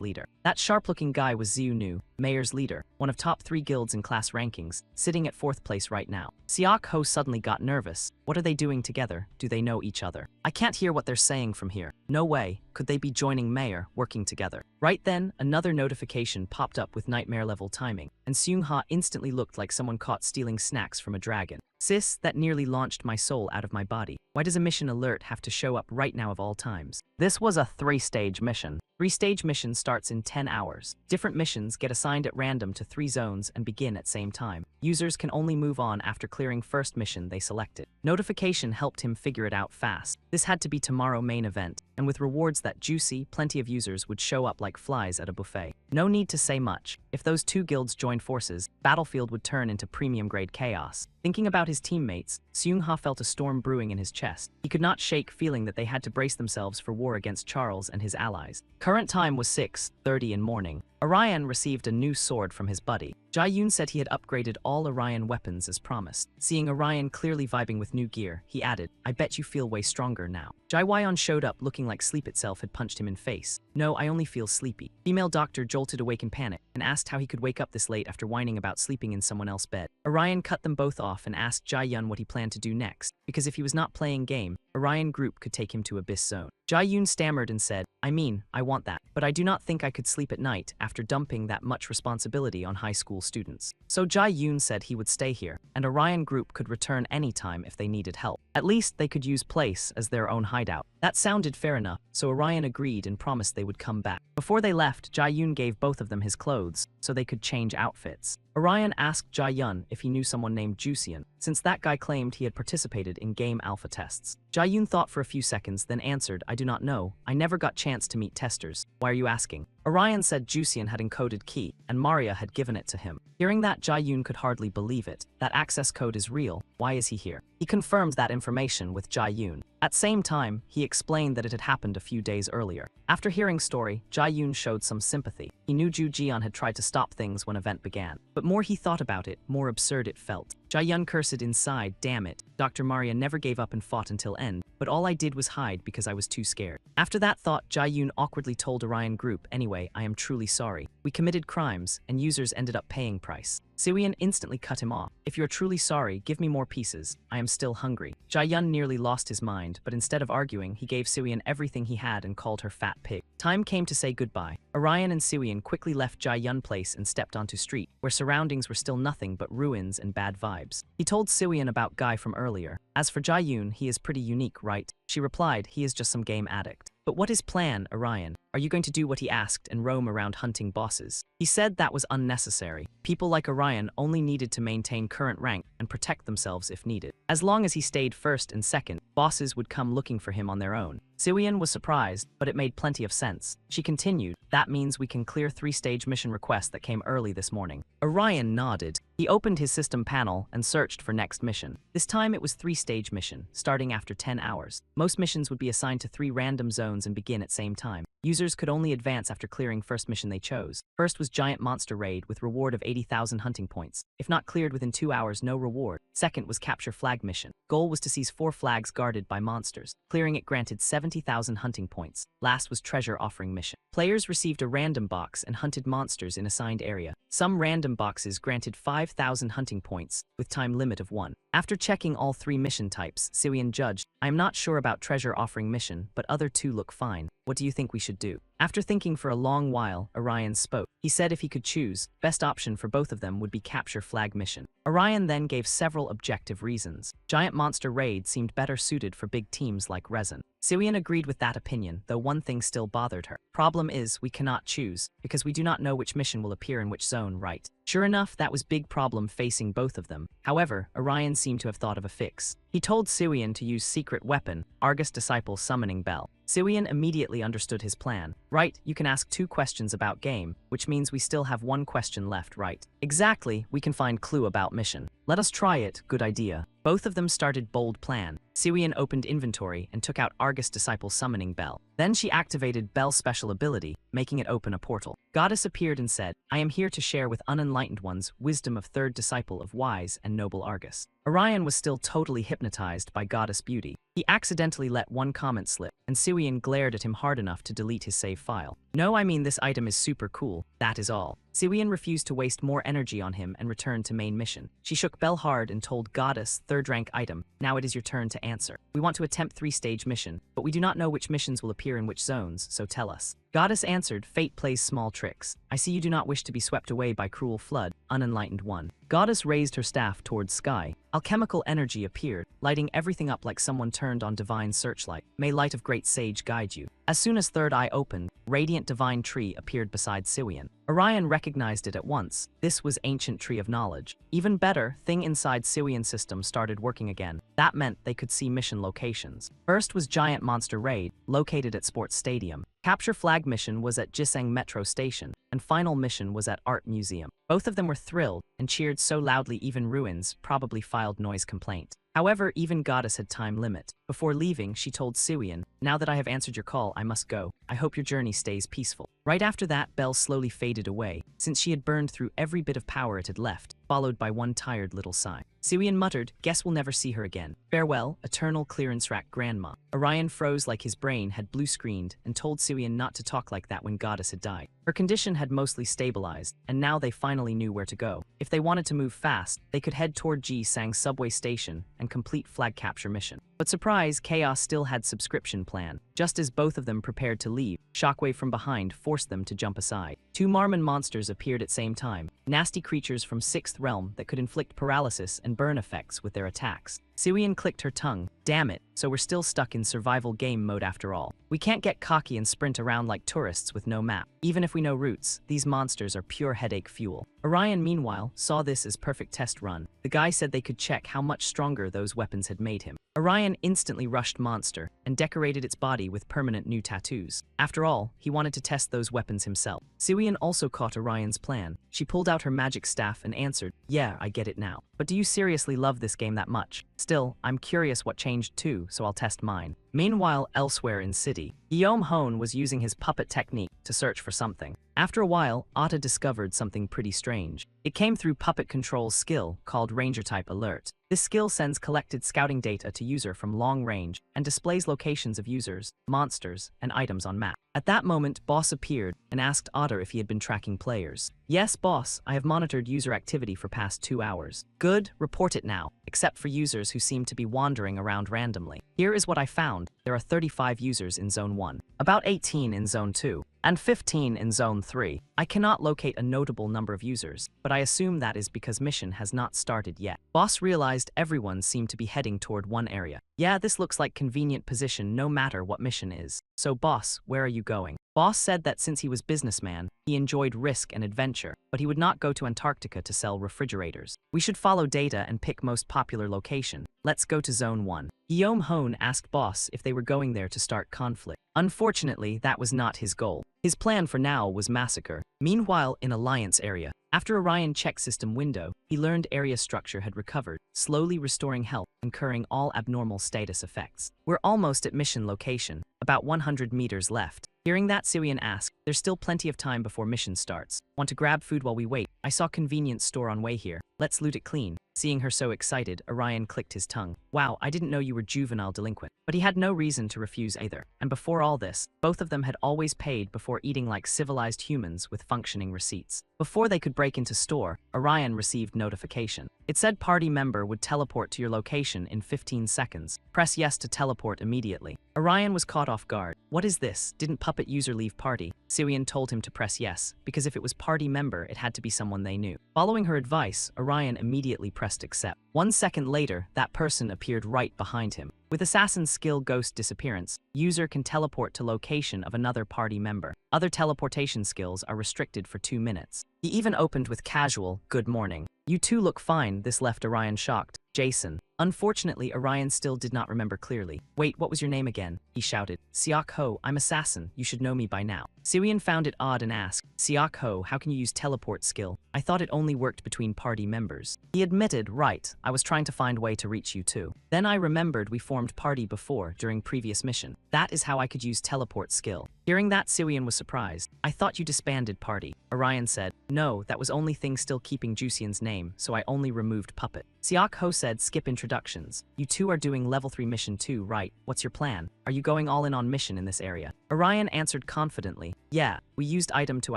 leader. That sharp-looking guy was Xiu Nu, Mayer's leader, one of top 3 guilds in class rankings, sitting at 4th place right now. Siak Ho suddenly got nervous. What are they doing together? Do they know each other? I can't hear what they're saying from here. No way. Could they be joining Mayer, working together? Right then, another notification popped up with nightmare-level timing, and Seung Ha instantly looked like someone caught stealing snacks from a dragon. Sis, that nearly launched my soul out of my body. Why does a mission alert have to show up right now of all times? This was a 3-stage mission. 3-stage mission starts in 10 hours. Different missions get assigned at random to 3 zones and begin at same time. Users can only move on after clearing first mission they selected. Notification helped him figure it out fast. This had to be tomorrow main event, and with rewards that juicy, plenty of users would show up like flies at a buffet. No need to say much. If those 2 guilds joined forces, Battlefield would turn into premium-grade chaos. Thinking about his teammates, Seung Ha felt a storm brewing in his chest. He could not shake feeling that they had to brace themselves for war against Charles and his allies. Current time was 6:30 in morning. Orion received a new sword from his buddy. Jia-Yun said he had upgraded all Orion weapons as promised. Seeing Orion clearly vibing with new gear, he added, I bet you feel way stronger now. Jaiwayon showed up looking like sleep itself had punched him in face. No, I only feel sleepy. Female doctor jolted awake in panic and asked how he could wake up this late after whining about sleeping in someone else's bed. Orion cut them both off and asked Jia-Yun what he planned to do next, because if he was not playing game, Orion Group could take him to Abyss Zone. Jia-Yun stammered and said, I want that, but I do not think I could sleep at night after dumping that much responsibility on high school students. So Jia-Yun said he would stay here, and Orion Group could return anytime if they needed help. At least they could use place as their own hideout. That sounded fair enough, so Orion agreed and promised they would come back. Before they left, Jia-Yun gave both of them his clothes, so they could change outfits. Orion asked Jia-Yun if he knew someone named Jusian, since that guy claimed he had participated in game alpha tests. Jia-Yun thought for a few seconds, then answered, I do not know. I never got chance to meet testers. Why are you asking? Orion said Jusian had encoded key, and Maria had given it to him. Hearing that, Jia-Yun could hardly believe it. That access code is real. Why is he here? He confirmed that information with Jia-Yun. At same time, he explained that it had happened a few days earlier. After hearing story, Jae-yoon showed some sympathy. He knew Ju Jian had tried to stop things when event began. But more he thought about it, more absurd it felt. Jae-yoon cursed inside, damn it. Dr. Maria never gave up and fought until end, but all I did was hide because I was too scared. After that thought, Jae-yoon awkwardly told Orion Group, anyway, I am truly sorry. We committed crimes, and users ended up paying price. Siwon instantly cut him off. If you're truly sorry, give me more pieces. I am still hungry. Jae-yoon nearly lost his mind, but instead of arguing, he gave Siwon everything he had and called her fat pig. Time came to say goodbye. Orion and Siwon quickly left Jae-yoon place and stepped onto street, where surroundings were still nothing but ruins and bad vibes. He told Siwon about Guy from earlier. As for Jae-yoon, he is pretty unique, right? She replied, he is just some game addict. But what is plan, Orion? Are you going to do what he asked and roam around hunting bosses? He said that was unnecessary. People like Orion only needed to maintain current rank and protect themselves if needed. As long as he stayed first and second, bosses would come looking for him on their own. Siwon was surprised, but it made plenty of sense. She continued, that means we can clear 3-stage mission requests that came early this morning. Orion nodded. He opened his system panel and searched for next mission. This time it was 3-stage mission, starting after 10 hours. Most missions would be assigned to 3 random zones and begin at same time. Users could only advance after clearing first mission they chose. First was Giant Monster Raid with reward of 80,000 hunting points. If not cleared within 2 hours, no reward. Second was Capture Flag mission. Goal was to seize 4 flags guarded by monsters. Clearing it granted 70,000 hunting points. Last was Treasure Offering mission. Players received a random box and hunted monsters in assigned area. Some random boxes granted 5,000 hunting points, with time limit of 1. After checking all 3 mission types, Siwon judged, I am not sure about Treasure Offering mission, but other 2 look fine. What do you think we should do? After thinking for a long while, Orion spoke. He said if he could choose, best option for both of them would be Capture Flag mission. Orion then gave several objective reasons. Giant Monster Raid seemed better suited for big teams like Resin. Siwon agreed with that opinion, though one thing still bothered her. Problem is, we cannot choose, because we do not know which mission will appear in which zone, right? Sure enough, that was big problem facing both of them. However, Orion seemed to have thought of a fix. He told Siwon to use secret weapon, Argus Disciple Summoning Bell. Siwon immediately understood his plan. Right, you can ask 2 questions about game, which means we still have 1 question left, right? Exactly, we can find clue about mission. Let us try it, good idea. Both of them started bold plan. Siwon opened inventory and took out Argus Disciple Summoning Bell. Then she activated Bell's special ability, making it open a portal. Goddess appeared and said, I am here to share with unenlightened ones wisdom of 3rd disciple of wise and noble Argus. Orion was still totally hypnotized by Goddess beauty. He accidentally let 1 comment slip, and Siwon glared at him hard enough to delete his save file. No, I mean this item is super cool, that is all. Siwon refused to waste more energy on him and returned to main mission. She shook Bell hard and told Goddess, 3rd rank item, now it is your turn to answer. We want to attempt 3-stage mission, but we do not know which missions will appear in which zones, so tell us. Goddess answered, Fate plays small tricks. I see you do not wish to be swept away by cruel flood, unenlightened one. Goddess raised her staff towards sky. Alchemical energy appeared, lighting everything up like someone turned on divine searchlight. May light of great sage guide you. As soon as 3rd eye opened, radiant divine tree appeared beside Siwon. Orion recognized it at once. This was ancient tree of knowledge. Even better, thing inside Siwon's system started working again. That meant they could see mission locations. First was Giant Monster Raid, located at Sports Stadium. Capture Flag mission was at Jiseng Metro Station, and final mission was at Art Museum. Both of them were thrilled and cheered so loudly even Ruins probably filed noise complaint. However, even Goddess had time limit. Before leaving, she told Siwon, now that I have answered your call, I must go. I hope your journey stays peaceful. Right after that, Bell slowly faded away, since she had burned through every bit of power it had left, followed by one tired little sigh. Siwon muttered, guess we'll never see her again. Farewell, eternal clearance rack grandma. Orion froze like his brain had blue screened and told Siwon not to talk like that when Goddess had died. Her condition had mostly stabilized, and now they finally knew where to go. If they wanted to move fast, they could head toward Jiseng subway station and complete flag capture mission. But surprise, Chaos still had subscription plan. Just as both of them prepared to leave, Shockwave from behind forced them to jump aside. 2 Marmon monsters appeared at same time, nasty creatures from 6th realm that could inflict paralysis and burn effects with their attacks. Siwon clicked her tongue. Damn it, so we're still stuck in survival game mode after all. We can't get cocky and sprint around like tourists with no map. Even if we know routes, these monsters are pure headache fuel. Orion, meanwhile, saw this as perfect test run. The guy said they could check how much stronger those weapons had made him. Orion instantly rushed Monster and decorated its body with permanent new tattoos. After all, he wanted to test those weapons himself. Siwon also caught Orion's plan. She pulled out her magic staff and answered, yeah, I get it now. But do you seriously love this game that much? Still Still, I'm curious what changed too, so I'll test mine. Meanwhile, elsewhere in city, Guillaume Hone was using his puppet technique to search for something. After a while, Otta discovered something pretty strange. It came through Puppet Control's skill called Ranger Type Alert. This skill sends collected scouting data to user from long range and displays locations of users, monsters, and items on map. At that moment, Boss appeared and asked Otter if he had been tracking players. Yes, Boss, I have monitored user activity for past 2 hours. Good, report it now, except for users who seem to be wandering around randomly. Here is what I found. There are 35 users in Zone 1, about 18 in Zone 2, and 15 in Zone 3. I cannot locate a notable number of users, but I assume that is because mission has not started yet. Boss realized everyone seemed to be heading toward one area. Yeah, this looks like convenient position no matter what mission is. So Boss, where are you going? Boss said that since he was businessman, he enjoyed risk and adventure, but he would not go to Antarctica to sell refrigerators. We should follow data and pick most popular location. Let's go to Zone 1. Guillaume Hone asked Boss if they were going there to start conflict. Unfortunately, that was not his goal. His plan for now was massacre. Meanwhile, in Alliance area, after Orion checked system window, he learned area structure had recovered, slowly restoring health and curing all abnormal status effects. We're almost at mission location, about 100 meters left. Hearing that, Siwian asked, there's still plenty of time before mission starts. Want to grab food while we wait? I saw convenience store on way here. Let's loot it clean. Seeing her so excited, Orion clicked his tongue. Wow, I didn't know you were juvenile delinquent. But he had no reason to refuse either. And before all this, both of them had always paid before eating like civilized humans with functioning receipts. Before they could break into store, Orion received notification. It said party member would teleport to your location in 15 seconds. Press yes to teleport immediately. Orion was caught off guard. What is this? Didn't puppet user leave party? Siwian told him to press yes, because if it was party member, it had to be someone they knew. Following her advice, Orion immediately pressed accept. 1 second later, that person appeared right behind him. With Assassin's skill Ghost Disappearance, user can teleport to location of another party member. Other teleportation skills are restricted for 2 minutes. He even opened with casual, good morning. You two look fine. This left Orion shocked. Jason. Unfortunately, Orion still did not remember clearly. Wait, what was your name again? He shouted. Siak Ho, I'm Assassin. You should know me by now. Siwian found it odd and asked, Siak Ho, how can you use teleport skill? I thought it only worked between party members. He admitted, right, I was trying to find way to reach you too. Then I remembered we formed party before, during previous mission. That is how I could use teleport skill. Hearing that, Siwian was surprised. I thought you disbanded party. Orion said, no, that was only thing still keeping Jusian's name, so I only removed puppet. Siak Ho said, skip introductions. You two are doing level 3 mission 2, right? What's your plan? Are you going all in on mission in this area? Orion answered confidently, yeah, we used item to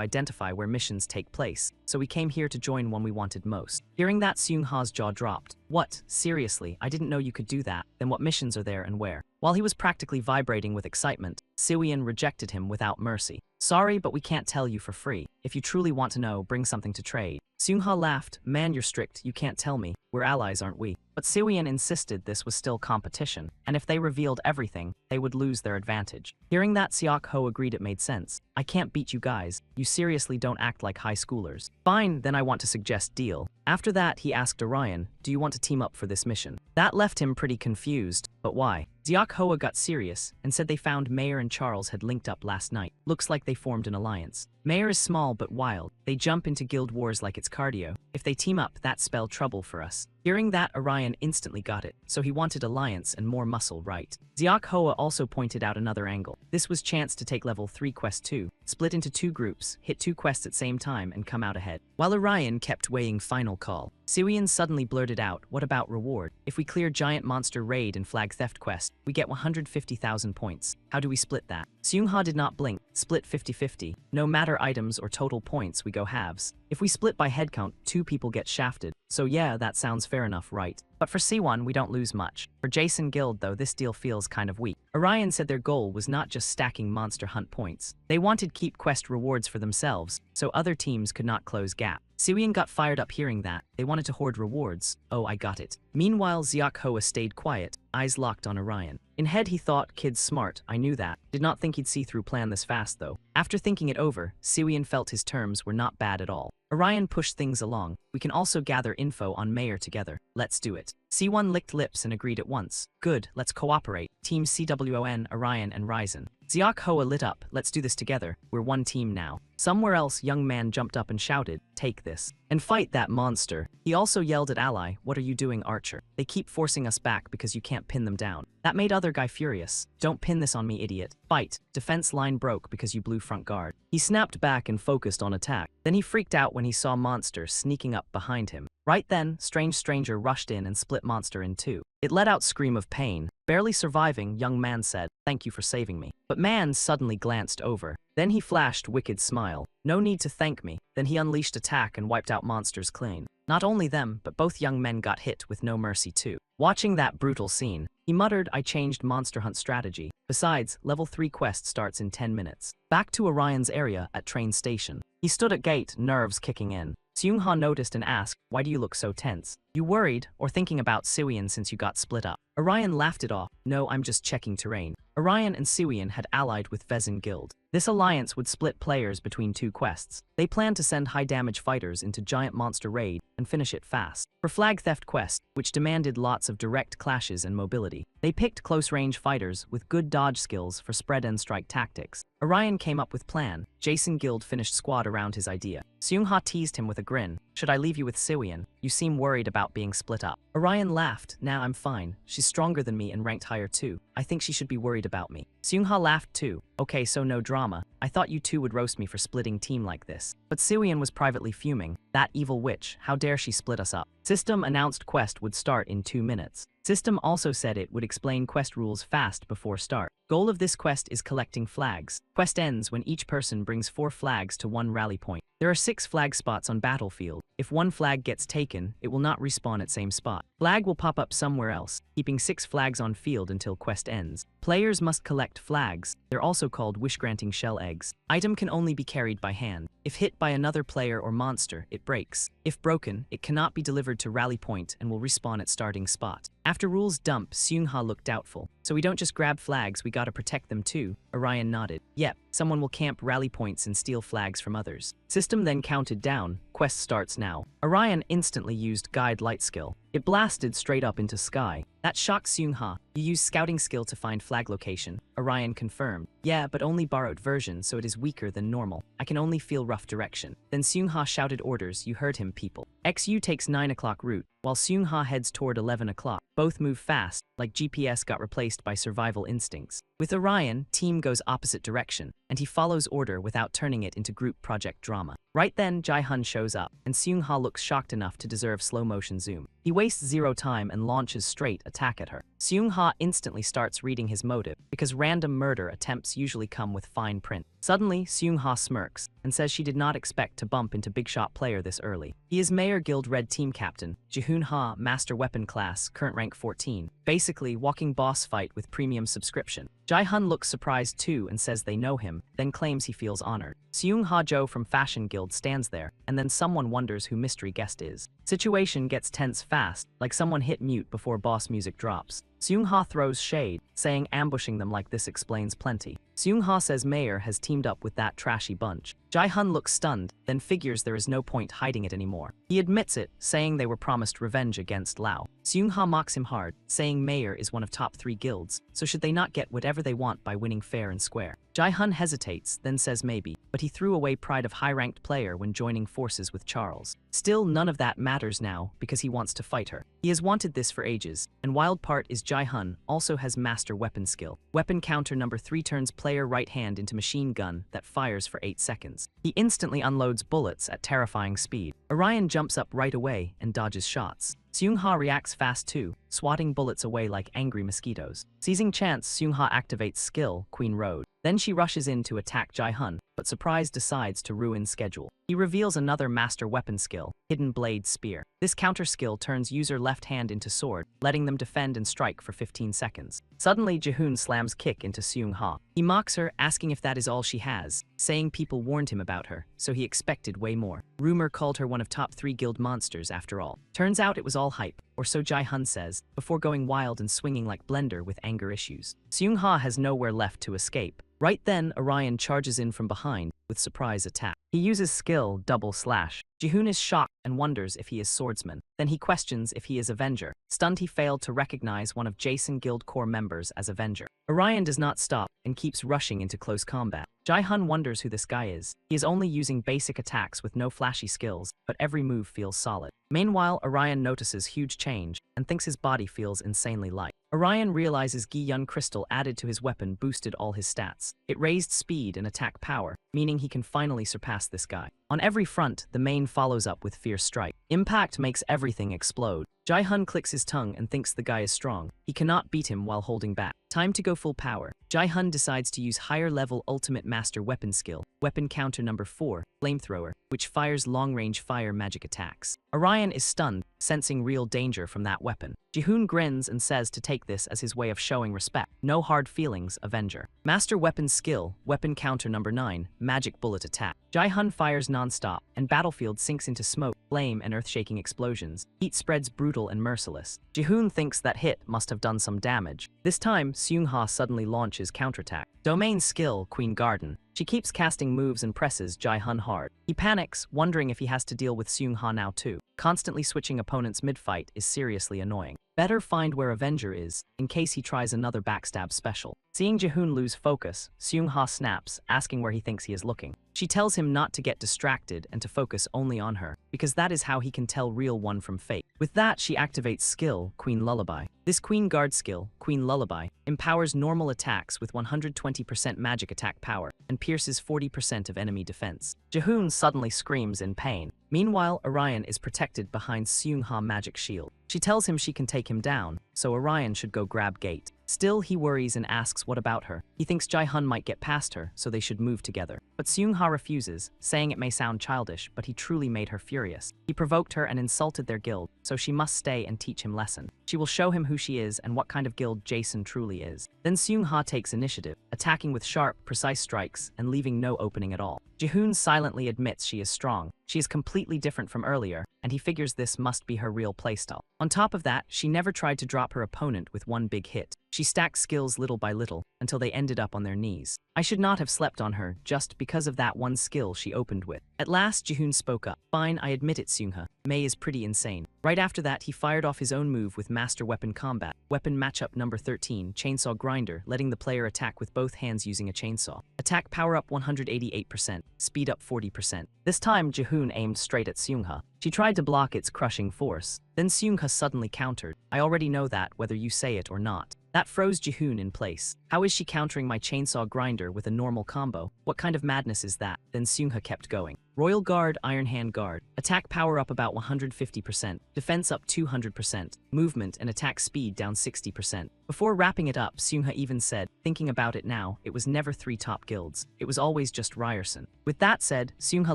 identify where missions take place, so we came here to join one we wanted most. Hearing that, Seung-ha's jaw dropped. What? Seriously, I didn't know you could do that. Then what missions are there and where? While he was practically vibrating with excitement, Siwian rejected him without mercy. Sorry, but we can't tell you for free. If you truly want to know, bring something to trade. Seung-ha laughed. Man, you're strict. You can't tell me. We're allies, aren't we? But Siwian insisted this was still competition, and if they revealed everything, they would lose their advantage. Hearing that, Siak Ho agreed it made sense. I can't beat you guys. You seriously don't act like high schoolers. Fine, then I want to suggest deal. After that, he asked Orion, do you want to team up for this mission? That left him pretty confused, but why? Ziak Hoa got serious and said they found Mayor and Charles had linked up last night. Looks like they formed an alliance. Mayor is small but wild. They jump into guild wars like it's cardio. If they team up, that spell trouble for us. Hearing that, Orion instantly got it, so he wanted alliance and more muscle, right? Ziak Hoa also pointed out another angle. This was chance to take level 3 quest 2, split into 2 groups, hit 2 quests at same time and come out ahead. While Orion kept weighing final call, Siwian suddenly blurted out, what about reward? If we clear giant monster raid and flag theft quest, we get 150,000 points. How do we split that? Seung-ha did not blink. Split 50-50. No matter items or total points, we go halves. If we split by headcount, 2 people get shafted. So yeah, that sounds fair enough, right? But for C1, we don't lose much. For Jason Guild, though, this deal feels kind of weak. Orion said their goal was not just stacking monster hunt points. They wanted keep quest rewards for themselves, so other teams could not close gap. Siwian got fired up hearing that. They wanted to hoard rewards. Oh, I got it. Meanwhile, Ziak Hoa stayed quiet, eyes locked on Orion. In head, he thought, kid's smart, I knew that. Did not think he'd see through plan this fast, though. After thinking it over, Siwian felt his terms were not bad at all. Orion pushed things along. We can also gather info on Mayor together. Let's do it. C1 licked lips and agreed at once. Good, let's cooperate. Team CWON, Orion, and Ryzen. Ziak Hoa lit up. Let's do this together. We're one team now. Somewhere else, young man jumped up and shouted, take this. And fight that monster. He also yelled at ally, what are you doing, Archer? They keep forcing us back because you can't pin them down. That made other guy furious. Don't pin this on me, idiot. Fight. Defense line broke because you blew front guard. He snapped back and focused on attack. Then he freaked out when he saw Monster sneaking up behind him. Right then, Strange Stranger rushed in and split Monster in two. It let out scream of pain. Barely surviving, young man said, thank you for saving me. But man suddenly glanced over. Then he flashed wicked smile. No need to thank me. Then he unleashed attack and wiped out Monster's clean. Not only them, but both young men got hit with no mercy too. Watching that brutal scene, he muttered, I changed Monster Hunt strategy. Besides, level 3 quest starts in 10 minutes. Back to Orion's area at train station. He stood at gate, nerves kicking in. Seung-ha noticed and asked, why do you look so tense? You worried or thinking about Suian since you got split up? Orion laughed it off. No, I'm just checking terrain. Orion and Suian had allied with Vezin Guild. This alliance would split players between two quests. They planned to send high-damage fighters into Giant Monster Raid and finish it fast. For Flag Theft Quest, which demanded lots of direct clashes and mobility, they picked close-range fighters with good dodge skills for spread-and-strike tactics. Orion came up with plan. Jason Guild finished squad around his idea. Seung-ha teased him with a grin. Should I leave you with Suian? You seem worried about being split up. Orion laughed. Nah, I'm fine. She's stronger than me and ranked higher too. I think she should be worried about me. Seung-ha laughed too. Okay, so no drama. I thought you two would roast me for splitting team like this. But Suian was privately fuming. That evil witch, how dare she split us up? System announced quest would start in 2 minutes. System also said it would explain quest rules fast before start. Goal of this quest is collecting flags. Quest ends when each person brings 4 flags to one rally point. There are 6 flag spots on battlefield. If one flag gets taken, it will not respawn at same spot. Flag will pop up somewhere else, keeping 6 flags on field until quest ends. Players must collect flags. They're also called wish-granting shell eggs. Item can only be carried by hand. If hit by another player or monster, it breaks. If broken, it cannot be delivered to rally point and will respawn at starting spot. After rules dump, Seung-ha looked doubtful. So we don't just grab flags, we gotta protect them too. Orion nodded. Yep, someone will camp rally points and steal flags from others. System then counted down. Quest starts now. Orion instantly used Guide Light skill. It blasted straight up into sky. That shocked Seung-ha. You use scouting skill to find flag location. Orion confirmed. Yeah, but only borrowed version, so it is weaker than normal. I can only feel rough direction. Then Seung-ha shouted orders. You heard him, people. XU takes 9 o'clock route, while Seung-ha heads toward 11 o'clock. Both move fast, like GPS got replaced by survival instincts. With Orion, team goes opposite direction, and he follows order without turning it into group project drama. Right then, Jae-hun shows up, and Seung-ha looks shocked enough to deserve slow-motion zoom. He wastes 0 time and launches straight attack at her. Seung-ha instantly starts reading his motive, because random murder attempts usually come with fine print. Suddenly, Seung-ha smirks, and says she did not expect to bump into Big Shot player this early. He is Mayor Guild Red Team Captain, Jihoon-ha, Master Weapon Class, current rank 14. Basically, walking boss fight with premium subscription. Jae-hun looks surprised too and says they know him, then claims he feels honored. Seung-ha Jo from Fashion Guild stands there, and then someone wonders who mystery guest is. Situation gets tense fast, like someone hit mute before boss music drops. Seung-ha throws shade, saying ambushing them like this explains plenty. Seung-ha says Mayor has teamed up with that trashy bunch. Jae-hun looks stunned, then figures there is no point hiding it anymore. He admits it, saying they were promised revenge against Lao. Seung-ha mocks him hard, saying Mayor is one of top 3 guilds, so should they not get whatever they want by winning fair and square? Jae-hun hesitates, then says maybe, but he threw away pride of high-ranked player when joining forces with Charles. Still, none of that matters now, because he wants to fight her. He has wanted this for ages, and wild part is Jae-hun also has master weapon skill. Weapon counter number 3 turns player right hand into machine gun that fires for 8 seconds. He instantly unloads bullets at terrifying speed. Orion jumps up right away and dodges shots. Seung-ha reacts fast too, swatting bullets away like angry mosquitoes. Seizing chance, Seung-ha activates skill, Queen Road. Then she rushes in to attack Jae-hun, but surprise decides to ruin schedule. He reveals another master weapon skill, Hidden Blade Spear. This counter skill turns user left hand into sword, letting them defend and strike for 15 seconds. Suddenly, Jihoon slams kick into Seung-ha. He mocks her, asking if that is all she has, saying people warned him about her, so he expected way more. Rumor called her one of top 3 guild monsters after all. Turns out it was all hype, or so Jae-hun says, before going wild and swinging like Blender with anger issues. Seung-ha has nowhere left to escape. Right then, Orion charges in from behind, with surprise attack. He uses skill double slash. Jihoon is shocked and wonders if he is swordsman. Then he questions if he is Avenger. Stunned, he failed to recognize one of Jason Guild Corps members as Avenger. Orion does not stop and keeps rushing into close combat. Jae-hun wonders who this guy is. He is only using basic attacks with no flashy skills, but every move feels solid. Meanwhile, Orion notices huge change and thinks his body feels insanely light. Orion realizes Gi-yun crystal added to his weapon boosted all his stats. It raised speed and attack power, meaning he can finally surpass this guy. On every front, the main follows up with fierce strike. Impact makes everything explode. Jae-hun clicks his tongue and thinks the guy is strong. He cannot beat him while holding back. Time to go full power. Jae-hun decides to use higher level ultimate master weapon skill, weapon counter number 4, flamethrower, which fires long-range fire magic attacks. Orion is stunned, sensing real danger from that weapon. Jihoon grins and says to take this as his way of showing respect. No hard feelings, Avenger. Master weapon skill, weapon counter number 9, magic bullet attack. Jae-hun fires non-stop, and battlefield sinks into smoke, flame, and earth-shaking explosions. Heat spreads brutal and merciless. Jihoon thinks that hit must have done some damage. This time, Seung-ha suddenly launches counterattack. Domain skill, Queen Garden. She keeps casting moves and presses Jae-hun hard. He panics, wondering if he has to deal with Seung-ha now too. Constantly switching opponents mid-fight is seriously annoying. Better find where Avenger is, in case he tries another backstab special. Seeing Jihoon lose focus, Seung-ha snaps, asking where he thinks he is looking. She tells him not to get distracted and to focus only on her, because that is how he can tell real one from fake. With that, she activates skill, Queen Lullaby. This Queen Guard skill, Queen Lullaby, empowers normal attacks with 120% magic attack power, and pierces 40% of enemy defense. Jihoon suddenly screams in pain. Meanwhile, Orion is protected behind Seung-ha magic shield. She tells him she can take him down, so Orion should go grab Gate. Still, he worries and asks what about her. He thinks Jae-hun might get past her, so they should move together. But Seung-ha refuses, saying it may sound childish, but he truly made her furious. He provoked her and insulted their guild, so she must stay and teach him lesson. She will show him who she is and what kind of guild Jason truly is. Then Seung-ha takes initiative, attacking with sharp, precise strikes and leaving no opening at all. Jihoon silently admits she is strong. She is completely different from earlier, and he figures this must be her real playstyle. On top of that, she never tried to drop her opponent with one big hit. She stacked skills little by little, until they ended up on their knees. I should not have slept on her, just because of that one skill she opened with. At last, Jihoon spoke up. Fine, I admit it, Seung-ha. Mei is pretty insane. Right after that, he fired off his own move with Master Weapon Combat. Weapon matchup number 13, Chainsaw Grinder, letting the player attack with both hands using a chainsaw. Attack power up 188%, speed up 40%. This time, Jihoon aimed straight at Seung-ha. She tried to block its crushing force. Then Seung-ha suddenly countered. I already know that, whether you say it or not. That froze Jihoon in place. How is she countering my chainsaw grinder with a normal combo? What kind of madness is that? Then Seung-ha kept going. Royal Guard, Iron Hand Guard. Attack power up about 150%. Defense up 200%. Movement and attack speed down 60%. Before wrapping it up, Seung-ha even said, thinking about it now, it was never 3 top guilds. It was always just Ryerson. With that said, Seung-ha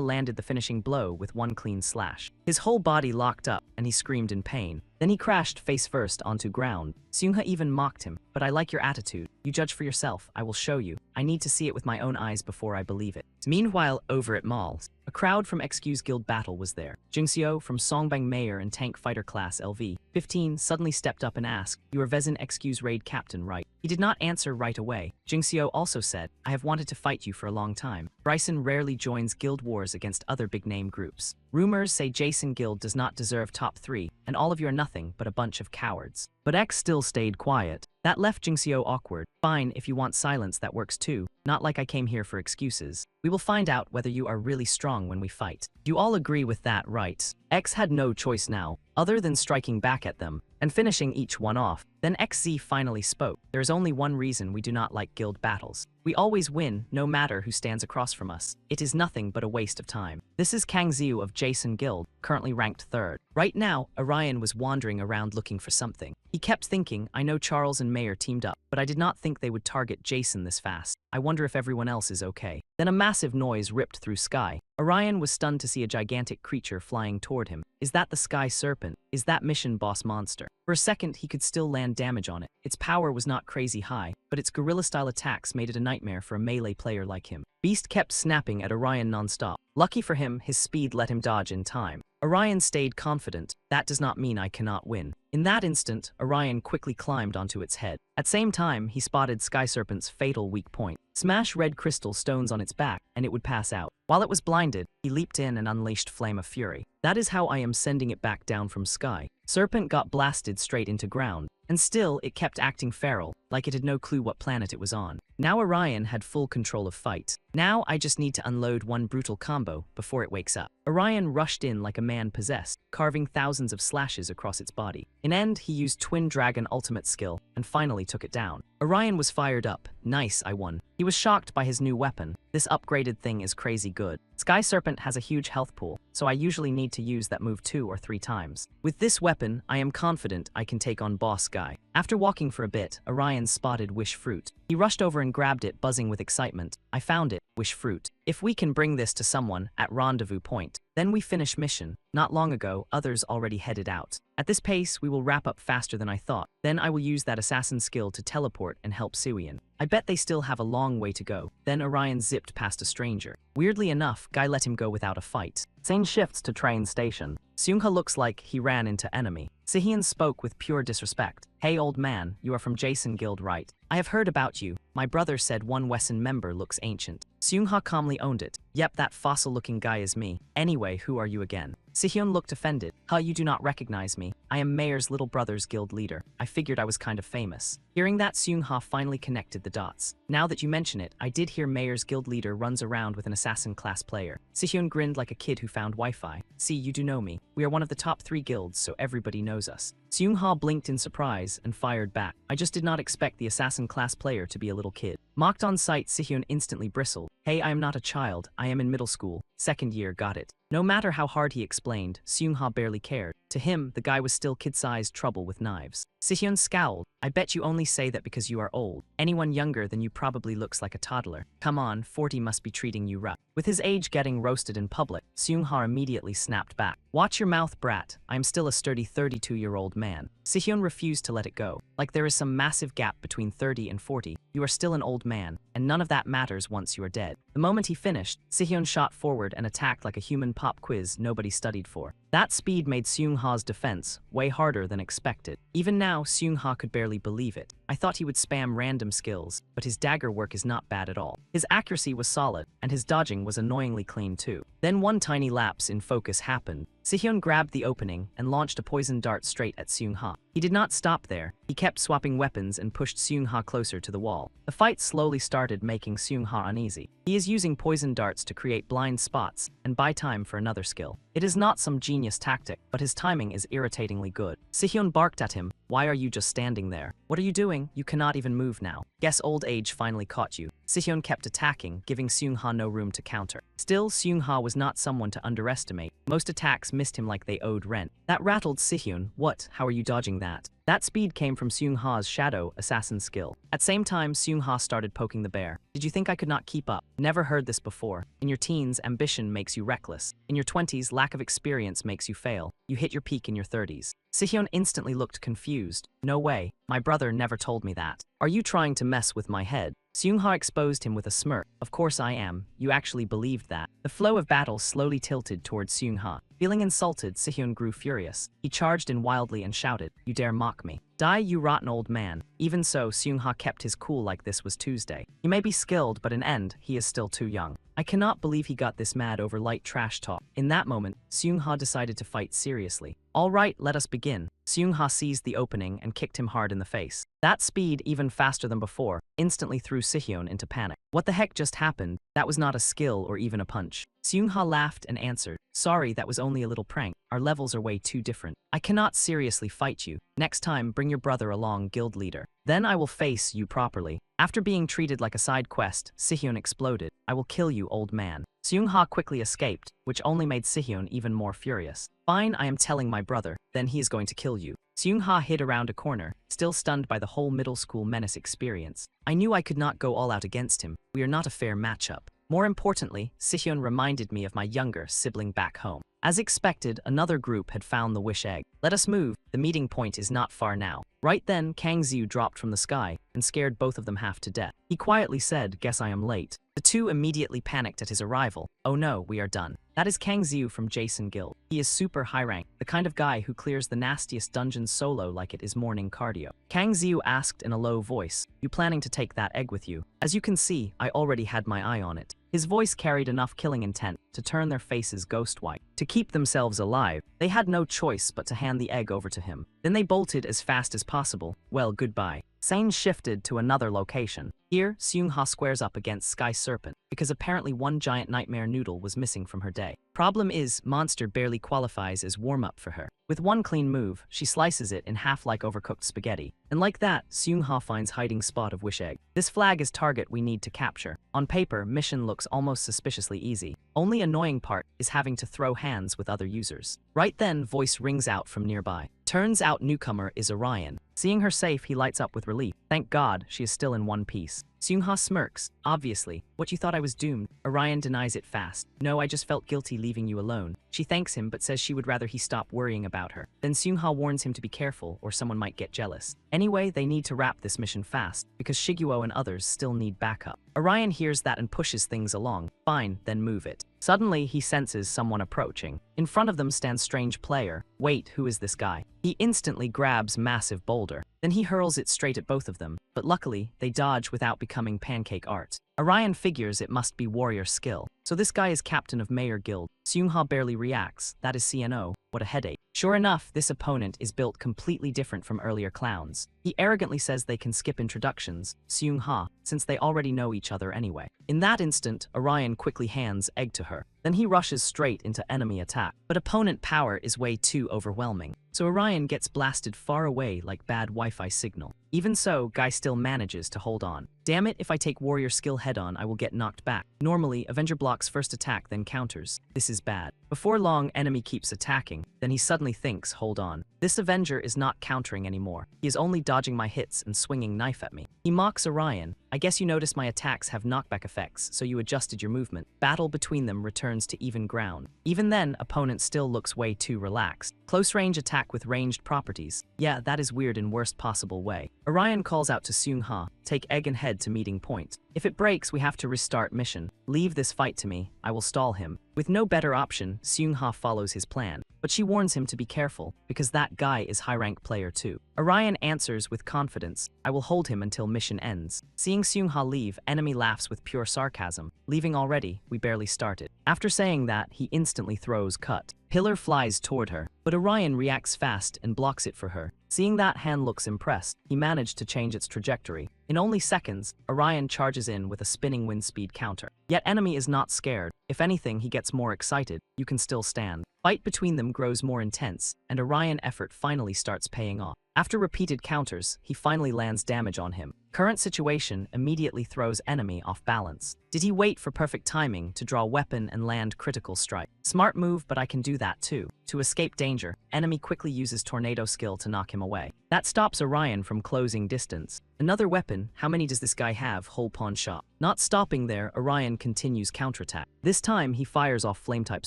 landed the finishing blow with one clean slash. His whole body locked up, and he screamed in pain. Then he crashed face first onto ground. Seung-ha even mocked him. But I like your attitude. You judge for yourself. I will show you. I need to see it with my own eyes before I believe it. Meanwhile, over at Malls, a crowd from XQ's Guild Battle was there. Jungseo from Songbang Mayor and Tank Fighter Class LV 15 suddenly stepped up and asked, "You are Vezin XQ's raid captain, right?" He did not answer right away. Jungseo also said, "I have wanted to fight you for a long time." Bryson rarely joins guild wars against other big-name groups. Rumors say Jason Guild does not deserve top 3, and all of you are nothing but a bunch of cowards. But X still stayed quiet. That left Jungseo awkward. Fine, if you want silence, that works too. Not like I came here for excuses. We will find out whether you are really strong when we fight. You all agree with that, right? X had no choice now, other than striking back at them, and finishing each one off. Then XZ finally spoke. There is only one reason we do not like guild battles. We always win, no matter who stands across from us. It is nothing but a waste of time. This is Kang Ziu of Jason Guild, currently ranked 3rd. Right now, Orion was wandering around looking for something. He kept thinking, I know Charles and Mayor teamed up, but I did not think they would target Jason this fast. I wonder if everyone else is okay. Then a massive noise ripped through sky. Orion was stunned to see a gigantic creature flying toward him. Is that the Sky Serpent? Is that Mission Boss monster? For a second, he could still land damage on it. Its power was not crazy high, but its guerrilla-style attacks made it a nightmare for a melee player like him. Beast kept snapping at Orion non-stop. Lucky for him, his speed let him dodge in time. Orion stayed confident, that does not mean I cannot win. In that instant, Orion quickly climbed onto its head. At same time, he spotted Sky Serpent's fatal weak point. Smash red crystal stones on its back, and it would pass out. While it was blinded, he leaped in and unleashed Flame of Fury. That is how I am sending it back down from sky. Serpent got blasted straight into ground, and still it kept acting feral, like it had no clue what planet it was on. Now Orion had full control of fight. Now I just need to unload one brutal combo before it wakes up. Orion rushed in like a man possessed, carving thousands of slashes across its body. In end, he used Twin Dragon ultimate skill and finally took it down. Orion was fired up. Nice, I won. He was shocked by his new weapon. This upgraded thing is crazy good. Sky Serpent has a huge health pool, so I usually need to use that move 2 or 3 times. With this weapon, I am confident I can take on Boss Guy. After walking for a bit, Orion spotted Wish Fruit. He rushed over and grabbed it, buzzing with excitement. I found it, Wish Fruit. If we can bring this to someone at Rendezvous Point, then we finish mission. Not long ago, others already headed out. At this pace, we will wrap up faster than I thought. Then I will use that assassin skill to teleport and help Suian. I bet they still have a long way to go. Then Orion zipped past a stranger. Weirdly enough, Guy let him go without a fight. Scene shifts to train station. Seungha looks like he ran into enemy. Sihyun spoke with pure disrespect. Hey old man, you are from Jason Guild, right? I have heard about you. My brother said one Wesson member looks ancient. Seungha calmly owned it. Yep, that fossil-looking guy is me. Anyway, who are you again? Sihyun looked offended. Huh, you do not recognize me. I am Mayor's little brother's guild leader. I figured I was kind of famous. Hearing that, Seungha finally connected the dots. Now that you mention it, I did hear Mayor's guild leader runs around with an assassin class player. Sihyun grinned like a kid who found Wi-Fi. See, you do know me. We are one of the top 3 guilds, so everybody knows us. Seungha blinked in surprise and fired back. I just did not expect the assassin class player to be a little kid. Mocked on sight, Sihyun instantly bristled. Hey, I am not a child. I am in middle school. 2nd year, got it. No matter how hard he explained, Seungha barely cared. To him, the guy was still kid-sized trouble with knives. Sihyun scowled. I bet you only say that because you are old. Anyone younger than you probably looks like a toddler. Come on, 40 must be treating you rough. With his age getting roasted in public, Seungha immediately snapped back. Watch your mouth, brat. I am still a sturdy 32-year-old man. Sihyun refused to let it go. Like there is some massive gap between 30 and 40. You are still an old man, and none of that matters once you are dead. The moment he finished, Sihyun shot forward and attacked like a human pop quiz nobody studied for. That speed made Seungha's defense way harder than expected. Even now, Seungha could barely believe it. I thought he would spam random skills, but his dagger work is not bad at all. His accuracy was solid, and his dodging was annoyingly clean too. Then one tiny lapse in focus happened. Sihyun grabbed the opening and launched a poison dart straight at Seungha. He did not stop there. He kept swapping weapons and pushed Seungha closer to the wall. The fight slowly started, making Seungha uneasy. He is using poison darts to create blind spots and buy time for another skill. It is not some genius tactic, but his timing is irritatingly good. Sihyun barked at him. Why are you just standing there? What are you doing? You cannot even move now. Guess old age finally caught you. Sihyun kept attacking, giving Seungha no room to counter. Still, Seungha was not someone to underestimate. Most attacks missed him like they owed rent. That rattled Sihyun. What? How are you dodging that? That speed came from Seungha's shadow assassin skill. At same time, Seungha started poking the bear. Did you think I could not keep up? Never heard this before. In your teens, ambition makes you reckless. In your 20s, lack of experience makes you fail. You hit your peak in your 30s. Sihyun instantly looked confused. No way. My brother never told me that. Are you trying to mess with my head? Seungha exposed him with a smirk. Of course I am. You actually believed that. The flow of battle slowly tilted towards Seungha. Feeling insulted, Sihyun grew furious. He charged in wildly and shouted, "You dare mock me? Die, you rotten old man." Even so, Seungha kept his cool like this was Tuesday. He may be skilled, but in end, he is still too young. I cannot believe he got this mad over light trash talk. In that moment, Seungha decided to fight seriously. All right, let us begin. Seungha seized the opening and kicked him hard in the face. That speed, even faster than before, instantly threw Sihyun into panic. What the heck just happened? That was not a skill or even a punch. Seungha laughed and answered, "Sorry, that was only a little prank. Our levels are way too different. I cannot seriously fight you. Next time, bring your brother along, guild leader. Then I will face you properly." After being treated like a side quest, Sihyun exploded. "I will kill you, old man." Seungha quickly escaped, which only made Sihyun even more furious. "Fine, I am telling my brother, then he is going to kill you." Seungha hid around a corner, still stunned by the whole middle school menace experience. I knew I could not go all out against him. We are not a fair matchup. More importantly, Sihyun reminded me of my younger sibling back home. As expected, another group had found the wish egg. Let us move, the meeting point is not far now. Right then, Kang Xiu dropped from the sky and scared both of them half to death. He quietly said, "Guess I am late." The two immediately panicked at his arrival. "Oh no, we are done." That is Kang Xiu from Jason Guild. He is super high rank, the kind of guy who clears the nastiest dungeons solo like it is morning cardio. Kang Xiu asked in a low voice, "You planning to take that egg with you?" As you can see, I already had my eye on it. His voice carried enough killing intent to turn their faces ghost white. To keep themselves alive, they had no choice but to hand the egg over to him. Then they bolted as fast as possible. Well, goodbye. Sane shifted to another location. Here, Seung-ha squares up against Sky Serpent, because apparently one giant nightmare noodle was missing from her day. Problem is, Monster barely qualifies as warm-up for her. With one clean move, she slices it in half like overcooked spaghetti. And like that, Seung-ha finds hiding spot of wish egg. This flag is target we need to capture. On paper, mission looks almost suspiciously easy. Only annoying part is having to throw hands with other users. Right then, voice rings out from nearby. Turns out newcomer is Orion. Seeing her safe, he lights up with relief. Thank God, she is still in one piece. Seung-ha smirks. Obviously. What, you thought I was doomed? Orion denies it fast. No, I just felt guilty leaving you alone. She thanks him but says she would rather he stop worrying about her. Then Seung-ha warns him to be careful or someone might get jealous. Anyway, they need to wrap this mission fast because Shiguo and others still need backup. Orion hears that and pushes things along. Fine, then move it. Suddenly, he senses someone approaching. In front of them stands strange player. Wait, who is this guy? He instantly grabs massive boulder. Then he hurls it straight at both of them, but luckily, they dodge without becoming pancake art. Orion figures it must be warrior skill. So this guy is captain of Mayor Guild. Seung-ha barely reacts. That is CNO. What a headache. Sure enough, this opponent is built completely different from earlier clowns. He arrogantly says they can skip introductions, Seung-ha, since they already know each other anyway. In that instant, Orion quickly hands egg to her. Then he rushes straight into enemy attack. But opponent power is way too overwhelming. So Orion gets blasted far away like bad Wi-Fi signal. Even so, Guy still manages to hold on. Damn it, if I take warrior skill head-on, I will get knocked back. Normally, Avenger blocks first attack, then counters. This is bad. Before long, enemy keeps attacking. Then he suddenly thinks, hold on. This Avenger is not countering anymore. He is only dodging my hits and swinging knife at me. He mocks Orion. I guess you noticed my attacks have knockback effects, so you adjusted your movement. Battle between them returns to even ground. Even then, opponent still looks way too relaxed. Close range attack with ranged properties. Yeah, that is weird in worst possible way. Orion calls out to Seung-ha, take egg and head to meeting point. If it breaks, we have to restart mission. Leave this fight to me, I will stall him. With no better option, Seung-ha follows his plan. But she warns him to be careful, because that guy is high-rank player too. Orion answers with confidence, I will hold him until mission ends. Seeing Seung-ha leave, enemy laughs with pure sarcasm. Leaving already, we barely started. After saying that, he instantly throws cut. Pillar flies toward her, but Orion reacts fast and blocks it for her. Seeing that, Han looks impressed. He managed to change its trajectory. In only seconds, Orion charges in with a spinning wind speed counter. Yet enemy is not scared. If anything, he gets more excited. You can still stand. Fight between them grows more intense, and Orion effort finally starts paying off. After repeated counters, he finally lands damage on him. Current situation immediately throws enemy off balance. Did he wait for perfect timing to draw weapon and land critical strike? Smart move, but I can do that too. To escape danger, enemy quickly uses tornado skill to knock him away. That stops Orion from closing distance. Another weapon, how many does this guy have? Whole pawn shop. Not stopping there, Orion continues counterattack. This time, he fires off flame-type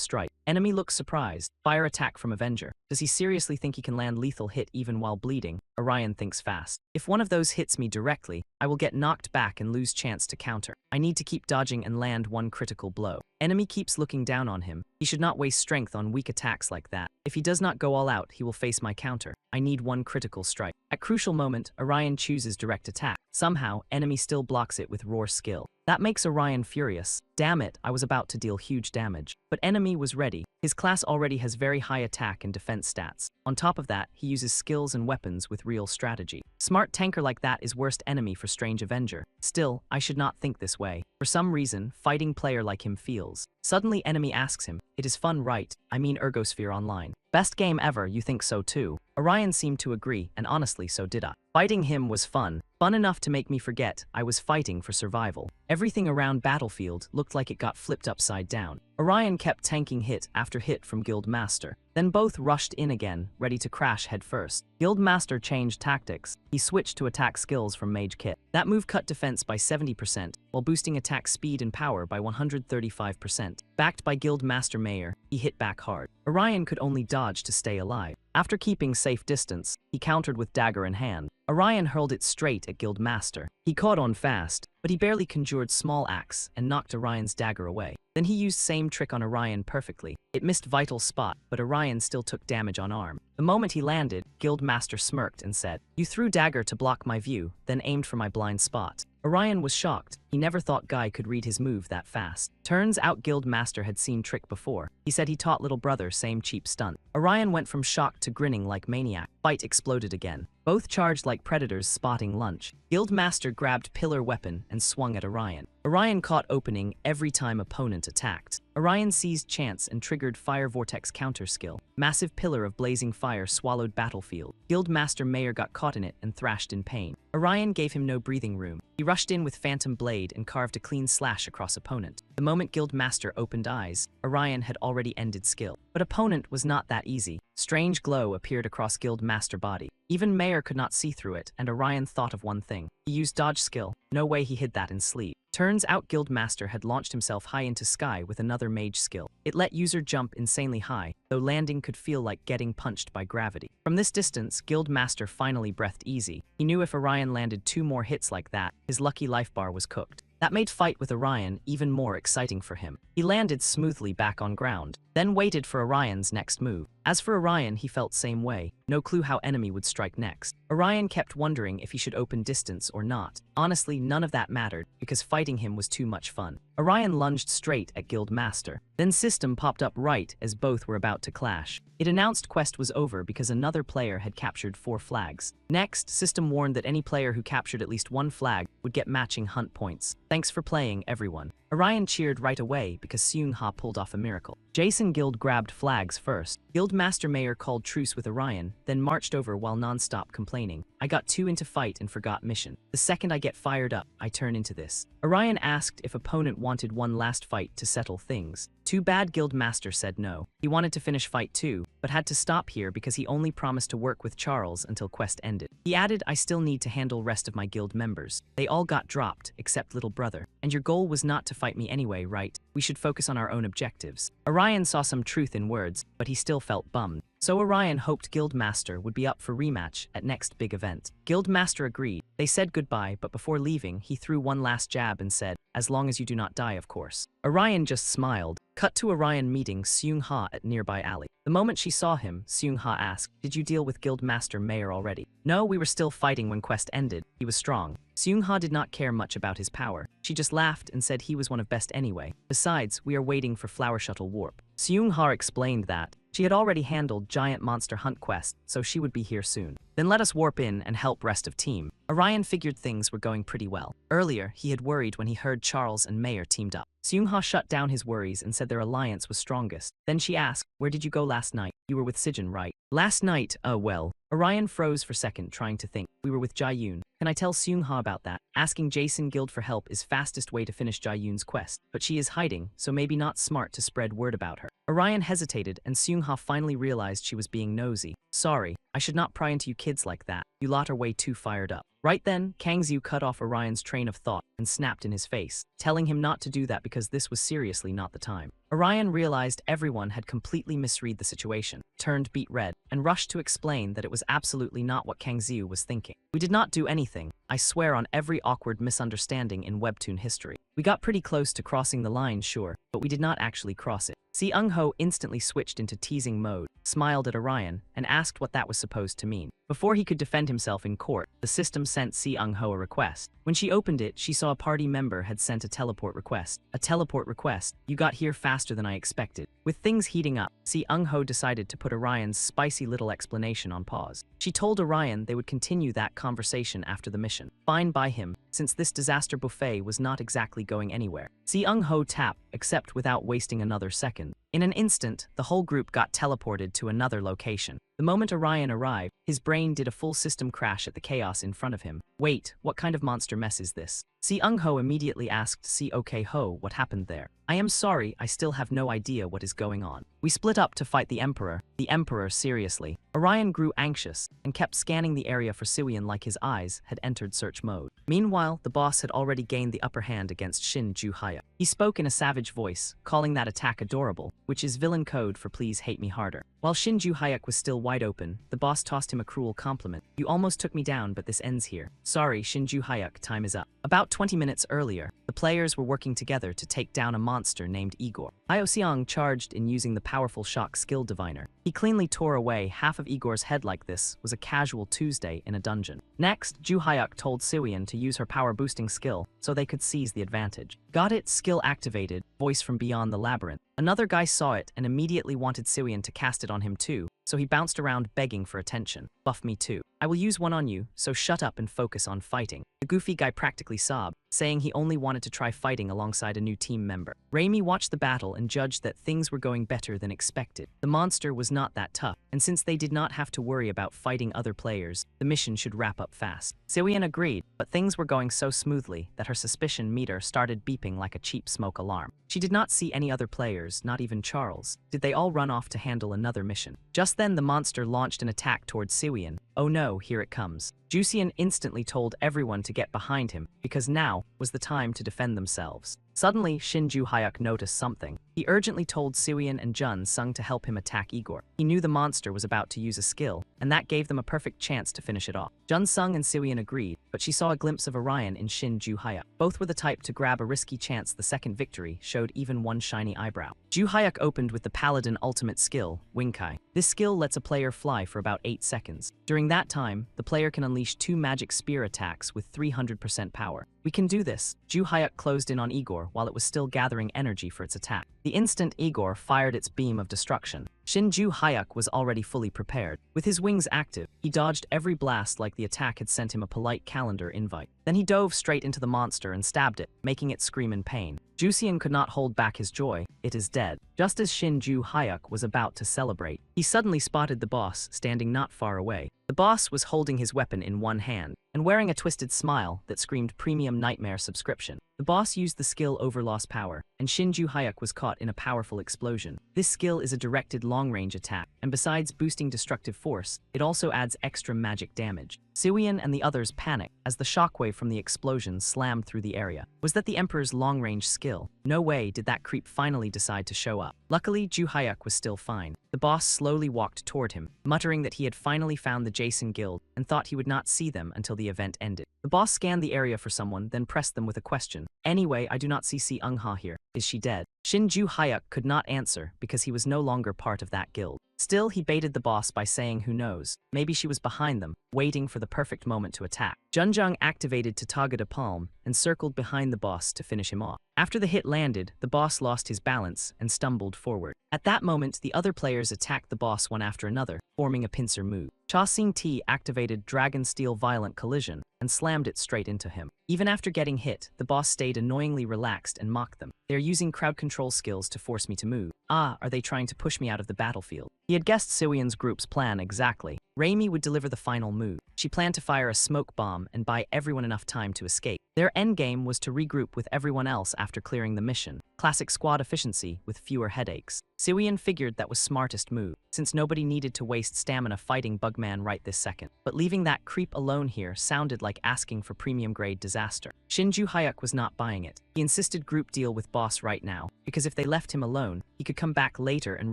strike. Enemy looks surprised. Fire attack from Avenger. Does he seriously think he can land lethal hit even while bleeding? Orion thinks fast. If one of those hits me directly, I will get knocked back and lose chance to counter. I need to keep dodging and land one critical blow. Enemy keeps looking down on him. He should not waste strength on weak attacks like that. If he does not go all out, he will face my counter. I need one critical strike. At crucial moment, Orion chooses direct attack. Somehow, enemy still blocks it with roar skill. That makes Orion furious. Damn it, I was about to deal huge damage. But enemy was ready. His class already has very high attack and defense stats. On top of that, he uses skills and weapons with real strategy. Smart tanker like that is worst enemy for Strange Avenger. Still, I should not think this way. For some reason, fighting player like him feels. Suddenly enemy asks him, it is fun right? I mean Ergosphere Online. Best game ever, you think so too? Orion seemed to agree, and honestly so did I. Fighting him was fun. Fun enough to make me forget I was fighting for survival. Everything around Battlefield looked like it got flipped upside down. Orion kept tanking hit after hit from Guild Master. Then both rushed in again, ready to crash headfirst. Guild Master changed tactics. He switched to attack skills from Mage Kit. That move cut defense by 70%, while boosting attack speed and power by 135%. Backed by Guild Master Mayor, he hit back hard. Orion could only dodge to stay alive. After keeping safe distance, he countered with dagger in hand. Orion hurled it straight at Guild Master. He caught on fast, but he barely conjured small axe and knocked Orion's dagger away. Then he used same trick on Orion perfectly. It missed vital spot, but Orion still took damage on arm. The moment he landed, Guild Master smirked and said, "You threw dagger to block my view, then aimed for my blind spot." Orion was shocked. He never thought Guy could read his move that fast. Turns out Guild Master had seen trick before. He said he taught little brother same cheap stunt. Orion went from shocked to grinning like maniac. Fight exploded again. Both charged like predators spotting lunch. Guild Master grabbed pillar weapon and swung at Orion. Orion caught opening every time opponent attacked. Orion seized chance and triggered Fire Vortex counter skill. Massive pillar of blazing fire swallowed Battlefield. Guild Master Mayor got caught in it and thrashed in pain. Orion gave him no breathing room. He rushed in with Phantom Blade and carved a clean slash across opponent. The moment Guild Master opened eyes, Orion had already ended skill. But opponent was not that easy. Strange glow appeared across Guild Master body. Even Mayor could not see through it, and Orion thought of one thing. He used dodge skill. No way he hid that in sleep. Turns out Guild Master had launched himself high into sky with another mage skill. It let user jump insanely high, though landing could feel like getting punched by gravity. From this distance, Guild Master finally breathed easy. He knew if Orion landed 2 more hits like that, his lucky life bar was cooked. That made fight with Orion even more exciting for him. He landed smoothly back on ground, then waited for Orion's next move. As for Orion, he felt same way. No clue how enemy would strike next. Orion kept wondering if he should open distance or not. Honestly, none of that mattered, because fighting him was too much fun. Orion lunged straight at Guild Master. Then System popped up right as both were about to clash. It announced quest was over because another player had captured 4 flags. Next, System warned that any player who captured at least 1 flag would get matching hunt points. Thanks for playing, everyone. Orion cheered right away because Seung-ha pulled off a miracle. Jason Guild grabbed flags first. Guild Master Mayor called truce with Orion, then marched over while non-stop complaining. "I got too into fight and forgot mission. The second I get fired up, I turn into this." Orion asked if opponent wanted one last fight to settle things. Too bad Guild Master said no. He wanted to finish fight too, but had to stop here because he only promised to work with Charles until quest ended. He added, "I still need to handle rest of my guild members. They all got dropped, except little brother. And your goal was not to fight me anyway, right? We should focus on our own objectives." Orion saw some truth in words, but he still felt bummed. So Orion hoped Guild Master would be up for rematch at next big event. Guild Master agreed. They said goodbye, but before leaving, he threw one last jab and said, "As long as you do not die, of course." Orion just smiled. Cut to Orion meeting Seung-ha at nearby alley. The moment she saw him, Seung-ha asked, "Did you deal with Guild Master Mayor already?" "No, we were still fighting when quest ended. He was strong." Seung-ha did not care much about his power. She just laughed and said he was one of best anyway. Besides, we are waiting for Flower Shuttle Warp. Seung-ha explained that she had already handled Giant Monster Hunt quest, so she would be here soon. "Then let us warp in and help rest of team." Orion figured things were going pretty well. Earlier, he had worried when he heard Charles and Mayor teamed up. Seung-ha shut down his worries and said their alliance was strongest. Then she asked, "Where did you go last night? You were with Sijin, right?" "Last night, well." Orion froze for a second, trying to think. "We were with Jae-yoon. Can I tell Seung-ha about that?" Asking Jason Guild for help is fastest way to finish Jae-yoon's quest, but she is hiding, so maybe not smart to spread word about her. Orion hesitated, and Seung-ha finally realized she was being nosy. "Sorry, I should not pry into you kids like that. You lot are way too fired up." Right then, Kangxiu cut off Orion's train of thought and snapped in his face, telling him not to do that because this was seriously not the time. Orion realized everyone had completely misread the situation, turned beet red, and rushed to explain that it was absolutely not what Kangxiu was thinking. "We did not do anything. I swear on every awkward misunderstanding in webtoon history. We got pretty close to crossing the line, sure, but we did not actually cross it." Seung-ho instantly switched into teasing mode, smiled at Orion, and asked what that was supposed to mean. Before he could defend himself in court, the system sent Si Eung-ho a request. When she opened it, she saw a party member had sent a teleport request. A teleport request? You got here faster than I expected. With things heating up, Si Eung-ho decided to put Orion's spicy little explanation on pause. She told Orion they would continue that conversation after the mission. Fine by him, since this disaster buffet was not exactly going anywhere. Si Eung-ho tapped, except without wasting another second. In an instant, the whole group got teleported to another location. The moment Orion arrived, his brain did a full system crash at the chaos in front of him. Wait, what kind of monster mess is this? Si Eung-ho immediately asked Si Ok-ho what happened there. I am sorry, I still have no idea what is going on. We split up to fight the Emperor. The Emperor, seriously. Orion grew anxious and kept scanning the area for Siwian like his eyes had entered search mode. Meanwhile, the boss had already gained the upper hand against Shin Ju-hyuk. He spoke in a savage voice, calling that attack adorable, which is villain code for please hate me harder. While Shin Ju-hyuk was still wide open, the boss tossed him a cruel compliment. You almost took me down, but this ends here. Sorry, Shin Ju-hyuk, time is up. About 20 minutes earlier, the players were working together to take down a monster named Igor. Hyo-seong charged in using the powerful shock skill diviner. He cleanly tore away half of Igor's head like this was a casual Tuesday in a dungeon. Next, Ju-hyuk told Siwian to use her power boosting skill so they could seize the advantage. Got it, skill activated, voice from beyond the labyrinth. Another guy saw it and immediately wanted Siwian to cast it on him too, so he bounced around begging for attention. Buff me too. I will use one on you, so shut up and focus on fighting. The goofy guy practically sobbed, saying he only wanted to try fighting alongside a new team member. Raimi watched the battle and judged that things were going better than expected. The monster was not that tough, and since they did not have to worry about fighting other players, the mission should wrap up fast. Siwian agreed, but things were going so smoothly that her suspicion meter started beeping like a cheap smoke alarm. She did not see any other players, not even Charles. Did they all run off to handle another mission? Just then the monster launched an attack towards Siwian. Oh no, here it comes. Jusian instantly told everyone to get behind him, because now was the time to defend themselves. Suddenly, Shin Ju-hyuk noticed something. He urgently told Siwian and Jun Sung to help him attack Igor. He knew the monster was about to use a skill, and that gave them a perfect chance to finish it off. Jun Sung and Siwian agreed, but she saw a glimpse of Orion in Shin Ju-hyuk. Both were the type to grab a risky chance the second victory showed even one shiny eyebrow. Ju-hyuk opened with the Paladin ultimate skill, Wingkai. This skill lets a player fly for about 8 seconds. During that time, the player can unleash 2 magic spear attacks with 300% power. We can do this. Ju-hyuk closed in on Igor while it was still gathering energy for its attack. The instant Igor fired its beam of destruction, Shin Ju-hyuk was already fully prepared. With his wings active, he dodged every blast like the attack had sent him a polite calendar invite. Then he dove straight into the monster and stabbed it, making it scream in pain. Jusian could not hold back his joy. It is dead. Just as Shin Ju-hyuk was about to celebrate, he suddenly spotted the boss standing not far away. The boss was holding his weapon in one hand and wearing a twisted smile that screamed premium nightmare subscription. The boss used the skill Overloss Power, and Shin Ju-hyuk was caught in a powerful explosion. This skill is a directed long-range attack, and besides boosting destructive force, it also adds extra magic damage. Siwian and the others panicked as the shockwave from the explosion slammed through the area. Was that the Emperor's long-range skill? No way did that creep finally decide to show up. Luckily, Ju-hyuk was still fine. The boss slowly walked toward him, muttering that he had finally found the Jason Guild and thought he would not see them until the event ended. The boss scanned the area for someone, then pressed them with a question. Anyway, I do not see Si Eung-ha here. Is she dead? Shin Ju-hyuk could not answer because he was no longer part of that guild. Still, he baited the boss by saying who knows, maybe she was behind them, waiting for the perfect moment to attack. Junjung activated Tatagata Palm and circled behind the boss to finish him off. After the hit landed, the boss lost his balance and stumbled forward. At that moment, the other players attacked the boss one after another, forming a pincer move. Cha Sing-ti activated Dragon Steel Violent Collision and slammed it straight into him. Even after getting hit, the boss stayed annoyingly relaxed and mocked them. They're using crowd control skills to force me to move. Ah, are they trying to push me out of the battlefield? He had guessed Siwian's group's plan exactly. Raimi would deliver the final move. She planned to fire a smoke bomb and buy everyone enough time to escape. Their endgame was to regroup with everyone else after clearing the mission. Classic squad efficiency with fewer headaches. Siwian figured that was smartest move, since nobody needed to waste stamina fighting Bugman right this second. But leaving that creep alone here sounded like asking for premium grade disaster. Shin Ju-hyuk was not buying it. He insisted group deal with boss right now, because if they left him alone, he could come back later and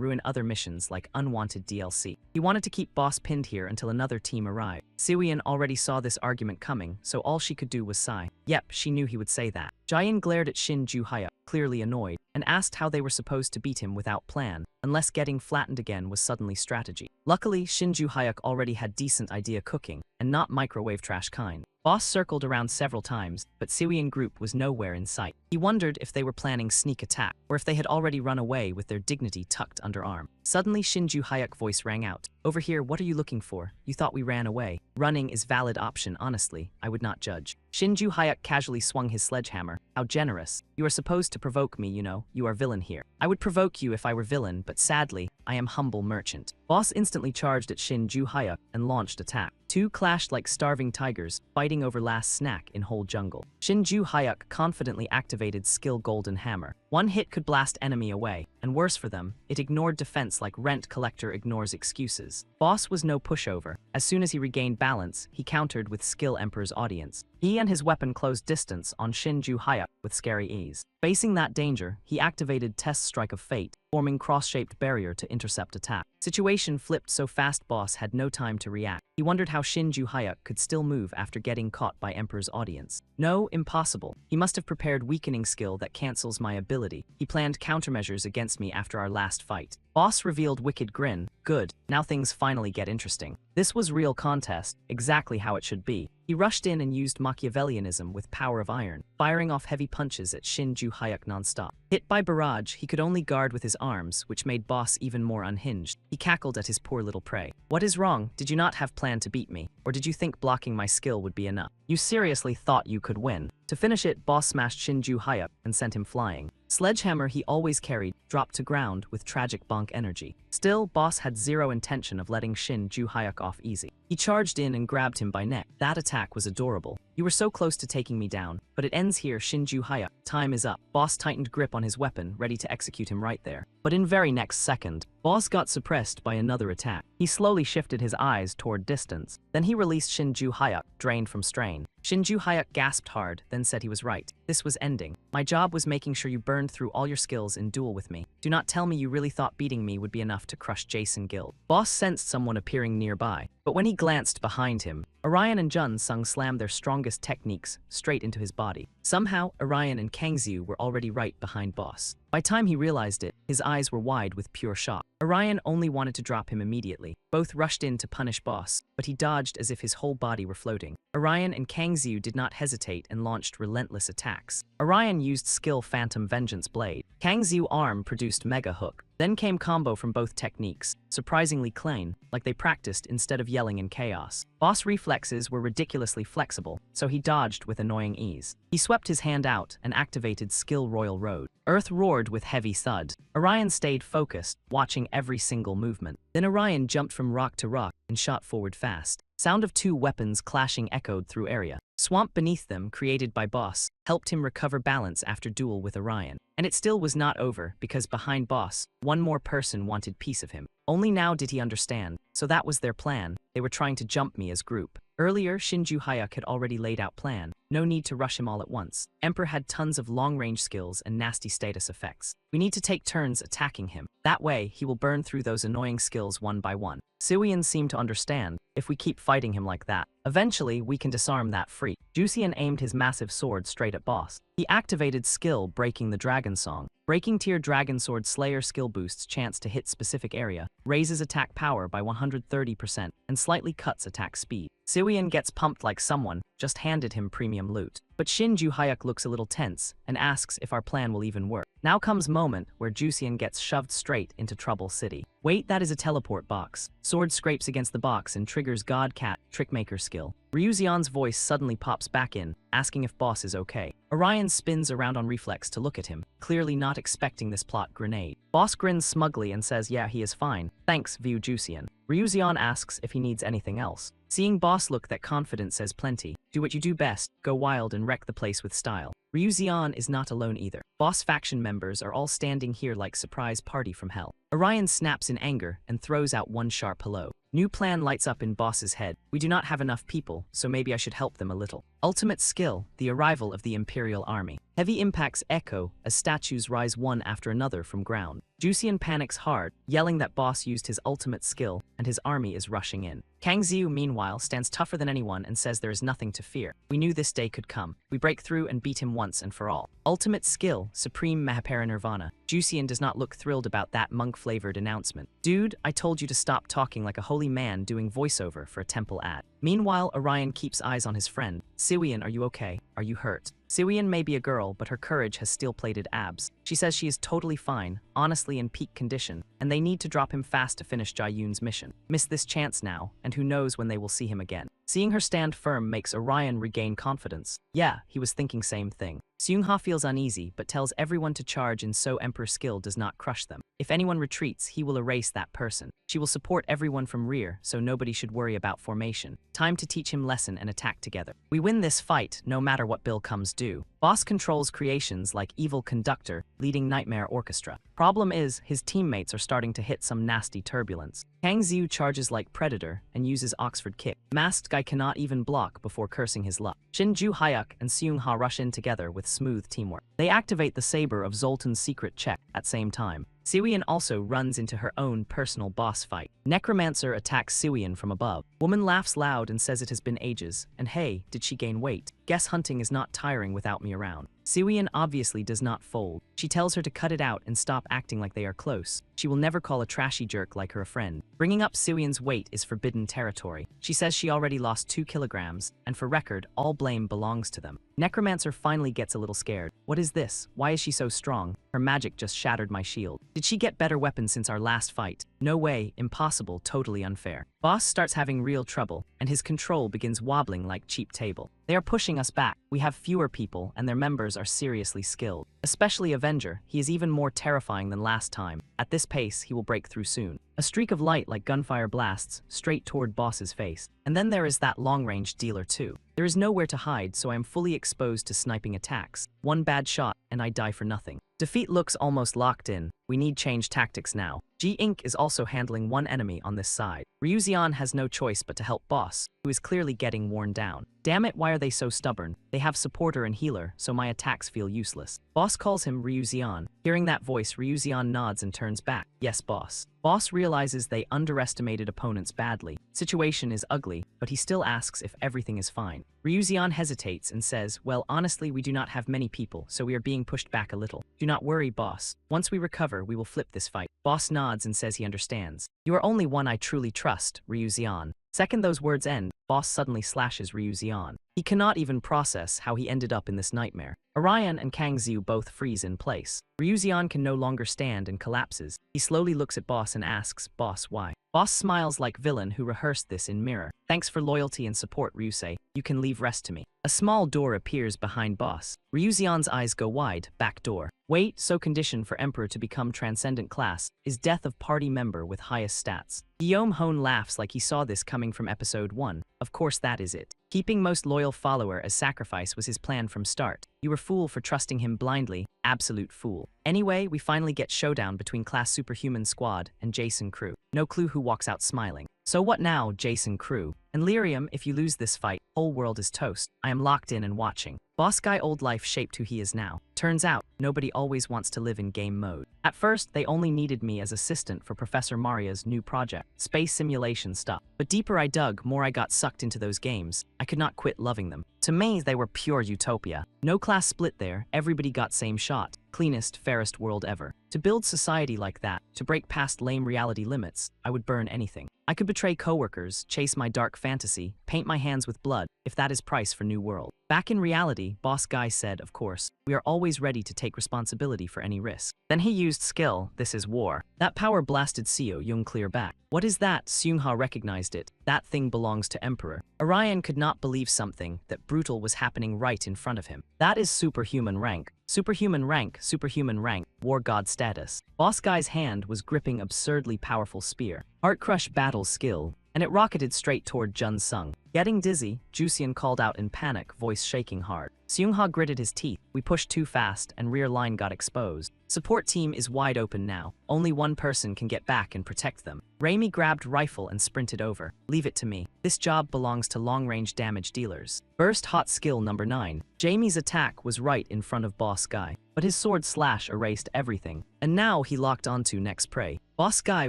ruin other missions like unwanted DLC. He wanted to keep boss pinned here here until another team arrived. Siwian already saw this argument coming, so all she could do was sigh. Yep, she knew he would say that. Jian glared at Shin Ju-hyuk, clearly annoyed, and asked how they were supposed to beat him without plan, unless getting flattened again was suddenly strategy. Luckily, Shin Ju-hyuk already had decent idea cooking, and not microwave trash kind. Boss circled around several times, but Siwian group was nowhere in sight. He wondered if they were planning sneak attack, or if they had already run away with their dignity tucked under arm. Suddenly Shin Ju-hyuk's voice rang out. Over here, what are you looking for? You thought we ran away. Running is valid option, honestly, I would not judge. Shin Ju-hyuk casually swung his sledgehammer. How generous. You are supposed to provoke me, you know. You are villain here. I would provoke you if I were villain, but sadly, I am humble merchant. Boss instantly charged at Shin Ju-hyuk and launched attack. Two clashed like starving tigers, fighting over last snack in whole jungle. Shin Ju-hyuk confidently activated skill Golden Hammer. One hit could blast enemy away, and worse for them, it ignored defense like rent collector ignores excuses. Boss was no pushover. As soon as he regained balance, he countered with skill Emperor's audience. He and his weapon closed distance on Shin Ju-hyuk with scary ease. Facing that danger, he activated Test Strike of Fate, forming cross-shaped barrier to intercept attack. Situation flipped so fast Boss had no time to react. He wondered how Shin Ju-hyuk could still move after getting caught by Emperor's audience. No, impossible. He must have prepared weakening skill that cancels my ability. He planned countermeasures against me after our last fight. Boss revealed wicked grin. Good, now things finally get interesting. This was real contest, exactly how it should be. He rushed in and used Machiavellianism with power of iron, firing off heavy punches at Shin Ju-hyuk nonstop. Hit by barrage, he could only guard with his arms, which made Boss even more unhinged. He cackled at his poor little prey. What is wrong? Did you not have planned to beat me? Or did you think blocking my skill would be enough? You seriously thought you could win? To finish it, Boss smashed Shin Ju-hyuk and sent him flying. Sledgehammer he always carried dropped to ground with tragic bonk energy. Still, Boss had zero intention of letting Shin Ju-hyuk off easy. He charged in and grabbed him by neck. That attack was adorable. You were so close to taking me down, but it ends here, Shin Ju-hyuk. Time is up. Boss tightened grip on his weapon, ready to execute him right there. But in very next second, Boss got suppressed by another attack. He slowly shifted his eyes toward distance. Then he released Shin Ju-hyuk, drained from strain. Shin Ju-hyuk gasped hard, then said he was right. This was ending. My job was making sure you burned through all your skills in duel with me. Do not tell me you really thought beating me would be enough to crush Jason Guild. Boss sensed someone appearing nearby, but when he glanced behind him, Orion and Jun Sung slammed their strongest techniques straight into his body. Somehow, Orion and Kangxiu were already right behind Boss. By time he realized it, his eyes were wide with pure shock. Orion only wanted to drop him immediately. Both rushed in to punish Boss, but he dodged as if his whole body were floating. Orion and Kangxiu did not hesitate and launched relentless attacks. Orion used skill Phantom Vengeance Blade. Kangxiu arm produced Mega Hook. Then came combo from both techniques, surprisingly clean, like they practiced instead of yelling in chaos. Boss reflexes were ridiculously flexible, so he dodged with annoying ease. He swept his hand out and activated Skill Royal Road. Earth roared with heavy thud. Orion stayed focused, watching every single movement. Then Orion jumped from rock to rock and shot forward fast. Sound of two weapons clashing echoed through area. Swamp beneath them, created by Boss, helped him recover balance after duel with Orion. And it still was not over, because behind Boss, one more person wanted piece of him. Only now did he understand, so that was their plan. They were trying to jump me as group. Earlier, Shin Ju-hyuk had already laid out plan. No need to rush him all at once. Emperor had tons of long-range skills and nasty status effects. We need to take turns attacking him. That way, he will burn through those annoying skills one by one. Siwian seemed to understand. If we keep fighting him like that, eventually we can disarm that freak. Jusian aimed his massive sword straight at Boss. He activated skill Breaking the Dragon Song. Breaking tier Dragon Sword Slayer skill boosts chance to hit specific area, raises attack power by 130%, and slightly cuts attack speed. Siwian gets pumped like someone just handed him premium loot. But Shin Ju-hyuk looks a little tense and asks if our plan will even work. Now comes moment where Jusian gets shoved straight into Trouble City. Wait, that is a teleport box. Sword scrapes against the box and triggers God Cat Trickmaker skill. Ryuzeon's voice suddenly pops back in, asking if Boss is okay. Orion spins around on reflex to look at him, clearly not expecting this plot grenade. Boss grins smugly and says yeah, he is fine. Thanks, View Jusian. Ryuzeon asks if he needs anything else. Seeing Boss look that confident says plenty. Do what you do best, go wild and wreck the place with style. Ryuzeon is not alone either. Boss faction members are all standing here like surprise party from hell. Orion snaps in anger and throws out one sharp hello. New plan lights up in Boss's head. We do not have enough people, so maybe I should help them a little. Ultimate skill, the arrival of the Imperial Army. Heavy impacts echo as statues rise one after another from ground. Jusian panics hard, yelling that boss used his ultimate skill and his army is rushing in. Kang Xiu, meanwhile, stands tougher than anyone and says there is nothing to fear. We knew this day could come. We break through and beat him once and for all. Ultimate skill, supreme Mahaparinirvana. Jusian does not look thrilled about that monk-flavored announcement. Dude, I told you to stop talking like a holy man doing voiceover for a temple ad. Meanwhile, Orion keeps eyes on his friend. Siwian, are you okay? Are you hurt? Siwian may be a girl, but her courage has steel-plated abs. She says she is totally fine, honestly in peak condition, and they need to drop him fast to finish Jayun's mission. Miss this chance now, and who knows when they will see him again. Seeing her stand firm makes Orion regain confidence. Yeah, he was thinking same thing. Seungha feels uneasy, but tells everyone to charge in so Emperor's skill does not crush them. If anyone retreats, he will erase that person. She will support everyone from rear, so nobody should worry about formation. Time to teach him lesson and attack together. We win this fight, no matter what bill comes due. Boss controls creations like Evil Conductor, leading Nightmare Orchestra. Problem is, his teammates are starting to hit some nasty turbulence. Kang Xiu charges like Predator and uses Oxford Kick. Masked Guy cannot even block before cursing his luck. Shinju Hyuk and Seungha rush in together with smooth teamwork. They activate the saber of Zoltan's secret check at same time. Siwian also runs into her own personal boss fight. Necromancer attacks Siwian from above. Woman laughs loud and says it has been ages, and hey, did she gain weight? Guess hunting is not tiring without me around. Siwian obviously does not fold. She tells her to cut it out and stop acting like they are close. She will never call a trashy jerk like her friend. Bringing up Siwian's weight is forbidden territory. She says she already lost 2 kilograms, and for record, all blame belongs to them. Necromancer finally gets a little scared. What is this? Why is she so strong? Her magic just shattered my shield. Did she get better weapons since our last fight? No way, impossible, totally unfair. Boss starts having real trouble, and his control begins wobbling like cheap table. They are pushing us back. We have fewer people, and their members are seriously skilled. Especially Avenger, he is even more terrifying than last time. At this pace, he will break through soon. A streak of light like gunfire blasts straight toward Boss's face. And then there is that long-range dealer too. There is nowhere to hide, so I am fully exposed to sniping attacks. One bad shot, and I die for nothing. Defeat looks almost locked in. We need change tactics now. G Inc. is also handling one enemy on this side. Ryuzian has no choice but to help Boss, who is clearly getting worn down. Damn it, why are they so stubborn? They have supporter and healer, so my attacks feel useless. Boss calls him Ryuzian. Hearing that voice, Ryuzian nods and turns back. Yes, boss. Boss realizes they underestimated opponents badly. Situation is ugly, but he still asks if everything is fine. Ryuzian hesitates and says, well, honestly, we do not have many people, so we are being pushed back a little. Do not worry, boss. Once we recover, we will flip this fight. Boss nods and says he understands. You are only one I truly trust, Ryuzian. Second those words end, Boss suddenly slashes Ryuzian. He cannot even process how he ended up in this nightmare. Orion and Kang Xiu both freeze in place. Ryuzian can no longer stand and collapses. He slowly looks at Boss and asks, Boss, why? Boss smiles like villain who rehearsed this in mirror. Thanks for loyalty and support, Ryusei. You can leave rest to me. A small door appears behind Boss. Ryuzian's eyes go wide, back door. Wait, so condition for Emperor to become transcendent class is death of party member with highest stats. Guillaume Hone laughs like he saw this coming from episode 1. Of course that is it. Keeping most loyal follower as sacrifice was his plan from start. You were fool for trusting him blindly, absolute fool. Anyway, we finally get showdown between Class Superhuman Squad and Jason Crew. No clue who walks out smiling. So what now, Jason Crew? And Lyrium, if you lose this fight, whole world is toast. I am locked in and watching. Boss guy old life shaped who he is now. Turns out, nobody always wants to live in game mode. At first, they only needed me as assistant for Professor Maria's new project, space simulation stuff. But deeper I dug, more I got sucked into those games. I could not quit loving them. To me, they were pure utopia. No class split there, everybody got same shot. Cleanest, fairest world ever. To build society like that, to break past lame reality limits, I would burn anything. I could betray coworkers, chase my dark fantasy, paint my hands with blood, if that is price for new world. Back in reality, Boss Guy said, of course, we are always ready to take responsibility for any risk. Then he used skill, this is war. That power blasted Seo Young clear back. What is that? Seungha recognized it. That thing belongs to Emperor. Orion could not believe something that brutal was happening right in front of him. That is superhuman rank. Superhuman rank, war god status. Boss Guy's hand was gripping absurdly powerful spear. Heart Crush battle skill, and it rocketed straight toward Jun Sung. Getting dizzy, Jusian called out in panic, voice shaking hard. Seungha gritted his teeth. We pushed too fast, and rear line got exposed. Support team is wide open now. Only one person can get back and protect them. Raimi grabbed rifle and sprinted over. Leave it to me. This job belongs to long-range damage dealers. Burst hot skill number 9. Jamie's attack was right in front of Boss Guy, but his sword slash erased everything. And now he locked onto next prey. Boss Guy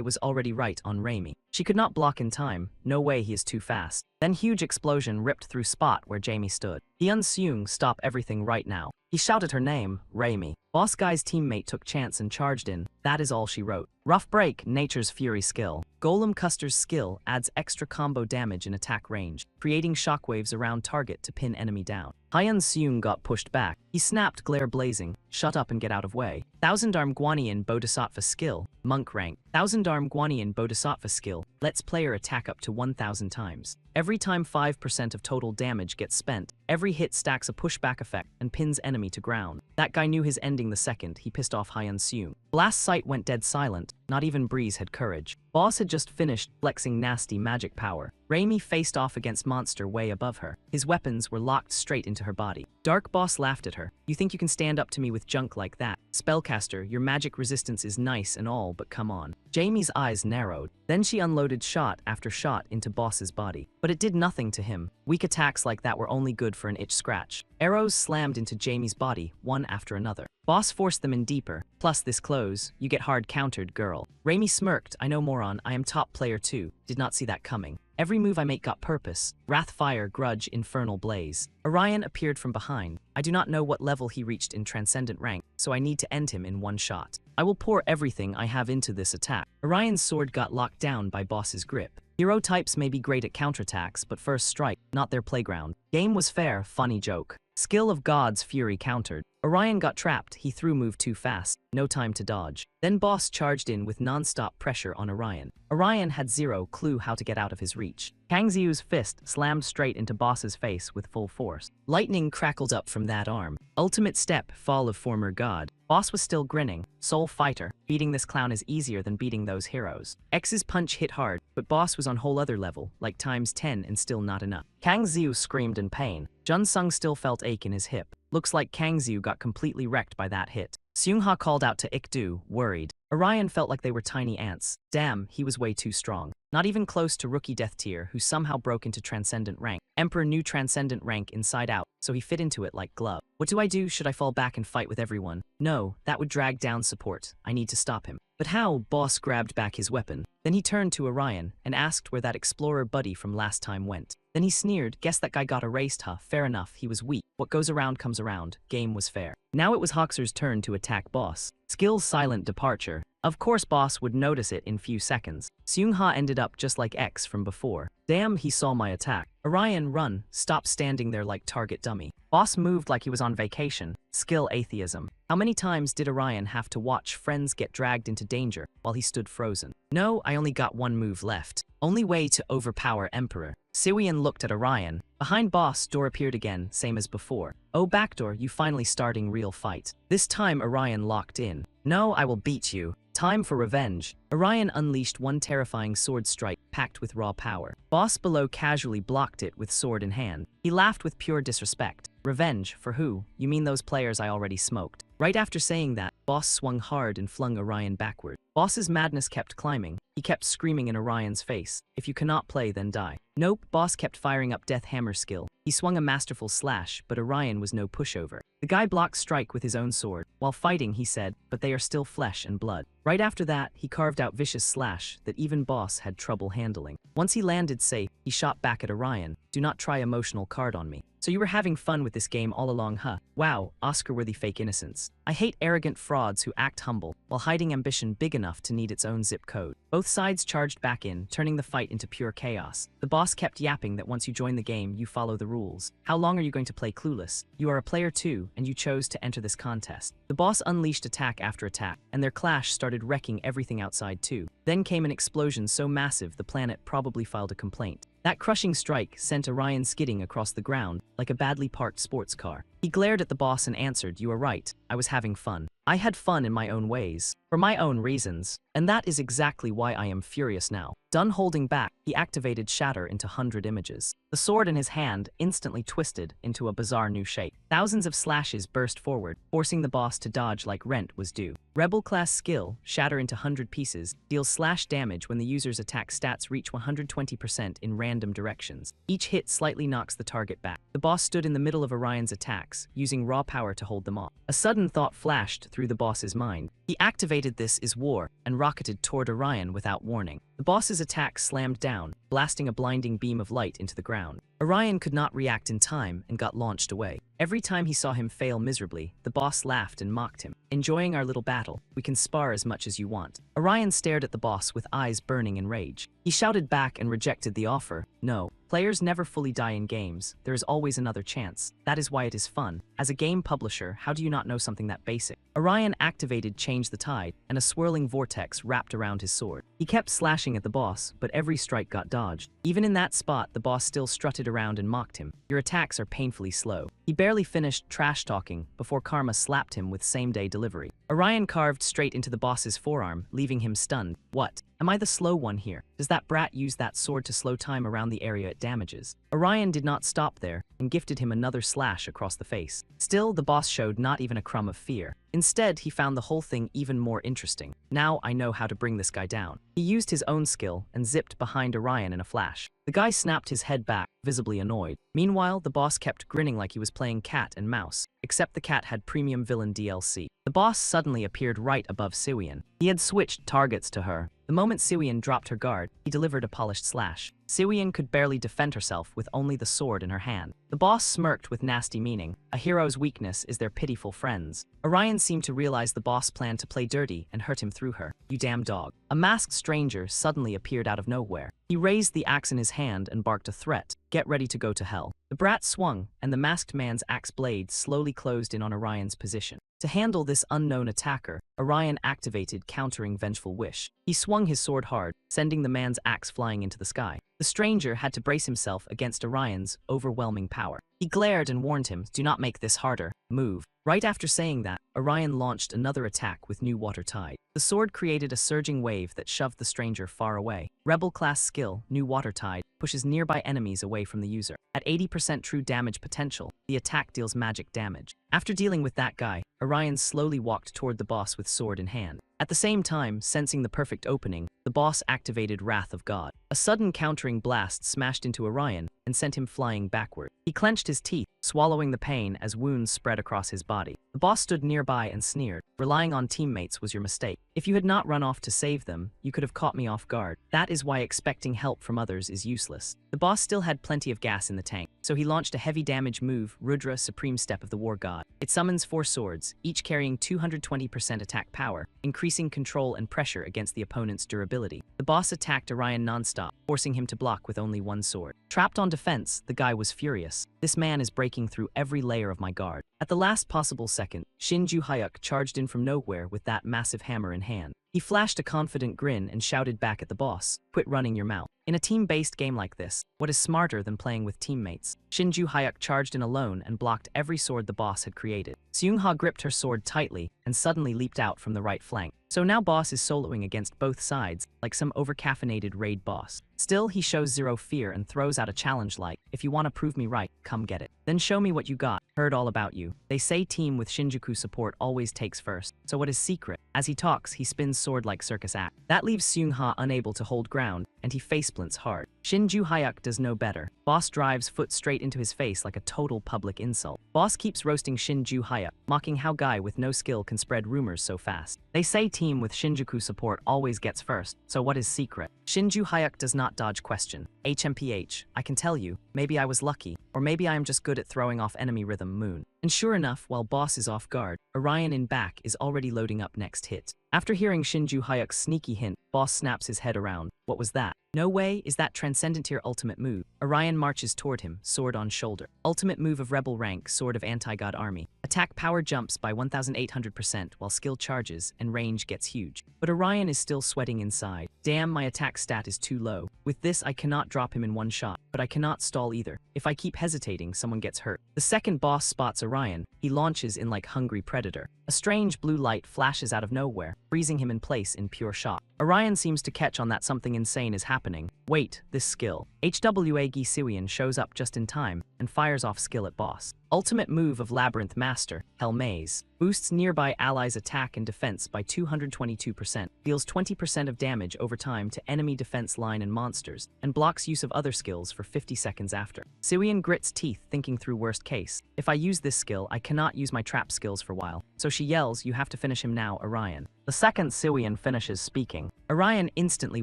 was already right on Raimi. She could not block in time. No way, he is too fast. Then huge explosion ripped through spot where Jamie stood. Hyun Seung, stop everything right now. He shouted her name, Raimi. Boss Guy's teammate took chance and charged in. That is all she wrote. Rough break, Nature's Fury skill. Golem Custer's skill adds extra combo damage in attack range, creating shockwaves around target to pin enemy down. Hyun Seung got pushed back. He snapped, glare blazing. Shut up and get out of way. Thousand Arm Guanyin Bodhisattva skill. Monk rank. Thousand Arm Guanyin Bodhisattva skill lets player attack up to 1,000 times. Every time 5% of total damage gets spent, every hit stacks a pushback effect and pins enemy to ground. That guy knew his ending the second he pissed off Hyun Seung. Blast Sight went dead silent. Not even Breeze had courage. Boss had just finished flexing nasty magic power. Raimi faced off against monster way above her. His weapons were locked straight into her body. Dark Boss laughed at her. You think you can stand up to me with junk like that? Spellcaster, your magic resistance is nice and all, but come on. Jamie's eyes narrowed. Then she unloaded shot after shot into Boss's body. But it did nothing to him. Weak attacks like that were only good for an itch scratch. Arrows slammed into Jamie's body, one after another. Boss forced them in deeper. Plus this close, you get hard countered, girl. Raimi smirked. I know, moron, I am top player too. Did not see that coming. Every move I make got purpose. Wrathfire, Grudge, Infernal Blaze. Orion appeared from behind. I do not know what level he reached in Transcendent rank, so I need to end him in one shot. I will pour everything I have into this attack. Orion's sword got locked down by Boss's grip. Hero types may be great at counterattacks, but first strike, not their playground. Game was fair, funny joke. Skill of God's Fury countered. Orion got trapped, he threw move too fast, no time to dodge. Then Boss charged in with non-stop pressure on Orion. Orion had zero clue how to get out of his reach. Kang Xiu's fist slammed straight into Boss's face with full force. Lightning crackled up from that arm. Ultimate step, fall of former god. Boss was still grinning. Soul fighter. Beating this clown is easier than beating those heroes. X's punch hit hard, but Boss was on whole other level, like times 10 and still not enough. Kang Xiu screamed in pain. Jun Sung still felt ache in his hip. Looks like Kang Xiu got completely wrecked by that hit. Seungha called out to Ikdu, worried. Orion felt like they were tiny ants. Damn, he was way too strong. Not even close to rookie death tier, who somehow broke into Transcendent rank. Emperor knew Transcendent rank inside out, so he fit into it like glove. What do I do? Should I fall back and fight with everyone? No, that would drag down support. I need to stop him. But how? Boss grabbed back his weapon. Then he turned to Orion and asked where that explorer buddy from last time went. Then he sneered, guess that guy got erased, huh? Fair enough, he was weak. What goes around comes around. Game was fair. Now it was Hoxer's turn to attack Boss. Skill's silent departure. Of course Boss would notice it in few seconds. Seungha ended up just like X from before. Damn, he saw my attack. Orion, run. Stop standing there like target dummy. Boss moved like he was on vacation. Skill atheism. How many times did Orion have to watch friends get dragged into danger while he stood frozen? No, I only got one move left. Only way to overpower Emperor. Siwian looked at Orion. Behind Boss, door appeared again, same as before. Oh, backdoor, you finally starting real fight. This time Orion locked in. No, I will beat you. Time for revenge. Orion unleashed one terrifying sword strike packed with raw power. Boss below casually blocked it with sword in hand. He laughed with pure disrespect. Revenge, for who? You mean those players I already smoked. Right after saying that, Boss swung hard and flung Orion backward. Boss's madness kept climbing. He kept screaming in Orion's face. If you cannot play, then die. Nope, Boss kept firing up Death Hammer skill. He swung a masterful slash, but Orion was no pushover. The guy blocked strike with his own sword. While fighting, he said, but they are still flesh and blood. Right after that, he carved out vicious slash that even Boss had trouble handling. Once he landed safe, he shot back at Orion. Do not try emotional card on me. So you were having fun with this game all along, huh? Wow, Oscar-worthy fake innocence. I hate arrogant frauds who act humble while hiding ambition big enough to need its own zip code. Both sides charged back in, turning the fight into pure chaos. The boss kept yapping that once you join the game, you follow the rules. How long are you going to play clueless? You are a player too, and you chose to enter this contest. The boss unleashed attack after attack, and their clash started wrecking everything outside too. Then came an explosion so massive the planet probably filed a complaint. That crushing strike sent Orion skidding across the ground like a badly parked sports car. He glared at the boss and answered, "You are right, I was having fun. I had fun in my own ways, for my own reasons, and that is exactly why I am furious now." Done holding back, he activated Shatter into 100 images. The sword in his hand instantly twisted into a bizarre new shape. Thousands of slashes burst forward, forcing the boss to dodge like rent was due. Rebel class skill, Shatter into 100 pieces, deals slash damage when the user's attack stats reach 120% in random directions. Each hit slightly knocks the target back. The boss stood in the middle of Orion's attacks, using raw power to hold them off. A sudden thought flashed through the boss's mind. He activated "This is War" and rocketed toward Orion without warning. The boss's attack slammed down, blasting a blinding beam of light into the ground. Orion could not react in time and got launched away. Every time he saw him fail miserably, the boss laughed and mocked him. "Enjoying our little battle? We can spar as much as you want." Orion stared at the boss with eyes burning in rage. He shouted back and rejected the offer. "No. Players never fully die in games. There is always another chance. That is why it is fun. As a game publisher, how do you not know something that basic?" Orion activated Change the Tide, and a swirling vortex wrapped around his sword. He kept slashing at the boss, but every strike got dodged. Even in that spot, the boss still strutted around and mocked him. "Your attacks are painfully slow." He barely finished trash-talking before Karma slapped him with same-day delivery. Orion carved straight into the boss's forearm, leaving him stunned. "What? Am I the slow one here? Does that brat use that sword to slow time around the area it damages?" Orion did not stop there and gifted him another slash across the face. Still, the boss showed not even a crumb of fear. Instead, he found the whole thing even more interesting. "Now I know how to bring this guy down." He used his own skill and zipped behind Orion in a flash. The guy snapped his head back, visibly annoyed. Meanwhile, the boss kept grinning like he was playing cat and mouse, except the cat had premium villain DLC. The boss suddenly appeared right above Siwian. He had switched targets to her. The moment Siwian dropped her guard, he delivered a polished slash. Siwian could barely defend herself with only the sword in her hand. The boss smirked with nasty meaning. A hero's weakness is their pitiful friends. Orion seemed to realize the boss planned to play dirty and hurt him through her. "You damn dog." A masked stranger suddenly appeared out of nowhere. He raised the axe in his hand and barked a threat. "Get ready to go to hell." The brat swung, and the masked man's axe blade slowly closed in on Orion's position. To handle this unknown attacker, Orion activated Countering Vengeful Wish. He swung his sword hard, sending the man's axe flying into the sky. The stranger had to brace himself against Orion's overwhelming power. He glared and warned him, "Do not make this harder. Move." Right after saying that, Orion launched another attack with New Water Tide. The sword created a surging wave that shoved the stranger far away. Rebel class skill, New Water Tide, pushes nearby enemies away from the user. At 80% true damage potential, the attack deals magic damage. After dealing with that guy, Orion slowly walked toward the boss with sword in hand. At the same time, sensing the perfect opening, the boss activated Wrath of God. A sudden countering blast smashed into Orion and sent him flying backward. He clenched his teeth, swallowing the pain as wounds spread across his body. The boss stood nearby and sneered. "Relying on teammates was your mistake. If you had not run off to save them, you could have caught me off guard. That is why expecting help from others is useless." The boss still had plenty of gas in the tank, so he launched a heavy damage move, Rudra Supreme Step of the War God. It summons 4 swords, each carrying 220% attack power, increasing control and pressure against the opponent's durability. The boss attacked Orion non-stop, forcing him to block with only one sword. Trapped on defense, the guy was furious. "This man is breaking through every layer of my guard." At the last possible second, Shinju Hyuk charged in from nowhere with that massive hammer in hand. He flashed a confident grin and shouted back at the boss, "Quit running your mouth." In a team-based game like this, what is smarter than playing with teammates? Shinju Hyuk charged in alone and blocked every sword the boss had created. Seung-ha gripped her sword tightly and suddenly leaped out from the right flank. So now boss is soloing against both sides, like some overcaffeinated raid boss. Still, he shows zero fear and throws out a challenge like, "If you want to prove me right, come get it. Then show me what you got. Heard all about you." They say team with Shinjuku support always takes first. So what is secret? As he talks, he spins sword like circus act. That leaves Seung-ha unable to hold ground, and he faceplants hard. Shinju Hyuk does no better. Boss drives foot straight into his face like a total public insult. Boss keeps roasting Shinju Hyuk, mocking how guy with no skill can spread rumors so fast. They say team with Shinjuku support always gets first, so what is secret? Shinju Hyuk does not dodge question. HMPH, I can tell you, maybe I was lucky, or maybe I am just good at throwing off enemy rhythm moon. And sure enough, while boss is off guard, Orion in back is already loading up next hit. After hearing Shinju Hyuk's sneaky hint, boss snaps his head around. What was that? No way, is that transcendent tier ultimate move. Orion marches toward him, sword on shoulder. Ultimate move of rebel rank, sword of anti-god army. Attack power jumps by 1800% while skill charges and range gets huge. But Orion is still sweating inside. Damn, my attack stat is too low. With this I cannot drop him in one shot, but I cannot stall either. If I keep hesitating, someone gets hurt. The second boss spots Orion. He launches in like hungry predator. A strange blue light flashes out of nowhere, freezing him in place in pure shock. Orion seems to catch on that something insane is happening. Wait, this skill. HWA Gisiwian shows up just in time and fires off skill at boss. Ultimate move of Labyrinth Master, Hell Maze. Boosts nearby allies' attack and defense by 222%, deals 20% of damage over time to enemy defense line and monsters, and blocks use of other skills for 50 seconds after. Siwian grits teeth, thinking through worst case. If I use this skill, I cannot use my trap skills for a while. So she yells, "You have to finish him now, Orion." The second Siwian finishes speaking. Orion instantly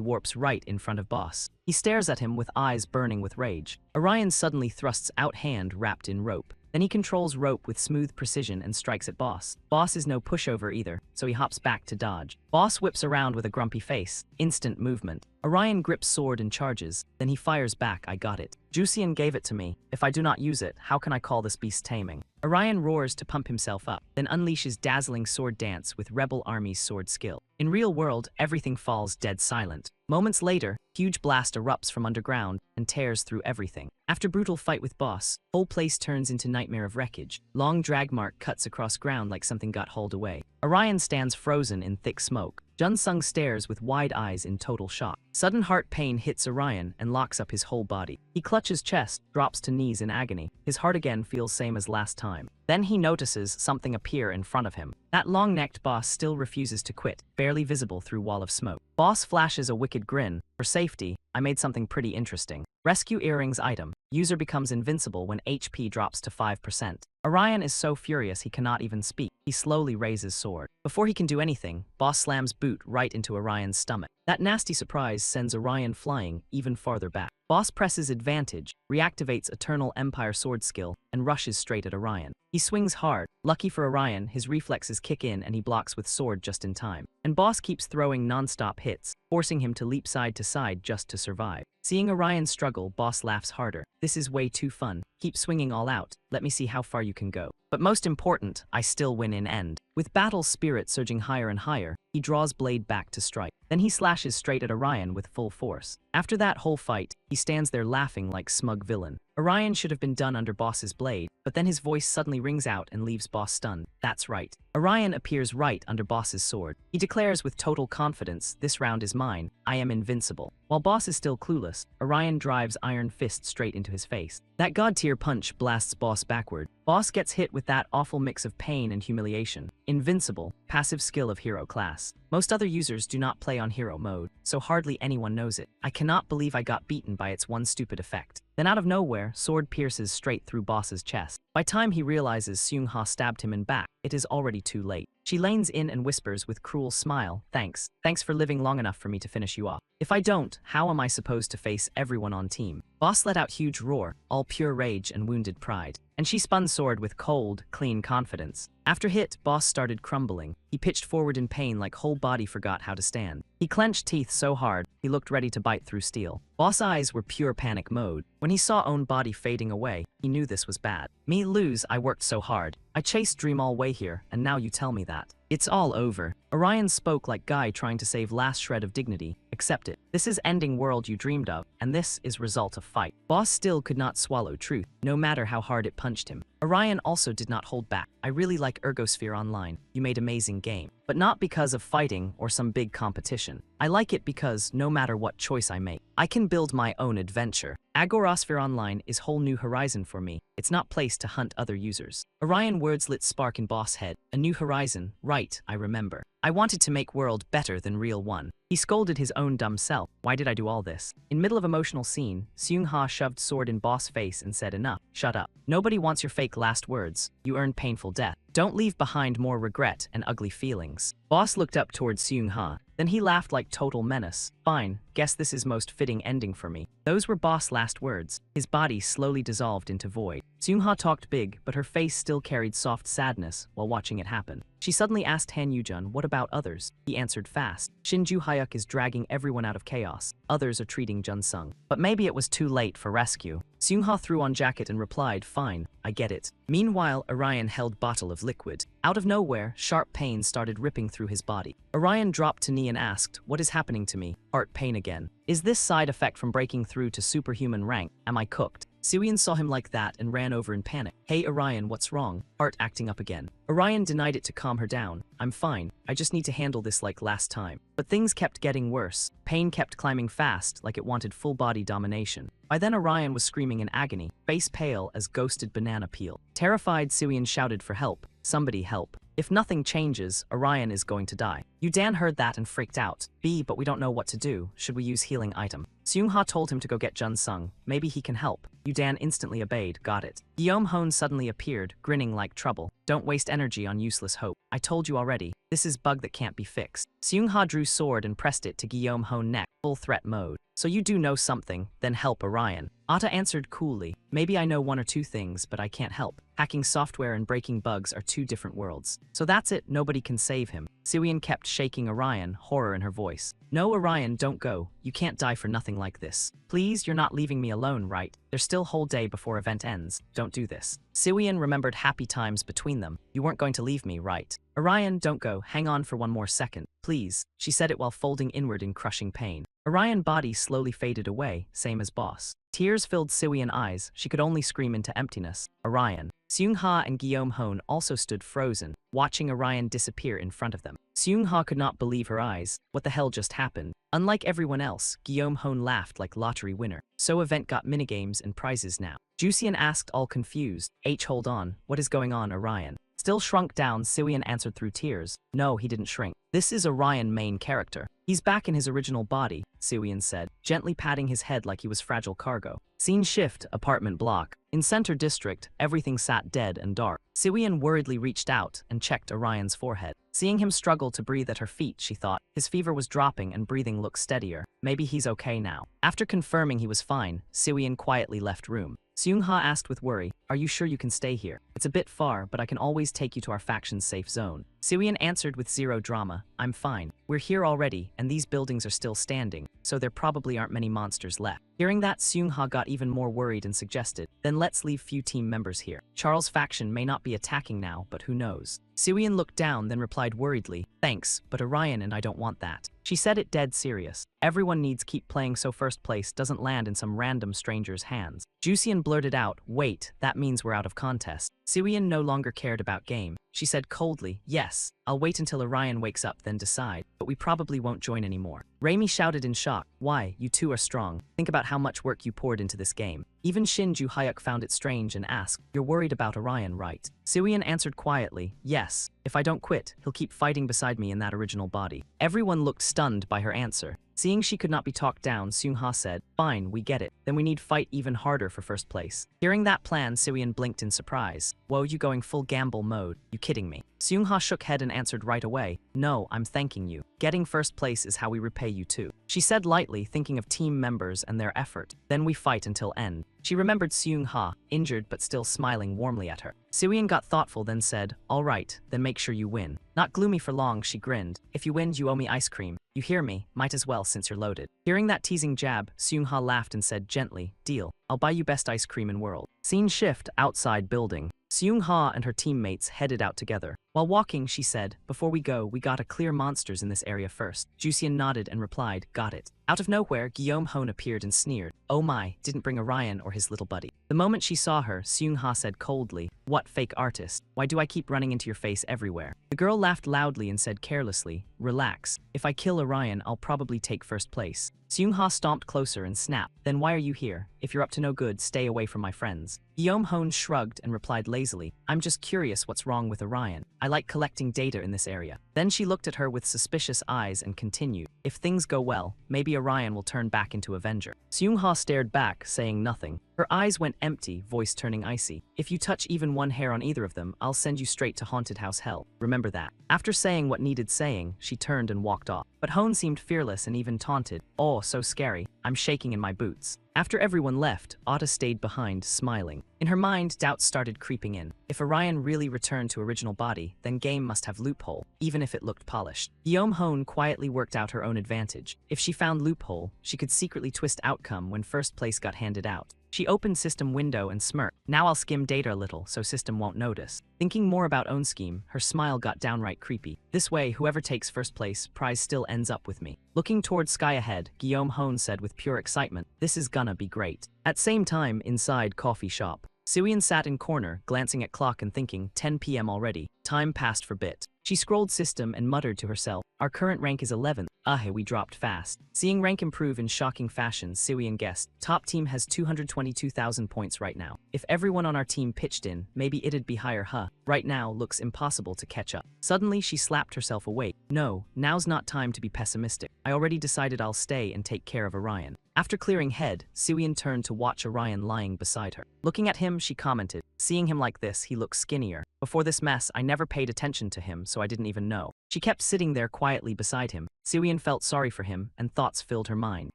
warps right in front of boss. He stares at him with eyes burning with rage. Orion suddenly thrusts out hand wrapped in rope. Then he controls rope with smooth precision and strikes at boss. Boss is no pushover either, so he hops back to dodge. Boss whips around with a grumpy face. Instant movement. Orion grips sword and charges. Then he fires back, "I got it. Juician gave it to me. If I do not use it, how can I call this beast taming?" Orion roars to pump himself up, then unleashes dazzling sword dance with Rebel Army's sword skill. In real world, everything falls dead silent. Moments later, huge blast erupts from underground and tears through everything. After brutal fight with boss, whole place turns into nightmare of wreckage. Long drag mark cuts across ground like something got hauled away. Orion stands frozen in thick smoke. Junsung stares with wide eyes in total shock. Sudden heart pain hits Orion and locks up his whole body. He clutches chest, drops to knees in agony. His heart again feels same as last time. Then he notices something appear in front of him. That long-necked boss still refuses to quit, barely visible through wall of smoke. Boss flashes a wicked grin. For safety, I made something pretty interesting. Rescue earrings item. User becomes invincible when HP drops to 5%. Orion is so furious he cannot even speak. He slowly raises sword. Before he can do anything, boss slams boot right into Orion's stomach. That nasty surprise sends Orion flying even farther back. Boss presses advantage, reactivates Eternal Empire sword skill, and rushes straight at Orion. He swings hard. Lucky for Orion, his reflexes kick in and he blocks with sword just in time. And boss keeps throwing non-stop hits, forcing him to leap side to side just to survive. Seeing Orion struggle, boss laughs harder. "This is way too fun. Keep swinging all out. Let me see how far you can go. But most important, I still win in end." With battle spirit surging higher and higher, he draws blade back to strike. Then he slashes straight at Orion with full force. After that whole fight, he stands there laughing like smug villain. Orion should have been done under boss's blade, but then his voice suddenly rings out and leaves boss stunned. That's right. Orion appears right under boss's sword. He declares with total confidence, "This round is mine. I am invincible." While boss is still clueless, Orion drives iron fist straight into his face. That god tier punch blasts boss backward. Boss gets hit with that awful mix of pain and humiliation. Invincible, passive skill of hero class. Most other users do not play on hero mode, so hardly anyone knows it. I cannot believe I got beaten by its one stupid effect. Then out of nowhere, sword pierces straight through boss's chest. By time he realizes Seung-ha stabbed him in back, it is already too late. She leans in and whispers with cruel smile, "Thanks. Thanks for living long enough for me to finish you off. If I don't, how am I supposed to face everyone on team?" Boss let out huge roar, all pure rage and wounded pride. And she spun sword with cold, clean confidence. After hit, boss started crumbling. He pitched forward in pain like whole body forgot how to stand. He clenched teeth so hard, he looked ready to bite through steel. Boss eyes were pure panic mode. When he saw own body fading away, he knew this was bad. "Me lose, I worked so hard. I chased dream all way here, and now you tell me that. It's all over." Orion spoke like guy trying to save last shred of dignity. "Accept it. This is ending world you dreamed of, and this is result of fight." Boss still could not swallow truth, no matter how hard it punched him. Orion also did not hold back. "I really like Ergosphere Online. You made amazing game. But not because of fighting or some big competition. I like it because no matter what choice I make, I can build my own adventure. Agorosphere Online is whole new horizon for me. It's not place to hunt other users." Orion words lit spark in boss head. A new horizon, right, I remember. I wanted to make world better than real one. He scolded his own dumb self. Why did I do all this? In middle of emotional scene, Seung-ha shoved sword in boss face and said, "Enough, shut up. Nobody wants your fake last words. You earned painful death. Don't leave behind more regret and ugly feelings." Boss looked up towards Seung-ha. Then he laughed like total menace. "Fine, guess this is most fitting ending for me." Those were boss' last words. His body slowly dissolved into void. Seung-ha talked big, but her face still carried soft sadness while watching it happen. She suddenly asked Han Yujun, what about others? He answered fast. Shinju Hyuk is dragging everyone out of chaos. Others are treating Jun Sung. But maybe it was too late for rescue. Seungha threw on jacket and replied, fine, I get it. Meanwhile, Orion held bottle of liquid. Out of nowhere, sharp pain started ripping through his body. Orion dropped to knee and asked, what is happening to me? Heart pain again. Is this side effect from breaking through to superhuman rank? Am I cooked? Suyin saw him like that and ran over in panic. Hey Orion, what's wrong? Heart acting up again. Orion denied it to calm her down. I'm fine. I just need to handle this like last time. But things kept getting worse. Pain kept climbing fast, like it wanted full-body domination. By then Orion was screaming in agony, face pale as ghosted banana peel. Terrified, Suyin shouted for help. Somebody help. If nothing changes, Orion is going to die. Yudan heard that and freaked out. But we don't know what to do. Should we use healing item? Seungha told him to go get Jun Sung. Maybe he can help. Yudan instantly obeyed. Got it. Guillaume Hone suddenly appeared, grinning like trouble. Don't waste energy on useless hope. I told you already. This is bug that can't be fixed. Seungha drew sword and pressed it to Guillaume Hone neck. Full threat mode. So you do know something, then help Orion. Ata answered coolly. Maybe I know one or two things, but I can't help. Hacking software and breaking bugs are two different worlds. So that's it, nobody can save him. Suyin kept shaking Orion, horror in her voice. No Orion, don't go. You can't die for nothing like this. Please, you're not leaving me alone, right? There's still whole day before event ends. Don't do this. Suyin remembered happy times between them. You weren't going to leave me, right? Orion, don't go. Hang on for one more second. Please. She said it while folding inward in crushing pain. Orion's body slowly faded away, same as boss. Tears filled Suyin eyes. She could only scream into emptiness. Orion. Seungha and Guillaume Hone also stood frozen, watching Orion disappear in front of them. Seungha could not believe her eyes. What the hell just happened? Unlike everyone else, Guillaume Hone laughed like lottery winner. So event got minigames and prizes now. Jusian asked all confused. Hold on. What is going on, Orion? Still shrunk down, Suyin answered through tears. No, he didn't shrink. This is Orion main character. He's back in his original body, Suyin said, gently patting his head like he was fragile cargo. Scene shift, apartment block. In Center District, everything sat dead and dark. Suyin worriedly reached out and checked Orion's forehead. Seeing him struggle to breathe at her feet, she thought. His fever was dropping and breathing looked steadier. Maybe he's okay now. After confirming he was fine, Suyin quietly left room. Seungha asked with worry, are you sure you can stay here? It's a bit far, but I can always take you to our faction's safe zone. Suyin answered with zero drama, I'm fine. We're here already, and these buildings are still standing, so there probably aren't many monsters left. Hearing that, Seungha got even more worried and suggested, then let's leave few team members here. Charles' faction may not be attacking now, but who knows? Suyin looked down, then replied worriedly, thanks, but Orion and I don't want that. She said it dead serious. Everyone needs keep playing so first place doesn't land in some random stranger's hands. Jusian blurted out, wait, that means we're out of contest. Suyin no longer cared about game. She said coldly, yes, I'll wait until Orion wakes up then decide, but we probably won't join anymore. Raimi shouted in shock, why, you two are strong. Think about how much work you poured into this game. Even Shinju Hyuk found it strange and asked, you're worried about Orion, right? Suyin answered quietly, yes. If I don't quit, he'll keep fighting beside me in that original body. Everyone looked stunned by her answer. Seeing she could not be talked down, Seungha said, fine, we get it. Then we need fight even harder for first place. Hearing that plan, Suyin blinked in surprise. Whoa, you going full gamble mode? You kidding me? Seungha shook head and answered right away, no, I'm thanking you. Getting first place is how we repay you too. She said lightly, thinking of team members and their effort. Then we fight until end. She remembered Seungha, injured but still smiling warmly at her. Suyin got thoughtful then said, all right, then make sure you win. Not gloomy for long, she grinned. If you win, you owe me ice cream. You hear me? Might as well since you're loaded. Hearing that teasing jab, Seungha laughed and said gently, deal. I'll buy you best ice cream in world. Scene shift, outside building. Seungha and her teammates headed out together. While walking, she said, before we go, we gotta clear monsters in this area first. Jusian nodded and replied, got it. Out of nowhere, Guillaume Hone appeared and sneered. Oh my, didn't bring Orion or his little buddy. The moment she saw her, Seungha said coldly, what fake artist? Why do I keep running into your face everywhere? The girl laughed loudly and said carelessly, relax. If I kill Orion, I'll probably take first place. Seungha stomped closer and snapped, then why are you here? If you're up to no good, stay away from my friends. Guillaume Hone shrugged and replied lazily, I'm just curious what's wrong with Orion. I like collecting data in this area. Then she looked at her with suspicious eyes and continued, "If things go well, maybe Orion will turn back into Avenger." Seung-ha stared back, saying nothing. Her eyes went empty, voice turning icy. "If you touch even one hair on either of them, I'll send you straight to Haunted House Hell. Remember that." After saying what needed saying, she turned and walked off. But Hone seemed fearless and even taunted. "Oh, so scary. I'm shaking in my boots." After everyone left, Atta stayed behind, smiling. In her mind, doubts started creeping in. If Orion really returned to original body, then game must have loophole, even if it looked polished. Guillaume Hone quietly worked out her own advantage. If she found loophole, she could secretly twist outcome when first place got handed out. She opened system window and smirked. "Now I'll skim data a little so system won't notice." Thinking more about own scheme, her smile got downright creepy. This way, whoever takes first place, prize still ends up with me. Looking towards sky ahead, Guillaume Hone said with pure excitement, "This is gonna be great." At same time, inside coffee shop, Suyin sat in corner, glancing at clock and thinking, 10 p.m. already. Time passed for bit. She scrolled system and muttered to herself, "Our current rank is 11th. We dropped fast." Seeing rank improve in shocking fashion, Suyin guessed, "Top team has 222,000 points right now. If everyone on our team pitched in, maybe it'd be higher, huh? Right now looks impossible to catch up." Suddenly she slapped herself awake. "No, now's not time to be pessimistic. I already decided I'll stay and take care of Orion." After clearing head, Suyin turned to watch Orion lying beside her. Looking at him, she commented, "Seeing him like this, he looks skinnier. Before this mess, I never paid attention to him, so I didn't even know." She kept sitting there quietly beside him. Suyin felt sorry for him, and thoughts filled her mind.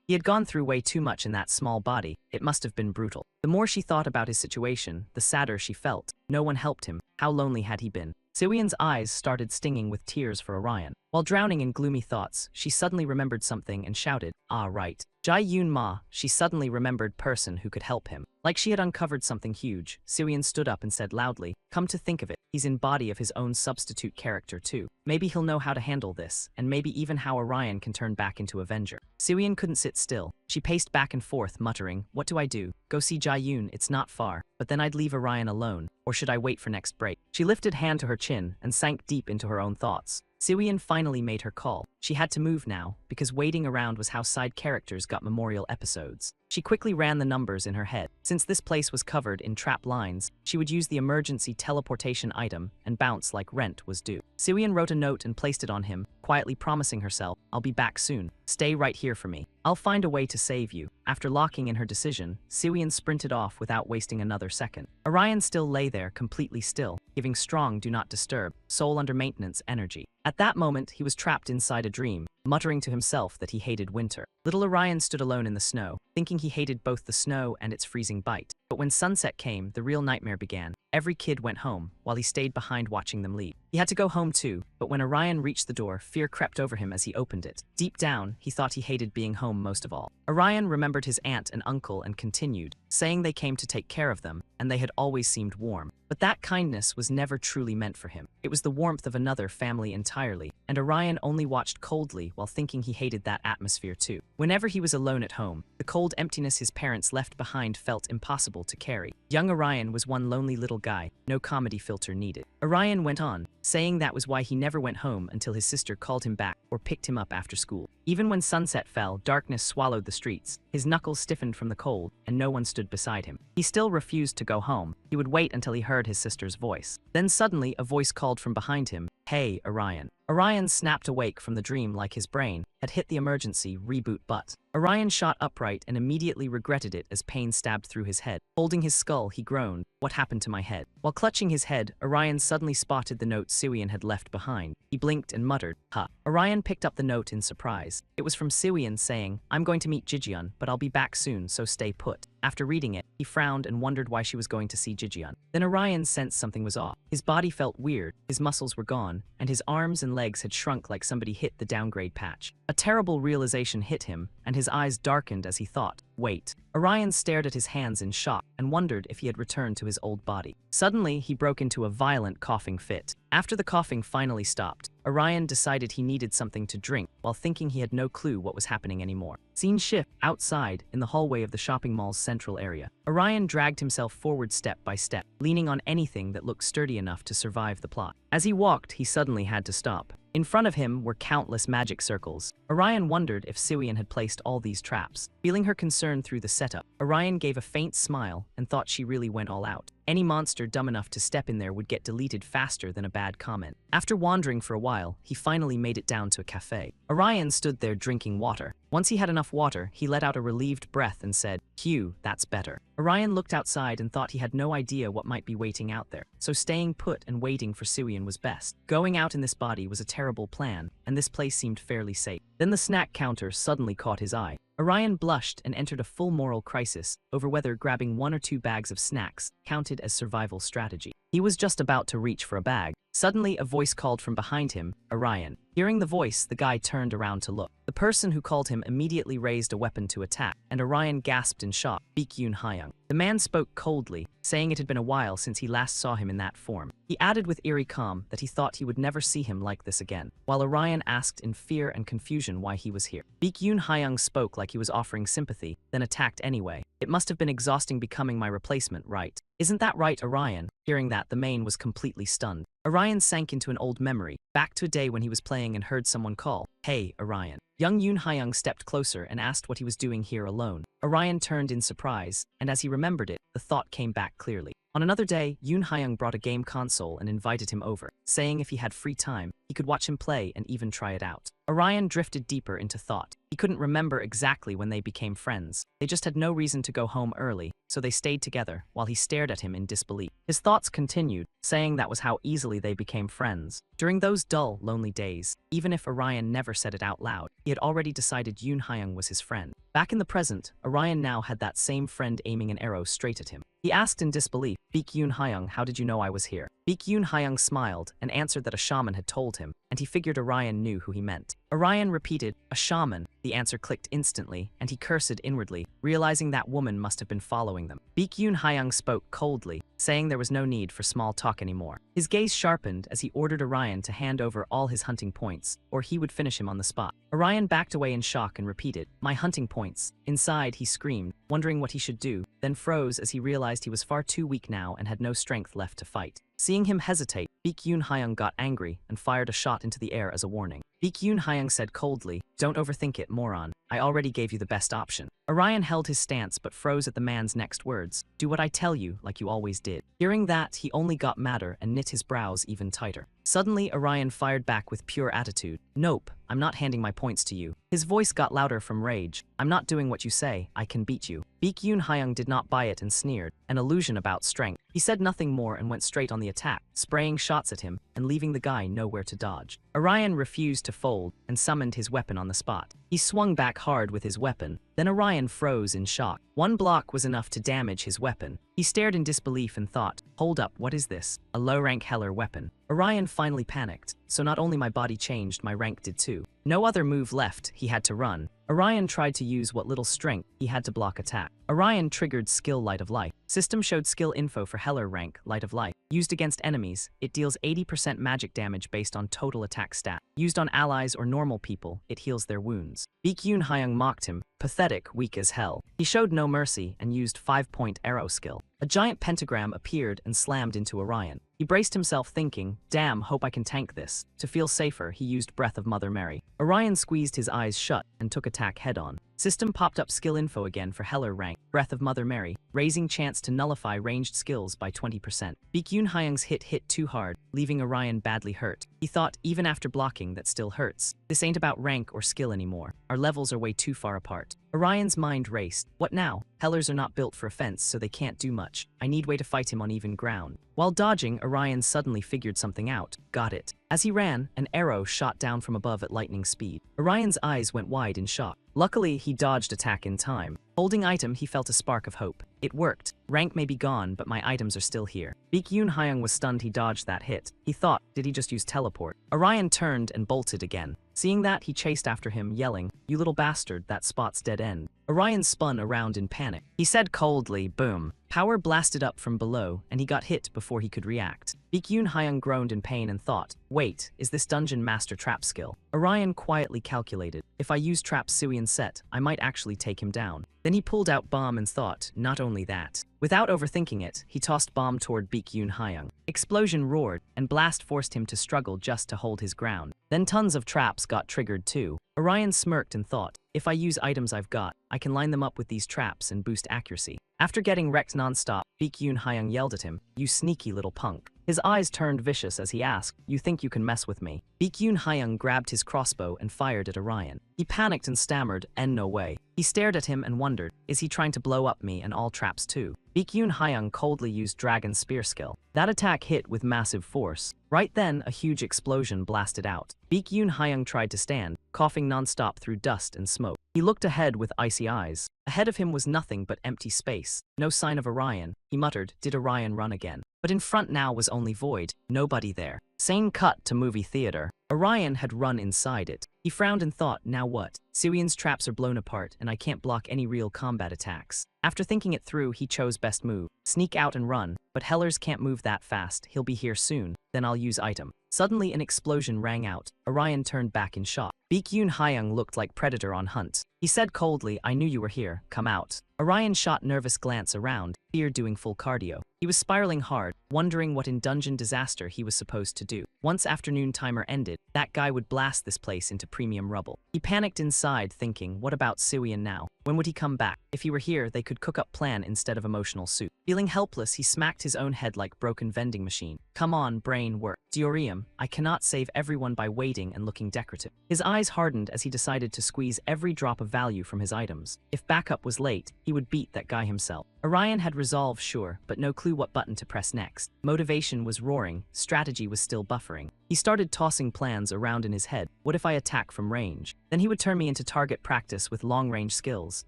He had gone through way too much in that small body. It must have been brutal. The more she thought about his situation, the sadder she felt. No one helped him. How lonely had he been? Suyin's eyes started stinging with tears for Orion. While drowning in gloomy thoughts, she suddenly remembered something and shouted, "Ah, right. Jai Yun Ma." She suddenly remembered person who could help him. Like she had uncovered something huge, Suyin stood up and said loudly, "Come to think of it, he's in body of his own substitute character too. Maybe he'll know how to handle this, and maybe even how Orion can turn back into Avenger." Suyin couldn't sit still. She paced back and forth, muttering, "What do I do? Go see Jai Yun, it's not far. But then I'd leave Orion alone. Or should I wait for next break?" She lifted hand to her chin and sank deep into her own thoughts. Suyin finally made her call. She had to move now, because waiting around was how side characters got memorial episodes. She quickly ran the numbers in her head. Since this place was covered in trap lines, she would use the emergency teleportation item and bounce like rent was due. Suyin wrote a note and placed it on him, quietly promising herself, "I'll be back soon. Stay right here for me. I'll find a way to save you." After locking in her decision, Suyin sprinted off without wasting another second. Orion still lay there completely still, giving strong do not disturb, soul under maintenance energy. At that moment, he was trapped inside a dream, muttering to himself that he hated winter. Little Orion stood alone in the snow, thinking he hated both the snow and its freezing bite. But when sunset came, the real nightmare began. Every kid went home, while he stayed behind watching them leave. He had to go home too, but when Orion reached the door, fear crept over him as he opened it. Deep down, he thought he hated being home most of all. Orion remembered his aunt and uncle and continued, saying they came to take care of them, and they had always seemed warm. But that kindness was never truly meant for him. It was the warmth of another family entirely, and Orion only watched coldly while thinking he hated that atmosphere too. Whenever he was alone at home, the cold emptiness his parents left behind felt impossible to carry. Young Orion was one lonely little guy, no comedy filter needed. Orion went on, saying that was why he never went home until his sister called him back or picked him up after school. Even when sunset fell, darkness swallowed the streets. His knuckles stiffened from the cold, and no one stood beside him. He still refused to go home. He would wait until he heard his sister's voice. Then suddenly, a voice called from behind him, "Hey, Orion." Orion snapped awake from the dream like his brain had hit the emergency reboot button. Orion shot upright and immediately regretted it as pain stabbed through his head. Holding his skull, he groaned, "What happened to my head?" While clutching his head, Orion suddenly spotted the note Suyin had left behind. He blinked and muttered, "Huh." Orion picked up the note in surprise. It was from Suyin saying, "I'm going to meet Jijian, but I'll be back soon, so stay put." After reading it, he frowned and wondered why she was going to see Jijian. Then Orion sensed something was off. His body felt weird, his muscles were gone, and his arms and legs had shrunk like somebody hit the downgrade patch. A terrible realization hit him, and his eyes darkened as he thought, "Wait." Orion stared at his hands in shock and wondered if he had returned to his old body. Suddenly, he broke into a violent coughing fit. After the coughing finally stopped, Orion decided he needed something to drink while thinking he had no clue what was happening anymore. Scene shift outside in the hallway of the shopping mall's central area. Orion dragged himself forward step by step, leaning on anything that looked sturdy enough to survive the plot. As he walked, he suddenly had to stop. In front of him were countless magic circles. Orion wondered if Siwian had placed all these traps. Feeling her concern through the setup, Orion gave a faint smile and thought she really went all out. Any monster dumb enough to step in there would get deleted faster than a bad comment. After wandering for a while, he finally made it down to a cafe. Orion stood there drinking water. Once he had enough water, he let out a relieved breath and said, "Phew, that's better." Orion looked outside and thought he had no idea what might be waiting out there, so staying put and waiting for Siwian was best. Going out in this body was a terrible plan, and this place seemed fairly safe. Then the snack counter suddenly caught his eye. Orion blushed and entered a full moral crisis over whether grabbing 1 or 2 bags of snacks counted as survival strategy. He was just about to reach for a bag. Suddenly, a voice called from behind him, "Orion." Hearing the voice, the guy turned around to look. The person who called him immediately raised a weapon to attack, and Orion gasped in shock. Baekhyun Hyung. The man spoke coldly, saying it had been a while since he last saw him in that form. He added with eerie calm that he thought he would never see him like this again, while Orion asked in fear and confusion why he was here. Baekhyun Hyung spoke like he was offering sympathy, then attacked anyway. "It must have been exhausting becoming my replacement, right? Isn't that right, Orion?" Hearing that, the main was completely stunned. Orion sank into an old memory, back to a day when he was playing and heard someone call, "Hey, Orion." Young Yoon Hyung stepped closer and asked what he was doing here alone. Orion turned in surprise, and as he remembered it, the thought came back clearly. On another day, Yoon Hyung brought a game console and invited him over, saying if he had free time, he could watch him play and even try it out. Orion drifted deeper into thought. He couldn't remember exactly when they became friends. They just had no reason to go home early, so they stayed together while he stared at him in disbelief. His thoughts continued, saying that was how easily they became friends. During those dull, lonely days, even if Orion never said it out loud, he had already decided Yoon Hyung was his friend. Back in the present, Orion now had that same friend aiming an arrow straight at him. He asked in disbelief, "Baekhyun Hyung, how did you know I was here?" Baekhyun Hyung smiled and answered that a shaman had told him, and he figured Orion knew who he meant. Orion repeated, "A shaman." The answer clicked instantly, and he cursed inwardly, realizing that woman must have been following them. Baekhyun Hyung spoke coldly, saying there was no need for small talk anymore. His gaze sharpened as he ordered Orion to hand over all his hunting points, or he would finish him on the spot. Orion backed away in shock and repeated, "My hunting points." Inside, he screamed, wondering what he should do, then froze as he realized he was far too weak now and had no strength left to fight. Seeing him hesitate, Baekhyun Hyung got angry and fired a shot into the air as a warning. Baekhyun Hyung said coldly, "Don't overthink it, moron. I already gave you the best option." Orion held his stance but froze at the man's next words. "Do what I tell you, like you always did." Hearing that, he only got madder and knit his brows even tighter. Suddenly, Orion fired back with pure attitude. "Nope, I'm not handing my points to you." His voice got louder from rage. "I'm not doing what you say, I can beat you." Baekhyun Hyung did not buy it and sneered, an illusion about strength. He said nothing more and went straight on the attack, spraying shots at him and leaving the guy nowhere to dodge. Orion refused to fold and summoned his weapon on the spot. He swung back hard with his weapon, then Orion froze in shock. One block was enough to damage his weapon. He stared in disbelief and thought, "Hold up, what is this? A low-rank Heller weapon." Orion finally panicked, so not only my body changed, my rank did too. No other move left, he had to run. Orion tried to use what little strength he had to block attack. Orion triggered skill Light of Life. System showed skill info for Heller rank, Light of Life. Used against enemies, it deals 80% magic damage based on total attack stat. Used on allies or normal people, it heals their wounds. Baekhyun Hyung mocked him, pathetic, weak as hell. He showed no mercy and used 5-point arrow skill. A giant pentagram appeared and slammed into Orion. He braced himself thinking, "Damn, hope I can tank this." To feel safer, he used Breath of Mother Mary. Orion squeezed his eyes shut and took attack head-on. System popped up skill info again for Heller rank, Breath of Mother Mary, raising chance to nullify ranged skills by 20%. Baekhyun Hyung's hit too hard, leaving Orion badly hurt. He thought, even after blocking, that still hurts. This ain't about rank or skill anymore. Our levels are way too far apart. Orion's mind raced. What now? Hellers are not built for offense, so they can't do much. I need way to fight him on even ground. While dodging, Orion suddenly figured something out. Got it. As he ran, an arrow shot down from above at lightning speed. Orion's eyes went wide in shock. Luckily, he dodged attack in time. Holding item, he felt a spark of hope. It worked. Rank may be gone, but my items are still here. Baekhyun Hyung was stunned he dodged that hit. He thought, did he just use teleport? Orion turned and bolted again. Seeing that, he chased after him, yelling, "You little bastard, that spot's dead end." Orion spun around in panic. He said coldly, "Boom." Power blasted up from below, and he got hit before he could react. Baekhyun Hyung groaned in pain and thought, "Wait, is this Dungeon Master trap skill?" Orion quietly calculated, "If I use trap Suian set, I might actually take him down." Then he pulled out bomb and thought, not only that. Without overthinking it, he tossed bomb toward Baekhyun Hyung. Explosion roared, and blast forced him to struggle just to hold his ground. Then tons of traps got triggered too. Orion smirked and thought, if I use items I've got, I can line them up with these traps and boost accuracy. After getting wrecked nonstop, Baekhyun Hyung yelled at him, "You sneaky little punk." His eyes turned vicious as he asked, "You think you can mess with me?" Baekhyun Hyung grabbed his crossbow and fired at Orion. He panicked and stammered, "And no way." He stared at him and wondered, is he trying to blow up me and all traps too? Baekhyun Hyung coldly used Dragon Spear skill. That attack hit with massive force. Right then, a huge explosion blasted out. Baekhyun Hyung tried to stand, coughing nonstop through dust and smoke. He looked ahead with icy eyes. Ahead of him was nothing but empty space. No sign of Orion. He muttered, did Orion run again? But in front now was only void. Nobody there. Same cut to movie theater. Orion had run inside it. He frowned and thought, now what? Suion's traps are blown apart and I can't block any real combat attacks. After thinking it through, he chose best move. Sneak out and run. But Hellers can't move that fast. He'll be here soon. Then I'll use item. Suddenly an explosion rang out. Orion turned back in shock. Baekhyun Hyung looked like predator on hunt. He said coldly, I knew you were here. Come out. Orion shot nervous glance around, fear doing full cardio. He was spiraling hard, wondering what in dungeon disaster he was supposed to do. Once afternoon timer ended, that guy would blast this place into premium rubble. He panicked inside, thinking, what about Suion now? When would he come back? If he were here, they could cook up plan instead of emotional soup. Feeling helpless, he smacked his own head like broken vending machine. Come on, brain, work. Diorium, I cannot save everyone by waiting and looking decorative. His eyes hardened as he decided to squeeze every drop of value from his items. If backup was late, he would beat that guy himself. Orion had resolve, sure, but no clue what button to press next. Motivation was roaring, strategy was still buffering. He started tossing plans around in his head. What if I attack from range? Then he would turn me into target practice with long-range skills.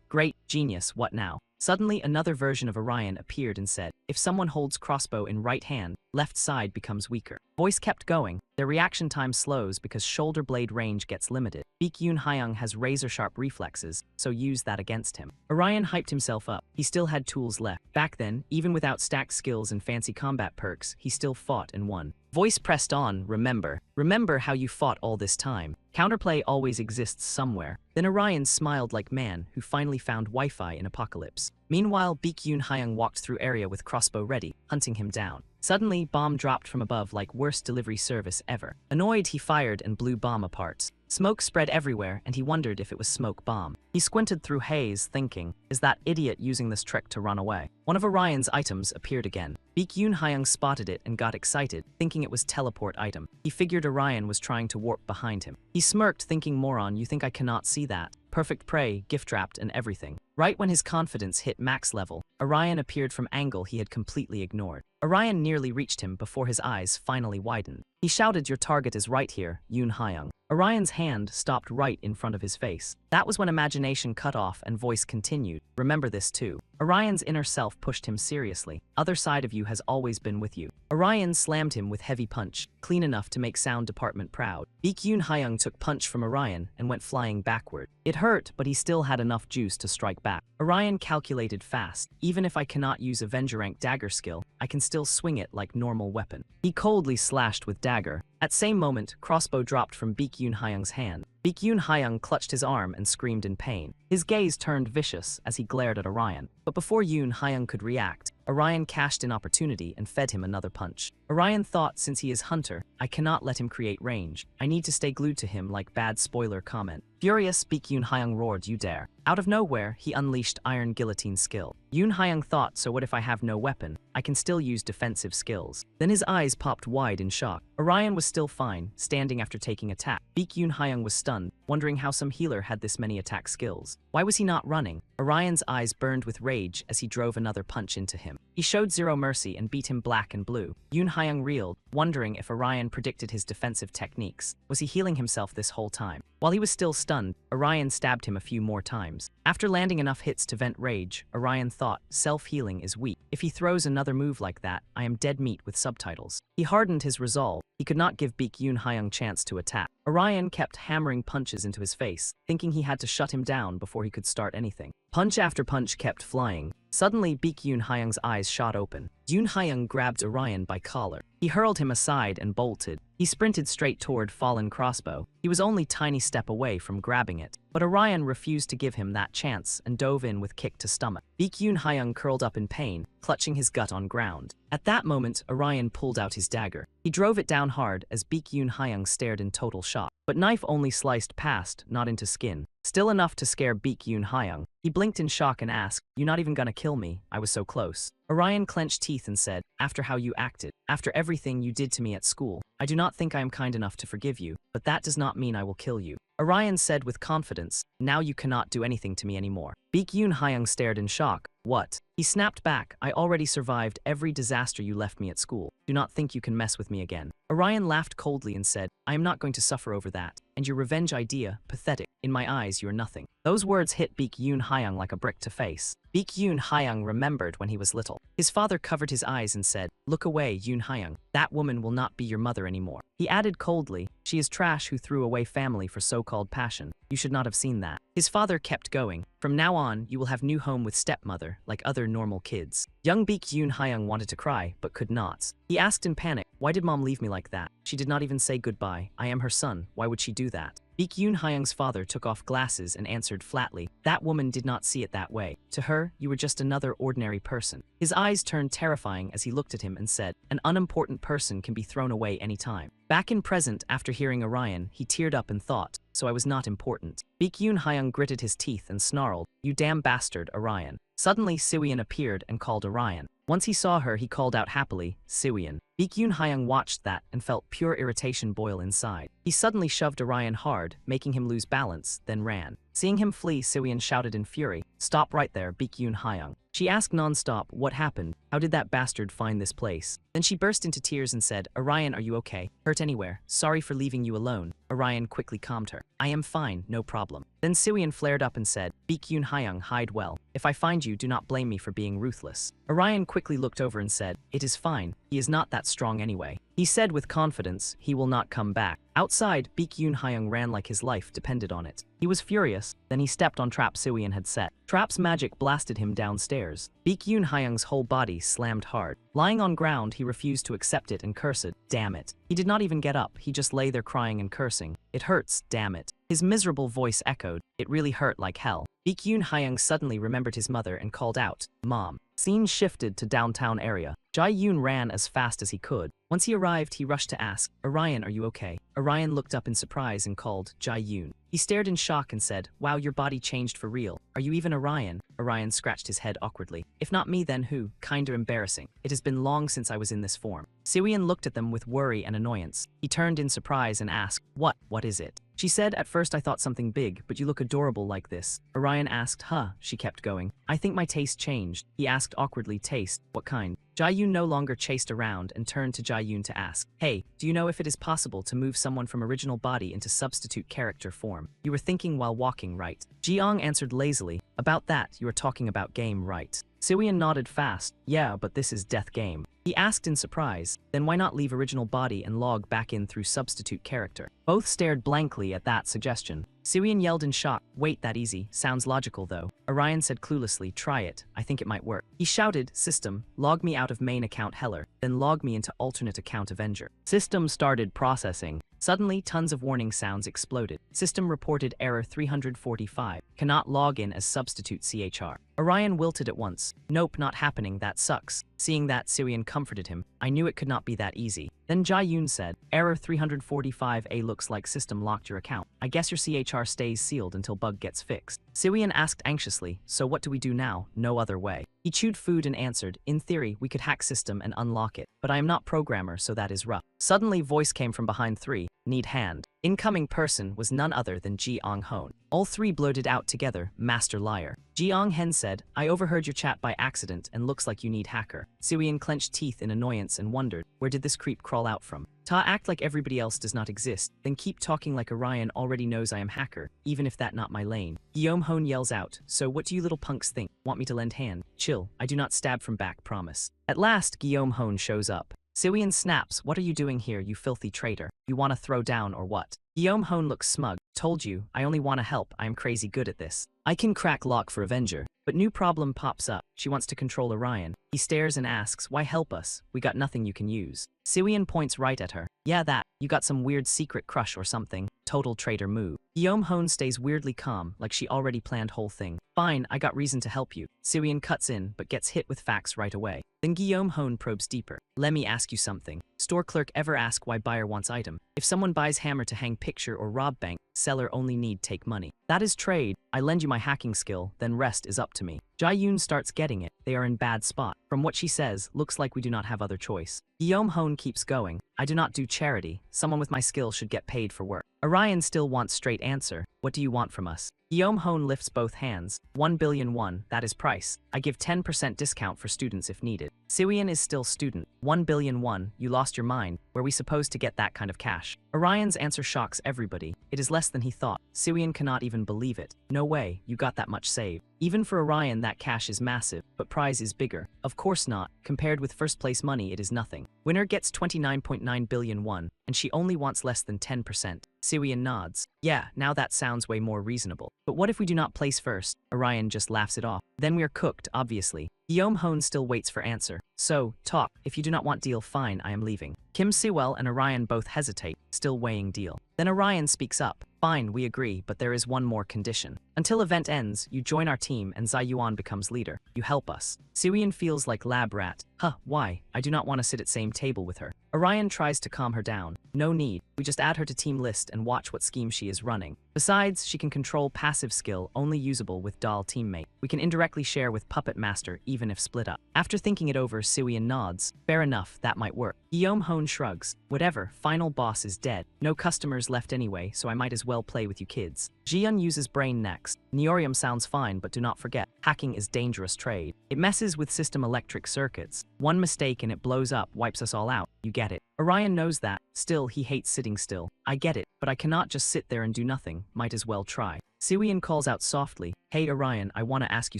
Great, genius, what now? Suddenly, another version of Orion appeared and said, if someone holds crossbow in right hand, left side becomes weaker. Voice kept going. Their reaction time slows because shoulder blade range gets limited. Baekhyun Hyung has razor-sharp reflexes, so use that against him. Orion hyped himself up. He still had tools left. Back then, even without stacked skills and fancy combat perks, he still fought and won. Voice pressed on, remember. Remember how you fought all this time. Counterplay always exists somewhere. Then Orion smiled like man who finally found Wi-Fi in Apocalypse. Meanwhile, Baekhyun Hyung walked through area with crossbow ready, hunting him down. Suddenly, bomb dropped from above like worst delivery service ever. Annoyed, he fired and blew bomb apart. Smoke spread everywhere, and he wondered if it was smoke bomb. He squinted through haze, thinking, is that idiot using this trick to run away? One of Orion's items appeared again. Baekhyun Hyung spotted it and got excited, thinking it was teleport item. He figured Orion was trying to warp behind him. He smirked, thinking, moron, you think I cannot see that? Perfect prey, gift-wrapped, and everything. Right when his confidence hit max level, Orion appeared from angle he had completely ignored. Orion nearly reached him before his eyes finally widened. He shouted, your target is right here, Yoon Hyung. Orion's hand stopped right in front of his face. That was when imagination cut off and voice continued. Remember this too. Orion's inner self pushed him seriously. Other side of you has always been with you. Orion slammed him with heavy punch, clean enough to make sound department proud. Baekhyun Hyung took punch from Orion and went flying backward. It hurt, but he still had enough juice to strike back. Orion calculated fast. Even if I cannot use Avenger rank dagger skill, I can still swing it like normal weapon. He coldly slashed with dagger. At same moment, crossbow dropped from Baekhyun Hyung's hand. Baekhyun Hyung clutched his arm and screamed in pain. His gaze turned vicious as he glared at Orion. But before Yoon Hyung could react, Orion cashed in opportunity and fed him another punch. Orion thought, since he is hunter, I cannot let him create range. I need to stay glued to him like bad spoiler comment. Furious, Baekhyun Hyung roared, you dare. Out of nowhere, he unleashed Iron Guillotine skill. Yoon Hyung thought, so what if I have no weapon? I can still use defensive skills. Then his eyes popped wide in shock. Orion was still fine, standing after taking attack. Baekhyun Hyung was stunned, wondering how some healer had this many attack skills. Why was he not running? Orion's eyes burned with rage as he drove another punch into him. He showed zero mercy and beat him black and blue. Yoon Hyung reeled, wondering if Orion predicted his defensive techniques. Was he healing himself this whole time? While he was still stunned, Orion stabbed him a few more times. After landing enough hits to vent rage, Orion thought, self-healing is weak. If he throws another move like that, I am dead meat with subtitles. He hardened his resolve. He could not give Baekhyun Hyung chance to attack. Orion kept hammering punches into his face, thinking he had to shut him down before he could start anything. Punch after punch kept flying. Suddenly, Baekhyun Hyung's eyes shot open. Yoon Hyung grabbed Orion by collar. He hurled him aside and bolted. He sprinted straight toward Fallen Crossbow. He was only tiny step away from grabbing it, but Orion refused to give him that chance and dove in with kick to stomach. Yoon Hyung curled up in pain, clutching his gut on ground. At that moment, Orion pulled out his dagger. He drove it down hard as Yoon Hyung stared in total shock. But knife only sliced past, not into skin. Still enough to scare Yoon Hyung. He blinked in shock and asked, "You not even gonna kill me? I was so close." Orion clenched teeth and said, "After how you acted, after everything you did to me at school, I do not think I am kind enough to forgive you, but that does not mean I will kill you." Orion said with confidence, "Now you cannot do anything to me anymore." Yoon Hyung stared in shock. "What?" He snapped back, "I already survived every disaster you left me at school. Do not think you can mess with me again." Orion laughed coldly and said, "I am not going to suffer over that. And your revenge idea, pathetic. In my eyes, you are nothing." Those words hit Yoon Hyung like a brick to face. Yoon Hyung remembered when he was little. His father covered his eyes and said, "Look away, Yoon Hyung. That woman will not be your mother anymore." He added coldly, "She is trash who threw away family for so-called passion. You should not have seen that." His father kept going. "From now on, you will have new home with stepmother, like other normal kids." Young Yoon Hyung wanted to cry, but could not. He asked in panic, "Why did mom leave me like that? She did not even say goodbye. I am her son. Why would she do that?" Yoon Hyung's father took off glasses and answered flatly, "That woman did not see it that way. To her, you were just another ordinary person." His eyes turned terrifying as he looked at him and said, "An unimportant person can be thrown away any time." Back in present, after hearing Orion, he teared up and thought, "So I was not important." Yoon Hyung gritted his teeth and snarled, "You damn bastard, Orion." Suddenly, Siwian appeared and called Orion. Once he saw her, he called out happily, "Siwian." Yoon Hyung watched that and felt pure irritation boil inside. He suddenly shoved Orion hard, making him lose balance, then ran. Seeing him flee, Siwian shouted in fury, "Stop right there, Yoon Hyung." She asked non-stop, "What happened? How did that bastard find this place?" Then she burst into tears and said, "Orion, are you okay? Hurt anywhere? Sorry for leaving you alone." Orion quickly calmed her. "I am fine, no problem." Then Siwian flared up and said, Yoon Hyung, hide well. If I find you, do not blame me for being ruthless." Orion quickly looked over and said, "It is fine. He is not that strong anyway." He said with confidence, "He will not come back." Outside, Yoon Hyung ran like his life depended on it. He was furious, then he stepped on trap Siwian had set. Trap's magic blasted him downstairs. Yoon Hyung's whole body slammed hard. Lying on ground, he refused to accept it and cursed, "Damn it." He did not even get up, he just lay there crying and cursing. "It hurts, damn it." His miserable voice echoed, "It really hurt like hell." Yoon Hyung suddenly remembered his mother and called out, "Mom." Scene shifted to downtown area. Jae-yoon ran as fast as he could. Once he arrived, he rushed to ask, "Orion, are you okay?" Orion looked up in surprise and called, "Jae-yoon." He stared in shock and said, "Wow, your body changed for real. Are you even Orion?" Orion scratched his head awkwardly. "If not me, then who? Kinda embarrassing. It has been long since I was in this form." Siwian looked at them with worry and annoyance. He turned in surprise and asked, What is it?" She said, "At first I thought something big, but you look adorable like this." Orion asked, "Huh," she kept going. "I think my taste changed." He asked awkwardly, "Taste? What kind?" Jae-yoon no longer chased around and turned to Jae-yoon to ask, "Hey, do you know if it is possible to move someone from original body into substitute character form? You were thinking while walking, right?" Jeong answered lazily, "About that, you are talking about game, right?" Siwian nodded fast, "Yeah, but this is death game." He asked in surprise, "Then why not leave original body and log back in through substitute character?" Both stared blankly at that suggestion. Siwian yelled in shock, "Wait, that easy. Sounds logical though." Orion said cluelessly, "Try it. I think it might work." He shouted, "System, log me out of main account Heller, then log me into alternate account Avenger." System started processing. Suddenly, tons of warning sounds exploded. System reported error 345. Cannot log in as substitute CHR. Orion wilted at once. "Nope, not happening, that sucks." Seeing that, Siwian comforted him. "I knew it could not be that easy." Then Jae-yoon said, "Error 345A looks like system locked your account. I guess your CHR stays sealed until bug gets fixed." Siwian asked anxiously, "So what do we do now? No other way." He chewed food and answered, "In theory, we could hack system and unlock it, but I am not programmer, so that is rough." Suddenly, voice came from behind three, "Need hand." Incoming person was none other than Ji-ong-hoon. All three blurted out together, "Master liar." Ji-ong-hen said, "I overheard your chat by accident and looks like you need hacker." Siwian clenched teeth in annoyance and wondered, where did this creep crawl out from? Ta act like everybody else does not exist, then keep talking like Orion already knows I am hacker, even if that not my lane. Guillaume-hoon yells out, "So what do you little punks think? Want me to lend hand? Chill, I do not stab from back, promise." At last, Guillaume-hoon shows up. Siwian snaps, "What are you doing here, you filthy traitor?" You wanna throw down or what? Guillaume Hone looks smug. Told you, I only wanna help, I am crazy good at this. I can crack lock for Avenger. But new problem pops up. She wants to control Orion. He stares and asks, why help us? We got nothing you can use. Siwian points right at her. Yeah, that. You got some weird secret crush or something. Total traitor move. Guillaume Hone stays weirdly calm, like she already planned whole thing. Fine, I got reason to help you. Siwian cuts in, but gets hit with facts right away. Then Guillaume Hone probes deeper. Let me ask you something. Store clerk ever ask why buyer wants item? If someone buys hammer to hang picture or rob bank, seller only need take money. That is trade. I lend you my hacking skill, then rest is up to me. Jai-yoon starts getting it. They are in bad spot. From what she says, looks like we do not have other choice. Guillaume Hone keeps going. I do not do charity. Someone with my skill should get paid for work. Orion still wants straight answer. What do you want from us? Guillaume Hone lifts both hands. 1 billion won, that is price. I give 10% discount for students if needed. Siwian is still student. 1 billion won, you lost your mind. Where we supposed to get that kind of cash? Orion's answer shocks everybody. It is less than he thought. Siwian cannot even believe it. No way, you got that much saved. Even for Orion that cash is massive, but prize is bigger. Of course not. Compared with first place money it is nothing. Winner gets 29.9 billion won, and she only wants less than 10%. Siwian nods. Yeah, now that sounds way more reasonable. But what if we do not place first? Orion just laughs it off. Then we are cooked, obviously. Guillaume Hone still waits for answer. So, talk. If you do not want deal, fine, I am leaving. Kim Siwell and Orion both hesitate, still weighing deal. Then Orion speaks up. Fine, we agree, but there is one more condition. Until event ends, you join our team and Zai Yuan becomes leader. You help us. Siwian feels like lab rat. Huh, why? I do not want to sit at same table with her. Orion tries to calm her down. No need. We just add her to team list and watch what scheme she is running. Besides, she can control passive skill only usable with doll teammate. We can indirectly share with Puppet Master even if split up. After thinking it over, Siwian nods. Fair enough, that might work. Guillaume Hone shrugs. Whatever, final boss is dead. No customers left anyway, so I might as well play with you kids. Jian uses brain next. Neorium sounds fine, but do not forget, hacking is dangerous trade. It messes with system electric circuits. One mistake and it blows up, wipes us all out. You get it. Orion knows that. Still, he hates sitting still. I get it, but I cannot just sit there and do nothing. Might as well try. Siwian calls out softly. Hey Orion, I want to ask you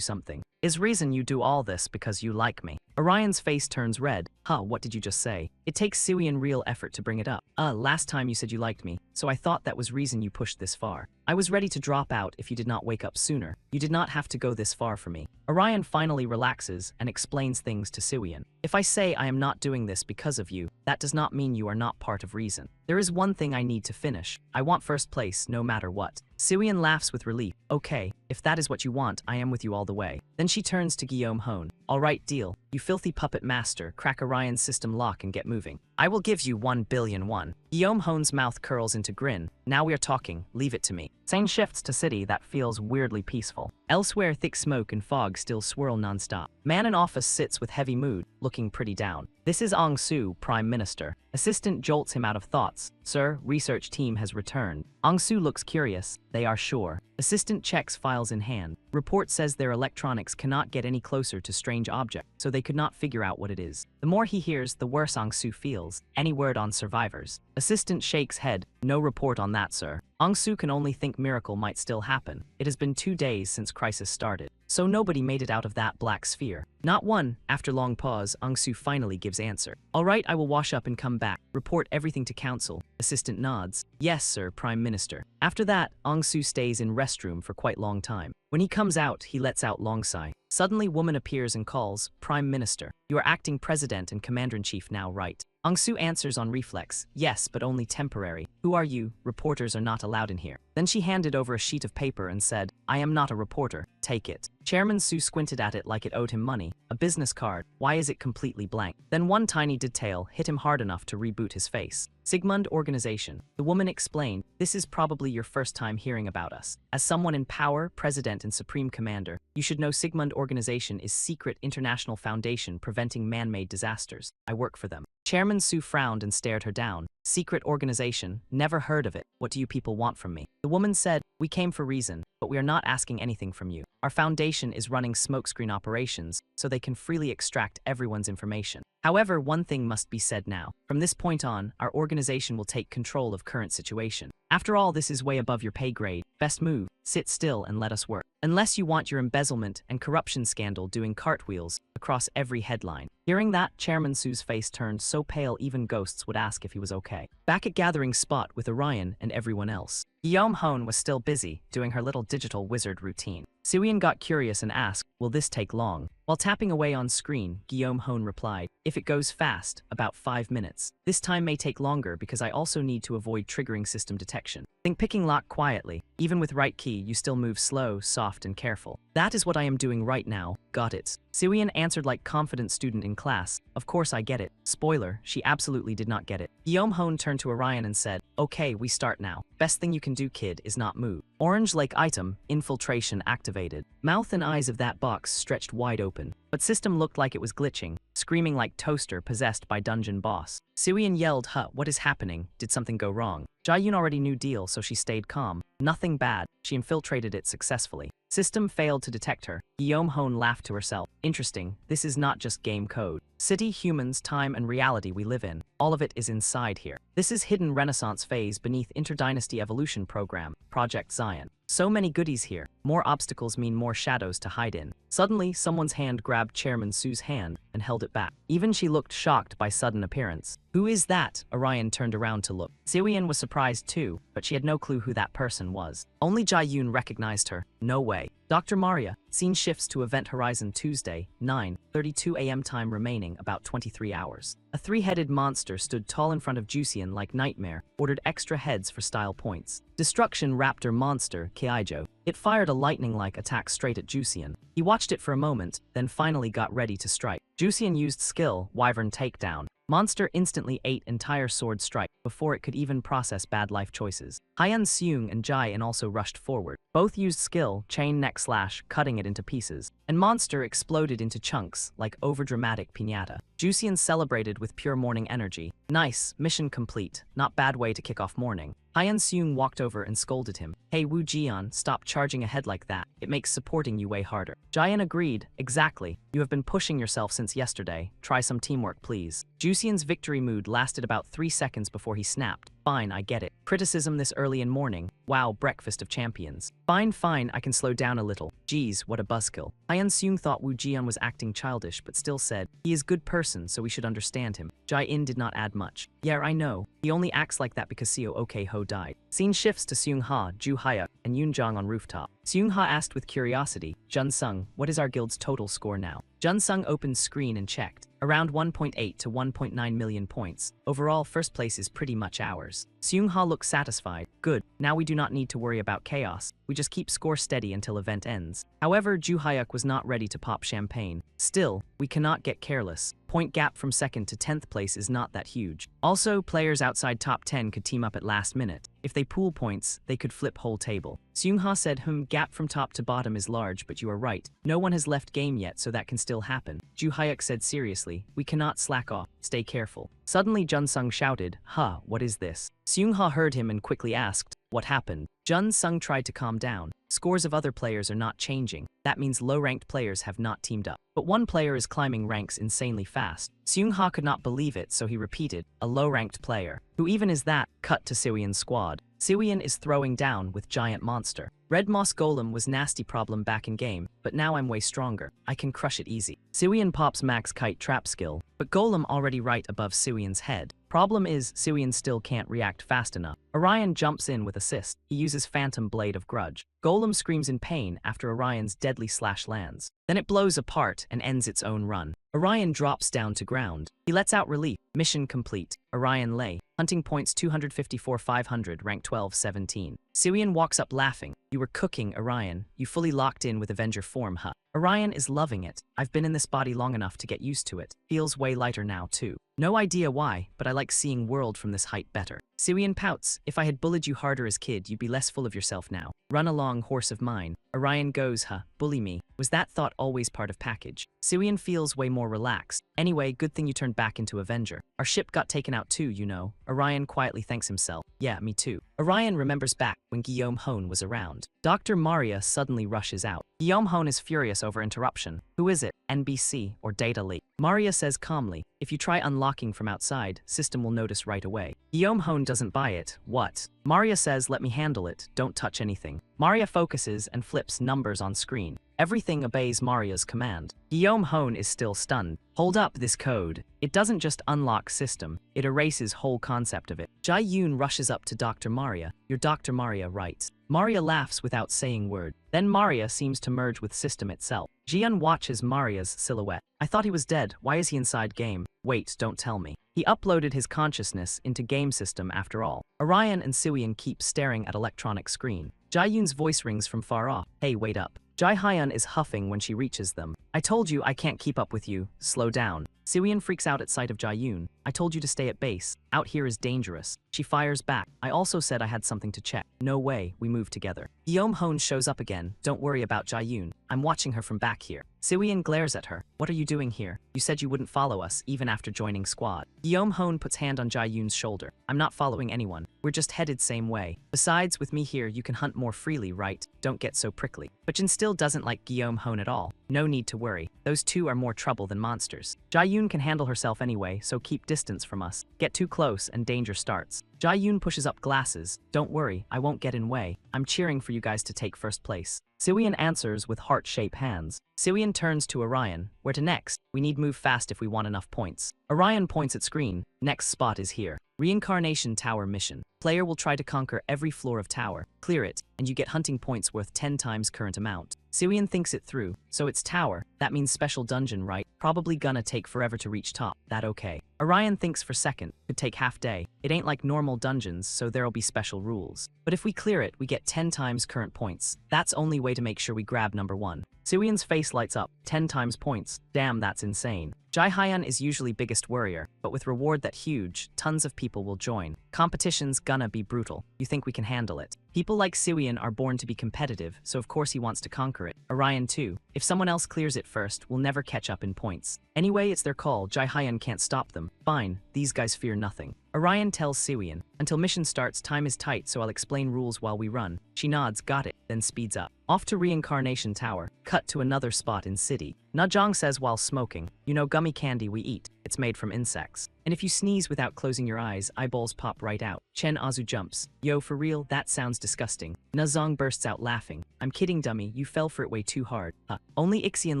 something. Is reason you do all this because you like me? Orion's face turns red. Huh, what did you just say? It takes Siwian real effort to bring it up. Last time you said you liked me, so I thought that was reason you pushed this far. I was ready to drop out if you did not wake up sooner. You did not have to go this far for me. Orion finally relaxes and explains things to Siwian. If I say I am not doing this because of you, that does not mean you are not part of reason. There is one thing I need to finish. I want first place no matter what. Siwian laughs with relief. Okay, if that is what you want, I am with you all the way. Then she turns to Guillaume Hone. Alright, deal. You filthy puppet master, crack Orion's system lock and get moving. I will give you 1 billion won. Guillaume Hone's mouth curls into grin. Now we are talking, leave it to me. Scene shifts to city that feels weirdly peaceful. Elsewhere, thick smoke and fog still swirl non-stop. Man in office sits with heavy mood, looking pretty down. This is Ong Su, Prime Minister. Assistant jolts him out of thoughts. Sir, research team has returned. Ong Su looks curious. They are sure. Assistant checks files in hand. Report says their electronics cannot get any closer to strange object, so they could not figure out what it is. The more he hears, the worse Ong Su feels. Any word on survivors? Assistant shakes head. No report on that, sir. Ong Su can only think miracle might still happen. It has been 2 days since crisis started. So nobody made it out of that black sphere. Not one. After long pause, Ong Su finally gives answer. Alright, I will wash up and come back. Report everything to council. Assistant nods. Yes, sir, Prime Minister. After that, Ong Su stays in restroom for quite long time. When he comes out, he lets out long sigh. Suddenly, woman appears and calls, Prime Minister. You are acting president and commander-in-chief now, right? Ong Su answers on reflex. Yes, but only temporary. Who are you? Reporters are not allowed in here. Then she handed over a sheet of paper and said, I am not a reporter. Take it. Chairman Su squinted at it like it owed him money. A business card. Why is it completely blank? Then one tiny detail hit him hard enough to reboot his face. Sigmund Organization. The woman explained, this is probably your first time hearing about us. As someone in power, president and supreme commander, you should know Sigmund Organization is secret international foundation preventing man-made disasters. I work for them. Chairman Su frowned and stared her down. Secret organization, never heard of it. What do you people want from me? The woman said, we came for reason, but we are not asking anything from you. Our foundation is running smokescreen operations, so they can freely extract everyone's information. However, one thing must be said now. From this point on, our organization will take control of current situation. After all, this is way above your pay grade. Best move, sit still and let us work. Unless you want your embezzlement and corruption scandal doing cartwheels across every headline. Hearing that, Chairman Su's face turned so pale even ghosts would ask if he was okay. Back at gathering spot with Orion and everyone else, Guillaume Hone was still busy doing her little digital wizard routine. Suyin got curious and asked, will this take long? While tapping away on screen, Guillaume Hone replied, if it goes fast, about 5 minutes. This time may take longer because I also need to avoid triggering system detection. Think picking lock quietly. Even with right key, you still move slow, soft, and careful. That is what I am doing right now. Got it. Suyin answered like confident student in class. Of course I get it. Spoiler, she absolutely did not get it. Guillaume Hone turned to Orion and said, okay, we start now. Best thing you can do, kid, is not move. Orange Lake item, infiltration activated. Mouth and eyes of that box stretched wide open, but system looked like it was glitching, screaming like toaster possessed by dungeon boss. Suyin yelled, huh, what is happening? Did something go wrong? Jaeyun already knew deal, so she stayed calm. Nothing bad. She infiltrated it successfully. System failed to detect her. Guillaume Hone laughed to herself. Interesting, this is not just game code. City, humans, time, and reality we live in. All of it is inside here. This is hidden Renaissance phase beneath Interdynasty Evolution Program, Project Zion. So many goodies here. More obstacles mean more shadows to hide in. Suddenly, someone's hand grabbed Chairman Su's hand and held it back. Even she looked shocked by sudden appearance. Who is that? Orion turned around to look. Suyin was surprised too, but she had no clue who that person was. Only Jaeyun recognized her. No way. Dr. Maria, scene shifts to Event Horizon Tuesday, 9:32 a.m. time remaining about 23 hours. A three-headed monster stood tall in front of Jusian like Nightmare, ordered extra heads for style points. Destruction Raptor Monster, Keijo. It fired a lightning-like attack straight at Jusian. He watched it for a moment, then finally got ready to strike. Jusian used skill, Wyvern Takedown. Monster instantly ate entire sword strike before it could even process bad life choices. Hyeon Seung and Jae-in also rushed forward. Both used skill, Chain Neck Slash, cutting it into pieces. And Monster exploded into chunks, like overdramatic piñata. Jusian celebrated with pure morning energy. Nice, mission complete. Not bad way to kick off morning. Hyeon Seung walked over and scolded him. Hey Woo Jian, stop charging ahead like that. It makes supporting you way harder. Jae-in agreed. Exactly. You have been pushing yourself since yesterday. Try some teamwork, please. Jusian's victory mood lasted about 3 seconds before he snapped. Fine, I get it. Criticism this early in morning. Wow, breakfast of champions. Fine, I can slow down a little. Geez, what a buzzkill. Hyeon Seung thought Woo Jian was acting childish, but still said, he is good person, so we should understand him. Jae-in did not add much. Yeah, I know. He only acts like that because Seo Ok-ho died. Scene shifts to Seung-ha, Ju Hyuk, and Yoon-jong on rooftop. Seung-ha asked with curiosity, Jun-sung, what is our guild's total score now? Jun-sung opened screen and checked. Around 1.8 to 1.9 million points. Overall, first place is pretty much ours. Seung-ha looked satisfied. Good, now we do not need to worry about chaos. We just keep score steady until event ends. However, Ju Hyuk was not ready to pop champagne. Still, we cannot get careless. Point gap from 2nd to 10th place is not that huge. Also, players outside top 10 could team up at last minute. If they pool points, they could flip whole table. Seung-ha said, gap from top to bottom is large, but you are right. No one has left game yet, so that can still happen. Ju Hyuk said seriously, we cannot slack off. Stay careful. Suddenly Jun-sung shouted, what is this? Seung-ha heard him and quickly asked, what happened? Jun-sung tried to calm down. Scores of other players are not changing. That means low-ranked players have not teamed up. But one player is climbing ranks insanely fast. Seung-ha could not believe it, so he repeated, a low-ranked player. Who even is that? Cut to Suiyan's squad. Suiyan is throwing down with giant monster. Red Moss Golem was nasty problem back in game, but now I'm way stronger. I can crush it easy. Suiyan pops max kite trap skill, but Golem already right above Suiyan's head. Problem is, Suiyan still can't react fast enough. Orion jumps in with assist. He uses Phantom Blade of Grudge. Golem screams in pain after Orion's deadly slash lands. Then it blows apart and ends its own run. Orion drops down to ground. He lets out relief. Mission complete. Orion lay. Hunting points 254,500, rank 12-17. Suiyan walks up laughing. You were cooking, Orion. You fully locked in with Avenger form, huh? Orion is loving it. I've been in this body long enough to get used to it. Feels way lighter now, too. No idea why, but I like seeing world from this height better. Suiyan pouts. If I had bullied you harder as kid, you'd be less full of yourself now. Run along, horse of mine. Orion goes, huh, bully me. Was that thought always part of package? Suian feels way more relaxed. Anyway, good thing you turned back into Avenger. Our ship got taken out too, you know. Orion quietly thanks himself. Yeah, me too. Orion remembers back when Guillaume Hone was around. Dr. Maria suddenly rushes out. Guillaume Hone is furious over interruption. Who is it? NBC or data leak? Maria says calmly, if you try unlocking from outside, system will notice right away. Guillaume Hone doesn't buy it. What? Maria says let me handle it, don't touch anything. Maria focuses and flips numbers on screen. Everything obeys Maria's command. Guillaume Hone is still stunned. Hold up this code. It doesn't just unlock system, it erases whole concept of it. Jai Yoon rushes up to Dr. Maria. You're Dr. Maria, right? Maria laughs without saying word. Then Maria seems to merge with system itself. Jian watches Maria's silhouette. I thought he was dead. Why is he inside game? Wait, don't tell me. He uploaded his consciousness into game system after all. Orion and Suian keep staring at electronic screen. Jai Yoon's voice rings from far off. Hey, wait up. Jai Hyun is huffing when she reaches them. I told you I can't keep up with you. Slow down. Suian freaks out at sight of Jai Yoon. I told you to stay at base. Out here is dangerous. She fires back. I also said I had something to check. No way, we move together. Guillaume Hone shows up again. Don't worry about Jai Yoon. I'm watching her from back here. Suian glares at her. What are you doing here? You said you wouldn't follow us, even after joining squad. Guillaume Hone puts hand on Jai Yoon's shoulder. I'm not following anyone. We're just headed same way. Besides, with me here, you can hunt more freely, right? Don't get so prickly. But Jin still doesn't like Guillaume Hone at all. No need to worry. Those two are more trouble than monsters. Jai Yoon can handle herself anyway, so keep distance from us. Get too close and danger starts. Jai Yoon pushes up glasses. Don't worry, I won't get in way. I'm cheering for you guys to take first place. Suian answers with heart-shaped hands. Suian turns to Orion. Where to next? We need move fast if we want enough points. Orion points at screen. Next spot is here. Reincarnation Tower mission. Player will try to conquer every floor of tower. Clear it, and you get hunting points worth 10 times current amount. Suian thinks it through. So it's tower. That means special dungeon, right? Probably gonna take forever to reach top. That okay. Orion thinks for second. Could take half day. It ain't like normal dungeons, so there'll be special rules. But if we clear it, we get 10 times current points. That's only way to make sure we grab number 1. Suian's face lights up. 10 times points. Damn, that's insane. Jai Hyun is usually biggest worrier, but with reward that huge, tons of people will join. Competition's gonna be brutal. You think we can handle it? People like Suian are born to be competitive, so of course he wants to conquer it. Orion too. If someone else clears it first, we'll never catch up in points. Anyway, it's their call. Jai Hyun can't stop them. Fine, these guys fear nothing. Orion tells Suian, until mission starts, time is tight, so I'll explain rules while we run. She nods, got it, then speeds up. Off to Reincarnation Tower. Cut to another spot in city. Najong says while smoking, you know gummy candy we eat. It's made from insects. And if you sneeze without closing your eyes, eyeballs pop right out. Chen Azu jumps. Yo, for real? That sounds disgusting. Nazong bursts out laughing. I'm kidding, dummy. You fell for it way too hard. Only Ixian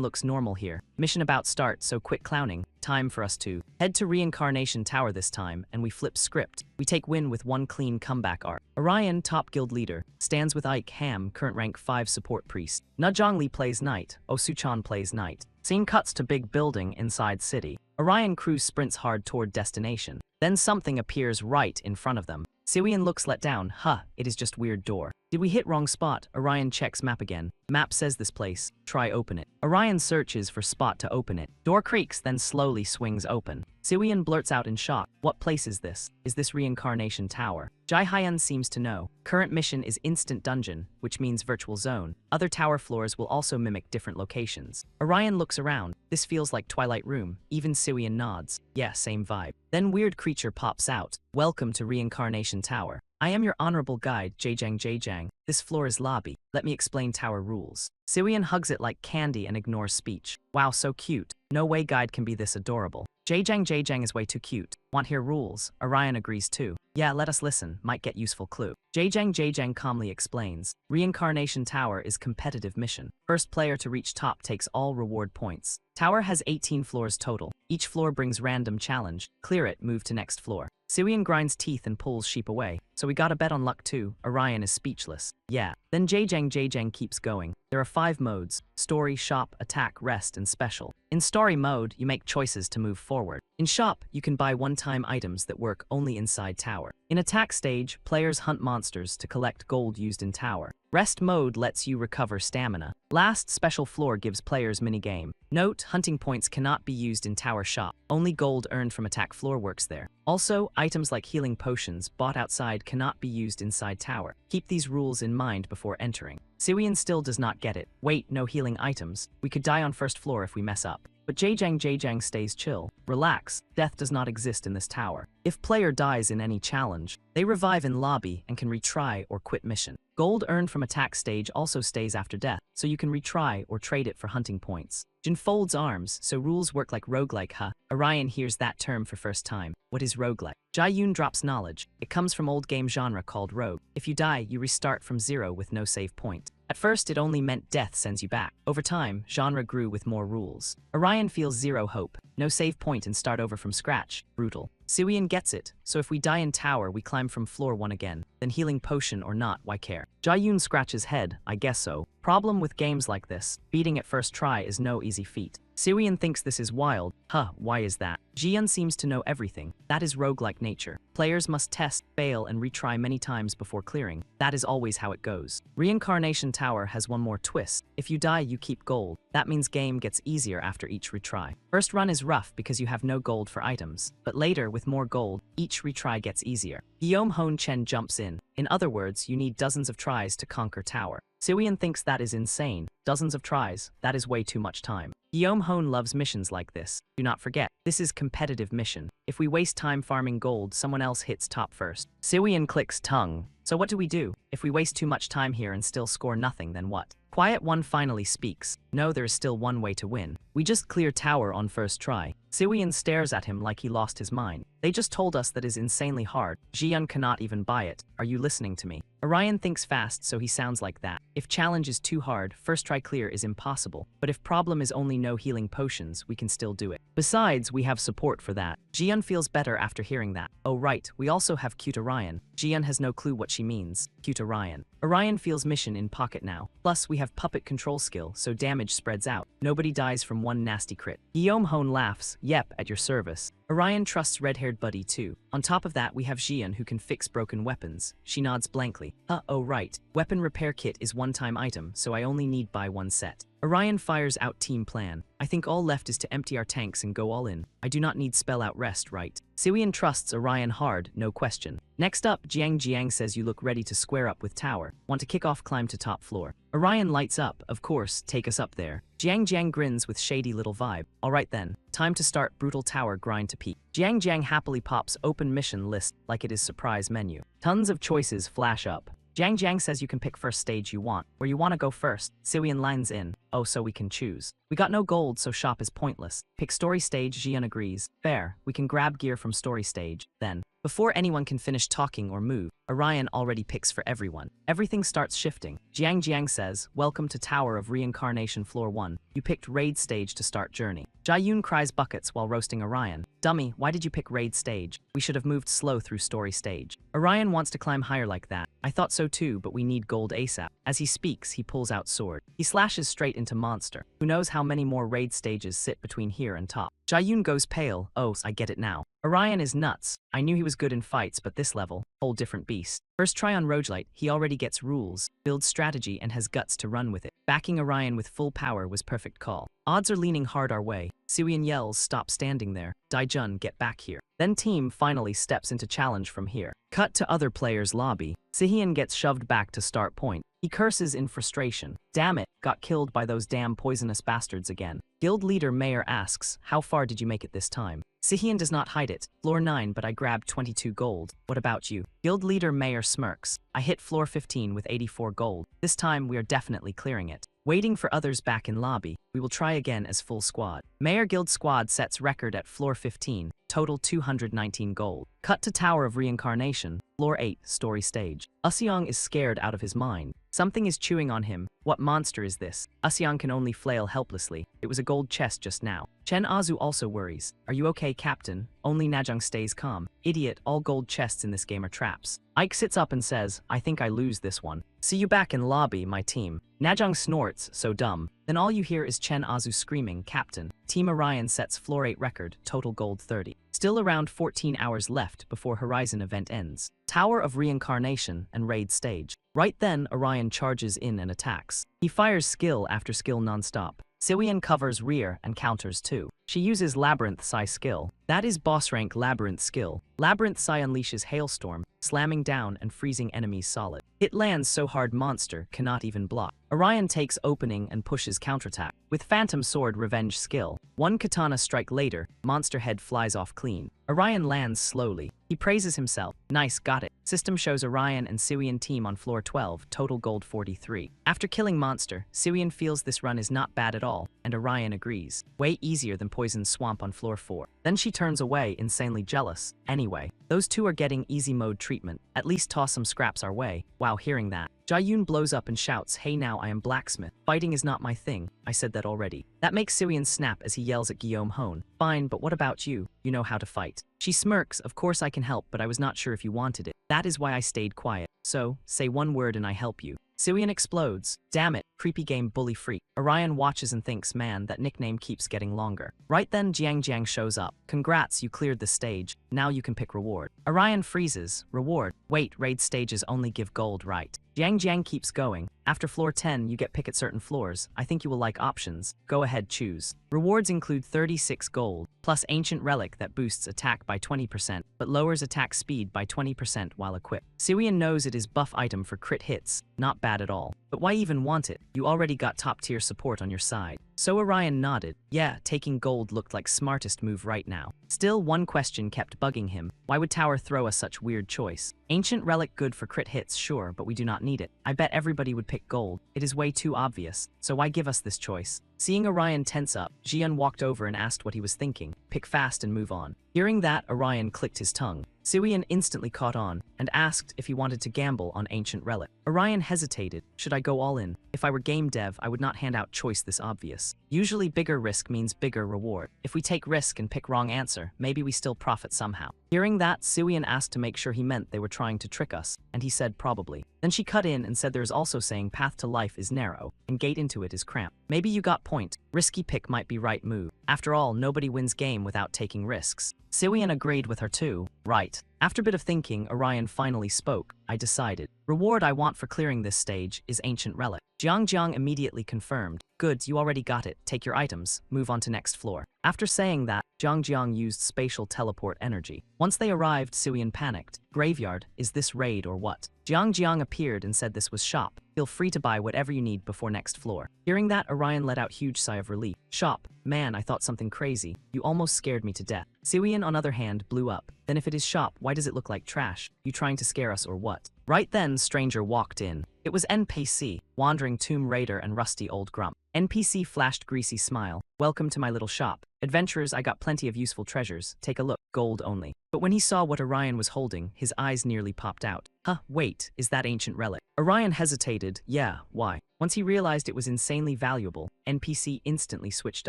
looks normal here. Mission about start, so quit clowning. Time for us to head to Reincarnation Tower this time, and we flip script. We take win with one clean comeback arc. Orion, top guild leader, stands with Ike Ham, current rank 5 support priest. Najongli plays knight. Osuchan plays knight. Scene cuts to big building inside city. Orion crew sprints hard toward destination. Then something appears right in front of them. Suian looks let down. It is just weird door. Did we hit wrong spot? Orion checks map again. Map says this place. Try open it. Orion searches for spot to open it. Door creaks, then slowly swings open. Suian blurts out in shock. What place is this? Is this Reincarnation Tower? Jai Hyun seems to know. Current mission is instant dungeon, which means virtual zone. Other tower floors will also mimic different locations. Orion looks around. This feels like Twilight Room. Even Suian nods. Yeah, same vibe. Then weird creature pops out. Welcome to Reincarnation Tower. I am your honorable guide, Jajang. This floor is lobby. Let me explain tower rules. Suian hugs it like candy and ignores speech. Wow, so cute. No way guide can be this adorable. Jajang is way too cute. Want hear rules? Orion agrees too. Yeah, let us listen. Might get useful clue. Jajang calmly explains. Reincarnation Tower is competitive mission. First player to reach top takes all reward points. Tower has 18 floors total. Each floor brings random challenge. Clear it, move to next floor. Suian grinds teeth and pulls sheep away. So we gotta bet on luck too. Orion is speechless. Yeah. Then Jajang keeps going. There are 5 modes: story, shop, attack, rest, and special. In story mode, you make choices to move forward. In shop, you can buy one-time items that work only inside tower. In attack stage, players hunt monsters to collect gold used in tower. Rest mode lets you recover stamina. Last special floor gives players minigame. Note, hunting points cannot be used in tower shop. Only gold earned from attack floor works there. Also, items like healing potions bought outside cannot be used inside tower. Keep these rules in mind before entering. Siwian still does not get it. Wait, no healing items. We could die on first floor if we mess up. But Jajang stays chill. Relax, death does not exist in this tower. If player dies in any challenge, they revive in lobby and can retry or quit mission. Gold earned from attack stage also stays after death, so you can retry or trade it for hunting points. Jin folds arms, so rules work like roguelike, huh? Orion hears that term for first time. What is roguelike? Jae-yoon drops knowledge. It comes from old game genre called rogue. If you die, you restart from zero with no save point. At first, it only meant death sends you back. Over time, genre grew with more rules. Orion feels zero hope. No save point and start over from scratch. Brutal. Siwian gets it, so if we die in tower, we climb from floor 1 again. Then healing potion or not, why care? Jae-yoon scratches head, I guess so. Problem with games like this, beating at first try is no easy feat. Siwian thinks this is wild. Huh, why is that? Jian seems to know everything. That is roguelike nature. Players must test, fail, and retry many times before clearing. That is always how it goes. Reincarnation Tower has one more twist. If you die, you keep gold. That means game gets easier after each retry. First run is rough because you have no gold for items, but later, with more gold, each retry gets easier. Guillaume Hone Chen jumps in. In other words, you need dozens of tries to conquer tower. Siwian thinks that is insane. Dozens of tries, that is way too much time. Guillaume Hone loves missions like this. Do not forget, this is competitive mission. If we waste time farming gold, someone else hits top first. Siwian clicks tongue. So what do we do? If we waste too much time here and still score nothing, then what? Quiet One finally speaks. No, there is still one way to win. We just clear tower on first try. Siwian stares at him like he lost his mind. They just told us that is insanely hard. Jian cannot even buy it. Are you listening to me? Orion thinks fast, so he sounds like that. If challenge is too hard, first try clear is impossible. But if problem is only no healing potions, we can still do it. Besides, we have support for that. Jian feels better after hearing that. Oh right, we also have cute Orion. Jian has no clue what she means. Cute Orion. Orion feels mission in pocket now. Plus, we have puppet control skill, so damage spreads out. Nobody dies from one nasty crit. Guillaume Hone laughs. Yep, at your service. Orion trusts red-haired buddy too. On top of that, we have Jian who can fix broken weapons. She nods blankly. Oh right. Weapon repair kit is one-time item, so I only need buy one set. Orion fires out team plan. I think all left is to empty our tanks and go all in. I do not need spell out rest, right? Siwian trusts Orion hard, no question. Next up, Jiang says you look ready to square up with tower. Want to kick off climb to top floor. Orion lights up, of course, take us up there. Jiang grins with shady little vibe. Alright then, time to start brutal tower grind to peak. Jiang happily pops open mission list like it is surprise menu. Tons of choices flash up. Jiang says you can pick first stage you want. Where you want to go first. Siwian lines in. Oh, so we can choose. We got no gold, so shop is pointless. Pick story stage, Jian agrees. Fair, we can grab gear from story stage. Then, before anyone can finish talking or move, Orion already picks for everyone. Everything starts shifting. Jiang says, welcome to Tower of Reincarnation Floor 1. You picked raid stage to start journey. Jae-yoon cries buckets while roasting Orion. Dummy, why did you pick raid stage? We should have moved slow through story stage. Orion wants to climb higher like that. I thought so too, but we need gold ASAP. As he speaks, he pulls out sword. He slashes straight into monster. Who knows how many more raid stages sit between here and top. Jae-yoon goes pale. Oh, I get it now. Orion is nuts. I knew he was good in fights, but this level, whole different beast. First try on roguelite, he already gets rules, builds strategy, and has guts to run with it. Backing Orion with full power was perfect call. Odds are leaning hard our way. Siwian yells, stop standing there. Daijun, get back here. Then team finally steps into challenge from here. Cut to other players' lobby. Sihian gets shoved back to start point. He curses in frustration. Damn it, got killed by those damn poisonous bastards again. Guild leader Mayor asks, how far did you make it this time? Sihian does not hide it. Floor 9, but I grabbed 22 gold. What about you? Guild leader Mayor smirks. I hit floor 15 with 84 gold. This time we are definitely clearing it. Waiting for others back in lobby, we will try again as full squad. Mayor Guild squad sets record at floor 15, total 219 gold. Cut to Tower of Reincarnation, floor 8, story stage. Useong is scared out of his mind. Something is chewing on him. What monster is this? Useong can only flail helplessly. It was a gold chest just now. Chen Azu also worries. Are you okay, Captain? Only Najong stays calm. Idiot, all gold chests in this game are traps. Ike sits up and says, I think I lose this one. See you back in lobby, my team. Najong snorts, so dumb. Then all you hear is Chen Azu screaming, Captain. Team Orion sets floor 8 record, total gold 30. Still around 14 hours left before Horizon event ends. Tower of Reincarnation and Raid stage. Right then, Orion charges in and attacks. He fires skill after skill non-stop. Siwian covers rear and counters too. She uses Labyrinth Psy skill. That is boss rank Labyrinth skill. Labyrinth Psy unleashes Hailstorm, slamming down and freezing enemies solid. It lands so hard monster cannot even block. Orion takes opening and pushes counterattack. With Phantom Sword Revenge skill, one katana strike later, monster head flies off clean. Orion lands slowly. He praises himself. Nice, got it. System shows Orion and Siwian team on floor 12, total gold 43. After killing monster, Siwian feels this run is not bad at all, and Orion agrees. Way easier than Poison Swamp on floor 4. Then she turns away, insanely jealous. Anyway, those two are getting easy mode treatment. At least toss some scraps our way. Wow, hearing that. Jae-yoon blows up and shouts, "Hey, now I am blacksmith. Fighting is not my thing. I said that already." That makes Siwian snap as he yells at Guillaume Hone. "Fine, but what about you? You know how to fight." She smirks, "Of course I can help, but I was not sure if you wanted it. That is why I stayed quiet. So, say one word and I help you." Siwian explodes. Damn it, creepy game bully freak. Orion watches and thinks, man, that nickname keeps getting longer. Right then, Jiang shows up. Congrats, you cleared the stage. Now you can pick reward. Orion freezes. Reward. Wait, raid stages only give gold, right? Jiang keeps going. After floor 10, you get pick at certain floors. I think you will like options. Go ahead, choose. Rewards include 36 gold, plus Ancient Relic that boosts attack by 20%, but lowers attack speed by 20% while equipped. Siwian knows it is buff item for crit hits. Not bad at all. But why even want it? You already got top tier support on your side. So Orion nodded. Yeah, taking gold looked like smartest move right now. Still, one question kept bugging him. Why would Tower throw us such weird choice? Ancient Relic good for crit hits, sure, but we do not need it. I bet everybody would pick gold. It is way too obvious. So why give us this choice? Seeing Orion tense up, Jian walked over and asked what he was thinking. Pick fast and move on. Hearing that, Orion clicked his tongue. Siwian instantly caught on and asked if he wanted to gamble on Ancient Relic. Orion hesitated. Should I go all in? If I were game dev, I would not hand out choice this obvious. Usually bigger risk means bigger reward. If we take risk and pick wrong answer, maybe we still profit somehow. Hearing that, Siwian asked to make sure he meant they were trying to trick us, and he said probably. Then she cut in and said there is also saying path to life is narrow, and gate into it is cramped. Maybe you got point. Risky pick might be right move. After all, nobody wins game without taking risks. Siwian agreed with her too. Right. After a bit of thinking, Orion finally spoke. I decided. Reward I want for clearing this stage is Ancient Relic. Jiang immediately confirmed. Good, you already got it. Take your items. Move on to next floor. After saying that, Jiang used spatial teleport energy. Once they arrived, Siwian panicked. Graveyard, is this raid or what? Jiang appeared and said this was shop. Feel free to buy whatever you need before next floor. Hearing that, Orion let out huge sigh of relief. Shop. Man, I thought something crazy. You almost scared me to death. Siwian, on other hand, blew up. Then if it is shop, why does it look like trash? You trying to scare us or what? Right then, stranger walked in. It was NPC, Wandering Tomb Raider and Rusty Old Grump. NPC flashed greasy smile. Welcome to my little shop. Adventurers, I got plenty of useful treasures. Take a look. Gold only. But when he saw what Orion was holding, his eyes nearly popped out. Huh, wait, is that Ancient Relic? Orion hesitated. Yeah, why? Once he realized it was insanely valuable, NPC instantly switched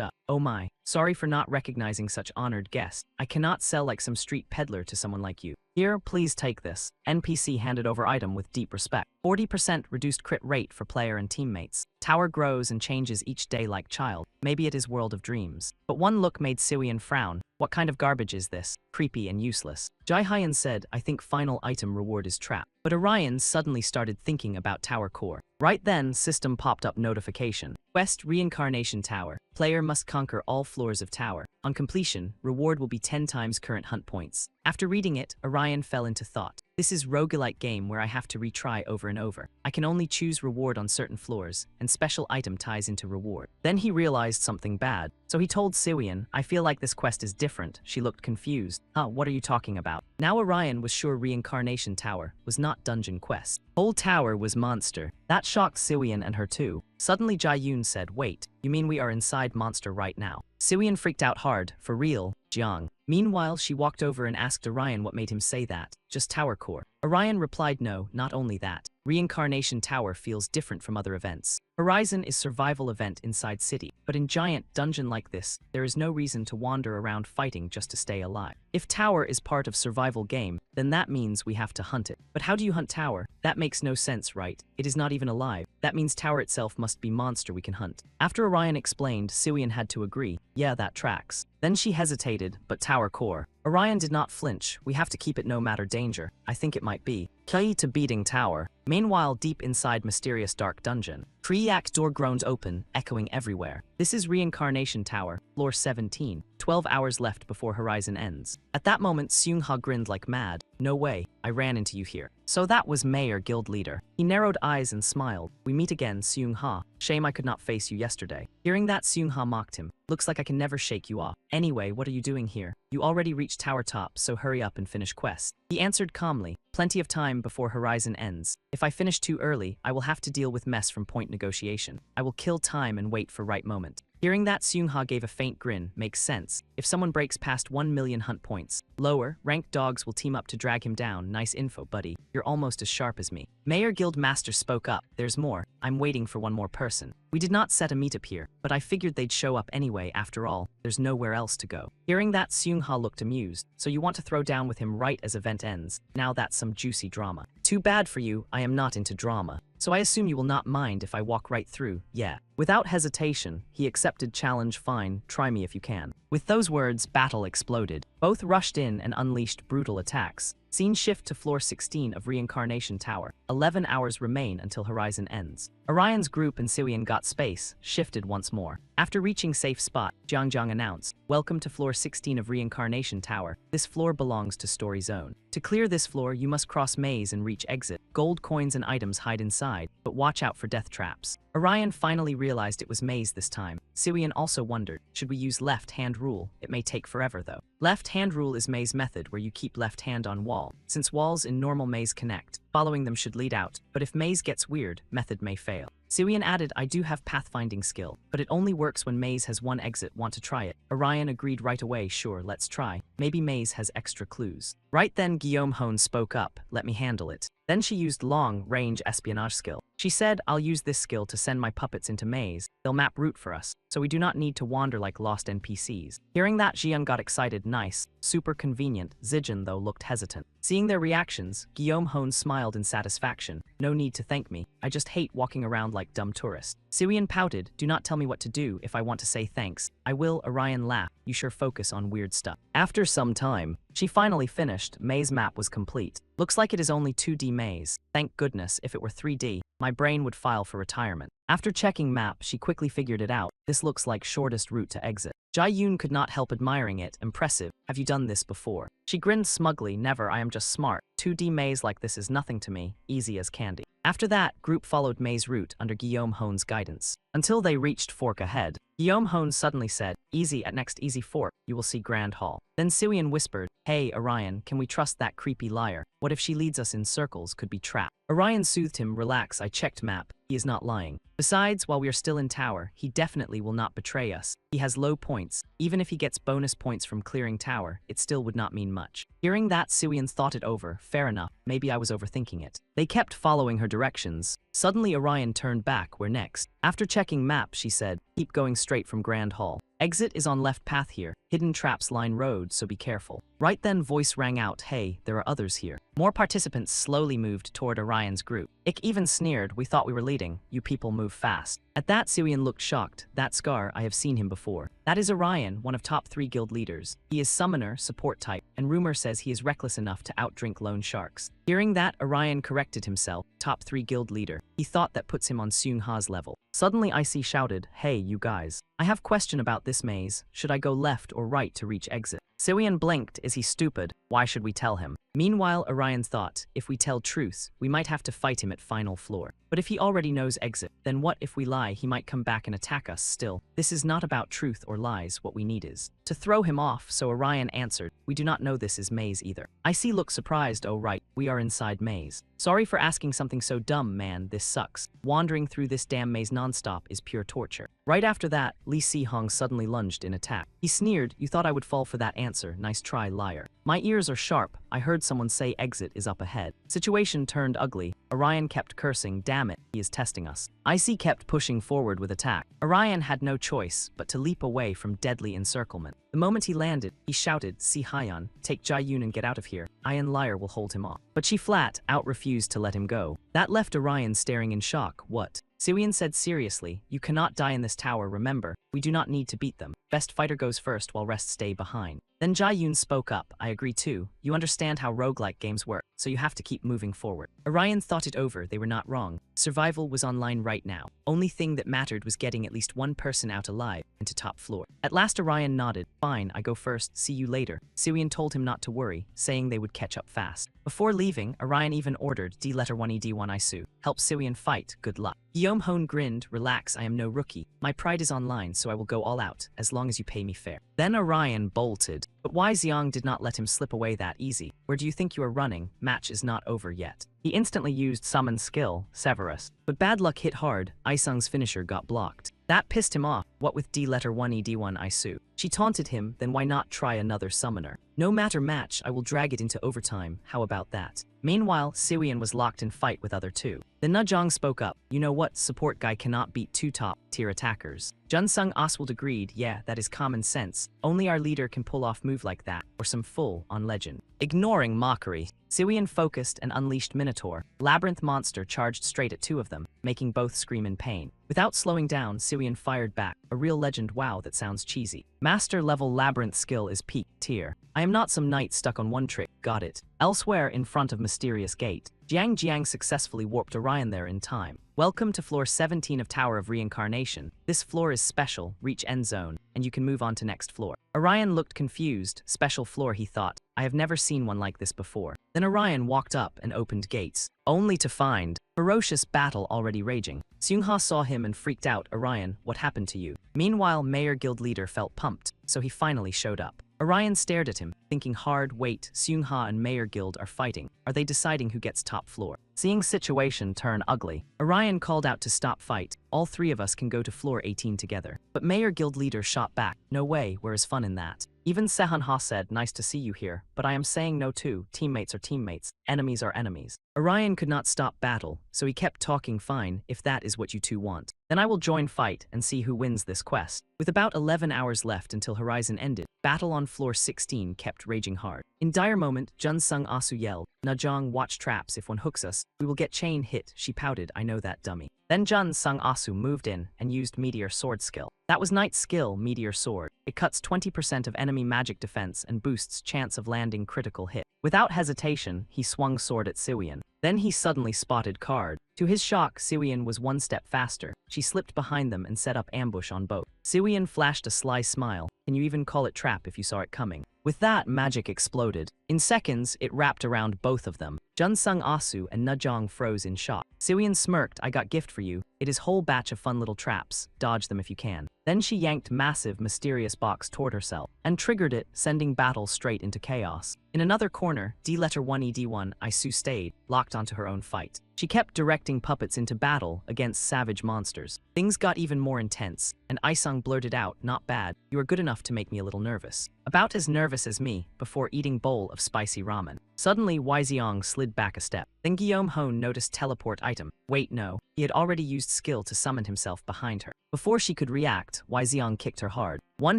up. Oh my, sorry for not recognizing such honored guest. I cannot sell like some street peddler to someone like you. Here, please take this. NPC handed over item with deep respect. 40% reduced crit rate for player and teammates. Tower grows and changes each day like child. Maybe it is World of Dreams. But one look made Siwian frown. What kind of garbage is this? Creepy and useless. Jaihyun said, I think final item reward is trap. But Orion suddenly started thinking about Tower Core. Right then, system popped up notification. Quest Reincarnation Tower. Player must conquer all floors of tower. On completion, reward will be 10 times current hunt points. After reading it, Orion fell into thought. This is roguelike game where I have to retry over and over. I can only choose reward on certain floors, and special item ties into reward. Then he realized something bad. So he told Siwian, I feel like this quest is different. She looked confused. Huh, what are you talking about? Now Orion was sure Reincarnation Tower was not dungeon quest. Whole tower was monster. That shocked Siwian and her too. Suddenly Jae-yoon said, wait, you mean we are inside monster right now? Siwian freaked out hard. For real, Jiang. Meanwhile, she walked over and asked Orion what made him say that. Just Tower Core. Orion replied no, not only that. Reincarnation Tower feels different from other events. Horizon is survival event inside city, but in giant dungeon like this, there is no reason to wander around fighting just to stay alive. If Tower is part of survival game, then that means we have to hunt it. But how do you hunt Tower? That makes no sense, right? It is not even alive. That means Tower itself must be monster we can hunt. After Orion explained, Siwian had to agree. Yeah, that tracks. Then she hesitated, but Tower Core. Orion did not flinch. We have to keep it no matter danger. I think it might be. Key to beating tower. Meanwhile, deep inside mysterious dark dungeon. Kriak door groans open, echoing everywhere. This is Reincarnation Tower, floor 17. 12 hours left before horizon ends. At that moment, Seung-ha grinned like mad. No way, I ran into you here. So that was Mayor Guild Leader. He narrowed eyes and smiled. We meet again, Seung-ha. Shame I could not face you yesterday. Hearing that, Seung-ha mocked him. Looks like I can never shake you off. Anyway, what are you doing here? You already reached tower top, so hurry up and finish quest. He answered calmly. Plenty of time before horizon ends. If I finish too early, I will have to deal with mess from point negotiation. I will kill time and wait for right moment. Hearing that, Seung-ha gave a faint grin. Makes sense. If someone breaks past 1 million hunt points, lower, ranked dogs will team up to drag him down. Nice info, buddy. You're almost as sharp as me. Mayor Guild Master spoke up. There's more. I'm waiting for one more person. We did not set a meetup here, but I figured they'd show up anyway. After all, there's nowhere else to go. Hearing that, Seung-ha looked amused. So you want to throw down with him right as event ends. Now that's some juicy drama. Too bad for you, I am not into drama. So I assume you will not mind if I walk right through, yeah. Without hesitation, he accepted challenge. Fine, try me if you can. With those words, battle exploded. Both rushed in and unleashed brutal attacks. Scene shift to floor 16 of Reincarnation Tower. 11 hours remain until horizon ends. Orion's group and Siwian got space, shifted once more. After reaching safe spot, Jiang announced, "Welcome to floor 16 of Reincarnation Tower. This floor belongs to Story Zone. To clear this floor, you must cross maze and reach exit. Gold coins and items hide inside, but watch out for death traps." Orion finally realized it was maze this time. Siwian also wondered, should we use left-hand rule? It may take forever though. Left-hand rule is maze method where you keep left hand on wall. Since walls in normal maze connect, following them should lead out, but if maze gets weird, method may fail. Siwian added, I do have pathfinding skill, but it only works when maze has one exit. Want to try it? Orion agreed right away. Sure, let's try. Maybe maze has extra clues. Right then, Guillaume Hone spoke up. Let me handle it. Then she used long-range espionage skill. She said, I'll use this skill to send my puppets into maze. They'll map route for us, so we do not need to wander like lost NPCs. Hearing that, Jian got excited. Nice. Super convenient. Zijin, though, looked hesitant. Seeing their reactions, Guillaume Hone smiled in satisfaction. No need to thank me. I just hate walking around like dumb tourist. Siwian pouted. Do not tell me what to do if I want to say thanks. I will. Orion laughed. You sure focus on weird stuff. After some time, she finally finished. Maze map was complete. Looks like it is only 2D maze. Thank goodness. If it were 3D, my brain would file for retirement. After checking map, she quickly figured it out. This looks like shortest route to exit. Jai-yoon could not help admiring it. Impressive. Have you done this before? She grinned smugly. Never. I am just smart. 2D maze like this is nothing to me. Easy as candy. After that, group followed maze route under Guillaume Hone's guidance. Until they reached fork ahead. Guillaume Hone suddenly said, easy at next easy fork, you will see Grand Hall. Then Siwian whispered, hey Orion, can we trust that creepy liar? What if she leads us in circles? Could be trapped. Orion soothed him. Relax, I checked map. He is not lying. Besides, while we are still in tower, he definitely will not betray us. He has low points. Even if he gets bonus points from clearing tower, it still would not mean much. Hearing that, Siwian thought it over. Fair enough. Maybe I was overthinking it. They kept following her directions. Suddenly Orion turned back. Where next? After checking map, she said, keep going straight from Grand Hall. Exit is on left path here. Hidden traps line road, so be careful. Right then, voice rang out, hey, there are others here. More participants slowly moved toward Orion's group. Ik even sneered, we thought we were leading. You people move fast. At that, Siwian looked shocked. That scar, I have seen him before. That is Orion, one of top 3 guild leaders. He is summoner, support type, and rumor says he is reckless enough to outdrink lone sharks. Hearing that, Orion corrected himself. Top 3 guild leader. He thought that puts him on Seung-ha's level. Suddenly Icy shouted, hey, you guys. I have question about this maze. Should I go left or right to reach exit? Siwian blinked. Is he stupid? Why should we tell him? Meanwhile, Orion thought, if we tell truth, we might have to fight him at final floor. But if he already knows exit, then what if we lie? He might come back and attack us still. This is not about truth or lies. What we need is to throw him off. So Orion answered, we do not know this is maze either. Icy looked surprised. Oh right, we are inside maze. Sorry for asking something so dumb, man. This sucks. Wandering through this damn maze nonstop is pure torture. Right after that, Lee Si-hong suddenly lunged in attack. He sneered, you thought I would fall for that answer. Nice try, liar. My ears are sharp. I heard someone say exit is up ahead. Situation turned ugly. Orion kept cursing, damn it, he is testing us. Icy kept pushing forward with attack. Orion had no choice but to leap away from deadly encirclement. The moment he landed, he shouted, Si Hyeon, take Jai-yoon and get out of here. Ian Liar will hold him off. But she flat out refused to let him go. That left Orion staring in shock. What? Siwian said seriously, you cannot die in this tower, remember. We do not need to beat them. Best fighter goes first while rest stay behind. Then Jae-yoon spoke up. I agree too. You understand how roguelike games work, so you have to keep moving forward. Orion thought it over. They were not wrong. Survival was online right now. Only thing that mattered was getting at least one person out alive into top floor. At last Orion nodded. Fine, I go first. See you later. Siwon told him not to worry, saying they would catch up fast. Before leaving, Orion even ordered D-1 Isu. Help Siwon fight. Good luck. Guillaume Hone grinned. Relax, I am no rookie. My pride is online, so I will go all out, as long as you pay me fair. Then Orion bolted. But Wai Xiong did not let him slip away that easy. Where do you think you are running? Match is not over yet. He instantly used summon skill, Severus. But bad luck hit hard. Aisung's finisher got blocked. That pissed him off. What with D-1 Isu? She taunted him, then why not try another summoner? No matter match, I will drag it into overtime. How about that? Meanwhile, Siwon was locked in fight with other two. Then Najong spoke up. You know what? Support guy cannot beat two top-tier attackers. Junsung Oswald agreed. Yeah, that is common sense. Only our leader can pull off move like that, or some full-on legend. Ignoring mockery, Siwon focused and unleashed Minotaur. Labyrinth monster charged straight at two of them, making both scream in pain. Without slowing down, Siwon fired back. A real legend. Wow, that sounds cheesy. Master-level Labyrinth skill is peak tier. I am not some knight stuck on one trick. Got it. Elsewhere in front of Mysterious Gate, Jiang successfully warped Orion there in time. Welcome to floor 17 of Tower of Reincarnation. This floor is special, reach end zone, and you can move on to next floor. Orion looked confused. Special floor, he thought. I have never seen one like this before. Then Orion walked up and opened gates, only to find ferocious battle already raging. Seungha saw him and freaked out. Orion, what happened to you? Meanwhile, Mayor Guild leader felt pumped, so he finally showed up. Orion stared at him, thinking hard. Wait, Seungha and Mayor Guild are fighting. Are they deciding who gets top floor? Seeing situation turn ugly, Orion called out to stop fight. All three of us can go to floor 18 together. But Mayor Guild leader shot back. No way, where is fun in that? Even Sehunha said, nice to see you here, but I am saying no too. Teammates are teammates, enemies are enemies. Orion could not stop battle, so he kept talking. Fine, if that is what you two want. Then I will join fight and see who wins this quest. With about 11 hours left until Horizon ended, battle on floor 16 kept raging hard. In dire moment, Junsung Asu yelled, Najong, watch traps. If one hooks us, we will get chain hit. She pouted, I know that, dummy. Then Junsung Asu moved in and used Meteor Sword skill. That was Knight's skill, Meteor Sword. It cuts 20% of enemy magic defense and boosts chance of landing critical hit. Without hesitation, he swung sword at Siwon. Then he suddenly spotted Card. To his shock, Siwon was one step faster. She slipped behind them and set up ambush on both. Siwon flashed a sly smile. Can you even call it trap if you saw it coming? With that, magic exploded. In seconds, it wrapped around both of them. Junsung Asu and Najong froze in shock. Siwon smirked, I got gift for you. It is whole batch of fun little traps. Dodge them if you can. Then she yanked massive mysterious box toward herself and triggered it, sending battle straight into chaos. In another corner, D-1 Isu stayed, locked onto her own fight. She kept directing puppets into battle against savage monsters. Things got even more intense, and Aisung blurted out, not bad, you are good enough to make me a little nervous. About as nervous as me, before eating bowl of spicy ramen. Suddenly, Wai Xiong slid back a step. Then Guillaume Hone noticed teleport item. Wait, no. He had already used skill to summon himself behind her. Before she could react, Wai Xiong kicked her hard. One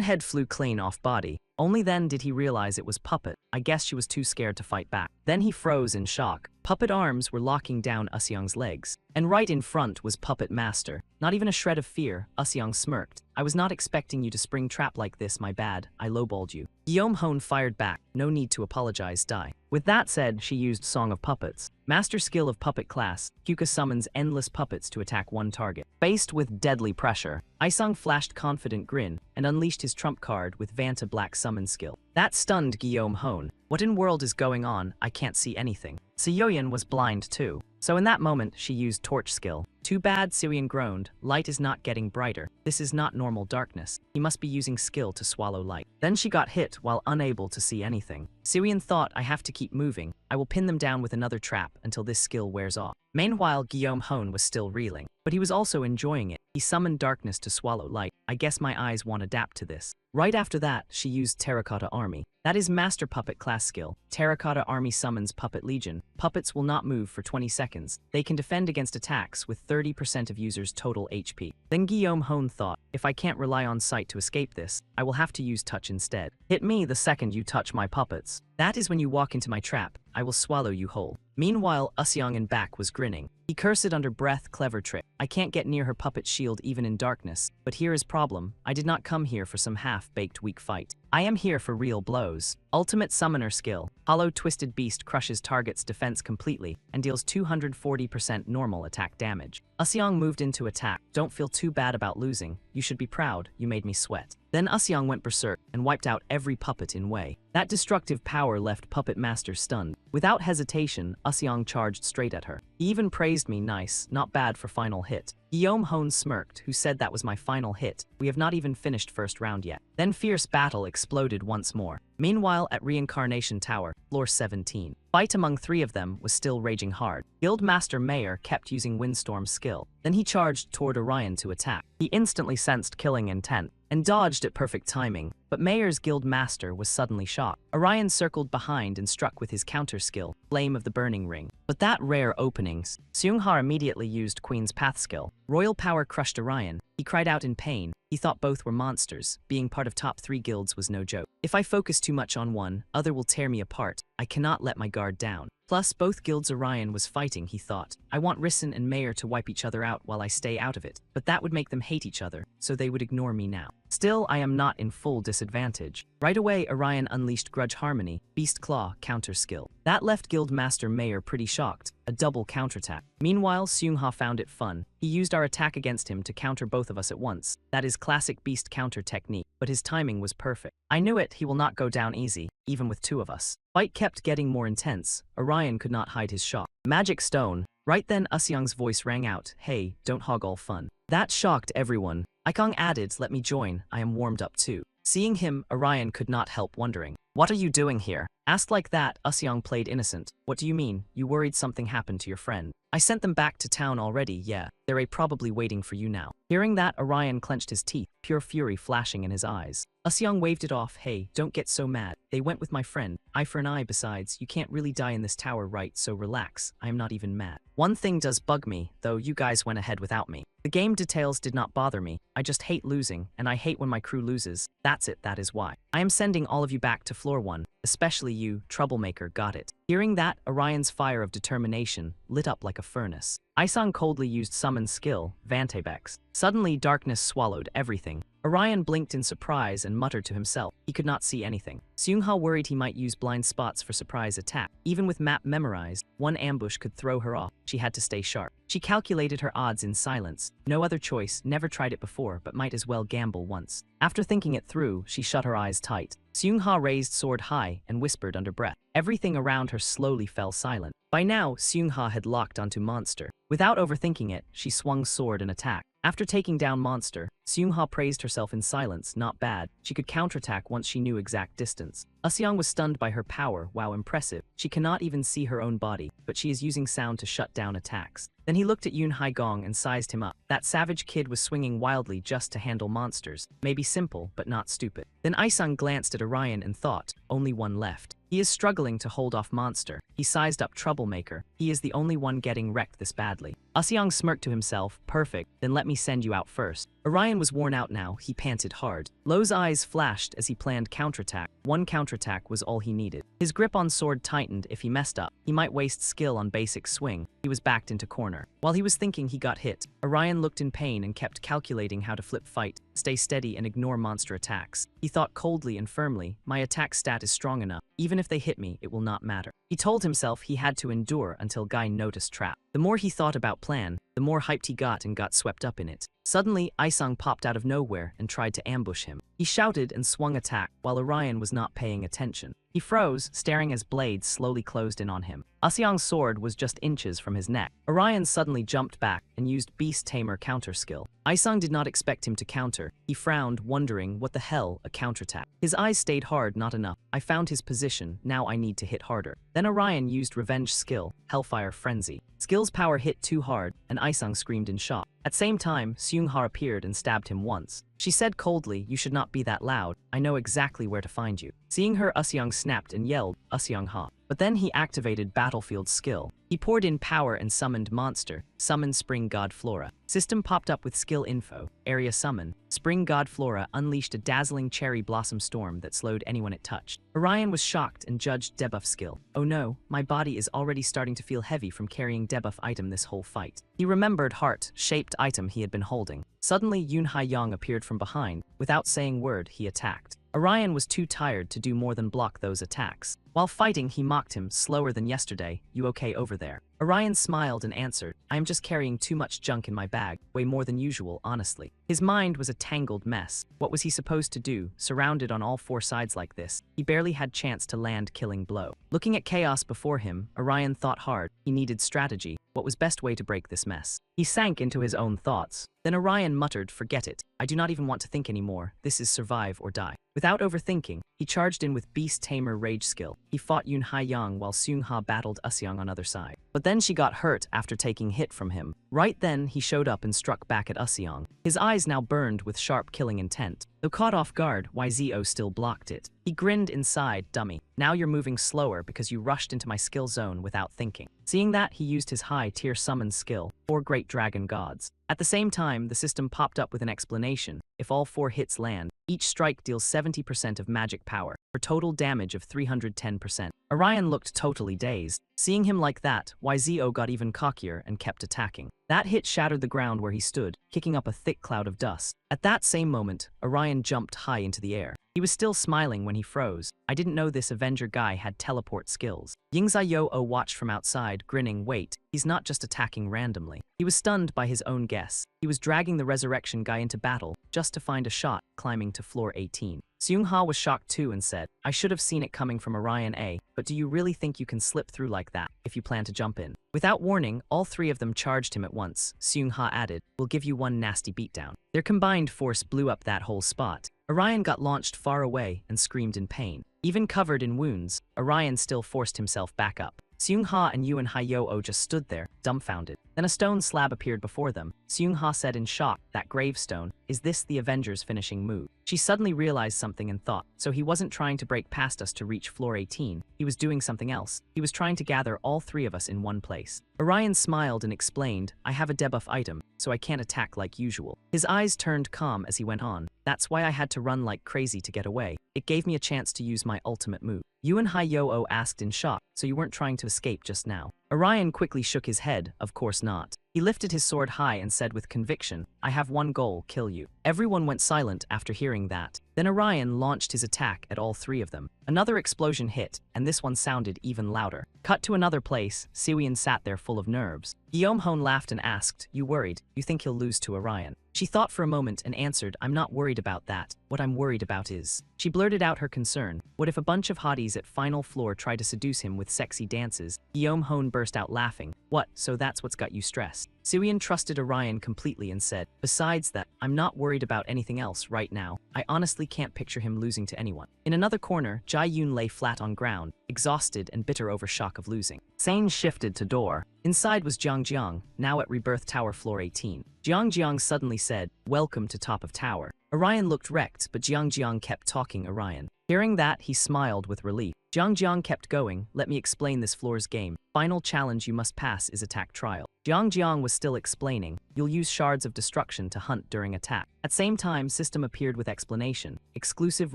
head flew clean off body. Only then did he realize it was Puppet. I guess she was too scared to fight back. Then he froze in shock. Puppet arms were locking down Usyong's legs. And right in front was Puppet Master. Not even a shred of fear, Usyong smirked. I was not expecting you to spring trap like this, my bad. I lowballed you. Guillaume Hone fired back. No need to apologize, die. With that said, she used Song of Puppets. Master skill of Puppet class, Kyuka summons endless puppets to attack one target. Faced with deadly pressure, Aisung flashed confident grin and unleashed his trump card with Vanta Black summon skill. That stunned Guillaume Hone. What in world is going on? I can't see anything. Seoyeon was blind too. So in that moment, she used torch skill. Too bad, Seoyeon groaned. Light is not getting brighter. This is not normal darkness. He must be using skill to swallow light. Then she got hit while unable to see anything. Seoyeon thought, I have to keep moving. I will pin them down with another trap until this skill wears off. Meanwhile, Guillaume Hone was still reeling. But he was also enjoying it. He summoned darkness to swallow light. I guess my eyes won't adapt to this. Right after that, she used Terracotta Army. That is Master Puppet class skill. Terracotta Army summons Puppet Legion. Puppets will not move for 20 seconds. They can defend against attacks with 30% of users' total HP. Then Guillaume Hone thought, if I can't rely on sight to escape this, I will have to use touch instead. Hit me the second you touch my puppets. That is when you walk into my trap. I will swallow you whole. Meanwhile, Usyong in back was grinning. He cursed under breath, clever trick. I can't get near her puppet shield even in darkness. But here is problem. I did not come here for some half-baked weak fight. I am here for real blows. Ultimate Summoner skill. Hollow Twisted Beast crushes target's defense completely and deals 240% normal attack damage. Usyong moved into attack. Don't feel too bad about losing. You should be proud. You made me sweat. Then Usyong went berserk and wiped out every puppet in Wei. That destructive power left Puppet Master stunned. Without hesitation, Usyong charged straight at her. He even praised me nice, not bad for final hit. Guillaume Hone smirked, who said that was my final hit. We have not even finished first round yet. Then fierce battle exploded once more. Meanwhile, at Reincarnation Tower, floor 17. Fight among three of them was still raging hard. Guildmaster Mayor kept using Windstorm's skill. Then he charged toward Orion to attack. He instantly sensed killing intent and dodged at perfect timing, but Mayor's Guildmaster was suddenly shocked. Orion circled behind and struck with his counter skill, Flame of the Burning Ring. But that rare openings, Seung-ha immediately used Queen's Path skill. Royal Power crushed Orion. He cried out in pain. He thought both were monsters. Being part of top 3 guilds was no joke. If I focus too much on one, other will tear me apart. I cannot let my guard down. Plus, both guilds Orion was fighting, he thought. I want Rison and Mayor to wipe each other out while I stay out of it. But that would make them hate each other, so they would ignore me now. Still, I am not in full disadvantage. Right away, Orion unleashed Grudge Harmony, Beast Claw, counter skill. That left Guildmaster Mayor pretty shocked. A double counterattack. Meanwhile, Seung-ha found it fun. He used our attack against him to counter both of us at once. That is classic beast counter technique, but his timing was perfect. I knew it, he will not go down easy, even with 2 of us. Fight kept getting more intense. Orion could not hide his shock. Magic Stone. Right then, Usyong's voice rang out, "Hey, don't hog all fun." That shocked everyone. Ikong added, "Let me join, I am warmed up too." Seeing him, Orion could not help wondering. "What are you doing here?" Asked like that, Usyong played innocent. "What do you mean? You worried something happened to your friend?" "I sent them back to town already, yeah. They're probably waiting for you now." Hearing that, Orion clenched his teeth, pure fury flashing in his eyes. Usyong waved it off. "Hey, don't get so mad. They went with my friend. Eye for an eye. Besides, you can't really die in this tower, right? So relax. I am not even mad. One thing does bug me, though you guys went ahead without me. The game details did not bother me. I just hate losing, and I hate when my crew loses. That's it, that is why. I am sending all of you back to floor 1, especially you, troublemaker, got it." Hearing that, Orion's fire of determination lit up like a furnace. Isong coldly used summon skill, Vantabex. Suddenly, darkness swallowed everything. Orion blinked in surprise and muttered to himself. He could not see anything. Seung-ha worried he might use blind spots for surprise attack. Even with map memorized, one ambush could throw her off. She had to stay sharp. She calculated her odds in silence. No other choice, never tried it before, but might as well gamble once. After thinking it through, she shut her eyes tight. Seung-ha raised sword high and whispered under breath. Everything around her slowly fell silent. By now, Seung-ha had locked onto Monster. Without overthinking it, she swung sword and attacked. After taking down Monster, Seung-ha praised herself in silence. Not bad. She could counterattack once she knew exact distance. Usyong was stunned by her power. Wow, impressive. She cannot even see her own body, but she is using sound to shut down attacks. Then he looked at Yoon Haigong and sized him up. That savage kid was swinging wildly just to handle monsters. Maybe simple, but not stupid. Then Isung glanced at Orion and thought, only one left. He is struggling to hold off Monster. He sized up Troublemaker. He is the only one getting wrecked this badly. Usyong smirked to himself. Perfect, then let me send you out first. Orion was worn out now. He panted hard. Lo's eyes flashed as he planned counterattack. One counterattack was all he needed. His grip on sword tightened. If he messed up, he might waste skill on basic swing. He was backed into corner. While he was thinking, he got hit. Orion looked in pain and kept calculating how to flip fight, stay steady and ignore monster attacks. He thought coldly and firmly, my attack stat is strong enough. Even if they hit me, it will not matter. He told himself he had to endure until Guy noticed trap. The more he thought about plan, the more hyped he got and got swept up in it. Suddenly, Isung popped out of nowhere and tried to ambush him. He shouted and swung attack while Orion was not paying attention. He froze, staring as blades slowly closed in on him. Usyong's sword was just inches from his neck. Orion suddenly jumped back and used Beast Tamer counter skill. Isung did not expect him to counter. He frowned, wondering, what the hell, a counterattack. His eyes stayed hard, not enough. I found his position, now I need to hit harder. Then Orion used Revenge skill, Hellfire Frenzy. Skill's power hit too hard, and Isung screamed in shock. At same time, Seung-ha appeared and stabbed him once. She said coldly, you should not be that loud. I know exactly where to find you. Seeing her, Usyong snapped and yelled, Usyong-ha. But then he activated Battlefield skill. He poured in power and summoned Monster. Summoned Spring God Flora. System popped up with skill info. Area summon. Spring God Flora unleashed a dazzling cherry blossom storm that slowed anyone it touched. Orion was shocked and judged debuff skill. Oh no, my body is already starting to feel heavy from carrying debuff item this whole fight. He remembered heart-shaped item he had been holding. Suddenly, Yoon Haiyong appeared from behind. Without saying word, he attacked. Orion was too tired to do more than block those attacks. While fighting, he mocked him, slower than yesterday, you okay over there? Orion smiled and answered, I am just carrying too much junk in my bag, way more than usual, honestly. His mind was a tangled mess. What was he supposed to do, surrounded on all four sides like this? He barely had chance to land killing blow. Looking at chaos before him, Orion thought hard. He needed strategy. What was best way to break this mess? He sank into his own thoughts. Then Orion muttered, forget it. I do not even want to think anymore. This is survive or die. Without overthinking, he charged in with Beast Tamer Rage skill. He fought Yun Haiyang while Seung Ha battled Usyang on other side. But then she got hurt after taking hit from him. Right then, he showed up and struck back at Usyang. His eyes now burned with sharp killing intent. Though caught off guard, YZO still blocked it. He grinned inside, dummy. Now you're moving slower because you rushed into my skill zone without thinking. Seeing that, he used his high-tier summon skill, 4 Great Dragon Gods. At the same time, the system popped up with an explanation. If all 4 hits land, each strike deals 70% of magic power, for total damage of 310%. Orion looked totally dazed. Seeing him like that, YZO got even cockier and kept attacking. That hit shattered the ground where he stood, kicking up a thick cloud of dust. At that same moment, Orion jumped high into the air. He was still smiling when he froze. I didn't know this Avenger guy had teleport skills. Yingzai-yo-o watched from outside, grinning, wait, he's not just attacking randomly. He was stunned by his own guess. He was dragging the resurrection guy into battle, just to find a shot, climbing to floor 18. Seung Ha was shocked too and said, I should have seen it coming from Orion A, but do you really think you can slip through like that, if you plan to jump in? Without warning, all 3 of them charged him at once. Seung Ha added, we'll give you one nasty beatdown. Their combined force blew up that whole spot. Orion got launched far away and screamed in pain. Even covered in wounds, Orion still forced himself back up. Seung Ha and Yuan Haiyou just stood there, dumbfounded. Then a stone slab appeared before them. Seung Ha said in shock, that gravestone, is this the Avengers' finishing move? She suddenly realized something and thought, so he wasn't trying to break past us to reach floor 18, he was doing something else. He was trying to gather all 3 of us in one place. Orion smiled and explained, I have a debuff item, so I can't attack like usual. His eyes turned calm as he went on, that's why I had to run like crazy to get away. It gave me a chance to use my ultimate move. Yuan Haiyou asked in shock, so you weren't trying to escape just now? Orion quickly shook his head, of course not. He lifted his sword high and said with conviction, I have one goal, kill you. Everyone went silent after hearing that. Then Orion launched his attack at all 3 of them. Another explosion hit, and this one sounded even louder. Cut to another place, Siwian sat there full of nerves. Guillaume Hone laughed and asked, you worried? You think he'll lose to Orion? She thought for a moment and answered, I'm not worried about that. What I'm worried about is... She blurted out her concern. What if a bunch of hotties at final floor try to seduce him with sexy dances? Guillaume Hone burst out laughing. What, so that's what's got you stressed? Siwian trusted Orion completely and said, besides that, I'm not worried about anything else right now. I honestly can't picture him losing to anyone. In another corner, Jai Yun lay flat on ground, exhausted and bitter over shock of losing. Sane shifted to door. Inside was Jiang Jiang, now at Rebirth Tower floor 18. Jiang Jiang suddenly said, welcome to top of tower. Orion looked wrecked, but Jiang Jiang kept talking Orion. Hearing that, he smiled with relief. Jiang Jiang kept going, let me explain this floor's game. Final challenge you must pass is attack trial. Jiang Jiang was still explaining, you'll use shards of destruction to hunt during attack. At same time, system appeared with explanation. Exclusive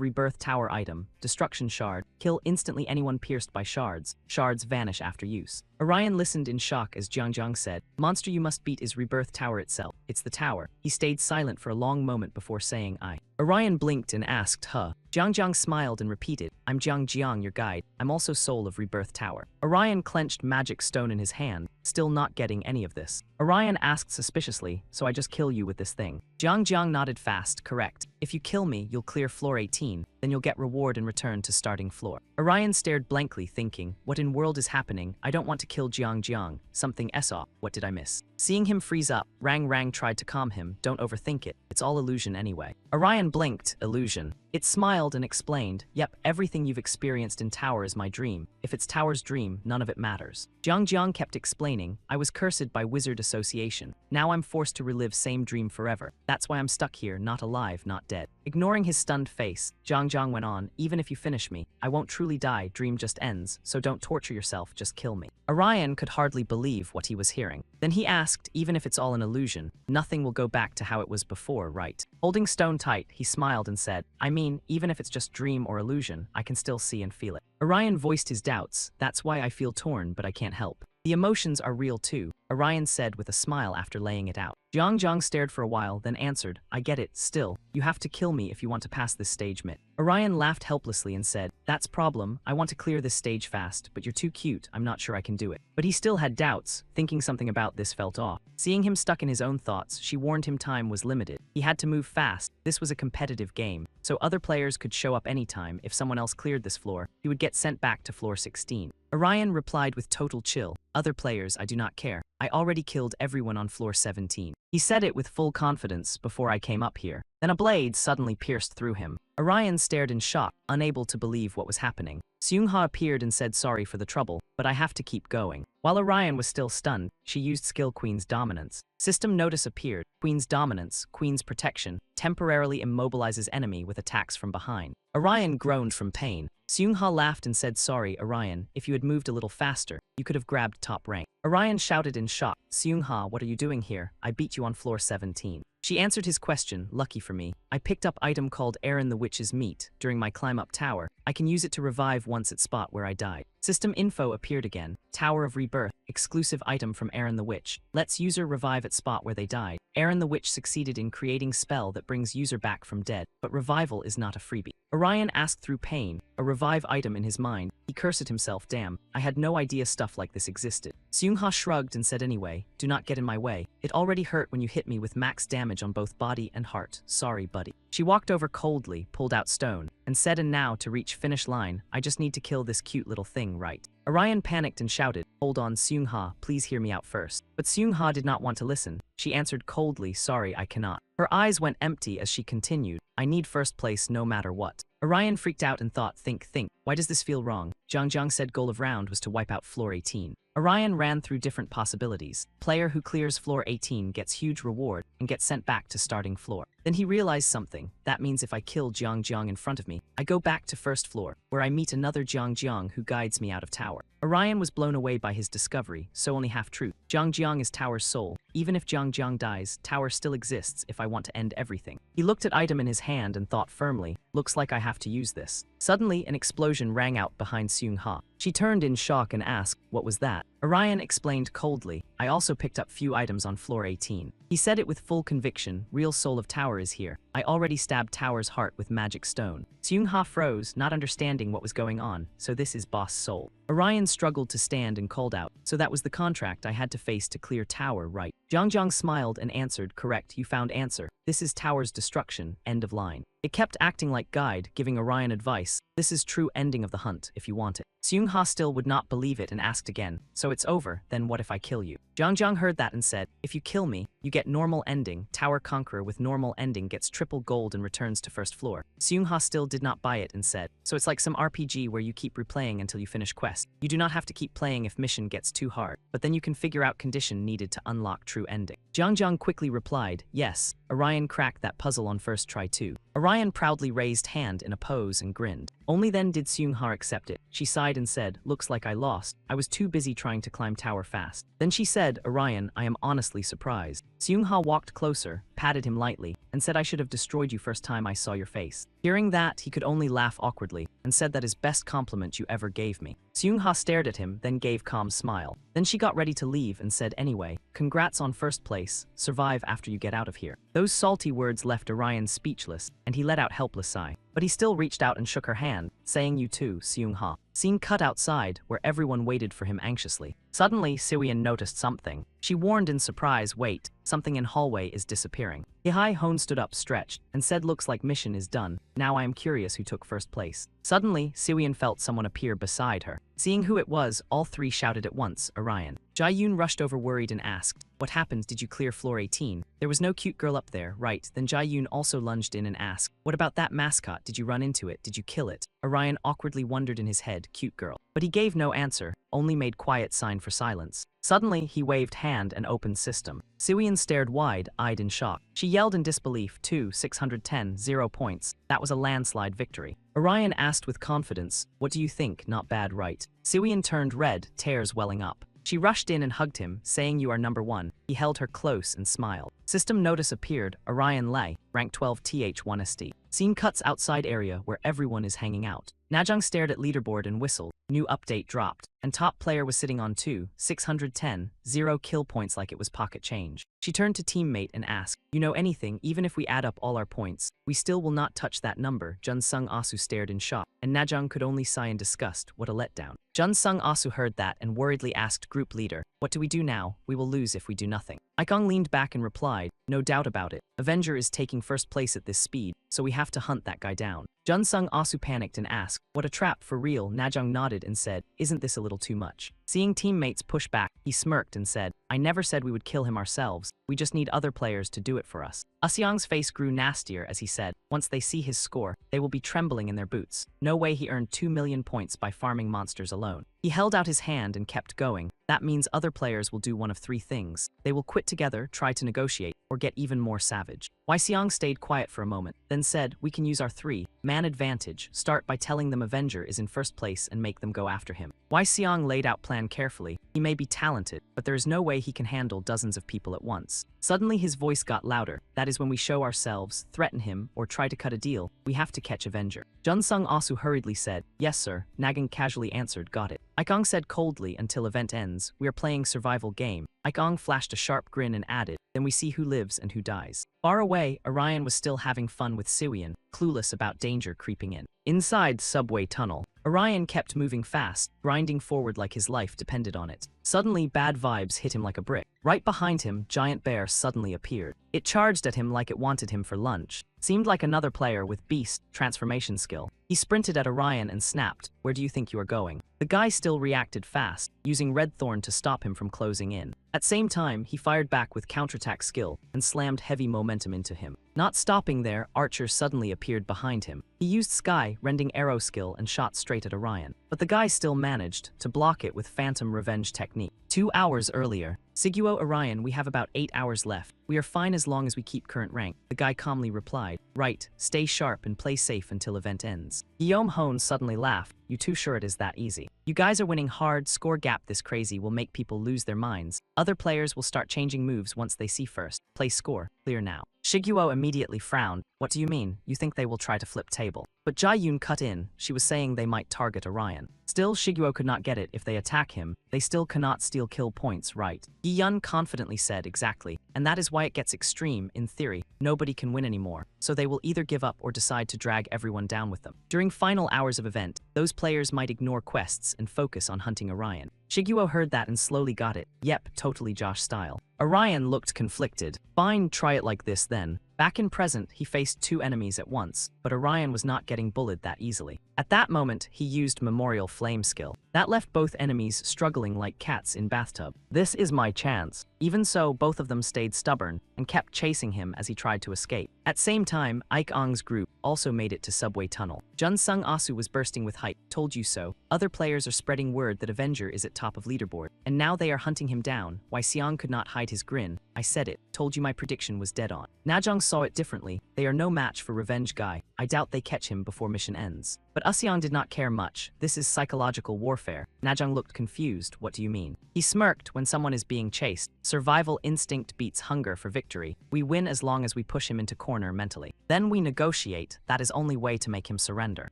Rebirth Tower item, destruction shard, kill instantly anyone pierced by shards. Shards vanish after use. Orion listened in shock as Jiang Jiang said, monster you must beat is Rebirth Tower itself. It's the tower. He stayed silent for a long moment before saying I. Orion blinked and asked, huh? Jiang Jiang smiled and repeated, I'm Jiang Jiang, your guide. I'm also soul of Rebirth Tower. Orion clenched magic stone in his hand, still not getting any of this. Orion asked suspiciously, so I just kill you with this thing? Jiang Jiang nodded fast, correct. If you kill me, you'll clear floor 18, then you'll get reward in return to starting floor. Orion stared blankly, thinking, what in world is happening? I don't want to kill Jiang Jiang. Something SO, what did I miss? Seeing him freeze up, Rang Rang tried to calm him, don't overthink it, it's all illusion anyway. Orion blinked, illusion. It smiled and explained, yep, everything you've experienced in Tower is my dream. If it's Tower's dream, none of it matters. Jiang Jiang kept explaining, I was cursed by wizard association. Now I'm forced to relive same dream forever. That's why I'm stuck here, not alive, not dead. Ignoring his stunned face, Jiang Jiang went on, even if you finish me, I won't truly die, dream just ends, so don't torture yourself, just kill me. Orion could hardly believe what he was hearing. Then he asked, even if it's all an illusion, nothing will go back to how it was before, right? Holding stone tight, he smiled and said, I mean, even if it's just dream or illusion, I can still see and feel it. Orion voiced his doubts, that's why I feel torn, but I can't help. The emotions are real too. Orion said with a smile after laying it out. Jiang stared for a while, then answered, I get it, still, you have to kill me if you want to pass this stage mit. Orion laughed helplessly and said, that's problem, I want to clear this stage fast, but you're too cute, I'm not sure I can do it. But he still had doubts, thinking something about this felt off. Seeing him stuck in his own thoughts, she warned him time was limited. He had to move fast, this was a competitive game, so other players could show up anytime. If someone else cleared this floor, he would get sent back to floor 16. Orion replied with total chill, other players, I do not care. I already killed everyone on floor 17. He said it with full confidence before I came up here. Then a blade suddenly pierced through him. Orion stared in shock, unable to believe what was happening. Seung-ha appeared and said sorry for the trouble, but I have to keep going. While Orion was still stunned, she used skill Queen's Dominance. System notice appeared. Queen's Dominance, Queen's Protection, temporarily immobilizes enemy with attacks from behind. Orion groaned from pain. Seung-ha laughed and said sorry, Orion, if you had moved a little faster, you could have grabbed top rank. Orion shouted in shock, Seung-ha, what are you doing here? I beat you on floor 17. She answered his question, lucky for me. I picked up item called Aaron the Witch's Meat. During my climb up tower, I can use it to revive once at spot where I died. System info appeared again. Tower of Rebirth, exclusive item from Aaron the Witch. Lets user revive at spot where they died. Aaron the Witch succeeded in creating spell that brings user back from dead, but revival is not a freebie. Orion asked through pain, a revive item in his mind. He cursed at himself, damn, I had no idea stuff like this existed. Seung-ha shrugged and said anyway, do not get in my way. It already hurt when you hit me with max damage on both body and heart. Sorry, buddy. She walked over coldly, pulled out stone, and said, and now to reach finish line, I just need to kill this cute little thing, right? Orion panicked and shouted, hold on, Seung-ha, please hear me out first. But Seung-ha did not want to listen. She answered coldly, sorry, I cannot. Her eyes went empty as she continued, I need first place no matter what. Orion freaked out and thought, think, why does this feel wrong? Jiang said goal of round was to wipe out floor 18. Orion ran through different possibilities. Player who clears floor 18 gets huge reward and gets sent back to starting floor. Then he realized something. That means if I kill Jiang in front of me, I go back to first floor, where I meet another Jiang who guides me out of tower. Orion was blown away by his discovery, so only half truth. Jiang is tower's soul. Even if Jiang dies, tower still exists if I want to end everything. He looked at item in his hand and thought firmly, looks like I have to use this. Suddenly, an explosion rang out behind Seung-ha. She turned in shock and asked, what was that? Orion explained coldly, I also picked up few items on floor 18. He said it with full conviction, real soul of tower is here. I already stabbed tower's heart with magic stone. Seung-ha froze, not understanding what was going on, so this is boss soul. Orion struggled to stand and called out, so that was the contract I had to face to clear tower, right? Jiang smiled and answered, correct, you found answer. This is tower's destruction, end of line. It kept acting like guide, giving Orion advice. This is true ending of the hunt, if you want it. Seung-ha still would not believe it and asked again, so it's over, then what if I kill you? Jiang heard that and said, if you kill me, you get normal ending. Tower conqueror with normal ending gets triple gold and returns to first floor. Seung-ha still did not buy it and said, so it's like some RPG where you keep replaying until you finish quest. You do not have to keep playing if mission gets too hard, but then you can figure out condition needed to unlock true ending. Jiang quickly replied, yes, Orion cracked that puzzle on first try too. Orion proudly raised hand in a pose and grinned. Only then did Seung-ha accept it. She sighed and said, looks like I lost. I was too busy trying to climb tower fast. Then she said, Orion, I am honestly surprised. Seung-ha walked closer, patted him lightly, and said I should have destroyed you first time I saw your face. Hearing that, he could only laugh awkwardly, and said that is best compliment you ever gave me. Seung-ha stared at him, then gave calm smile. Then she got ready to leave and said anyway, congrats on first place, survive after you get out of here. Those salty words left Orion speechless, and he let out helpless sigh. But he still reached out and shook her hand, saying you too, Seung-ha. Scene cut outside, where everyone waited for him anxiously. Suddenly, Siwian noticed something. She warned in surprise, wait, something in hallway is disappearing. Hon stood up stretched, and said looks like mission is done. Now I am curious who took first place. Suddenly, Siwian felt someone appear beside her. Seeing who it was, all three shouted at once, Orion. Jae-yoon rushed over worried and asked, what happened, did you clear floor 18? There was no cute girl up there, right? Then Jae-yoon also lunged in and asked, what about that mascot, did you run into it, did you kill it? Orion awkwardly wondered in his head, cute girl. But he gave no answer, only made quiet sign for silence. Suddenly, he waved hand and opened system. Siwian stared wide-eyed in shock. She yelled in disbelief, 610, 0 points. That was a landslide victory. Orion asked with confidence, what do you think, not bad right? Siwian turned red, tears welling up. She rushed in and hugged him, saying you are number 1. He held her close and smiled. System notice appeared, Orion Lei, rank 12 th1st. Scene cuts outside area where everyone is hanging out. Najong stared at leaderboard and whistled. new update dropped, and top player was sitting on 610, 0 kill points like it was pocket change. She turned to teammate and asked, "You know anything, even if we add up all our points, we still will not touch that number." Jun-sung Asu stared in shock, and Najong could only sigh in disgust. What a letdown. Jun-sung Asu heard that and worriedly asked group leader, "What do we do now? We will lose if we do nothing." Ikong leaned back and replied, "No doubt about it. Avenger is taking first place at this speed, so we have to hunt that guy down." Jun-sung Asu panicked and asked, "What a trap, for real?" Najong nodded and said, "Isn't this a little too much?" Seeing teammates push back, he smirked and said, "I never said we would kill him ourselves. We just need other players to do it for us." Asyang's face grew nastier as he said, "Once they see his score, they will be trembling in their boots. No way he earned 2 million points by farming monsters alone." He held out his hand and kept going. That means other players will do one of 3 things. They will quit together, try to negotiate, or get even more savage. Wei Xiong stayed quiet for a moment, then said, "We can use our 3-man advantage. Start by telling them Avenger is in first place and make them go after him." Wei Xiong laid out plan carefully. He may be talented, but there is no way he can handle dozens of people at once. Suddenly his voice got louder. "That is when we show ourselves, threaten him, or try to cut a deal. We have to catch Avenger." Jun-sung Asu hurriedly said, "Yes sir." Nagan casually answered, "Got it." Ikong said coldly, "Until event ends, we are playing survival game." Ikong flashed a sharp grin and added, "Then we see who lives and who dies." Far away, Orion was still having fun with Suian, clueless about danger creeping in. Inside subway tunnel, Orion kept moving fast, grinding forward like his life depended on it. Suddenly, bad vibes hit him like a brick. Right behind him, Giant Bear suddenly appeared. It charged at him like it wanted him for lunch. Seemed like another player with beast transformation skill. He sprinted at Orion and snapped, "Where do you think you are going?" The guy still reacted fast, using Red Thorn to stop him from closing in. At same time, he fired back with counterattack skill and slammed heavy momentum into him. Not stopping there, Archer suddenly appeared behind him. He used Sky Rending Arrow skill and shot straight at Orion. But the guy still managed to block it with Phantom Revenge technique. 2 hours earlier, Siguo Orion, we have about 8 hours left. We are fine as long as we keep current rank. The guy calmly replied, "Right, stay sharp and play safe until event ends." Guillaume Hone suddenly laughed, "You too sure it is that easy? You guys are winning hard, score gap this crazy will make people lose their minds. Other players will start changing moves once they see first. Play score, clear now." Shiguo immediately frowned. "What do you mean? You think they will try to flip table?" But Jai-yoon cut in. She was saying they might target Orion. Still, Shiguo could not get it. If they attack him, they still cannot steal kill points, right? Yi-yun confidently said, "Exactly. And that is why it gets extreme, in theory. Nobody can win anymore. So they will either give up or decide to drag everyone down with them. During final hours of event, those players might ignore quests and focus on hunting Orion." Shiguo heard that and slowly got it. "Yep, totally Josh style." Orion looked conflicted. "Fine, try it like this then." Back in present, he faced 2 enemies at once, but Orion was not getting bullied that easily. At that moment, he used Memorial Flame skill. That left both enemies struggling like cats in bathtub. "This is my chance." Even so, both of them stayed stubborn and kept chasing him as he tried to escape. At same time, Ike Ong's group also made it to subway tunnel. Jun-sung Asu was bursting with hype. "Told you so." Other players are spreading word that Avenger is at top of leaderboard, and now they are hunting him down. Wei Xiong could not hide his grin. "I said it. Told you my prediction was dead on." Najong saw it differently. They are no match for Revenge Guy. I doubt they catch him before mission ends. But Asyong did not care much. This is psychological warfare. Najong looked confused. "What do you mean?" He smirked. "When someone is being chased, survival instinct beats hunger for victory. We win as long as we push him into corner mentally. Then we negotiate. That is only way to make him surrender."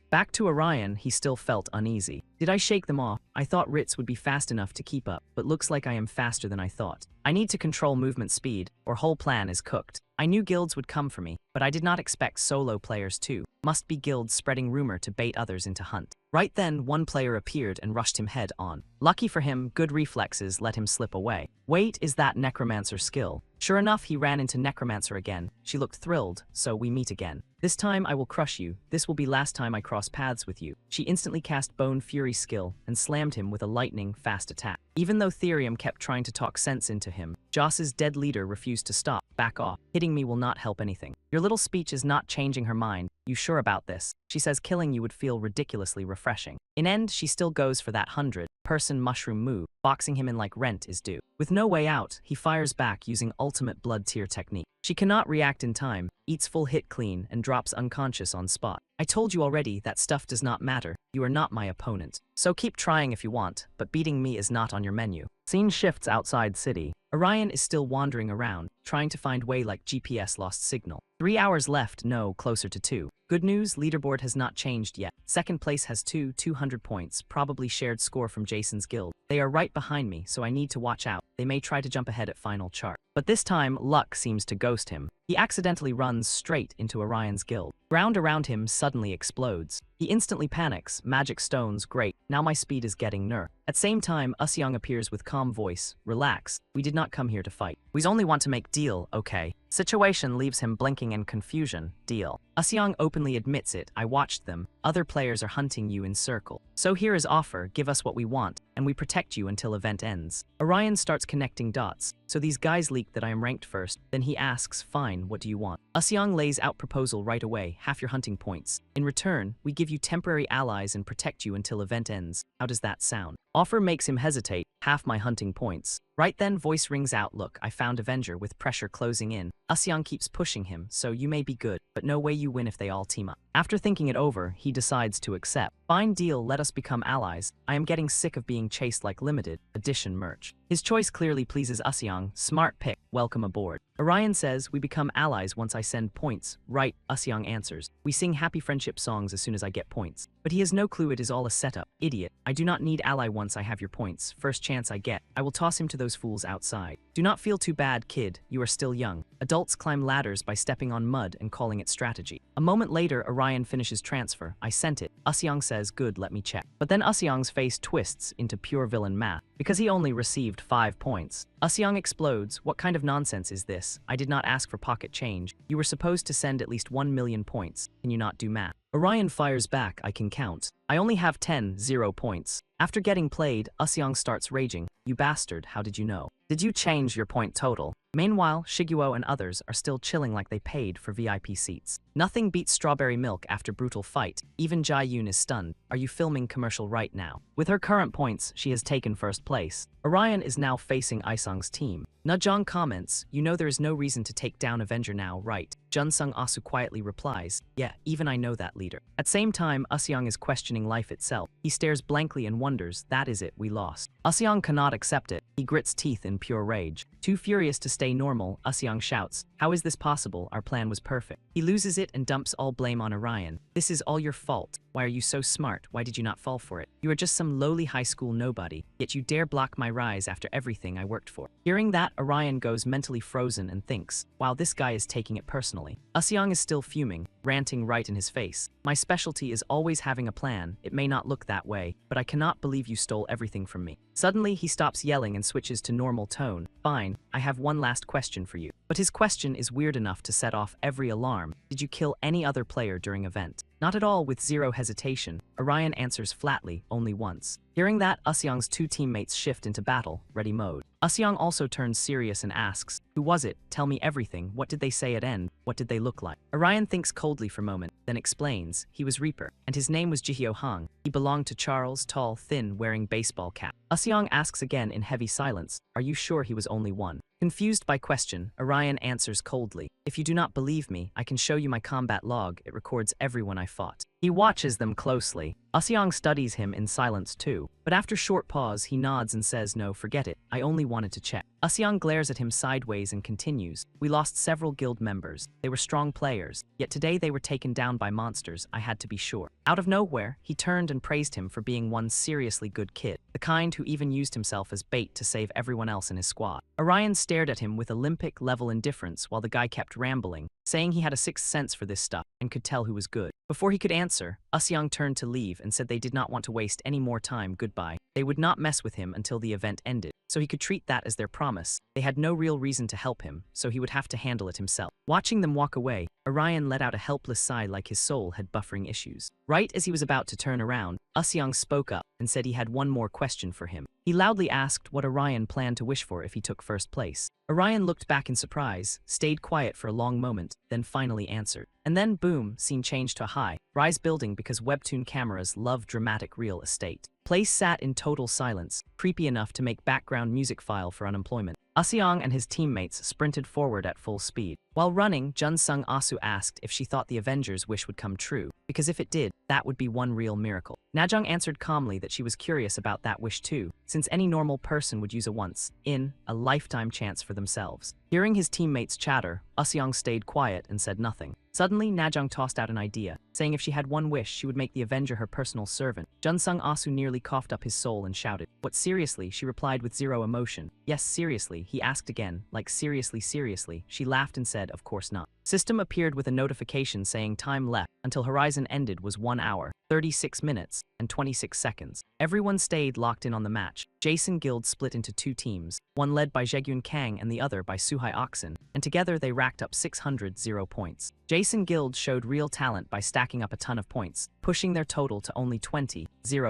Back to Orion, he still felt uneasy. "Did I shake them off? I thought Ritz would be fast enough to keep up, but looks like I am faster than I thought. I need to control movement speed, or whole plan is cooked." I knew guilds would come for me, but I did not expect solo players too. Must be guilds spreading rumor to bait others into hunt. Right then, one player appeared and rushed him head on. Lucky for him, good reflexes let him slip away. "Wait, is that Necromancer skill?" Sure enough, he ran into Necromancer again. She looked thrilled, "So we meet again. This time I will crush you. This will be last time I cross paths with you." She instantly cast Bone Fury skill and slammed him with a lightning fast attack. Even though Therium kept trying to talk sense into him, Joss's dead leader refused to stop. "Back off. Hitting me will not help anything. Your little speech is not changing her mind. You sure about this?" She says killing you would feel ridiculously refreshing. In end, she still goes for that 100-person mushroom move, boxing him in like rent is due. With no way out, he fires back using ultimate blood tier technique. She cannot react in time, eats full hit clean, and drops unconscious on spot. "I told you already that stuff does not matter. You are not my opponent. So keep trying if you want, but beating me is not on your menu." Scene shifts outside city. Orion is still wandering around, trying to find way like GPS lost signal. 3 hours left, no, closer to 2. Good news, leaderboard has not changed yet. Second place has 200 points, probably shared score from Jason's guild. They are right behind me, so I need to watch out. They may try to jump ahead at final chart. But this time, luck seems to ghost him. He accidentally runs straight into Orion's guild. Ground around him suddenly explodes. He instantly panics. Magic stones, great. Now my speed is getting nerfed. At same time, Usyong appears with calm voice. Relax. We did not come here to fight. We only want to make deal, okay? Situation leaves him blinking in confusion. Deal. Usyong openly admits it. I watched them. Other players are hunting you in circle. So here is offer. Give us what we want, and we protect you until event ends. Orion starts connecting dots. So these guys leaked that I am ranked first. Then he asks, fine, what do you want? Usyong lays out proposal right away. Half your hunting points. In return, we give you temporary allies and protect you until event ends. How does that sound? Offer makes him hesitate. Half my hunting points. Right then, voice rings out. Look, I found Avenger with pressure closing in. Usyong keeps pushing him, so you may be good, but no way you win if they all team up. After thinking it over, he decides to accept. Fine deal, let us become allies. I am getting sick of being chased like limited edition merch. His choice clearly pleases Usyong. Smart pick. Welcome aboard. Orion says, we become allies once I send points. Right, Usyong answers. We sing happy friendship songs as soon as I get points. But he has no clue it is all a setup. Idiot. I do not need ally once I have your points. First chance I get, I will toss him to those fools outside. Do not feel too bad, kid. You are still young. Adults climb ladders by stepping on mud and calling it strategy. A moment later, Orion finishes transfer. I sent it. Usyong says, good, let me check. But then Usyong's face twists into pure villain math, because he only received 5 points. Usyong explodes. What kind of nonsense is this? I did not ask for pocket change. You were supposed to send at least 1 million points. Can you not do math? Orion fires back. I can count. I only have 0 points. After getting played, Usyong starts raging. You bastard, how did you know? Did you change your point total? Meanwhile, Shiguo and others are still chilling like they paid for VIP seats. Nothing beats strawberry milk after brutal fight. Even Jae-yoon is stunned. Are you filming commercial right now? With her current points, she has taken first place. Orion is now facing Isong's team. Najong comments, you know there is no reason to take down Avenger now, right? Junsung Asu quietly replies, yeah, even I know that, leader. At same time, Usyong is questioning life itself. He stares blankly and wonders, that is it, we lost. Usyong cannot accept it. He grits teeth in pure rage. Too furious to stay normal, Usyong shouts, how is this possible? Our plan was perfect. He loses it and dumps all blame on Orion. This is all your fault. Why are you so smart? Why did you not fall for it? You are just some lowly high school nobody, yet you dare block my rise after everything I worked for. Hearing that, Orion goes mentally frozen and thinks, wow, this guy is taking it personally. Usyong is still fuming, ranting right in his face. My specialty is always having a plan. It may not look that way, but I cannot believe you stole everything from me. Suddenly, he stops yelling and switches to normal tone. Fine, I have one last question for you. But his question is weird enough to set off every alarm. Did you kill any other player during event? Not at all. With zero hesitation, Orion answers flatly, only once. Hearing that, Usyong's 2 teammates shift into battle, ready mode. Usyong also turns serious and asks, who was it? Tell me everything. What did they say at end? What did they look like? Orion thinks coldly for a moment, then explains, he was Reaper, and his name was Jihyo Hong. He belonged to Charles, tall, thin, wearing baseball cap. Usyong asks again in heavy silence, are you sure he was only one? Confused by question, Orion answers coldly, if you do not believe me, I can show you my combat log. It records everyone I fought. He watches them closely. Usyong studies him in silence too, but after short pause, he nods and says, no, forget it. I only wanted to check. Usyong glares at him sideways and continues, we lost several guild members. They were strong players, yet today they were taken down by monsters. I had to be sure. Out of nowhere, he turned and praised him for being one seriously good kid, the kind who even used himself as bait to save everyone else in his squad. Orion stared at him with Olympic-level indifference while the guy kept rambling, saying he had a sixth sense for this stuff and could tell who was good. Before he could answer, Usyong turned to leave and said they did not want to waste any more time. Goodbye. They would not mess with him until the event ended, so he could treat that as their promise. They had no real reason to help him, so he would have to handle it himself. Watching them walk away, Orion let out a helpless sigh like his soul had buffering issues. Right as he was about to turn around, Usyong spoke up and said he had one more question for him. He loudly asked what Orion planned to wish for if he took first place. Orion looked back in surprise, stayed quiet for a long moment, then finally answered. And then boom, scene changed to a high-rise building because webtoon cameras love dramatic real estate. Place sat in total silence, creepy enough to make background music file for unemployment. Usyong and his teammates sprinted forward at full speed. While running, Junsung Asu asked if she thought the Avengers' wish would come true, because if it did, that would be one real miracle. Najong answered calmly that she was curious about that wish too, since any normal person would use a once-in-a-lifetime chance for themselves. Hearing his teammates chatter, Useong stayed quiet and said nothing. Suddenly, Najong tossed out an idea, saying if she had one wish, she would make the Avenger her personal servant. Junsung Asu nearly coughed up his soul and shouted, "What, seriously?" She replied with zero emotion. "Yes, seriously," he asked again, like seriously, seriously. She laughed and said, "Of course not." System appeared with a notification saying time left until Horizon ended was 1 hour, 36 minutes, and 26 seconds. Everyone stayed locked in on the match. Jason Guild split into 2 teams, one led by Jaegyun Kang and the other by Suhai Oxen, and together they racked up 600 points. Jason Guild showed real talent by stacking up a ton of points, pushing their total to only 20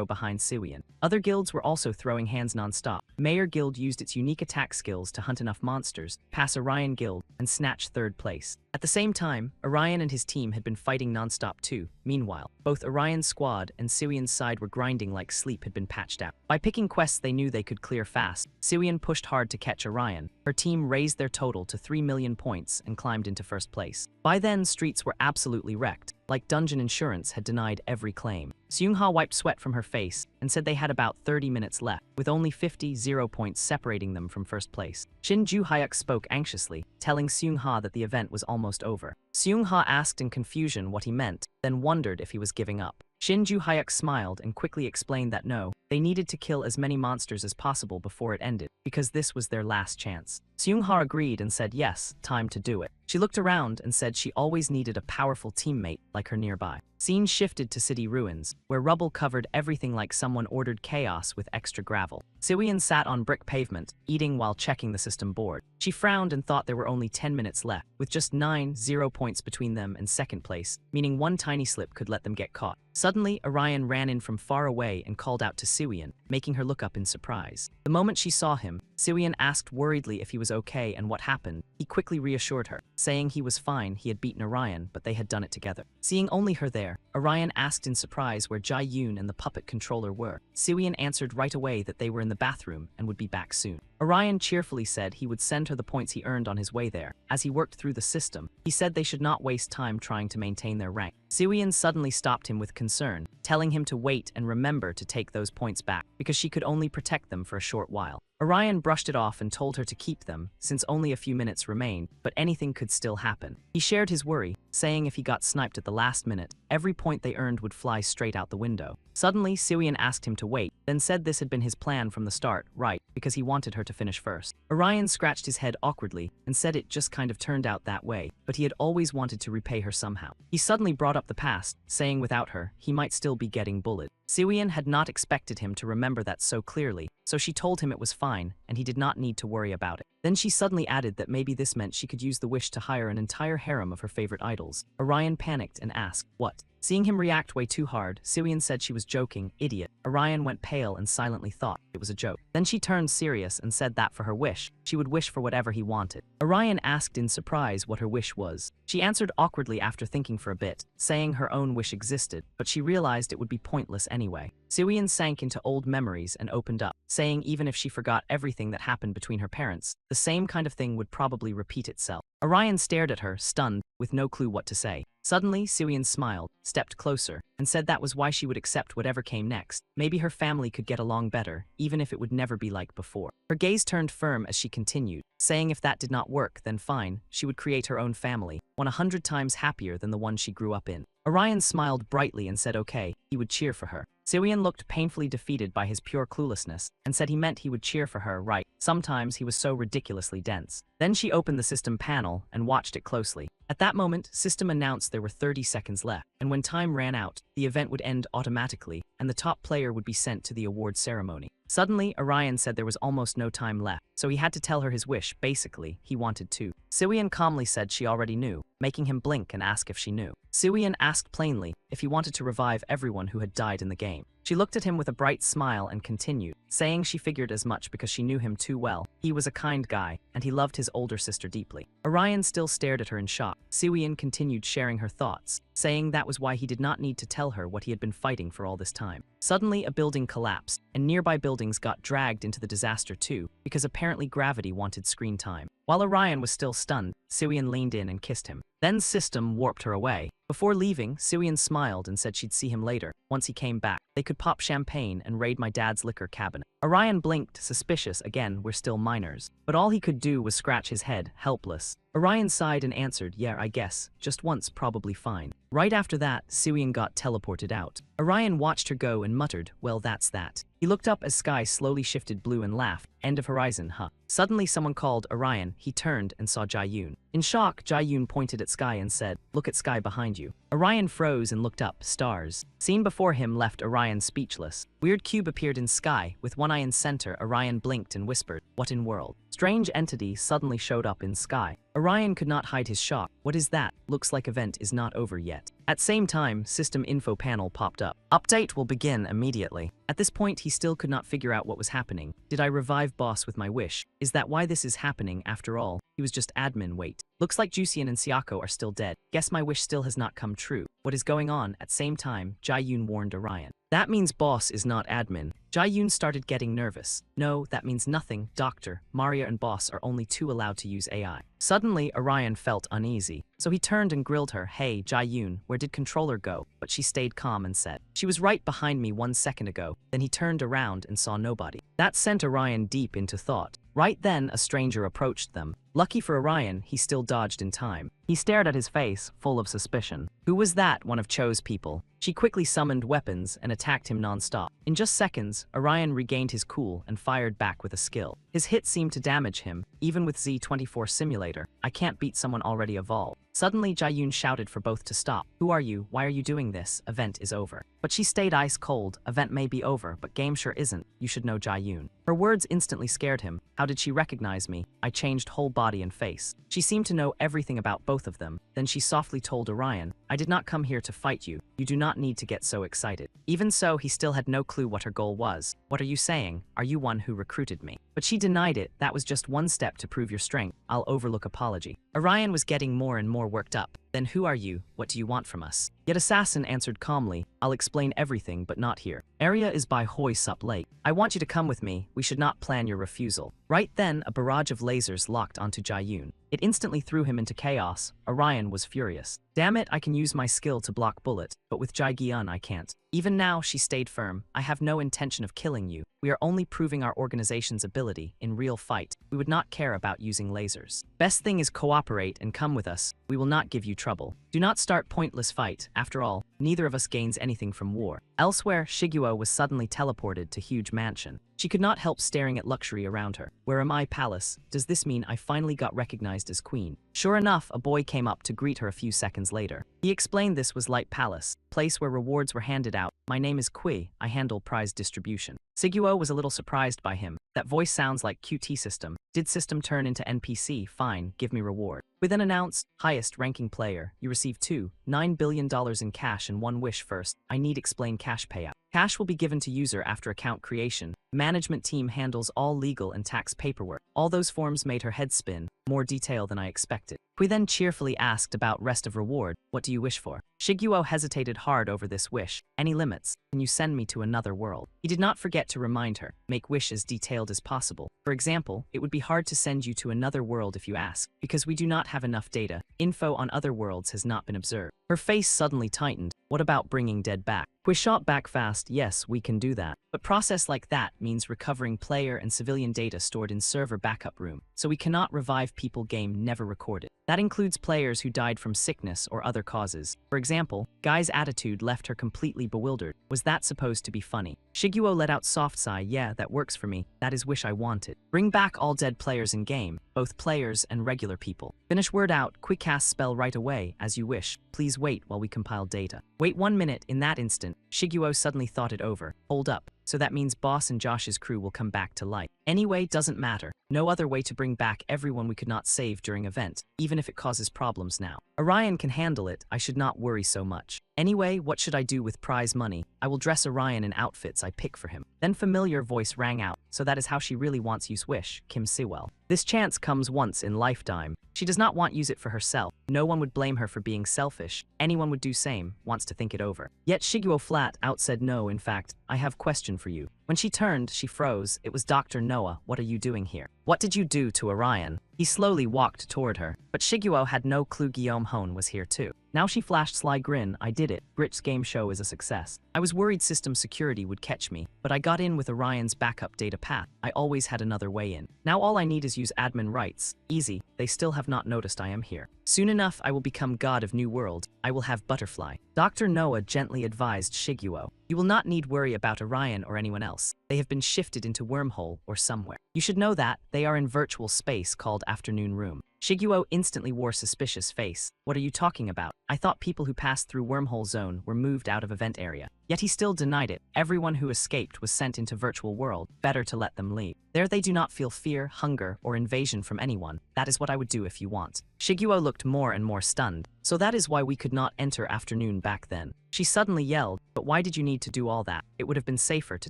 behind Siwian. Other guilds were also throwing hands non-stop. Mayor Guild used its unique attack skills to hunt enough monsters, pass Orion Guild, and snatch 3rd place. At the same time, Orion and his team had been fighting non-stop too. Meanwhile, both Orion's squad and Siwian's side were grinding like sleep had been patched out. By picking quests they knew they could clear fast, Siwian pushed hard to catch Orion. Her team raised their total to 3 million points and climbed into 1st place. By then, streets were absolutely wrecked, like Dungeon Insurance had denied every claim. Seungha wiped sweat from her face and said they had about 30 minutes left, with only 50 points separating them from 1st place. Shin Ju-hyuk spoke anxiously, telling Seungha that the event was almost over. Seungha asked in confusion what he meant, then wondered if he was giving up. Shin Ju-hyuk smiled and quickly explained that no, they needed to kill as many monsters as possible before it ended, because this was their last chance. Seungha agreed and said yes, time to do it. She looked around and said she always needed a powerful teammate like her nearby. Scene shifted to city ruins, where rubble covered everything like someone ordered chaos with extra gravel. Siwian sat on brick pavement, eating while checking the system board. She frowned and thought there were only 10 minutes left, with just 9 points between them and 2nd place, meaning one tiny slip could let them get caught. Suddenly, Orion ran in from far away and called out to Siwian, making her look up in surprise. The moment she saw him, Siwian asked worriedly if he was okay and what happened. He quickly reassured her, saying he was fine, he had beaten Orion, but they had done it together. Seeing only her there, Orion asked in surprise where Jae-yoon and the puppet controller were. Siwian answered right away that they were in the bathroom and would be back soon. Orion cheerfully said he would send her the points he earned on his way there. As he worked through the system, he said they should not waste time trying to maintain their rank. Siwian suddenly stopped him with concern, telling him to wait and remember to take those points back, because she could only protect them for a short while. Orion brushed it off and told her to keep them, since only a few minutes remained, but anything could still happen. He shared his worry, saying if he got sniped at the last minute, every point they earned would fly straight out the window. Suddenly, Siwian asked him to wait, then said this had been his plan from the start, right, because he wanted her to finish first. Orion scratched his head awkwardly and said it just kind of turned out that way, but he had always wanted to repay her somehow. He suddenly brought up the past, saying without her, he might still be getting bullied. Siwian had not expected him to remember that so clearly, so she told him it was fine, and he did not need to worry about it. Then she suddenly added that maybe this meant she could use the wish to hire an entire harem of her favorite idols. Orion panicked and asked, "What?" Seeing him react way too hard, Siwian said she was joking, idiot. Orion went pale and silently thought it was a joke. Then she turned serious and said that for her wish, she would wish for whatever he wanted. Orion asked in surprise what her wish was. She answered awkwardly after thinking for a bit, saying her own wish existed, but she realized it would be pointless anyway. Siwian sank into old memories and opened up, saying even if she forgot everything that happened between her parents, the same kind of thing would probably repeat itself. Orion stared at her, stunned, with no clue what to say. Suddenly, Siwian smiled, stepped closer, and said that was why she would accept whatever came next. Maybe her family could get along better, even if it would never be like before. Her gaze turned firm as she continued, saying if that did not work, then fine, she would create her own family, 100 times happier than the one she grew up in. Orion smiled brightly and said okay, he would cheer for her. Siwian looked painfully defeated by his pure cluelessness, and said he meant he would cheer for her, right? Sometimes he was so ridiculously dense. Then she opened the system panel and watched it closely. At that moment, system announced there were 30 seconds left, and when time ran out, the event would end automatically, and the top player would be sent to the award ceremony. Suddenly, Orion said there was almost no time left, so he had to tell her his wish. Basically, he wanted to. Siwian calmly said she already knew, making him blink and ask if she knew. Siwian asked plainly if he wanted to revive everyone who had died in the game. She looked at him with a bright smile and continued, saying she figured as much because she knew him too well. He was a kind guy, and he loved his older sister deeply. Orion still stared at her in shock. Siwian continued sharing her thoughts, saying that was why he did not need to tell her what he had been fighting for all this time. Suddenly, a building collapsed, and nearby buildings buildings got dragged into the disaster too, because apparently gravity wanted screen time. While Orion was still stunned, Siwian leaned in and kissed him. Then System warped her away. Before leaving, Siwian smiled and said she'd see him later. Once he came back, they could pop champagne and raid my dad's liquor cabinet. Orion blinked, suspicious. Again, we're still minors. But all he could do was scratch his head, helpless. Orion sighed and answered, yeah, I guess. Just once, probably fine. Right after that, Siwian got teleported out. Orion watched her go and muttered, well, that's that. He looked up as sky slowly shifted blue and laughed. End of horizon, huh? Suddenly someone called Orion. He turned and saw Jae-yoon. In shock, Jae-yoon pointed at Sky and said, look at Sky behind you. Orion froze and looked up. Stars. Scene before him left Orion speechless. Weird cube appeared in Sky. With one eye in center, Orion blinked and whispered, what in world? Strange entity suddenly showed up in Sky. Orion could not hide his shock. What is that? Looks like event is not over yet. At same time, system info panel popped up. Update will begin immediately. At this point, he still could not figure out what was happening. Did I revive boss with my wish? Is that why this is happening after all? He was just admin, wait. Looks like Jusian and Siako are still dead. Guess my wish still has not come true. What is going on? At same time, Jae-yoon warned Orion. That means boss is not admin. Jae-yoon started getting nervous. No, that means nothing, doctor. Maria and boss are only two allowed to use AI. Suddenly, Orion felt uneasy. So he turned and grilled her. Hey, Jae-yoon, where did controller go? But she stayed calm and said, she was right behind me 1 second ago. Then he turned around and saw nobody. That sent Orion deep into thought. Right then, a stranger approached them. Lucky for Orion, he still dodged in time. He stared at his face, full of suspicion. Who was that? One of Cho's people. She quickly summoned weapons and attacked him non-stop. In just seconds, Orion regained his cool and fired back with a skill. His hit seemed to damage him, even with Z24 Simulator. I can't beat someone already evolved. Suddenly, Jae-yoon shouted for both to stop. Who are you? Why are you doing this? Event is over. But she stayed ice cold. Event may be over, but game sure isn't. You should know Jae-yoon. Her words instantly scared him. How did she recognize me? I changed whole body and face. She seemed to know everything about both of them. Then she softly told Orion, I did not come here to fight you. You do not need to get so excited. Even so, he still had no clue what her goal was. What are you saying? Are you one who recruited me? But she denied it. That was just one step to prove your strength. I'll overlook apology. Orion was getting more and more worked up. Then who are you? What do you want from us? Yet Assassin answered calmly, I'll explain everything, but not here. Area is by Hoi Sup Lake. I want you to come with me. We should not plan your refusal. Right then, a barrage of lasers locked onto Jae-yoon. It instantly threw him into chaos. Orion was furious. Damn it, I can use my skill to block bullets, but with Jae-gyun I can't. Even now, she stayed firm. I have no intention of killing you. We are only proving our organization's ability. In real fight, we would not care about using lasers. Best thing is cooperate and come with us. We will not give you trouble. Do not start pointless fight. After all, neither of us gains anything from war. Elsewhere, Shiguo was suddenly teleported to huge mansion. She could not help staring at luxury around her. Where am I, palace? Does this mean I finally got recognized as queen? Sure enough, a boy came up to greet her a few seconds later. He explained this was Light Palace, place where rewards were handed out. My name is Kui, I handle prize distribution. Shiguo was a little surprised by him. That voice sounds like QT system. Did system turn into NPC? Fine, give me reward. We then announced, highest ranking player, you receive $9 billion in cash and one wish first. I need explain cash payout. Cash will be given to user after account creation. Management team handles all legal and tax paperwork. All those forms made her head spin, more detail than I expected. We then cheerfully asked about rest of reward. What do you wish for? Shiguo hesitated hard over this wish. Any limits? Can you send me to another world? He did not forget to remind her. Make wish as detailed as possible. For example, it would be hard to send you to another world if you ask, because we do not have enough data. Info on other worlds has not been observed. Her face suddenly tightened. What about bringing dead back? We shot back fast. Yes, we can do that. But process like that means recovering player and civilian data stored in server backup room, so we cannot revive people game never recorded. That includes players who died from sickness or other causes. For example, Guy's attitude left her completely bewildered. Was that supposed to be funny? Shiguo let out soft sigh. Yeah, that works for me. That is wish I wanted. Bring back all dead players in game, both players and regular people. Finish word out, quick cast spell right away, as you wish. Please wait while we compile data. Wait 1 minute. In that instant, Shiguo suddenly thought it over. Hold up. So that means Boss and Josh's crew will come back to life. Anyway, doesn't matter. No other way to bring back everyone we could not save during event, even if it causes problems now. Orion can handle it. I should not worry so much. Anyway, what should I do with prize money? I will dress Orion in outfits I pick for him. Then familiar voice rang out. So that is how she really wants you's wish, Kim Siwell. This chance comes once in lifetime. She does not use it for herself. No one would blame her for being selfish. Anyone would do same, wants to think it over. Yet Shiguo flat out said no. In fact, I have question for you. When she turned, she froze. It was Dr. Noah. What are you doing here? What did you do to Orion? He slowly walked toward her, but Shiguo had no clue Guillaume Hone was here too. Now she flashed sly grin. I did it. Grit's game show is a success. I was worried system security would catch me, but I got in with Orion's backup data path. I always had another way in. Now all I need is use admin rights. Easy. They still have not noticed I am here. Soon enough I will become god of New World. I will have butterfly. Dr. Noah gently advised Shiguo. You will not need worry about Orion or anyone else. They have been shifted into wormhole or somewhere. You should know that they are in virtual space called afternoon room. Shiguo instantly wore suspicious face. What are you talking about? I thought people who passed through wormhole zone were moved out of event area. Yet he still denied it. Everyone who escaped was sent into virtual world. Better to let them leave. There they do not feel fear, hunger, or invasion from anyone. That is what I would do if you want. Shiguo looked more and more stunned. So that is why we could not enter afternoon back then. She suddenly yelled, but why did you need to do all that? It would have been safer to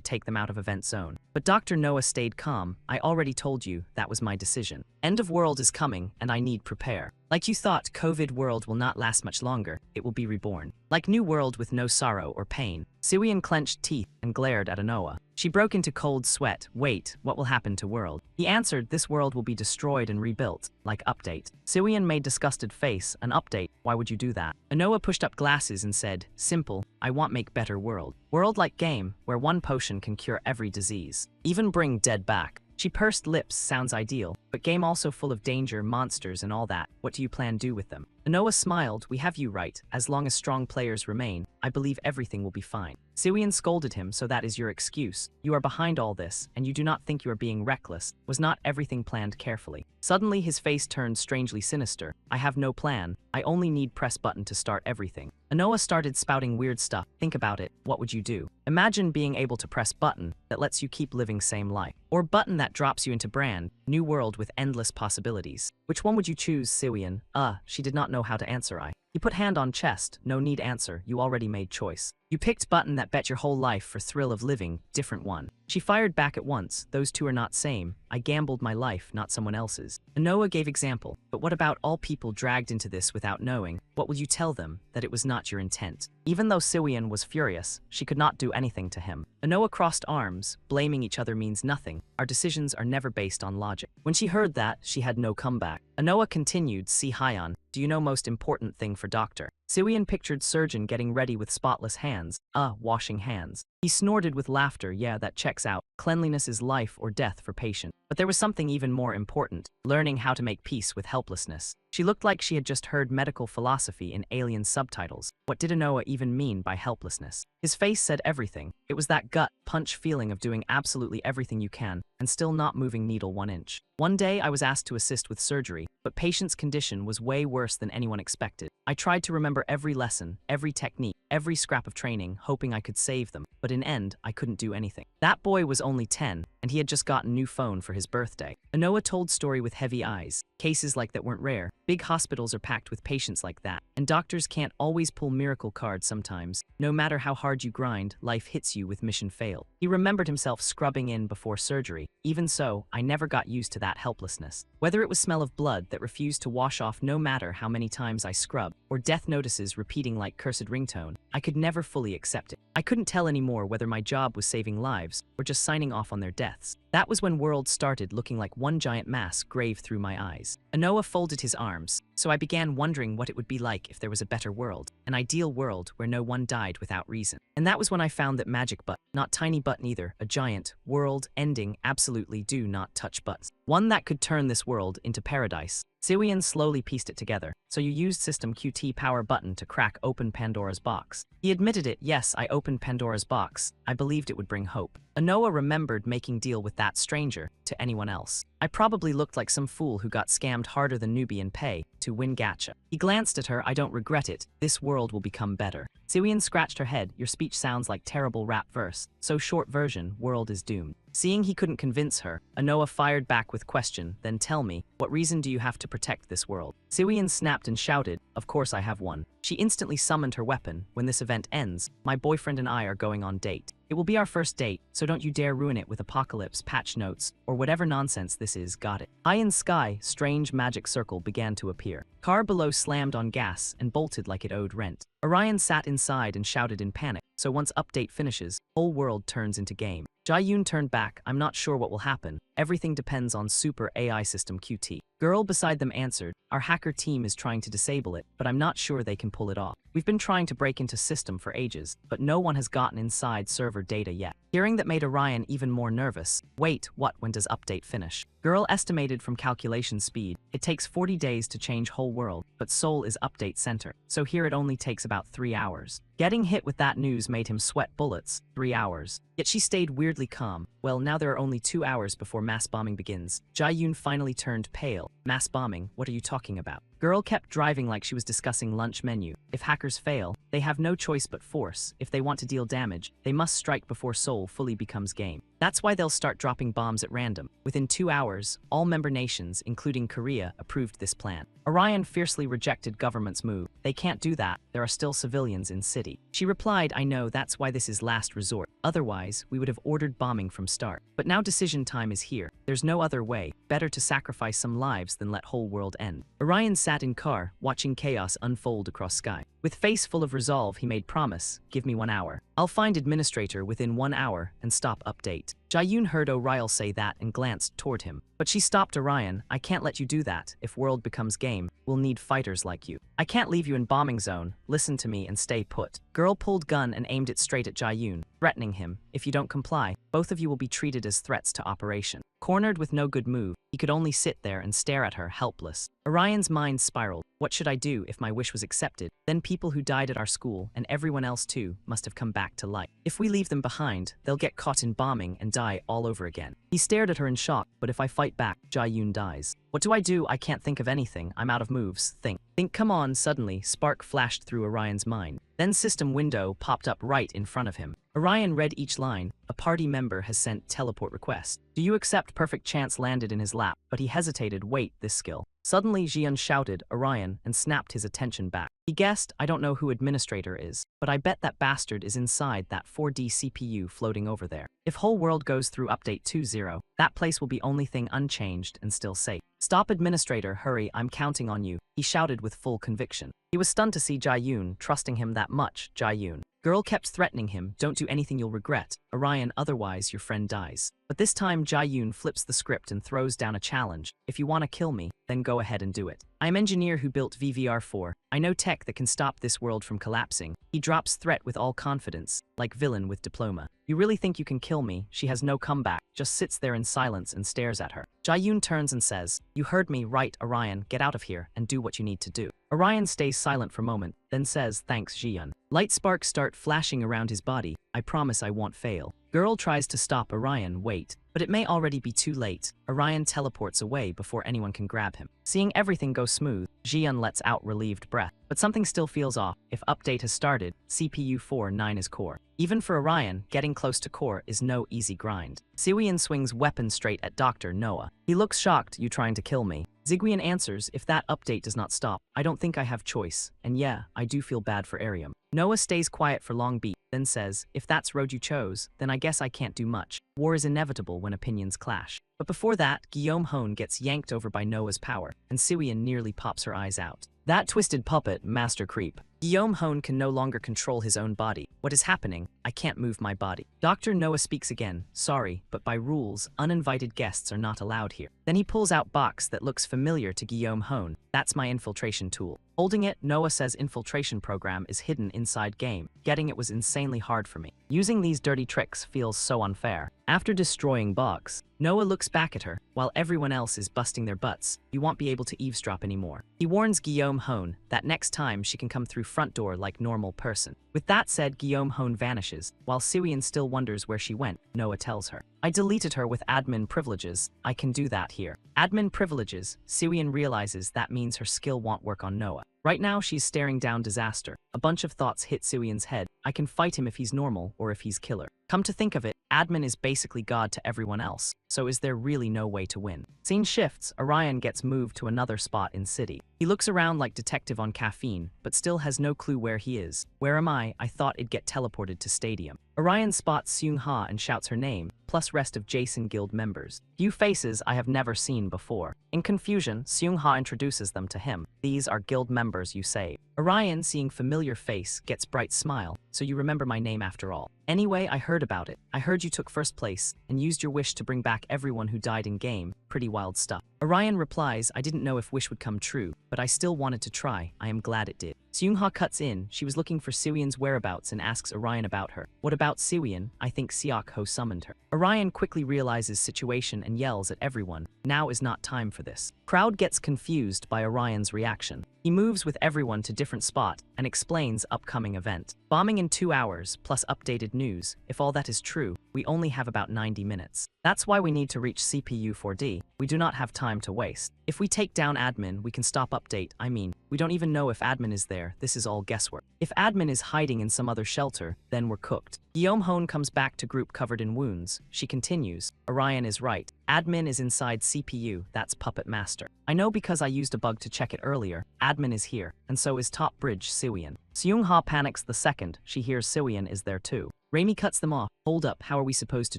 take them out of event zone. But Dr. Noah stayed calm. I already told you, that was my decision. End of world is coming, and I need prepare. Like you thought, COVID world will not last much longer. It will be reborn. Like new world with no sorrow or pain. Siwian clenched teeth and glared at Anoa. She broke into cold sweat. Wait, what will happen to world? He answered, this world will be destroyed and rebuilt. Like update. Siwian made disgusted face. An update? Why would you do that? Anoa pushed up glasses and said, simple. I want make better world. World like game, where one potion can cure every disease. Even bring dead back. She pursed lips. Sounds ideal, but game also full of danger, monsters and all that. What do you plan do with them? Anoa smiled. We have you right. As long as strong players remain, I believe everything will be fine. Siwian scolded him. So that is your excuse. You are behind all this, and you do not think you are being reckless. Was not everything planned carefully? Suddenly his face turned strangely sinister. I have no plan. I only need press button to start everything. Anoa started spouting weird stuff. Think about it. What would you do? Imagine being able to press button that lets you keep living same life. Or button that drops you into brand new world with endless possibilities. Which one would you choose, Siwian? She did not know how to answer. He put hand on chest. No need answer. You already made choice. You picked button that bet your whole life for thrill of living. Different one. She fired back at once. Those two are not same. I gambled my life, not someone else's. Anoa gave example. But what about all people dragged into this without knowing? What will you tell them? That it was not your intent. Even though Siwian was furious, she could not do anything to him. Anoa crossed arms. Blaming each other means nothing. Our decisions are never based on logic. When she heard that, she had no comeback. Anoa continued. See Hyon. Do you know most important thing for doctor? Siwian pictured surgeon getting ready with spotless hands. Washing hands. He snorted with laughter. Yeah, that checks out. Cleanliness is life or death for patient. But there was something even more important. Learning how to make peace with helplessness. She looked like she had just heard medical philosophy in alien subtitles. What did Anoa even mean by helplessness? His face said everything. It was that gut punch feeling of doing absolutely everything you can and still not moving needle 1 inch. One day I was asked to assist with surgery, but patient's condition was way worse than anyone expected. I tried to remember every lesson, every technique, every scrap of training, hoping I could save them, but in end, I couldn't do anything. That boy was only 10, and he had just gotten a new phone for his birthday. Anoa told story with heavy eyes. Cases like that weren't rare. Big hospitals are packed with patients like that, and doctors can't always pull miracle cards sometimes. No matter how hard you grind, life hits you with mission fail. He remembered himself scrubbing in before surgery. Even so, I never got used to that helplessness. Whether it was smell of blood that refused to wash off no matter how many times I scrubbed, or death notices repeating like cursed ringtone, I could never fully accept it. I couldn't tell anymore whether my job was saving lives or just signing off on their deaths. That was when world started looking like one giant mass grave through my eyes. Anoa folded his arms, so I began wondering what it would be like if there was a better world, an ideal world where no one died without reason. And that was when I found that magic button, not tiny button either, a giant, world-ending, absolutely do not touch buttons. One that could turn this world into paradise. Siwian slowly pieced it together. So you used system QT power button to crack open Pandora's box. He admitted it. Yes, I opened Pandora's box. I believed it would bring hope. Anoa remembered making deal with that stranger to anyone else. I probably looked like some fool who got scammed harder than Nubian pay to win gacha. He glanced at her. I don't regret it. This world will become better. Siwian scratched her head. Your speech sounds like terrible rap verse. So short version, world is doomed. Seeing he couldn't convince her, Anoa fired back with question. Then tell me, what reason do you have to protect this world? Siwian snapped and shouted, of course I have one. She instantly summoned her weapon. When this event ends, my boyfriend and I are going on date. It will be our first date, so don't you dare ruin it with apocalypse, patch notes, or whatever nonsense this is, got it? High in sky, strange magic circle began to appear. Car below slammed on gas and bolted like it owed rent. Orion sat inside and shouted in panic, so once update finishes, whole world turns into game. Jae-yoon turned back, I'm not sure what will happen. Everything depends on super AI system QT. Girl beside them answered, our hacker team is trying to disable it, but I'm not sure they can pull it off. We've been trying to break into system for ages, but no one has gotten inside server data yet. Hearing that made Orion even more nervous. Wait, what, when does update finish? Girl estimated from calculation speed. It takes 40 days to change whole world, but Seoul is update center, so here it only takes about 3 hours. Getting hit with that news made him sweat bullets. 3 hours. Yet she stayed weirdly calm. Well, now there are only 2 hours before mass bombing begins. Jae-yoon finally turned pale. Mass bombing, what are you talking about? Girl kept driving like she was discussing lunch menu. If hackers fail, they have no choice but force. If they want to deal damage, they must strike before Seoul fully becomes game. That's why they'll start dropping bombs at random. Within 2 hours, all member nations, including Korea, approved this plan. Orion fiercely rejected government's move. They can't do that. There are still civilians in city. She replied, I know, that's why this is last resort. Otherwise, we would have ordered bombing from start. But now decision time is here. There's no other way. Better to sacrifice some lives than let whole world end. Orion sat in car, watching chaos unfold across sky. With face full of resolve, he made promise, give me 1 hour. I'll find administrator within 1 hour and stop update. Jae-yoon heard Orion say that and glanced toward him. But she stopped Orion, I can't let you do that. If world becomes game, we'll need fighters like you. I can't leave you in bombing zone. Listen to me and stay put. Girl pulled gun and aimed it straight at Jae-yoon, threatening him, if you don't comply, both of you will be treated as threats to operation. Cornered with no good move, he could only sit there and stare at her, helpless. Orion's mind spiraled. What should I do if my wish was accepted? Then people who died at our school, and everyone else too, must have come back to life. If we leave them behind, they'll get caught in bombing and die all over again. He stared at her in shock, but if I fight back, Jae-yoon dies. What do? I can't think of anything. I'm out of moves. Think, come on. Suddenly, spark flashed through Orion's mind. Then system window popped up right in front of him. Orion read each line. A party member has sent teleport request. Do you accept? Perfect chance landed in his lap, but he hesitated. Wait, this skill. Suddenly, Jian shouted, Orion, and snapped his attention back. He guessed, I don't know who administrator is, but I bet that bastard is inside that 4D CPU floating over there. If whole world goes through update 2.0, that place will be only thing unchanged and still safe. Stop administrator, hurry, I'm counting on you, he shouted with full conviction. He was stunned to see Jae-yoon trusting him that much. Jae-yoon. Girl kept threatening him, don't do anything you'll regret, Orion, otherwise your friend dies. But this time Jae-yoon flips the script and throws down a challenge. If you want to kill me, then go ahead and do it. I'm engineer who built VVR4. I know tech that can stop this world from collapsing. He drops threat with all confidence, like villain with diploma. You really think you can kill me? She has no comeback, just sits there in silence and stares at her. Jae-yoon turns and says, you heard me right, Orion, get out of here and do what you need to do. Orion stays silent for a moment, then says, thanks, Jian. Light sparks start flashing around his body. I promise I won't fail. Girl tries to stop Orion, wait. But it may already be too late. Orion teleports away before anyone can grab him. Seeing everything go smooth, Jian lets out relieved breath. But something still feels off. If update has started, CPU 4.9 is core. Even for Orion, getting close to core is no easy grind. Siwian swings weapon straight at Dr. Noah. He looks shocked, you trying to kill me? Ziguian answers, if that update does not stop, I don't think I have choice. And yeah, I do feel bad for Arium. Noah stays quiet for long beat, then says, if that's road you chose, then I guess I can't do much. War is inevitable when opinions clash. But before that, Guillaume Hone gets yanked over by Noah's power, and Siwian nearly pops her eyes out. That twisted puppet, master creep. Guillaume Hone can no longer control his own body. What is happening? I can't move my body. Dr. Noah speaks again. Sorry, but by rules, uninvited guests are not allowed here. Then he pulls out box that looks familiar to Guillaume Hone. That's my infiltration tool. Holding it, Noah says infiltration program is hidden inside game. Getting it was insanely hard for me. Using these dirty tricks feels so unfair. After destroying box, Noah looks back at her, while everyone else is busting their butts. You won't be able to eavesdrop anymore. He warns Guillaume Hone that next time she can come through front door like normal person. With that said, Guillaume Hone vanishes. While Siwian still wonders where she went, Noah tells her. I deleted her with admin privileges. I can do that here. Admin privileges, Siwian realizes that means her skill won't work on Noah. Right now, she's staring down disaster. A bunch of thoughts hit Siwian's head. I can fight him if he's normal or if he's killer. Come to think of it, admin is basically God to everyone else. So is there really no way to win? Scene shifts, Orion gets moved to another spot in city. He looks around like detective on caffeine, but still has no clue where he is. Where am I? I thought it'd get teleported to stadium. Orion spots Seung-ha and shouts her name, plus rest of Jason Guild members. Few faces I have never seen before. In confusion, Seung-ha introduces them to him. These are guild members you saved. Orion, seeing familiar face, gets bright smile. So you remember my name after all. Anyway, I heard about it. I heard you took first place and used your wish to bring back everyone who died in game. Pretty wild stuff. Orion replies, I didn't know if wish would come true, but I still wanted to try. I am glad it did. Seung-ha cuts in. She was looking for Siwyeon's whereabouts and asks Orion about her. What about Siwyeon? I think Seok-ho summoned her. Orion quickly realizes situation and yells at everyone. Now is not time for this. Crowd gets confused by Orion's reaction. He moves with everyone to different spot and explains upcoming event. Bombing in 2 hours, plus updated news. If all that is true, we only have about 90 minutes. That's why we need to reach CPU 4D. We do not have time to waste. If we take down admin, we can stop update. I mean, we don't even know if admin is there. This is all guesswork. If admin is hiding in some other shelter, then we're cooked. Guillaume comes back to group covered in wounds. She continues, Orion is right. Admin is inside CPU, that's Puppet Master. I know because I used a bug to check it earlier. Admin is here, and so is Top Bridge Siwyeon. Seung-ha panics the second she hears Siwyeon is there too. Raimi cuts them off. Hold up, how are we supposed to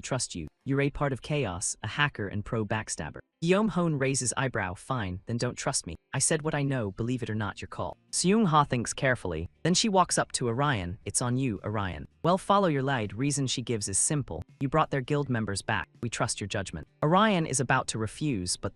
trust you? You're a part of chaos, a hacker and pro backstabber. Guillaume raises eyebrow. Fine, then don't trust me. I said what I know, believe it or not, your call. Seung-ha thinks carefully. Then she walks up to Orion. It's on you, Orion. Well, follow your lead. Reason she gives is simple. You brought their guild members back. We trust your judgment. Orion is about to refuse, but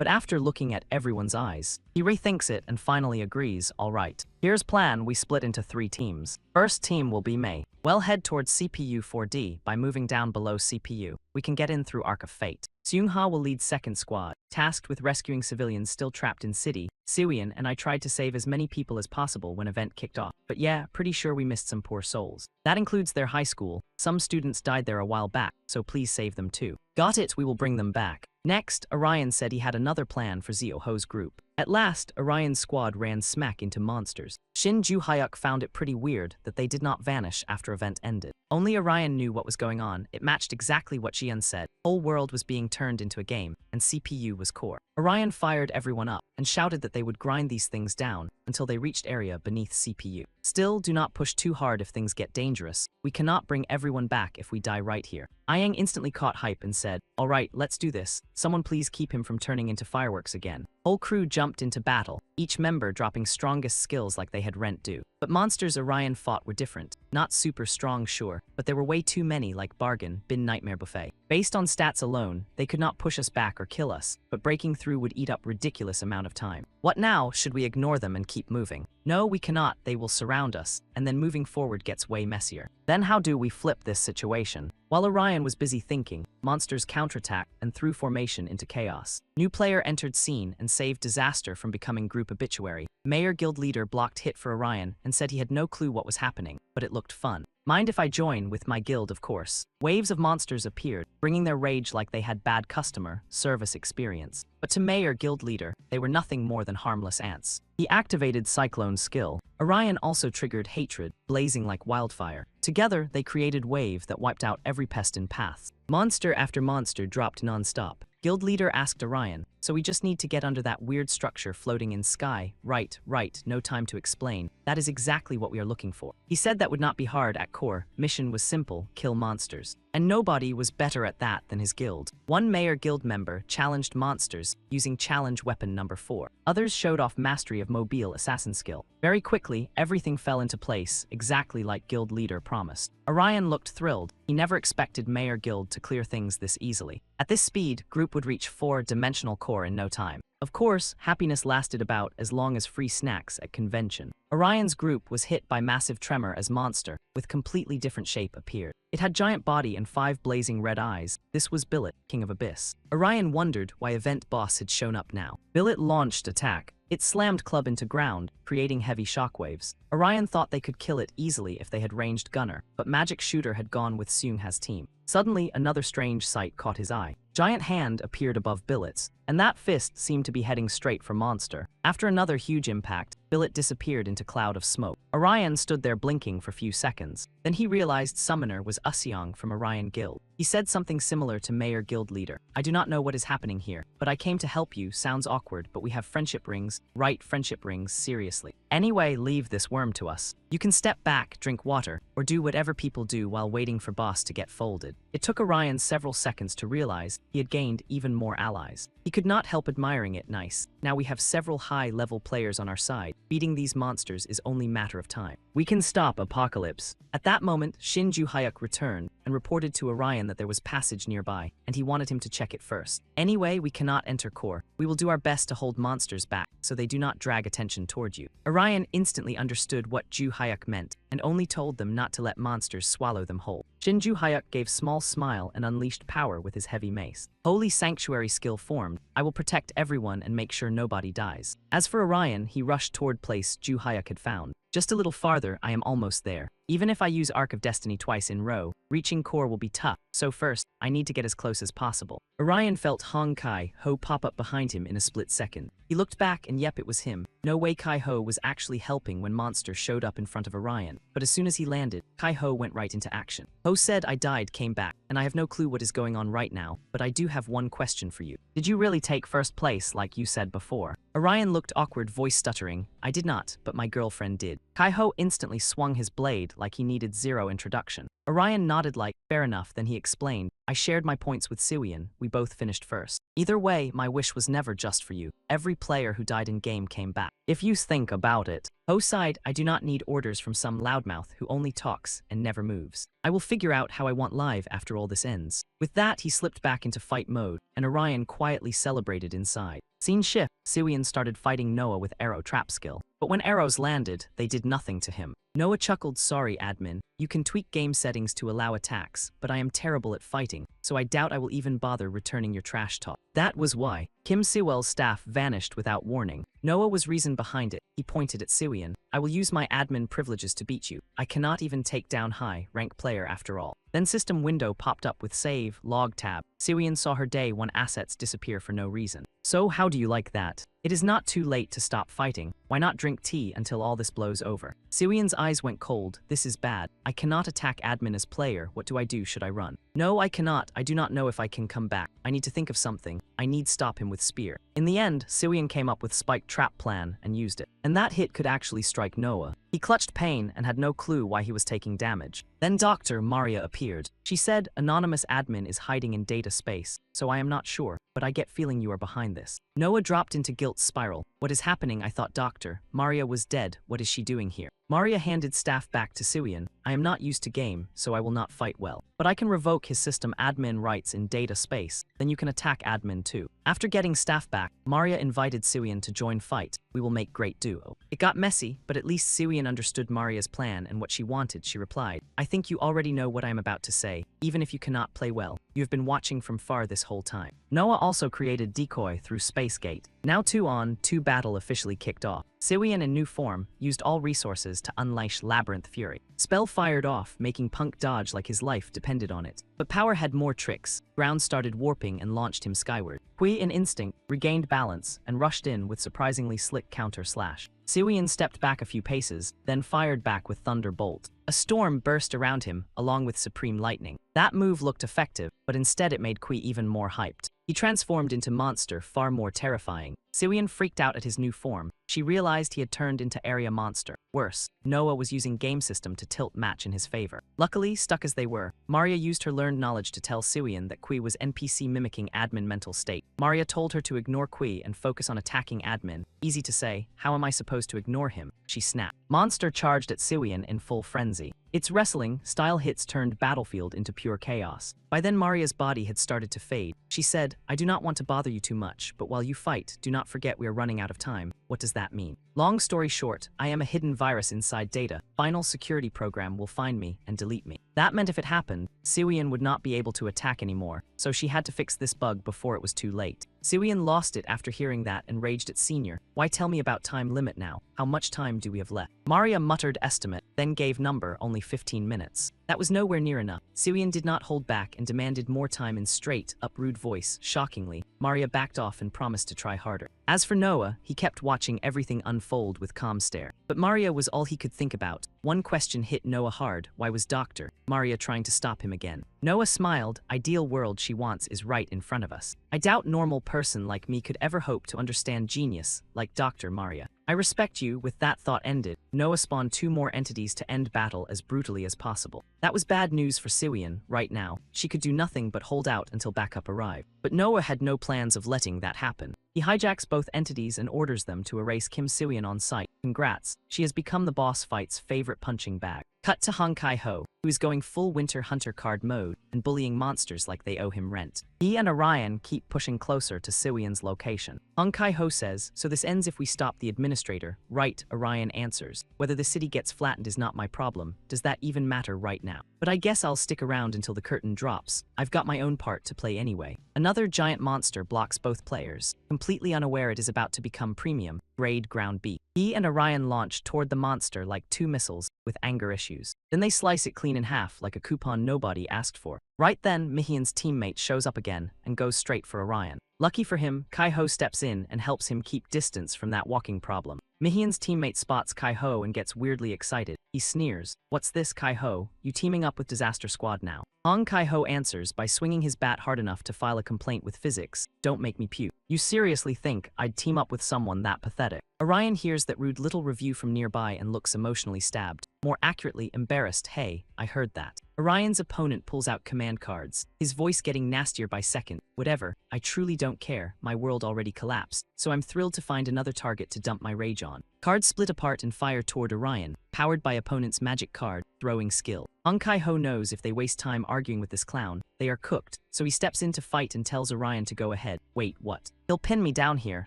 after looking at everyone's eyes, he rethinks it and finally agrees, all right. Here's plan, we split into 3 teams. First team will be May. Well, head towards CPU 4D by moving down below CPU. We can get in through Arc of Fate. Seung-ha will lead second squad, tasked with rescuing civilians still trapped in city. Siwyeon and I tried to save as many people as possible when event kicked off. But yeah, pretty sure we missed some poor souls. That includes their high school. Some students died there a while back, so please save them too. Got it, we will bring them back. Next, Orion said he had another plan for Zeo-ho's group. At last, Orion's squad ran smack into monsters. Shin Ju-hyuk found it pretty weird that they did not vanish after event ended. Only Orion knew what was going on. It matched exactly what Jian said. Whole world was being turned into a game, and CPU was core. Orion fired everyone up and shouted that they would grind these things down until they reached area beneath CPU. Still, do not push too hard if things get dangerous. We cannot bring everyone back if we die right here. Ayang instantly caught hype and said, all right, let's do this. Someone please keep him from turning into fireworks again. Whole crew jumped into battle, each member dropping strongest skills like they had rent due. But monsters Orion fought were different. Not super strong, sure, but there were way too many like Bargain, Bin Nightmare Buffet. Based on stats alone, they could not push us back or kill us, but breaking through would eat up ridiculous amount of time. What now? Should we ignore them and keep moving? No, we cannot. They will surround us, and then moving forward gets way messier. Then how do we flip this situation? While Orion was busy thinking, monsters counterattacked and threw formation into chaos. New player entered scene and saved disaster from becoming group obituary. Mayor guild leader blocked hit for Orion and said he had no clue what was happening, but it looked fun. Mind if I join with my guild, of course. Waves of monsters appeared, bringing their rage like they had bad customer service experience. But to Mayor guild leader, they were nothing more than harmless ants. He activated Cyclone skill. Orion also triggered hatred, blazing like wildfire. Together, they created wave that wiped out every pest in paths. Monster after monster dropped non-stop. Guild leader asked Orion, so we just need to get under that weird structure floating in sky. Right, no time to explain. That is exactly what we are looking for. He said that would not be hard at core. Mission was simple, kill monsters. And nobody was better at that than his guild. One Mayor guild member challenged monsters using challenge weapon number 4. Others showed off mastery of mobile assassin skill. Very quickly, everything fell into place, exactly like guild leader promised. Orion looked thrilled. He never expected Mayor guild to clear things this easily. At this speed, group would reach 4-dimensional core in no time. Of course, happiness lasted about as long as free snacks at convention. Orion's group was hit by massive tremor as monster, with completely different shape appeared. It had giant body and 5 blazing red eyes. This was Billet, King of Abyss. Orion wondered why event boss had shown up now. Billet launched attack. It slammed club into ground, creating heavy shockwaves. Orion thought they could kill it easily if they had ranged gunner, but magic shooter had gone with Seung-ha's team. Suddenly, another strange sight caught his eye. Giant hand appeared above Billet's, and that fist seemed to be heading straight for Monster. After another huge impact, Billet disappeared into cloud of smoke. Orion stood there blinking for few seconds. Then he realized Summoner was Usyong from Orion Guild. He said something similar to Mayor Guild Leader. I do not know what is happening here, but I came to help you. Sounds awkward, but we have friendship rings. Right, friendship rings, seriously. Anyway, leave this worm to us. You can step back, drink water, or do whatever people do while waiting for boss to get folded. It took Orion several seconds to realize he had gained even more allies. He could not help admiring it. Nice. Now we have several high-level players on our side. Beating these monsters is only matter of time. We can stop Apocalypse. At that moment, Shin Ju-hyuk returned and reported to Orion that there was passage nearby, and he wanted him to check it first. Anyway, we cannot enter core. We will do our best to hold monsters back, so they do not drag attention toward you. Orion instantly understood what Ju-hyuk meant, and only told them not to let monsters swallow them whole. Shin Ju-hyuk gave small smile and unleashed power with his heavy mace. Holy Sanctuary skill formed. I will protect everyone and make sure nobody dies. As for Orion, he rushed toward place Ju-hyuk had found. Just a little farther, I am almost there. Even if I use Arc of Destiny twice in row, reaching core will be tough, so first, I need to get as close as possible. Orion felt Hong Kai-ho pop up behind him in a split second. He looked back and yep, it was him. No way Kai-ho was actually helping when Monster showed up in front of Orion, but as soon as he landed, Kai-ho went right into action. Ho said I died, came back, and I have no clue what is going on right now, but I do have one question for you. Did you really take first place like you said before? Orion looked awkward, voice stuttering. I did not, but my girlfriend did. Kai-ho instantly swung his blade like he needed zero introduction. Orion nodded like, fair enough, then he explained, I shared my points with Suian, we both finished first. Either way, my wish was never just for you. Every player who died in game came back. If you think about it. Ho sighed, I do not need orders from some loudmouth who only talks and never moves. I will figure out how I want live after all this ends. With that, he slipped back into fight mode, and Orion quietly celebrated inside. Scene shift, Suian started fighting Noah with arrow trap skill. But when arrows landed, they did nothing to him. Noah chuckled, sorry admin, you can tweak game settings to allow attacks, but I am terrible at fighting, so I doubt I will even bother returning your trash talk. That was why. Kim Sewell's staff vanished without warning. Noah was reason behind it. He pointed at Suian. I will use my admin privileges to beat you. I cannot even take down high-rank player after all. Then system window popped up with save, log tab. Suian saw her day one assets disappear for no reason. So how do you like that? It is not too late to stop fighting. Why not drink tea until all this blows over? Suian's eyes went cold. This is bad. I cannot attack admin as player. What do I do? Should I run? No, I cannot. I do not know if I can come back. I need to think of something. I need stop him with spear. In the end, Suian came up with spike trap plan and used it. And that hit could actually strike Noah. He clutched pain and had no clue why he was taking damage. Then Dr. Maria appeared. She said, anonymous admin is hiding in data space, so I am not sure, but I get feeling you are behind this. Noah dropped into guilt spiral. What is happening? I thought Dr. Maria was dead. What is she doing here? Maria handed staff back to Suian. I am not used to game, so I will not fight well. But I can revoke his system admin rights in data space, then you can attack admin too. After getting staff back, Maria invited Suian to join fight. We will make great duo. It got messy, but at least Suian understood Maria's plan and what she wanted. She replied, I think you already know what I am about to say, even if you cannot play well. You have been watching from far this whole time. Noah also created decoy through Space Gate. Now 2-on-2 battle officially kicked off. Suian in new form used all resources to unleash Labyrinth Fury. Spell fired off, making Punk dodge like his life depended on it. But Power had more tricks. Ground started warping and launched him skyward. Kui in instinct regained balance and rushed in with surprisingly slick counter slash. Suian stepped back a few paces, then fired back with Thunderbolt. A storm burst around him, along with Supreme Lightning. That move looked effective, but instead it made Kui even more hyped. He transformed into monster far more terrifying. Suian freaked out at his new form. She realized he had turned into area monster. Worse, Noah was using game system to tilt match in his favor. Luckily, stuck as they were, Maria used her learned knowledge to tell Suian that Kui was NPC mimicking admin mental state. Maria told her to ignore Kui and focus on attacking admin. Easy to say, how am I supposed to ignore him? She snapped. Monster charged at Suian in full frenzy. Its wrestling-style hits turned Battlefield into pure chaos. By then Maria's body had started to fade. She said, I do not want to bother you too much, but while you fight, do not forget we are running out of time. What does that mean? Long story short, I am a hidden virus inside data. Final security program will find me and delete me. That meant if it happened, Siwian would not be able to attack anymore, so she had to fix this bug before it was too late. Siwian lost it after hearing that and raged at Senior. Why tell me about time limit now? How much time do we have left? Maria muttered estimate, then gave number only 15 minutes. That was nowhere near enough. Siwian did not hold back and demanded more time in straight up rude voice. Shockingly, Maria backed off and promised to try harder. As for Noah, he kept watching everything unfold with calm stare. But Maria was all he could think about. One question hit Noah hard. Why was Dr. Maria trying to stop him again? Noah smiled. Ideal world she wants is right in front of us. I doubt normal person like me could ever hope to understand genius like Dr. Maria. I respect you. With that thought ended, Noah spawned 2 more entities to end battle as brutally as possible. That was bad news for Siwian. Right now, she could do nothing but hold out until backup arrived. But Noah had no plans of letting that happen. He hijacks both entities and orders them to erase Kim Siwian on sight. Congrats, she has become the boss fight's favorite punching bag. Cut to Hong Kai-ho, who is going full Winter Hunter card mode and bullying monsters like they owe him rent. He and Orion keep pushing closer to Siwian's location. Hong Kai-ho says, so this ends if we stop the administrator. Right, Orion answers. Whether the city gets flattened is not my problem. Does that even matter right now? But I guess I'll stick around until the curtain drops. I've got my own part to play anyway. Another giant monster blocks both players. Completely unaware it is about to become premium, grade ground beef. He and Orion launch toward the monster like 2 missiles, with anger issues. Then they slice it clean in half like a coupon nobody asked for. Right then, Mihian's teammate shows up again and goes straight for Orion. Lucky for him, Kai-ho steps in and helps him keep distance from that walking problem. Mihian's teammate spots Kai-ho and gets weirdly excited. He sneers. What's this, Kai-ho? You teaming up with Disaster Squad now? Hong Kai-ho answers by swinging his bat hard enough to file a complaint with physics. Don't make me puke. You seriously think I'd team up with someone that pathetic? Orion hears that rude little review from nearby and looks emotionally stabbed. More accurately, embarrassed. Hey, I heard that. Orion's opponent pulls out command cards, his voice getting nastier by second. Whatever, I truly don't care, my world already collapsed, so I'm thrilled to find another target to dump my rage on. Cards split apart and fire toward Orion, powered by opponent's magic card, throwing skill. Hong Kai-ho knows if they waste time arguing with this clown, they are cooked, so he steps in to fight and tells Orion to go ahead. Wait, what? He'll pin me down here,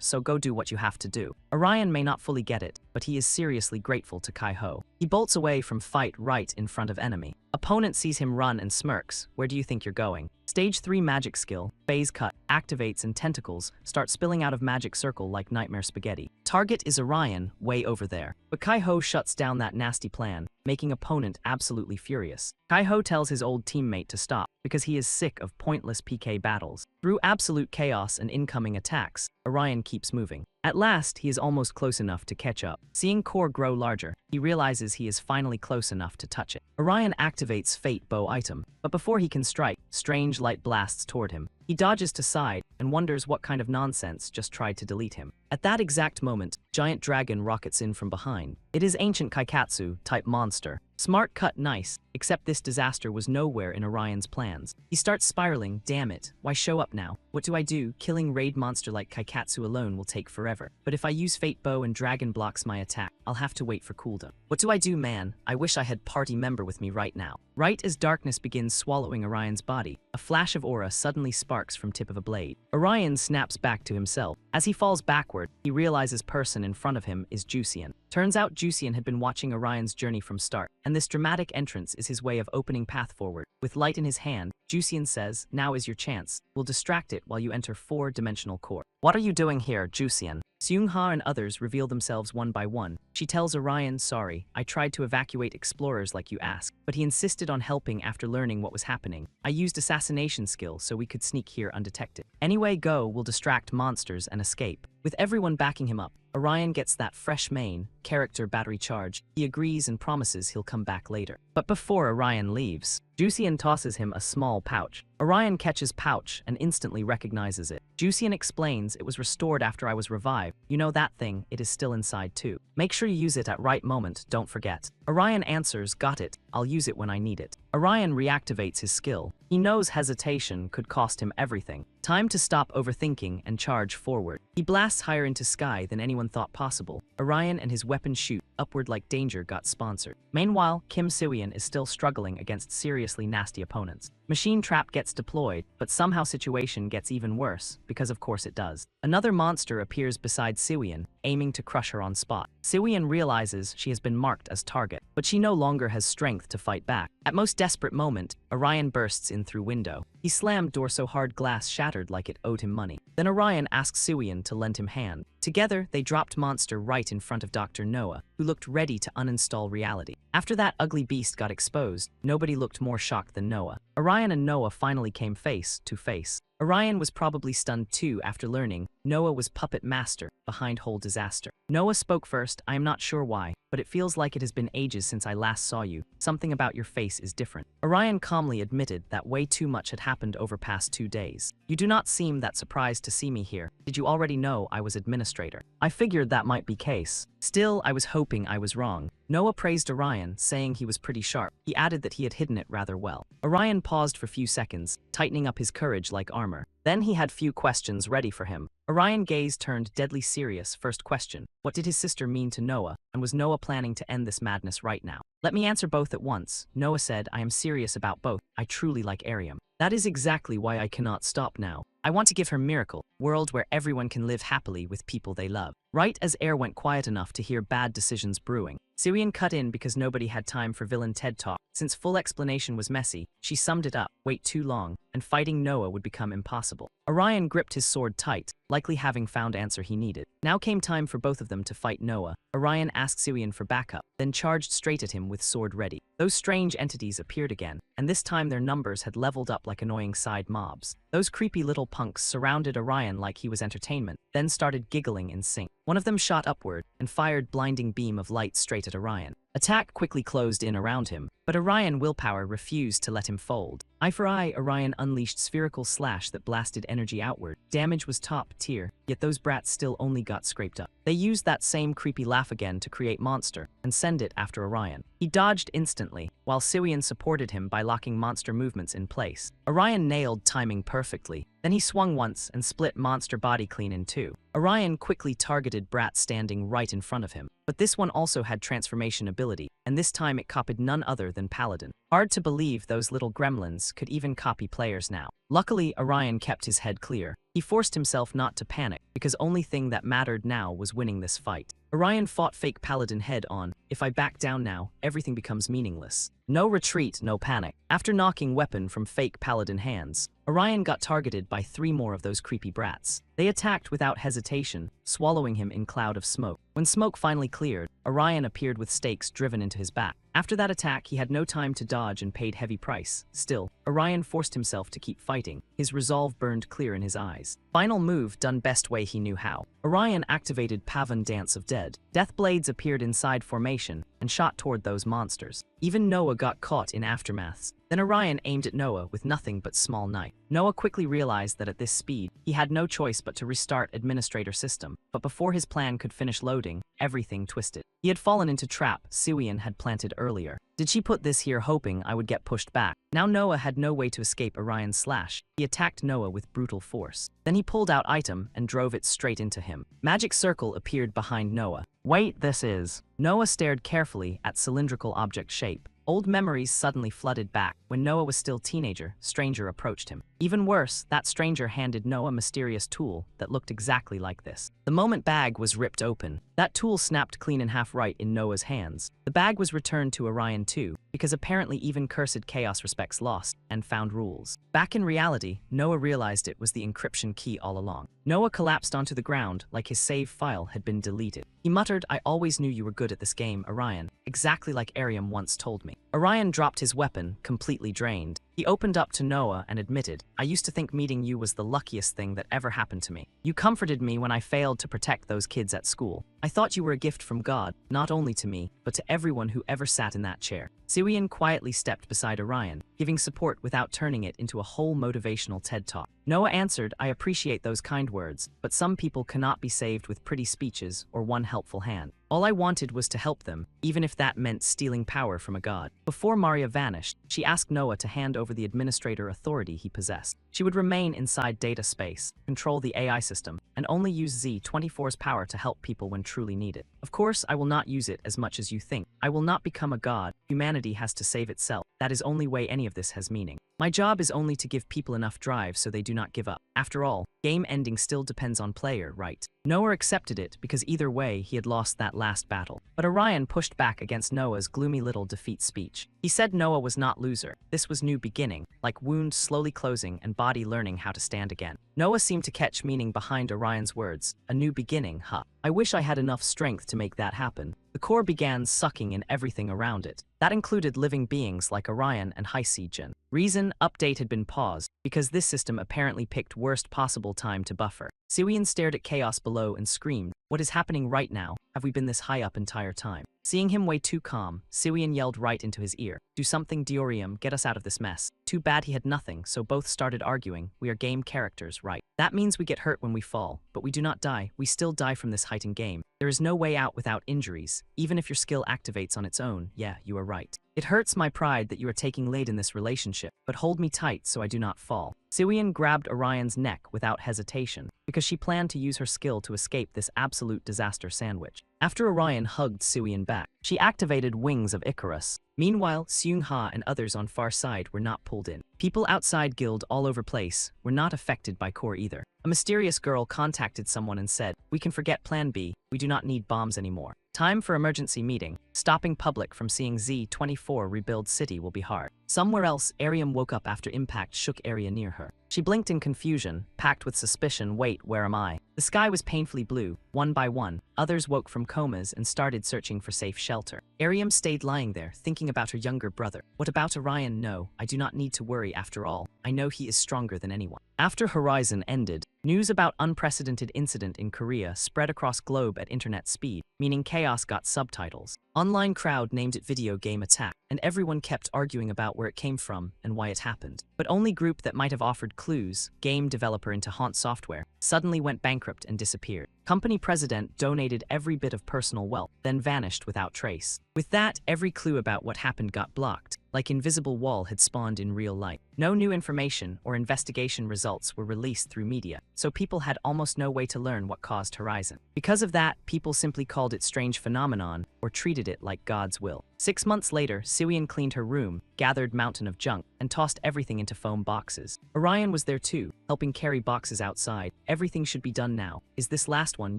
so go do what you have to do. Orion may not fully get it, but he is seriously grateful to Kai-ho. He bolts away from fight right in front of enemy. Opponent sees him run and smirks. Where do you think you're going? Stage 3 magic skill, phase cut, activates and tentacles start spilling out of magic circle like nightmare spaghetti. Target is Orion, way over there. But Kai-ho shuts down that nasty plan, making opponent absolutely furious. Kai-ho tells his old teammate to stop, because he is sick of pointless PK battles. Through absolute chaos and incoming attacks, Orion keeps moving. At last, he is almost close enough to catch up. Seeing core grow larger, he realizes he is finally close enough to touch it. Orion activates Fate Bow item, but before he can strike, strange light blasts toward him. He dodges to side and wonders what kind of nonsense just tried to delete him. At that exact moment, giant dragon rockets in from behind. It is ancient Kaikatsu type monster. Smart cut, nice, except this disaster was nowhere in Orion's plans. He starts spiraling. Damn it, why show up now? What do I do? Killing raid monster like Kaikatsu alone will take forever. But if I use Fate Bow and dragon blocks my attack, I'll have to wait for cooldown. What do I do, man? I wish I had party member with me right now. Right as darkness begins swallowing Orion's body, a flash of aura suddenly sparks from tip of a blade. Orion snaps back to himself. As he falls backward, he realizes person in front of him is Juician. Turns out Juician had been watching Orion's journey from start, and this dramatic entrance is his way of opening path forward. With light in his hand, Juician says, now is your chance. We'll distract it while you enter 4-dimensional core. What are you doing here, Juician? Seung-ha and others reveal themselves one by one. She tells Orion, sorry, I tried to evacuate explorers like you asked, but he insisted on helping after learning what was happening. I used assassination skill so we could sneak here undetected. Anyway, go, we'll distract monsters and escape. With everyone backing him up, Orion gets that fresh main, character battery charge. He agrees and promises he'll come back later. But before Orion leaves, Juician tosses him a small pouch. Orion catches pouch and instantly recognizes it. Juician explains it was restored after I was revived. You know that thing, it is still inside too. Make sure you use it at right moment, don't forget. Orion answers, got it, I'll use it when I need it. Orion reactivates his skill. He knows hesitation could cost him everything. Time to stop overthinking and charge forward. He blasts higher into sky than anyone thought possible. Orion and his weapon shoot upward like danger got sponsored. Meanwhile, Kim Siwian is still struggling against seriously nasty opponents. Machine Trap gets deployed, but somehow situation gets even worse, because of course it does. Another monster appears beside Siwian, aiming to crush her on spot. Siwian realizes she has been marked as target, but she no longer has strength to fight back. At most desperate moment, Orion bursts in through window. He slammed door so hard glass shattered like it owed him money. Then Orion asks Siwian to lend him hand. Together, they dropped Monster right in front of Dr. Noah, who looked ready to uninstall reality. After that ugly beast got exposed, nobody looked more shocked than Noah. Orion and Noah finally came face to face. Orion was probably stunned too after learning Noah was puppet master behind whole disaster. Noah spoke first, I am not sure why, but it feels like it has been ages since I last saw you. Something about your face is different. Orion calmly admitted that way too much had happened over past 2 days. You do not seem that surprised to see me here. Did you already know I was administrator? I figured that might be case. Still, I was hoping I was wrong. Noah praised Orion, saying he was pretty sharp. He added that he had hidden it rather well. Orion paused for few seconds, tightening up his courage like armor. Then he had few questions ready for him. Orion's gaze turned deadly serious. First question, what did his sister mean to Noah, and was Noah planning to end this madness right now? Let me answer both at once. Noah said, I am serious about both. I truly like Ariam. That is exactly why I cannot stop now. I want to give her miracle, world where everyone can live happily with people they love. Right as air went quiet enough to hear bad decisions brewing, Siwian cut in because nobody had time for villain TED Talk. Since full explanation was messy, she summed it up, wait too long, and fighting Noah would become impossible. Orion gripped his sword tight, likely having found answer he needed. Now came time for both of them to fight Noah. Orion asked Siwian for backup, then charged straight at him with sword ready. Those strange entities appeared again, and this time their numbers had leveled up like annoying side mobs. Those creepy little punks surrounded Orion like he was entertainment, then started giggling in sync. One of them shot upward and fired blinding beam of light straight at Orion. Attack quickly closed in around him, but Orion willpower refused to let him fold. Eye for eye, Orion unleashed spherical slash that blasted energy outward. Damage was top tier, yet those brats still only got scraped up. They used that same creepy laugh again to create monster and send it after Orion. He dodged instantly, while Siwian supported him by locking monster movements in place. Orion nailed timing perfectly. Then he swung once and split monster body clean in two. Orion quickly targeted brat standing right in front of him, but this one also had transformation ability, and this time it copied none other than Paladin. Hard to believe those little gremlins could even copy players now. Luckily, Orion kept his head clear. He forced himself not to panic, because only thing that mattered now was winning this fight. Orion fought fake Paladin head on. If I back down now, everything becomes meaningless. No retreat, no panic. After knocking weapon from fake Paladin hands, Orion got targeted by 3 more of those creepy brats. They attacked without hesitation, swallowing him in cloud of smoke. When smoke finally cleared, Orion appeared with stakes driven into his back. After that attack, he had no time to dodge and paid heavy price. Still, Orion forced himself to keep fighting. His resolve burned clear in his eyes. Final move done best way he knew how. Orion activated Pavan Dance of Dead. Death blades appeared inside formation and shot toward those monsters. Even Noah got caught in aftermaths. Then Orion aimed at Noah with nothing but small knife. Noah quickly realized that at this speed, he had no choice but to restart administrator system. But before his plan could finish loading, everything twisted. He had fallen into trap Siwian had planted earlier. Did she put this here hoping I would get pushed back? Now Noah had no way to escape Orion's slash. He attacked Noah with brutal force. Then he pulled out item and drove it straight into him. Magic circle appeared behind Noah. Wait, this is... Noah stared carefully at cylindrical object shape. Old memories suddenly flooded back. When Noah was still teenager, stranger approached him. Even worse, that stranger handed Noah a mysterious tool that looked exactly like this. The moment bag was ripped open, that tool snapped clean in half right in Noah's hands. The bag was returned to Orion too, because apparently even cursed chaos respects lost and found rules. Back in reality, Noah realized it was the encryption key all along. Noah collapsed onto the ground like his save file had been deleted. He muttered, I always knew you were good at this game, Orion, exactly like Ariam once told me. Orion dropped his weapon, completely drained. He opened up to Noah and admitted, I used to think meeting you was the luckiest thing that ever happened to me. You comforted me when I failed to protect those kids at school. I thought you were a gift from God, not only to me, but to everyone who ever sat in that chair. Siwian quietly stepped beside Orion, giving support without turning it into a whole motivational TED Talk. Noah answered, I appreciate those kind words, but some people cannot be saved with pretty speeches or one helpful hand. All I wanted was to help them, even if that meant stealing power from a god. Before Maria vanished, she asked Noah to hand over the administrator authority he possessed. She would remain inside data space, control the AI system, and only use Z-24's power to help people when truly needed. Of course, I will not use it as much as you think. I will not become a god. Humanity has to save itself. That is only way any of this has meaning. My job is only to give people enough drive so they do not give up. After all, game ending still depends on player, right? Noah accepted it because either way he had lost that last battle. But Orion pushed back against Noah's gloomy little defeat speech. He said Noah was not loser. This was new beginning, like wound slowly closing and body learning how to stand again. Noah seemed to catch meaning behind Orion's words. A new beginning, huh? I wish I had enough strength to make that happen. The core began sucking in everything around it. That included living beings like Orion and Hysegen. Reason update had been paused, because this system apparently picked worst possible time to buffer. Siwian stared at chaos below and screamed, what is happening right now? Have we been this high up entire time? Seeing him way too calm, Siwian yelled right into his ear. Do something, Diorium, get us out of this mess. Too bad he had nothing, so both started arguing. We are game characters, right? That means we get hurt when we fall, but we do not die. We still die from this heightened game. There is no way out without injuries, even if your skill activates on its own. Yeah, you are right. It hurts my pride that you are taking lead in this relationship, but hold me tight so I do not fall. Siwian grabbed Orion's neck without hesitation, because she planned to use her skill to escape this absolute disaster sandwich. After Orion hugged Siwian back, she activated Wings of Icarus. Meanwhile, Seung-ha and others on far side were not pulled in. People outside guild all over place were not affected by core either. A mysterious girl contacted someone and said, we can forget plan B, we do not need bombs anymore. Time for emergency meeting. Stopping public from seeing Z-24 rebuild city will be hard. Somewhere else, Ariam woke up after impact shook area near her. She blinked in confusion, packed with suspicion. Wait, where am I? The sky was painfully blue. One by one, others woke from comas and started searching for safe shelter. Ariam stayed lying there, thinking about her younger brother. What about Orion? No, I do not need to worry after all. I know he is stronger than anyone. After Horizon ended, news about unprecedented incident in Korea spread across globe at internet speed, meaning chaos got subtitles. Online crowd named it video game attack, and everyone kept arguing about where it came from and why it happened. But only group that might have offered clues, game developer into Haunt Software, suddenly went bankrupt and disappeared. Company president donated every bit of personal wealth, then vanished without trace. With that, every clue about what happened got blocked, like invisible wall had spawned in real life. No new information or investigation results were released through media, so people had almost no way to learn what caused Horizon. Because of that, people simply called it strange phenomenon or treated it like God's will. 6 months later, Siwian cleaned her room, gathered mountain of junk, and tossed everything into foam boxes. Orion was there too, helping carry boxes outside. Everything should be done now. Is this last one?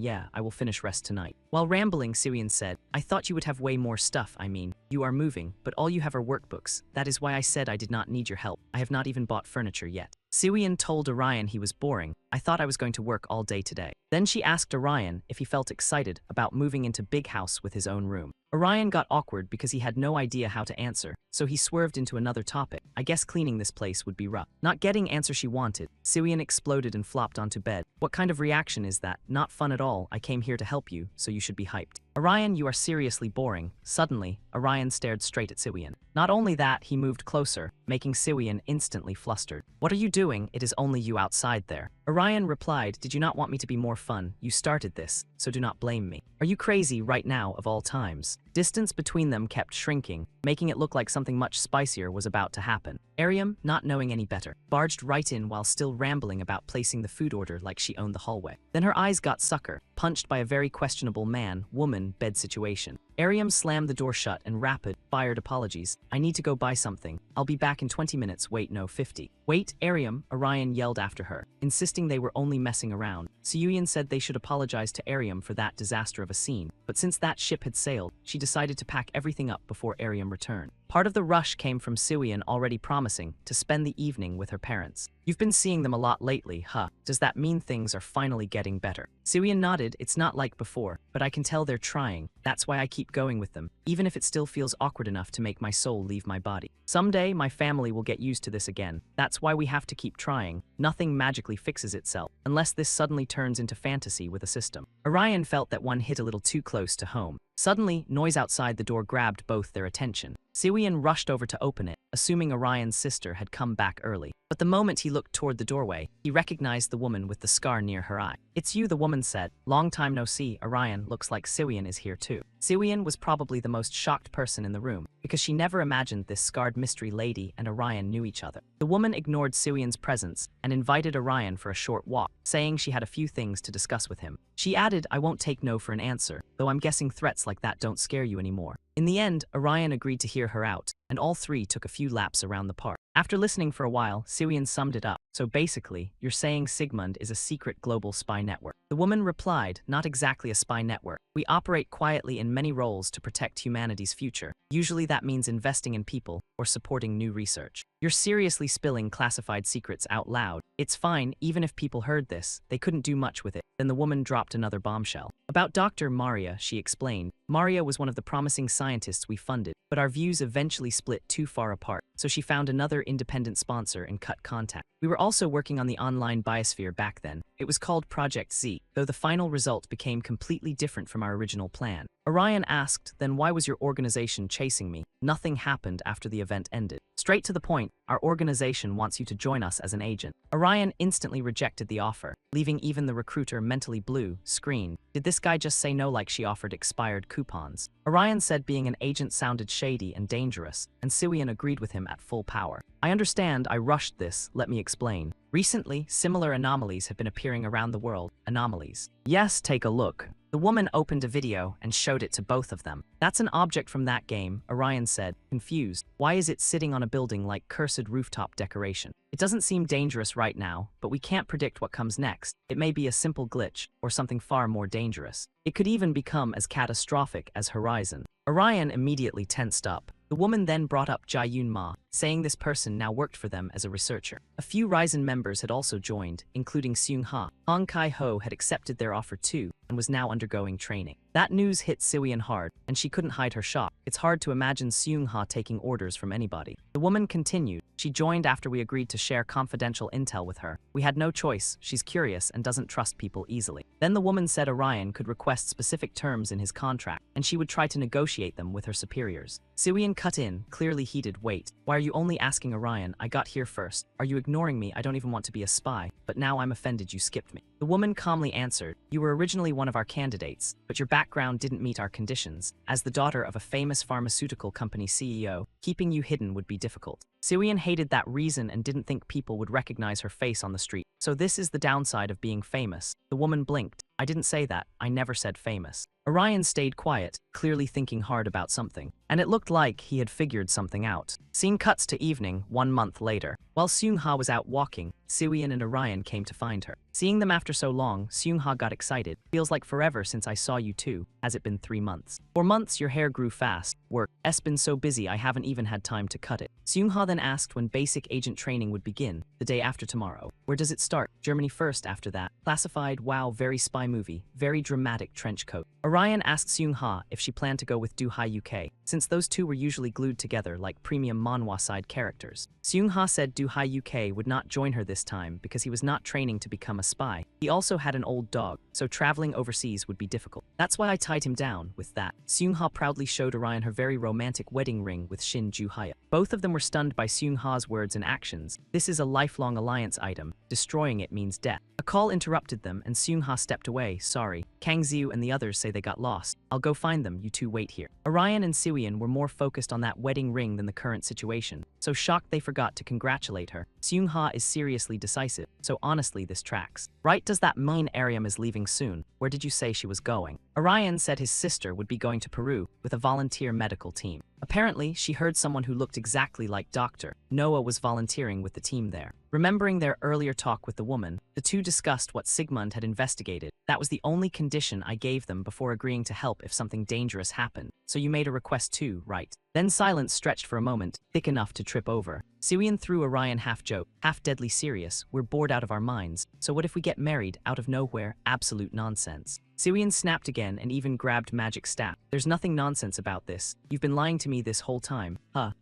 Yeah, I will finish rest tonight. While rambling, Siwian said, I thought you would have way more stuff. I mean, you are moving, but all you have are workbooks. That is why I said I did not need your help. I have not even bought furniture yet. Siwian told Orion he was boring. I thought I was going to work all day today. Then she asked Orion if he felt excited about moving into big house with his own room. Orion got awkward because he had no idea how to answer, so he swerved into another topic. I guess cleaning this place would be rough. Not getting answer she wanted, Siwian exploded and flopped onto bed. What kind of reaction is that? Not fun at all. I came here to help you, so you should be hyped. Orion, you are seriously boring. Suddenly, Orion stared straight at Siwian. Not only that, he moved closer, making Siwian instantly flustered. What are you doing? It is only you outside there. Orion replied, did you not want me to be more fun? You started this, so do not blame me. Are you crazy right now of all times? Distance between them kept shrinking, making it look like something much spicier was about to happen. Ariam, not knowing any better, barged right in while still rambling about placing the food order like she owned the hallway. Then her eyes got sucker, punched by a very questionable man-woman bed situation. Ariam slammed the door shut and rapid-fired apologies. I need to go buy something. I'll be back in 20 minutes. Wait, no, 50. Wait, Ariam, Orion yelled after her, insisting they were only messing around. Siwian said they should apologize to Ariam for that disaster of a scene, but since that ship had sailed, she decided to pack everything up before Ariam returned. Part of the rush came from Siwian already promising to spend the evening with her parents. You've been seeing them a lot lately, huh? Does that mean things are finally getting better? Siwian nodded. It's not like before, but I can tell they're trying. That's why I keep going with them, even if it still feels awkward enough to make my soul leave my body. Someday, my family will get used to this again. That's why we have to keep trying. Nothing magically fixes itself, unless this suddenly turns into fantasy with a system. Orion felt that one hit a little too close to home. Suddenly, noise outside the door grabbed both their attention. Siwian rushed over to open it, assuming Orion's sister had come back early. But the moment he looked toward the doorway, he recognized the woman with the scar near her eye. "It's you," the woman said. "Long time no see, Orion. Looks like Siwian is here too." Siwian was probably the most shocked person in the room, because she never imagined this scarred mystery lady and Orion knew each other. The woman ignored Siwian's presence and invited Orion for a short walk, saying she had a few things to discuss with him. She added, "I won't take no for an answer, though I'm guessing threats like that don't scare you anymore." In the end, Orion agreed to hear her out, and all three took a few laps around the park. After listening for a while, Siwian summed it up. "So basically, you're saying Sigmund is a secret global spy network." The woman replied, "Not exactly a spy network. We operate quietly in many roles to protect humanity's future. Usually that means investing in people or supporting new research. You're seriously spilling classified secrets out loud. It's fine, even if people heard this, they couldn't do much with it." Then the woman dropped another bombshell. "About Dr. Maria," she explained. "Maria was one of the promising scientists we funded, but our views eventually split too far apart, so she found another independent sponsor and cut contact. We were also working on the online biosphere back then. It was called Project Z, though the final result became completely different from our original plan." Orion asked, "Then why was your organization chasing me?" "Nothing happened after the event ended. Straight to the point, our organization wants you to join us as an agent." Orion instantly rejected the offer, leaving even the recruiter mentally blue, screamed. Did this guy just say no like she offered expired coupons? Orion said being an agent sounded shady and dangerous, and Siwian agreed with him at full power. "I understand I rushed this, let me explain. Recently, similar anomalies have been appearing around the world." "Anomalies?" "Yes, take a look." The woman opened a video and showed it to both of them. "That's an object from that game," Orion said, confused. "Why is it sitting on a building like cursed rooftop decoration? It doesn't seem dangerous right now, but we can't predict what comes next. It may be a simple glitch, or something far more dangerous. It could even become as catastrophic as Horizon." Orion immediately tensed up. The woman then brought up Jae-yoon Ma, saying this person now worked for them as a researcher. A few Ryzen members had also joined, including Seung-ha. Hong Kai-ho had accepted their offer too, and was now undergoing training. That news hit Siwian hard, and she couldn't hide her shock. It's hard to imagine Seung-ha taking orders from anybody. The woman continued. "She joined after we agreed to share confidential intel with her. We had no choice, she's curious and doesn't trust people easily." Then the woman said Orion could request specific terms in his contract, and she would try to negotiate them with her superiors. Siwian cut in, clearly heated. "Wait, why are you only asking Orion? I got here first. Are you ignoring me? I don't even want to be a spy, but now I'm offended you skipped me." The woman calmly answered, "You were originally one of our candidates, but your background didn't meet our conditions. As the daughter of a famous pharmaceutical company CEO, keeping you hidden would be difficult." Siwian hated that reason and didn't think people would recognize her face on the street. "So this is the downside of being famous." The woman blinked. "I didn't say that. I never said famous." Orion stayed quiet, clearly thinking hard about something, and it looked like he had figured something out. Scene cuts to evening, 1 month later. While Seung-ha was out walking, Siwian and Orion came to find her. Seeing them after so long, Seung-ha got excited. "Feels like forever since I saw you two. Has it been 3 months?" "4 months, your hair grew fast. Work's been so busy I haven't even had time to cut it." Seung-ha then asked when basic agent training would begin. "The day after tomorrow." "Where does it start?" "Germany first, after that." Classified, wow, very spy movie, very dramatic trench coat. Orion asked Seung-ha if she planned to go with Do-Hai UK, since those two were usually glued together like premium manhwa side characters. Seung-ha said Do-Hai UK would not join her this time because he was not training to become a spy. He also had an old dog, so traveling overseas would be difficult. "That's why I tied him down with that." Seung-ha proudly showed Orion her very romantic wedding ring with Shin Ju-hya. Both of them were stunned by Seung-ha's words and actions. "This is a lifelong alliance item. Destroying it means death." A call interrupted them and Seung-ha stepped away. "Sorry. Kang Xiu and the others say they got lost. I'll go find them, you two wait here." Orion and Siwian were more focused on that wedding ring than the current situation, so shocked they forgot to congratulate her. Seung-ha is seriously decisive, so honestly this tracks. "Right, does that mean Ariam is leaving soon? Where did you say she was going?" Orion said his sister would be going to Peru with a volunteer medical team. Apparently, she heard someone who looked exactly like Dr. Noah was volunteering with the team there. Remembering their earlier talk with the woman, the two discussed what Sigmund had investigated. "That was the only condition I gave them before agreeing to help if something dangerous happened. So you made a request too, right?" Then silence stretched for a moment, thick enough to trip over. Siwian threw Orion half-joke, half-deadly serious. "We're bored out of our minds, so what if we get married out of nowhere? Absolute nonsense." Siwian snapped again and even grabbed magic staff. "There's nothing nonsense about this. You've been lying to me this whole time.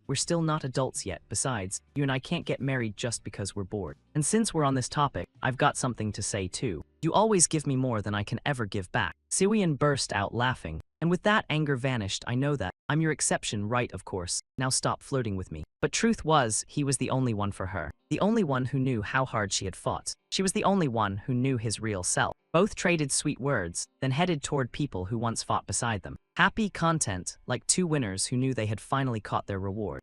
We're still not adults yet. Besides, you and I can't get married just because we're bored. And since we're on this topic, I've got something to say too. You always give me more than I can ever give back." Siwian burst out laughing. And with that, anger vanished. I know that. I'm your exception, right, of course. Now stop flirting with me. But truth was, he was the only one for her. The only one who knew how hard she had fought. She was the only one who knew his real self. Both traded sweet words, then headed toward people who once fought beside them. Happy, content, like two winners who knew they had finally caught their reward.